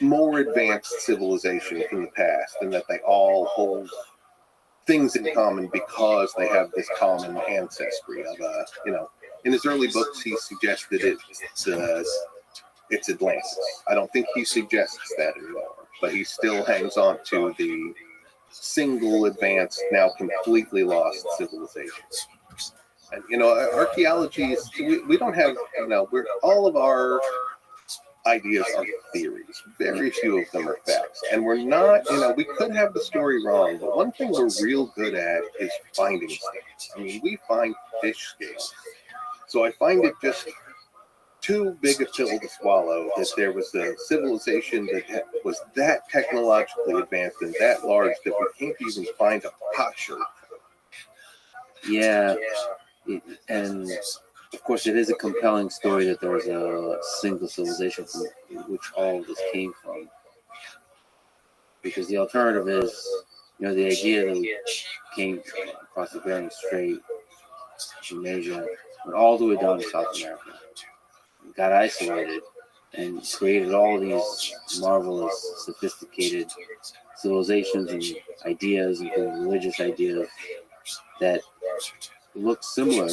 P: more advanced civilization from the past, and that they all hold things in common because they have this common ancestry of in his early books he suggested it's Atlantis. I don't think he suggests that anymore, but he still hangs on to the single advanced, now completely lost civilization. And archaeology is, we don't have, we're all of our ideas are theories. Very few of them are facts. And we're not, we could have the story wrong, but one thing we're real good at is finding things. I mean, we find fish scales. So I find it just too big a pill to swallow that there was a civilization that was that technologically advanced and that large that we can't even find a potsherd.
B: Yeah, and of course, it is a compelling story that there was a single civilization from which all of this came from. Because the alternative is, the idea that we came across the Bering Strait from Asia, went all the way down to South America, got isolated, and created all these marvelous, sophisticated civilizations and ideas, including religious ideas, that look similar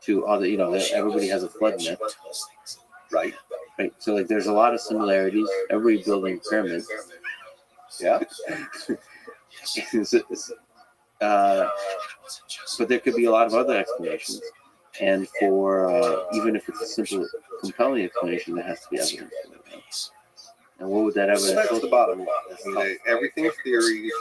B: to other, everybody has a flood myth, right? So there's a lot of similarities. Everybody building pyramids, Yeah. But there could be a lot of other explanations. And for even if it's a simple, compelling explanation, there has to be evidence. And what would that evidence?
P: Well, that's the bottom line. Everything's theories.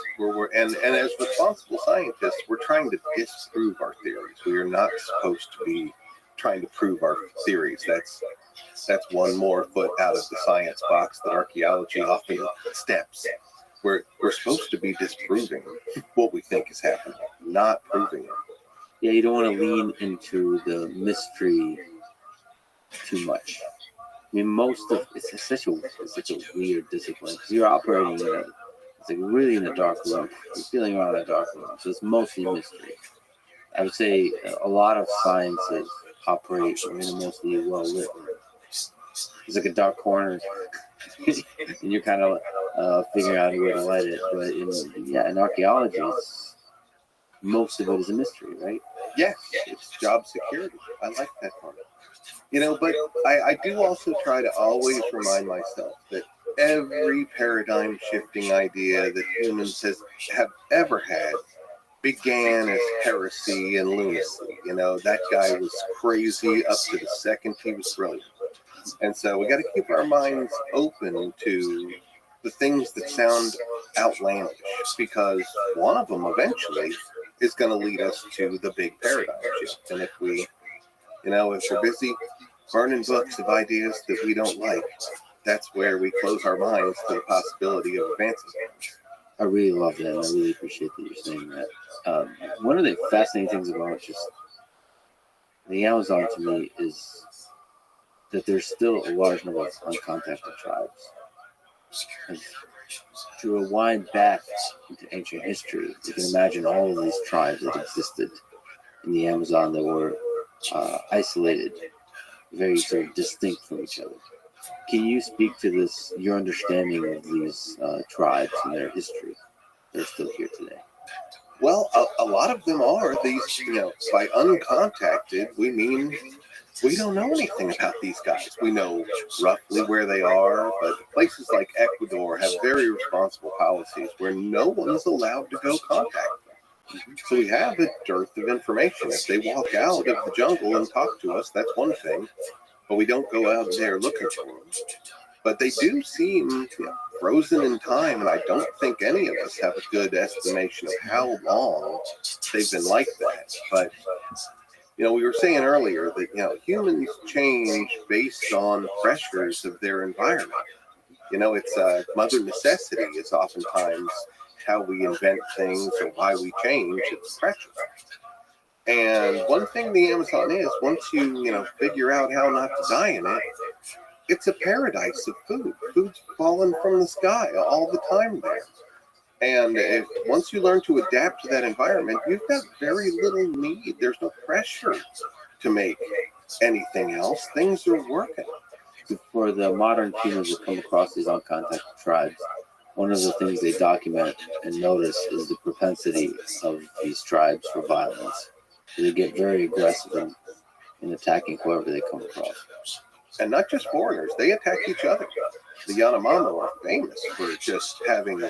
P: And as responsible scientists, we're trying to disprove our theories. We are not supposed to be trying to prove our theories. That's one more foot out of the science box that archaeology often steps. We're supposed to be disproving what we think is happening, not proving it.
B: Yeah, you don't want to lean into the mystery too much. I mean, it's such a weird discipline because you're operating it's like really in a dark room. You're feeling around a dark room, so it's mostly mystery. I would say a lot of sciences operate in a mostly well-lit room. It's like a dark corner, and you're kind of figuring out where to light it. But in archaeology, most of it is a mystery, right?
P: Yes, it's job security. I like that part. But I do also try to always remind myself that every paradigm shifting idea that humans have ever had began as heresy and lunacy. That guy was crazy up to the second he was brilliant. And so we got to keep our minds open to the things that sound outlandish, because one of them eventually is going to lead us to the big paradigm shift. And if we're busy burning books of ideas that we don't like, that's where we close our minds to the possibility of advances.
B: I really love that. I really appreciate that you're saying that. One of the fascinating things about just the Amazon to me is that there's still a large number of uncontacted tribes. And to rewind back into ancient history, you can imagine all of these tribes that existed in the Amazon that were isolated, very sort of distinct from each other. Can you speak to this, your understanding of these tribes and their history? They're still here today.
P: Well, a lot of them are these, by uncontacted, we mean we don't know anything about these guys. We know roughly where they are, but places like Ecuador have very responsible policies where no one is allowed to go contact them. So we have a dearth of information. If they walk out of the jungle and talk to us, that's one thing, but we don't go out there looking for them. But they do seem frozen in time, and I don't think any of us have a good estimation of how long they've been like that. But we were saying earlier that humans change based on pressures of their environment. It's mother necessity is oftentimes how we invent things or why we change. It's pressure. And one thing the Amazon is, once you figure out how not to die in it, it's a paradise of food. Food's falling from the sky all the time there. And once you learn to adapt to that environment, you've got very little need. There's no pressure to make anything else. Things are working.
B: For the modern humans that come across these uncontacted tribes, one of the things they document and notice is the propensity of these tribes for violence. They get very aggressive in attacking whoever they come across.
P: And not just foreigners, they attack each other. The Yanomamo are famous for just having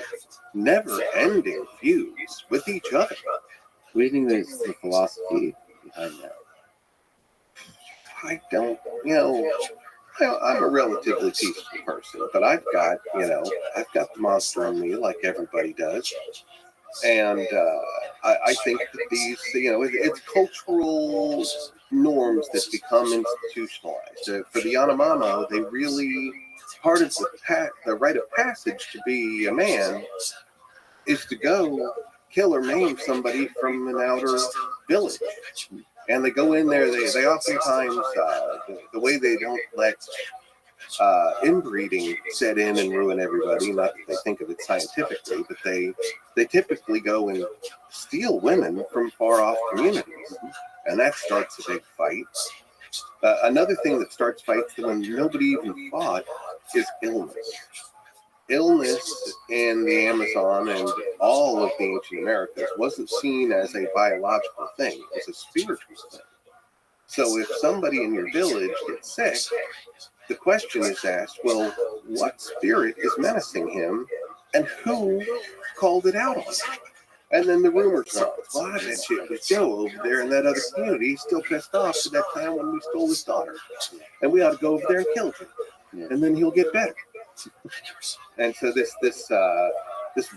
P: never-ending feuds with each other.
B: What do you think is the philosophy behind that?
P: I don't, I'm a relatively peaceful person, but I've got the monster in me like everybody does. And I think that these, it's cultural norms that become institutionalized. For the Yanomamo, they really, part of the rite of passage to be a man is to go kill or maim somebody from an outer village. And they go in there, they oftentimes, the way they don't let inbreeding set in and ruin everybody, not that they think of it scientifically, but they typically go and steal women from far off communities. And that starts a big fight. Another thing that starts fights when nobody even fought is illness. Illness in the Amazon and all of the ancient Americas wasn't seen as a biological thing. It was a spiritual thing. So if somebody in your village gets sick, the question is asked, well, what spirit is menacing him And who called it out on it? And then the rumor starts. Well, I bet you it was Joe over there in that other community. He's still pissed off to that time when we stole his daughter. And we ought to go over there and kill him. And then he'll get better. And so this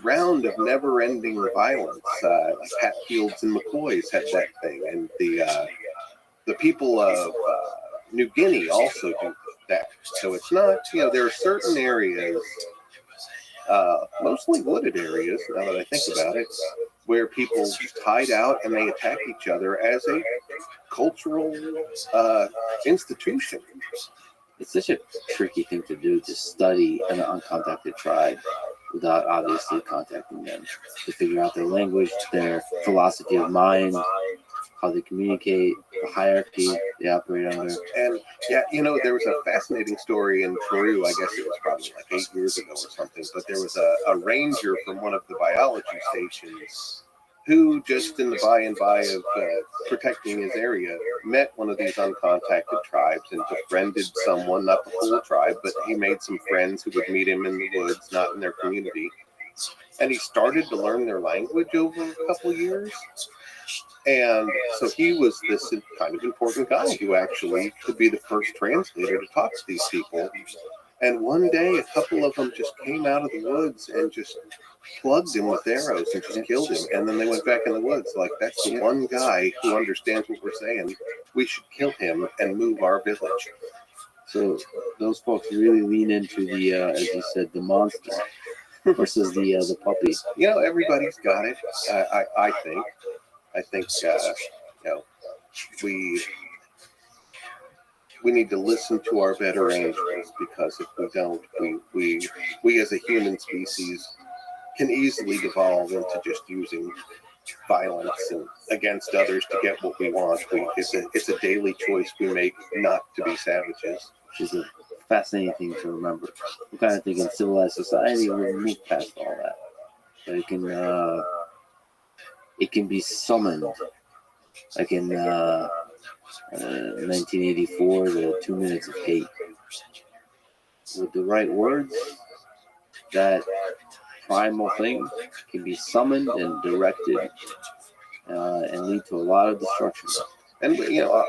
P: round of never-ending violence, like Hatfields and McCoys had that thing. And the people of New Guinea also do that. So it's not, there are certain areas, mostly wooded areas, now that I think about it, where people just hide out and they attack each other as a cultural institution.
B: It's such a tricky thing to do, to study an uncontacted tribe without obviously contacting them, to figure out their language, their philosophy of mind, how they communicate, the hierarchy they operate under.
P: And yeah, there was a fascinating story in Peru, I guess it was probably like 8 years ago or something, but there was a ranger from one of the biology stations who, just in the by and by of protecting his area, met one of these uncontacted tribes and befriended someone, not the whole tribe, but he made some friends who would meet him in the woods, not in their community. And he started to learn their language over a couple years. And so he was this kind of important guy who actually could be the first translator to talk to these people. And one day, a couple of them just came out of the woods and just plugged him with arrows and just killed him. And then they went back in the woods. Like, that's the one guy who understands what we're saying. We should kill him and move our village.
B: So those folks really lean into the, as you said, the monster versus the puppy.
P: Everybody's got it. I think. We need to listen to our better angels, because if we don't, we as a human species can easily devolve into just using violence and against others to get what we want. It's a daily choice we make not to be savages.
B: Which is a fascinating thing to remember. We kind of think in civilized society we move past all that, but it can be summoned. Like in 1984, the 2 Minutes of Hate. With the right words, that primal thing can be summoned and directed and lead to a lot of destruction.
P: And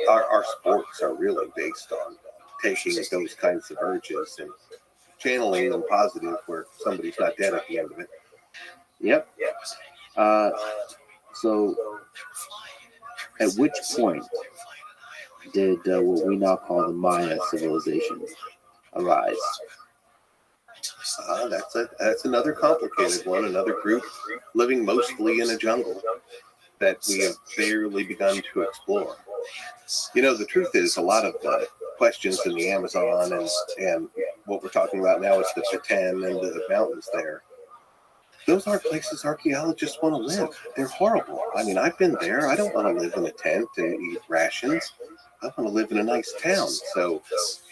P: our sports are really based on taking those kinds of urges and channeling them positive, where somebody's not dead at the end of it.
B: Yep. So, at which point did what we now call the Maya civilization arise?
P: That's another complicated one. Another group living mostly in a jungle that we have barely begun to explore. The truth is, a lot of the questions in the Amazon and what we're talking about now is the Peten and the mountains there. Those aren't places archaeologists want to live. They're horrible. I mean, I've been there. I don't want to live in a tent and eat rations. I want to live in a nice town. So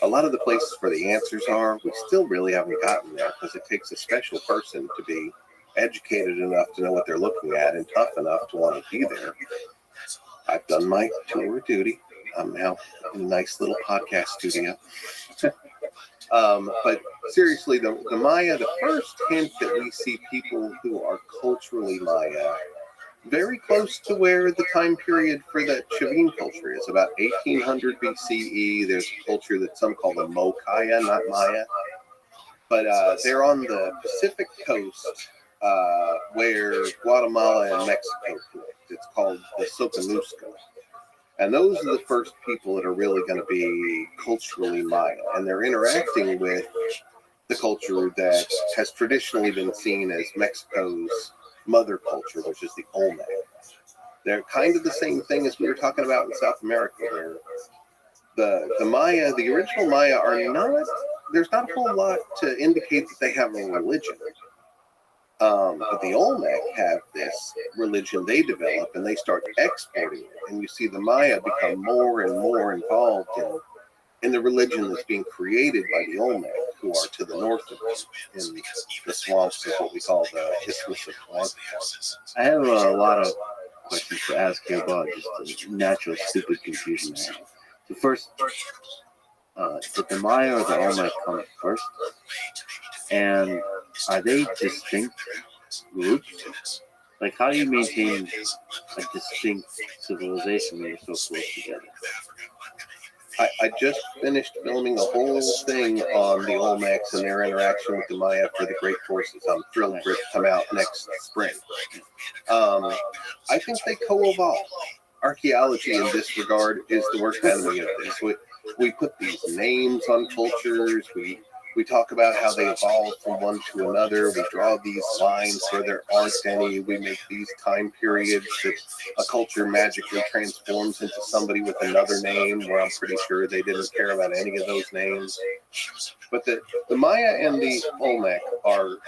P: a lot of the places where the answers are, we still really haven't gotten there, because it takes a special person to be educated enough to know what they're looking at and tough enough to want to be there. I've done my tour of duty. I'm now in a nice little podcast studio. But seriously, the Maya, the first hint that we see people who are culturally Maya, very close to where the time period for that Chavin culture is, about 1800 BCE. There's a culture that some call the Mokaya, not Maya. But they're on the Pacific coast where Guatemala and Mexico connect. It's called the Soconusco. And those are the first people that are really going to be culturally Maya. And they're interacting with the culture that has traditionally been seen as Mexico's mother culture, which is the Olmec. They're kind of the same thing as we were talking about in South America, where the Maya, the original Maya, are not, there's not a whole lot to indicate that they have a religion. But the Olmec have this religion they develop, and they start exporting it. And you see the Maya become more and more involved in the religion that's being created by the Olmec, who are to the north of us in the swamps, is what we call the Isthmus of Tehuantepec.
B: I have a lot of questions to ask you about just the natural stupid confusion. So first, did the Maya or the Olmec come first? And are they distinct groups? Like, how do you maintain a distinct civilization when you're so close together?
P: I just finished filming a whole thing on the Olmecs and their interaction with the Maya for the Great Courses. I'm thrilled for it to come out next spring. I think they co-evolve. Archaeology in this regard is the worst enemy of this. We put these names on cultures. We talk about how they evolved from one to another. We draw these lines where there aren't any. We make these time periods that a culture magically transforms into somebody with another name, where I'm pretty sure they didn't care about any of those names. But the Maya and the Olmec are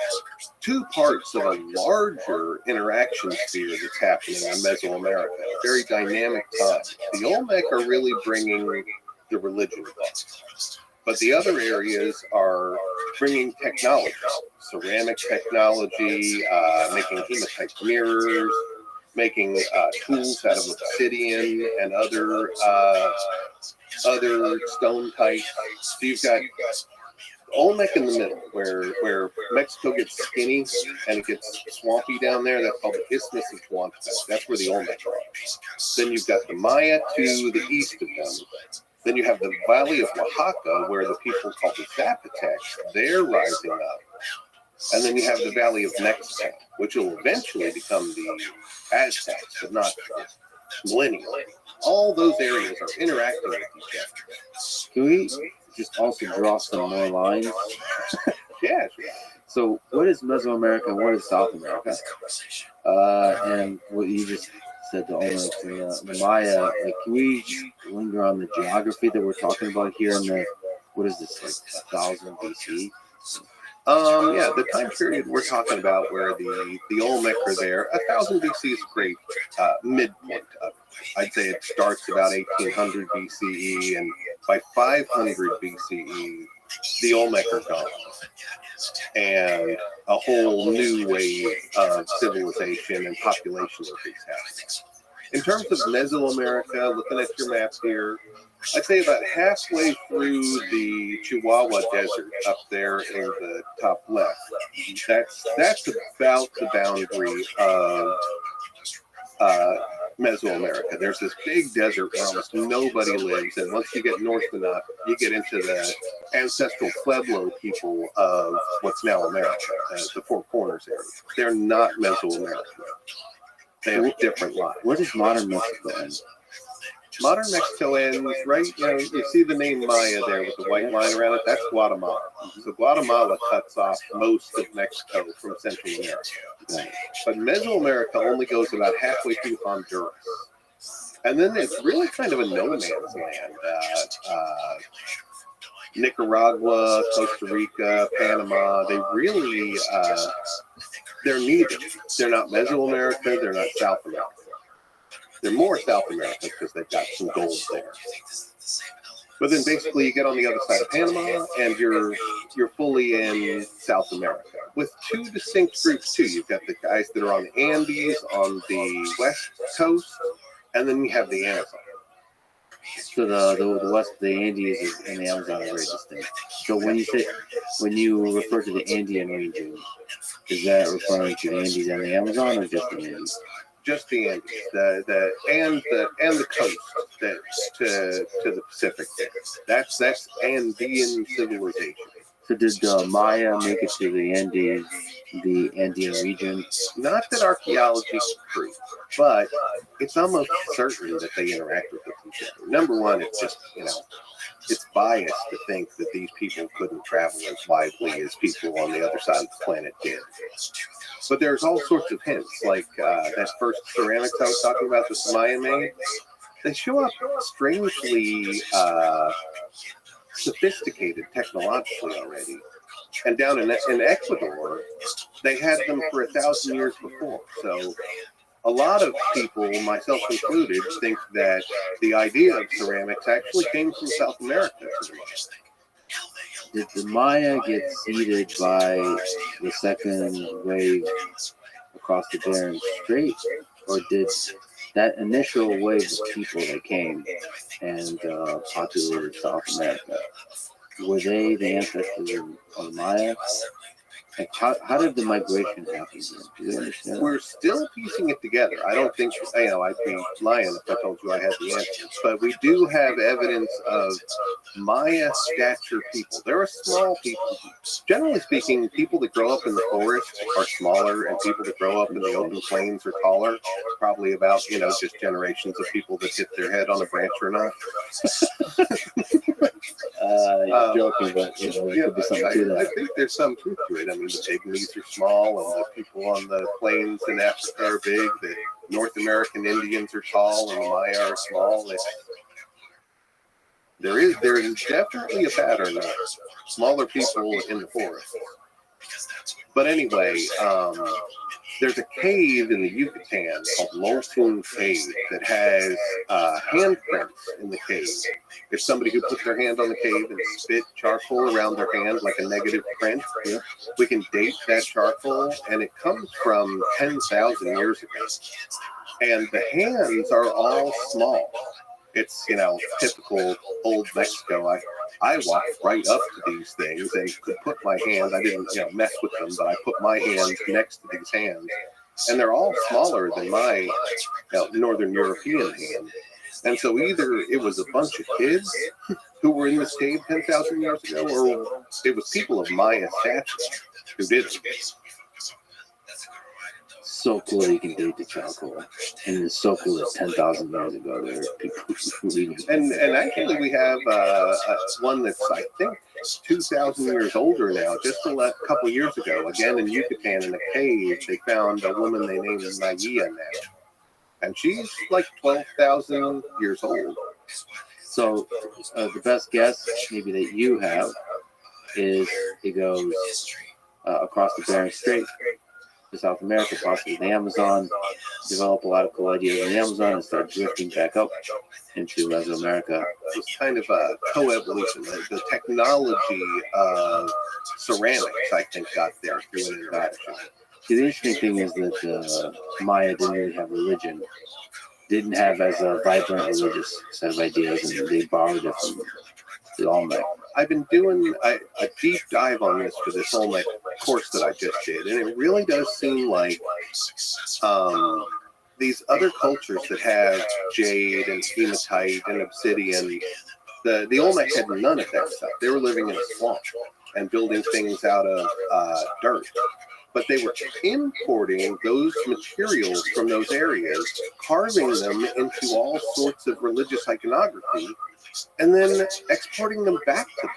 P: two parts of a larger interaction sphere that's happening in Mesoamerica. A very dynamic time. The Olmec are really bringing the religion back. But the other areas are bringing technology, ceramic technology, making hematite mirrors, making tools out of obsidian and other stone types. So you've got Olmec in the middle, where Mexico gets skinny and it gets swampy down there. That's called the Isthmus of Tehuantepec. That's where the Olmec are. Then you've got the Maya to the east of them. Then you have the Valley of Oaxaca, where the people called the Zapotecs, they're rising up. And then you have the Valley of Mexico, which will eventually become the Aztecs, but not millennially. All those areas are interacting with each other.
B: Can we just also draw some more lines?
P: Yeah, sure.
B: So what is Mesoamerica and what is South America? And what you just said, the Olmecs and the Maya, like, can we linger on the geography that we're talking about here in the, what is this, like 1000 BC?
P: Yeah, the time period we're talking about where the Olmec are there, 1000 BC is great midpoint of it. I'd say it starts about 1800 BCE, and by 500 BCE, the Olmec are gone. And a whole new wave of civilization and population increase happens. In terms of Mesoamerica, looking at your map here, I'd say about halfway through the Chihuahua Desert up there in the top left. That's about the boundary of Mesoamerica. There's this big desert where almost nobody lives, and once you get north enough, you get into the ancestral Pueblo people of what's now America, the Four Corners area. They're not Mesoamerican. They have different lives.
B: Where does modern Mexico end?
P: Modern Mexico ends right, you see the name Maya there with the white line around it, that's Guatemala. So Guatemala cuts off most of Mexico from Central America. But Mesoamerica only goes about halfway through Honduras. And then it's really kind of a no man's land. Nicaragua, Costa Rica, Panama, they really, they're neither. They're not Mesoamerica, they're not South America. They're more South America because they've got some gold there. But then basically you get on the other side of Panama and you're fully in South America with two distinct groups too. You've got the guys that are on the Andes on the west coast, and then you have the Amazon.
B: So the west, the Andes and the Amazon are very distinct. So when you refer to the Andean region, is that referring to the Andes and the Amazon, or just the Andes?
P: Just the Andes, and the coast to the Pacific. That's Andean civilization.
B: So did Maya make it to the Andes, the Andean region?
P: Not that archaeology proves, but it's almost certain that they interacted with each other. Number one, it's just, it's biased to think that these people couldn't travel as widely as people on the other side of the planet did. But there's all sorts of hints, like that first ceramics I was talking about, the Maya made. They show up strangely sophisticated technologically already. And down in Ecuador, they had them for 1,000 years before. So a lot of people, myself included, think that the idea of ceramics actually came from South America.
B: Did the Maya get seeded by the second wave across the Bering Strait, or did that initial wave of people that came and populated South America, were they the ancestors of the Maya? Like how did the migration happen? Do you understand?
P: We're still piecing it together. I don't think, I'd be lying if I told you I had the answers. But we do have evidence of Maya stature people. There are small people. Generally speaking, people that grow up in the forest are smaller, and people that grow up in the open plains are taller. Probably about, just generations of people that hit their head on a branch or not.
B: You're joking, but there could be something to that.
P: I think there's some truth to it. I mean, the pygmies are small, and the people on the plains in Africa are big. The North American Indians are tall, and the Maya are small. There is definitely a pattern of smaller people in the forest. But anyway, there's a cave in the Yucatan called Molten Cave that has handprints in the cave. If somebody who put their hand on the cave and spit charcoal around their hand like a negative print, we can date that charcoal, and it comes from 10,000 years ago. And the hands are all small. It's, typical old Mexico. I walked right up to these things and could put my hand, I didn't, mess with them, but I put my hand next to these hands. And they're all smaller than my Northern European hand. And so either it was a bunch of kids who were in this cave 10,000 years ago, or it was people of Maya stature who did it.
B: So cool that you can date the charcoal, and it's so cool that 10,000 years ago there were people who didn't.
P: And actually we have one that's, I think, 2,000 years older now. Just a couple years ago, again in Yucatan in a cave, they found a woman they named Naya now, and she's like 12,000 years old.
B: So the best guess maybe that you have is it goes across the Bering Strait to South America, possibly the Amazon, develop a lot of cool ideas in the Amazon and start drifting back up into Mesoamerica.
P: It was kind of a co-evolution. The technology of ceramics, I think, got there through an interaction.
B: See, the interesting thing is that Maya didn't really have religion, didn't have as a vibrant religious set of ideas, and they borrowed it from the Olmec.
P: I've been doing a deep dive on this for this Olmec course that I just did, and it really does seem like these other cultures that have jade and hematite and obsidian, the Olmec had none of that stuff. They were living in a swamp and building things out of dirt. But they were importing those materials from those areas, carving them into all sorts of religious iconography, and then exporting them back to them.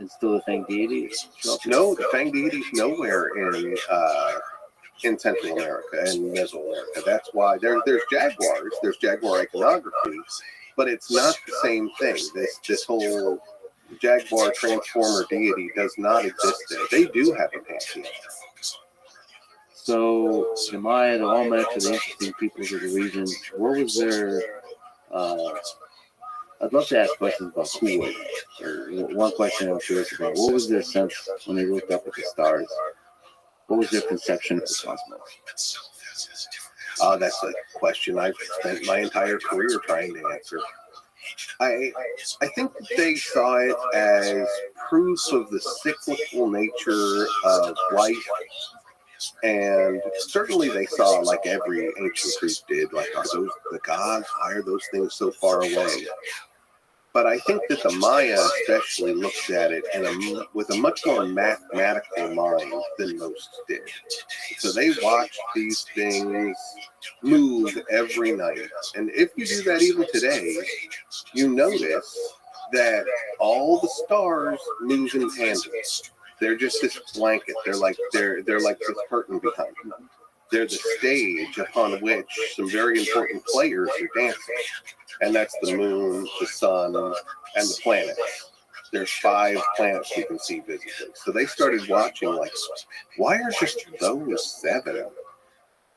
B: And still the Fang deities?
P: No, the Fang deities nowhere in Central America and Mesoamerica. That's why there's jaguars, there's jaguar iconography, but it's not the same thing. This whole jaguar transformer deity does not exist there. They do have a pantheon.
B: So the Maya, the Olmec, are the interesting peoples of the region. What was their I'd love to ask questions about who were they. Or one question I'm curious about: what was their sense when they looked up at the stars? What was their conception of the cosmos?
P: That's a question I've spent my entire career trying to answer. I think that they saw it as proof of the cyclical nature of life. And certainly they saw, like every ancient Greek did, like, are those the gods? Why are those things so far away? But I think that the Maya especially looked at it with a much more mathematical mind than most did. So they watched these things move every night. And if you do that even today, you notice that all the stars move in tandem. They're just this blanket. They're like this curtain behind them. They're the stage upon which some very important players are dancing. And that's the moon, the sun, and the planets. There's 5 planets you can see visibly. So they started watching, like, why are just those 7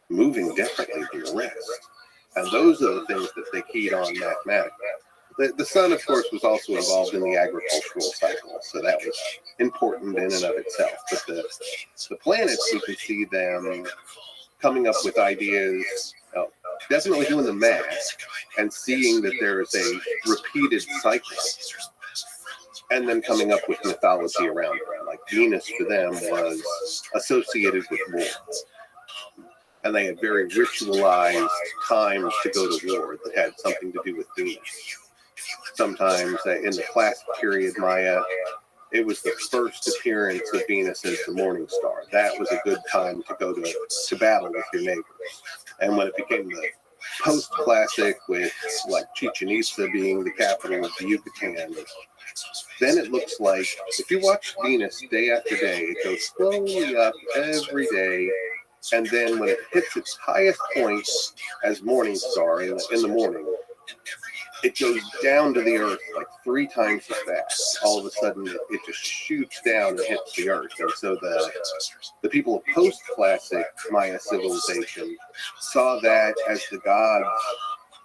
P: moving differently from the rest? And those are the things that they keyed on mathematically. The sun, of course, was also involved in the agricultural cycle, so that was important in and of itself. But the planets, we can see them coming up with ideas, definitely doing the math, and seeing that there is a repeated cycle, and then coming up with mythology around it. Like, Venus for them was associated with war. And they had very ritualized times to go to war that had something to do with Venus. Sometimes in the classic period Maya, it was the first appearance of Venus as the morning star. That was a good time to go to battle with your neighbors. And when it became the post-classic with like Chichen Itza being the capital of the Yucatan, then it looks like if you watch Venus day after day, it goes slowly up every day. And then when it hits its highest point as morning star in the morning, it goes down to the earth like 3 times as fast. All of a sudden, it just shoots down and hits the earth. And so the people of post-classic Maya civilization saw that as the gods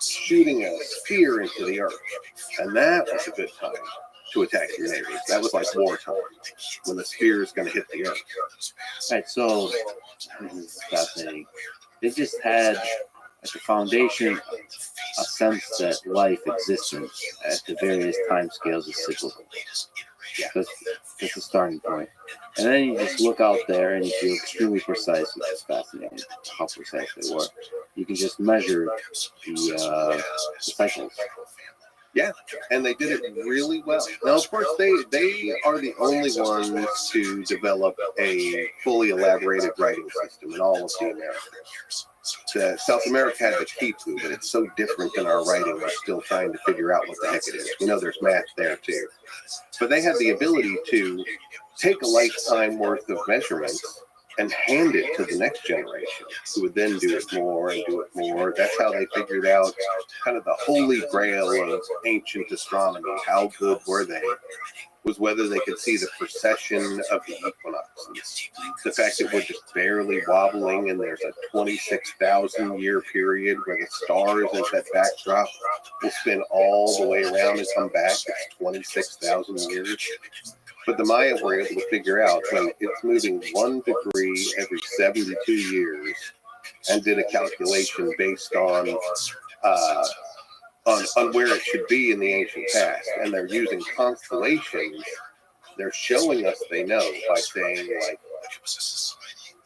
P: shooting a spear into the earth. And that was a good time to attack your neighbors. That was like wartime, when the spear is going to hit the earth.
B: Right, so this is fascinating. They just had at the foundation a sense that life existence at the various time scales is cyclical. Yeah, that's the starting point. And then you just look out there and you feel extremely precise, which is fascinating how precise they were. You can just measure the cycles.
P: Yeah, and they did it really well. Now, of course, they are the only ones to develop a fully elaborated writing system in all of the Americas. South America had the Tipu, but it's so different than our writing. We're still trying to figure out what the heck it is. We know there's math there, too. But they had the ability to take a lifetime worth of measurements and hand it to the next generation, who would then do it more and do it more. That's how they figured out kind of the holy grail of ancient astronomy. How good were they? Was whether they could see the precession of the equinoxes. The fact that we're just barely wobbling and there's a 26,000 year period where the stars as that backdrop will spin all the way around and come back. It's 26,000 years. But the Maya were able to figure out when it's moving 1 degree every 72 years, and did a calculation based on where it should be in the ancient past. And they're using constellations. They're showing us they know by saying, like,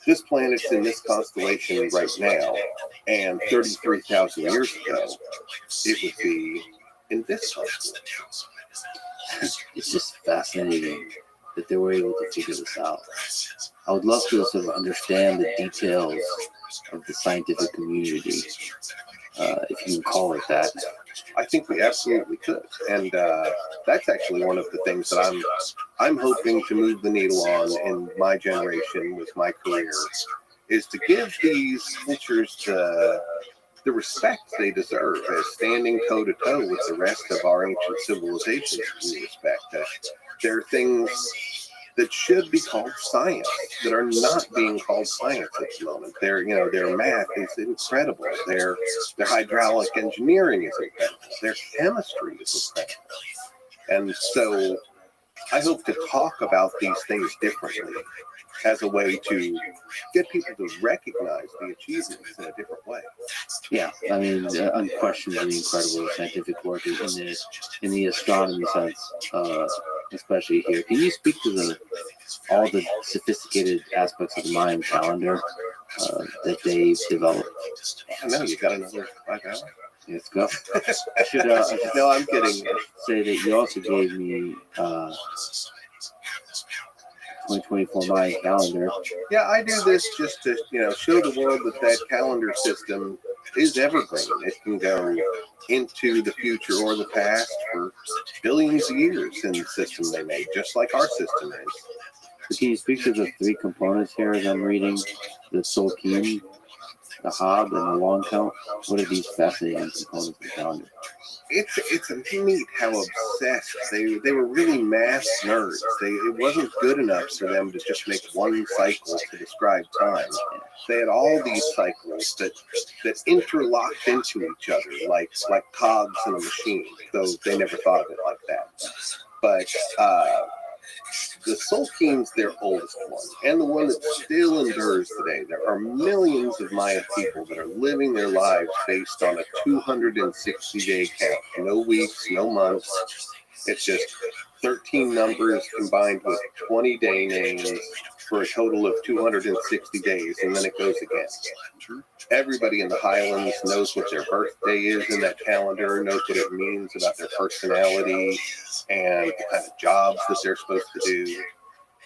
P: this planet's in this constellation right now, and 33,000 years ago, it would be in this constellation.
B: It's just fascinating that they were able to figure this out. I would love to sort of understand the details of the scientific community, if you can call it that.
P: I think we absolutely could, and that's actually one of the things that I'm hoping to move the needle on in my generation with my career, is to give these cultures the respect they deserve as standing toe-to-toe with the rest of our ancient civilizations we respect. There are things that should be called science that are not being called science at the moment. Their math is incredible. Their hydraulic engineering is incredible. Their chemistry is incredible. And so I hope to talk about these things differently as a way to get people to recognize the achievements in a different way.
B: Yeah, I mean, unquestionably incredible scientific work in the astronomy sense, especially here. Can you speak to all the sophisticated aspects of the Mayan calendar that they've developed?
P: I know, you got another 5 hours?
B: Let's go.
P: No, I'm kidding.
B: Say that you also gave me 2024 Mayan calendar.
P: Yeah, I do this just to show the world that calendar system is evergreen. It can go into the future or the past for billions of years in the system they made, just like our system is.
B: So can you speak to the 3 components here as I'm reading? The Solkin, the Hob, and the Long Count? What are these fascinating components of the calendar?
P: It's neat how obsessed they were really math nerds. It wasn't good enough for them to just make one cycle to describe time. They had all these cycles that interlocked into each other, like cogs in a machine, though they never thought of it like that. But the Solkin's their oldest one, and the one that still endures today. There are millions of Maya people that are living their lives based on a 260-day count. No weeks, no months. It's just 13 numbers combined with 20 day names for a total of 260 days, and then it goes again. Everybody in the Highlands knows what their birthday is in that calendar, knows what it means about their personality and the kind of jobs that they're supposed to do.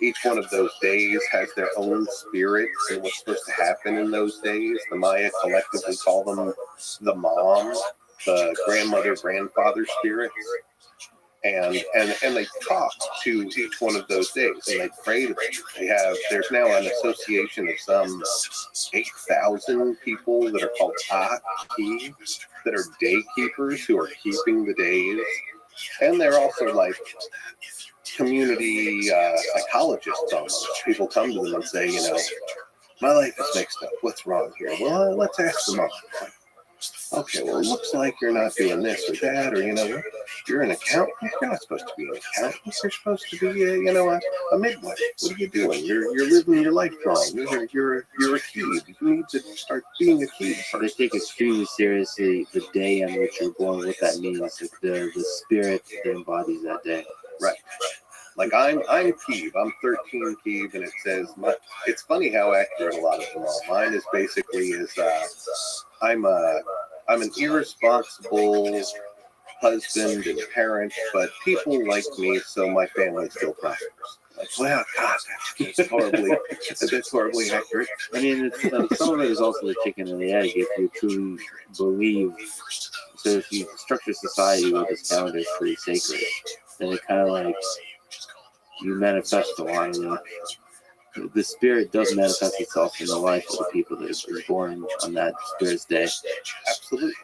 P: Each one of those days has their own spirits and what's supposed to happen in those days. The Maya collectively call them the mom, the grandmother, grandfather spirits. And they talk to each one of those days, and they pray to them. There's now an association of some 8,000 people that are called Aki, that are day keepers who are keeping the days. And they're also like community psychologists almost. People come to them and say, you know, my life is mixed up. What's wrong here? Well, let's ask them all. Okay, well, it looks like you're not doing this or that, or, you know, you're an accountant. You're not supposed to be an accountant. You're supposed to be, a midwife. What are you doing? You're living your life wrong. You're a kid. You need to start being a kid.
B: They take extremely seriously the day on which you're born, what that means, like the spirit that embodies that day.
P: Right. Like I'm Keeve. I'm 13 Keeve, and it says it's funny how accurate a lot of them are. Mine is basically I'm an irresponsible husband and parent, but people like me, so my family still prospers. Like, well, God, that's horribly accurate.
B: I mean, some of it is also the chicken and the egg. If you truly believe, so if you structure society with this calendar is pretty sacred, then it kind of like you manifest a lot of the spirit does manifest itself in the life of the people that are born on that spirit's day.
P: Absolutely.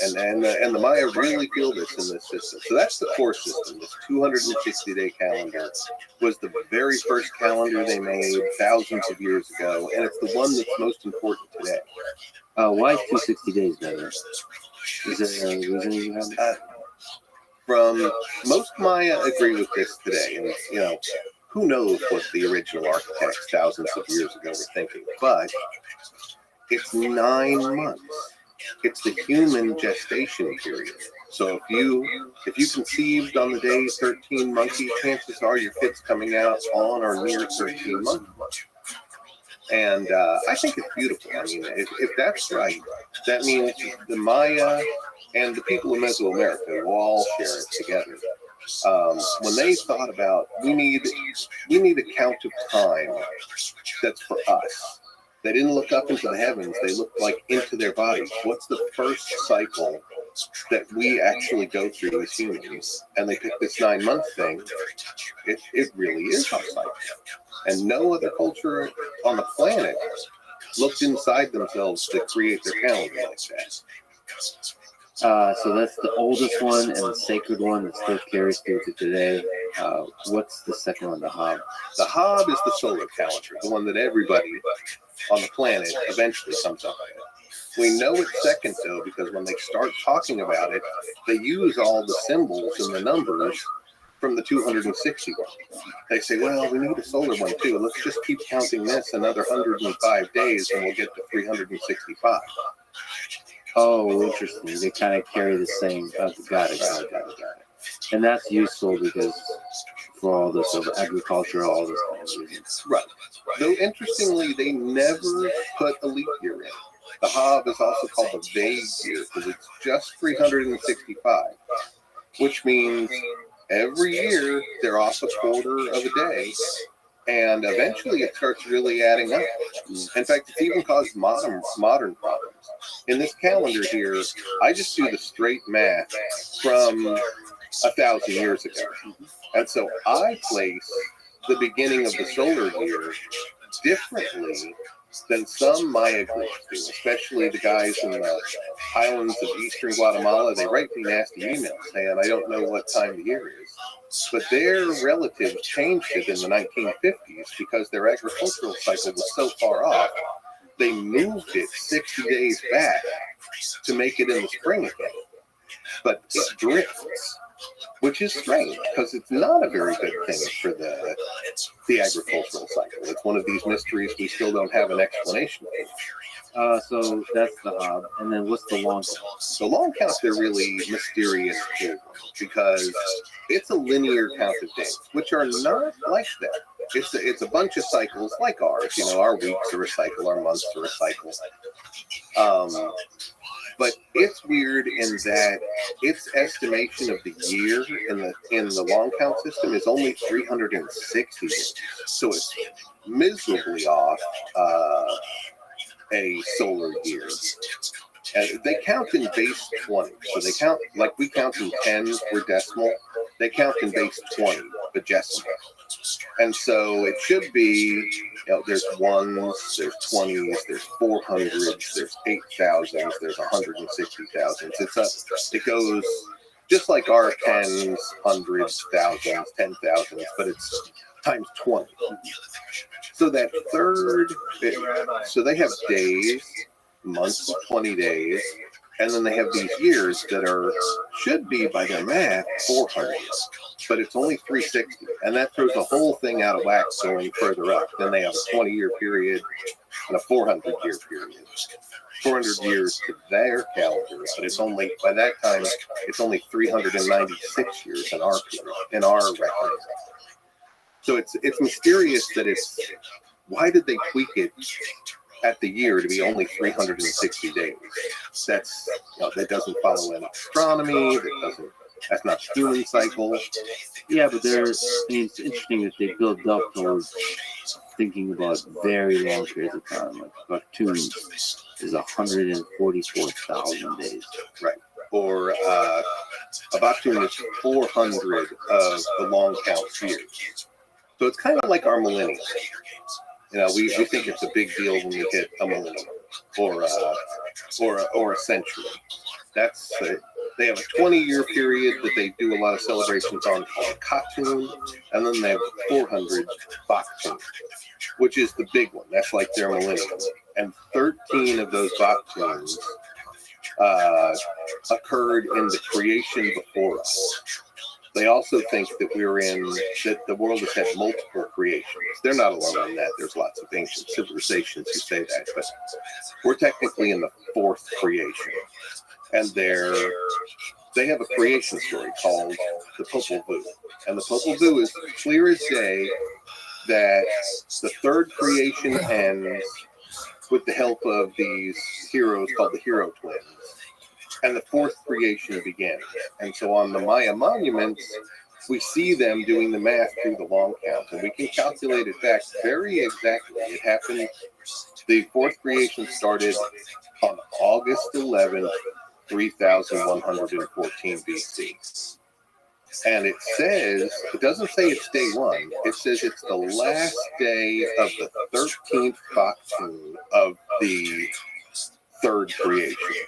P: And the Maya really feel this in this system. So that's the core system. This 260-day calendar was the very first calendar they made thousands of years ago, and it's the one that's most important today.
B: Why is 260 days better? Is there a reason you have?
P: From most Maya agree with this today, and you know, who knows what the original architects thousands of years ago were thinking, but it's 9 months. It's the human gestation period. So if you conceived on the day 13 monkey, chances are your kid's coming out on or near 13 months. And I think it's beautiful. I mean, if that's right, that means the Maya and the people of Mesoamerica will all share it together. When they thought about we need a count of time that's for us. They didn't look up into the heavens. They looked like into their bodies. What's the first cycle that we actually go through as humans? And they picked this 9-month thing. It really is our cycle. And no other culture on the planet looked inside themselves to create their calendar like that.
B: So that's the oldest one and the sacred one that still carries through to today. What's the second one, the Hob?
P: The Hob is the solar calendar, the one that everybody on the planet eventually comes up with. We know it's second, though, because when they start talking about it, they use all the symbols and the numbers from the 260 one. They say, well, we need a solar one, too. Let's just keep counting this another 105 days, and we'll get to 365.
B: Oh, interesting. They kind of carry the same. Got it. And that's useful because for all this of agriculture, all this kind of reasons.
P: Right. Though interestingly, they never put a leap year in. The Hob is also called the vague year because it's just 365, which means every year they're off a quarter of a day. And eventually it starts really adding up. In fact, it's even caused modern problems. In this calendar here, I just do the straight math from 1,000 years ago. And so I place the beginning of the solar year differently than some Maya groups do, especially the guys in the highlands of eastern Guatemala. They write me nasty emails saying, I don't know what time the year is. But their relatives changed it in the 1950s because their agricultural cycle was so far off, they moved it 60 days back to make it in the spring again. But it drifts, which is strange because it's not a very good thing for the agricultural cycle. It's one of these mysteries we still don't have an explanation for.
B: So that's the Hob. And then what's the long count?
P: The long count, they're really mysterious because it's a linear count of days, which are not like that. It's a bunch of cycles like ours. You know, our weeks are a cycle, our months are a cycle. But it's weird in that its estimation of the year in the long count system is only 360 days. So it's miserably off a solar year. And they count in base 20. So they count, like we count in 10 for decimal, they count in base 20, but decimal. And so it should be, there's ones, there's 20s, there's 400s, there's 8,000s, there's 160,000s. It goes just like our 10s, 100s, 1000s, 10,000s, but it's times 20. So that third, so they have days, months of 20 days, and then they have these years that should be by their math 400, but it's only 360, and that throws the whole thing out of whack going further up. Then they have a 20-year period and a 400-year period. 400 years to their calendar, but it's only, by that time, it's only 396 years in our period, in our record. So it's mysterious that why did they tweak it at the year to be only 360 days? That doesn't follow in astronomy. That's not human cycle.
N: Yeah, but it's interesting that they build up towards thinking about very long periods of time. Like Bactun is 144,000 days.
P: Right. Or a Bactun is 400 of the long count years. So it's kind of like our millennium. We think it's a big deal when we hit a millennium or a century. They have a 20-year period that they do a lot of celebrations on called Katun, and then they have 400 Baktun, which is the big one. That's like their millennium. And 13 of those Baktuns occurred in the creation before us. They also think that that the world has had multiple creations. They're not alone in that. There's lots of ancient civilizations who say that, but we're technically in the fourth creation. And they have a creation story called the Popol Vuh. And the Popol Vuh is clear as day that the third creation ends with the help of these heroes called the Hero Twins. And the fourth creation began. And so on the Maya monuments, we see them doing the math through the long count. And we can calculate it back very exactly. It happened, the fourth creation started on August 11th, 3114 BC. And it doesn't say it's day one. It says it's the last day of the 13th Baktun of the third creation.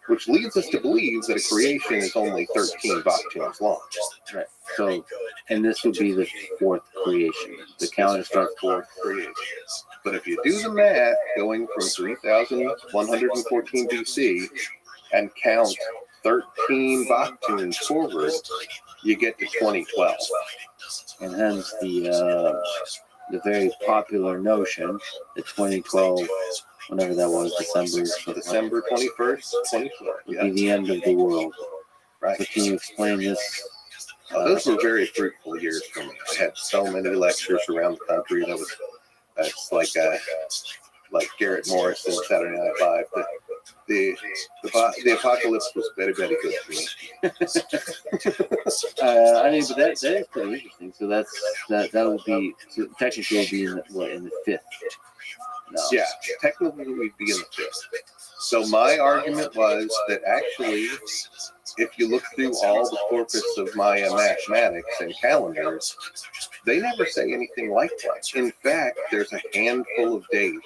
P: Which leads us to believe that a creation is only 13 Baktuns long.
N: Right. So, and this would be the fourth creation. The calendar starts
P: fourth creation. But if you do the math, going from 3114 BC and count 13 Baktuns forward, you get to 2012.
N: And hence the very popular notion that 2012, whenever that was,
P: December 21st, 2012,
N: would be the end of the world.
P: Right.
N: So can you explain this?
P: Those were very fruitful years for me. I had so many lectures around the country. That's like Garrett Morris and Saturday Night Live. The apocalypse was very, very good for me.
N: But that is pretty interesting. So that would be, so technically it would be in the fifth. No.
P: Yeah, technically we'd be in the fifth. So my argument was that actually, if you look through all the corpus of Maya mathematics and calendars, they never say anything like that. In fact, there's a handful of days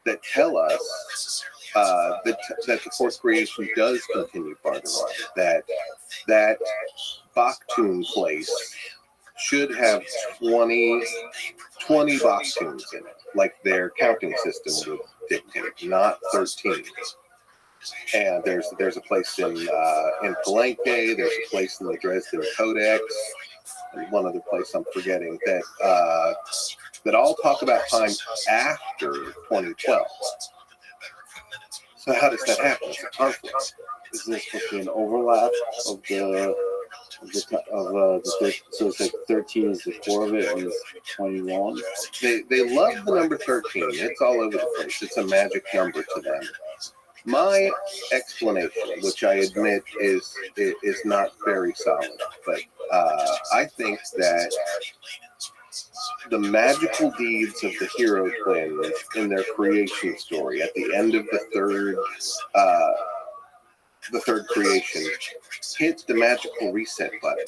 P: that tell us that the fourth creation does continue farther on. That Baktun place should have 20 Baktuns in it, like their counting system would dictate, not 13. And there's a place in Palenque, there's a place in the Dresden Codex, and one other place I'm forgetting that all talk about time after 2012. So how does that happen? It's a conflict.
N: Isn't this supposed to be an overlap of
B: So it's like 13 is the core of it, and it's 21.
P: They love the number 13. It's all over the place. It's a magic number to them. My explanation, which I admit is not very solid, but I think that the magical deeds of the hero twins in their creation story at the end of the third creation hit the magical reset button,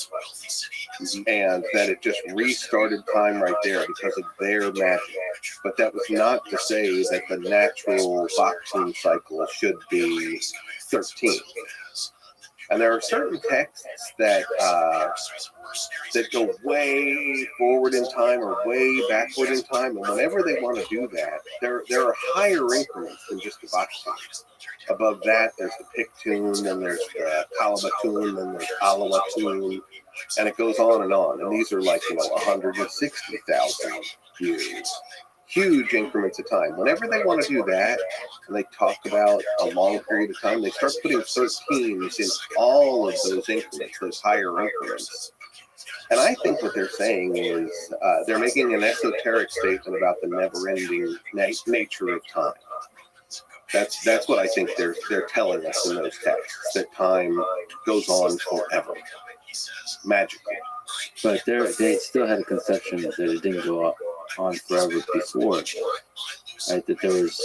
P: and that it just restarted time right there because of their magic. But that was not to say that the natural boxing cycle should be 13. And there are certain texts that go way forward in time or way backward in time, and whenever they want to do that, there are higher increments than just the box tune. Above that, there's the pick tune, then there's the Kalaba tune, then there's Alawa tune, and it goes on and on. And these are like 160,000 years. Huge increments of time. Whenever they want to do that, and they talk about a long period of time, they start putting 13s in all of those increments, those higher increments. And I think what they're saying is they're making an esoteric statement about the never-ending nature of time. That's what I think they're telling us in those texts, that time goes on forever, magically.
B: But they still had a conception that it didn't go on forever before, right? That there was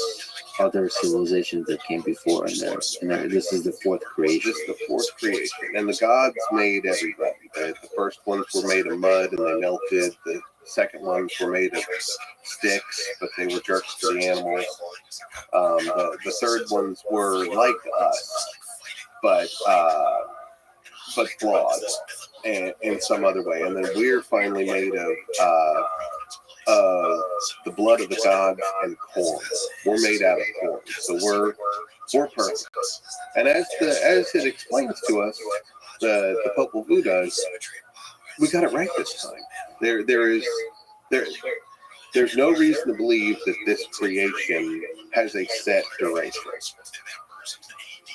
B: other civilizations that came before, and this is the fourth creation.
P: This is the fourth creation, and the gods made everybody. The first ones were made of mud and they melted. The second ones were made of sticks, but they were jerks to the animals. The third ones were like us, but flawed and in some other way. And then we're finally made of the blood of the gods and corn. We're made out of corn, so we're perfect. And as it explains to us, the Popol Vuh does, we got it right this time. There's no reason to believe that this creation has a set duration.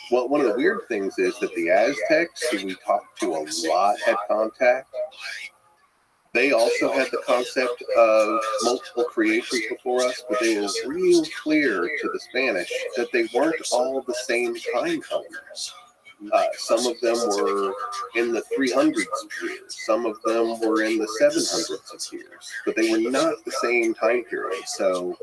P: Well, one of the weird things is that the Aztecs, who we talked to a lot at Contact, they also had the concept of multiple creations before us, but they were real clear to the Spanish that they weren't all the same time elements. Some of them were in the 300s of years. Some of them were in the 700s of years, but they were not the same time period. So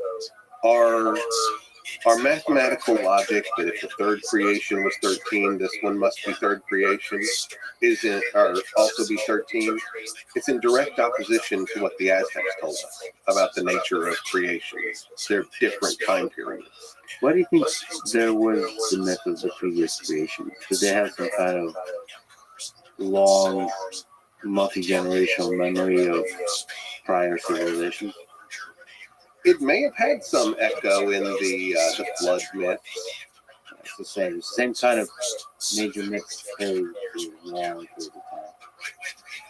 P: our mathematical logic that if the third creation was 13, this one must be third creation, also be 13. It's in direct opposition to what the Aztecs told us about the nature of creation. They're different time periods.
B: Why do you think there was the myth of the previous creation? Did they have some kind of long, multi-generational memory of prior civilizations?
P: It may have had some echo in the flood myth.
B: It's the same kind of major myths carried through a long period of time.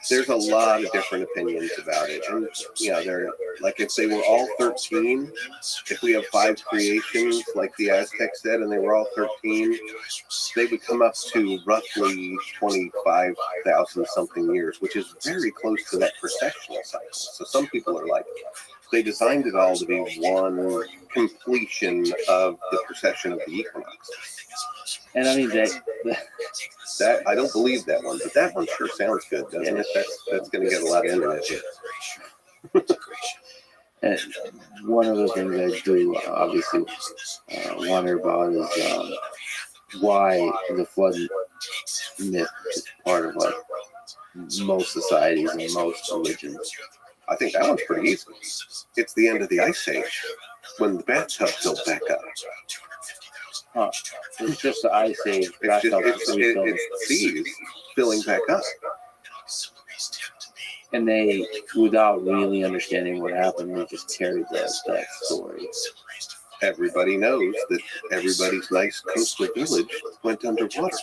P: There's a lot of different opinions about it. And, they're like, if they were all 13, if we have 5 creations, like the Aztecs said, and they were all 13, they would come up to roughly 25,000 something years, which is very close to that precessional cycle. So some people are like, they designed it all to be one completion of the precession of the equinox.
B: And I mean
P: that I don't believe that one, but that one sure sounds good, doesn't it? That's going to get a lot of internet hit.
B: And one of the things I do obviously wonder about is why the flood myth is part of like most societies and most religions.
P: I think that one's pretty easy. It's the end of the Ice Age, when the bathtub filled back up.
B: It's just the Ice Age.
P: It's seas filling back up.
B: And they, without really understanding what happened, they just carried that story.
P: Everybody knows that everybody's nice coastal village went underwater,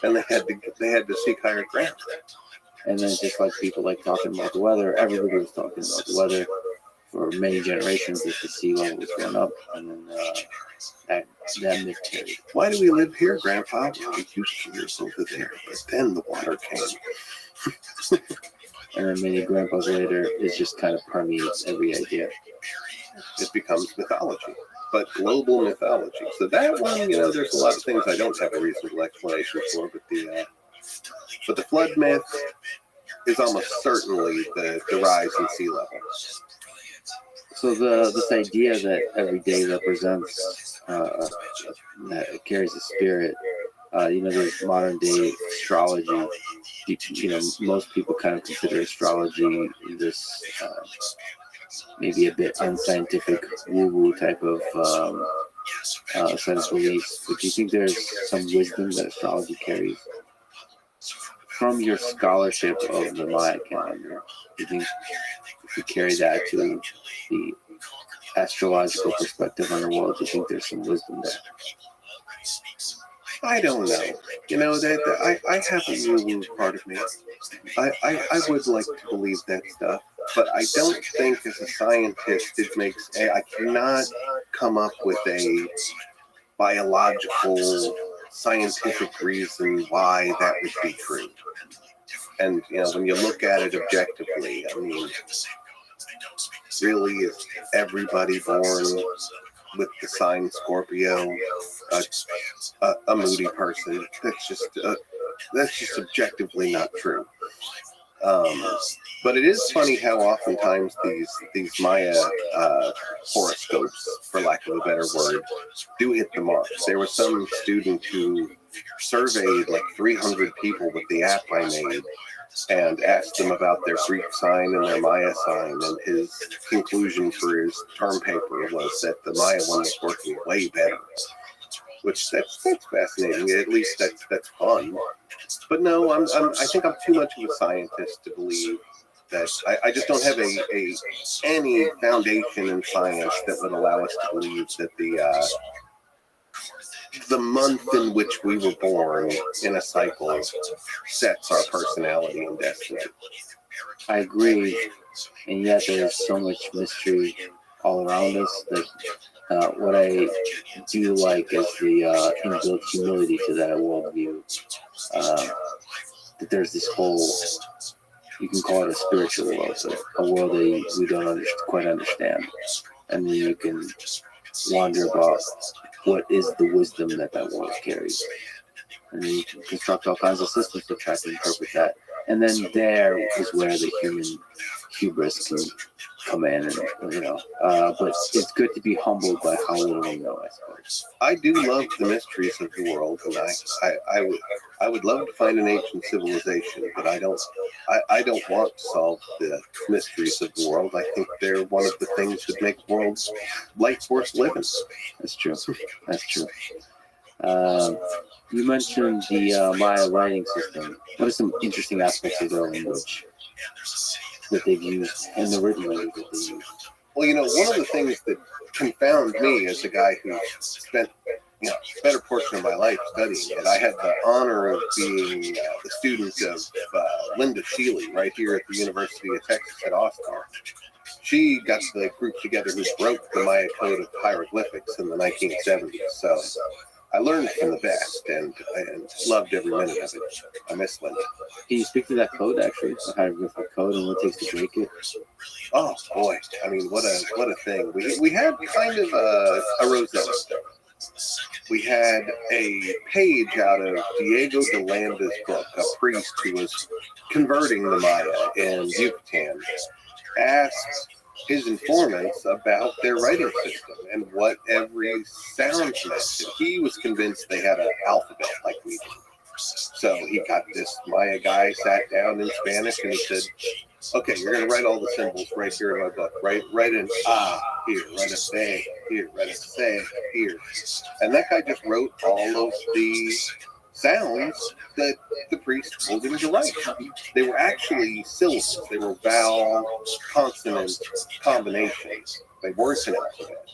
P: and they had to seek higher ground.
B: And then just like people like talking about the weather, everybody was talking about the weather. for many generations that the sea level was going up, and then that myth carried.
P: Why do we live here, Grandpa? Well, we used to live over there, but then the water came.
B: And then many grandpas later, it just kind of permeates every idea.
P: It becomes mythology, but global mythology. So that one, there's a lot of things I don't have a reasonable explanation for, but the flood myth is almost certainly the rise in sea level.
B: So this idea that every day represents, that it carries a spirit, there's modern day astrology. Most people kind of consider astrology this maybe a bit unscientific woo-woo type of set of beliefs. But do you think there's some wisdom that astrology carries? From your scholarship of the Maya calendar, do you think if you carry that to the astrological perspective on the world, do you think there's some wisdom there?
P: I don't know. That I have a woo-woo part of me. I would like to believe that stuff, but I don't think as a scientist I cannot come up with a biological, scientific reason why that would be true. And, when you look at it objectively, I mean, really, is everybody born with the sign Scorpio a moody person? That's just objectively not true. But it is funny how oftentimes these Maya horoscopes, for lack of a better word, do hit the mark. There was some student who surveyed like 300 people with the app I made and asked them about their Greek sign and their Maya sign, and his conclusion for his term paper was that the Maya one was working way better. Which that's fascinating. At least that's fun. But no, I think I'm too much of a scientist to believe that. I just don't have any foundation in science that would allow us to believe that the month in which we were born in a cycle sets our personality and destiny.
B: I agree, and yet there's so much mystery all around us that what I do like is the inbuilt humility to that worldview. That there's this whole, you can call it a spiritual world, so a world that we don't quite understand, and then you can wonder about what is the wisdom that world carries, and then you can construct all kinds of systems to try to interpret that. And then there is where the human hubris can come in, and but it's good to be humbled by how little we know, I suppose.
P: I do love the mysteries of the world, and I would love to find an ancient civilization, but I don't want to solve the mysteries of the world. I think they're one of the things that make worlds life worth living.
B: That's true. You mentioned the Maya writing system. What are some interesting aspects of their language that they've used in the written language that they use?
P: Well, one of the things that confound me as a guy who spent a better portion of my life studying it, I had the honor of being the student of Linda Sheely right here at the University of Texas at Austin. She got the group together who broke the Maya code of hieroglyphics in the 1970s. So I learned from the best and loved every minute of it. I miss Linda.
B: Can you speak to that code, actually, the hieroglyphic code, and what it takes to break it?
P: Oh boy, I mean, what a thing. We had kind of a Rosetta Stone. We had a page out of Diego de Landa's book, a priest who was converting the Maya in Yucatan, asked his informants about their writing system and what every sound meant. And he was convinced they had an alphabet like we do. So he got this Maya guy, sat down in Spanish, and he said, okay, you're going to write all the symbols right here in my book. Write in here, write a say here, write a say here. And that guy just wrote all of the sounds that the priest told him to write. They were actually syllables. They were vowel, consonant combinations. They weren't an alphabet.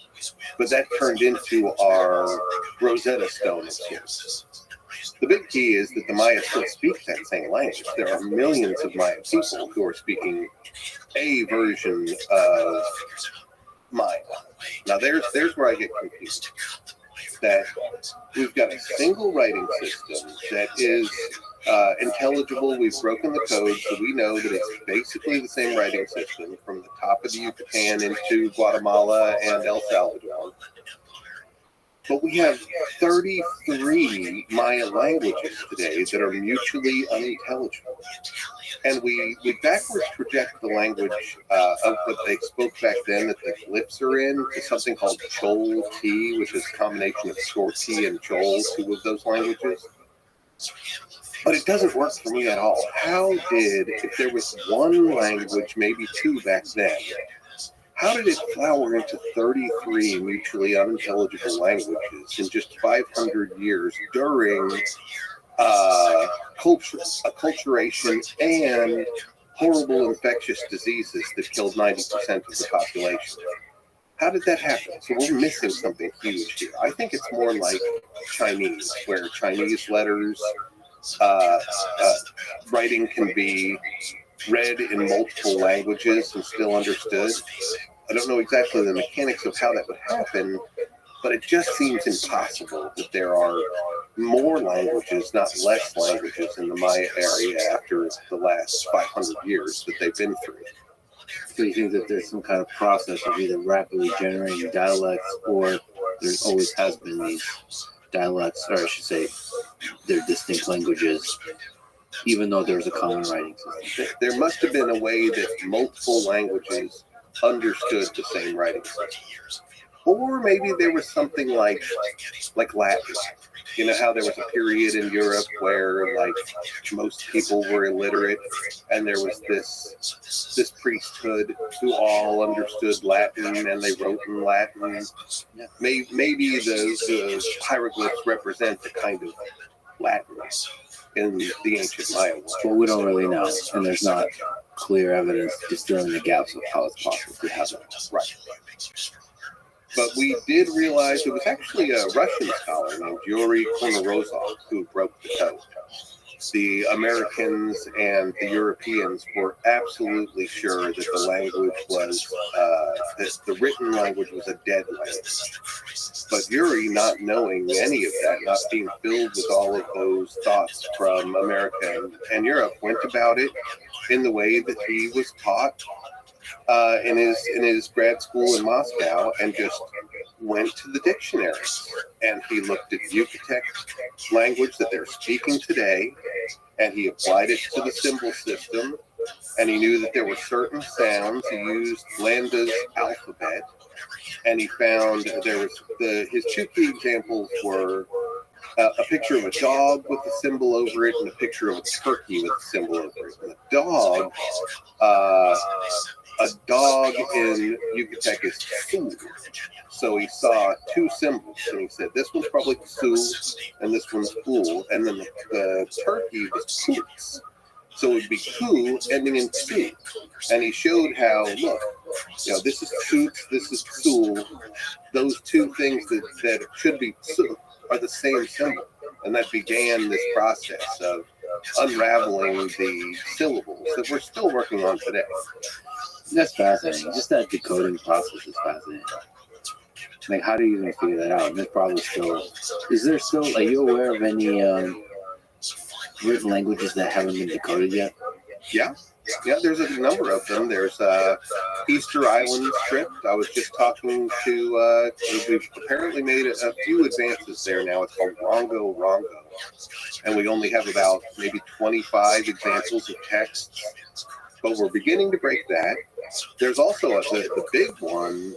P: But that turned into our Rosetta Stone of sorts. The big key is that the Maya still speak that same language. There are millions of Maya people who are speaking a version of Maya. Now there's where I get confused. That we've got a single writing system that is intelligible. We've broken the code, so we know that it's basically the same writing system from the top of the Yucatan into Guatemala and El Salvador. But we have 33 Maya languages today that are mutually unintelligible. And we backwards project the language of what they spoke back then that the glyphs are in to something called Chol T, which is a combination of Sorti and Chol, two of those languages. But it doesn't work for me at all. How did, if there was one language, maybe two back then, how did it flower into 33 mutually unintelligible languages in just 500 years during acculturation and horrible infectious diseases that killed 90% of the population? How did that happen? So we're missing something huge here. I think it's more like Chinese, where Chinese letters, writing can be read in multiple languages and still understood. I don't know exactly the mechanics of how that would happen, but it just seems impossible that there are more languages, not less languages, in the Maya area after the last 500 years that they've been through.
B: So you think that there's some kind of process of either rapidly generating dialects, or there always has been these dialects, or I should say, they're distinct languages, even though there's a common writing system?
P: There must have been a way that multiple languages understood the same writing system. Or maybe there was something like Latin. You know how there was a period in Europe where like most people were illiterate, and there was this priesthood who all understood Latin and they wrote in Latin. Maybe the hieroglyphs represent the kind of Latin in the ancient Maya world.
B: Well, we don't really know, and there's not clear evidence just filling the gaps of how it's possible to have it.
P: Right. But we did realize it was actually a Russian scholar named Yuri Konorozov who broke the code. The Americans and the Europeans were absolutely sure that the language was, that the written language was a dead language. But Yuri, not knowing any of that, not being filled with all of those thoughts from America and Europe, went about it in the way that he was taught in his grad school in Moscow, and just went to the dictionary, and he looked at Yucatec language that they're speaking today, and he applied it to the symbol system, and he knew that there were certain sounds. He used Landa's alphabet, and he found there was his two key examples were a picture of a dog with a symbol over it and a picture of a turkey with a symbol over it. And the dog, a dog in Yucatec is food. So he saw two symbols, and he said, this one's probably Sioux, and this one's fool. And then the turkey was coots. So it would be coup ending in Sioux. And he showed how, look, this is coots, this is Sioux. Those two things that should be Sioux are the same symbol. And that began this process of unraveling the syllables that we're still working on today.
B: That's fascinating. Just that decoding process is fascinating. Like, how do you even figure that out? There's probably still, is there still, are you aware of any written languages that haven't been decoded yet?
P: Yeah, there's a number of them. There's Easter Island script. I was just talking to, we've apparently made a few advances there now. It's called Rongo. And we only have about maybe 25 examples of text. But we're beginning to break that. There's also the big one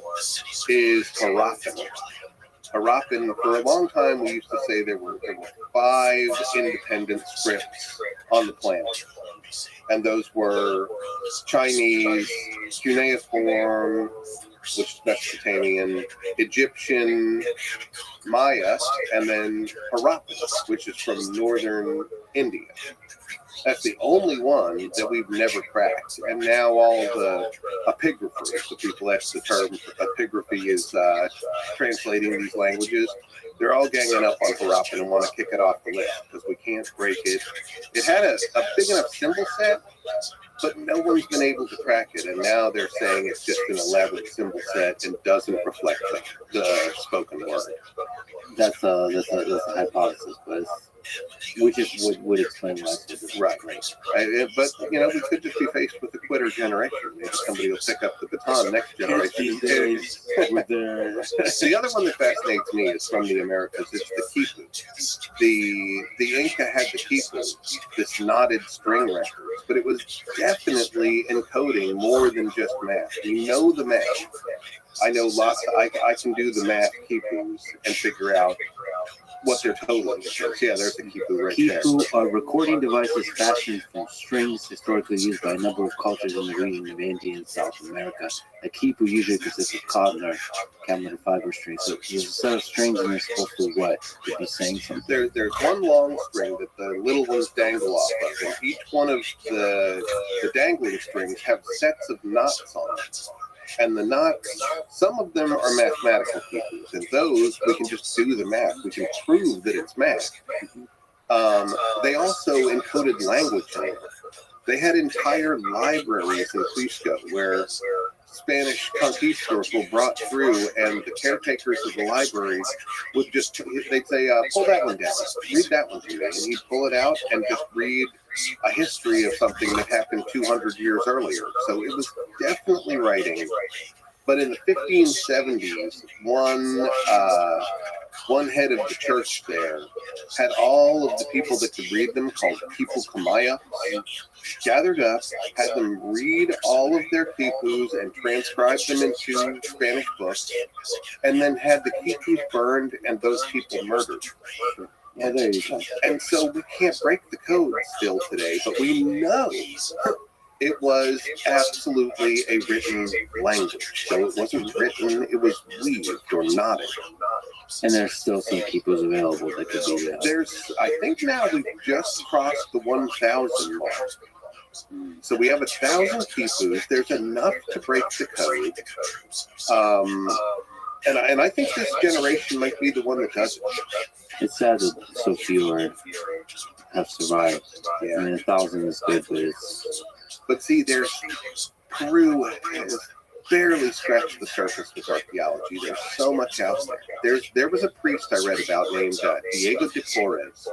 P: is Harappan. Harappan, for a long time, we used to say there were 5 independent scripts on the planet. And those were Chinese, cuneiform, which is Mesopotamian, Egyptian, Maya, and then Harappan, which is from northern India. That's the only one that we've never cracked. And now all the epigraphers, the people, that's the term, epigraphy is translating these languages. They're all ganging up on Harappan and want to kick it off the list because we can't break it. It had a big enough symbol set but no one's been able to crack it. And now they're saying it's just an elaborate symbol set and doesn't reflect the spoken word.
B: That's a hypothesis, but which is would explain why it's
P: right. But we could just be faced with a quitter generation. Maybe somebody will pick up the baton next generation. The other one that fascinates me is from the Americas. It's the quipu. The Inca had the quipu, this knotted string records, but it was definitely encoding more than just math. We know the math. I know lots. I can do the math quipus and figure out what they're totaling. Yeah, there's the quipu right there.
B: Quipu are recording devices fashioned from strings historically used by a number of cultures in the region of India and South America. A quipu usually consists of cotton or camel fiber strings. So there's a set of strings and they're supposed to what? To be saying something.
P: There's one long string that the little ones dangle off of, and each one of the dangling strings have sets of knots on it. And the knots, some of them are mathematical quipus, and those we can just do the math. We can prove that it's math. They also encoded language in it. They had entire libraries in Cusco where Spanish conquistadors were brought through, and the caretakers of the libraries would they'd say, pull that one down, read that one to me, and he'd pull it out and just read a history of something that happened 200 years earlier. So it was definitely writing. But in the 1570s, one head of the church there had all of the people that could read them, called people Kamaya, gathered up, had them read all of their quipus and transcribe them into Spanish books, and then had the quipus burned and those people murdered.
B: Yeah, there you go.
P: And so we can't break the code still today, but we know it was absolutely a written language. So it wasn't written, it was weaved or knotted.
B: And there's still some quipus available that could be that.
P: I think now we've just crossed the 1,000 mark. So we have 1,000 quipus. There's enough to break the code. And I think this generation might be the one that does it.
B: It's sad that so few have survived. Yeah. I mean, 1,000 is good,
P: but see, Peru has barely scratched the surface with archaeology. There's so much out there. There was a priest I read about named Diego de Flores,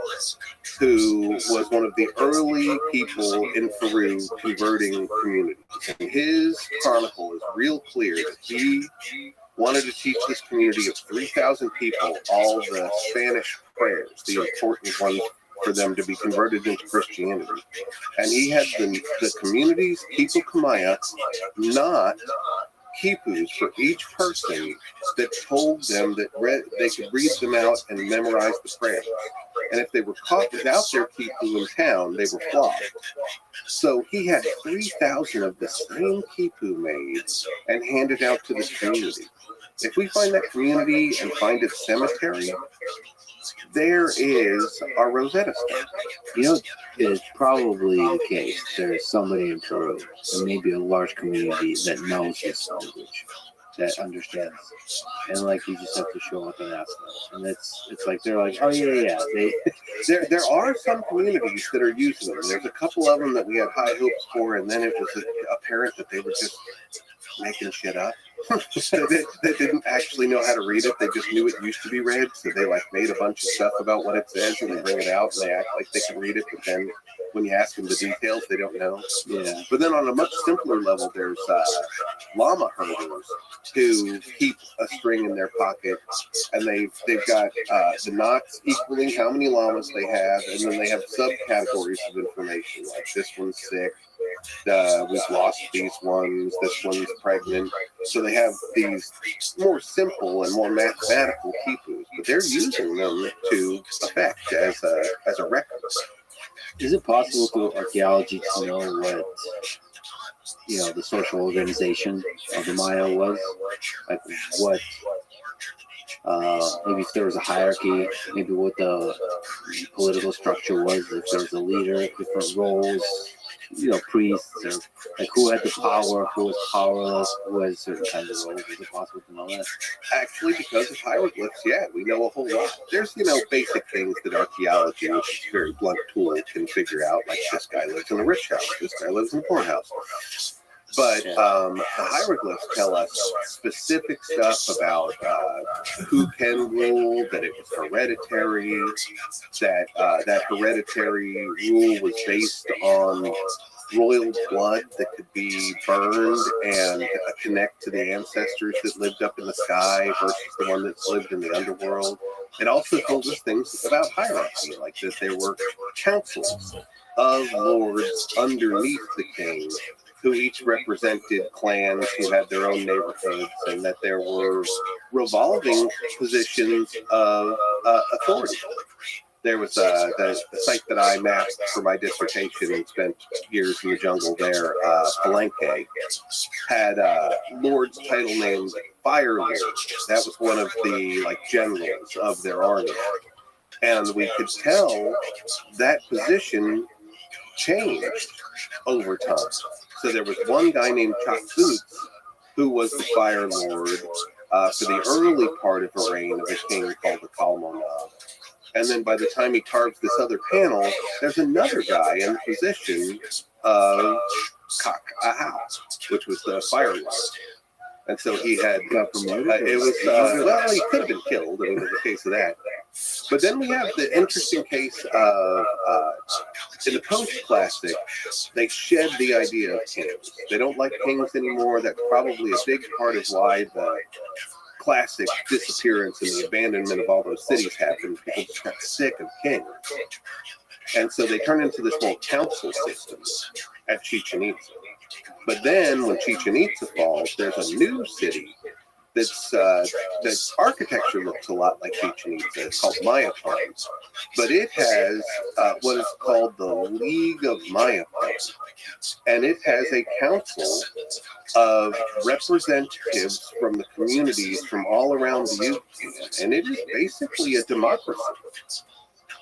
P: who was one of the early people in Peru converting communities. And his chronicle is real clear that he wanted to teach this community of 3,000 people all the Spanish prayers, the important ones for them to be converted into Christianity. And he had the community's people Kamaya knot quipus for each person that told them that they could read them out and memorize the prayers. And if they were caught without their quipu in town, they were flogged. So he had 3,000 of the same quipu made and handed out to the community. If we find that community and find its cemetery, there is our Rosetta Stone.
B: You know, it's probably the case. There's somebody in Peru, and maybe a large community that knows this language, that understands. And like, you just have to show up and ask them. And it's like, they're like, oh yeah.
P: There are some communities that are using them. There's a couple of them that we had high hopes for, and then it was apparent that they were just making shit up. They didn't actually know how to read it. They just knew it used to be read, so they made a bunch of stuff about what it says, and they bring it out, and they act like they can read it, but then when you ask them the details, they don't know.
B: Yeah.
P: But then on a much simpler level, there's llama herders who keep a string in their pocket, and they've got the knots equaling how many llamas they have, and then they have subcategories of information, like this one's sick, we've lost these ones, this one's pregnant. So they have these more simple and more mathematical quipus, but they're using them to effect as a record.
B: Is it possible through archaeology to know what, the social organization of the Maya was? Like what, maybe if there was a hierarchy, maybe what the political structure was, if there was a leader, different roles? priests, or like who had the power, who was powerless, who had certain kinds of roles? Is it possible to know that?
P: Actually, because of hieroglyphs, yeah, we know a whole lot. There's, basic things that archaeology, which is a very blunt tool, can figure out, like this guy lives in a rich house, this guy lives in a poor house. But the hieroglyphs tell us specific stuff about who can rule, that it was hereditary, that hereditary rule was based on royal blood that could be burned and connect to the ancestors that lived up in the sky versus the one that lived in the underworld. It also told us things about hierarchy, like that there were councils of lords underneath the king, who each represented clans who had their own neighborhoods, and that there were revolving positions of authority. There was the site that I mapped for my dissertation and spent years in the jungle there, Palenque, had lord's title named Fire Lord. That was one of the generals of their army. And we could tell that position changed over time. So there was one guy named Chakboots who was the Fire Lord for the early part of a reign of a king called the Kalmonab. And then by the time he carves this other panel, there's another guy in the position of Kak Ahau, which was the Fire Lord. And so he had got promoted. It was well, he could have been killed. I mean, there's a case of that. But then we have the interesting case of in the post-classic, they shed the idea of kings. They don't like kings anymore. That's probably a big part of why the classic disappearance and the abandonment of all those cities happened. People just got sick of kings. And so they turn into this whole council system at Chichen Itza. But then when Chichen Itza falls, there's a new city that's architecture looks a lot like Chichen Itza. It's called Mayapan. But it has what is called the League of Mayapan. And it has a council of representatives from the communities from all around the Yucatan. And it is basically a democracy.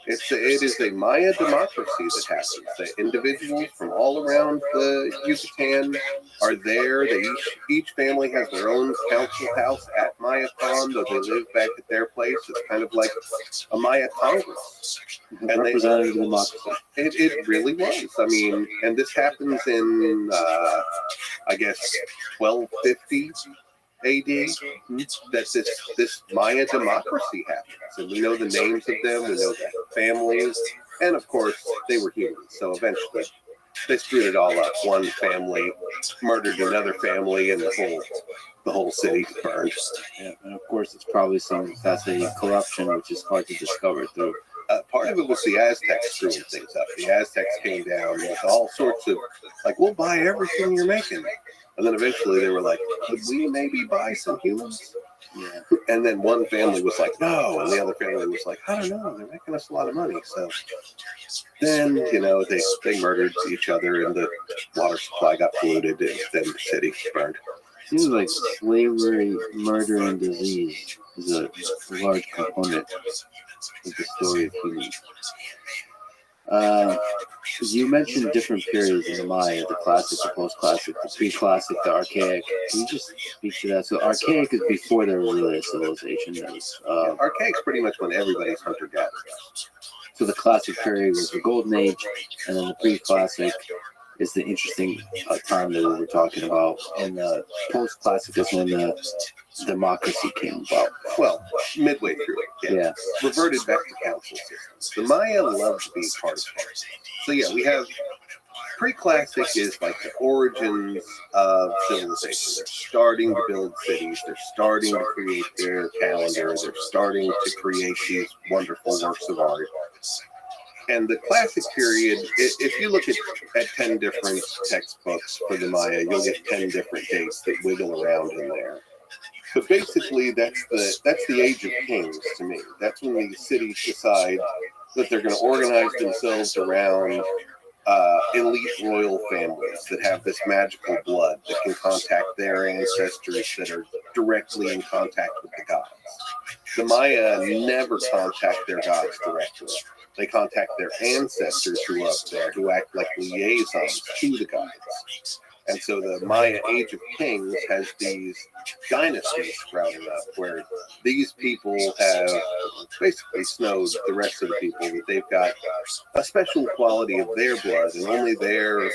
P: It is a Maya democracy that happens. The individuals from all around the Yucatan are there. Each family has their own council house at Mayapan, though they live back at their place. It's kind of like a Maya Congress. And
B: representative democracy.
P: It really was. I mean, and this happens in, I guess, 1250. AD, that this Maya democracy happens. And we know the names of them, we know their families, and of course, they were humans. So eventually, they screwed it all up. One family murdered another family, and the whole city burned.
B: Yeah, and of course, it's probably some fascinating corruption, which is hard to discover through.
P: Part of it was the Aztecs screwing things up. The Aztecs came down with all sorts of, we'll buy everything you're making. And then eventually they were like, could we maybe buy some humans? Yeah. And then one family was like, no. And the other family was like, I don't know. They're making us a lot of money. So then, they murdered each other and the water supply got polluted and then the city burned.
B: Seems like slavery, murder, and disease is a large component of the story of humans. You mentioned different periods in the Maya, the classic, the post-classic, the pre-classic, the archaic. Can you just speak to that? So archaic is before there was really a civilization.
P: Archaic is pretty much when everybody's hunter-gatherer.
B: So the classic period was the golden age, and then the pre-classic is the interesting time that we were talking about. And the post-classic is when the democracy came about.
P: Well, midway through it.
B: Yeah.
P: Reverted back to council systems. The Maya loved to be part of it. So yeah, we have pre-classic is like the origins of civilization. They're starting to build cities. They're starting to create their calendar. They're starting to create these wonderful works of art. And the classic period, if you look at 10 different textbooks for the Maya, you'll get 10 different dates that wiggle around in there. But basically, that's the age of kings to me. That's when these cities decide that they're going to organize themselves around elite royal families that have this magical blood that can contact their ancestors that are directly in contact with the gods. The Maya never contact their gods directly. They contact their ancestors who are up there, who act like liaisons to the gods. And so the Maya Age of Kings has these dynasties sprouting up where these people have basically snowed the rest of the people, that they've got a special quality of their blood, and only their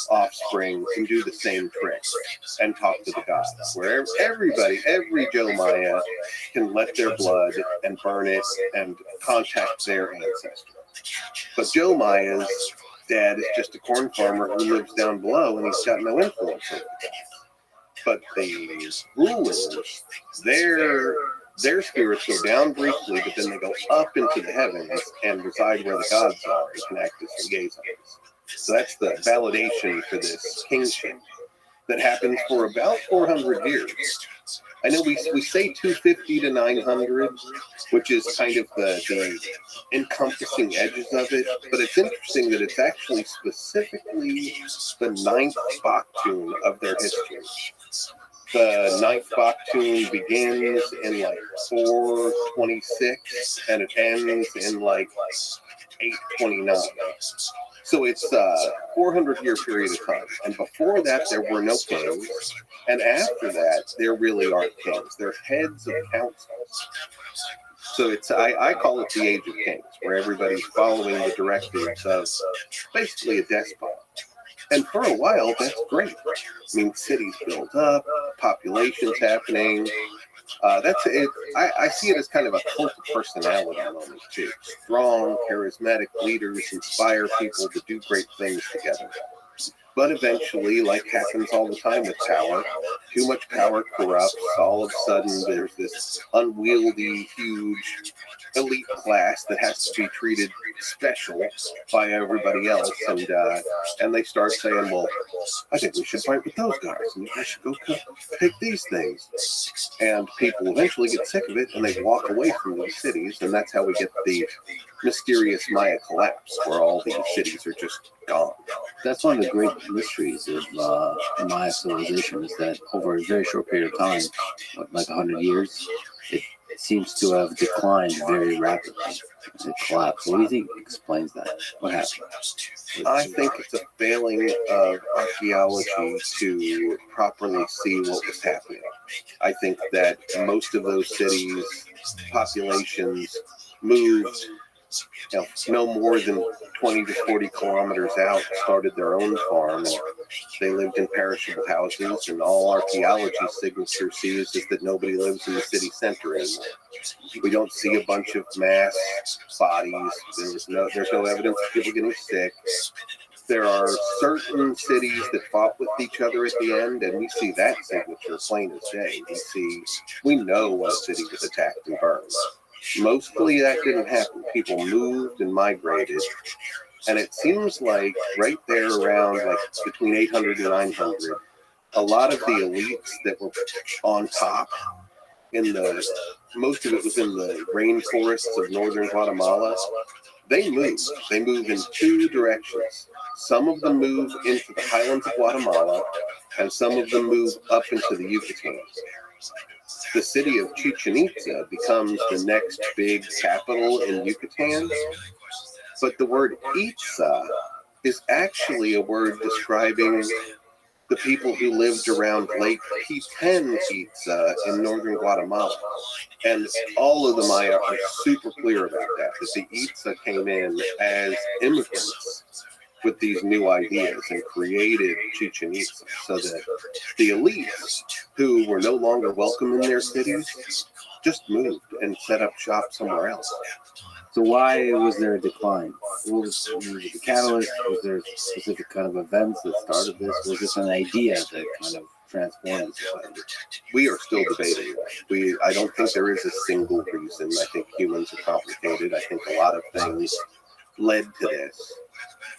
P: offspring can do the same trick and talk to the gods. Where everybody, every Joe Maya can let their blood and burn it and contact their ancestors. But Joe Maya's dad is just a corn farmer who lives down below, and he's got no influence over the gods. But the rulers, their spirits go down briefly, but then they go up into the heavens and reside where the gods are and can act as liaisons. So that's the validation for this kingship that happens for about 400 years. I know we say 250 to 900, which is kind of the encompassing edges of it, but it's interesting that it's actually specifically the ninth Baktun of their history. The ninth Baktun begins in like 426 and it ends in like 829. So it's a 400-year period of time. And before that, there were no kings. And after that, there really aren't kings. They're heads of councils. So it's I call it the Age of Kings, where everybody's following the directives of basically a despot. And for a while, that's great. I mean, cities build up, population's happening. That's it. I see it as kind of a cult of personality moment too. Strong, charismatic leaders inspire people to do great things together. But eventually, like happens all the time with power, too much power corrupts. All of a sudden, there's this unwieldy, huge elite class that has to be treated special by everybody else, and they start saying, "Well, I think we should fight with those guys, and we should go take these things." And people eventually get sick of it, and they walk away from these cities, and that's how we get the mysterious Maya collapse, where all these cities are just gone.
B: That's one of the great mysteries of Maya civilization, is that over a very short period of time, like 100 years, it seems to have declined very rapidly. It collapsed. What do you think explains that? What happened?
P: I think it's a failing of archaeology to properly see what was happening. I think that most of those cities, populations moved no more than 20 to 40 kilometers out, started their own farm, and they lived in perishable houses, and all archaeology signature sees is that nobody lives in the city center anymore. We don't see a bunch of mass bodies. There's no evidence of people getting sick. There are certain cities that fought with each other at the end, and we see that signature plain as day. We know what city was attacked and burned. Mostly that didn't happen. People moved and migrated. And it seems like right there around like between 800 and 900, a lot of the elites that were on top most of it was in the rainforests of northern Guatemala. They moved. They moved in two directions. Some of them moved into the highlands of Guatemala, and some of them moved up into the Yucatan. The city of Chichen Itza becomes the next big capital in Yucatan, but the word Itza is actually a word describing the people who lived around Lake Piten Itza in northern Guatemala. And all of the Maya are super clear about that the Itza came in as immigrants with these new ideas and created Chichen Itza, so that the elites who were no longer welcome in their cities just moved and set up shop somewhere else.
B: So why was there a decline? What was the catalyst? Was there specific kind of events that started this? Was this an idea that kind of transformed society?
P: We are still debating that. I don't think there is a single reason. I think humans are complicated. I think a lot of things led to this.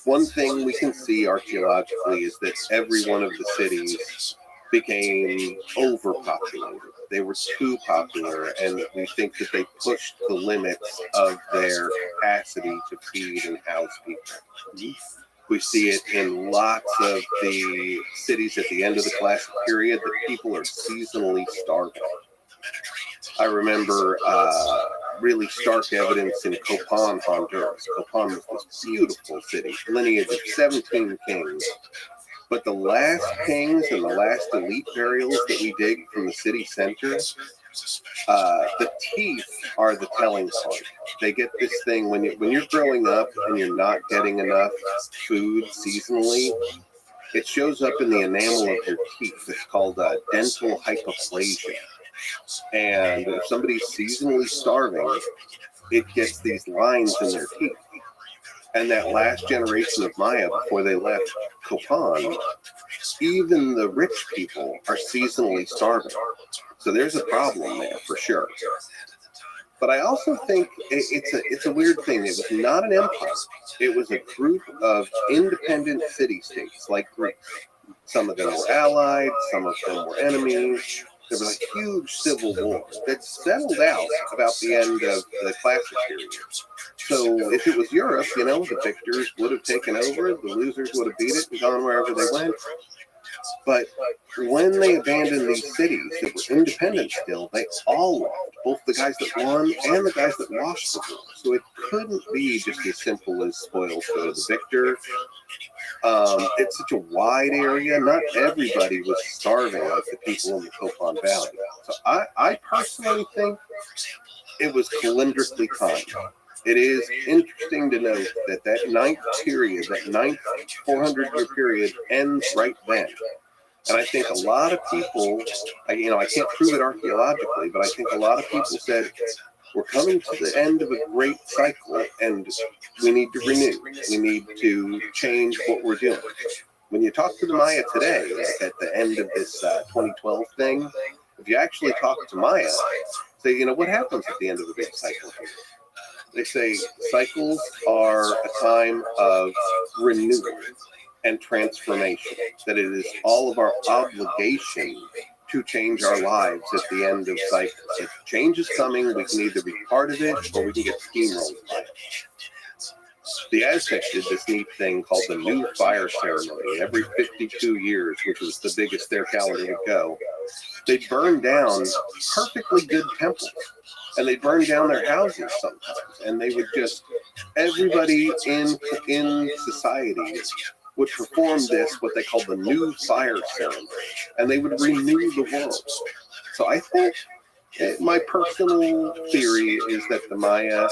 P: One thing we can see archaeologically is that every one of the cities became overpopulated. They were too popular, and we think that they pushed the limits of their capacity to feed and house people. We see it in lots of the cities at the end of the Classic period that people are seasonally starving. I remember really stark evidence in Copan, Honduras. Copan was this beautiful city, lineage of 17 kings. But the last kings and the last elite burials that we dig from the city center, the teeth are the telling part. They get this thing when you're growing up and you're not getting enough food seasonally, it shows up in the enamel of your teeth. It's called dental hypoplasia. And if somebody's seasonally starving, it gets these lines in their teeth. And that last generation of Maya, before they left Copan, even the rich people are seasonally starving. So there's a problem there for sure. But I also think it's a weird thing. It was not an empire. It was a group of independent city-states like Greece. Some of them were allied, some of them were enemies. There was a huge civil war that settled out about the end of the Classic period. So if it was Europe, the victors would have taken over, the losers would have beat it and gone wherever they went. But when they abandoned these cities that were independent still, they all left, both the guys that won and the guys that lost the war. So it couldn't be just as simple as spoils go to the victor. It's such a wide area. Not everybody was starving like the people in the Copan Valley. So I personally think it was calendrically timed. It is interesting to note that that ninth period, that ninth 400-year period ends right then. And I think a lot of people, I can't prove it archaeologically, but I think a lot of people said, we're coming to the end of a great cycle and we need to renew. We need to change what we're doing. When you talk to the Maya today, like at the end of this 2012 thing, if you actually talk to Maya, say, what happens at the end of a big cycle? They say cycles are a time of renewal and transformation, that it is all of our obligation to change our lives at the end of cycles. If change is coming, we can either be part of it or we can get steamrolled by it. The Aztecs did this neat thing called the New Fire Ceremony. Every 52 years, which was the biggest their calendar would go, they burned down perfectly good temples. And they burned down their houses sometimes. And they would just, everybody in society would perform this, what they called the New Fire Ceremony. And they would renew the world. So I think my personal theory is that the Maya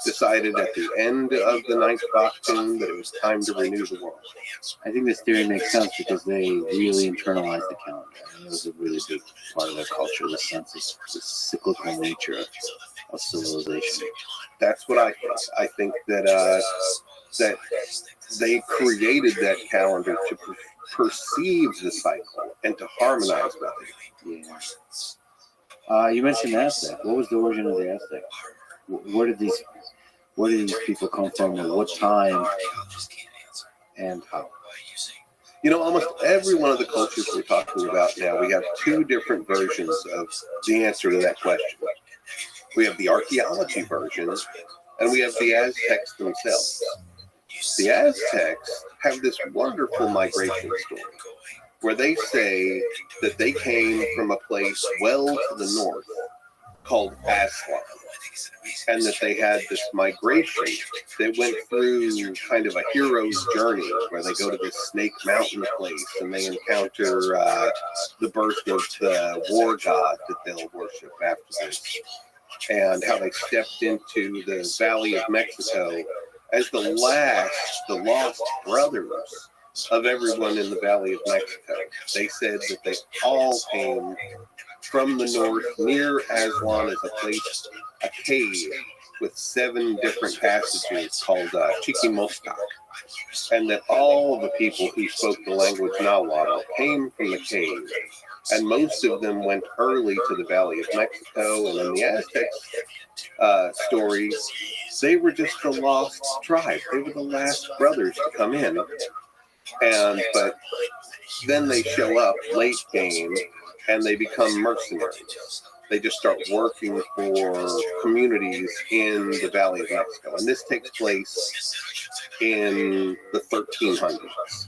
P: decided at the end of the ninth Baktun that it was time to renew the world.
B: I think this theory makes sense because they really internalized the calendar. It was a really big part of their culture, the sense of the cyclical nature of civilization.
P: That's what I think. I think that that they created that calendar to perceive the cycle and to harmonize with it.
B: Yeah. You mentioned the Aztec. What was the origin of the Aztec? Where did these people come from? At what time? And how?
P: Almost every one of the cultures we're talking about now, we have two different versions of the answer to that question. We have the archaeology version, and we have the Aztecs themselves. The Aztecs have this wonderful migration story where they say that they came from a place well to the north called Aslan, and that they had this migration that went through kind of a hero's journey where they go to this Snake Mountain place and they encounter the birth of the war god that they'll worship after this, and how they stepped into the Valley of Mexico as the lost brothers of everyone in the Valley of Mexico. They said that they all came from the north near Aswan as a place, a cave with 7 different passages called Chiquimoscac, and that all of the people who spoke the language Nahuatl came from the cave, and most of them went early to the Valley of Mexico. And in the Aztec stories, they were just the lost tribe. They were the last brothers to come in. But then they show up late game and they become mercenaries. They just start working for communities in the Valley of Mexico. And this takes place in the 1300s.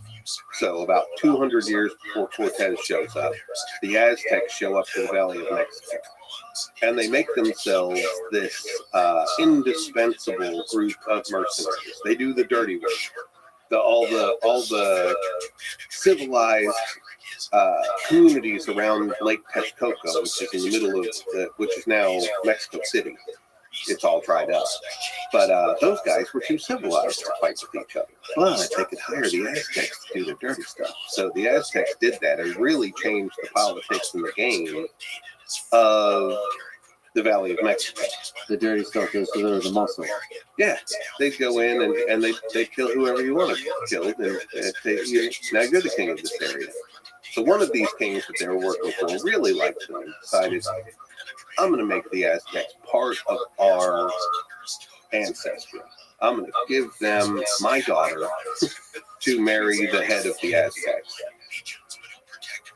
P: So about 200 years before Cortez shows up, the Aztecs show up to the Valley of Mexico. and they make themselves this indispensable group of mercenaries. They do the dirty work. All the civilized communities around Lake Texcoco, which is in the middle of which is now Mexico City. It's all dried up. But those guys were too civilized to fight with each other. But they could hire the Aztecs to do their dirty stuff. So the Aztecs did that and really changed the politics and the game of the Valley of Mexico.
B: The dirty stuff is so the muscle.
P: Yeah, they'd go in and they'd kill whoever you wanted killed. And now you're the king of this area. So one of these kings that they were working for really liked them and decided, I'm going to make the Aztecs part of our ancestry. I'm going to give them my daughter to marry the head of the Aztecs.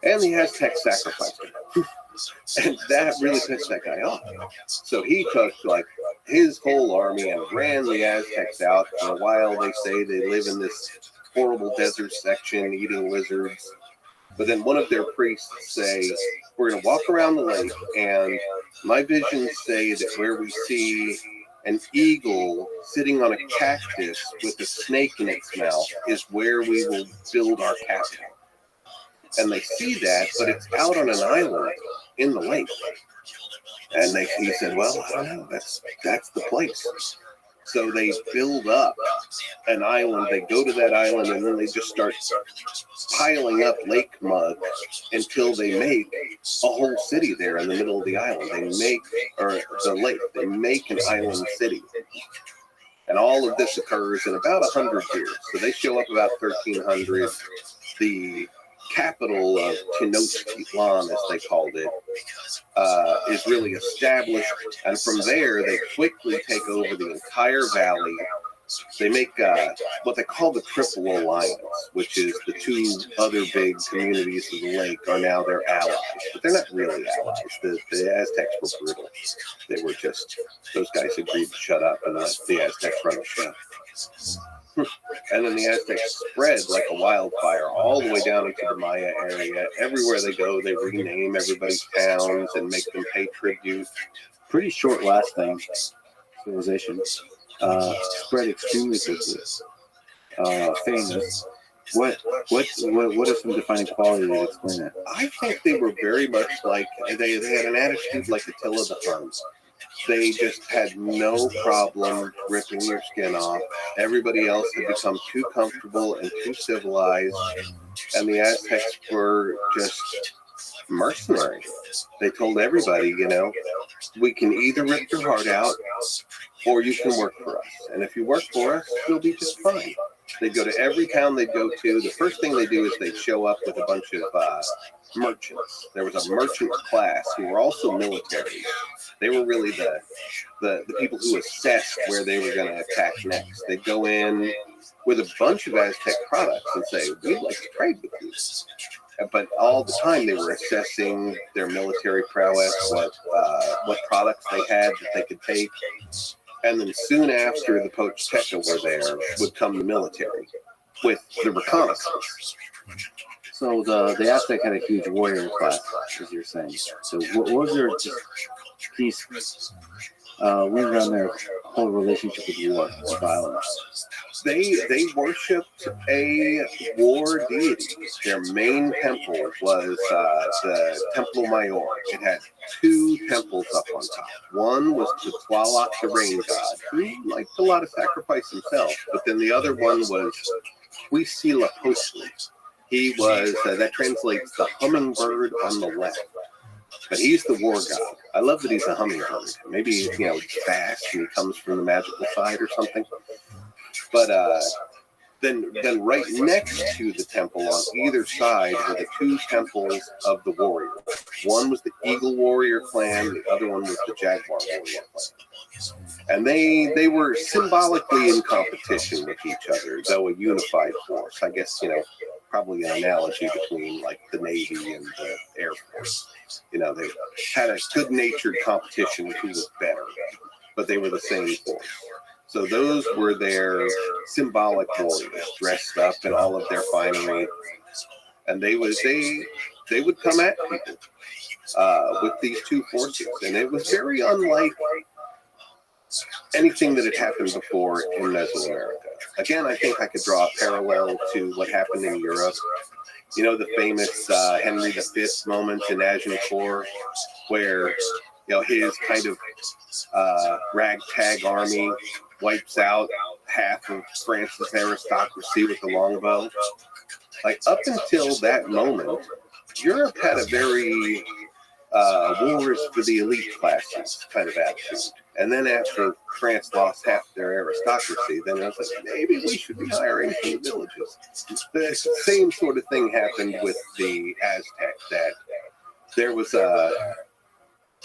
P: And the Aztecs sacrificed her. And that really pissed that guy off. So he took like his whole army and ran the Aztecs out. For a while, they say they live in this horrible desert section eating lizards. But then one of their priests say, we're going to walk around the lake, and my visions say that where we see an eagle sitting on a cactus with a snake in its mouth is where we will build our capital. And they see that, but it's out on an island in the lake. And he said, well, I don't know, that's the place. So they build up an island. They go to that island, and then they just start piling up lake mud until they make a whole city there in the middle of the island. The lake. They make an island city. And all of this occurs in about 100 years. So they show up about 1300. The capital of Tenochtitlan, as they called it, is really established, and from there they quickly take over the entire valley. They make what they call the Triple Alliance, which is the two other big communities of the lake are now their allies, but they're not really allies. The Aztecs were brutal. They were just, those guys agreed to shut up and let the Aztecs run the show. And then the Aztecs spread like a wildfire all the way down into the Maya area. Everywhere they go, they rename everybody's towns and make them pay tribute.
B: Pretty short lasting civilization. Spread extremely quickly. Famous. What are some defining qualities that explain it?
P: I think they were very much like, they had an attitude like Attila the Hun. They just had no problem ripping your skin off. Everybody else had become too comfortable and too civilized, and the Aztecs were just mercenaries. They told everybody, we can either rip your heart out or you can work for us. And if you work for us, you'll be just fine. They'd go to every town they'd go to. The first thing they do is they'd show up with a bunch of merchants. There was a merchant class who were also military. They were really the people who assessed where they were going to attack next. They'd go in with a bunch of Aztec products and say, we'd like to trade with you. But all the time they were assessing their military prowess, what products they had that they could take. And then soon after the Pocheteca were there would come the military with the reconnaissance.
B: So the Aztec had a huge warrior class, as you're saying. So what was their piece? Weave around their whole relationship with war or violence.
P: They worshipped a war deity. Their main temple was the Templo Mayor. It had two temples up on top. One was to Tlaloc, the rain god, who liked a lot of sacrifice himself. But then the other one was Huitzilopochtli. He was, that translates the hummingbird on the left. But he's the war god. I love that he's a hummingbird. Maybe he's fast and he comes from the magical side or something. But then right next to the temple on either side were the two temples of the warriors. One was the Eagle Warrior clan, the other one was the Jaguar Warrior clan. And they were symbolically in competition with each other, though a unified force. I guess, probably an analogy between like the Navy and the Air Force. They had a good-natured competition who was better, but they were the same force. So those were their symbolic warriors, dressed up in all of their finery. and they would come at people with these two forces, and it was very unlike anything that had happened before in Mesoamerica. Again, I think I could draw a parallel to what happened in Europe. You know, the famous Henry V moment in Agincourt, where his kind of ragtag army wipes out half of France's aristocracy with the longbow. Like, up until that moment, Europe had a very wars for the elite classes kind of attitude. And then after France lost half their aristocracy, then I was like, maybe we should be hiring from the villages. The same sort of thing happened with the Aztecs, that there was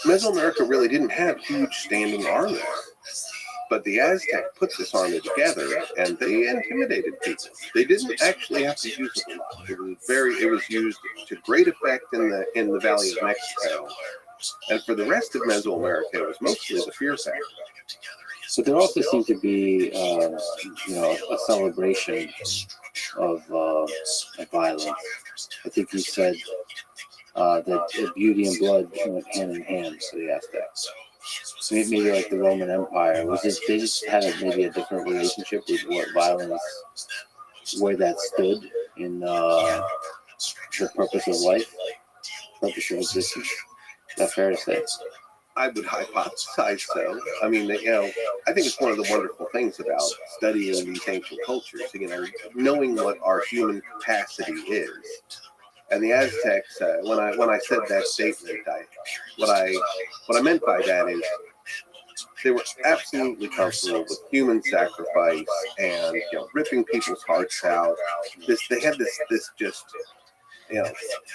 P: Mesoamerica really didn't have huge standing armies. But the Aztec put this army together, and they intimidated people. They didn't actually have to use it a lot. It was used to great effect in the Valley of Mexico, and for the rest of Mesoamerica, it was mostly the fear factor.
B: But there also seemed to be, a celebration of violence. I think you said that beauty and blood went hand in hand for the Aztecs. Maybe like the Roman Empire, they just had maybe a different relationship with what violence, where that stood in the purpose of life, purpose of existence. Is that fair to say?
P: I would hypothesize so. I mean, I think it's one of the wonderful things about studying these ancient cultures, knowing what our human capacity is. And the Aztecs, when I said that statement, what I meant by that is they were absolutely comfortable with human sacrifice and ripping people's hearts out. They had this just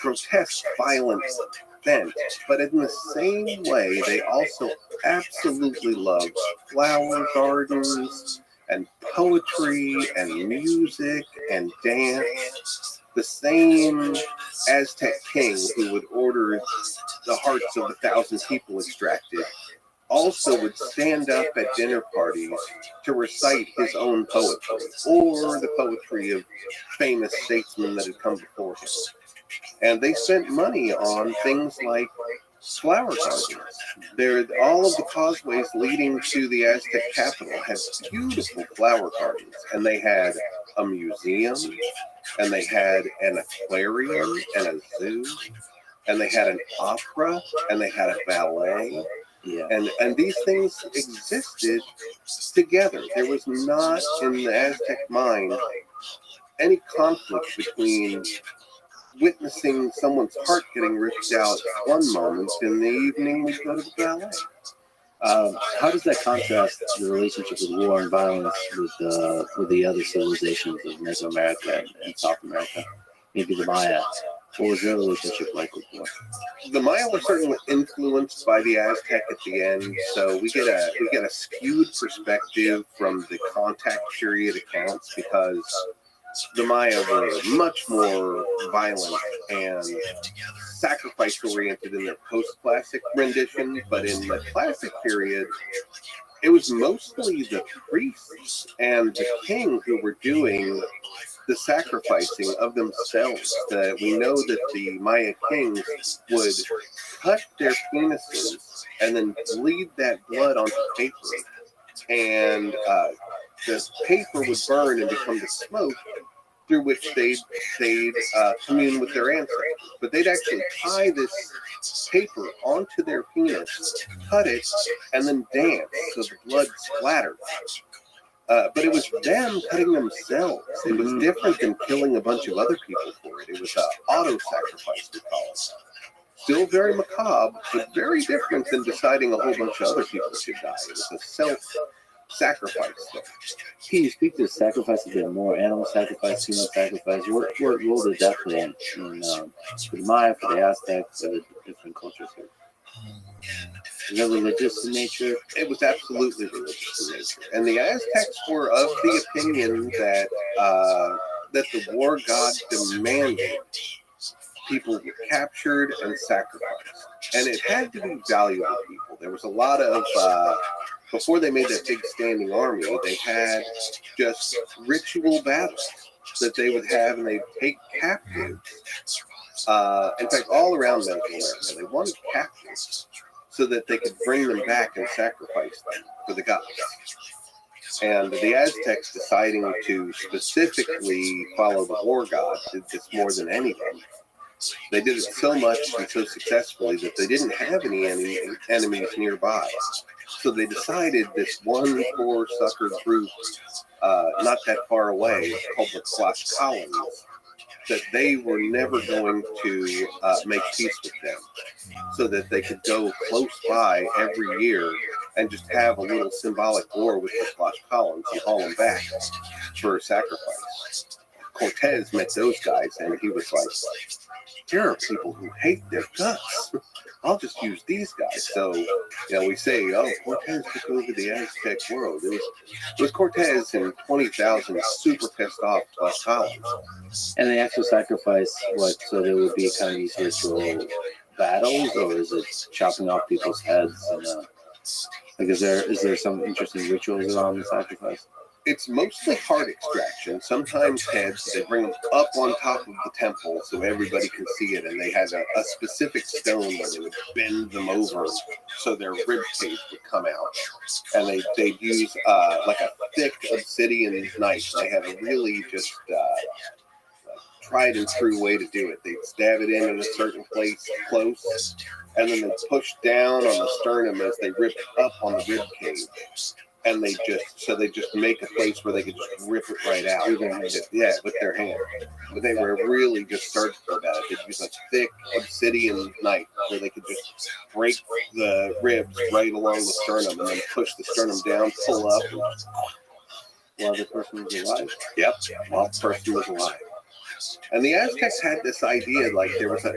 P: grotesque, violent bent, but in the same way, they also absolutely loved flower gardens and poetry and music and dance. The same Aztec king who would order the hearts of 1,000 people extracted also would stand up at dinner parties to recite his own poetry, or the poetry of famous statesmen that had come before him. And they spent money on things like flower gardens. All of the causeways leading to the Aztec capital had beautiful flower gardens, and they had a museum, and they had an aquarium and a zoo, and they had an opera, and they had a ballet. Yeah. And these things existed together. There was not in the Aztec mind any conflict between witnessing someone's heart getting ripped out one moment, in the evening we go to the ballet.
B: How does that contrast the relationship with war and violence with the other civilizations of Mesoamerica and South America? Maybe the Maya. What was their relationship like with war?
P: The Maya were certainly influenced by the Aztec at the end, so we get a skewed perspective from the contact period accounts, because the Maya were much more violent and sacrifice-oriented in their post-classic rendition, but in the classic period, it was mostly the priests and the king who were doing the sacrificing of themselves. We know that the Maya kings would cut their penises and then bleed that blood onto paper, and the paper would burn and become the smoke through which they'd commune with their ancestors. But they'd actually tie this paper onto their penis, cut it, and then dance so the blood splattered. But it was them cutting themselves. It was different than killing a bunch of other people for it. It was auto-sacrifice, we call it. Still very macabre, but very different than deciding a whole bunch of other people should die. It was a self-sacrifice thing.
B: Can you speak to the sacrifice a bit more? Animal sacrifice, human sacrifice. What role did that play in for the Maya, for the Aztecs, for the different cultures here? Is that religious in nature?
P: It was absolutely religious in nature. And the Aztecs were of the opinion that the war god demanded people were captured and sacrificed. And it had to be valuable people. There was a lot of, before they made that big standing army, they had just ritual battles. that they would have, and they'd take captives. In fact, all around Mesoamerica, they wanted captives so that they could bring them back and sacrifice them for the gods. And the Aztecs, deciding to specifically follow the war gods, did this more than anything. They did it so much and so successfully that they didn't have any enemies nearby. So they decided this one poor sucker group, not that far away, called the Tlaxcalans, that they were never going to make peace with them, so that they could go close by every year and just have a little symbolic war with the Tlaxcalans and haul them back for a sacrifice. Cortez met those guys, and he was like, there are people who hate their guts. I'll just use these guys. So, we say, oh, Cortez took over the Aztec world. It was Cortez and 20,000 super pissed off Tlaxcalans.
B: And they actually sacrifice what? So there would be kind of these ritual battles, or is it chopping off people's heads? And is there some interesting rituals around the sacrifice?
P: It's mostly heart extraction. Sometimes heads. They bring them up on top of the temple so everybody can see it, and they had a specific stone where they would bend them over so their rib cage would come out. And they'd use like a thick obsidian knife. They had a really just tried and true way to do it. They'd stab it in a certain place close, and then they'd push down on the sternum as they ripped up on the rib cage. And they just make a place where they could just rip it right out. With their hand. But they were really just surgical about it. They'd use a thick obsidian knife where they could just break the ribs right along the sternum and then push the sternum down, pull up,
B: while the person was alive.
P: Yep, while the person was alive. And the Aztecs had this idea, like there was a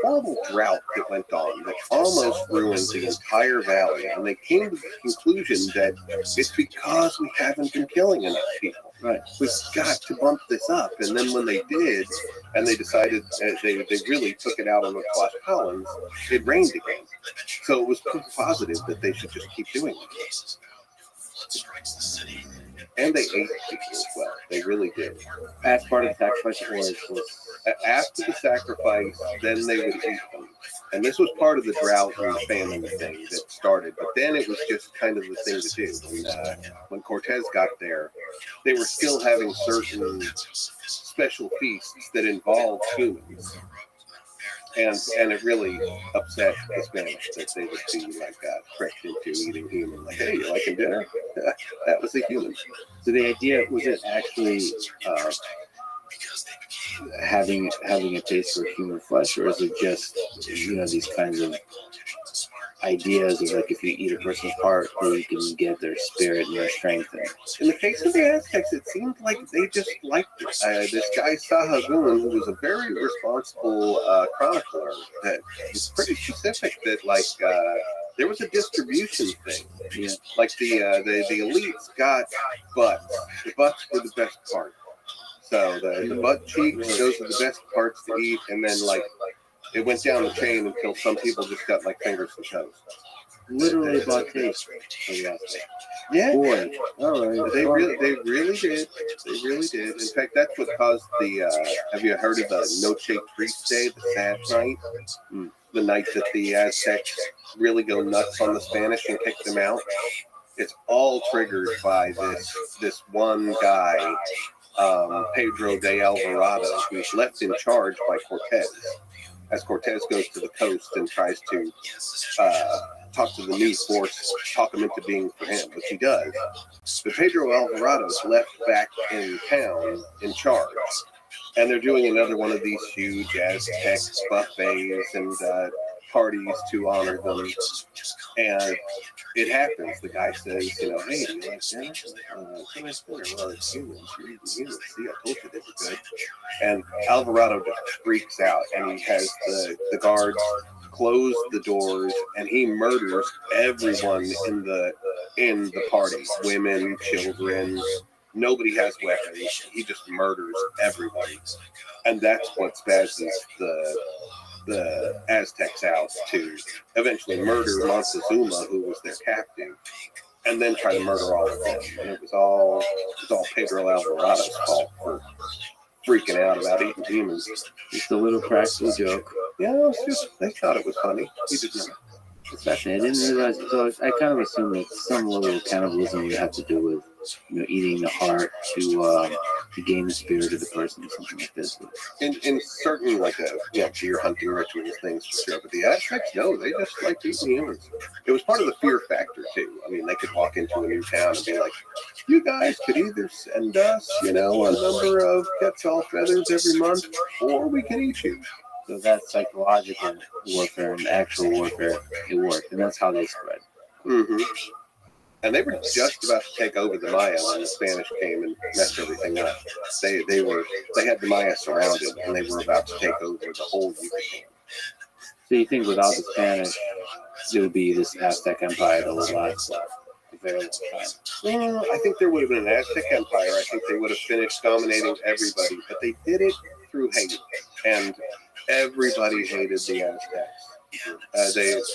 P: horrible drought that went on that almost ruined the entire valley, and they came to the conclusion that it's because we haven't been killing enough people.
B: Right.
P: We've got to bump this up. And then when they did, and they decided they really took it out on the Tlaxcalans, it rained again. So it was proof positive that they should just keep doing it. And they ate people as well. They really did.
B: As part of the sacrifice,
P: after the sacrifice, then they would eat them. And this was part of the drought and the famine thing that started. But then it was just kind of the thing to do. When Cortez got there, they were still having certain special feasts that involved humans. And it really upset the Spanish that they would be like tricked into eating human. Like, hey, you liking dinner? That was a human.
B: So the idea, was it actually having a taste for human flesh, or is it just these kinds of ideas of like if you eat a person's heart, you can get their spirit and their strength?
P: In the case of the Aztecs, it seemed like they just liked it. This guy Sahagún, who was a very responsible chronicler, that was pretty specific that there was a distribution thing.
B: Yeah.
P: Like the elites got butts. The butts were the best part. So the butt cheeks, those are the best parts to eat, and then it went down the chain until some people just got fingers and toes.
B: Literally about taste.
P: Yeah.
B: Boy. All right.
P: They really did. They really did. In fact, that's what caused have you heard of the Noche Triste Day, the sad night? The night that the Aztecs really go nuts on the Spanish and kick them out. It's all triggered by this one guy, Pedro de Alvarado, who's left in charge by Cortez. As Cortez goes to the coast and tries to talk to the new force, talk them into being for him, which he does. But Pedro Alvarado's left back in town in charge. And they're doing another one of these huge Aztec buffets and parties to honor them. And it happens. The guy says, hey, do you like dinner? Well, it's humans. You're eating humans. See, I told you they were good. And Alvarado just freaks out, and he has the guards close the doors, and he murders everyone in the party. Women, children. Nobody has weapons. He just murders everyone. And that's what spazzes the Aztecs out to eventually murder Montezuma, who was their captain, and then try to murder all of them. And it was all Pedro Alvarado's fault freaking out about eating humans.
B: Just a little practical joke.
P: Yeah, it was just, they thought it was funny. He did not.
B: It's fascinating. I didn't realize. So I kind of assumed that some level of cannibalism would have to do with, eating the heart to gain the spirit of the person or something like this.
P: In certain deer hunting rituals, things for sure. But the Aztecs, no, they just liked eating humans. It was part of the fear factor too. I mean, they could walk into a new town and be like, "You guys could either send us, a number of Quetzal feathers every month, or we can eat you."
B: So that psychological warfare and actual warfare, it worked, and that's how they spread.
P: Mm-hmm. And they were just about to take over the Maya when the Spanish came and messed everything up. They had the Maya surrounded, and they were about to take over the whole Yucatan.
B: So you think without the Spanish, it would be this Aztec Empire that would last a very long time?
P: Well, I think there would have been an Aztec Empire. I think they would have finished dominating everybody, but they did it through hate, and everybody hated the Aztecs.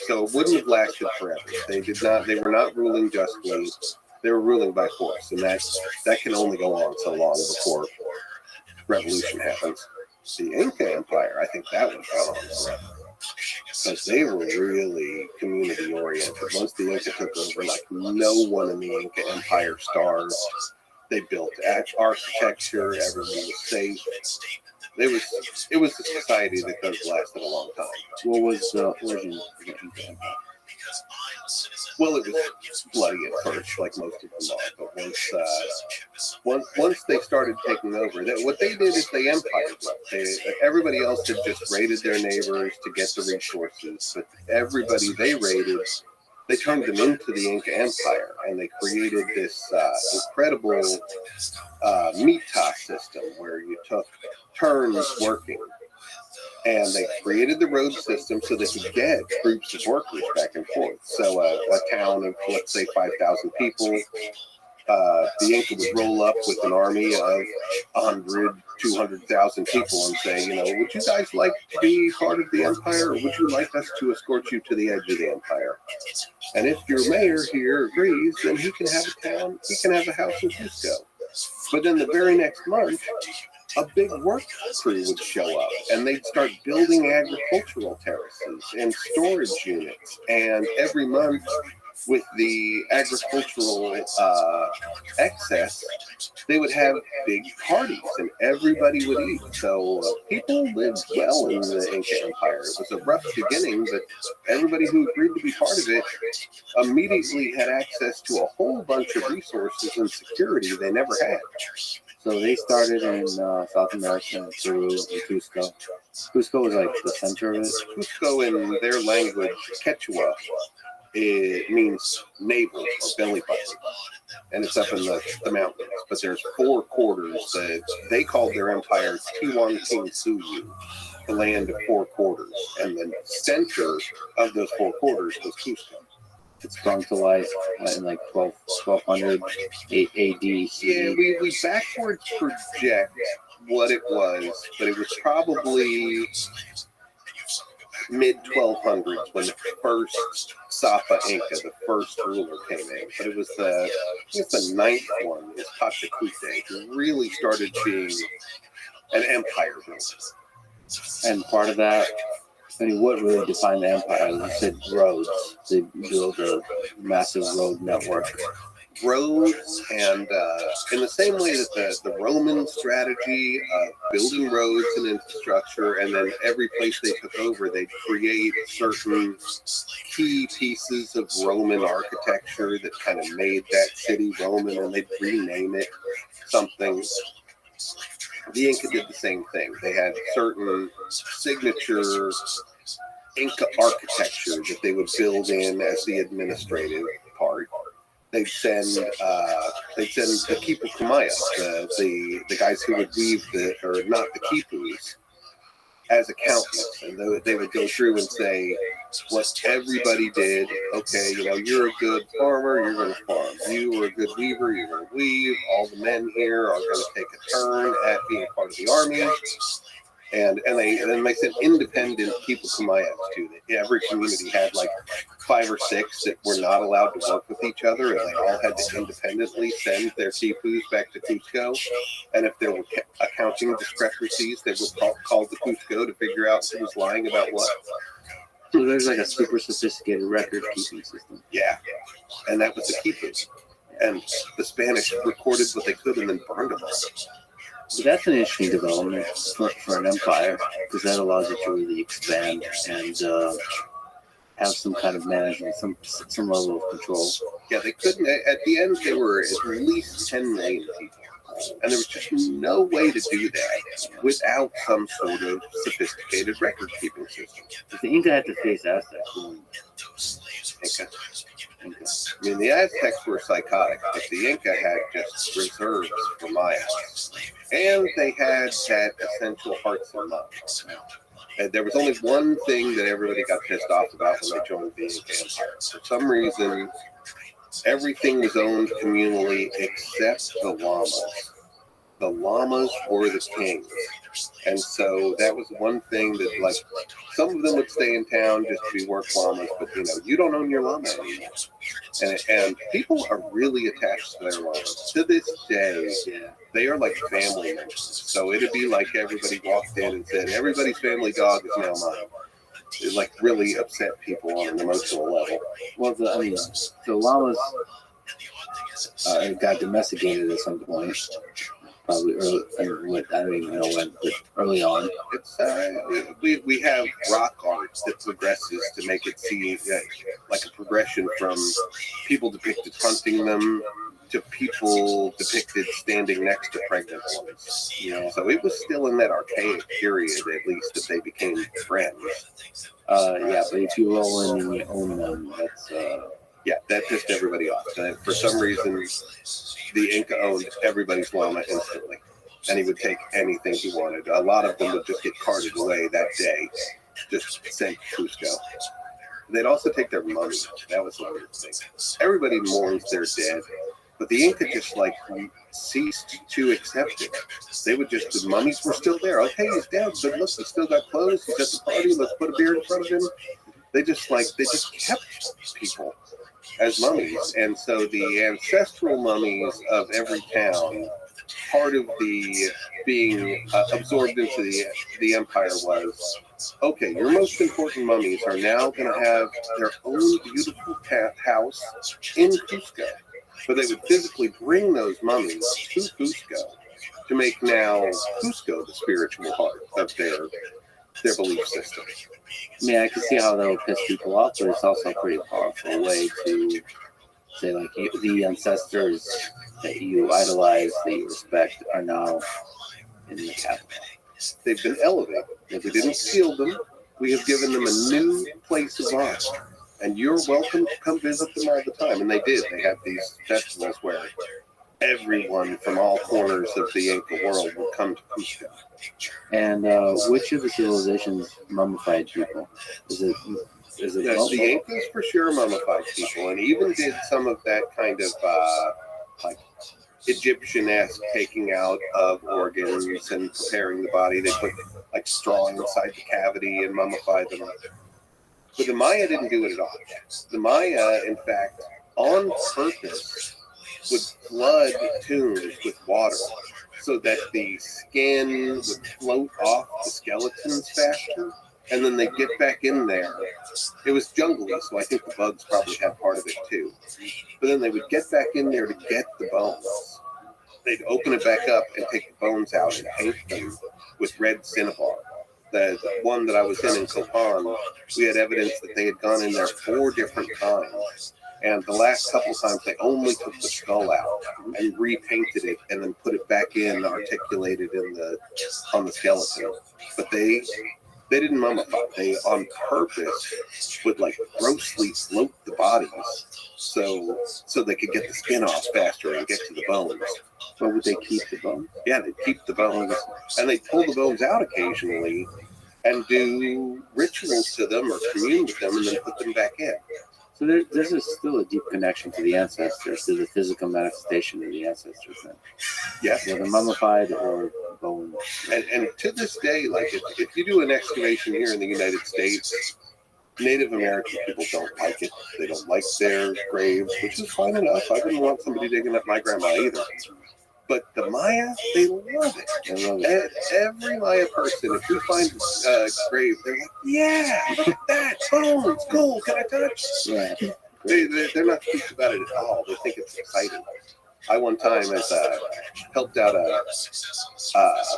P: So it wouldn't have lasted forever. They were not ruling justly. They were ruling by force, and that can only go on so long before revolution happens. The Inca Empire, I think that would have gone on forever, because they were really community oriented. Once the Inca took over, no one in the Inca Empire starved. They built architecture. Everyone was safe. It was a society that could have lasted a long time.
B: What was the origin of the Inca Empire?
P: Well, it was bloody at first, like most of them are. But once they started taking over, what they did is they empired. Everybody else had just raided their neighbors to get the resources, but everybody they raided, they turned them into the Inca Empire, and they created this incredible mita system where you took turns working. And they created the road system so they could get groups of workers back and forth. So a town of, let's say, 5,000 people, the Inca would roll up with an army of 100, 200,000 people and say, would you guys like to be part of the empire, or would you like us to escort you to the edge of the empire? And if your mayor here agrees, then he can have a house in Cusco. But then the very next month, a big work crew would show up, and they'd start building agricultural terraces and storage units. And every month, with the agricultural excess, they would have big parties, and everybody would eat. So people lived well in the Inca Empire. It was a rough beginning, but everybody who agreed to be part of it immediately had access to a whole bunch of resources and security they never had.
B: So they started in South America, Peru, and Cusco. Cusco was like the center of it.
P: Cusco, in their language, Quechua, it means navel or belly button, and it's up in the mountains. But there's 4 quarters that they called their empire Tiwantinsuyu, the land of 4 quarters, and the center of those 4 quarters was Cusco.
B: It sprung to life in like 1200 AD.
P: Yeah, we backwards project what it was, but it was probably mid-1200s when the first Sapa Inca, the first ruler, came in. But it was the 9th one, is Pachacute, who really started being an empire builder.
B: And part of that, what really defined the empire? You said roads. They built a massive road network.
P: Roads, and in the same way that the Roman strategy of building roads and infrastructure, and then every place they took over, they'd create certain key pieces of Roman architecture that kind of made that city Roman, and they'd rename it something. The Inca did the same thing. They had certain signature Inca architecture that they would build in as the administrative part. They'd send the Quipu Kumaya, the guys who would weave not the Quipus, as accountants, and they would go through and say what everybody did. Okay, you're a good farmer, you're going to farm. You were a good weaver, you're going to weave. All the men here are going to take a turn at being part of the army. And they sent independent people to my house too. Every community had like 5 or 6 that were not allowed to work with each other, and they all had to independently send their Tifus back to Cusco. And if there were accounting discrepancies, they would call the Cusco to figure out who was lying about what.
B: So there's like a super sophisticated record keeping system.
P: Yeah, and that was the Tifus. And the Spanish recorded what they could and then burned them all.
B: But that's an interesting development for an empire, because that allows you to really expand and have some kind of management, some level of control.
P: Yeah, they couldn't. At the end, they were at least 10 million people. And there was just no way to do that without some sort of sophisticated record-keeping system.
B: The Inca had to face Aztecs.
P: Inca. I mean, the Aztecs were psychotic, but the Inca had just reserves for Mayas. And they had that essential hearts and minds. And there was only one thing that everybody got pissed off about when they joined the Inca Empire. For some reason, everything was owned communally except the llamas. The llamas were the kings. And so that was one thing that, like, some of them would stay in town just to be work llamas, but, you don't own your llama anymore. And people are really attached to their llamas. To this day, they are like family members. So it'd be like everybody walked in and said, everybody's family dog is now mine. It like really upset people on an emotional level.
B: Well, the llamas got domesticated at some point. Probably early, I don't even know when, but early on.
P: It's we have rock art that progresses to make it seem like a progression from people depicted hunting them to people depicted standing next to pregnant ones. So it was still in that archaic period, at least, that they became friends.
B: Yeah, but if you roll in and you own them, that's
P: yeah, that pissed everybody off. For some reason, the Inca owned everybody's llama instantly, and he would take anything he wanted. A lot of them would just get carted away that day, just sent to Cusco. They'd also take their money. That was another thing. Everybody mourns their dead, but the Inca just ceased to accept it. They would just, the mummies were still there. Okay, he's dead, but look, he's still got clothes. He's at the party. Let's put a beer in front of him. They just kept people as mummies. And so the ancestral mummies of every town, part of the being absorbed into the empire was, okay, your most important mummies are now going to have their own beautiful house in Cusco. But they would physically bring those mummies to Cusco to make now Cusco the spiritual heart of their belief system.
B: I can see how that would piss people off, but it's also a pretty powerful way to say, like, the ancestors that you idolize, that you respect, are now in the capital.
P: They've been elevated. If we didn't steal them, we have given them a new place of honor. And you're welcome to come visit them all the time. And they did. They had these festivals where everyone from all corners of the Inca world would come to Cusco.
B: And which of the civilizations mummified people? Is it
P: the Incas for sure mummified people, and even did some of that kind of like Egyptian-esque taking out of organs and preparing the body. They put like straw inside the cavity and mummified them. But the Maya didn't do it at all. The Maya, in fact, on purpose, would flood tombs with water so that the skin would float off the skeletons faster, and then they'd get back in there. It was jungly, so I think the bugs probably had part of it too. But then they would get back in there to get the bones. They'd open it back up and take the bones out and paint them with red cinnabar. The one that I was in Copan, we had evidence that they had gone in there 4 different times. And the last couple times, they only took the skull out and repainted it and then put it back in, articulated on the skeleton. But they didn't mummify. They, on purpose, would like grossly float the bodies so they could get the skin off faster and get to the bones.
B: Or would they keep the bones?
P: Yeah, they'd keep the bones. And they'd pull the bones out occasionally and do rituals to them or commune with them and then put them back in.
B: So there's still a deep connection to the ancestors, to the physical manifestation of the ancestors. Then.
P: Yes.
B: Whether mummified or bone.
P: And to this day, like if you do an excavation here in the United States, Native American people don't like it. They don't like their graves, which is fine enough. I wouldn't want somebody digging up my grandma either. But the Maya, they love it.
B: They love it.
P: Every Maya person, if we find a grave, they're like, yeah, look at that, bones, cool, can I touch?
B: Right.
P: They're not confused about it at all. They think it's exciting. I one time helped out a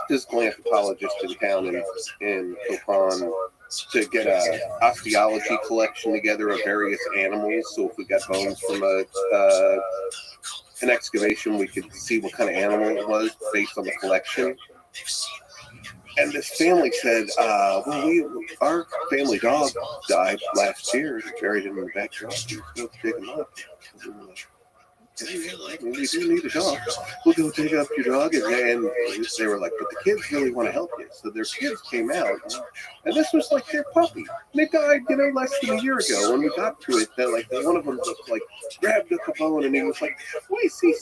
P: physical anthropologist in town in Copan to get a osteology collection together of various animals. So if we got bones from an excavation, we could see what kind of animal it was based on the collection. And this family said, our family dog died last year, buried him in the backyard. We'll dig him up. We do need a dog. We'll go dig up your dog. And they were like, but the kids really want to help you. So their kids came out. And this was like their puppy. And they died, less than a year ago. When we got to it, one of them just grabbed up a bone and he was like, we see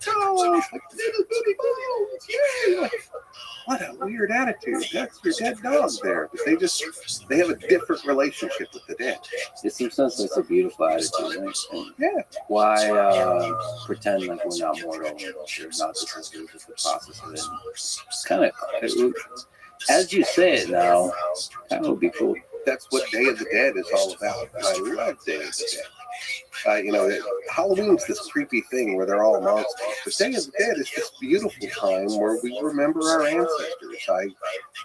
P: bones, like little bitty bones. Yay! Like, what a weird attitude. That's your dead dog there. But they have a different relationship with the dead.
B: In some sense, it's a beautiful attitude. Right? And
P: yeah.
B: Why pretend like we're not mortal? We're not just the process of it. It's kind of, as you say it now, that would be cool.
P: That's what Day of the Dead is all about. I love Day of the Dead. Halloween's this creepy thing where they're all monsters. But Day of the Dead is this beautiful time where we remember our ancestors. I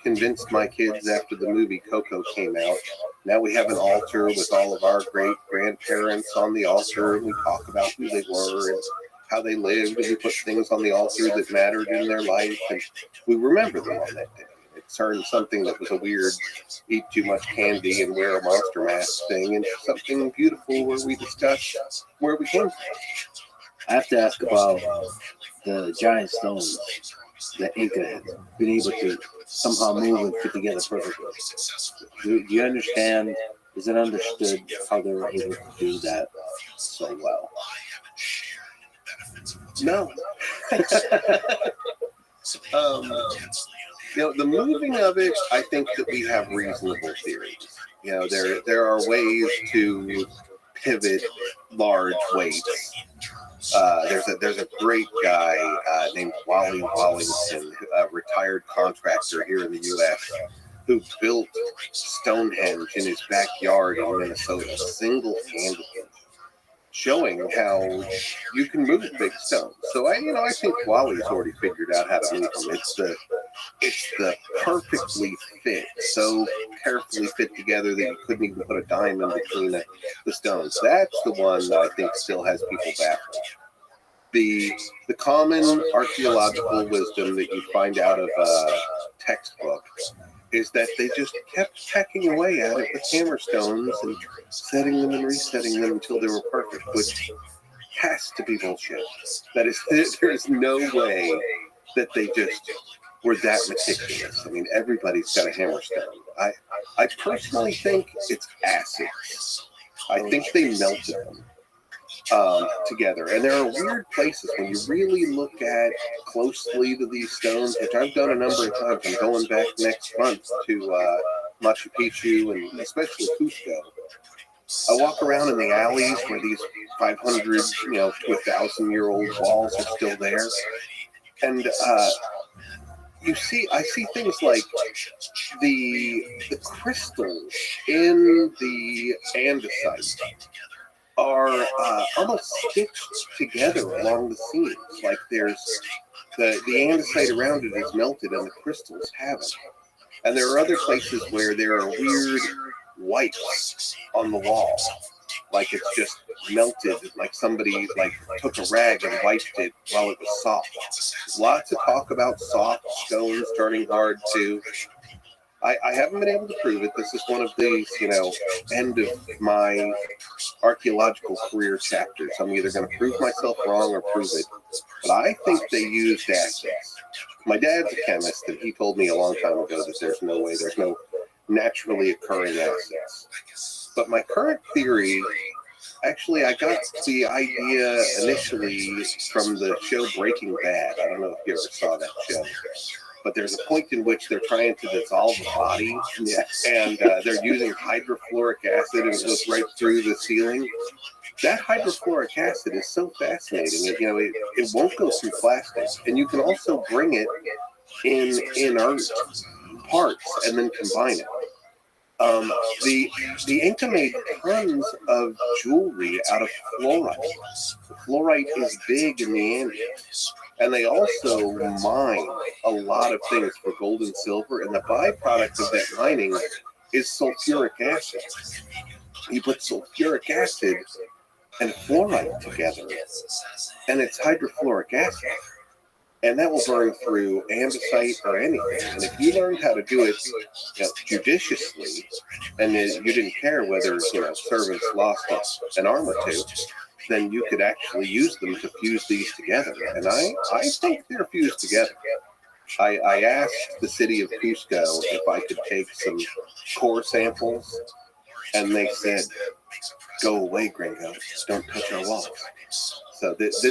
P: convinced my kids after the movie Coco came out. Now we have an altar with all of our great grandparents on the altar, and we talk about who they were and how they lived, and we put things on the altar that mattered in their life, and we remember them on that day. It turned something that was a weird eat too much candy and wear a monster mask thing into something beautiful where we discuss where we came from.
B: I have to ask about the giant stones that Inca had been able to somehow move and fit together perfectly. Do you understand? Is it understood how they were able to do that so well?
P: No. The moving of it, I think that we have reasonable theories. There are ways to pivot large weights. There's a great guy named Wally Wallington, a retired contractor here in the U.S., who built Stonehenge in his backyard in Minnesota, single-handedly, showing how you can move big stones. So I think Wally's already figured out how to move them. It's the perfectly fit, so carefully fit together that you couldn't even put a dime in between the stones. That's the one that I think still has people baffled. The common archaeological wisdom that you find out of a textbook is that they just kept hacking away at it with hammer stones and setting them and resetting them until they were perfect, which has to be bullshit. That is, there is no way that they just were that meticulous. I mean, everybody's got a hammer stone. I personally think it's acid. I think they melted them together. And there are weird places when you really look at closely to these stones, which I've done a number of times. I'm going back next month to Machu Picchu and especially Cusco. I walk around in the alleys where these 500, to 1,000-year-old walls are still there. And I see things like the crystals in the andesite are almost stitched together along the seams. Like there's the andesite around it is melted and the crystals haven't. And there are other places where there are weird wipes on the wall. Like it's just melted, like somebody took a rag and wiped it while it was soft. Lots of talk about soft stones turning hard too. I haven't been able to prove it. This is one of these, end of my archaeological career chapters. I'm either going to prove myself wrong or prove it. But I think they used acids. My dad's a chemist, and he told me a long time ago that there's no naturally occurring acids. But my current theory Actually, I got the idea initially from the show Breaking Bad. I don't know if you ever saw that show, but there's a point in which they're trying to dissolve a body, and they're using hydrofluoric acid, and it goes right through the ceiling. That hydrofluoric acid is so fascinating. It won't go through plastic, and you can also bring it in inert parts and then combine it. The Inca made tons of jewelry out of fluorite. Fluorite is big in the Andes, and they also mine a lot of things for gold and silver, and the byproduct of that mining is sulfuric acid. You put sulfuric acid and fluorite together, and it's hydrofluoric acid. And that will burn through andesite or anything. And if you learned how to do it judiciously, and you didn't care whether servants lost an arm or two, then you could actually use them to fuse these together. And I think they're fused together. I asked the city of Cusco if I could take some core samples, and they said, "Go away, gringo. Don't touch our walls." So this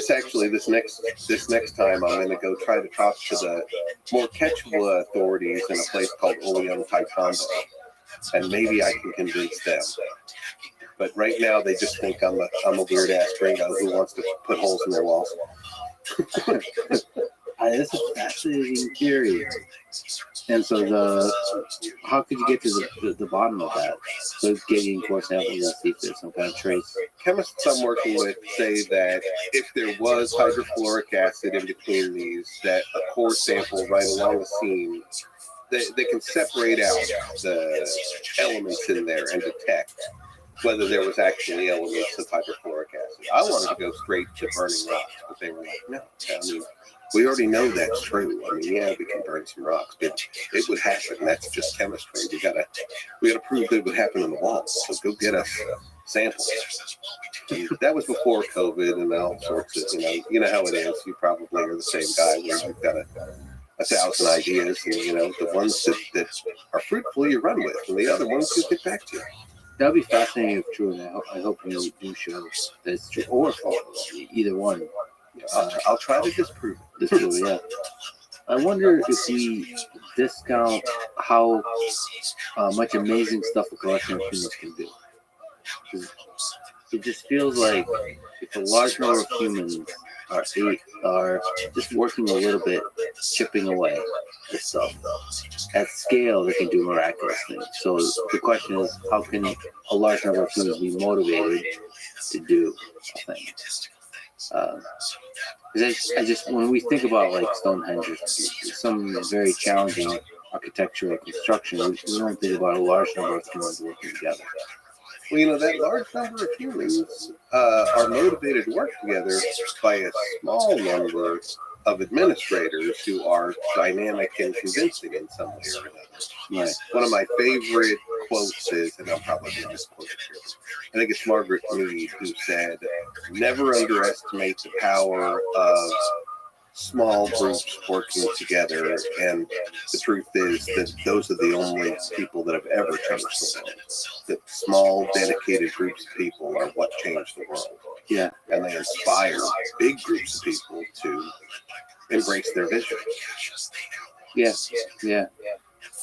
P: next time I'm going to go try to talk to the more Quechua authorities in a place called Oleum Taekwondo, and maybe I can convince them. But right now they just think I'm a weird ass gringo who wants to put holes in their walls.
N: This is fascinating theory. And so how could you get to the bottom of that? So getting core samples and see if there's some kind of trace.
P: Chemists I'm working with say that if there was hydrofluoric acid in between these, that a core sample right along the seam, they can separate out the elements in there and detect whether there was actually elements of hydrofluoric acid. I wanted to go straight to burning rocks, but they were like, no. I mean, we already know that's true. I mean, yeah, we can burn some rocks, but it would happen. That's just chemistry. We gotta prove that it would happen in the walls. So go get us samples. And that was before COVID and all sorts of, you know how it is. You probably are the same guy where you've got 1,000 ideas, and the ones that are fruitful you run with, and the other ones you get back to you.
N: That'd be fascinating if true, and I hope you do show that it's true or false. Either one.
P: I'll try to disprove it.
N: Disprove it, yeah. I wonder if we discount how much amazing stuff a collection of humans can do. It just feels like if a large number of humans are just working a little bit, chipping away at stuff, at scale, they can do miraculous things. So the question is, how can a large number of humans be motivated to do a thing? When we think about like Stonehenge, some very challenging architectural construction, we don't think about a large number of humans working together.
P: Well, that large number of humans are motivated to work together by a small number of administrators who are dynamic and convincing in some way or another.
N: Right.
P: One of my favorite quotes is, and I'm probably going to misquote it here, I think it's Margaret Mead who said, "Never underestimate the power of small groups working together," and the truth is that those are the only people that have ever changed the world. That small, dedicated groups of people are what changed the world.
N: Yeah.
P: And they inspire big groups of people to embrace their vision.
N: Yeah.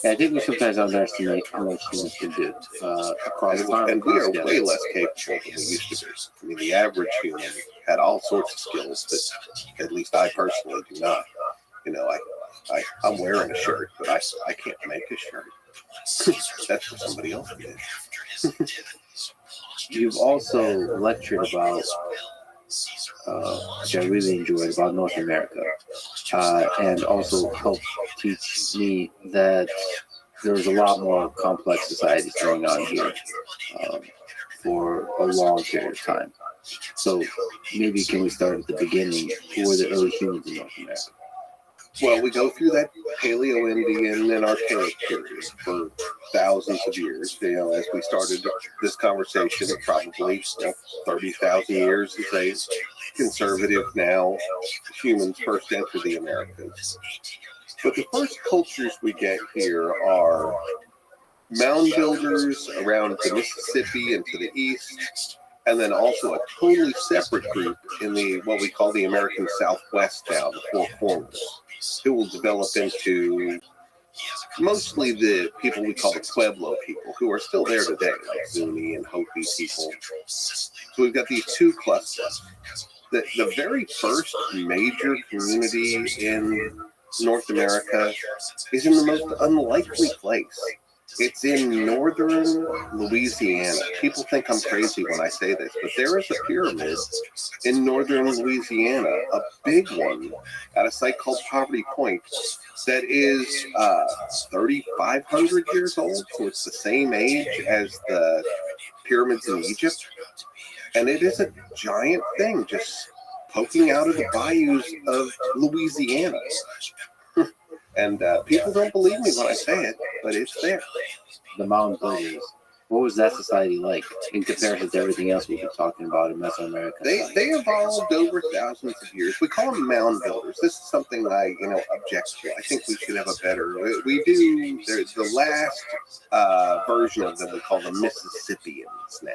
N: I think we sometimes underestimate how much humans can do across time.
P: And we are way less capable than we used to be. I mean, the average human had all sorts of skills that at least I personally do not. I'm wearing a shirt, but I can't make a shirt. That's what somebody else did.
N: You've also lectured about, which I really enjoyed, about North America, and also helped teach me that there's a lot more complex societies going on here for a long period of time. So maybe can we start at the beginning? Who were the early humans in North America?
P: Well, we go through that Paleo-Indian and Archaic period for thousands of years. As we started this conversation, probably 30,000 years as a conservative now humans first entered the Americas. But the first cultures we get here are mound builders around the Mississippi and to the east, and then also a totally separate group in the what we call the American Southwest now, the Four Corners, who will develop into mostly the people we call the Pueblo people, who are still there today, like Zuni and Hopi people. So we've got these two clusters. The very first major community in North America is in the most unlikely place. It's in northern Louisiana. People think I'm crazy when I say this, but there is a pyramid in northern Louisiana, a big one, at a site called Poverty Point, that is 3,500 years old, so it's the same age as the pyramids in Egypt. And it is a giant thing just poking out of the bayous of Louisiana. And people don't believe me when I say it, but it's there.
B: The mound builders. What was that society like in comparison to everything else we've been talking about in Mesoamerica?
P: They evolved over thousands of years. We call them mound builders. This is something I object to. I think we should have a better. We do. There's the last version of them we call the Mississippians now.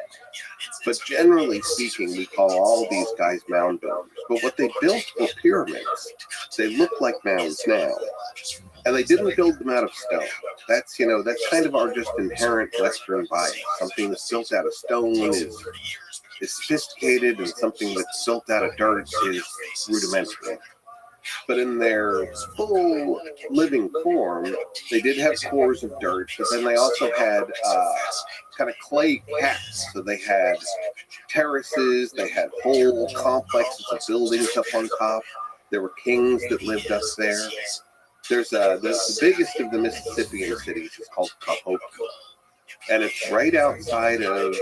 P: But generally speaking, we call all these guys mound builders. But what they built were pyramids. They look like mounds now. And they didn't build them out of stone. That's kind of our just inherent Western bias. Something that's built out of stone is sophisticated, and something that's built out of dirt is rudimentary. But in their full living form, they did have cores of dirt, but then they also had kind of clay caps. So they had terraces, they had whole complexes of buildings up on top. There were kings that lived up there. There's the biggest of the Mississippian cities is called Cahokia, and it's right outside of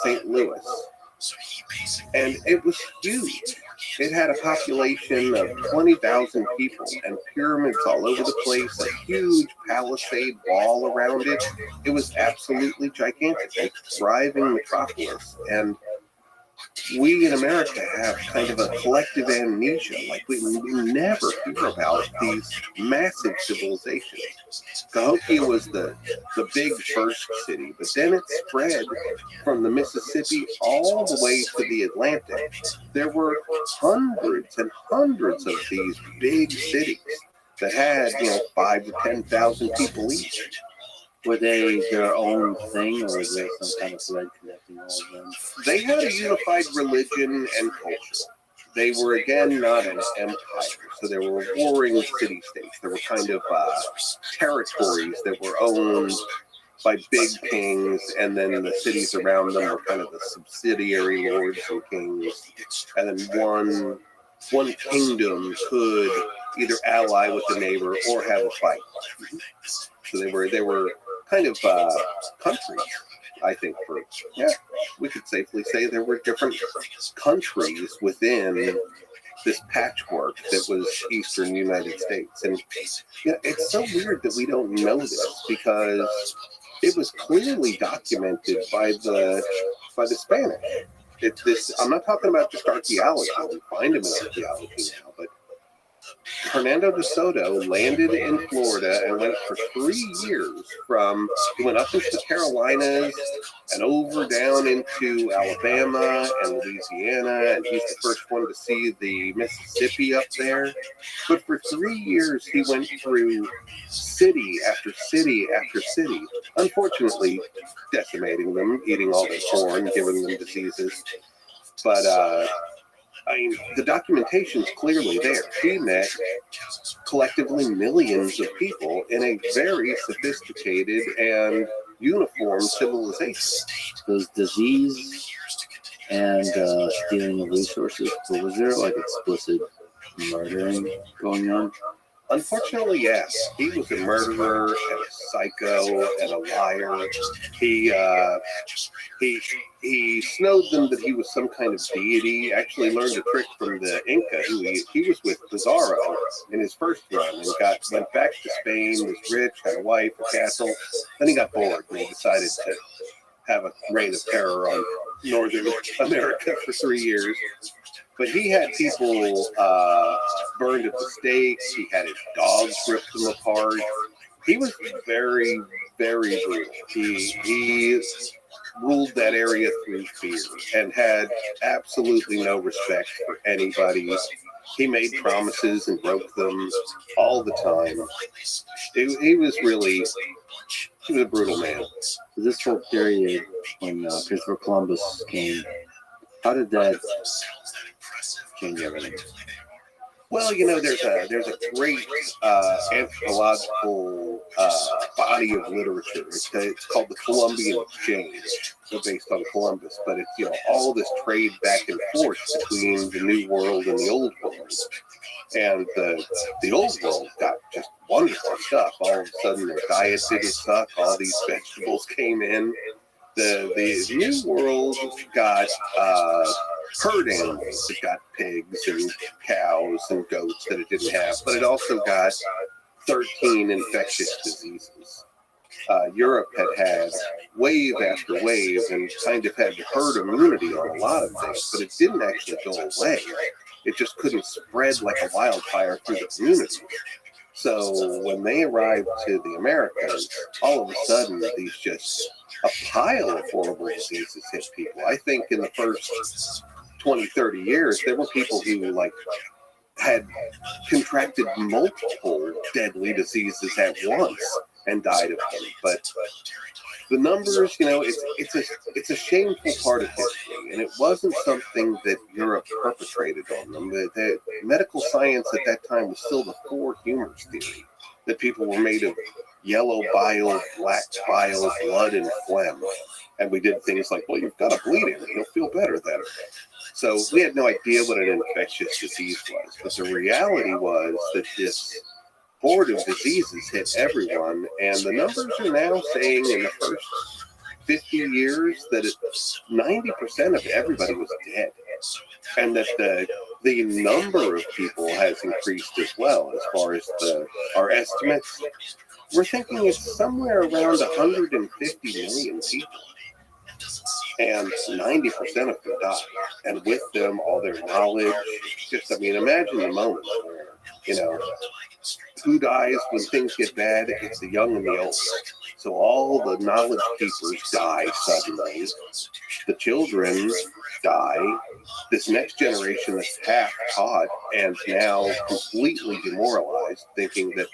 P: St. Louis. And it was huge. It had a population of 20,000 people and pyramids all over the place, a huge palisade wall around it. It was absolutely gigantic, a thriving metropolis. And we in America have kind of a collective amnesia, like we never hear about these massive civilizations. Cahokia was the big first city, but then it spread from the Mississippi all the way to the Atlantic. There were hundreds and hundreds of these big cities that had 5,000 to 10,000 people each.
B: Were they their own thing, or was there some kind of thread connecting all of them?
P: They had a unified religion and culture. They were, again, not an empire, so there were warring city-states. There were kind of territories that were owned by big kings, and then the cities around them were kind of the subsidiary lords and kings. And then one kingdom could either ally with the neighbor or have a fight. So they were kind of countries, I think. We could safely say there were different countries within this patchwork that was Eastern United States. And it's so weird that we don't know this, because it was clearly documented by the Spanish. I'm not talking about just archaeology. We find them in archaeology now, but Hernando de Soto landed in Florida and went for 3 years. He went up into the Carolinas and over down into Alabama and Louisiana, and he's the first one to see the Mississippi up there. But for 3 years, he went through city after city after city, unfortunately decimating them, eating all their corn, giving them diseases. But the documentation's clearly there. He met collectively millions of people in a very sophisticated and uniform civilization.
B: Those disease and stealing of resources, but was there like explicit murdering going on?
P: Unfortunately, yes. He was a murderer and a psycho and a liar. He snowed them that he was some kind of deity. Actually learned a trick from the Inca, who he was with Pizarro in his first run, and went back to Spain, was rich, had a wife, a castle. Then he got bored and he decided to have a reign of terror on Northern America for 3 years. But he had people burned at the stake. He had his dogs rip them apart. he was very, very brutal. He ruled that area through fear and had absolutely no respect for anybody. He made promises and broke them all the time. He was a brutal man.
B: This whole period when Christopher Columbus came, how did that change everything?
P: Well, there's a great anthropological body of literature. It's called the Columbian Exchange, based on Columbus. But it's all this trade back and forth between the New World and the Old World. And the Old World got just wonderful stuff. All of a sudden, their diet didn't suck. All these vegetables came in. The New World got herd animals. It got pigs and cows and goats that it didn't have, but it also got 13 infectious diseases. Europe had wave after wave and kind of had herd immunity on a lot of things, but it didn't actually go away. It just couldn't spread like a wildfire through the community. So when they arrived to the Americas, all of a sudden a pile of horrible diseases hit people. I think in the first 20, 30 years, there were people who had contracted multiple deadly diseases at once and died of them. But the numbers, it's a shameful part of history, and it wasn't something that Europe perpetrated on them. The medical science at that time was still the four humors theory, that people were made of yellow bile, black bile, blood, and phlegm. And we did things like, well, you've got a bleeding, you'll feel better then. So we had no idea what an infectious disease was. But the reality was that this horde of diseases hit everyone. And the numbers are now saying in the first 50 years that 90% of everybody was dead. And that the number of people has increased as well. As far as our estimates, we're thinking it's somewhere around 150 million people. And 90% of them died. And with them, all their knowledge. Imagine the moment where, who dies when things get bad? It's the young and the old. So all the knowledge keepers die suddenly. The children die. This next generation is half taught and now completely demoralized, thinking that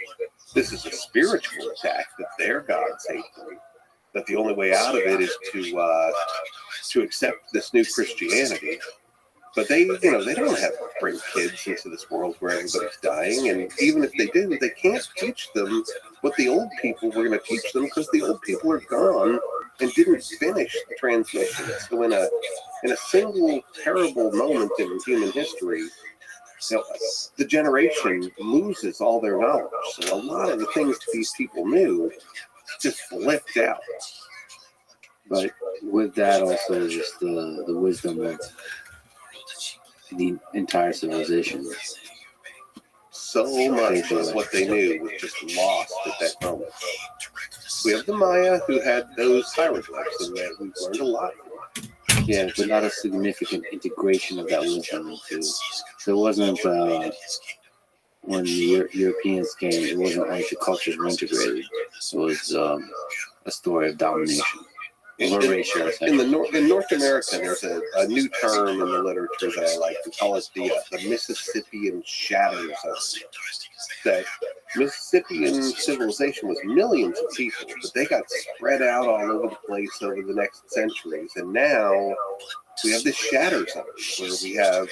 P: this is a spiritual attack, that their gods hate them. That the only way out of it is to accept this new Christianity. But they don't have to bring kids into this world where everybody's dying. And even if they do, they can't teach them what the old people were going to teach them, because the old people are gone and didn't finish the transmission. So in a single terrible moment in human history, the generation loses all their knowledge. So a lot of the things these people knew just flipped out.
B: But with that also just the wisdom of the entire civilization.
P: So much of what they knew was just lost at that moment. We have the Maya who had those hieroglyphs, and we've learned a lot from them.
B: Yeah, but not a significant integration of that wisdom into. So it wasn't when the Europeans came, it wasn't like the cultures were integrated. It was a story of domination.
P: In North America, there's a new term in the literature that I like. We call it the Mississippian shadow zone. That Mississippian civilization was millions of people, but they got spread out all over the place over the next centuries. And now we have this shadow zone where we have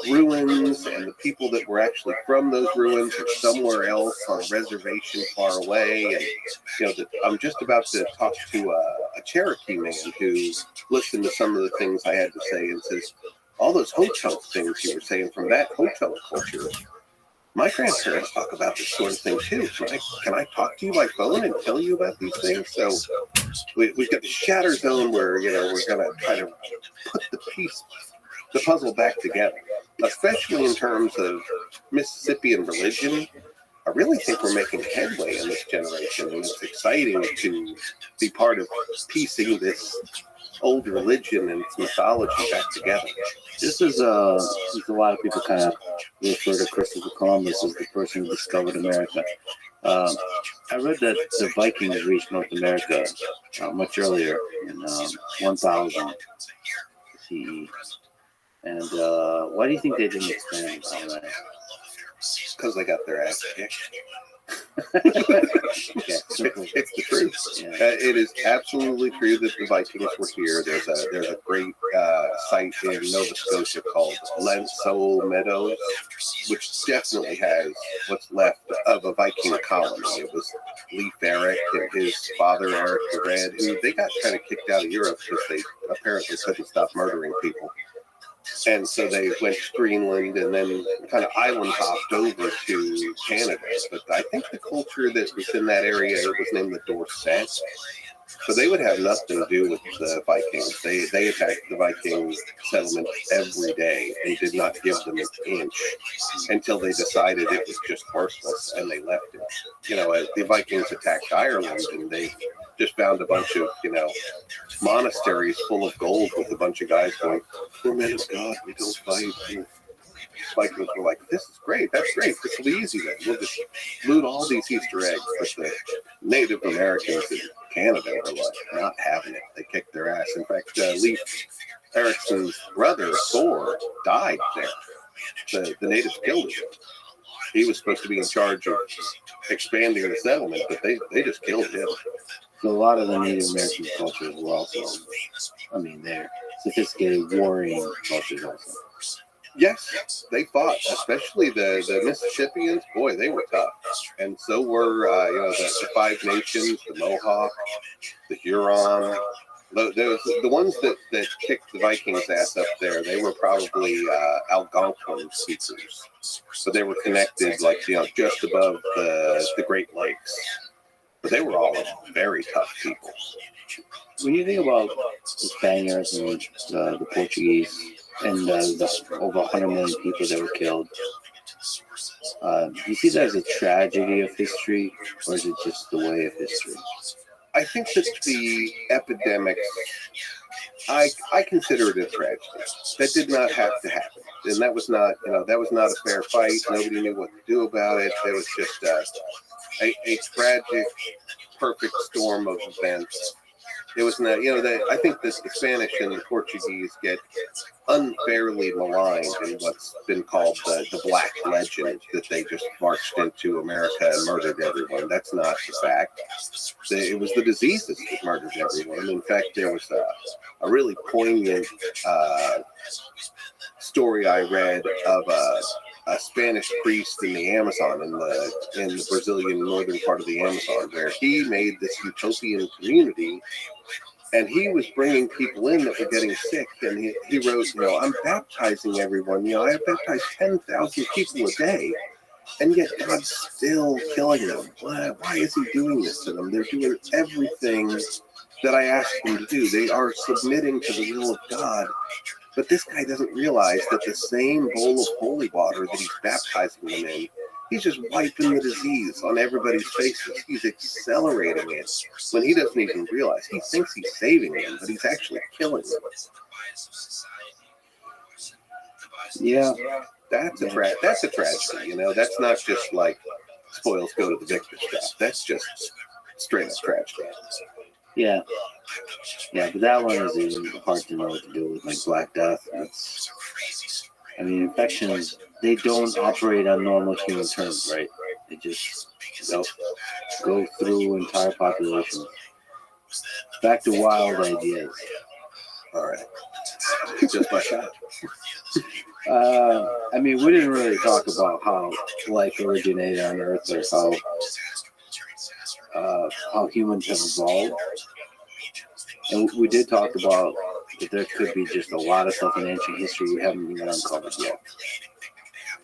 P: ruins, and the people that were actually from those ruins are somewhere else on a reservation far away. And I'm just about to talk to a Cherokee man who listened to some of the things I had to say and says, all those hotel things you were saying from that hotel culture, my grandparents talk about this sort of thing too. Can I talk to you by phone and tell you about these things? So we've got the shatter zone where we're going to try to put the puzzle back together, especially in terms of Mississippian religion. I really think we're making headway in this generation, and it's exciting to be part of piecing this old religion and its mythology back together.
B: This is a lot of people kind of refer to Christopher Columbus as the person who discovered America. I read that the Vikings reached North America much earlier in 1000 CE. And why do you think they didn't expand on that?
P: Because they got their ass kicked. It's the truth. It is absolutely true that the Vikings were here. There's a great site in Nova Scotia called Lenso Meadows, which definitely has what's left of a Viking colony. It was Leif Erikson and his father Eric the Red, who they got kind of kicked out of Europe because they apparently couldn't stop murdering people. And so they went to Greenland and then kind of island hopped over to Canada. But I think the culture that was in that area was named the Dorset. So they would have nothing to do with the Vikings. They attacked the Viking settlement every day and did not give them an inch until they decided it was just worthless and they left it. You know, the Vikings attacked Ireland and they just found a bunch of, monasteries full of gold with a bunch of guys going, "We're men of God, we don't fight." And Vikings were like, "This is great, that's great, this will be easy then. We'll just loot all these Easter eggs." But the Native Americans in Canada were like not having it. They kicked their ass. In fact, Leif Erikson's brother, Thor, died there. The natives killed him. He was supposed to be in charge of expanding the settlement, but they just killed him.
B: So a lot of the Native American cultures were also, they're sophisticated warring cultures also.
P: Yes, they fought, especially the Mississippians. Boy, they were tough. And so were, the Five Nations, the Mohawk, the Huron. The ones that kicked the Vikings' ass up there, they were probably Algonquin speakers. So they were connected, just above the Great Lakes. But they were all very tough people.
B: When you think about the Spaniards and the Portuguese and the over 100 million people that were killed, do you see that as a tragedy of history, or is it just the way of history?
P: I think that the epidemic, I consider it a tragedy. That did not have to happen. And that was not a fair fight. Nobody knew what to do about it. There was just a tragic, perfect storm of events. It was not, I think that the Spanish and the Portuguese get unfairly maligned in what's been called the Black Legend, that they just marched into America and murdered everyone. That's not the fact. It was the diseases that murdered everyone. In fact, there was a really poignant story I read of a Spanish priest in the Amazon, in the Brazilian northern part of the Amazon, where he made this utopian community, and he was bringing people in that were getting sick, and he wrote, "I'm baptizing everyone. I have baptized 10,000 people a day, and yet God's still killing them. Why is he doing this to them? They're doing everything that I asked them to do. They are submitting to the will of God." But this guy doesn't realize that the same bowl of holy water that he's baptizing them in, he's just wiping the disease on everybody's faces. He's accelerating it when he doesn't even realize. He thinks he's saving them, but he's actually killing them.
B: Yeah,
P: that's a tragedy. That's not just like spoils go to the victor stuff. That's just straight up tragedy.
B: Yeah, but that one is even hard to know what to do with, like Black Death. Infections, they don't operate on normal human terms, right? They just go through entire populations. Back to wild ideas.
P: All right. Just my shot.
B: We didn't really talk about how life originated on Earth, or how humans have evolved. And we did talk about that there could be just a lot of stuff in ancient history we haven't even uncovered yet.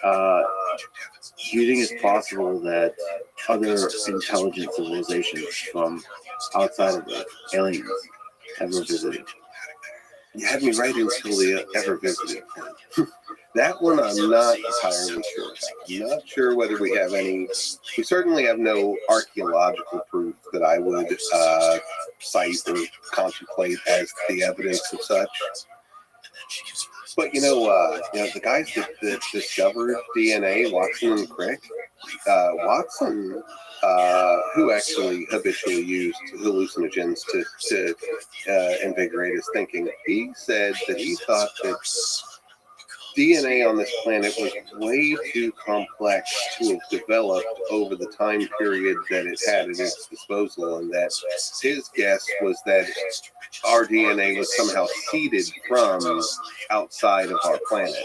B: Do you think it's possible that other intelligent civilizations from outside of Earth, aliens, ever visited?
P: You had me right until they ever visited. That one I'm not entirely sure about. I'm not sure whether we have any. We certainly have no archaeological proof that I would cite or contemplate as the evidence of such. But the guys that discovered DNA, Watson and Crick, Watson who actually habitually used hallucinogens to invigorate his thinking. He said that he thought that DNA on this planet was way too complex to have developed over the time period that it had at its disposal, and that his guess was that our DNA was somehow seeded from outside of our planet.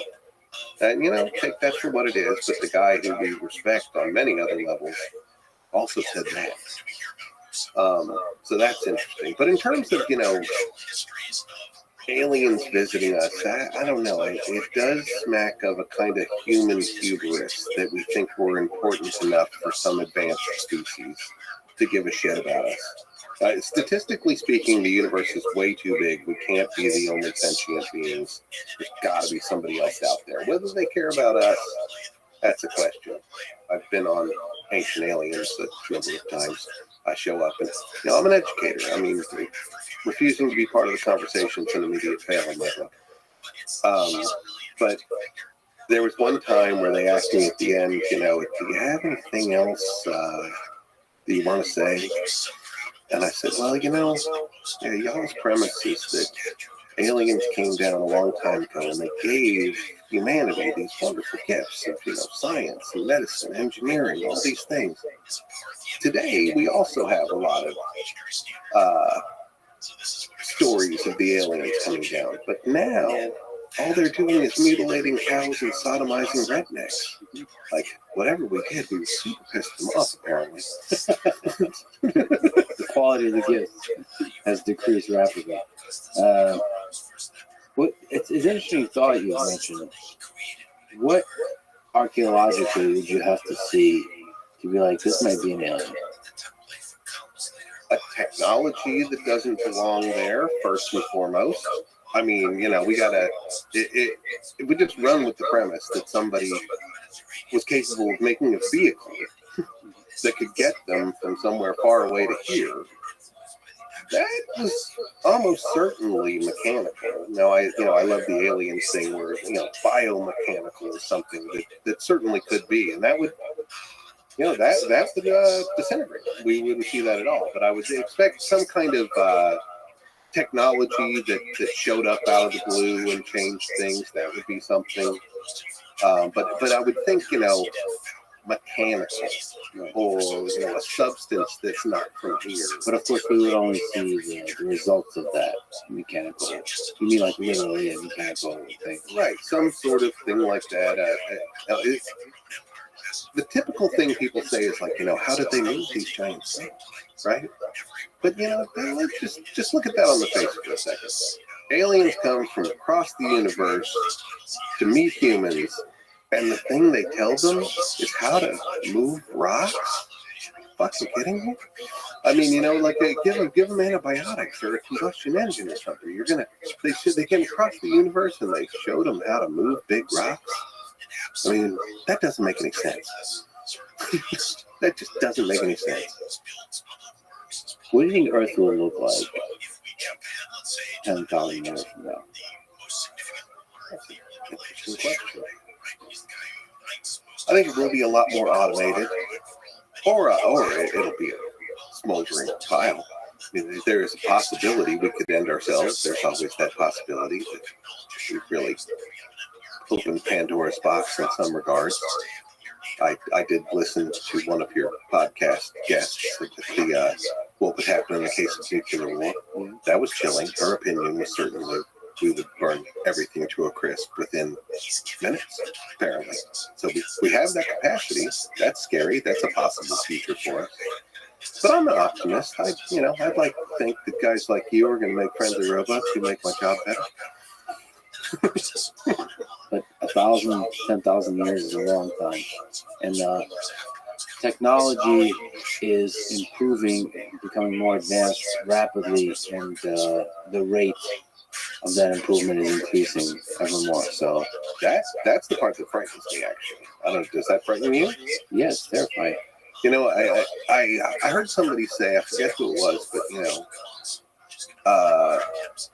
P: And, take that for what it is, but the guy who we respect on many other levels also said that. So that's interesting. But in terms of, aliens visiting us, I don't know. It does smack of a kind of human hubris that we think we're important enough for some advanced species to give a shit about us. Statistically speaking, the universe is way too big. We can't be the only sentient beings. There's got to be somebody else out there. Whether they care about us, that's a question. I've been on Ancient Aliens a number of times. I show up and, I'm an educator. I mean, refusing to be part of the conversation is an immediate fail in my book. But there was one time where they asked me at the end, do you have anything else that you want to say? And I said, well, y'all's premise is that aliens came down a long time ago and they gave humanity these wonderful gifts of, science and medicine, engineering, all these things. Today, we also have a lot of stories of the aliens coming down. But now, all they're doing is mutilating cows and sodomizing rednecks. Like, whatever we did, we were super pissed them off, apparently.
B: The quality of the gift has decreased rapidly. It's an interesting thought you mentioned. What archaeologically would you have to see to be like, this might be an alien?
P: A technology that doesn't belong there, first and foremost. I mean, we gotta, we just run with the premise that somebody was capable of making a vehicle that could get them from somewhere far away to here. That was almost certainly mechanical. Now, I love the aliens thing where, biomechanical or something that certainly could be. And that would, that would disintegrate. We wouldn't see that at all. But I would expect some kind of technology that showed up out of the blue and changed things. That would be something. But I would think, mechanical or a substance that's not from here.
B: But of course, we would only see the results of that mechanical. You mean like literally a mechanical thing?
P: Right, some sort of thing like that. The typical thing people say is like, how did they move these giant things, right? But let's just look at that on the face for a second. Aliens come from across the universe to meet humans. And the thing they tell them is how to move rocks? Are you fucking kidding me? I mean, like they give them antibiotics or a combustion engine or something. They came across the universe and they showed them how to move big rocks. I mean, that doesn't make any sense. That just doesn't make any sense.
B: What do you think Earth will look like 10,000 years from now?
P: That's an interesting question. I think it will be a lot more automated, or it'll be a smoldering pile. I mean, there is a possibility we could end ourselves. There's always that possibility that we've really opened Pandora's box in some regards. I did listen to one of your podcast guests, the what would happen in the case of nuclear war. That was chilling. Her opinion was certainly we would burn everything to a crisp within minutes, apparently. So we have that capacity. That's scary. That's a possible future for us. But I'm an optimist. I'd like to think that guys like you are going to make friendly robots who make my job better.
B: But 1,000, 10,000 years is a long time. And technology is improving, becoming more advanced rapidly, and the rate of that improvement is increasing ever more. So
P: that's the part that frightens me, actually. I don't know, does that frighten you?
B: Yes, terrifying.
P: I heard somebody say, I forget who it was, but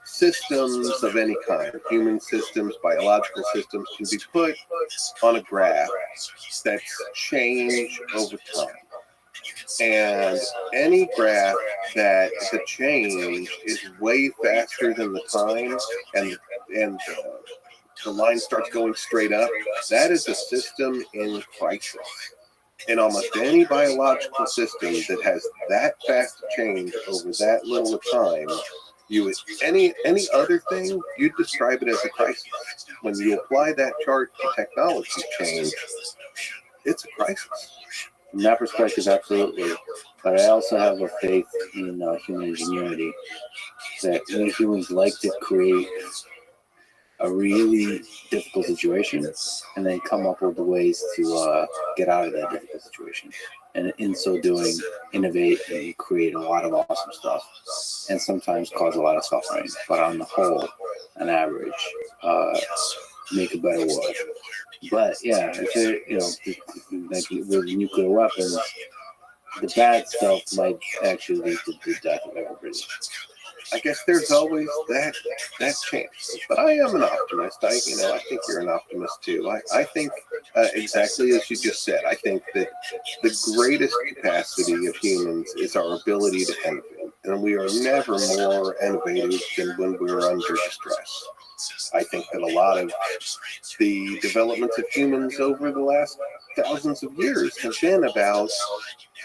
P: systems of any kind, human systems, biological systems, can be put on a graph that's changed over time. And any graph that the change is way faster than the time, and the line starts going straight up, that is a system in crisis. In almost any biological system that has that fast change over that little time, any other thing, you'd describe it as a crisis. When you apply that chart to technology change, it's a crisis.
B: From that perspective, absolutely. But I also have a faith in human ingenuity, that we humans like to create a really difficult situation and then come up with ways to get out of that difficult situation. And in so doing, innovate and create a lot of awesome stuff, and sometimes cause a lot of suffering. But on the whole, on average, make a better world. But yeah, like with nuclear weapons, the bad stuff might actually lead to the death of everybody.
P: I guess there's always that chance. But I am an optimist. I think you're an optimist too. I think exactly as you just said. I think that the greatest capacity of humans is our ability to innovate, and we are never more innovative than when we're under distress. I think that a lot of the developments of humans over the last thousands of years have been about,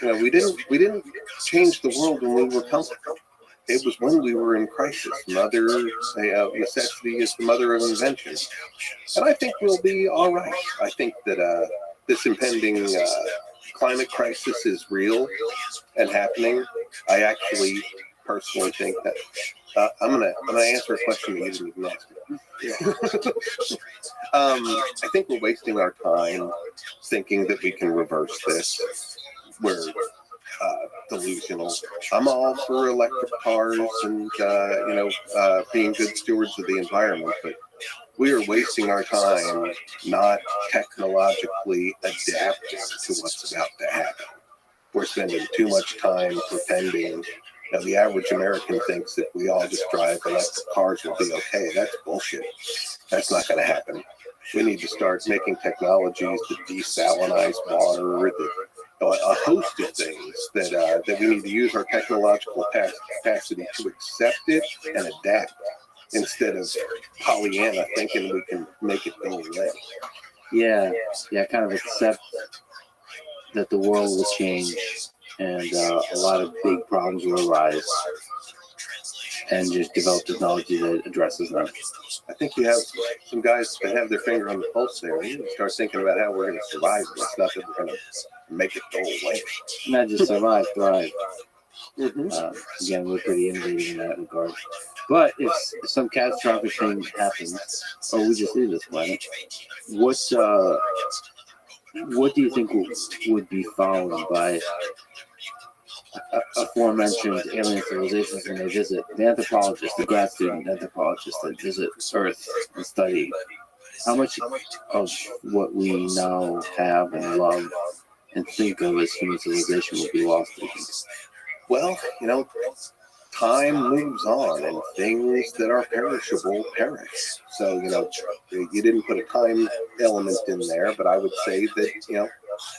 P: we didn't change the world when we were comfortable. It was when we were in crisis. Necessity is the mother of invention. And I think we'll be all right. I think that this impending climate crisis is real and happening. I actually personally think that I'm gonna answer a question that you didn't even ask me. I think we're wasting our time thinking that we can reverse this. We're delusional. I'm all for electric cars and being good stewards of the environment, but we are wasting our time not technologically adapting to what's about to happen. We're spending too much time pretending. The average American thinks if we all just drive electric cars, we'll be okay. That's bullshit. That's not going to happen. We need to start making technologies to desalinize water, a host of things that we need to use our technological capacity to accept it and adapt, instead of Pollyanna thinking we can make it go away.
B: Yeah, kind of accept that the world will change and a lot of big problems will arise, and just develop technology that addresses them.
P: I think you have some guys that have their finger on the pulse there. We need to start thinking about how we're going to survive this, not that we're going to make it go away.
B: Not just survive, thrive. Again, we're pretty innovative in that regard. But if some catastrophic thing happens, or we just leave this planet, what do you think would be followed by aforementioned alien civilizations when they visit? The anthropologists, the grad student anthropologists that visit Earth and study, how much of what we now have and love and think of as human civilization will be lost?
P: Well, time moves on and things that are perishable perish. So, you didn't put a time element in there, but I would say that,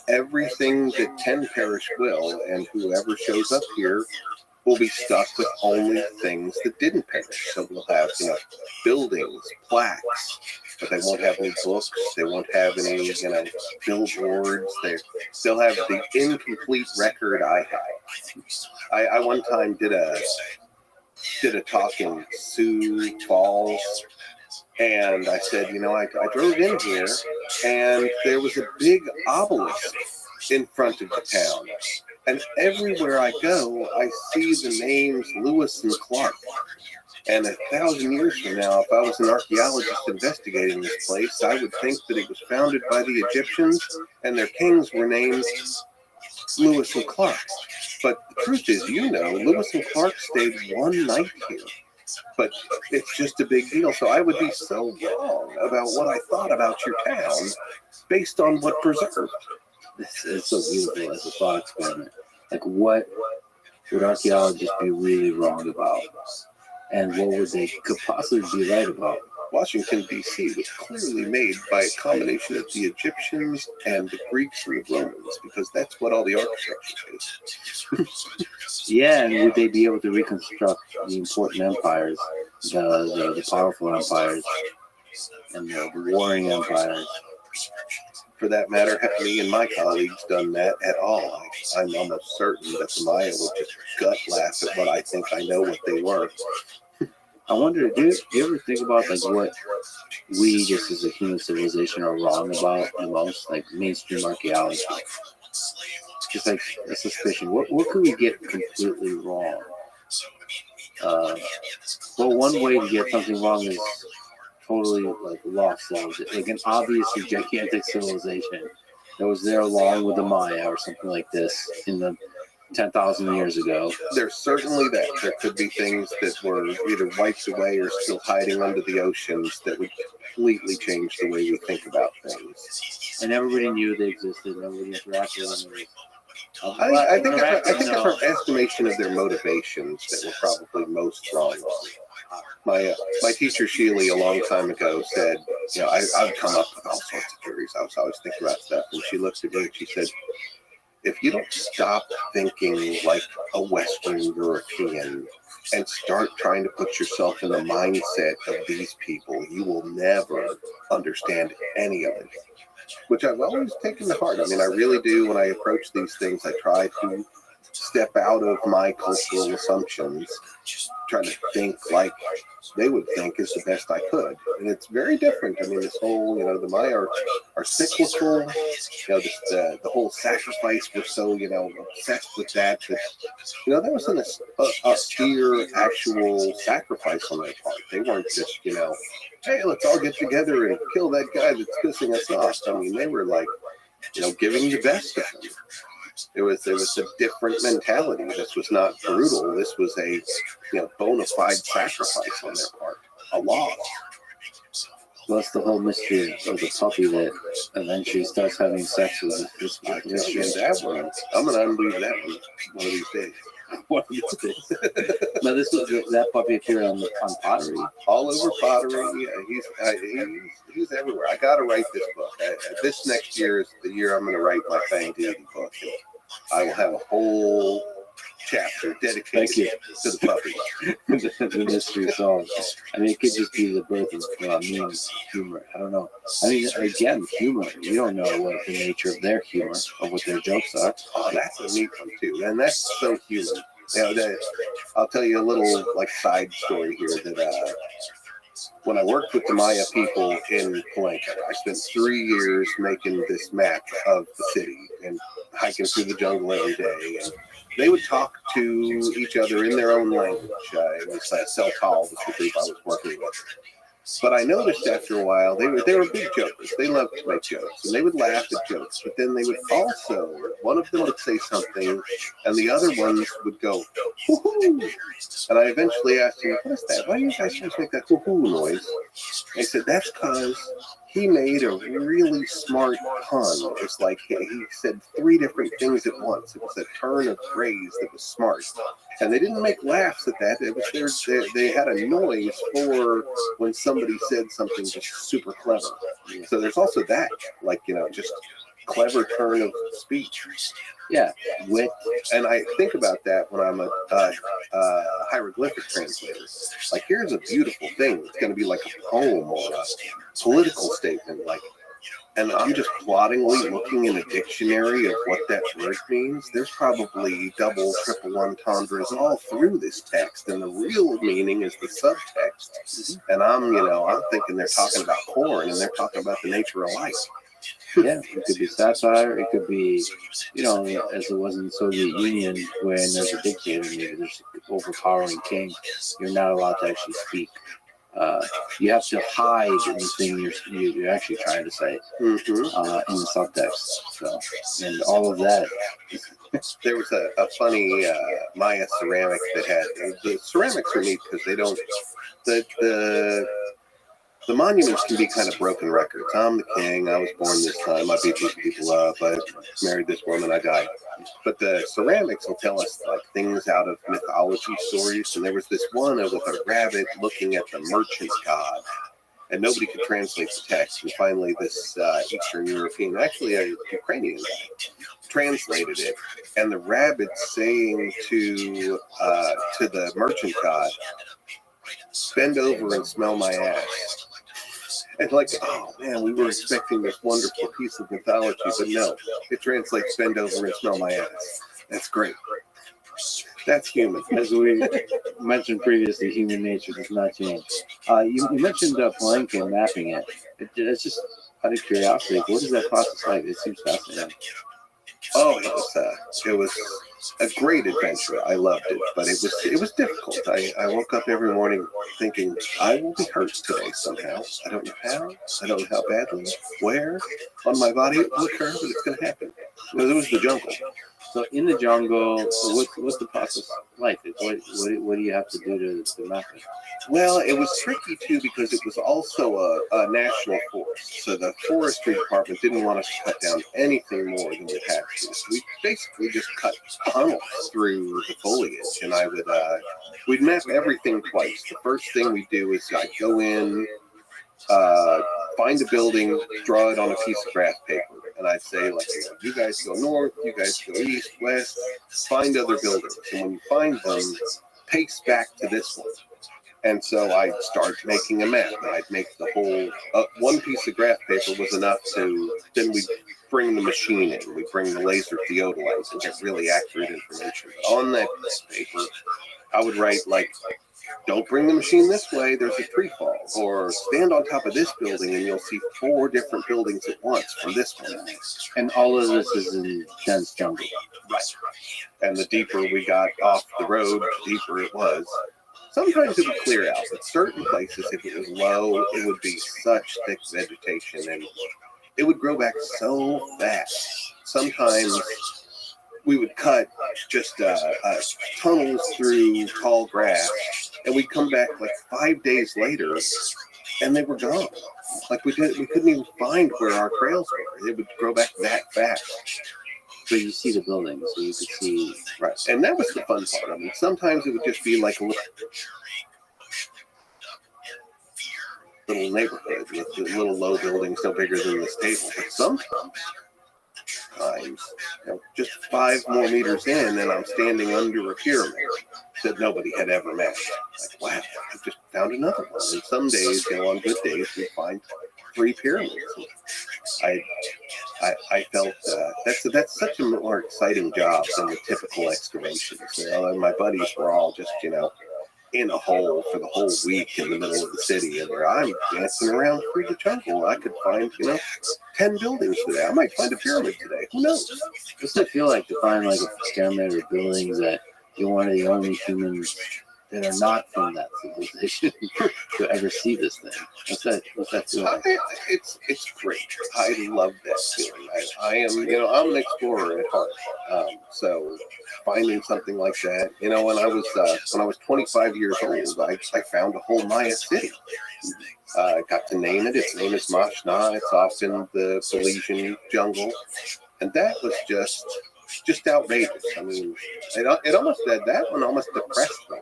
P: everything that can perish will, and whoever shows up here will be stuck with only things that didn't perish. So we'll have, buildings, plaques, but they won't have any books. They won't have any, billboards. They'll have the incomplete record I have. I one time did a talk in Sioux Falls, and I said, I drove in here, and there was a big obelisk in front of the town. And everywhere I go, I see the names Lewis and Clark. And 1,000 years from now, if I was an archaeologist investigating this place, I would think that it was founded by the Egyptians, and their kings were named Lewis and Clark. But the truth is, Lewis and Clark stayed one night here. But it's just a big deal. So I would be so wrong about what I thought about your town based on what preserved.
B: It's so beautiful as a thought experiment. Like, what would archaeologists be really wrong about? And what would they could possibly be right about?
P: Washington, D.C. was clearly made by a combination of the Egyptians and the Greeks and the Romans, because that's what all the architecture is.
B: Yeah, and would they be able to reconstruct the important empires, the powerful empires, and the warring empires?
P: For that matter, have me and my colleagues done that at all? I'm almost certain that the Maya would just gut laugh at what I think I know what they were.
B: I wonder, do you ever think about like what we just as a human civilization are wrong about the most, like mainstream archaeology? Just like a suspicion. What could we get completely wrong? Well, one way to get something wrong is totally like lost themselves, like an obviously gigantic civilization that was there along with the Maya or something like this in the 10,000 years ago.
P: There's certainly that. There could be things that were either wiped away or still hiding under the oceans that would completely change the way we think about things.
B: And everybody knew they existed. Everybody interacted with them.
P: I think it's our estimation of their motivations that were probably most wrong. My teacher Sheely a long time ago said, you know, I've come up with all sorts of theories. I was always thinking about stuff, and she looked at me and she said, if you don't stop thinking like a Western European and start trying to put yourself in the mindset of these people, you will never understand any of it. Which I've always taken to heart. I mean, I really do. When I approach these things, I try to step out of my cultural assumptions, try to think like they would think is the best I could. And it's very different. I mean, this whole, you know, the Maya are cyclical. You know, the whole sacrifice, we're so, you know, obsessed with that. But, you know, that was an austere actual sacrifice on their part. They weren't just, you know, hey, let's all get together and kill that guy that's pissing us off. I mean, they were like, you know, giving the best of them. There was a different mentality. This was not brutal. This was a, you know, bona fide sacrifice on their part. A law.
B: Well, that's the whole mystery of the puppy that eventually starts having sex with this mystery.
P: That one, I'm gonna unleash that one of these days.
B: One of these days. Now, that puppy appeared on pottery.
P: All over pottery. Yeah, he's everywhere. I gotta write this book. This next year is the year I'm gonna write my Fang Deity book. I will have a whole chapter dedicated to the puppy.
B: The mystery solved. I mean, it could just be the birth of mean humor. I don't know. I mean, again, humor. You don't know what the nature of their humor or what their jokes are.
P: Oh, that's a neat one too, and that's so human. You know, I'll tell you a little like side story here that when I worked with the Maya people in Palenque, I spent 3 years making this map of the city and hiking through the jungle every day. And they would talk to each other in their own language. It was Seltal, was the group I was working with. But I noticed after a while, they were big jokers. They loved to make jokes, and they would laugh at jokes. But then they would also, one of them would say something, and the other ones would go, hoo-hoo. And I eventually asked him, what is that? Why do you guys always make that hoo-hoo noise? And he said, that's because he made a really smart pun. It was like he said 3 different things at once. It was a turn of phrase that was smart. And they didn't make laughs at that. It was they had a noise for when somebody said something just super clever. So there's also that, like, you know, just clever turn of speech.
B: Yeah,
P: wit. And I think about that when I'm a hieroglyphic translator. Like, here's a beautiful thing. It's going to be like a poem or a political statement, like. And I'm just ploddingly looking in a dictionary of what that word means. There's probably double, triple entendres all through this text, and the real meaning is the subtext. And I'm thinking they're talking about porn, and they're talking about the nature of life.
B: Yeah, it could be satire. It could be, as it was in the Soviet Union, when there's a dictator, maybe there's an overpowering king. You're not allowed to actually speak. You have to hide the thing you're actually trying to say in the subtext. So, and all of that.
P: There was a funny Maya ceramic that had the ceramics are neat because they don't the monuments can be kind of broken records. I'm the king. I was born this time. I beat these people up. I married this woman. I died. But the ceramics will tell us like things out of mythology stories. And there was this one with a rabbit looking at the merchant god. and nobody could translate the text. And finally, this Eastern European, actually a Ukrainian guy, translated it. And the rabbit saying to the merchant god, "Bend over and smell my ass." And like, oh man, we were expecting this wonderful piece of mythology, but no, it translates "bend over and smell my ass." That's great. That's human.
B: As we mentioned previously, human nature does not change. You mentioned Palenque and mapping it. It's just out of curiosity, what is that process like? It seems fascinating.
P: Oh, it was a great adventure. I loved it, but it was difficult. I woke up every morning thinking, I will be hurt today somehow. I don't know how. I don't know how badly. Where on my body it will occur, but it's going to happen. Because it was the jungle.
B: So in the jungle, what's the process like? What do you have to do to map it?
P: Well, it was tricky too because it was also a national forest. So the forestry department didn't want us to cut down anything more than we had to. So we basically just cut tunnels through the foliage, and we'd map everything twice. The first thing we do is I go in, find a building, draw it on a piece of graph paper. And I'd say, like, you guys go north, you guys go east, west, find other buildings. And when you find them, pace back to this one. And so I'd start making a map. And I'd make the whole, one piece of graph paper was enough to, then we'd bring the machine in. We'd bring the laser theodolite and get really accurate information. But on that piece of paper, I would write, like, don't bring the machine this way, there's a tree fall. Or stand on top of this building and you'll see 4 different buildings at once from this one.
B: And all of this is in dense jungle.
P: Right. And the deeper we got off the road, the deeper it was. Sometimes it would clear out, but certain places, if it was low, it would be such thick vegetation and it would grow back so fast. Sometimes we would cut just tunnels through tall grass, and we'd come back like 5 days later, and they were gone. Like we couldn't even find where our trails were. It would grow back that fast.
B: So you see the buildings, so you could see.
P: Right, and that was the fun part. I mean, sometimes it would just be like a little neighborhood with the little low buildings no bigger than this table. But sometimes, just 5 more meters in, and I'm standing under a pyramid that nobody had ever met. Like, wow, I just found another one. And some days, on good days, we find 3 pyramids. I felt that's such a more exciting job than the typical excavations. And my buddies were all just, in a hole for the whole week in the middle of the city, and where I'm dancing around through the jungle. I could find, 10 buildings today. I might find a pyramid today. Who knows?
B: What's it feel like to find like a pyramid or buildings that you're one of the only humans that are not from that civilization to ever see this thing? What's that feel like?
P: It's great. I love that feeling. I am, I'm an explorer at heart. So finding something like that, when I was 25 years old, I found a whole Maya city. I got to name it. Its name is Mashna. It's off in the Belizean jungle, and that was just outrageous. I mean, it almost that one almost depressed me.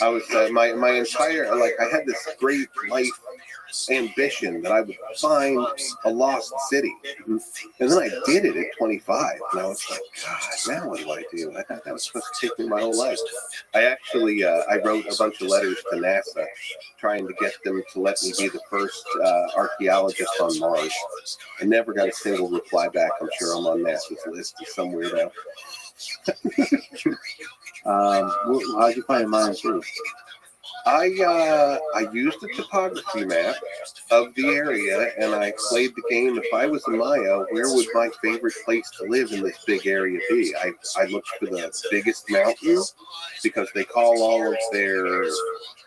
P: I was my entire I had this great life ambition that I would find a lost city, and then I did it at 25, and I was like, God, now what do I do? I thought that was supposed to take me my whole life. I actually I wrote a bunch of letters to NASA trying to get them to let me be the first archaeologist on Mars. I never got a single reply back. I'm sure I'm on NASA's list somewhere now.
B: How'd you find Mars too?
P: I used a topography map of the area, and I played the game. If I was a Maya, where would my favorite place to live in this big area be? I looked for the biggest mountains because they call all of their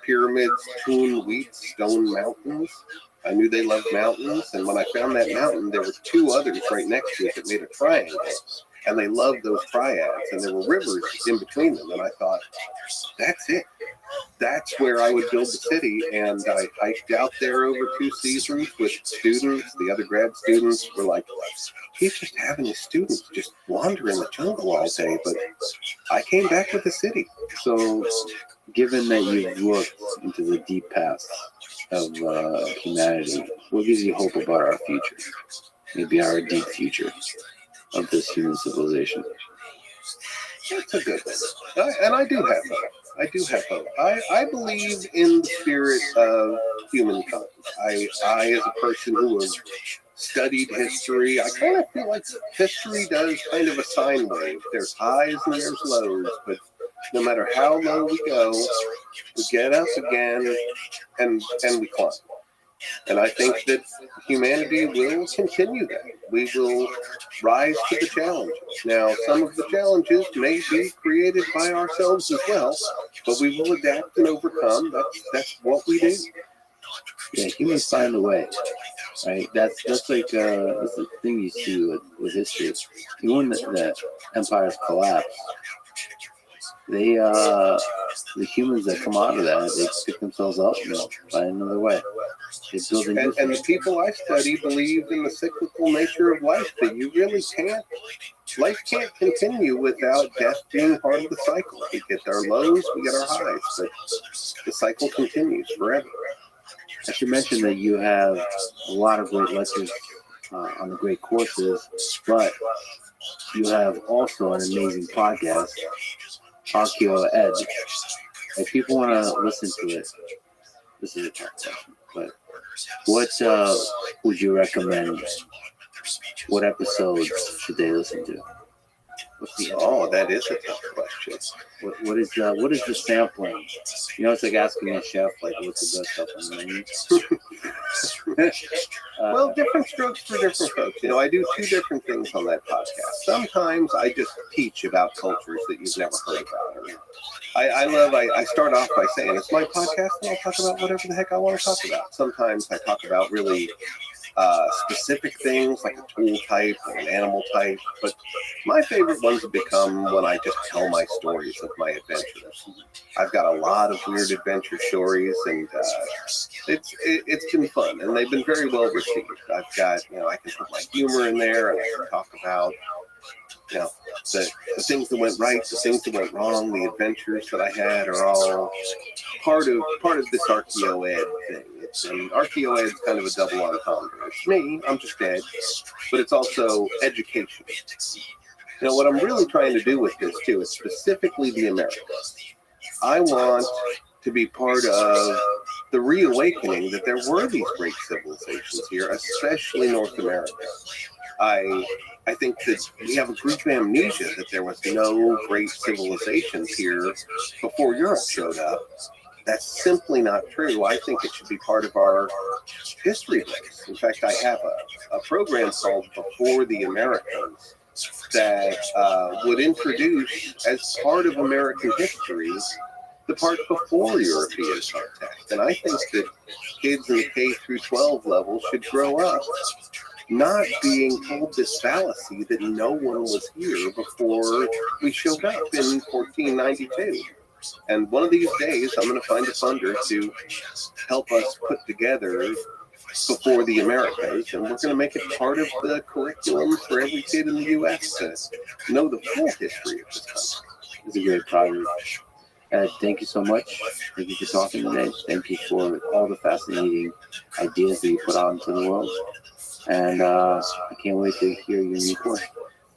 P: pyramids Tun Wheat Stone Mountains. I knew they loved mountains, and when I found that mountain, there were 2 others right next to it that made a triangle. And they loved those triads, and there were rivers in between them. And I thought, that's it. That's where I would build the city. And I hiked out there over 2 seasons with students. The other grad students were like, he's just having his students just wander in the jungle all day. But I came back with the city.
B: So given that you've looked into the deep past of humanity? What gives you hope about our future? Maybe our deep future of this human civilization?
P: That's a good one. And I do have hope. I do have hope. I believe in the spirit of humankind. I as a person who has studied history, I kind of feel like history does kind of a sine wave. There's highs and there's lows, but no matter how low we go, we get up again and we climb. And I think that humanity will continue that. We will rise to the challenges. Now, some of the challenges may be created by ourselves as well, but we will adapt and overcome. That's what we do.
B: Yeah, humans find a way, right? That's like that's the thing you see with history. Even when the empires collapse, they the humans that come out of that, they pick themselves up and find another way.
P: And the people I study believe in the cyclical nature of life, that you really can't, life can't continue without death being part of the cycle. We get our lows, we get our highs, but the cycle continues forever.
B: I should mention that you have a lot of great lectures on the great courses, but you have also an amazing podcast, Archeo Ed. If people want to listen to it, this is a tough question, but what would you recommend? What episodes should they listen to?
P: Oh, that is a tough question.
B: What is the sampling? You know, it's like asking a chef, like, what's the best stuff on the menu?
P: Well, different strokes for different folks. You know, I do two different things on that podcast. Sometimes I just teach about cultures that you've never heard about. I start off by saying, it's my podcast and I'll talk about whatever the heck I want to talk about. Sometimes I talk about really specific things like a tool type or an animal type, but my favorite ones have become when I just tell my stories of my adventures. I've got a lot of weird adventure stories, and it's been fun, and they've been very well received. I've got, I can put my humor in there, and I can talk about the things that went right, the things that went wrong, the adventures that I had are all part of this Archeo Ed thing. Archeo Ed is kind of a double entendre. It's me, I'm just Ed, but it's also education. What I'm really trying to do with this too is specifically the Americas. I want to be part of the reawakening that there were these great civilizations here, especially North America. I think that we have a group amnesia that there was no great civilizations here before Europe showed up. That's simply not true. I think it should be part of our history books. In fact, I have a program called Before the Americans that would introduce, as part of American history, the part before European contact. And I think that kids in the K through 12 level should grow up not being told this fallacy that no one was here before we showed up in 1492. And one of these days, I'm going to find a funder to help us put together Before the Americas, and we're going to make it part of the curriculum for every kid in the U.S. to know the full history of this country.
B: It's a great project. Ed, thank you so much. Thank you for talking today. Thank you for all the fascinating ideas that you put out into the world. And I can't wait to hear your new course.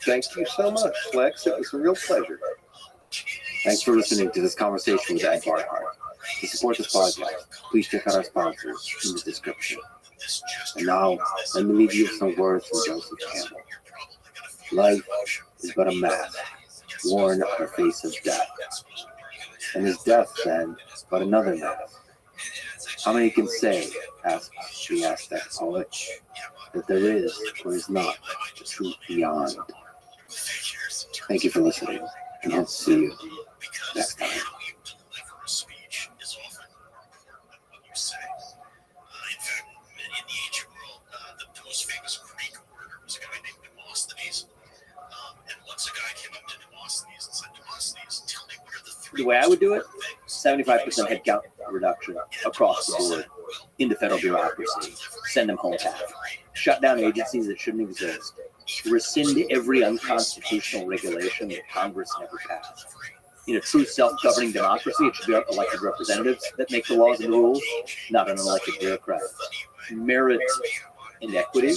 P: Thank you so much, Lex. It was a real pleasure.
B: Thanks for listening to this conversation with Ed Barnhart. To support this podcast, please check out our sponsors in the description. And now, let me leave you with some words from Joseph Campbell. Life is but a mask worn on the face of death. And is death, then, but another mask? How many can say, asks the Aztec poet, that there is or is not the truth beyond? Thank you for listening, and I'll see you next time.
Q: The way I would do it, 75% headcount reduction across the board into federal bureaucracy. Send them home half. Shut down agencies that shouldn't exist. Rescind every unconstitutional regulation that Congress never passed. In a true self-governing democracy, it should be elected representatives that make the laws and the rules, not an elected bureaucrat. Merit and equity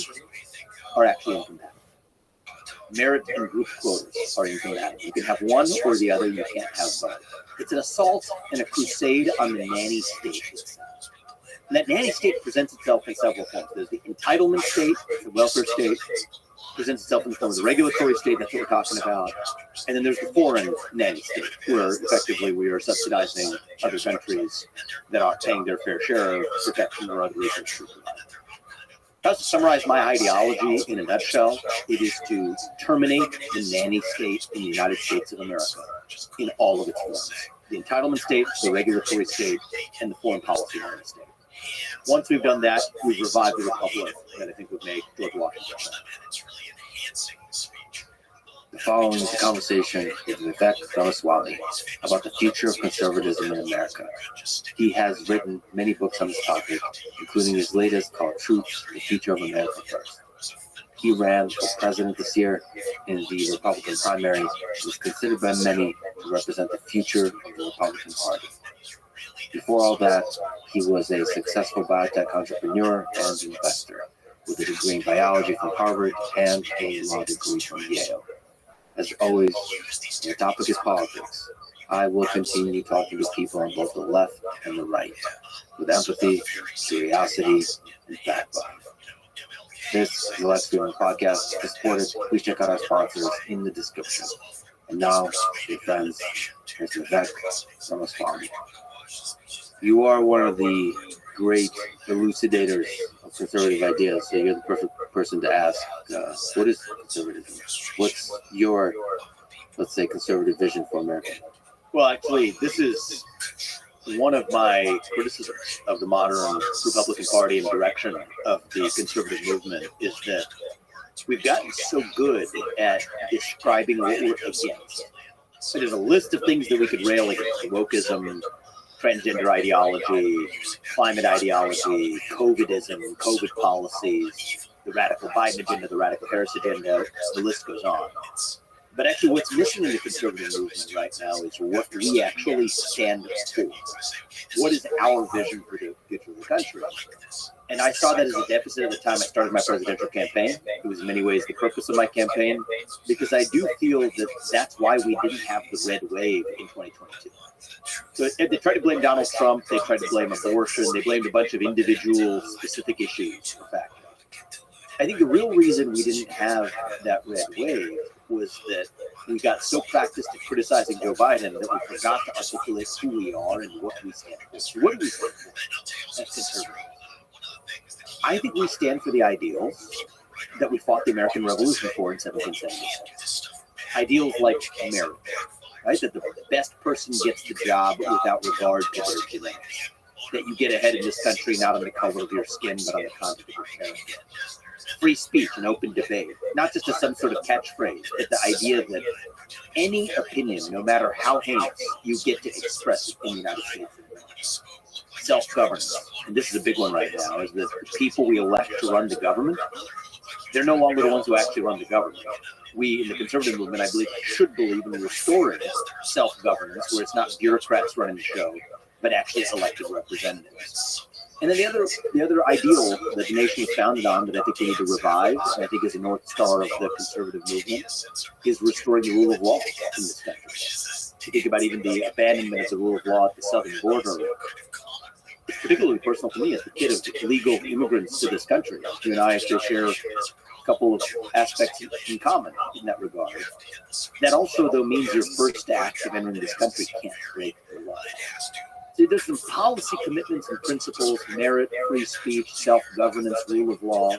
Q: are actually incompatible. Merit and group quotas are incompatible. You can have one or the other, you can't have both. It's an assault and a crusade on the nanny state itself. And that nanny state presents itself in several forms. There's the entitlement state, the welfare state, presents itself in the form of the regulatory state, that's what we're talking about. And then there's the foreign nanny state, where effectively we are subsidizing other countries that are paying their fair share of protection or other research. If I was to summarize my ideology in a nutshell, it is to terminate the nanny state in the United States of America in all of its forms. The entitlement state, the regulatory state, and the foreign policy nanny state. Once we've done that, we've revived the republic that I think would make George Washington.
B: The following is a conversation with Vivek Ramaswamy about the future of conservatism in America. He has written many books on this topic, including his latest called Truth, the Future of America First. He ran for president this year in the Republican primaries and was considered by many to represent the future of the Republican Party. Before all that, he was a successful biotech entrepreneur and investor with a degree in biology from Harvard and a law degree from Yale. As always, the topic is politics. I will continue talking to people on both the left and the right, with empathy, curiosity, and backbone. This is the Let's Go On podcast. To support it, please check out our sponsors in the description. And now, dear friends, here's Vivek Ramaswamy. You are one of the great elucidators of conservative ideas, so you're the perfect person to ask, what is conservatism? What's your, let's say, conservative vision for America?
Q: Well, actually, this is one of my criticisms of the modern Republican Party and direction of the conservative movement is that we've gotten so good at describing what we're against. So there's a list of things that we could rail against: wokeism, transgender ideology, climate ideology, COVIDism, COVID policies, the radical Biden agenda, the radical Harris agenda, the list goes on. But actually what's missing in the conservative movement right now is what we actually stand for. What is our vision for the future of the country? And I saw that as a deficit at the time I started my presidential campaign. It was in many ways the purpose of my campaign, because I do feel that that's why we didn't have the red wave in 2022. So they tried to blame Donald Trump, they tried to blame abortion, they blamed a bunch of individual specific issues for fact. I think the real reason we didn't have that red wave was that we got so practiced at criticizing Joe Biden that we forgot to articulate who we are and what we stand for. So what do we stand for as conservatives? I think we stand for the ideals that we fought the American Revolution for in 1776. Ideals like merit, right? That the best person gets the job without regard to their genetics. That you get ahead in this country not on the color of your skin, but on the content of your character. Free speech and open debate, not just as some sort of catchphrase, but the idea that any opinion, no matter how heinous, you get to express it in the United States. Self-governance, and this is a big one right now, is that the people we elect to run the government, they're no longer the ones who actually run the government. We, in the conservative movement, I believe, should believe in restoring self-governance, where it's not bureaucrats running the show, but actually elected representatives. And then the other ideal that the nation is founded on that I think we need to revive, and I think is a North Star of the conservative movement, is restoring the rule of law in this country. If you think about even the abandonment of the rule of law at the southern border, it's particularly personal to me as the kid of illegal immigrants to this country. You and I actually share a couple of aspects in common in that regard. That also, though, means your first act of entering this country can't break the law. So there's some policy commitments and principles: merit, free speech, self-governance, rule of law.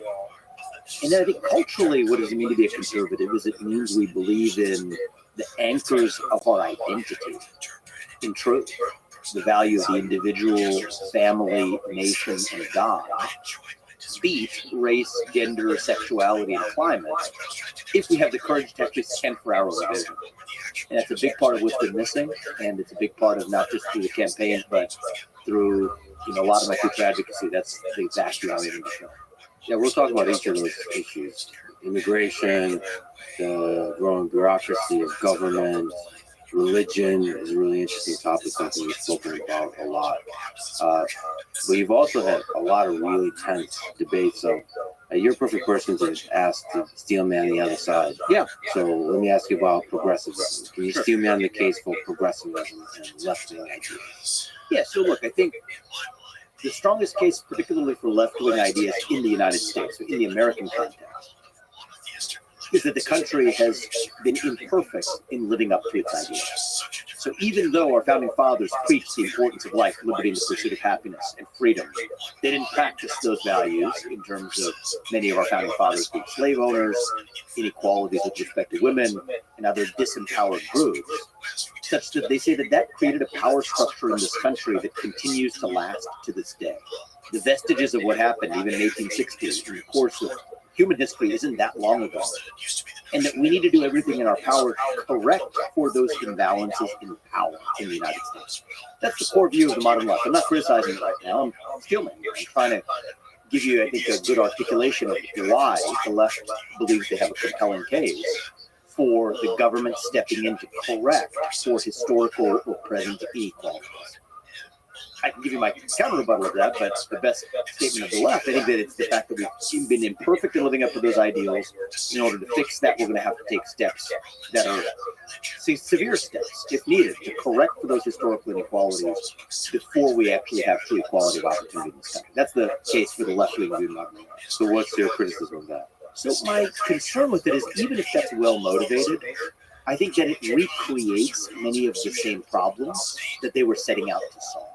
Q: And then I think culturally, what does it mean to be a conservative? Is it means we believe in the anchors of our identity, in truth, the value of the individual, family, nation, and God. Beat race, gender, sexuality, and climate, if we have the courage to actually stand for our vision. And that's a big part of what's been missing, and it's a big part of not just through the campaign, but through a lot of my future advocacy. That's the exact reality of the show.
B: Yeah, we'll talk about each of those issues: immigration, the growing bureaucracy of government, religion is a really interesting topic, something we've spoken about a lot. But you've also had a lot of really tense debates. So you're a perfect person to ask to steel man the other side.
A: Yeah.
B: So let me ask you about progressivism. Can you steel man the case for progressivism and left-wing ideas?
A: Yeah, so look, I think the strongest case, particularly for left-wing ideas in the United States, so in the American context, is that the country has been imperfect in living up to its ideals. So even though our founding fathers preached the importance of life, liberty, and the pursuit of happiness and freedom, they didn't practice those values in terms of many of our founding fathers being slave owners, inequalities with respect to women, and other disempowered groups, such that they say that that created a power structure in this country that continues to last to this day. The vestiges of what happened even in 1860 in the course of human history isn't that long ago, and that we need to do everything in our power to correct for those imbalances in power in the United States. That's the core view of the modern left. I'm not criticizing it right now. I'm stealing it. I'm trying to give you, I think, a good articulation of why the left believes they have a compelling case for the government stepping in to correct for historical or present inequalities. I can give you my counter rebuttal of that, but the best statement of the left, I think that it's the fact that we've been imperfect in living up to those ideals. In order to fix that, we're going to have to take steps that are severe steps, if needed, to correct for those historical inequalities before we actually have true equality of opportunity in this country. That's the case for the left-wing view.
B: So what's your criticism of that?
A: So my concern with it is, even if that's well-motivated, I think that it recreates many of the same problems that they were setting out to solve.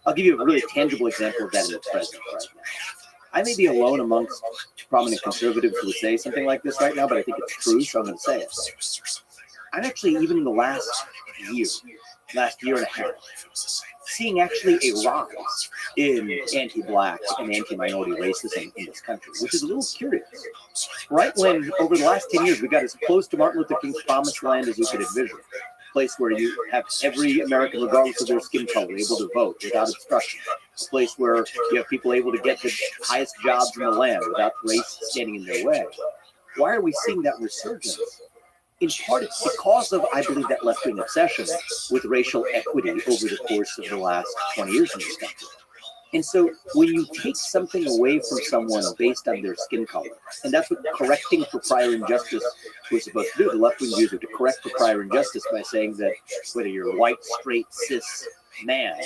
A: I'll give you a really tangible example of that in the present right now. I may be alone amongst prominent conservatives who would say something like this right now, but I think it's true, so I'm going to say it. I'm actually, even in the last year and a half, seeing actually a rise in anti-black and anti-minority racism in this country, which is a little curious. Right when, over the last 10 years, we got as close to Martin Luther King's promised land as you could envision. Place where you have every American, regardless of their skin color, able to vote without obstruction. A place where you have people able to get the highest jobs in the land without race standing in their way. Why are we seeing that resurgence? In part, it's because of, I believe, that left-wing obsession with racial equity over the course of the last 20 years in this country. And so when you take something away from someone based on their skin color, and that's what correcting for prior injustice was supposed to do. The left-wing views are to correct for prior injustice by saying that whether you're white, straight, cis man,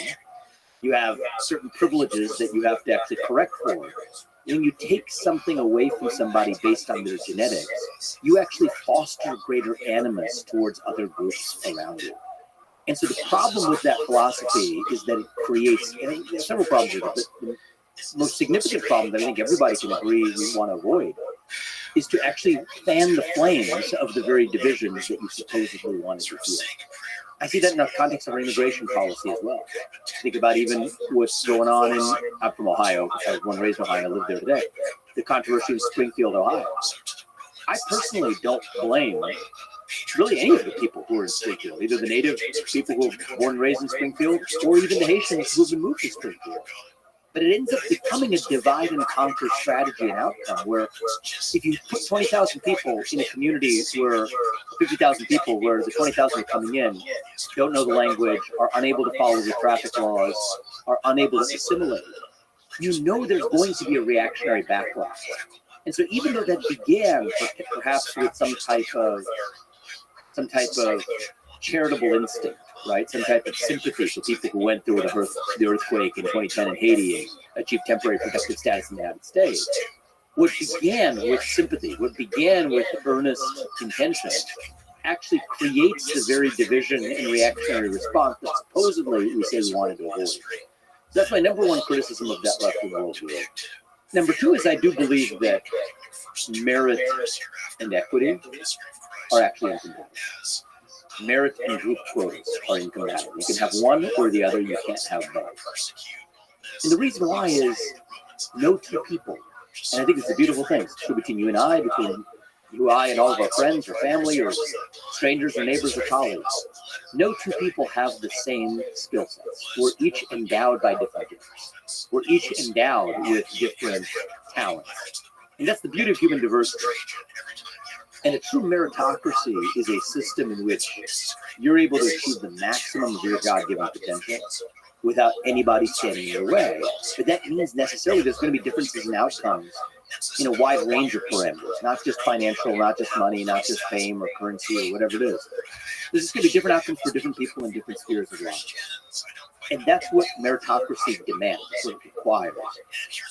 A: you have certain privileges that you have to actually correct for. When you take something away from somebody based on their genetics, you actually foster greater animus towards other groups around you. And so the problem with that philosophy is that it creates, and there's several problems with it, but the most significant problem that I think everybody can agree we want to avoid is to actually fan the flames of the very divisions that you supposedly want to heal. I see that in the context of our immigration policy as well. Think about even what's going on I'm from Ohio. I was born and raised in Ohio, and I live there today. The controversy in Springfield, Ohio. I personally don't blame really any of the people who are in Springfield, either the native people who were born and raised in Springfield, or even the Haitians who have been moved to Springfield. But it ends up becoming a divide and conquer strategy and outcome where if you put 20,000 people in a community where 50,000 people, where the 20,000 are coming in, don't know the language, are unable to follow the traffic laws, are unable to assimilate, you know there's going to be a reactionary backlash. And so even though that began perhaps with some type of charitable instinct, right? Some type of sympathy for people who went through the earthquake in 2010 in Haiti and achieved temporary protected status in the United States. What began with sympathy, what began with earnest intention, actually creates the very division and reactionary response that supposedly we say we wanted to avoid. So that's my number one criticism of that left-wing worldview. Number two is I do believe that merit and equity are actually incompatible. Merit and group quotas are incompatible. You can have one or the other, you can't have both. And the reason why is no two people, and I think it's a beautiful thing, it's true between you and I, between you, I, and all of our friends or family or strangers or neighbors or colleagues. No two people have the same skill sets. We're each endowed by different gifts. We're each endowed with different talents. And that's the beauty of human diversity.
Q: And a true meritocracy is a system in which you're able to achieve the maximum of your God-given potential without anybody standing in your way. But that means necessarily there's going to be differences in outcomes in a wide range of parameters, not just financial, not just money, not just fame or currency or whatever it is. There's just going to be different outcomes for different people in different spheres of life. And that's what meritocracy demands, that's what it requires.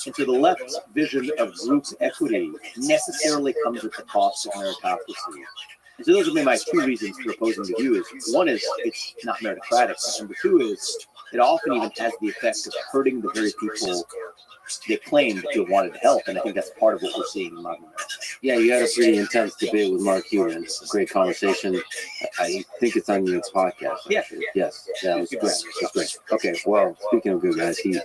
Q: And so the left's vision of group equity necessarily comes at the cost of meritocracy. And so those would be my two reasons for opposing the view. Is one is it's not meritocratic. Number two is it often even has the effect of hurting the very people they claim that they wanted to help. And I think that's part of what we're seeing in modern America.
B: Yeah, you had a pretty intense debate with Mark Cuban. It's a great conversation. I think it's on your podcast.
Q: Yeah.
B: Yes. Yeah, it was great. It was great. Okay, well, speaking of good guys, he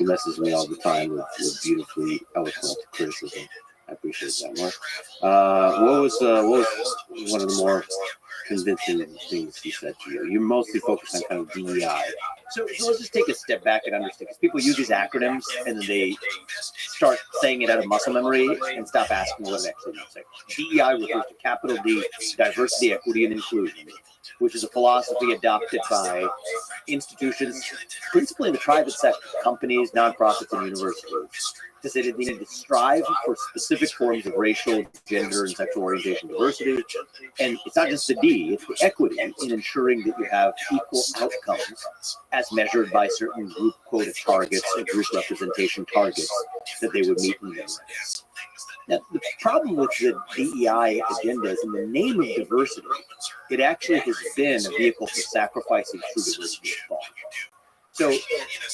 B: messages me all the time with beautifully eloquent criticism. I appreciate that, Mark. What was one of the more convincing things he said to you? You're mostly focused on kind of DEI.
Q: So let's just take a step back and understand, because people use these acronyms and then they start saying it out of muscle memory and stop asking what it actually means. Like, DEI refers to capital D, diversity, equity, and inclusion, which is a philosophy adopted by institutions, principally in the private sector, companies, nonprofits, and universities, to say that they need to strive for specific forms of racial, gender, and sexual orientation diversity. And it's not just the D, it's the equity in ensuring that you have equal outcomes as measured by certain group quota targets or group representation targets that they would meet in their ranks. Now, the problem with the DEI agenda is in the name of diversity, it actually has been a vehicle for sacrificing true diversity of thought. So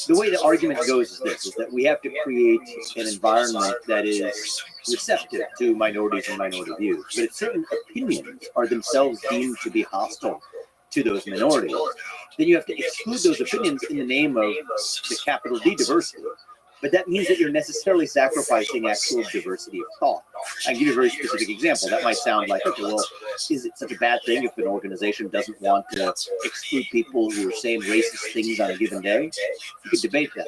Q: the way the argument goes is this, is that we have to create an environment that is receptive to minorities and minority views. But if certain opinions are themselves deemed to be hostile to those minorities, then you have to exclude those opinions in the name of the capital D diversity. But that means that you're necessarily sacrificing actual diversity of thought. I can give you a very specific example. That might sound like, okay, well, is it such a bad thing if an organization doesn't want to exclude people who are saying racist things on a given day? You could debate that.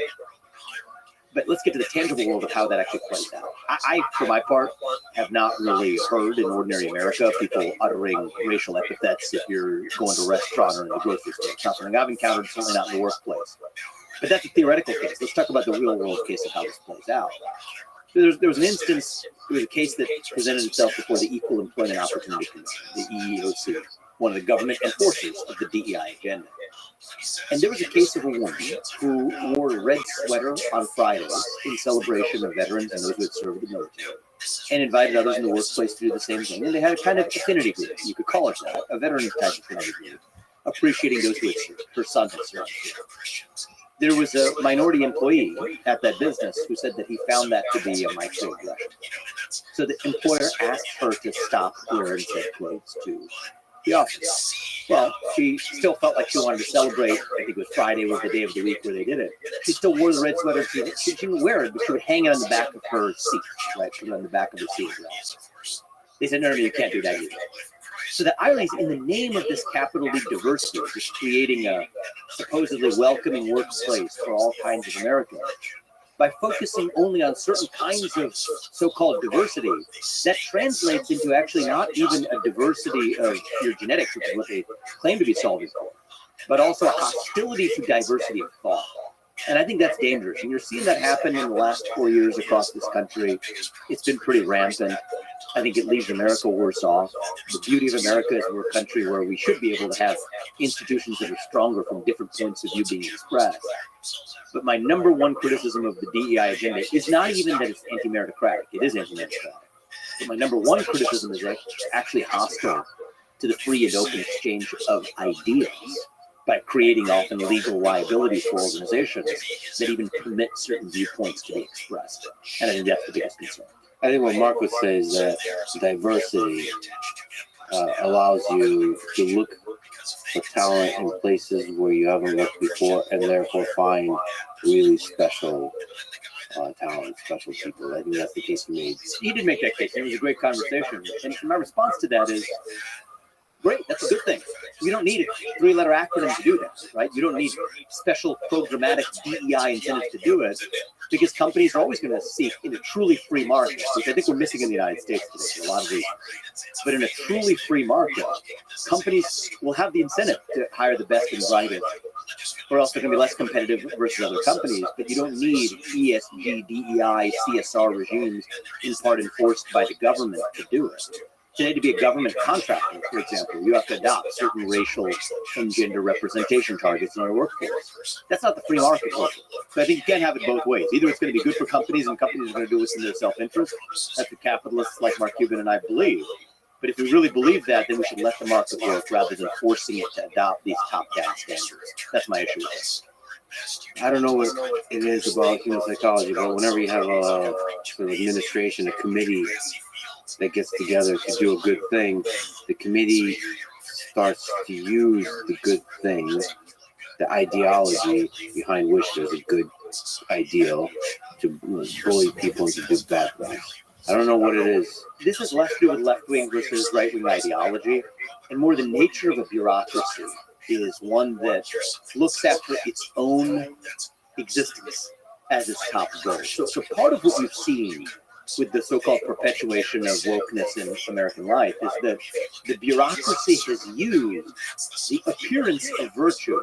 Q: But let's get to the tangible world of how that actually plays out. I, for my part, have not really heard in ordinary America people uttering racial epithets if you're going to a restaurant or in the grocery store. It's not something I've encountered, certainly not in the workplace. But that's a theoretical case. Let's talk about the real world case of how this plays out. There was an instance, there was a case that presented itself before the Equal Employment Opportunity Commission, the EEOC, one of the government enforcers of the DEI agenda. And there was a case of a woman who wore a red sweater on Fridays in celebration of veterans and those who had served in the military, and invited others in the workplace to do the same thing. And they had a kind of affinity group, you could call it that, a veteran type affinity group, appreciating those who had served. Her son had served. There was a minority employee at that business who said that he found that to be a microaggression. So the employer asked her to stop wearing said clothes to the office. Well, she still felt like she wanted to celebrate. I think it was Friday was the day of the week where they did it. She still wore the red sweater. She didn't wear it, but she would hang it on the back of her seat, right? She was on the back of the seat. They said, no, you can't do that either. So the irony is, in the name of this capital D diversity, just creating a supposedly welcoming workplace for all kinds of Americans, by focusing only on certain kinds of so-called diversity, that translates into actually not even a diversity of your genetics, which is what they claim to be solving for, but also a hostility to diversity of thought. And I think that's dangerous. And you're seeing that happen in the last 4 years across this country. It's been pretty rampant. I think it leaves America worse off. The beauty of America is we're a country where we should be able to have institutions that are stronger from different points of view being expressed. But my number one criticism of the DEI agenda is not even that it's anti-meritocratic. It is anti-meritocratic. But my number one criticism is that it's actually hostile to the free and open exchange of ideas by creating often legal liability for organizations that even permit certain viewpoints to be expressed. And I think that's the biggest concern.
B: I think what Mark would say is that diversity allows you to look for talent in places where you haven't looked before, and therefore find really special talent, special people. I think that's the case he made.
Q: He did make that case. It was a great conversation. And my response to that is, great, that's a good thing. We don't need a three-letter acronym to do that, right? You don't need special programmatic DEI incentives to do it. because companies are always going to seek in a truly free market, which I think we're missing in the United States today for a lot of reasons. But in a truly free market, companies will have the incentive to hire the best and brightest, or else they're going to be less competitive versus other companies. But you don't need ESG, DEI, CSR regimes in part enforced by the government to do it. Today, to be a government contractor, for example, you have to adopt certain racial and gender representation targets in our workforce. That's not the free market model. So I think you can't have it both ways. Either it's going to be good for companies and companies are going to do this in their self-interest. That's the capitalists like Mark Cuban and I believe. But if we really believe that, then we should let the market work rather than forcing it to adopt these top-down standards. That's my issue with this.
B: I don't know what it is about human psychology, but whenever you have a sort of administration, a committee that gets together to do a good thing, the committee starts to use the good thing, the ideology behind which there's a good ideal, to bully people into do bad things. I don't know what it is.
Q: This has less to do with left-wing versus right-wing ideology, and more the nature of a bureaucracy is one that looks after its own existence as its top goal. So part of what we've seen with the so-called perpetuation of wokeness in American life is that the bureaucracy has used the appearance of virtue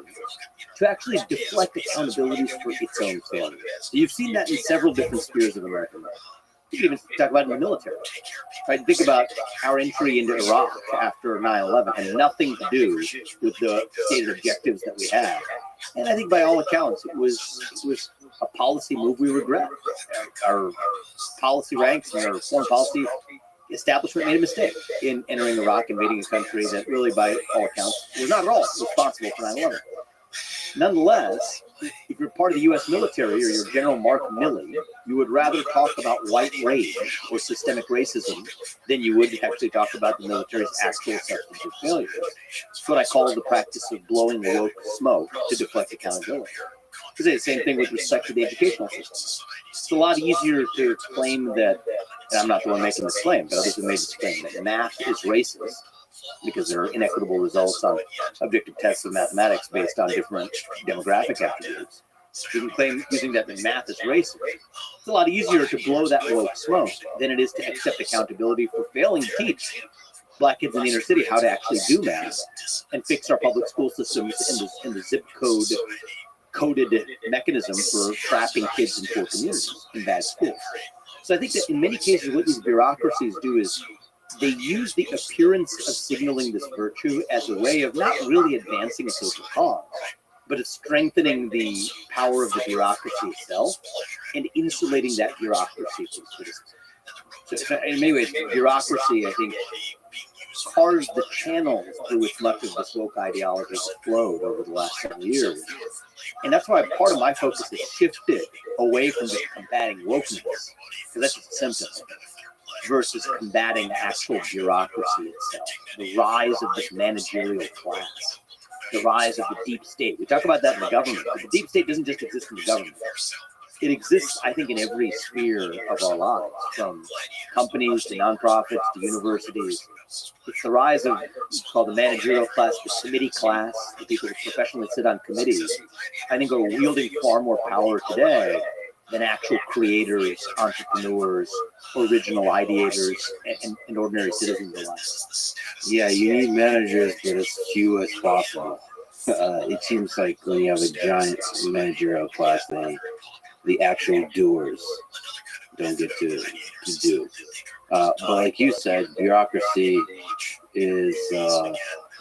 Q: to actually deflect accountabilities for its own failures. So you've seen that in several different spheres of American life. You can even talk about it in the military. Right? Think about our entry into Iraq after 9/11 had nothing to do with the stated objectives that we had. And I think by all accounts, it was a policy move we regret. Our policy ranks and our foreign policy establishment made a mistake in entering Iraq, invading a country that really, by all accounts, was not at all responsible for 9/11. Nonetheless, if you're part of the U.S. military or you're General Mark Milley, you would rather talk about white rage or systemic racism than you would actually talk about the military's actual substantive failures. It's what I call the practice of blowing woke smoke to deflect accountability. It's the same thing with respect to the educational system. It's a lot easier to claim that, and I'm not the one making this claim, but others have made this claim, that math is racist because there are inequitable results on objective tests of mathematics based on different demographic attributes. You can claim using that math is racist. It's a lot easier to blow that woke smoke than it is to accept accountability for failing to teach Black kids in the inner city how to actually do math and fix our public school systems in the zip coded mechanism for trapping kids in poor communities in bad schools. So I think that in many cases what these bureaucracies do is they use the appearance of signaling this virtue as a way of not really advancing a social cause, but of strengthening the power of the bureaucracy itself and insulating that bureaucracy from criticism. So in many ways, bureaucracy, I think, carves the channels through which much of this woke ideology has flowed over the last several years. And that's why part of my focus has shifted away from just combating wokeness, because that's just a symptom, versus combating actual bureaucracy itself, the rise of this managerial class, the rise of the deep state. We talk about that in the government, but the deep state doesn't just exist in the government. It exists, I think, in every sphere of our lives, from companies to nonprofits to universities. It's the rise of what's called the managerial class, the committee class, the people who professionally sit on committees, I think are wielding far more power today than actual creators, entrepreneurs, original ideators, and ordinary citizens alike.
B: Yeah, you need managers, but as few as possible. It seems like when you have a giant managerial class, the actual doers don't get to do. But like you said, bureaucracy is a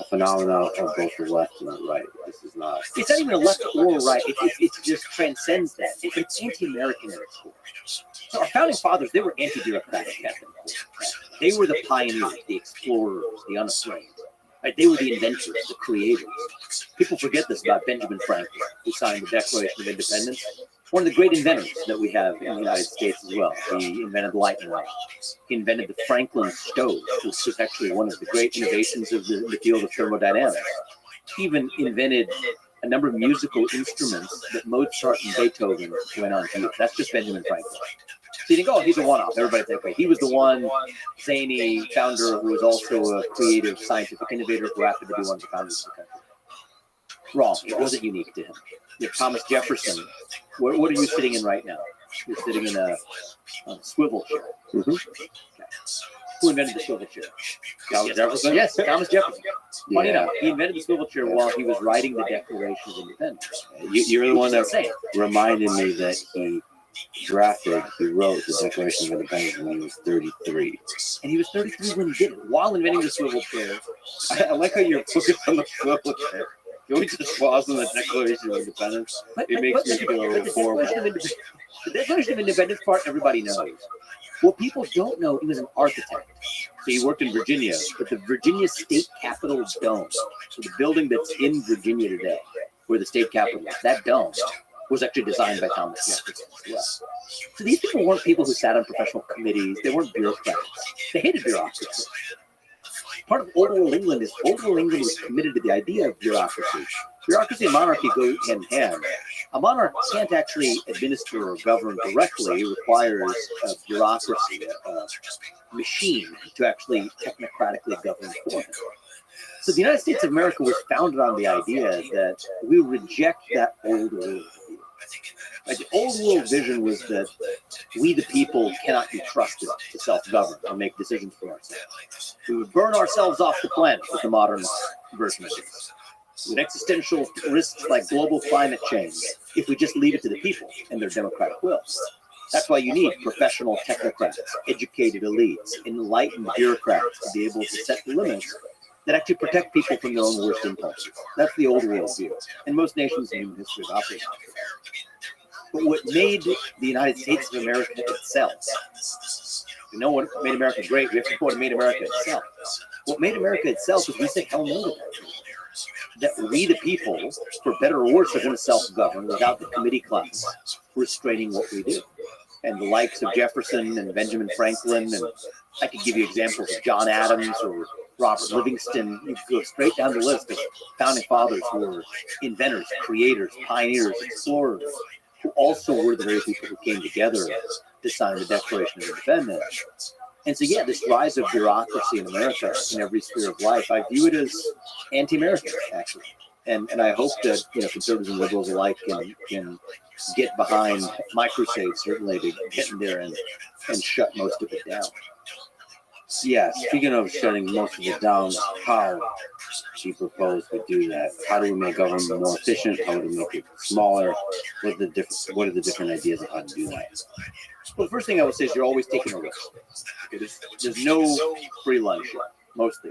B: phenomenon of both the left and the right. This is not.
Q: It's not even a left or right. It just transcends that. It's anti-American at its core. So our founding fathers, they were anti-bureaucratic at their core. They were the pioneers, the explorers, the unafraid. Right? They were the inventors, the creators. People forget this about Benjamin Franklin, who signed the Declaration of Independence. One of the great inventors that we have in the United States as well. He invented the lightning rod. He invented the Franklin stove, which was actually one of the great innovations of the field of thermodynamics. He even invented a number of musical instruments that Mozart and Beethoven went on to use. That's just Benjamin Franklin. So you think, oh, he's a one-off. Everybody's that way. He was the one zany founder who was also a creative scientific innovator who happened to be one of the founders of the country. Wrong. It wasn't unique to him. You have Thomas Jefferson. What are you sitting in right now? You're sitting in a swivel chair.
B: Mm-hmm.
Q: Who invented the swivel chair?
B: Thomas Jefferson?
Q: Yes, Thomas Jefferson. Funny
B: Yeah.
Q: enough, he invented the swivel chair while he was writing the Declaration of Independence.
B: You're the one that
Q: Insane.
B: reminded me that he wrote the Declaration of Independence when he was 33.
Q: And he was 33 when he did it, while inventing the swivel chair.
B: I like how you're focused on the swivel chair. You always just pause on the Declaration of Independence. It makes me feel a little horrible.
Q: The Declaration of Independence part, everybody knows. What people don't know, he was an architect. So he worked in Virginia, but the Virginia State Capitol dome, so the building that's in Virginia today, where the state capitol is, that dome was actually designed by Thomas Jefferson as well. So these people weren't people who sat on professional committees. They weren't bureaucrats. They hated bureaucracy. Part of Old World England is Old World England was committed to the idea of bureaucracy. Bureaucracy and monarchy go hand in hand. A monarch can't actually administer or govern directly. It requires a bureaucracy, a machine to actually technocratically govern for him. So the United States of America was founded on the idea that we reject that old world view. Like the old world vision was that we, the people, cannot be trusted to self-govern or make decisions for ourselves. We would burn ourselves off the planet with the modern version of this. With existential risks like global climate change, if we just leave it to the people and their democratic will. That's why you need professional technocrats, educated elites, enlightened bureaucrats to be able to set the limits that actually protect people from their own worst impulses. That's the old world view. And most nations in human history have operated. But what made the United States of America itself, you know what made America great? We have to support what made America itself. What made America itself is we say hell no to that. That we, the people, for better or worse, are going to self-govern without the committee class restraining what we do. And the likes of Jefferson and Benjamin Franklin, and I could give you examples of John Adams or Robert Livingston. You go straight down the list of founding fathers who were inventors, creators, pioneers, explorers, who also were the very people who came together to sign the Declaration of Independence. And so, yeah, this rise of bureaucracy in America in every sphere of life, I view it as anti-American, actually. And I hope that, you know, conservatives and liberals alike can get behind my crusade, certainly, to get in there and shut most of it down.
B: Yeah, speaking of shutting most of it down, how do you propose we do that? How do we make government more efficient? How do we make it smaller? What are the different ideas of how to do that?
Q: Well, the first thing I would say is you're always taking a risk. Okay, there's no free lunch, mostly.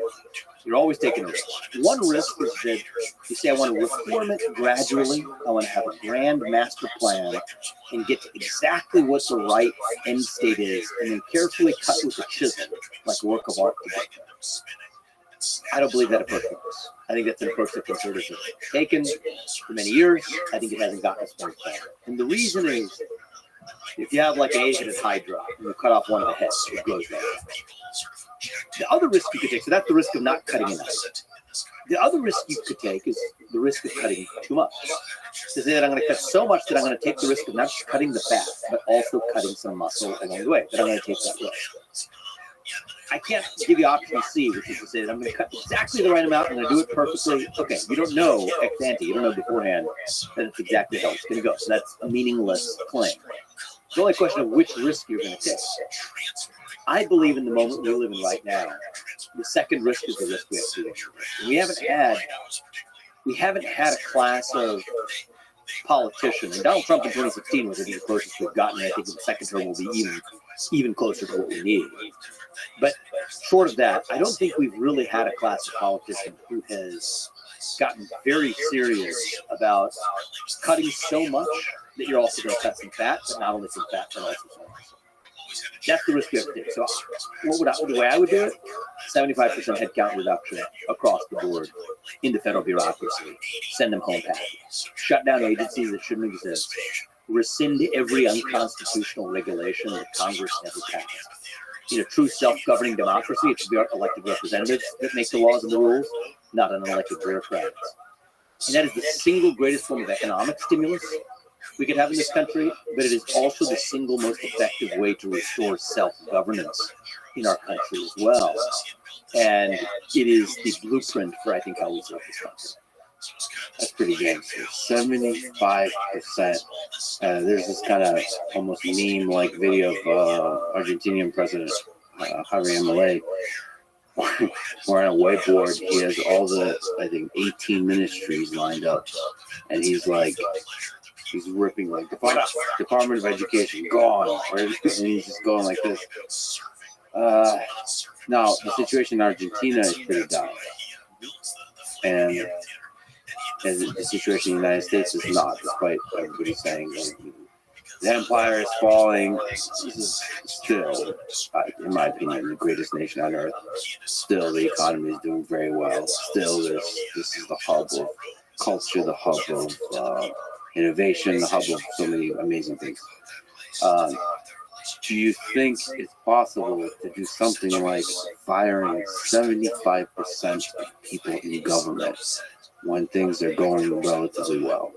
Q: You're always taking a risk. One risk is that you say, I want to reform it gradually. I want to have a grand master plan and get to exactly what the right end state is, and then carefully cut with a chisel, like a work of art to get there. I don't believe that approach works. I think that's an approach that conservatives have taken for many years. I think it hasn't gotten us very far. And the reason is, if you have like an 8-headed hydra and you cut off one of the heads, it grows back. The other risk you could take, so that's the risk of not cutting enough. The other risk you could take is the risk of cutting too much. To say that I'm going to cut so much that I'm going to take the risk of not just cutting the fat, but also cutting some muscle along the way, that I'm going to take that risk. I can't give you option C, which is to say that I'm going to cut exactly the right amount, I'm going to do it perfectly. Okay, you don't know ex ante, you don't know beforehand that it's exactly how it's going to go. So that's a meaningless claim. It's the only question of which risk you're going to take. I believe in the moment we live in right now, the second risk is the risk we have to do. We haven't had a class of politicians. And Donald Trump in 2016 was, I think, the closest we've gotten. I think the second term will be even closer to what we need. But short of that, I don't think we've really had a class of politicians who has gotten very serious about cutting so much that you're also going to cut some fat, but not only some fat, but also some muscle. That's the risk you have to take. So the way I would do it, 75% headcount reduction across the board into federal bureaucracy. Send them home packing. Shut down agencies that shouldn't exist. Rescind every unconstitutional regulation that Congress never passed. In a true self-governing democracy, it should be our elected representatives that make the laws and the rules, not an elected bureaucrats. And that is the single greatest form of economic stimulus we could have in this country, but it is also the single most effective way to restore self-governance in our country as well. And it is the blueprint for, I think, how we serve this country.
B: That's pretty gangster. 75%. There's this kind of almost meme-like video of Argentinian President Javier Milei, where on a whiteboard he has all the, I think, 18 ministries lined up, and he's ripping like Department of Education gone, and he's just going like this. Now the situation in Argentina is pretty dire, and the situation in the United States is not, despite everybody saying the empire is falling. This is still, in my opinion, the greatest nation on earth. Still, the economy is doing very well. Still, this is the hub of culture, the hub of innovation, the hub of so many amazing things. Do you think it's possible to do something like firing 75% of people in government when things are going relatively well?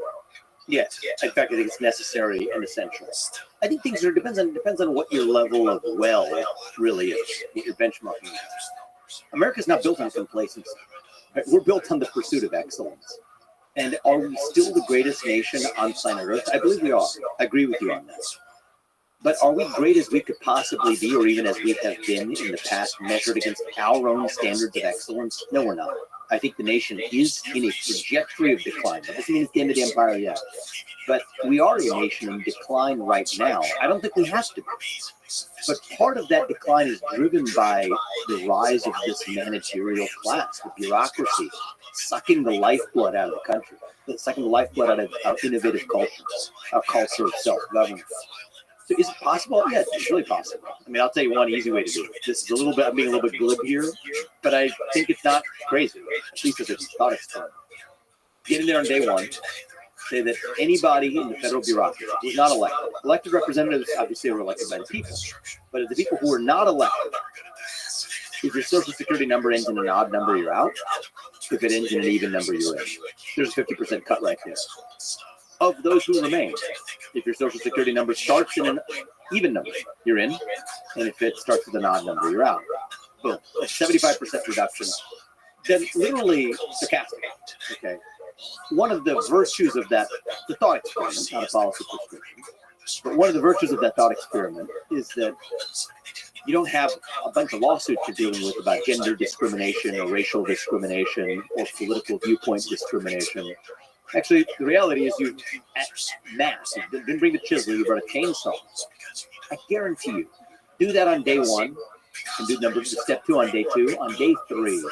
Q: Yes, in fact, I think it's necessary and essential. I think things depends on what your level of well really is, what you're benchmarking. America's not built on complacency. Right? We're built on the pursuit of excellence. And are we still the greatest nation on planet Earth? I believe we are. I agree with you on that. But are we great as we could possibly be, or even as we have been in the past, measured against our own standards of excellence? No, we're not. I think the nation is in a trajectory of decline. That doesn't mean it's the end of the empire yet. But we are a nation in decline right now. I don't think we have to be. But part of that decline is driven by the rise of this managerial class, the bureaucracy, sucking the lifeblood out of the country, sucking the lifeblood out of our innovative culture, our culture of self-government. So is it possible? Yeah, it's really possible. I mean, I'll tell you one easy way to do it. This is I'm being a little bit glib here, but I think it's not crazy, at least as a thought experiment. Get in there on day one, say that anybody in the federal bureaucracy who's not elected representatives obviously are elected by the people, but the people who are not elected, if your social security number ends in an odd number, you're out. If it ends in an even number, you're in. There's a 50% cut right there. Of those who remain, if your social security number starts in an even number, you're in. And if it starts with an odd number, you're out. Boom. A 75% reduction. Then literally stochastic. Okay. One of the virtues of that, the thought experiment, not a policy prescription, but one of the virtues of that thought experiment is that you don't have a bunch of lawsuits you're dealing with about gender discrimination or racial discrimination or political viewpoint discrimination. Actually, the reality is you, at mass, you didn't bring the chisel, you brought a chainsaw. I guarantee you, do that on day one, and do step 2 on day 2. On day 3,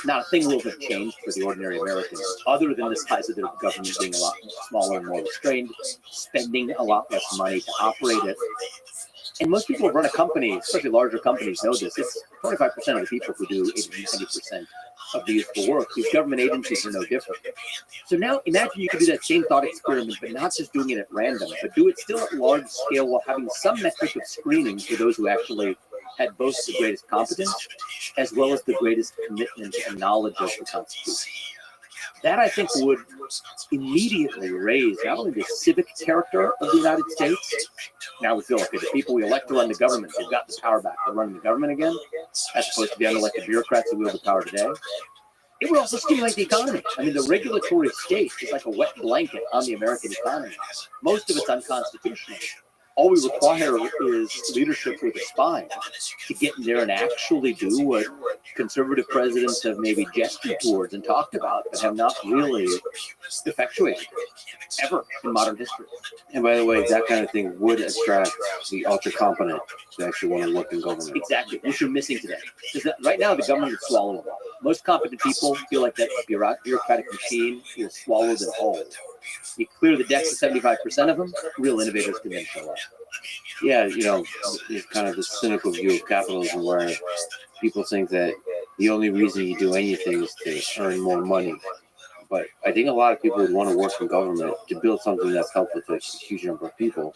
Q: not a thing will have changed for the ordinary American, other than the size of their government being a lot smaller and more restrained, spending a lot less money to operate it. And most people who run a company, especially larger companies, know this. It's 25% of the people who do 80-90% of the useful work. These government agencies are no different. So now imagine you could do that same thought experiment, but not just doing it at random, but do it still at large scale while having some metric of screening for those who actually had both the greatest competence as well as the greatest commitment and knowledge of the Constitution. That, I think, would immediately raise not only the civic character of the United States. Now we feel like the people we elect to run the government, they've got the power back. They're running the government again, as opposed to the unelected bureaucrats who wield the power today. It would also stimulate the economy. I mean, the regulatory state is like a wet blanket on the American economy. Most of it's unconstitutional. All we require is leadership with a spine to get in there and actually do what conservative presidents have maybe gestured towards and talked about, but have not really effectuated ever in modern history.
B: And by the way, that kind of thing would attract the ultra competent to actually want to work in government.
Q: Exactly, which you're missing today. Because right now, the government is swallowing them. Most competent people feel like that bureaucratic machine will swallow them whole. You clear the decks of 75% of them, real innovators can then show up.
B: Yeah, there's kind of this cynical view of capitalism where people think that the only reason you do anything is to earn more money. But I think a lot of people would want to work in government to build something that's helpful to a huge number of people.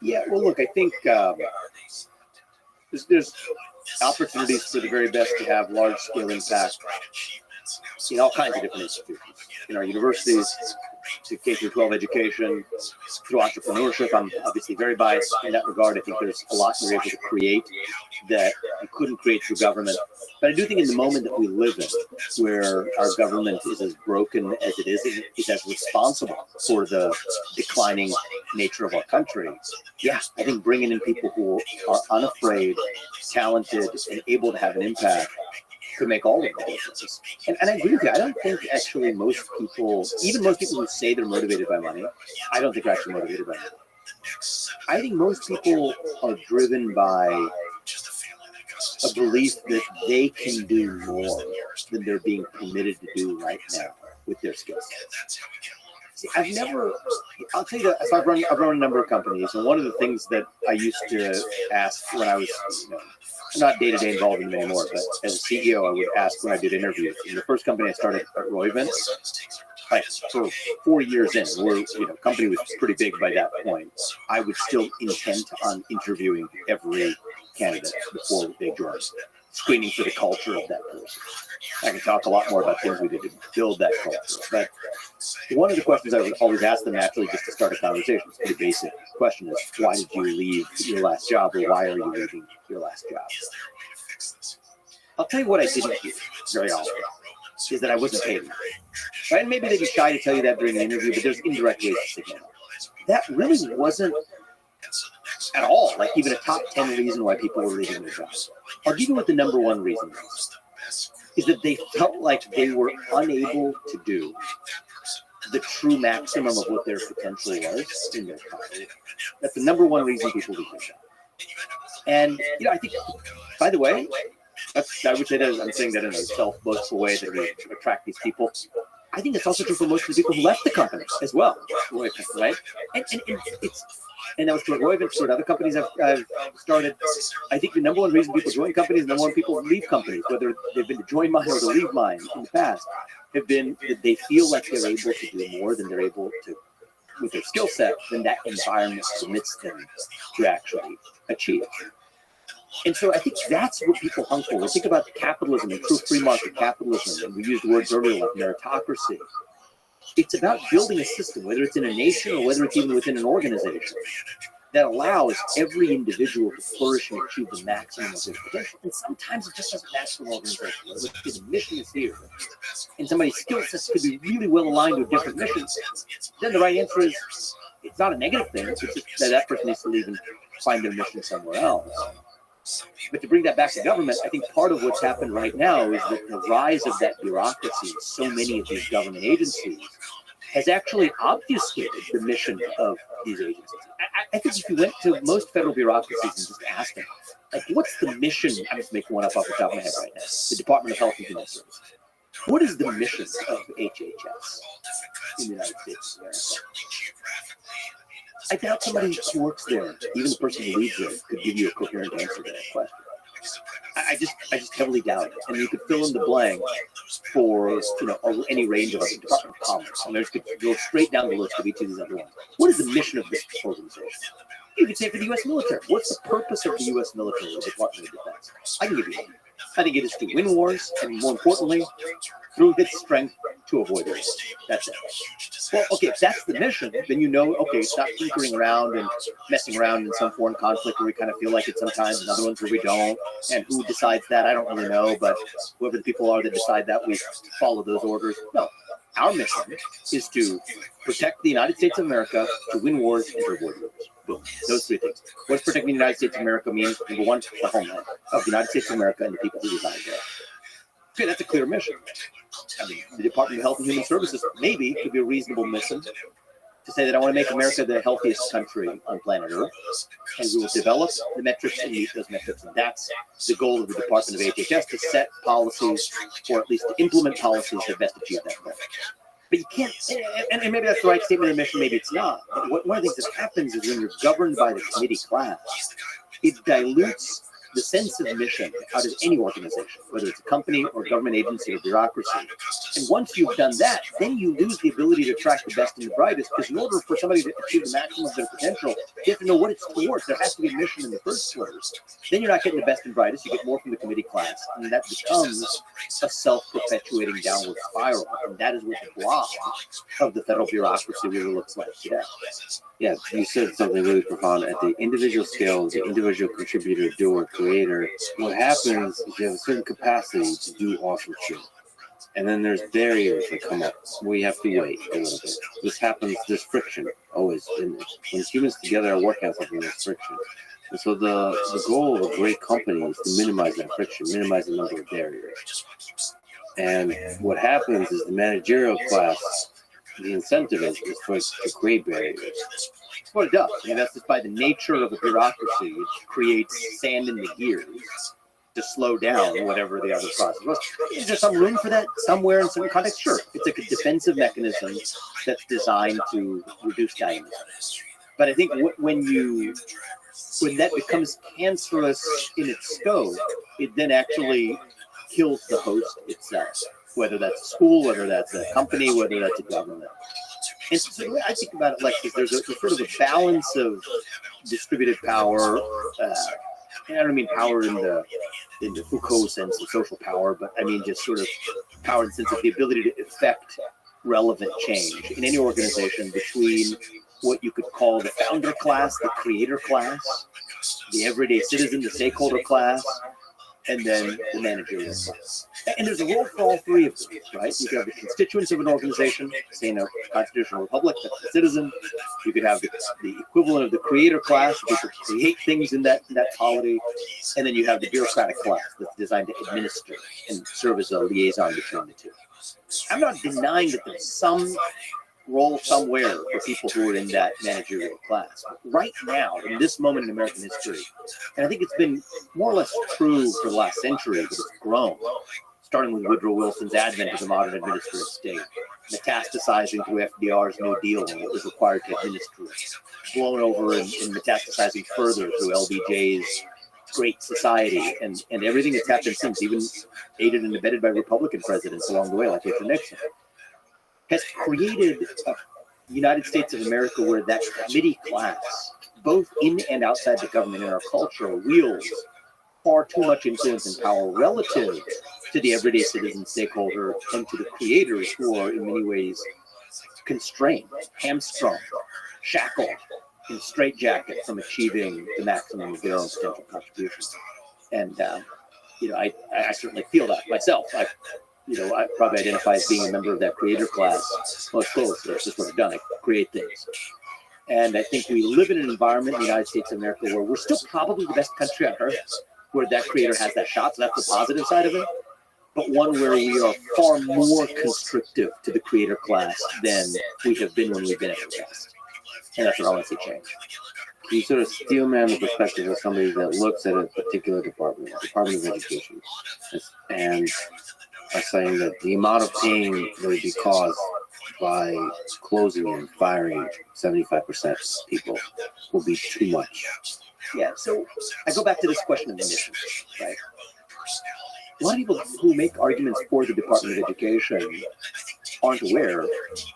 Q: Yeah, well, look, I think there's opportunities for the very best to have large-scale impact in all kinds of different institutions. In our universities, to K through 12 education, through entrepreneurship. I'm obviously very biased in that regard. I think there's a lot you're able to create that you couldn't create through government. But I do think in the moment that we live in, where our government is as broken as it is as responsible for the declining nature of our country. Yeah, I think bringing in people who are unafraid, talented, and able to have an impact could make all of the difference. And I agree with you. I don't think actually most people, even most people who say they're motivated by money, I don't think they're actually motivated by money. I think most people are driven by a belief that they can do more than they're being permitted to do right now with their skills. See, I'll tell you that I've run a number of companies, and one of the things that I used to ask when I was, not day-to-day involved in them anymore, but as a CEO, I would ask when I did interviews. In the first company I started at Rothschild, like for 4 years in, company was pretty big by that point. I was still intent on interviewing every candidate before they joined, screening for the culture of that person. I can talk a lot more about things we did to build that culture, but one of the questions I would always ask them actually just to start a conversation, it's a pretty basic question, is why did you leave your last job, or why are you leaving your last job? I'll tell you what I didn't do very often, is that I wasn't paid enough. Right? And maybe they'd be shy to tell you that during the interview, but there's indirect ways to signal that really wasn't at all like even a top 10 reason why people were leaving their jobs. I'll give you what the number one reason is that they felt like they were unable to do the true maximum of what their potential was in their career. That's the number one reason people leave their job. And I think, by the way, I would say that I'm saying that in a self-boastful way that we attract these people. I think it's also true for most of the people who left the company as well, right? And that was true at Roy, for other companies I've started. I think the number one reason people join companies, the number one people leave companies, whether they've been to join mine or to leave mine in the past, have been that they feel like they're able to do more than they're able to with their skill set than that environment permits them to actually achieve. And so I think that's what people hunt for. We think about capitalism and true free market capitalism, and we used words earlier like meritocracy. It's about building a system, whether it's in a nation or whether it's even within an organization, that allows every individual to flourish and achieve the maximum of their potential. And sometimes it just doesn't match the organization. Whether the mission is here, and somebody's skill sets could be really well aligned with different missions, then the right answer is it's not a negative thing. It's just that person needs to leave and find their mission somewhere else. But to bring that back to government, I think part of what's happened right now is that the rise of that bureaucracy in so many of these government agencies has actually obfuscated the mission of these agencies. I think if you went to most federal bureaucracies and just asked them, like, what's the mission? I'm just making one up off the top of my head right now. The Department of Health and Human Services. What is the mission of HHS in the United States of America? I doubt somebody who works there, even the person who leads there, could give you a coherent answer to that question. I just heavily doubt it. And you could fill in the blank for any range of the Department of Commerce. And there's could go straight down the list of each of these other ones. What is the mission of this organization? You could say for the U.S. military. What's the purpose of the U.S. military, the Department of Defense? I can give you one. I think it is to win wars, and more importantly, through its strength, to avoid wars. That's it. Well, okay, if that's the mission, then okay, stop tinkering around and messing around in some foreign conflict where we kind of feel like it sometimes, and other ones where we don't. And who decides that? I don't really know, but whoever the people are that decide that, we follow those orders. No, our mission is to protect the United States of America, to win wars, and to avoid wars. Boom. Those three things. What's protecting the United States of America means, number one, the homeland of the United States of America and the people who reside there. Okay, that's a clear mission. I mean, the Department of Health and Human Services maybe could be a reasonable mission to say that I want to make America the healthiest country on planet Earth, and we will develop the metrics and meet those metrics. And that's the goal of the Department of HHS, to set policies, or at least to implement policies that best achieve that goal. But you can't, and maybe that's the right statement of the mission, maybe it's not. But one of the things that happens is when you're governed by the committee class, it dilutes the sense of mission out of any organization, whether it's a company or government agency or bureaucracy. And once you've done that, then you lose the ability to attract the best and the brightest, because in order for somebody to achieve the maximum of their potential, you have to know what it's towards. There has to be a mission in the first place. Then you're not getting the best and brightest. You get more from the committee class, and that becomes a self-perpetuating downward spiral. And that is what the blob of the federal bureaucracy really looks like today.
B: Yeah, you said something really profound. At the individual scale, the individual contributor, doer, creator, what happens is you have a certain capacity to do awesome shit. And then there's barriers that come up where you have to wait a little bit. This happens, there's friction always in it. When humans together are working on something, there's friction. And so the goal of a great company is to minimize that friction, minimize the number of barriers. And what happens is the managerial class, the incentive is to create barriers.
Q: That's what it does. I mean, that's just by the nature of the bureaucracy. It creates sand in the gears to slow down whatever the other process was. Is there some room for that somewhere in some context? Sure. It's like a defensive mechanism that's designed to reduce dynamism. But I think when that becomes cancerous in its scope, it then actually kills the host itself, whether that's a school, whether that's a company, whether that's a government. And so the way I think about it like this, there's sort of a balance of distributed power. And I don't mean power in the Foucault sense of social power, but I mean just sort of power in the sense of the ability to effect relevant change in any organization between what you could call the founder class, the creator class, the everyday citizen, the stakeholder class, and then the managerial class. And there's a role for all three of them, right? You could have the constituents of an organization, say in a constitutional republic, that's the citizen. You could have the equivalent of the creator class, which would create things in that polity. And then you have the bureaucratic class that's designed to administer and serve as a liaison between the two. I'm not denying that there's some role somewhere for people who are in that managerial class. But right now, in this moment in American history, and I think it's been more or less true for the last century, but it's grown, starting with Woodrow Wilson's advent of the modern administrative state, metastasizing through FDR's New Deal and what was required to administer it, blown over and metastasizing further through LBJ's Great Society, and everything that's happened since, even aided and abetted by Republican presidents along the way, like Richard Nixon, has created a United States of America where that committee class, both in and outside the government in our culture, wields far too much influence and power relative to the everyday citizen stakeholder and to the creators who are in many ways constrained, hamstrung, shackled, in straitjacket from achieving the maximum of their own potential contributions. And, I certainly feel that myself. I probably identify as being a member of that creator class most closely. That's just what I've done. I create things. And I think we live in an environment in the United States of America where we're still probably the best country on earth, where that creator has that shot. So that's the positive side of it. But one where we are far more constrictive to the creator class than we have been when we've been at the best. And that's what I want to see change.
B: You sort of steelman the perspective of somebody that looks at a particular Department of Education, and are saying that the amount of pain that would be caused by closing and firing 75% of people will be too much.
Q: Yeah, so I go back to this question of mission, right? A lot of people who make arguments for the Department of Education aren't aware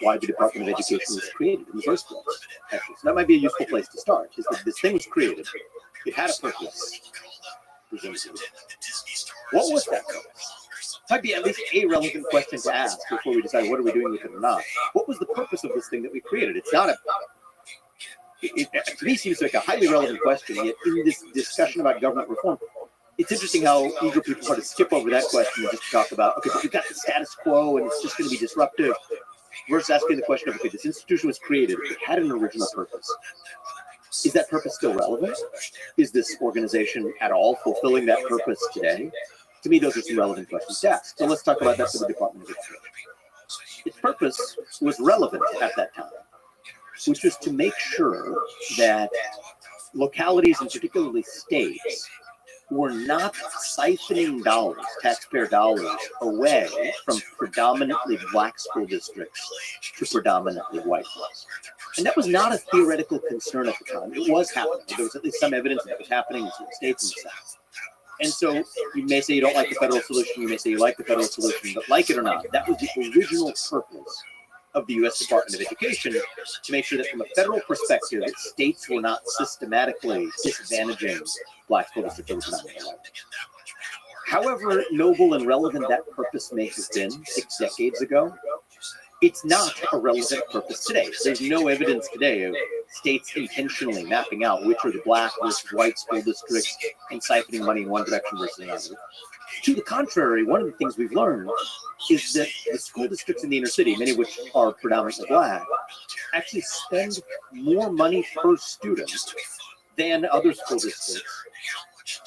Q: why the Department of Education was created in the first place. Actually, so that might be a useful place to start, is that this thing was created. It had a purpose. What was that purpose? Might be at least a relevant question to ask before we decide what are we doing with it or not. What was the purpose of this thing that we created? It's not it to me seems like a highly relevant question, yet in this discussion about government reform, it's interesting how eager people are to skip over that question and just talk about, okay, but we've got the status quo and it's just going to be disruptive, versus asking the question of, okay, this institution was created, it had an original purpose. Is that purpose still relevant? Is this organization at all fulfilling that purpose today? To me, those are some relevant questions to ask. So let's talk about that for the Department of Education. Its purpose was relevant at that time, which was to make sure that localities, and particularly states, were not siphoning dollars, taxpayer dollars, away from predominantly black school districts to predominantly white ones. And that was not a theoretical concern at the time. It was happening. There was at least some evidence that it was happening in certain states in the South. And so you may say you don't like the federal solution, you may say you like the federal solution, but like it or not, that was the original purpose of the U.S. Department of Education, to make sure that from a federal perspective, states were not systematically disadvantaging Black school districts over time. However noble and relevant that purpose may have been 6 decades ago, it's not a relevant purpose today. There's no evidence today of states intentionally mapping out which are the Black versus white school districts and siphoning money in one direction versus another. To the contrary, one of the things we've learned is that the school districts in the inner city, many of which are predominantly Black, actually spend more money per student than other school districts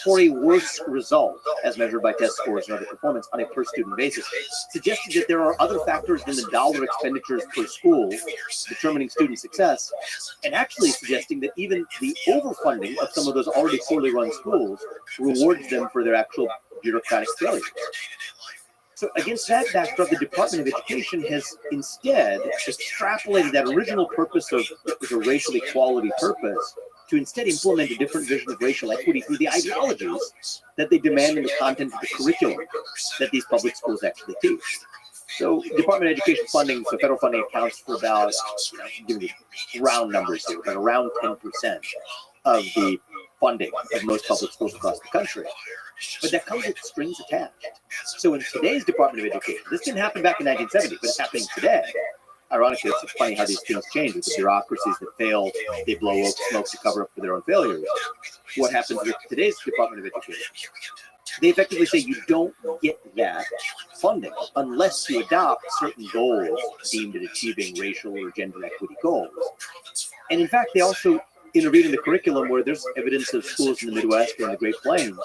Q: for a worse result as measured by test scores and other performance on a per student basis, suggesting that there are other factors than the dollar expenditures per school determining student success, and actually suggesting that even the overfunding of some of those already poorly run schools rewards them for their actual bureaucratic failure. So against that backdrop, the Department of Education has instead extrapolated that original purpose of a racial equality purpose to instead implement a different vision of racial equity through the ideologies that they demand in the content of the curriculum that these public schools actually teach. So Department of Education funding, so federal funding accounts for about, give me round numbers here, but around 10% of the funding of most public schools across the country. But that comes with strings attached. So in today's Department of Education, this didn't happen back in 1970, but it's happening today. Ironically, it's funny how these things change with the bureaucracies that fail. They blow up smoke to cover up for their own failures. What happens with today's Department of Education? They effectively say you don't get that funding unless you adopt certain goals deemed at achieving racial or gender equity goals. And in fact, they also intervene in the curriculum where there's evidence of schools in the Midwest or in the Great Plains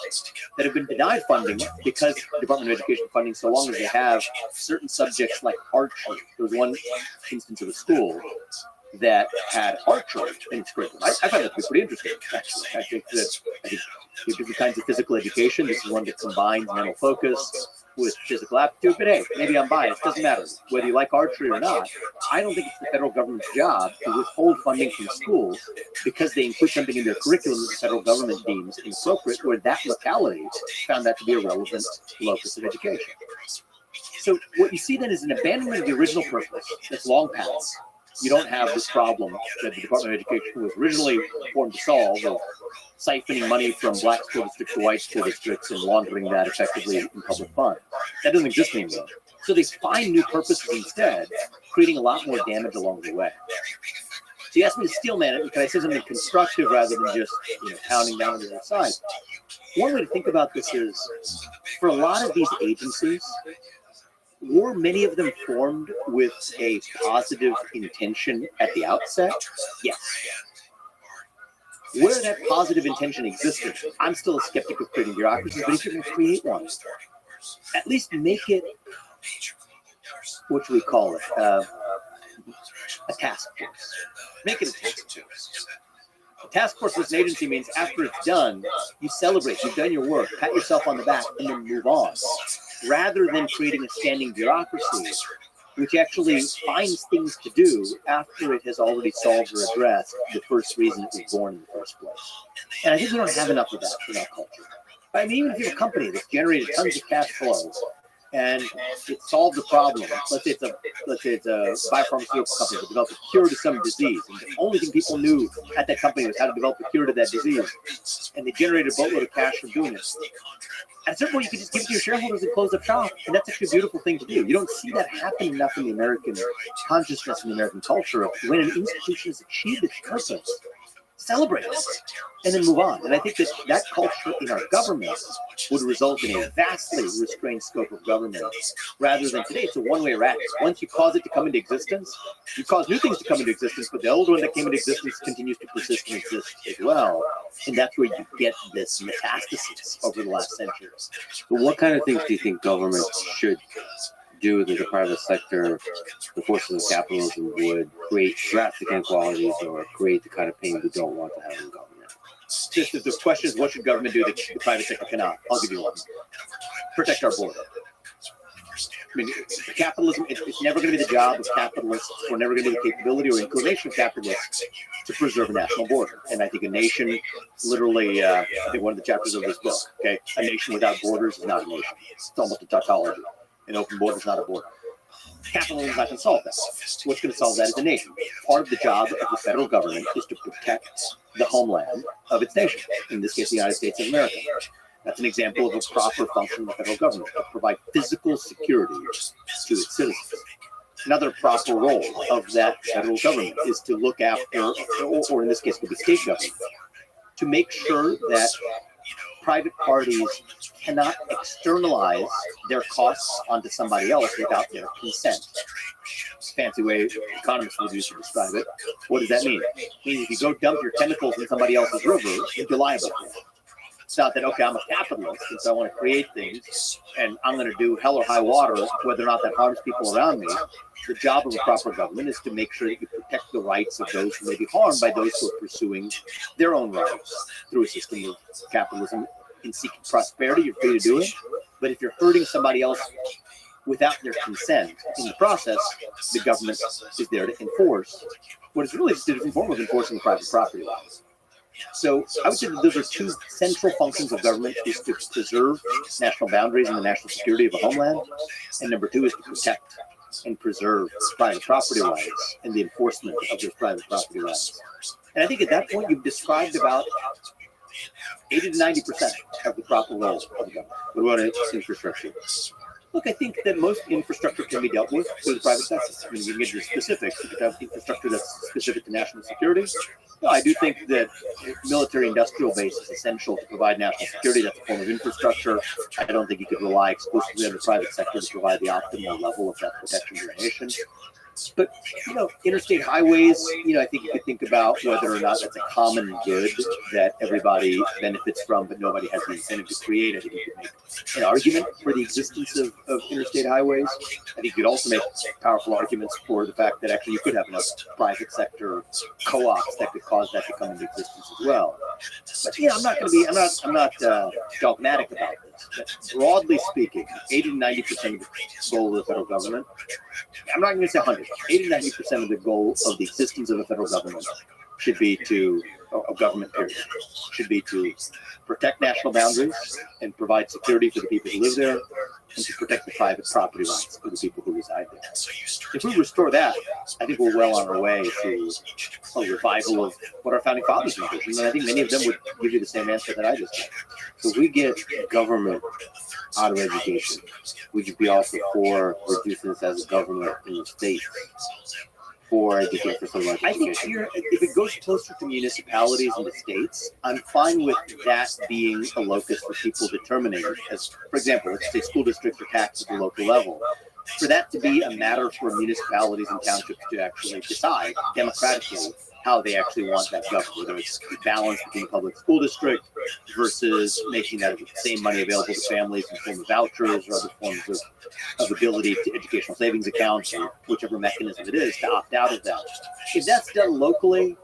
Q: that have been denied funding because the Department of Education funding, so long as they have certain subjects like archery. There was one instance of a school that had archery in its curriculum. I find that to be pretty interesting, actually. I think different kinds of physical education. This is one that combines mental focus with physical aptitude, but hey, maybe I'm biased, doesn't matter. Whether you like archery or not, I don't think it's the federal government's job to withhold funding from schools because they include something in their curriculum that the federal government deems inappropriate, where that locality found that to be a relevant locus of education. So what you see then is an abandonment of the original purpose that's long past. You don't have this problem that the Department of Education was originally formed to solve of siphoning money from Black school districts to white school districts and laundering that effectively in public funds. That doesn't exist anymore. So they find new purposes instead, creating a lot more damage along the way. So you asked me to steel man it, and can I say something constructive rather than just pounding down on the other side? One way to think about this is, for a lot of these agencies, were many of them formed with a positive intention at the outset? Yes. Where that positive intention existed, I'm still a skeptic of creating bureaucracies, but if you can create one, at least make it, what should we call it, a task force. Make it a task force. A task force as an agency means after it's done, you celebrate, you've done your work, pat yourself on the back, and then move on, rather than creating a standing bureaucracy, which actually finds things to do after it has already solved or addressed the first reason it was born in the first place. And I think we don't have enough of that in our culture. I mean, even if you have a company that's generated tons of cash flow and it solved a problem, let's say it's a biopharmaceutical company that developed a cure to some disease, and the only thing people knew at that company was how to develop a cure to that disease, and they generated a boatload of cash from doing it. At a certain point, you can just give it to your shareholders and close up shop, and that's actually a beautiful thing to do. You don't see that happen enough in the American consciousness and the American culture. When an institution has achieved its purpose, celebrate it, and then move on. And I think that that culture in our government would result in a vastly restrained scope of government, rather than today, it's a one-way racket. Once you cause it to come into existence, you cause new things to come into existence, but the old one that came into existence continues to persist and exist as well. And that's where you get this metastasis over the last century.
B: But what kind of things do you think government should do that the private sector, the forces of capitalism, would create drastic inequalities or create the kind of pain we don't want to have in government?
Q: Just if the question is what should government do that the private sector cannot, I'll give you one. Protect our border. I mean, capitalism, it's never going to be the job of capitalists, or never going to be the capability or inclination of capitalists to preserve a national border. And I think a nation, literally, I think one of the chapters of this book, okay, a nation without borders is not a nation. It's almost a tautology. An open border is not a border. Capitalism is not going to solve that. What's going to solve that is a nation. Part of the job of the federal government is to protect the homeland of its nation, in this case, the United States of America. That's an example of a proper function of the federal government, to provide physical security to its citizens. Another proper role of that federal government is to look after, or in this case, it could be state government, to make sure that private parties cannot externalize their costs onto somebody else without their consent. Fancy way economists would use to describe it. What does that mean? It means if you go dump your chemicals in somebody else's river, you'd be liable for it. It's not that, okay, I'm a capitalist, and so I want to create things, and I'm going to do hell or high water, whether or not that harms people around me. The job of a proper government is to make sure that you protect the rights of those who may be harmed by those who are pursuing their own rights through a system of capitalism. In seeking prosperity, you're free to do it, but if you're hurting somebody else without their consent in the process, the government is there to enforce what is really just a different form of enforcing private property laws. So I would say that those are two central functions of government: is to preserve national boundaries and the national security of a homeland, and number two is to protect and preserve private property rights and the enforcement of those private property rights. And I think at that point you've described about 80 to 90% of the proper role of the government. What about infrastructure? Look, I think that most infrastructure can be dealt with through the private sector. I mean, you can get into specifics. You could have infrastructure that's specific to national security. No, I do think that military-industrial base is essential to provide national security. That's a form of infrastructure. I don't think you could rely exclusively on the private sector to provide the optimal level of that protection to the nation. But, interstate highways, I think you could think about whether or not that's a common good that everybody benefits from, but nobody has the incentive to create. I think you could make an argument for the existence of interstate highways. I think you could also make powerful arguments for the fact that actually you could have enough private sector co-ops that could cause that to come into existence as well. But, I'm not dogmatic about this. But broadly speaking, 80 to 90% of the goal of the federal government, I'm not going to say 100, 80 to 90% of the goal of the existence of a federal government should be to protect national boundaries and provide security for the people who live there, and to protect the private property rights for the people who reside there. If we restore that, I think we're well on our way to a revival of what our founding fathers envisioned, and I think many of them would give you the same answer that I just did.
B: So if we get government out of education, would you be also for reducing this as a government in the state? For education, for something like education.
Q: I think if it goes closer to municipalities and the states, I'm fine with that being a locus for people determining, as, for example, let's say school districts are taxed at the local level. For that to be a matter for municipalities and townships to actually decide democratically how they actually want that governed, whether it's balanced between the public school district versus making that same money available to families in the form of vouchers or other forms of ability to educational savings accounts or whichever mechanism it is to opt out of that. If that's done locally,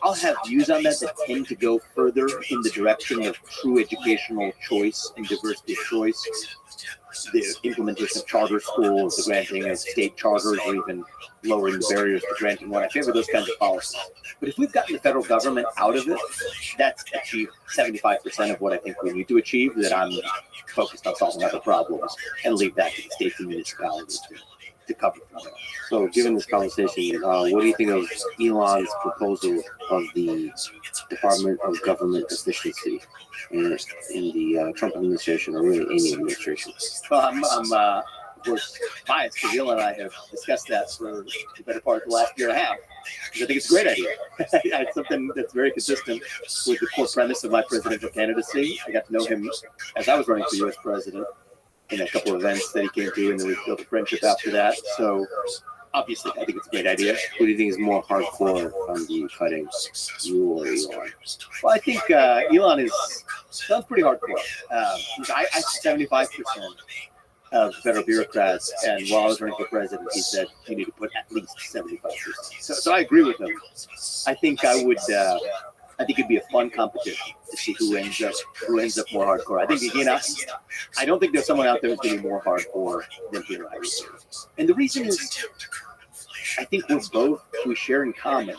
Q: I'll have views on that tend to go further in the direction of true educational choice and diversity of choice. The implementation of charter schools, the granting of state charters, or even lowering the barriers to granting one. I favor those kinds of policies. But if we've gotten the federal government out of it, that's achieved 75% of what I think we need to achieve, that I'm focused on solving other problems and leave that to the states and municipalities to cover.
B: So given this conversation, what do you think of Elon's proposal of the Department of Government Efficiency in the Trump administration, or really any administration?
Q: Well, I'm of course, biased, because Elon and I have discussed that for the better part of the last year and a half, because I think it's a great idea. It's something that's very consistent with the core premise of my presidential candidacy. I got to know him as I was running for U.S. president in a couple of events that he came to, and then we built a friendship after that. So obviously, I think it's a great idea.
B: Who do you think is more hardcore on the cutting, you or Elon?
Q: Well, I think Elon sounds pretty hardcore. I 75% of federal bureaucrats, and while I was running for president, he said you need to put at least 75%. So I agree with him. I think I would I think it'd be a fun competition to see who ends up more hardcore. I think again, I don't think there's someone out there who's going to be more hardcore than Peter Ives. And the reason is, I think we share in common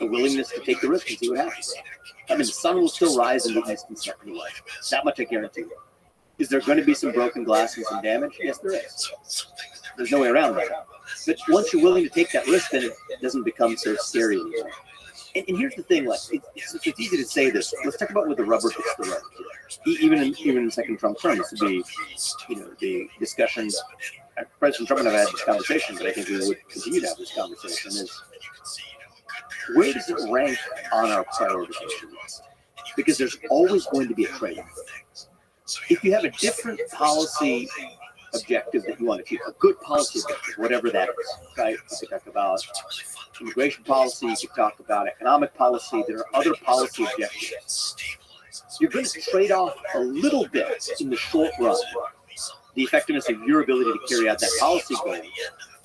Q: the willingness to take the risk and see what happens. I mean, the sun will still rise in the east and south anyway. That much I guarantee you. Is there going to be some broken glass and some damage? Yes, there is. There's no way around that. But once you're willing to take that risk, then it doesn't become so scary anymore. And here's the thing: like it's easy to say this. Let's talk about where the rubber hits the road. Even in second Trump term, this would be, the discussions. President Trump and I have had this conversation, but I think we would continue to have this conversation. Is where does it rank on our prioritization list? Because there's always going to be a trade-off. If you have a different policy objective that you want to achieve, a good policy objective, whatever that is, right? You could talk about immigration policy, you could talk about economic policy, there are other policy objectives. You're going to trade off a little bit in the short run the effectiveness of your ability to carry out that policy goal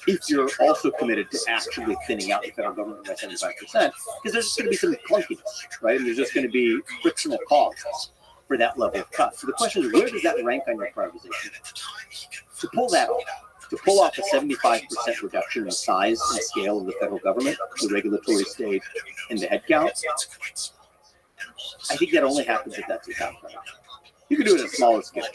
Q: if you're also committed to actually thinning out the federal government by 75%, because there's just going to be some clunkiness, right? And there's just going to be frictional costs for that level of cut. So the question is, where does that rank on your prioritization? To pull that off, to pull off a 75% reduction in the size and scale of the federal government, the regulatory state, and the headcount, I think that only happens if that's your top priority. You can do it at a smaller scale,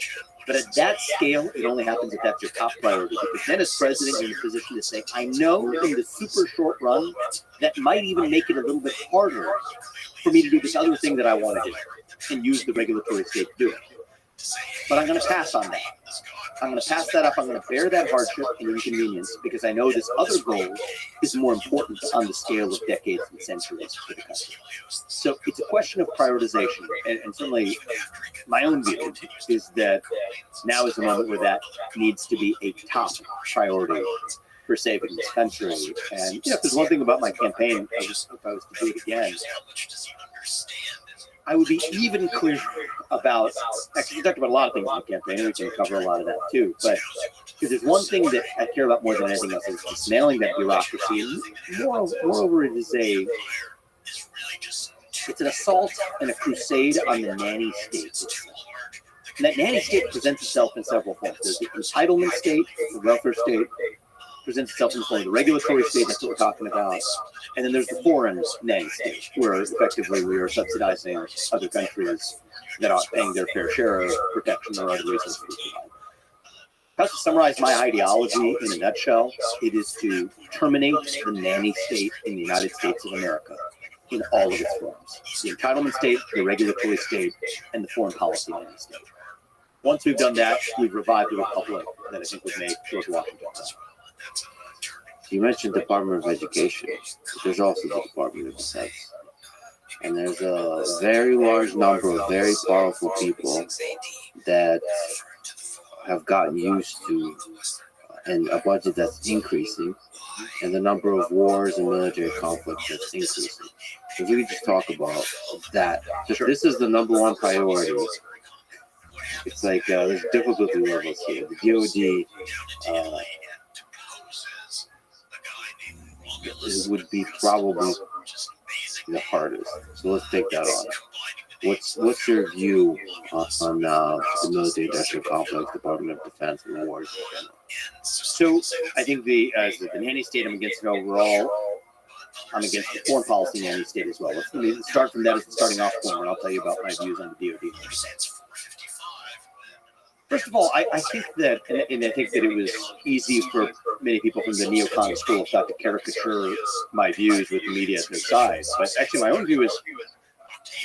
Q: but at that scale, it only happens if that's your top priority. Because then, as president, you're in a position to say, I know in the super short run that might even make it a little bit harder for me to do this other thing that I want to do and use the regulatory state to do it. But I'm going to pass on that. I'm going to pass that up. I'm going to bear that hardship and inconvenience because I know this other goal is more important on the scale of decades and centuries for the country. So it's a question of prioritization. And certainly my own view is that now is the moment where that needs to be a top priority for saving this country. And if there's one thing about my campaign, if I was to do it again, I would be even clearer about, actually we talked about a lot of things in the campaign, and we can cover a lot of that too, but because there's one thing that I care about more than anything else is dismantling that bureaucracy, and moreover it is it's an assault and a crusade on the nanny state. And that nanny state presents itself in several forms. There's the entitlement state, the welfare state, presents itself in the form of the regulatory state, that's what we're talking about. And then there's the foreign nanny state, where effectively we are subsidizing other countries that aren't paying their fair share of protection or other reasons we provide. If I was to summarize my ideology in a nutshell, it is to terminate the nanny state in the United States of America in all of its forms. The entitlement state, the regulatory state, and the foreign policy nanny state. Once we've done that, we've revived the republic that I think would make George Washington proud.
B: You mentioned Department of Education. There's also the Department of Defense. And there's a very large number of very powerful people that have gotten used to and a budget that's increasing and the number of wars and military conflicts that's increasing. If we could just talk about that. This is the number one priority. It's like there's difficulty levels here. The DOD it would be probably the hardest. So let's take that on. What's your view on the military-industrial complex, Department of Defense, and wars in general?
Q: So I think the nanny state, I'm against it overall. I'm against the foreign policy nanny state as well. Let's start from that as the starting off point, and I'll tell you about my views on the DOD. First of all, I think that, and I think that it was easy for many people from the neocon school of thought to caricature my views with the media at their side. But actually, my own view is,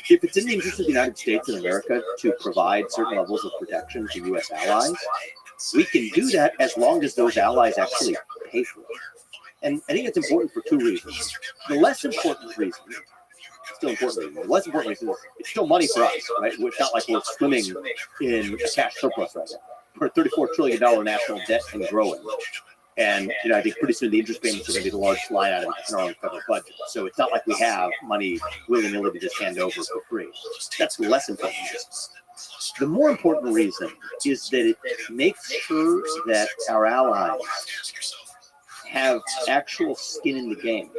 Q: if it's in the interest of the United States and America to provide certain levels of protection to U.S. allies, we can do that as long as those allies actually pay for it. And I think it's important for two reasons. The less important reason, still important. The less important reason is it's still money for us, right? It's not like we're swimming in a cash surplus right now. We're a $34 trillion national debt and growing. And, I think pretty soon the interest payments are going to be the largest line item in our own federal budget. So it's not like we have money willy-nilly to just hand over for free. That's the less important reason. The more important reason is that it makes sure that our allies have actual skin in the game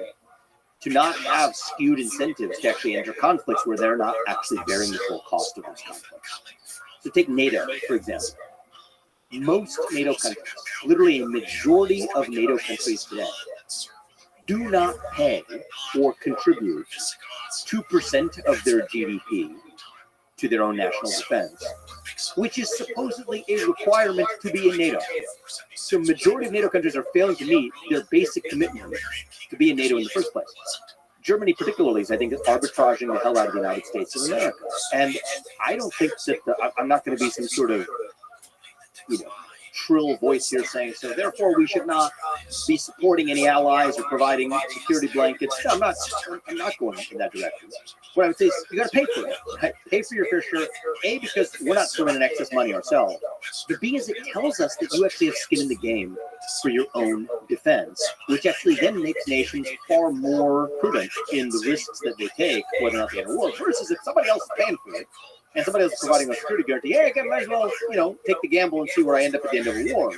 Q: to not have skewed incentives to actually enter conflicts where they're not actually bearing the full cost of those conflicts. So take NATO, for example. Most NATO countries, literally a majority of NATO countries today, do not pay or contribute 2% of their GDP to their own national defense, which is supposedly a requirement to be in NATO. So majority of NATO countries are failing to meet their basic commitment to be in NATO in the first place. Germany particularly is, I think, arbitraging the hell out of the United States of America. And I don't think that I'm not going to be some sort of, shrill voice here saying, so therefore we should not be supporting any allies or providing security blankets. No, I'm not going in that direction. What I would say is you got to pay for it. Right? Pay for your fair share. A, because we're not throwing in excess money ourselves. But B, is it tells us that you actually have skin in the game for your own defense, which actually then makes nations far more prudent in the risks that they take, whether or not they enter war, versus if somebody else is paying for it, and somebody else is providing a security guarantee, hey, I might as well, take the gamble and see where I end up at the end of a war,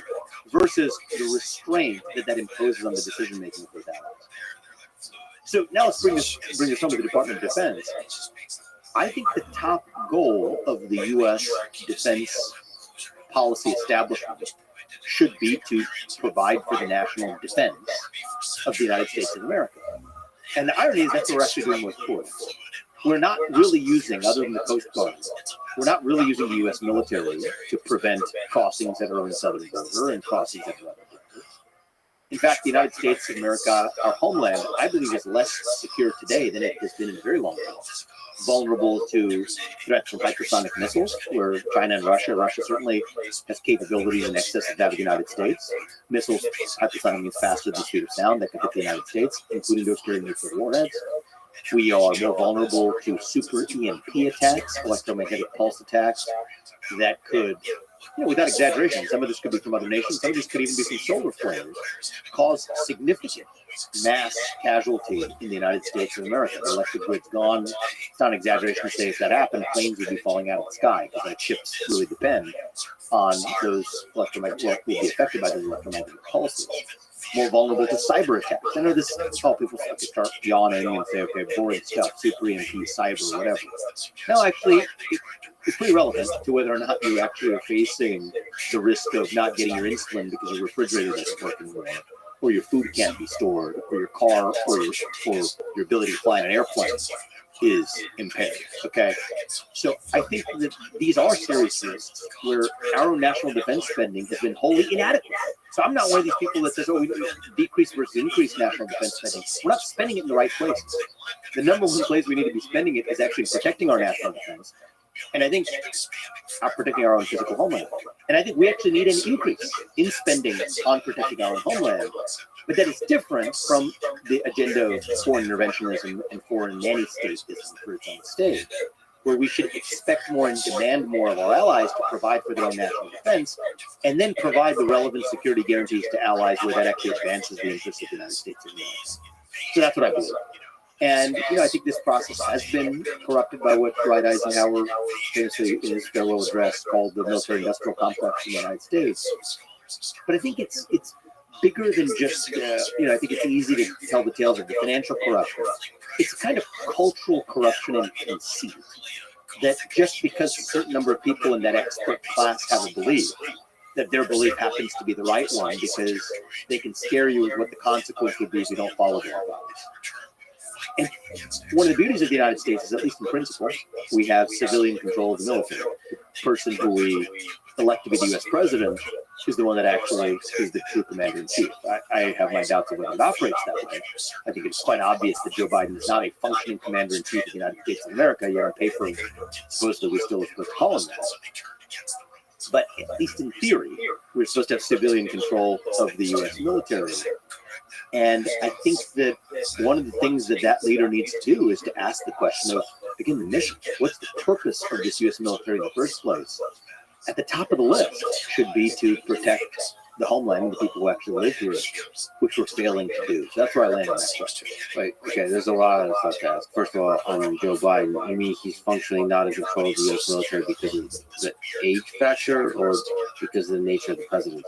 Q: versus the restraint that imposes on the decision-making of those allies. So now let's bring this home to the Department of Defense. I think the top goal of the U.S. defense policy establishment should be to provide for the national defense of the United States of America. And the irony is that's what we're actually doing with force. We're not really using, other than the Coast Guard, we're not really using the U.S. military to prevent crossings that are on the southern border and crossings that are other borders. In fact, the United States of America, our homeland, I believe is less secure today than it has been in a very long time. Vulnerable to threats from hypersonic missiles, where China and Russia certainly has capabilities in excess of that of the United States. Missiles, hypersonic means faster than the speed of sound, that could hit the United States, including those carrying nuclear warheads. We are more vulnerable to super EMP attacks, electromagnetic pulse attacks, that could, without exaggeration, some of this could be from other nations, some of this could even be from solar flares, cause significant mass casualty in the United States of America. The electric grid's gone. It's not an exaggeration to say if that happened, planes would be falling out of the sky because our chips really depend on those electromagnetic, will be affected by those electromagnetic pulses. More vulnerable to cyber attacks. I know this is how people start yawning and say, okay, boring stuff, super EMP, cyber, whatever. No, actually, it's pretty relevant to whether or not you actually are facing the risk of not getting your insulin because your refrigerator isn't working well, or your food can't be stored, or your car, or your ability to fly in an airplane is impaired. Okay, so I think that these are serious risks where our own national defense spending has been wholly inadequate. So I'm not one of these people that says, oh, we decrease versus increase national defense spending. We're not spending it in the right places. The number one place we need to be spending it is actually protecting our national defense. And I think protecting our own physical homeland. And I think we actually need an increase in spending on protecting our own homeland. But that is different from the agenda of foreign interventionism and foreign nanny-statism for its own state, where we should expect more and demand more of our allies to provide for their own national defense, and then provide the relevant security guarantees to allies where that actually advances the interests of the United States of America. So that's what I believe. And, I think this process has been corrupted by what Dwight Eisenhower famously in his farewell address called the military-industrial complex in the United States. But I think it's bigger than just, I think it's easy to tell the tales of the financial corruption. It's a kind of cultural corruption and conceit that just because a certain number of people in that expert class have a belief, that their belief happens to be the right one because they can scare you with what the consequence would be if you don't follow their advice. And one of the beauties of the United States is, at least in principle, we have civilian control of the military. The person who we elect to be the U.S. president is the one that actually is the true commander-in-chief. I have my doubts of whether it operates that way. I think it's quite obvious that Joe Biden is not a functioning commander-in-chief of the United States of America, yet on paper, supposedly we still are supposed to call him that. But at least in theory, we're supposed to have civilian control of the U.S. military. And I think that one of the things that leader needs to do is to ask the question of, again, the mission. What's the purpose of this U.S. military in the first place? At the top of the list should be to protect the homeland and the people who actually live here, which we're failing to do. So that's where I land on that question.
B: Right. Okay, there's a lot of stuff to ask. First of all, on Joe Biden, I mean, he's functionally not in control of the U.S. military because of the age factor or because of the nature of the presidency?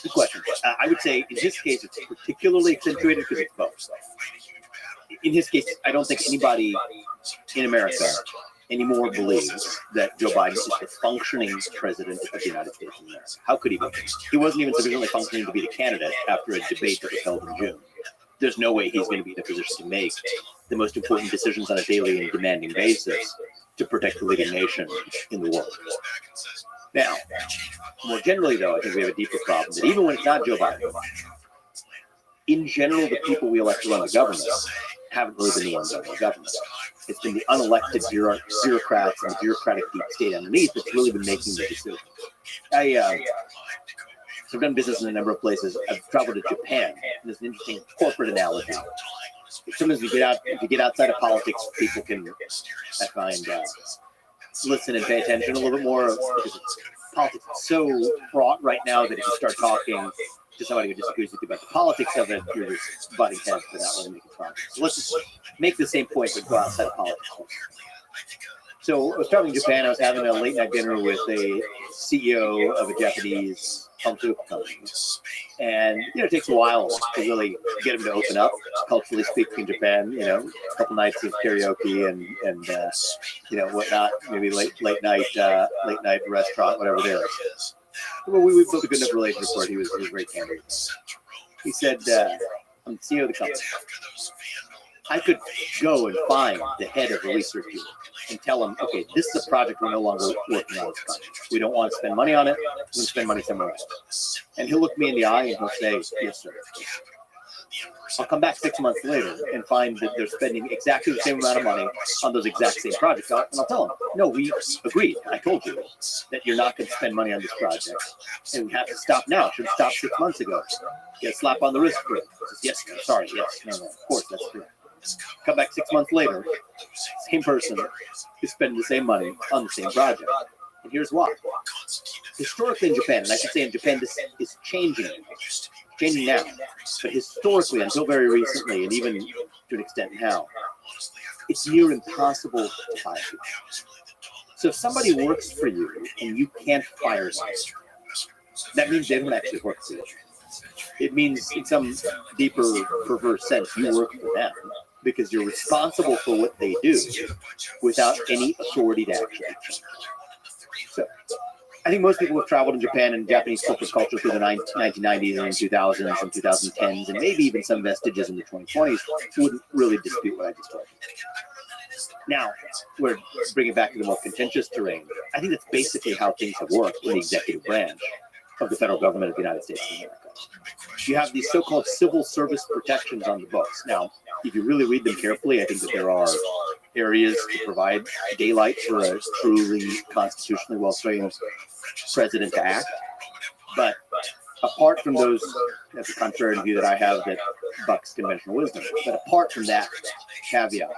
Q: Good question. I would say in this case, it's particularly accentuated because it's both. in his case, I don't think anybody in America anymore believes that Joe Biden is the functioning president of the United States of America. How could he be? He wasn't even sufficiently functioning to be the candidate after a debate that was held in June. There's no way he's going to be in a position to make the most important decisions on a daily and demanding basis to protect the leading nation in the world. Now, more generally, though, I think we have a deeper problem that even when it's not Joe Biden, in general, the people we elect to run the government haven't really been the ones running the government. It's been the unelected bureaucrats and the bureaucratic deep state underneath that's really been making the decisions. So I've done business in a number of places. I've traveled to Japan. And there's an interesting corporate analogy. Sometimes if you get outside of politics, people can, I find, listen and pay attention a little bit more because politics is so fraught right now that if you start talking to somebody who disagrees with you about the politics of it, you're just butting heads for not really making progress. So let's just make the same point but go outside of politics. So I was traveling to Japan. I was having a late night dinner with a CEO of a Japanese pharmaceutical company. And, it takes a while to really get him to open up, culturally speaking, in Japan, a couple nights of karaoke and whatnot, maybe late night restaurant, whatever it is. Well, we built a good enough relationship where he was a great candidate. He said, I'm the CEO of the company. I could go and find the head of the research unit and tell him, okay, this is a project we're no longer working on this project. We don't want to spend money on it. We're going to spend money somewhere else. And he'll look me in the eye and he'll say, yes, sir. I'll come back 6 months later and find that they're spending exactly the same amount of money on those exact same projects. And I'll tell them, no, we agreed. I told you that you're not going to spend money on this project. And we have to stop now. Should have stopped 6 months ago. Get a slap on the wrist for it. Yes, no, sorry, yes, no, of course, that's true. Come back 6 months later, same person is spending the same money on the same project. And here's why. Historically in Japan, and I should say in Japan this is changing now, but historically, until very recently, and even to an extent now, it's near impossible to fire people. So if somebody works for you and you can't fire them, that means they don't actually work for you. It means in some deeper, perverse sense, you work for them because you're responsible for what they do without any authority to actually change. So I think most people who have traveled in Japan and Japanese corporate culture through the 1990s and 2000s and 2010s, and maybe even some vestiges in the 2020s, wouldn't really dispute what I just told you. Now, we're bringing it back to the more contentious terrain. I think that's basically how things have worked in the executive branch of the federal government of the United States of America. You have these so-called civil service protections on the books. Now, if you really read them carefully, I think that there are areas to provide daylight for a truly constitutionally well-trained president to act. But apart from those, that's a contrary view that I have that bucks conventional wisdom. But apart from that caveat,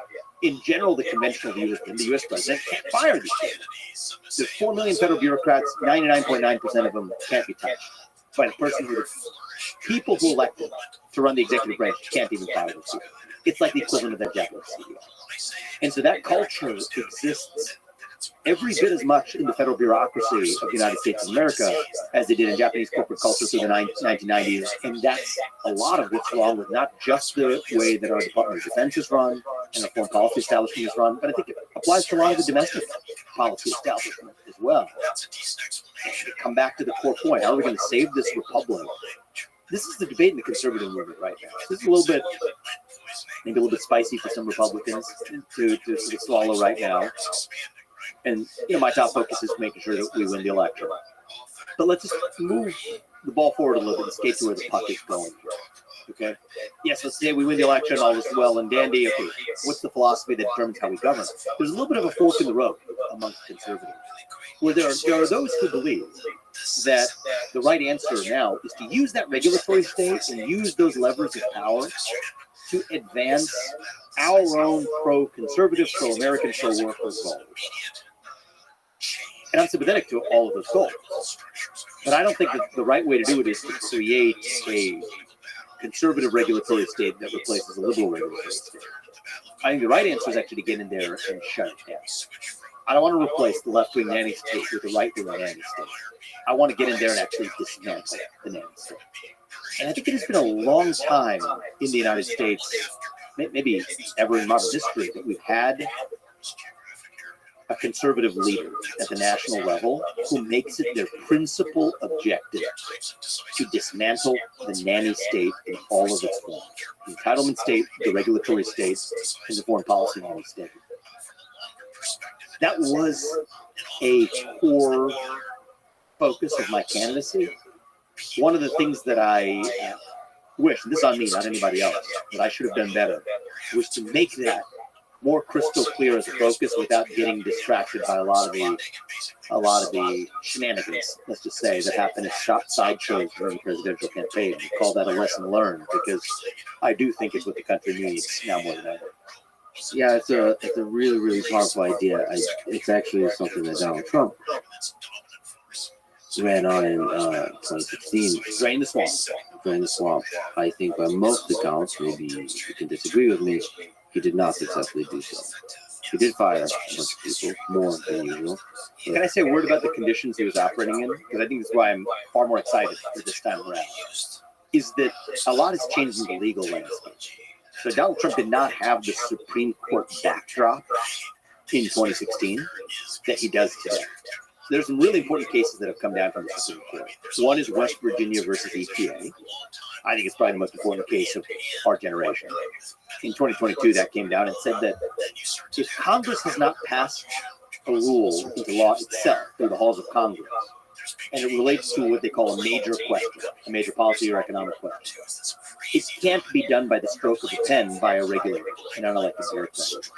Q: in general, the conventional view is that the U.S. president can't fire these people. There's 4 million federal bureaucrats, 99.9% of them can't be touched by the person who, people who elected to run the executive branch can't even fire those people. It's like the equivalent of that Japanese CEO. And so that culture exists every bit as much in the federal bureaucracy of the United States of America as they did in Japanese corporate culture through the 1990s. And that's a lot of what's wrong with not just the way that our Department of Defense is run and our foreign policy establishment is run, but I think it applies to a lot of the domestic policy establishment as well. And to come back to the core point, how are we going to save this republic? This is the debate in the conservative movement right now. This is a little bit, maybe a little bit spicy for some Republicans to sort of swallow right now. And, my top focus is making sure that we win the election. But let's just move the ball forward a little bit and skate to where the puck is going. Okay? Yes, let's say we win the election, all is well and dandy. Okay, what's the philosophy that determines how we govern? There's a little bit of a fork in the road amongst conservatives, where there are those who believe that the right answer now is to use that regulatory state and use those levers of power to advance our own pro-conservative, pro-American, pro-worker goals. And I'm sympathetic to all of those goals. But I don't think that the right way to do it is to create a conservative regulatory state that replaces a liberal regulatory state. I think the right answer is actually to get in there and shut it down. I don't want to replace the left-wing nanny state with the right-wing nanny state. I want to get in there and actually dismantle the nanny state. And I think it has been a long time in the United States maybe ever in modern history, that we've had a conservative leader at the national level who makes it their principal objective to dismantle the nanny state in all of its forms. The entitlement state, the regulatory state, and the foreign policy nanny state. That was a core focus of my candidacy. One of the things that I wish, and this is on me, not anybody else, that I should have done better, was to make that more crystal clear as a focus without getting distracted by a lot of the shenanigans, let's just say, that happen as sideshows during the presidential campaign. We call that a lesson learned, because I do think it's what the country needs now more than ever.
B: Yeah, it's a really, really powerful idea. It's actually something that Donald Trump ran on in 2016.
Q: Drain the swamp.
B: Drain the swamp. I think by most accounts, maybe you can disagree with me, he did not successfully do so. He did fire a bunch of people, more than usual.
Q: Can I say a word about the conditions he was operating in? Because I think that's why I'm far more excited for this time around. Is that a lot has changed in the legal landscape. So Donald Trump did not have the Supreme Court backdrop in 2016 that he does today. There's some really important cases that have come down from the Supreme Court. One is West Virginia versus EPA. I think it's probably the most important case of our generation. In 2022, that came down and said that if Congress has not passed a rule into law itself through the halls of Congress, and it relates to what they call a major question, a major policy or economic question, it can't be done by the stroke of a pen by a regulator, an unelected bureaucrat.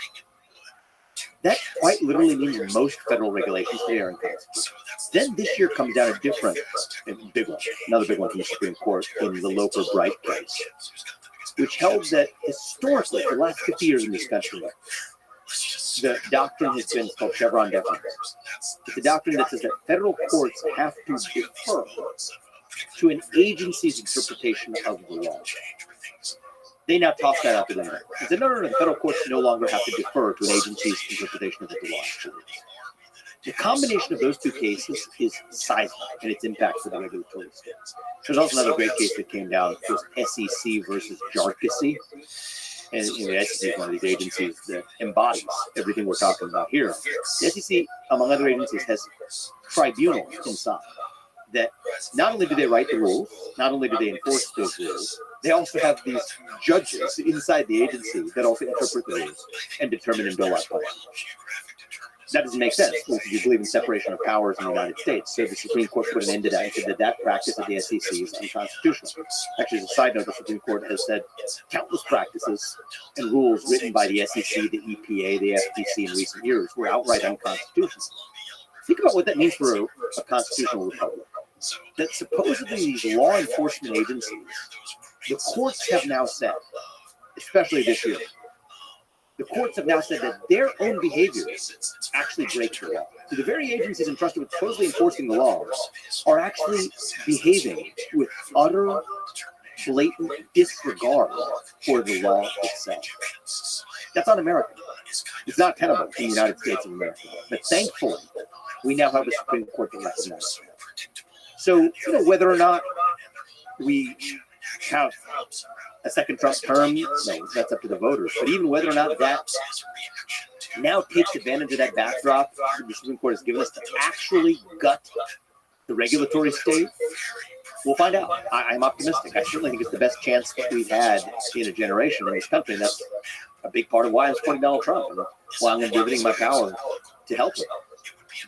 Q: That quite literally means most federal regulations today are unconstitutional. Then this year comes down a different big one, another big one from the Supreme Court in the Loper-Bright case, which held that historically, for the last 50 years in this country, the doctrine has been called Chevron deference. It's a doctrine that says that federal courts have to defer to an agency's interpretation of the law. They now toss that out the window. They said, no, the federal courts no longer have to defer to an agency's interpretation of what the law actually is. The combination of those two cases is seismic in its impact for the regulatory states. There's also another great case that came down, it was SEC versus Jarkissi. And the SEC is one of these agencies that embodies everything we're talking about here. The SEC, among other agencies, has tribunals inside that not only do they write the rules, not only do they enforce those rules, they also have these judges inside the agency that also interpret the rules and determine and bill out claims. That doesn't make sense if you believe in separation of powers in the United States. So the Supreme Court put an end to that and said that that practice of the SEC is unconstitutional. Actually, as a side note, the Supreme Court has said countless practices and rules written by the SEC, the EPA, the FTC in recent years were outright unconstitutional. Think about what that means for a constitutional republic. That supposedly these law enforcement agencies, the courts have now said, especially this year, the courts have now said that their own behaviors actually break the law. So the very agencies entrusted with supposedly enforcing the laws are actually behaving with utter, blatant disregard for the law itself. That's un-American. It's not tenable in the United States of America. But thankfully, we now have a Supreme Court that recognizes that. So, whether or not we have a second Trump term, no, that's up to the voters. But even whether or not that now takes advantage of that backdrop that the Supreme Court has given us to actually gut the regulatory state, we'll find out. I'm optimistic. I certainly think it's the best chance that we've had in a generation in this country. And that's a big part of why I'm supporting Donald Trump and why I'm exhibiting my power to help him.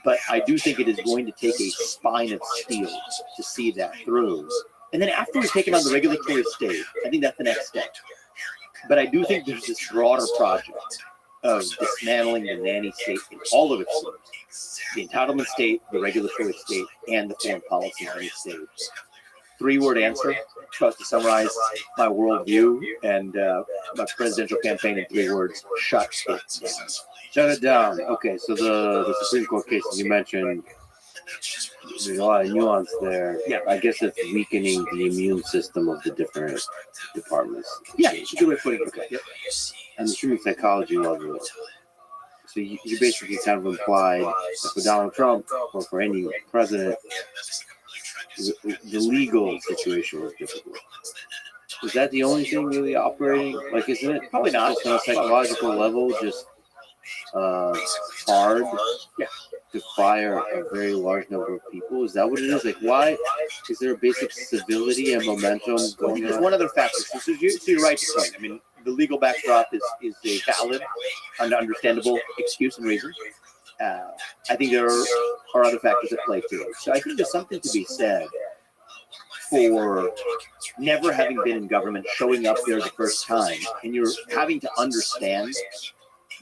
Q: But I do think it is going to take a spine of steel to see that through. And then after we've taken on the regulatory state, I think that's the next step. But I do think there's this broader project of dismantling the nanny state in all of its forms. The entitlement state, the regulatory state, and the foreign policy nanny state. Three-word answer, supposed to summarize my worldview and my presidential campaign in 3 words: shut it down.
B: Shut it down. Okay, so the Supreme Court cases you mentioned, there's a lot of nuance there.
Q: Yeah.
B: I guess it's weakening the immune system of the different departments.
Q: Yeah, it's a good way of putting it. Okay. Yep.
B: And the human psychology level. So you basically kind of implied that for Donald Trump or for any president, the legal situation was difficult. is that the only thing really operating? Like, isn't it
A: Probably not.
B: just on a psychological level, just hard to fire a very large number of people? Is that what it is? Like, why is there a basic civility and momentum
A: I
B: going
A: think there's
B: on?
A: one other factor. So you're right to point. I mean, the legal backdrop is a valid and understandable excuse and reason. I think there are other factors at play too. So I think there's something to be said for never having been in government, showing up there the first time, and you're having to understand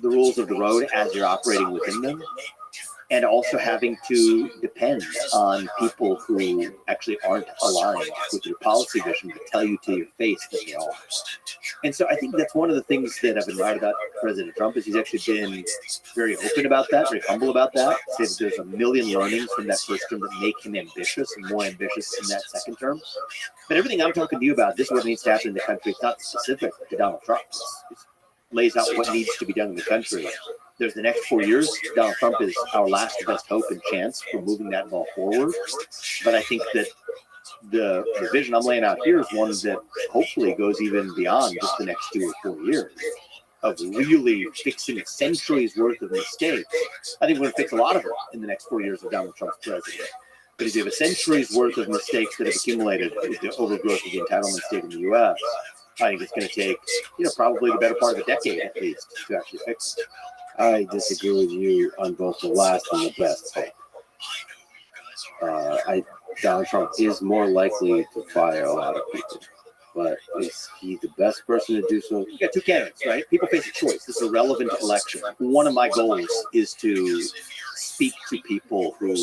A: the rules of the road as you're operating within them, and also having to depend on people who actually aren't aligned with your policy vision but tell you to your face that they are. And so I think that's one of the things that I've admired about President Trump is he's actually been very open about that, very humble about that. Say that there's a million learnings from that first term that make him ambitious and more ambitious in that second term. But everything I'm talking to you about, this is what needs to happen in the country. It's not specific to Donald Trump. It lays out what needs to be done in the country. There's the next 4 years. Donald Trump is our last best hope and chance for moving that ball forward. But I think that the vision I'm laying out here is one that hopefully goes even beyond just the next 2 or 4 years of really fixing a century's worth of mistakes. I think we're going to fix a lot of it in the next 4 years of Donald Trump's presidency. But if you have a century's worth of mistakes that have accumulated with the overgrowth of the entitlement state in the U.S., I think it's going to take, probably the better part of a decade at least to actually fix it.
B: I disagree with you on both the last and the best hope. Donald Trump is more likely to fire a lot of people, but is he the best person to do so?
A: You got two candidates, right? People face a choice. This is a relevant election. One of my goals is to speak to people who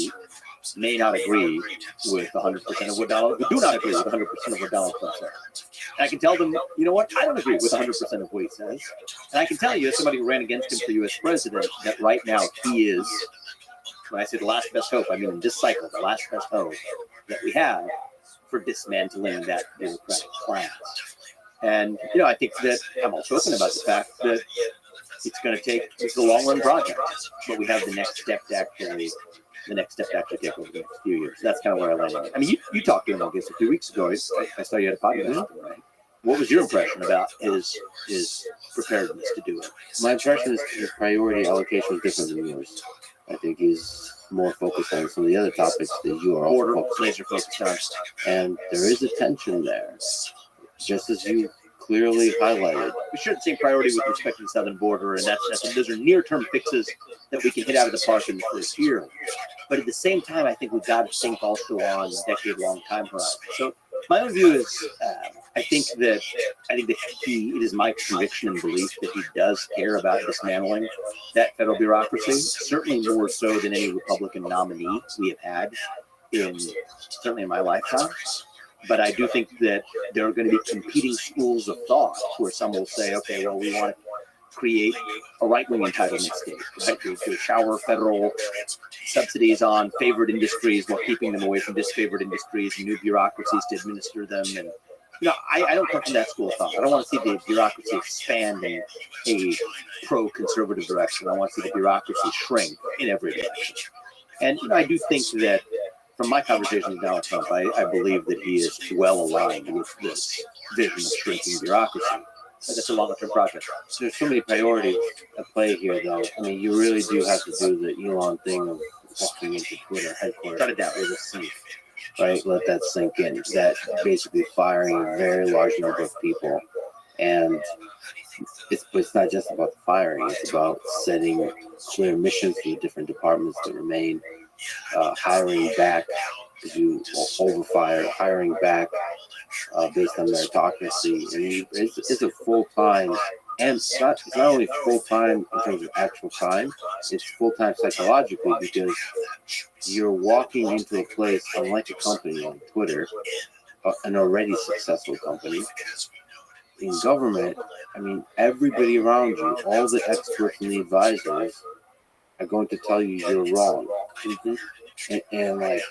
A: may not agree with 100% of what Donald, who do not agree with 100% of what Donald Trump says. And I can tell them, you know what, I don't agree with 100% of what he says. And I can tell you, as somebody who ran against him for U.S. president, that right now he is, when I say the last best hope, I mean in this cycle, the last best hope that we have for dismantling that Democratic class. And, I think that I'm also open about the fact that it's going to take, it's a long run project, but we have the next step to actually take over the next few years. That's kind of where I landed. I mean, you talked to him, I guess, a few weeks ago. I saw you had a podcast with him, right? What was your impression about his preparedness to do it?
B: My impression is his priority allocation is different than yours. I think he's more focused on some of the other topics that you are also
A: laser focused on.
B: And there is a tension there, just as you clearly highlighted.
A: We share the same priority with respect to the southern border, and those are near-term fixes that we can hit out of the park in the first year. But at the same time, I think we've got to think also on decade-long time horizon. So my own view is, I think that it is my conviction and belief that he does care about dismantling that federal bureaucracy, certainly more so than any Republican nominee we have had certainly in my lifetime. But I do think that there are going to be competing schools of thought where some will say, okay, well, we want to create a right-wing entitlement state, right? To shower federal subsidies on favored industries while keeping them away from disfavored industries and new bureaucracies to administer them. And I don't come from that school of thought. I don't want to see the bureaucracy expand in a pro-conservative direction. I want to see the bureaucracy shrink in every direction. And I do think that from my conversation with Donald Trump, I believe that he is well aligned with this vision of shrinking bureaucracy. That's a longer-term project.
B: There's so many priorities at play here, though. I mean, you really do have to do the Elon thing of walking into Twitter headquarters.
A: Cut it down.
B: With a sieve, right? Let that sink in. That basically firing a very large number of people. And it's not just about the firing. It's about setting clear missions for the different departments that remain. Hiring back because you overfire, hiring back based on meritocracy. I mean, it's a full-time, and it's not only full-time in terms of actual time, it's full-time psychologically because you're walking into a place, unlike a company on Twitter, an already successful company. In government, I mean, everybody around you, all the experts and the advisors are going to tell you you're wrong. And like,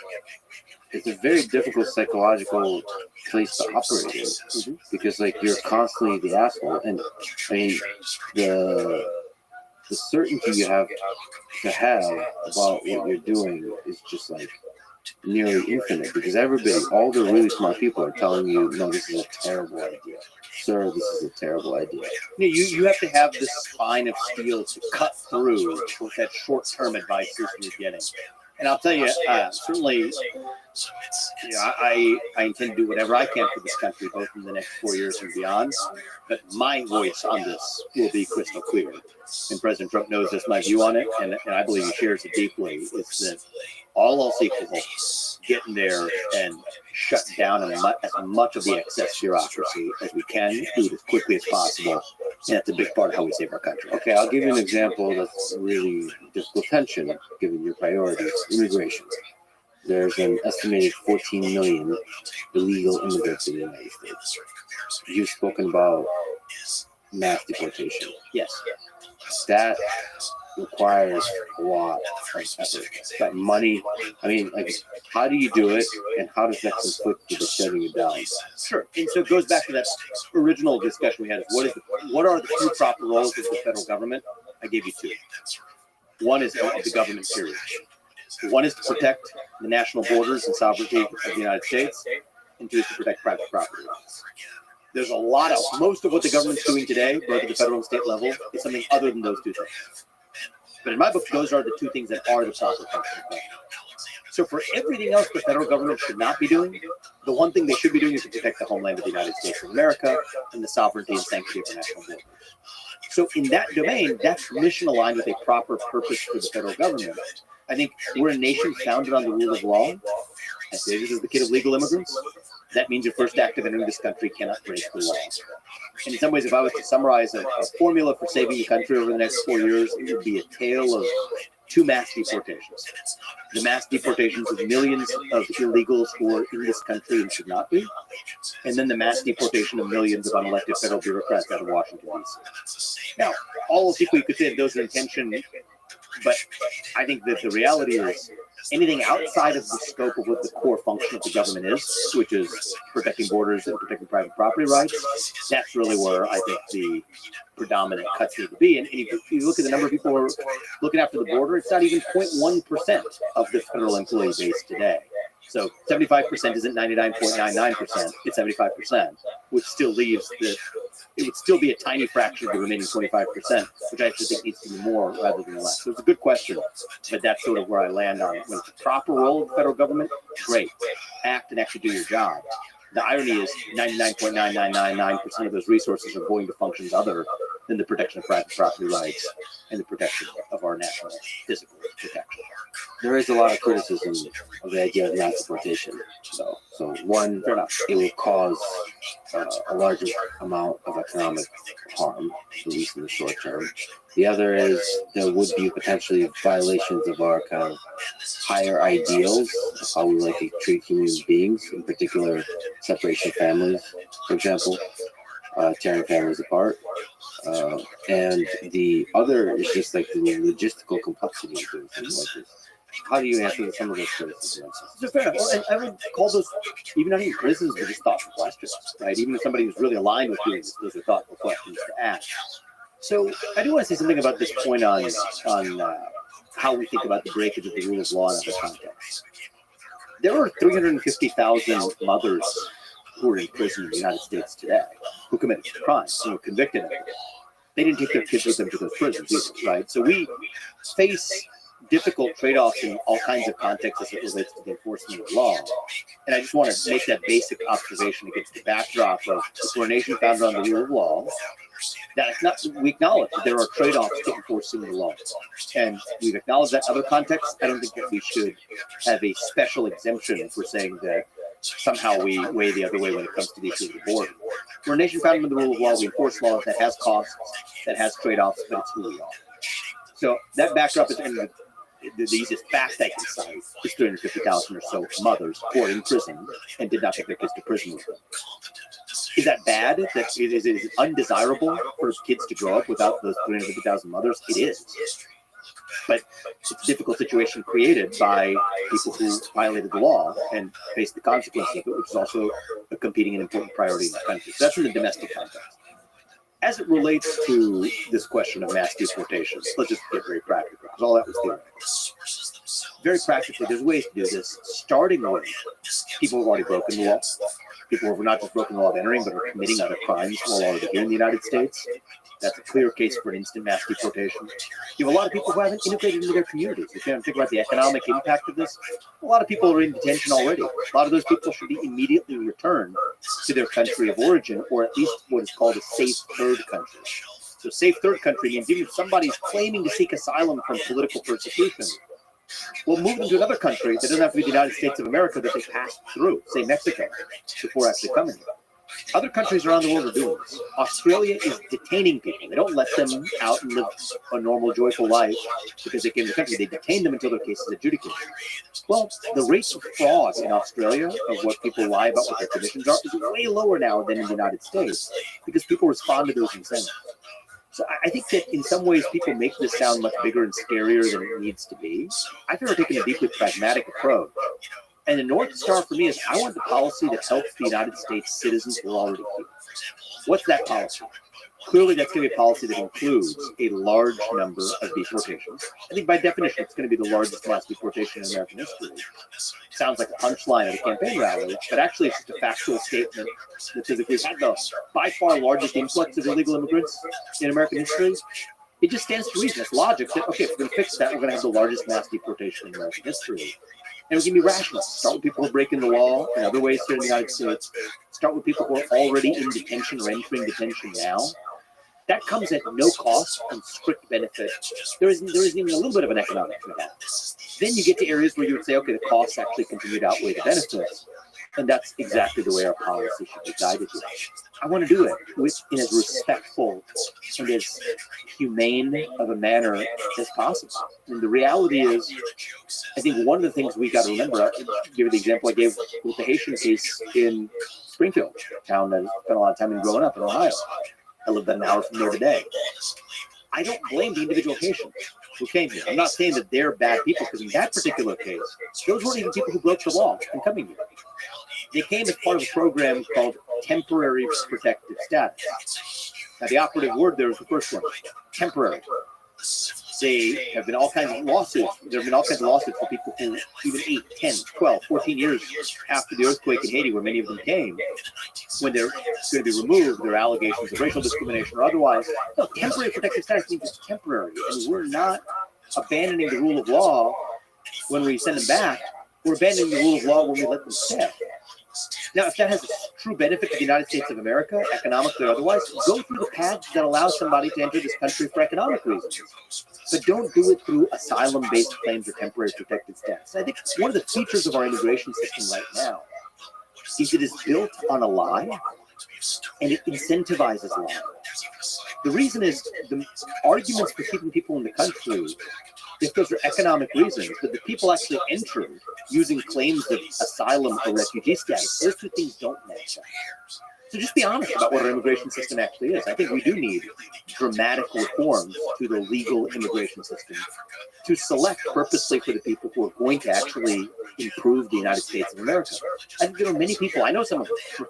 B: it's a very difficult psychological place to operate in because like you're constantly the asshole. And I mean, the certainty you have to have about what you're doing is just like nearly infinite because everybody, all the really smart people are telling you, no, this is a terrible idea. Sir, this is a terrible idea.
Q: You have to have this spine of steel to cut through with that short-term advice you're getting. And I'll tell you, certainly, I intend to do whatever I can for this country, both in the next 4 years and beyond. But my voice on this will be crystal clear. And President Trump knows this, my view on it, and I believe he shares it deeply, is that all else equal, get in there and shut down as much of the excess bureaucracy as we can, do it as quickly as possible. And that's a big part of how we save our country.
B: Okay, I'll give you an example that's really difficult tension, given your priorities. Immigration. There's an estimated 14 million illegal immigrants in the United States. You've spoken about mass deportation.
Q: Yes.
B: That requires a lot of effort. That money, I mean, like, how do you do it, and how does that conflict with the shutting it down?
Q: Sure. And so it goes back to that original discussion we had. What are the two proper roles of the federal government? I gave you two. One is of the government, period. One is to protect the national borders and sovereignty of the United States, and two is to protect private property rights. There's a lot of, most of what the government's doing today, both at the federal and state level, is something other than those two things. But in my book, those are the two things that are the proper function of government. So for everything else the federal government should not be doing, the one thing they should be doing is to protect the homeland of the United States of America and the sovereignty and sanctity of our national borders. So in that domain, that's mission aligned with a proper purpose for the federal government. I think we're a nation founded on the rule of law. I say this as the kid of legal immigrants. That means your first act of entering this country cannot break the law. And in some ways, if I was to summarize a formula for saving the country over the next 4 years, it would be a tale of two mass deportations. The mass deportations of millions of illegals who are in this country and should not be, and then the mass deportation of millions of unelected federal bureaucrats out of Washington, D.C. Now, all else equal, you could say that those are intention, but I think that the reality is anything outside of the scope of what the core function of the government is, which is protecting borders and protecting private property rights, that's really where I think the predominant cuts need to be. And if you look at the number of people who are looking after the border, it's not even 0.1% of the federal employee base today. So 75% isn't 99.99%, it's 75%, which still leaves it would still be a tiny fraction of the remaining 25%, which I actually think needs to be more rather than less. So it's a good question, but that's sort of where I land on it. When it's a proper role of the federal government, great. Act and actually do your job. The irony is 99.9999% of those resources are going to functions other than the protection of private property rights and the protection of our national physical protection.
B: There is a lot of criticism of the idea of mass deportation. So one, it will cause a larger amount of economic harm, at least in the short term. The other is there would be potentially violations of our kind of higher ideals of how we like to treat human beings, in particular separation of families, for example, tearing families apart. And the other is just like the logistical complexity of doing things like this. How do you answer some of those criticisms?
Q: So fair enough. Well, I would call those even not even criticisms, but just thoughtful questions, right? Even if somebody who's really aligned with doing this, those are thoughtful questions to ask. So I do want to say something about this point on how we think about the breakage of the rule of law in other contexts. There are 350,000 mothers who are in prison in the United States today who committed crimes and were convicted of it. They didn't take their kids with them to those prisons either, right? So we face difficult trade-offs in all kinds of contexts as it relates to the enforcement of law. And I just want to make that basic observation against the backdrop of we're a nation founded on the rule of law. We acknowledge that there are trade-offs to enforcing the law. And we've acknowledged that in other contexts. I don't think that we should have a special exemption for saying that somehow we weigh the other way when it comes to the issue of the border. We're a nation founded on the rule of law. We enforce law that has costs, that has trade-offs, but it's who we are. So that backdrop is the easiest fact I can cite is 350,000 or so mothers who are in prison and did not take their kids to prison with them. Is that bad? Is it undesirable for kids to grow up without those 350,000 mothers? It is. But it's a difficult situation created by people who violated the law and faced the consequences of it, which is also a competing and important priority in the country. So that's in the domestic context. As it relates to this question of mass deportations, let's just get very practical, because all that was theoretical. very practically, there's ways to do this, starting with people who've already broken the law, people who have not just broken the law of entering, but are committing other crimes while already here in the United States. That's a clear case for an instant mass deportation. You have a lot of people who haven't integrated into their communities. If you think about the economic impact of this, a lot of people are in detention already. A lot of those people should be immediately returned to their country of origin, or at least what is called a safe third country. So safe third country means even if somebody's claiming to seek asylum from political persecution, we'll move them to another country that doesn't have to be the United States of America that they passed through, say Mexico, before actually coming here. Other countries around the world are doing this. Australia is detaining people. They don't let them out and live a normal, joyful life because they came to the country. They detain them until their case is adjudicated. Well, the rates of fraud in Australia, of what people lie about what their conditions are, is way lower now than in the United States because people respond to those incentives. So I think that in some ways people make this sound much bigger and scarier than it needs to be. I've never taken a deeply pragmatic approach. And the North Star for me is I want the policy that helps the United States citizens who are already here. What's that policy? Clearly, that's going to be a policy that includes a large number of deportations. I think by definition, it's going to be the largest mass deportation in American history. Sounds like a punchline at a campaign rally, but actually it's just a factual statement that says if we've had the by far largest influx of illegal immigrants in American history, it just stands to reason. It's logic that, okay, if we're going to fix that, we're going to have the largest mass deportation in American history. And we can be rational. Start with people who are breaking the law in other ways here in the United States. Start with people who are already in detention or entering detention now. That comes at no cost and strict benefit. There isn't even a little bit of an economic trade-off. Then you get to areas where you would say, okay, the costs actually continue to outweigh the benefits. And that's exactly the way our policy should be guided here. I want to do it in as respectful and as humane of a manner as possible. And the reality is, I think one of the things we got to remember, I'll give you the example I gave with the Haitian case in Springfield, a town that I spent a lot of time in growing up in Ohio. I live about an hour from there today. I don't blame the individual Haitians who came here. I'm not saying that they're bad people, because in that particular case, those weren't even people who broke the law in coming here. They came as part of a program called temporary protective status. Now, the operative word there is the first one, temporary. They have been all kinds of lawsuits. There have been all kinds of lawsuits for people who even 8, 10, 12, 14 years after the earthquake in Haiti, where many of them came, when they're going to be removed, there are allegations of racial discrimination or otherwise. No, temporary protective status means it's temporary. And we're not abandoning the rule of law when we send them back. We're abandoning the rule of law when we let them stay. Now, if that has a true benefit to the United States of America, economically or otherwise, go through the paths that allow somebody to enter this country for economic reasons. But don't do it through asylum-based claims or temporary protected status. I think one of the features of our immigration system right now is it is built on a lie, and it incentivizes lying. The reason is the arguments for keeping people in the country, if those are economic reasons, but the people actually entered using claims of asylum or refugee status, those two things don't match sense. So just be honest about what our immigration system actually is. I think we do need dramatic reforms to the legal immigration system to select purposely for the people who are going to actually improve the United States of America. I think there are many people, I know some of them.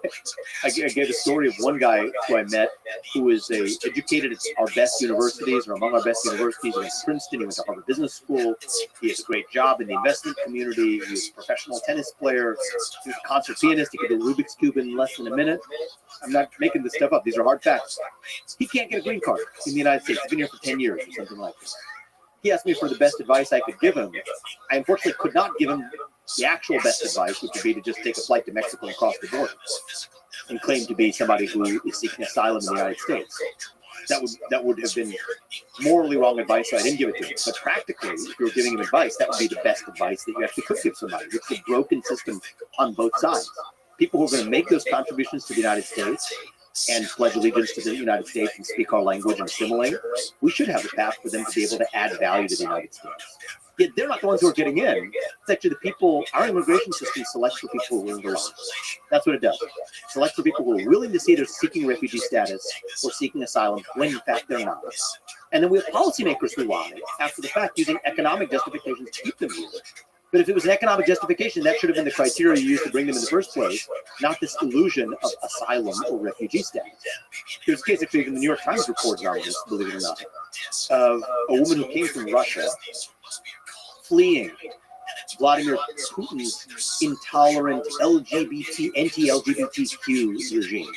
Q: I gave a story of one guy who I met who was educated at our best universities or among our best universities. He went to Princeton, he went to Harvard Business School. He has a great job in the investment community. He was a professional tennis player. He was a concert pianist. He could do Rubik's Cube in less than a minute. I'm not making this stuff up. These are hard facts. He can't get a green card in the United States. He's been here for 10 years or something like this. He asked me for the best advice I could give him. I unfortunately could not give him the actual best advice, which would be to just take a flight to Mexico and cross the border and claim to be somebody who is seeking asylum in the United States. That would have been morally wrong advice, so I didn't give it to him. But practically, if you were giving him advice, that would be the best advice that you actually could give somebody. It's a broken system on both sides. People who are going to make those contributions to the United States and pledge allegiance to the United States and speak our language and assimilate, we should have a path for them to be able to add value to the United States. Yet they're not the ones who are getting in. It's actually the people, our immigration system selects for people who are willing to lie. That's what it does. It selects for people who are willing to say they're seeking refugee status or seeking asylum when in fact they're not. And then we have policymakers who lie after the fact using economic justifications to keep them here. But if it was an economic justification, that should have been the criteria you used to bring them in the first place, not this illusion of asylum or refugee status. There's a case, actually, the New York Times reported on this, believe it or not, of a woman who came from Russia, fleeing Vladimir Putin's intolerant anti-LGBTQ regime.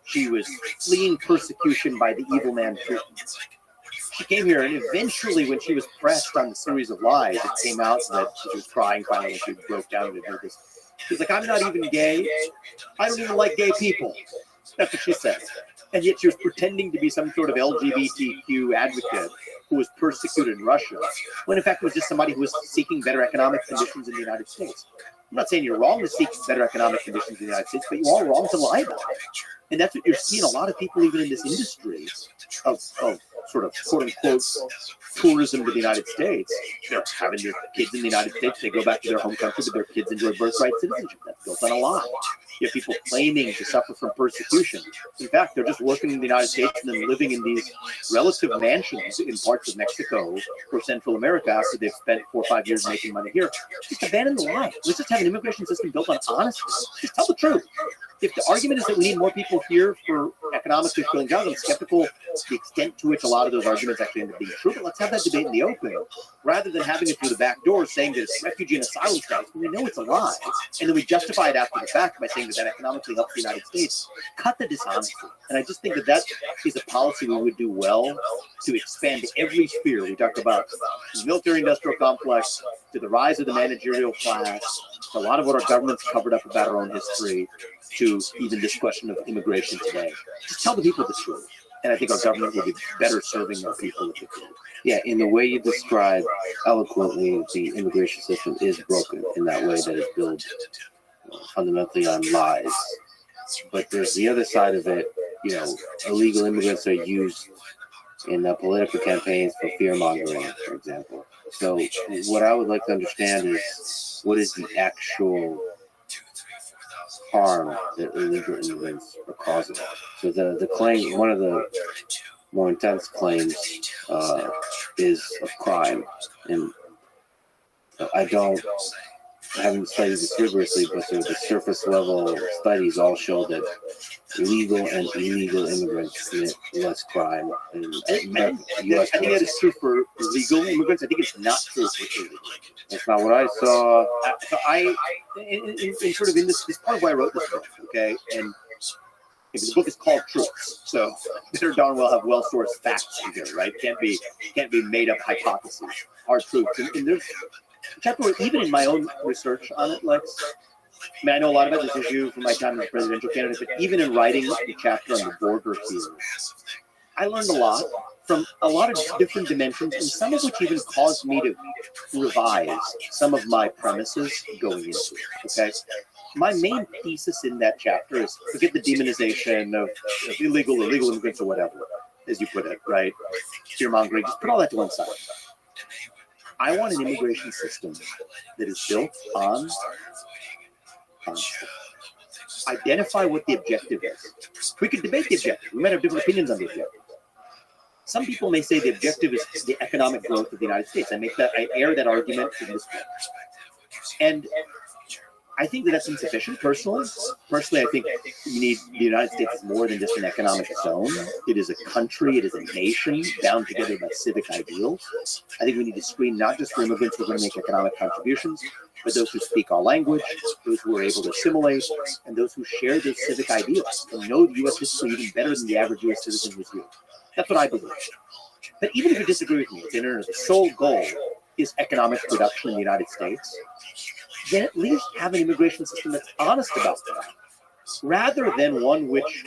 Q: She was fleeing persecution by the evil man Putin. She came here, and eventually, when she was pressed on the series of lies, it came out that she was crying finally when she broke down and admitted this. She's like, I'm not even gay. I don't even like gay people. That's what she said. And yet she was pretending to be some sort of LGBTQ advocate who was persecuted in Russia, when in fact it was just somebody who was seeking better economic conditions in the United States. I'm not saying you're wrong to seek better economic conditions in the United States, but you are wrong to lie about it. And that's what you're seeing a lot of people, even in this industry of sort of quote-unquote tourism to the United States. They're having their kids in the United States. They go back to their home country, but their kids enjoy birthright citizenship. That's built on a lie. You have people claiming to suffer from persecution. In fact, they're just working in the United States and then living in these relative mansions in parts of Mexico or Central America after they've spent 4 or 5 years making money here. Just abandon the lie. Let's just have an immigration system built on honesty. Just tell the truth. If the argument is that we need more people here for economically filling jobs, I'm skeptical the extent to which a lot of those arguments actually end up being true. But let's have that debate in the open, rather than having it through the back door, saying that it's refugee and asylum status, when we know it's a lie, and then we justify it after the fact by saying that that economically helps the United States. Cut the dishonesty. And I just think that that is a policy we would do well to expand to every sphere. We talked about the military-industrial complex, to the rise of the managerial class, to a lot of what our government's covered up about our own history, to even this question of immigration today. Just tell the people the truth. And I think our government will be better serving our people with the truth.
B: Yeah, in the way you describe eloquently, the immigration system is broken in that way, that it's built fundamentally on lies. But there's the other side of it. You know, illegal immigrants are used in political campaigns for fear mongering, for example. So what I would like to understand is, what is the actual harm that illegal immigrants are causing? So the claim, one of the more intense claims is of crime, and I haven't studied this rigorously, but sort of the surface level studies all show that legal and illegal immigrants commit less crime in
Q: I think that is true for legal immigrants. I think it's not true for illegal.
B: That's not what I saw.
Q: So in sort of in this part of why I wrote this book, okay, and the book is called Truths, so better darn well have well-sourced facts in here, right? Can't be made up hypotheses. Hard truths, and there's a chapter where even in my own research on it, Lex, I mean, I know a lot about this issue from my time as a presidential candidate, but even in writing the chapter on the border here, I learned a lot from a lot of different dimensions, and some of which even caused me to revise some of my premises going into it, okay? My main thesis in that chapter is forget the demonization of illegal immigrants or whatever, as you put it, right? Fear-mongering, just put all that to one side. I want an immigration system that is built on identify what the objective is. We could debate the objective. We might have different opinions on the objective. Some people may say the objective is the economic growth of the United States. I air that argument in this book. And I think that that's insufficient, personally. Personally, I think you need the United States is more than just an economic zone. It is a country, it is a nation bound together by civic ideals. I think we need to screen not just for immigrants who are going to make economic contributions, but those who speak our language, those who are able to assimilate, and those who share those civic ideals and know the U.S. history even better than the average U.S. citizen who's here. That's what I believe. But even if you disagree with me, the sole goal is economic production in the United States, then at least have an immigration system that's honest about that, rather than one which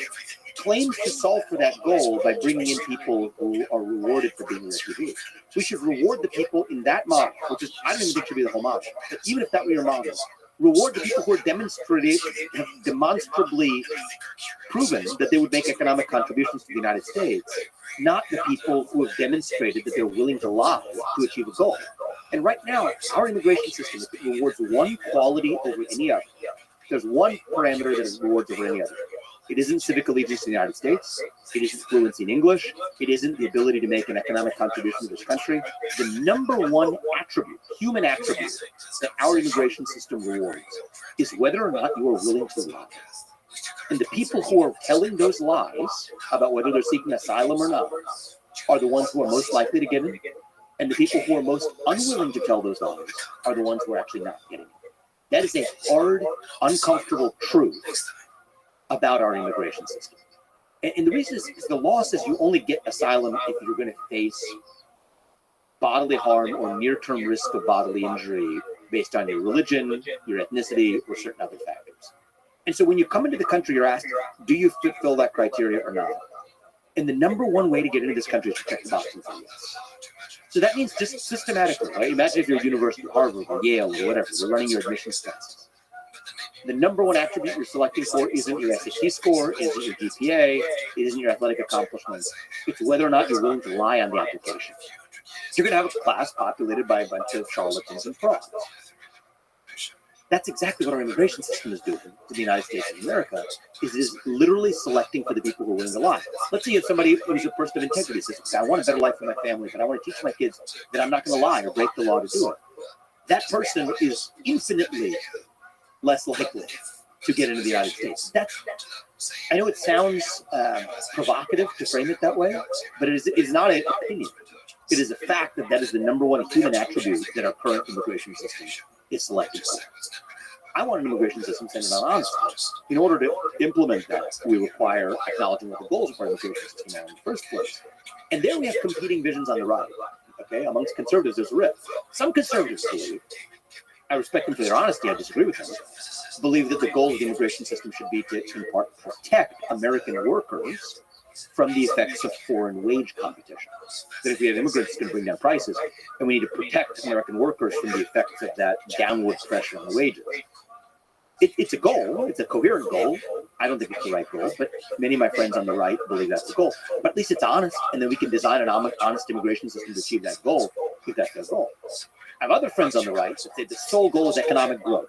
Q: claims to solve for that goal by bringing in people who are rewarded for being refugees. We should reward the people in that model, which is, I don't even think should be the whole model, but even if that were your model, reward the people who are have demonstrably proven that they would make economic contributions to the United States, not the people who have demonstrated that they're willing to lie to achieve a goal. And right now, our immigration system rewards one quality over any other. There's one parameter that it rewards over any other. It isn't civic allegiance to the United States. It isn't fluency in English. It isn't the ability to make an economic contribution to this country. The number one attribute, human attribute, that our immigration system rewards is whether or not you are willing to lie. And the people who are telling those lies about whether they're seeking asylum or not are the ones who are most likely to get in, And the people who are most unwilling to tell those lies are the ones who are actually not getting it. That is a hard, uncomfortable truth about our immigration system. And the reason is because the law says you only get asylum if you're going to face bodily harm or near-term risk of bodily injury based on your religion, your ethnicity, or certain other factors. And so when you come into the country, you're asked, do you fulfill that criteria or not? And the number one way to get into this country is to check the box and say yes. So that means just systematically, right? Imagine if you're a university, Harvard or Yale or whatever, you're running your admissions tests. The number one attribute you're selecting for isn't your SAT score, isn't your GPA, isn't your athletic accomplishments. It's whether or not you're willing to lie on the application. You're going to have a class populated by a bunch of charlatans and frauds. That's exactly what our immigration system is doing to the United States of America, is it is literally selecting for the people who are willing to lie. Let's say you have somebody who's a person of integrity, says, I want a better life for my family, but I want to teach my kids that I'm not going to lie or break the law to do it. That person is infinitely less likely to get into the United States. I know it sounds provocative to frame it that way, but it is not an opinion. It is a fact that is the number one human attribute that our current immigration system is selected for. I want an immigration system centered on honesty. In order to implement that, we require acknowledging what the goals of our immigration system are in the first place. And there we have competing visions on the right. Okay, amongst conservatives, there's a rift. Some conservatives believe, I respect them for their honesty, I disagree with them, believe that the goal of the immigration system should be to, in part, protect American workers from the effects of foreign wage competition. That if we have immigrants, it's going to bring down prices, and we need to protect American workers from the effects of that downward pressure on the wages. It's a goal. It's a coherent goal. I don't think it's the right goal, but many of my friends on the right believe that's the goal. But at least it's honest, and then we can design an honest immigration system to achieve that goal, if that's their goal. I have other friends on the right that say the sole goal is economic growth.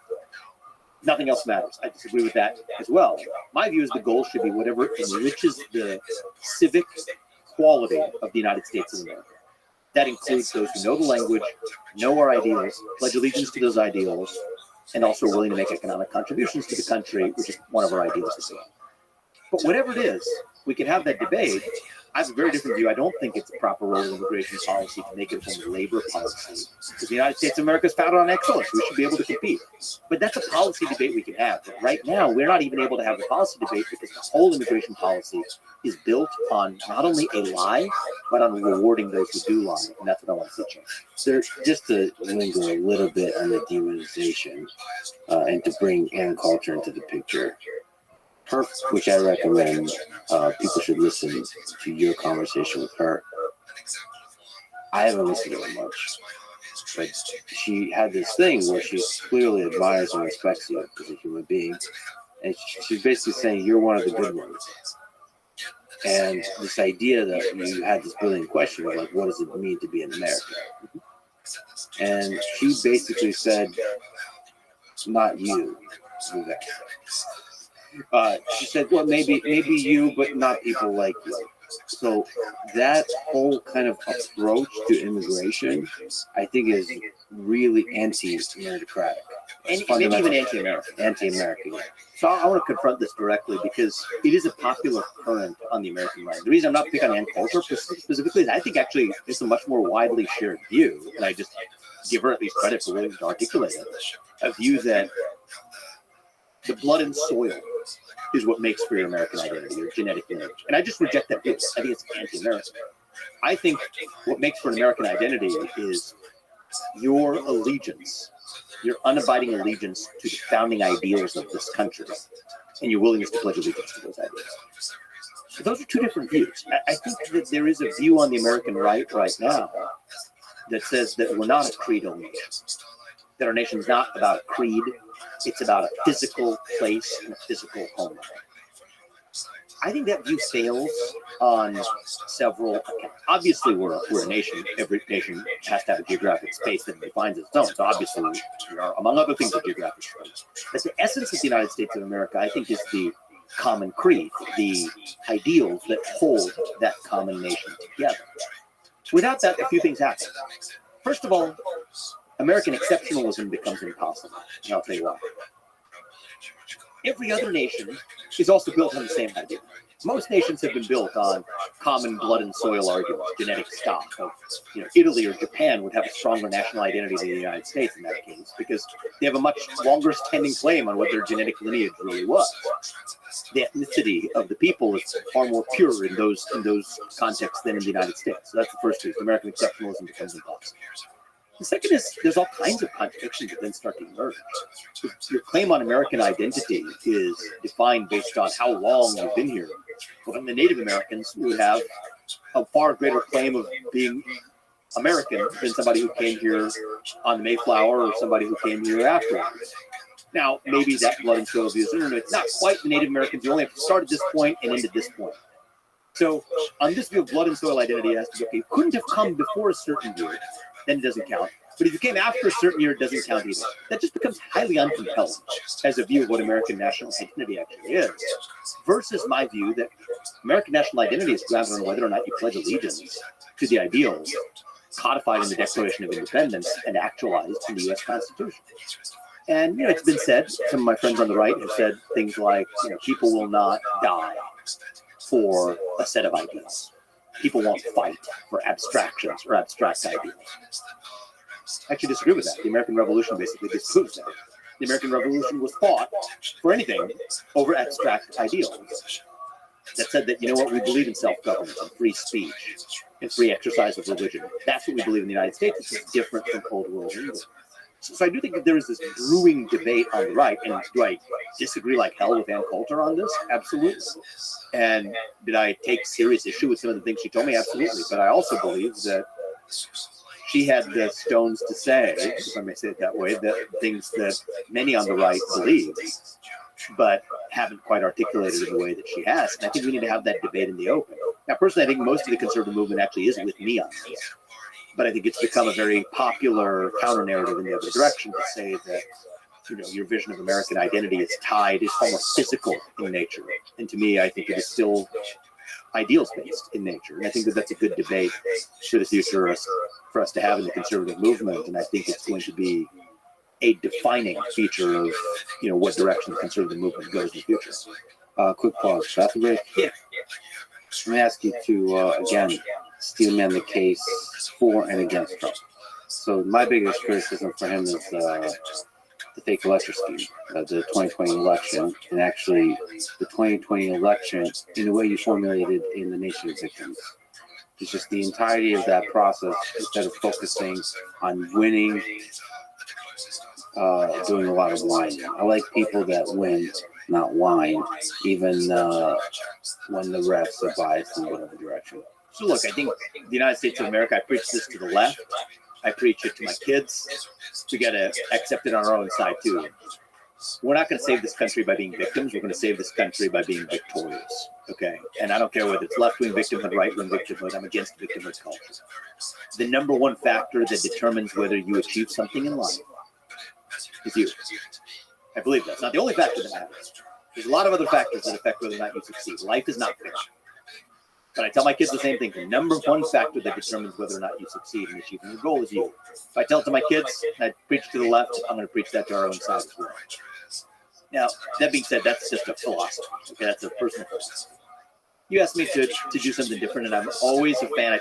Q: Nothing else matters. I disagree with that as well. My view is the goal should be whatever enriches the civic quality of the United States of America. That includes those who know the language, know our ideals, pledge allegiance to those ideals, and also are willing to make economic contributions to the country, which is one of our ideals as well. But whatever it is, we can have that debate. I have a very different view. I don't think it's a proper role of immigration policy to make it a form of labor policy. Because the United States of America is founded on excellence. We should be able to compete. But that's a policy debate we can have. But right now, we're not even able to have the policy debate because the whole immigration policy is built on not only a lie, but on rewarding those who do lie. And that's what I want to see change.
B: So just to linger a little bit on the demonization and to bring Ann Coulter into the picture, her, which I recommend people should listen to your conversation with her. I haven't listened to her much, but she had this thing where she clearly admires and respects you as a human being, and she's basically saying you're one of the good ones. And this idea that you had this brilliant question of like, what does it mean to be an American? And she basically said, not you. She said, well, maybe you, but not people like you. So that whole kind of approach to immigration, I think, is really anti-meritocratic.
Q: And maybe even anti-American.
B: Anti-American.
Q: So I want to confront this directly because it is a popular current on the American right. The reason I'm not picking on Ann Coulter specifically is I think actually it's a much more widely shared view, and I just give her at least credit for willing to articulate it, a view that the blood and soil is what makes for your American identity, your genetic lineage. And I just reject that view. I think it's anti-American. I think what makes for an American identity is your allegiance, your unabiding allegiance to the founding ideals of this country, and your willingness to pledge allegiance to those ideals. So those are two different views. I think that there is a view on the American right now that says that we're not a creedal nation, that our nation is not about a creed, it's about a physical place and a physical homeland. I think that view fails on several accounts. Obviously, we're a nation. Every nation has to have a geographic space that defines its own. So obviously, we are, among other things, a geographic space. But the essence of the United States of America, I think, is the common creed, the ideals that hold that common nation together. Without that, a few things happen. First of all, American exceptionalism becomes impossible. And I'll tell you why. Every other nation is also built on the same idea. Most nations have been built on common blood and soil arguments, genetic stock. Italy or Japan would have a stronger national identity than the United States in that case, because they have a much longer standing claim on what their genetic lineage really was. The ethnicity of the people is far more pure in those contexts than in the United States. So that's the first reason. American exceptionalism becomes impossible. The second is there's all kinds of contradictions that then start to emerge. Your claim on American identity is defined based on how long you've been here. Well, then the Native Americans would have a far greater claim of being American than somebody who came here on the Mayflower or somebody who came here afterwards. Now, maybe that blood and soil view is it's not quite the Native Americans. You only have to start at this point and end at this point. So on this view of blood and soil identity, it has to be, okay, you couldn't have come before a certain year, then it doesn't count. But if you came after a certain year, it doesn't count either. That just becomes highly uncompelling as a view of what American national identity actually is, versus my view that American national identity is grounded on whether or not you pledge allegiance to the ideals codified in the Declaration of Independence and actualized in the U.S. Constitution. And, it's been said, some of my friends on the right have said things like, people will not die for a set of ideals. People won't fight for abstractions or abstract ideals. I actually disagree with that. The American Revolution basically disproves that. The American Revolution was fought for anything over abstract ideals that said that, we believe in self-government and free speech and free exercise of religion. That's what we believe in the United States, which is different from Cold War England. So I do think that there is this brewing debate on the right. And do I disagree like hell with Ann Coulter on this? Absolutely. And did I take serious issue with some of the things she told me? Absolutely. But I also believe that she had the stones to say, if I may say it that way, that things that many on the right believe, but haven't quite articulated in the way that she has. And I think we need to have that debate in the open. Now, personally, I think most of the conservative movement actually is with me on this. But I think it's become a very popular counter-narrative in the other direction to say that, your vision of American identity is far more physical in nature. And to me, I think it is still ideals-based in nature. And I think that that's a good debate for the future for us to have in the conservative movement. And I think it's going to be a defining feature of, what direction the conservative movement goes in the future.
B: Quick pause. Bathroom break? Yeah. Let me ask you to, again, steelman the case for and against Trump. So my biggest criticism for him is the fake electoral scheme, the 2020 election, and actually the 2020 election in the way you formulated in The Nation of Victims. It's just the entirety of that process, instead of focusing on winning, doing a lot of whining. I like people that win, not whine, even when the refs are biased in whatever direction.
Q: So look, I think the United States of America, I preach this to the left. I preach it to my kids. We got to accept it on our own side too. We're not going to save this country by being victims. We're going to save this country by being victorious. Okay? And I don't care whether it's left-wing victimhood, right-wing victimhood. I'm against victimhood culture. The number one factor that determines whether you achieve something in life is you. I believe that's not the only factor that matters. There's a lot of other factors that affect whether or not you succeed. Life is not fair. But I tell my kids the same thing. The number one factor that determines whether or not you succeed in achieving your goal is you. If I tell it to my kids, I preach to the left, I'm going to preach that to our own side as well. Now, that being said, that's just a philosophy. Okay, that's a personal philosophy. You asked me to do something different, and I'm always a fan.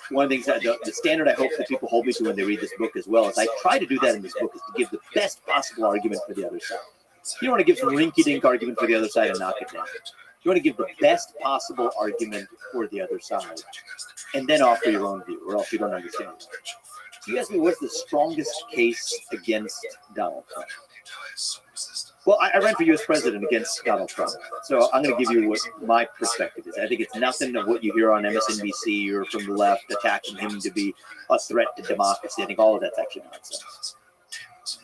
Q: One of the things that the standard I hope that people hold me to when they read this book as well is I try to do that in this book is to give the best possible argument for the other side. You don't want to give some rinky-dink argument for the other side and knock it down. You want to give the best possible argument for the other side and then offer your own view, or else you don't understand it. So you asked me, what's the strongest case against Donald Trump? Well, I ran for U.S. president against Donald Trump. So I'm going to give you what my perspective is. I think it's nothing of what you hear on MSNBC or from the left attacking him to be a threat to democracy. I think all of that's actually nonsense.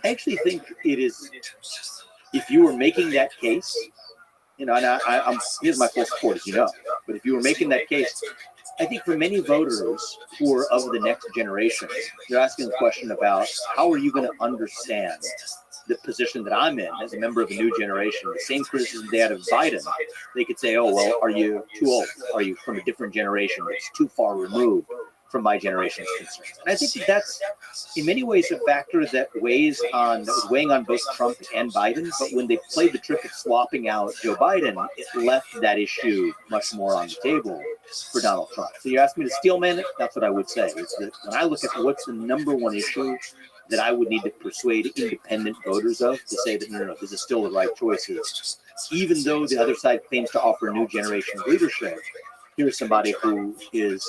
Q: I actually think it is, if you were making that case, and I'm here's my full support, as you know. But if you were making that case, I think for many voters who are of the next generation, they're asking the question about how are you going to understand the position that I'm in as a member of a new generation. The same criticism they had of Biden, they could say, oh, well, are you too old? Are you from a different generation that's too far removed from my generation's concerns. And I think that's in many ways a factor that was weighing on both Trump and Biden. But when they played the trick of swapping out Joe Biden, it left that issue much more on the table for Donald Trump. So you asked me to steelman it, that's what I would say. Is that when I look at what's the number one issue that I would need to persuade independent voters of to say that no, this is still the right choices, even though the other side claims to offer a new generation of leadership. Here's somebody who is,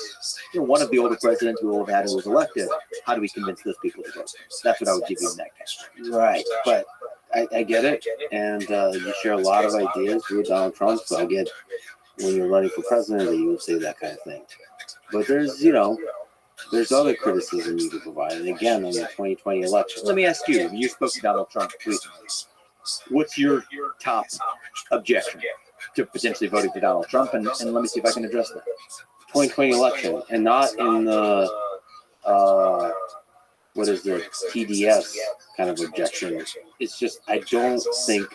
Q: one of the older presidents who will have had who was elected. How do we convince those people to vote? That's what I would give you in that case.
B: Right, but I get it, and you share a lot of ideas with Donald Trump, so I get when you're running for president that you would say that kind of thing. But there's other criticism you can provide, and again, on the 2020 election.
Q: Let me ask you, you spoke to Donald Trump recently. What's your top objection to potentially voting for Donald Trump? And let me see if I can address that.
B: 2020 election, and not in the what is the TDS kind of objection. It's just I don't think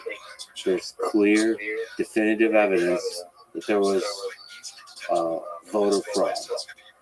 B: there's clear, definitive evidence that there was voter fraud.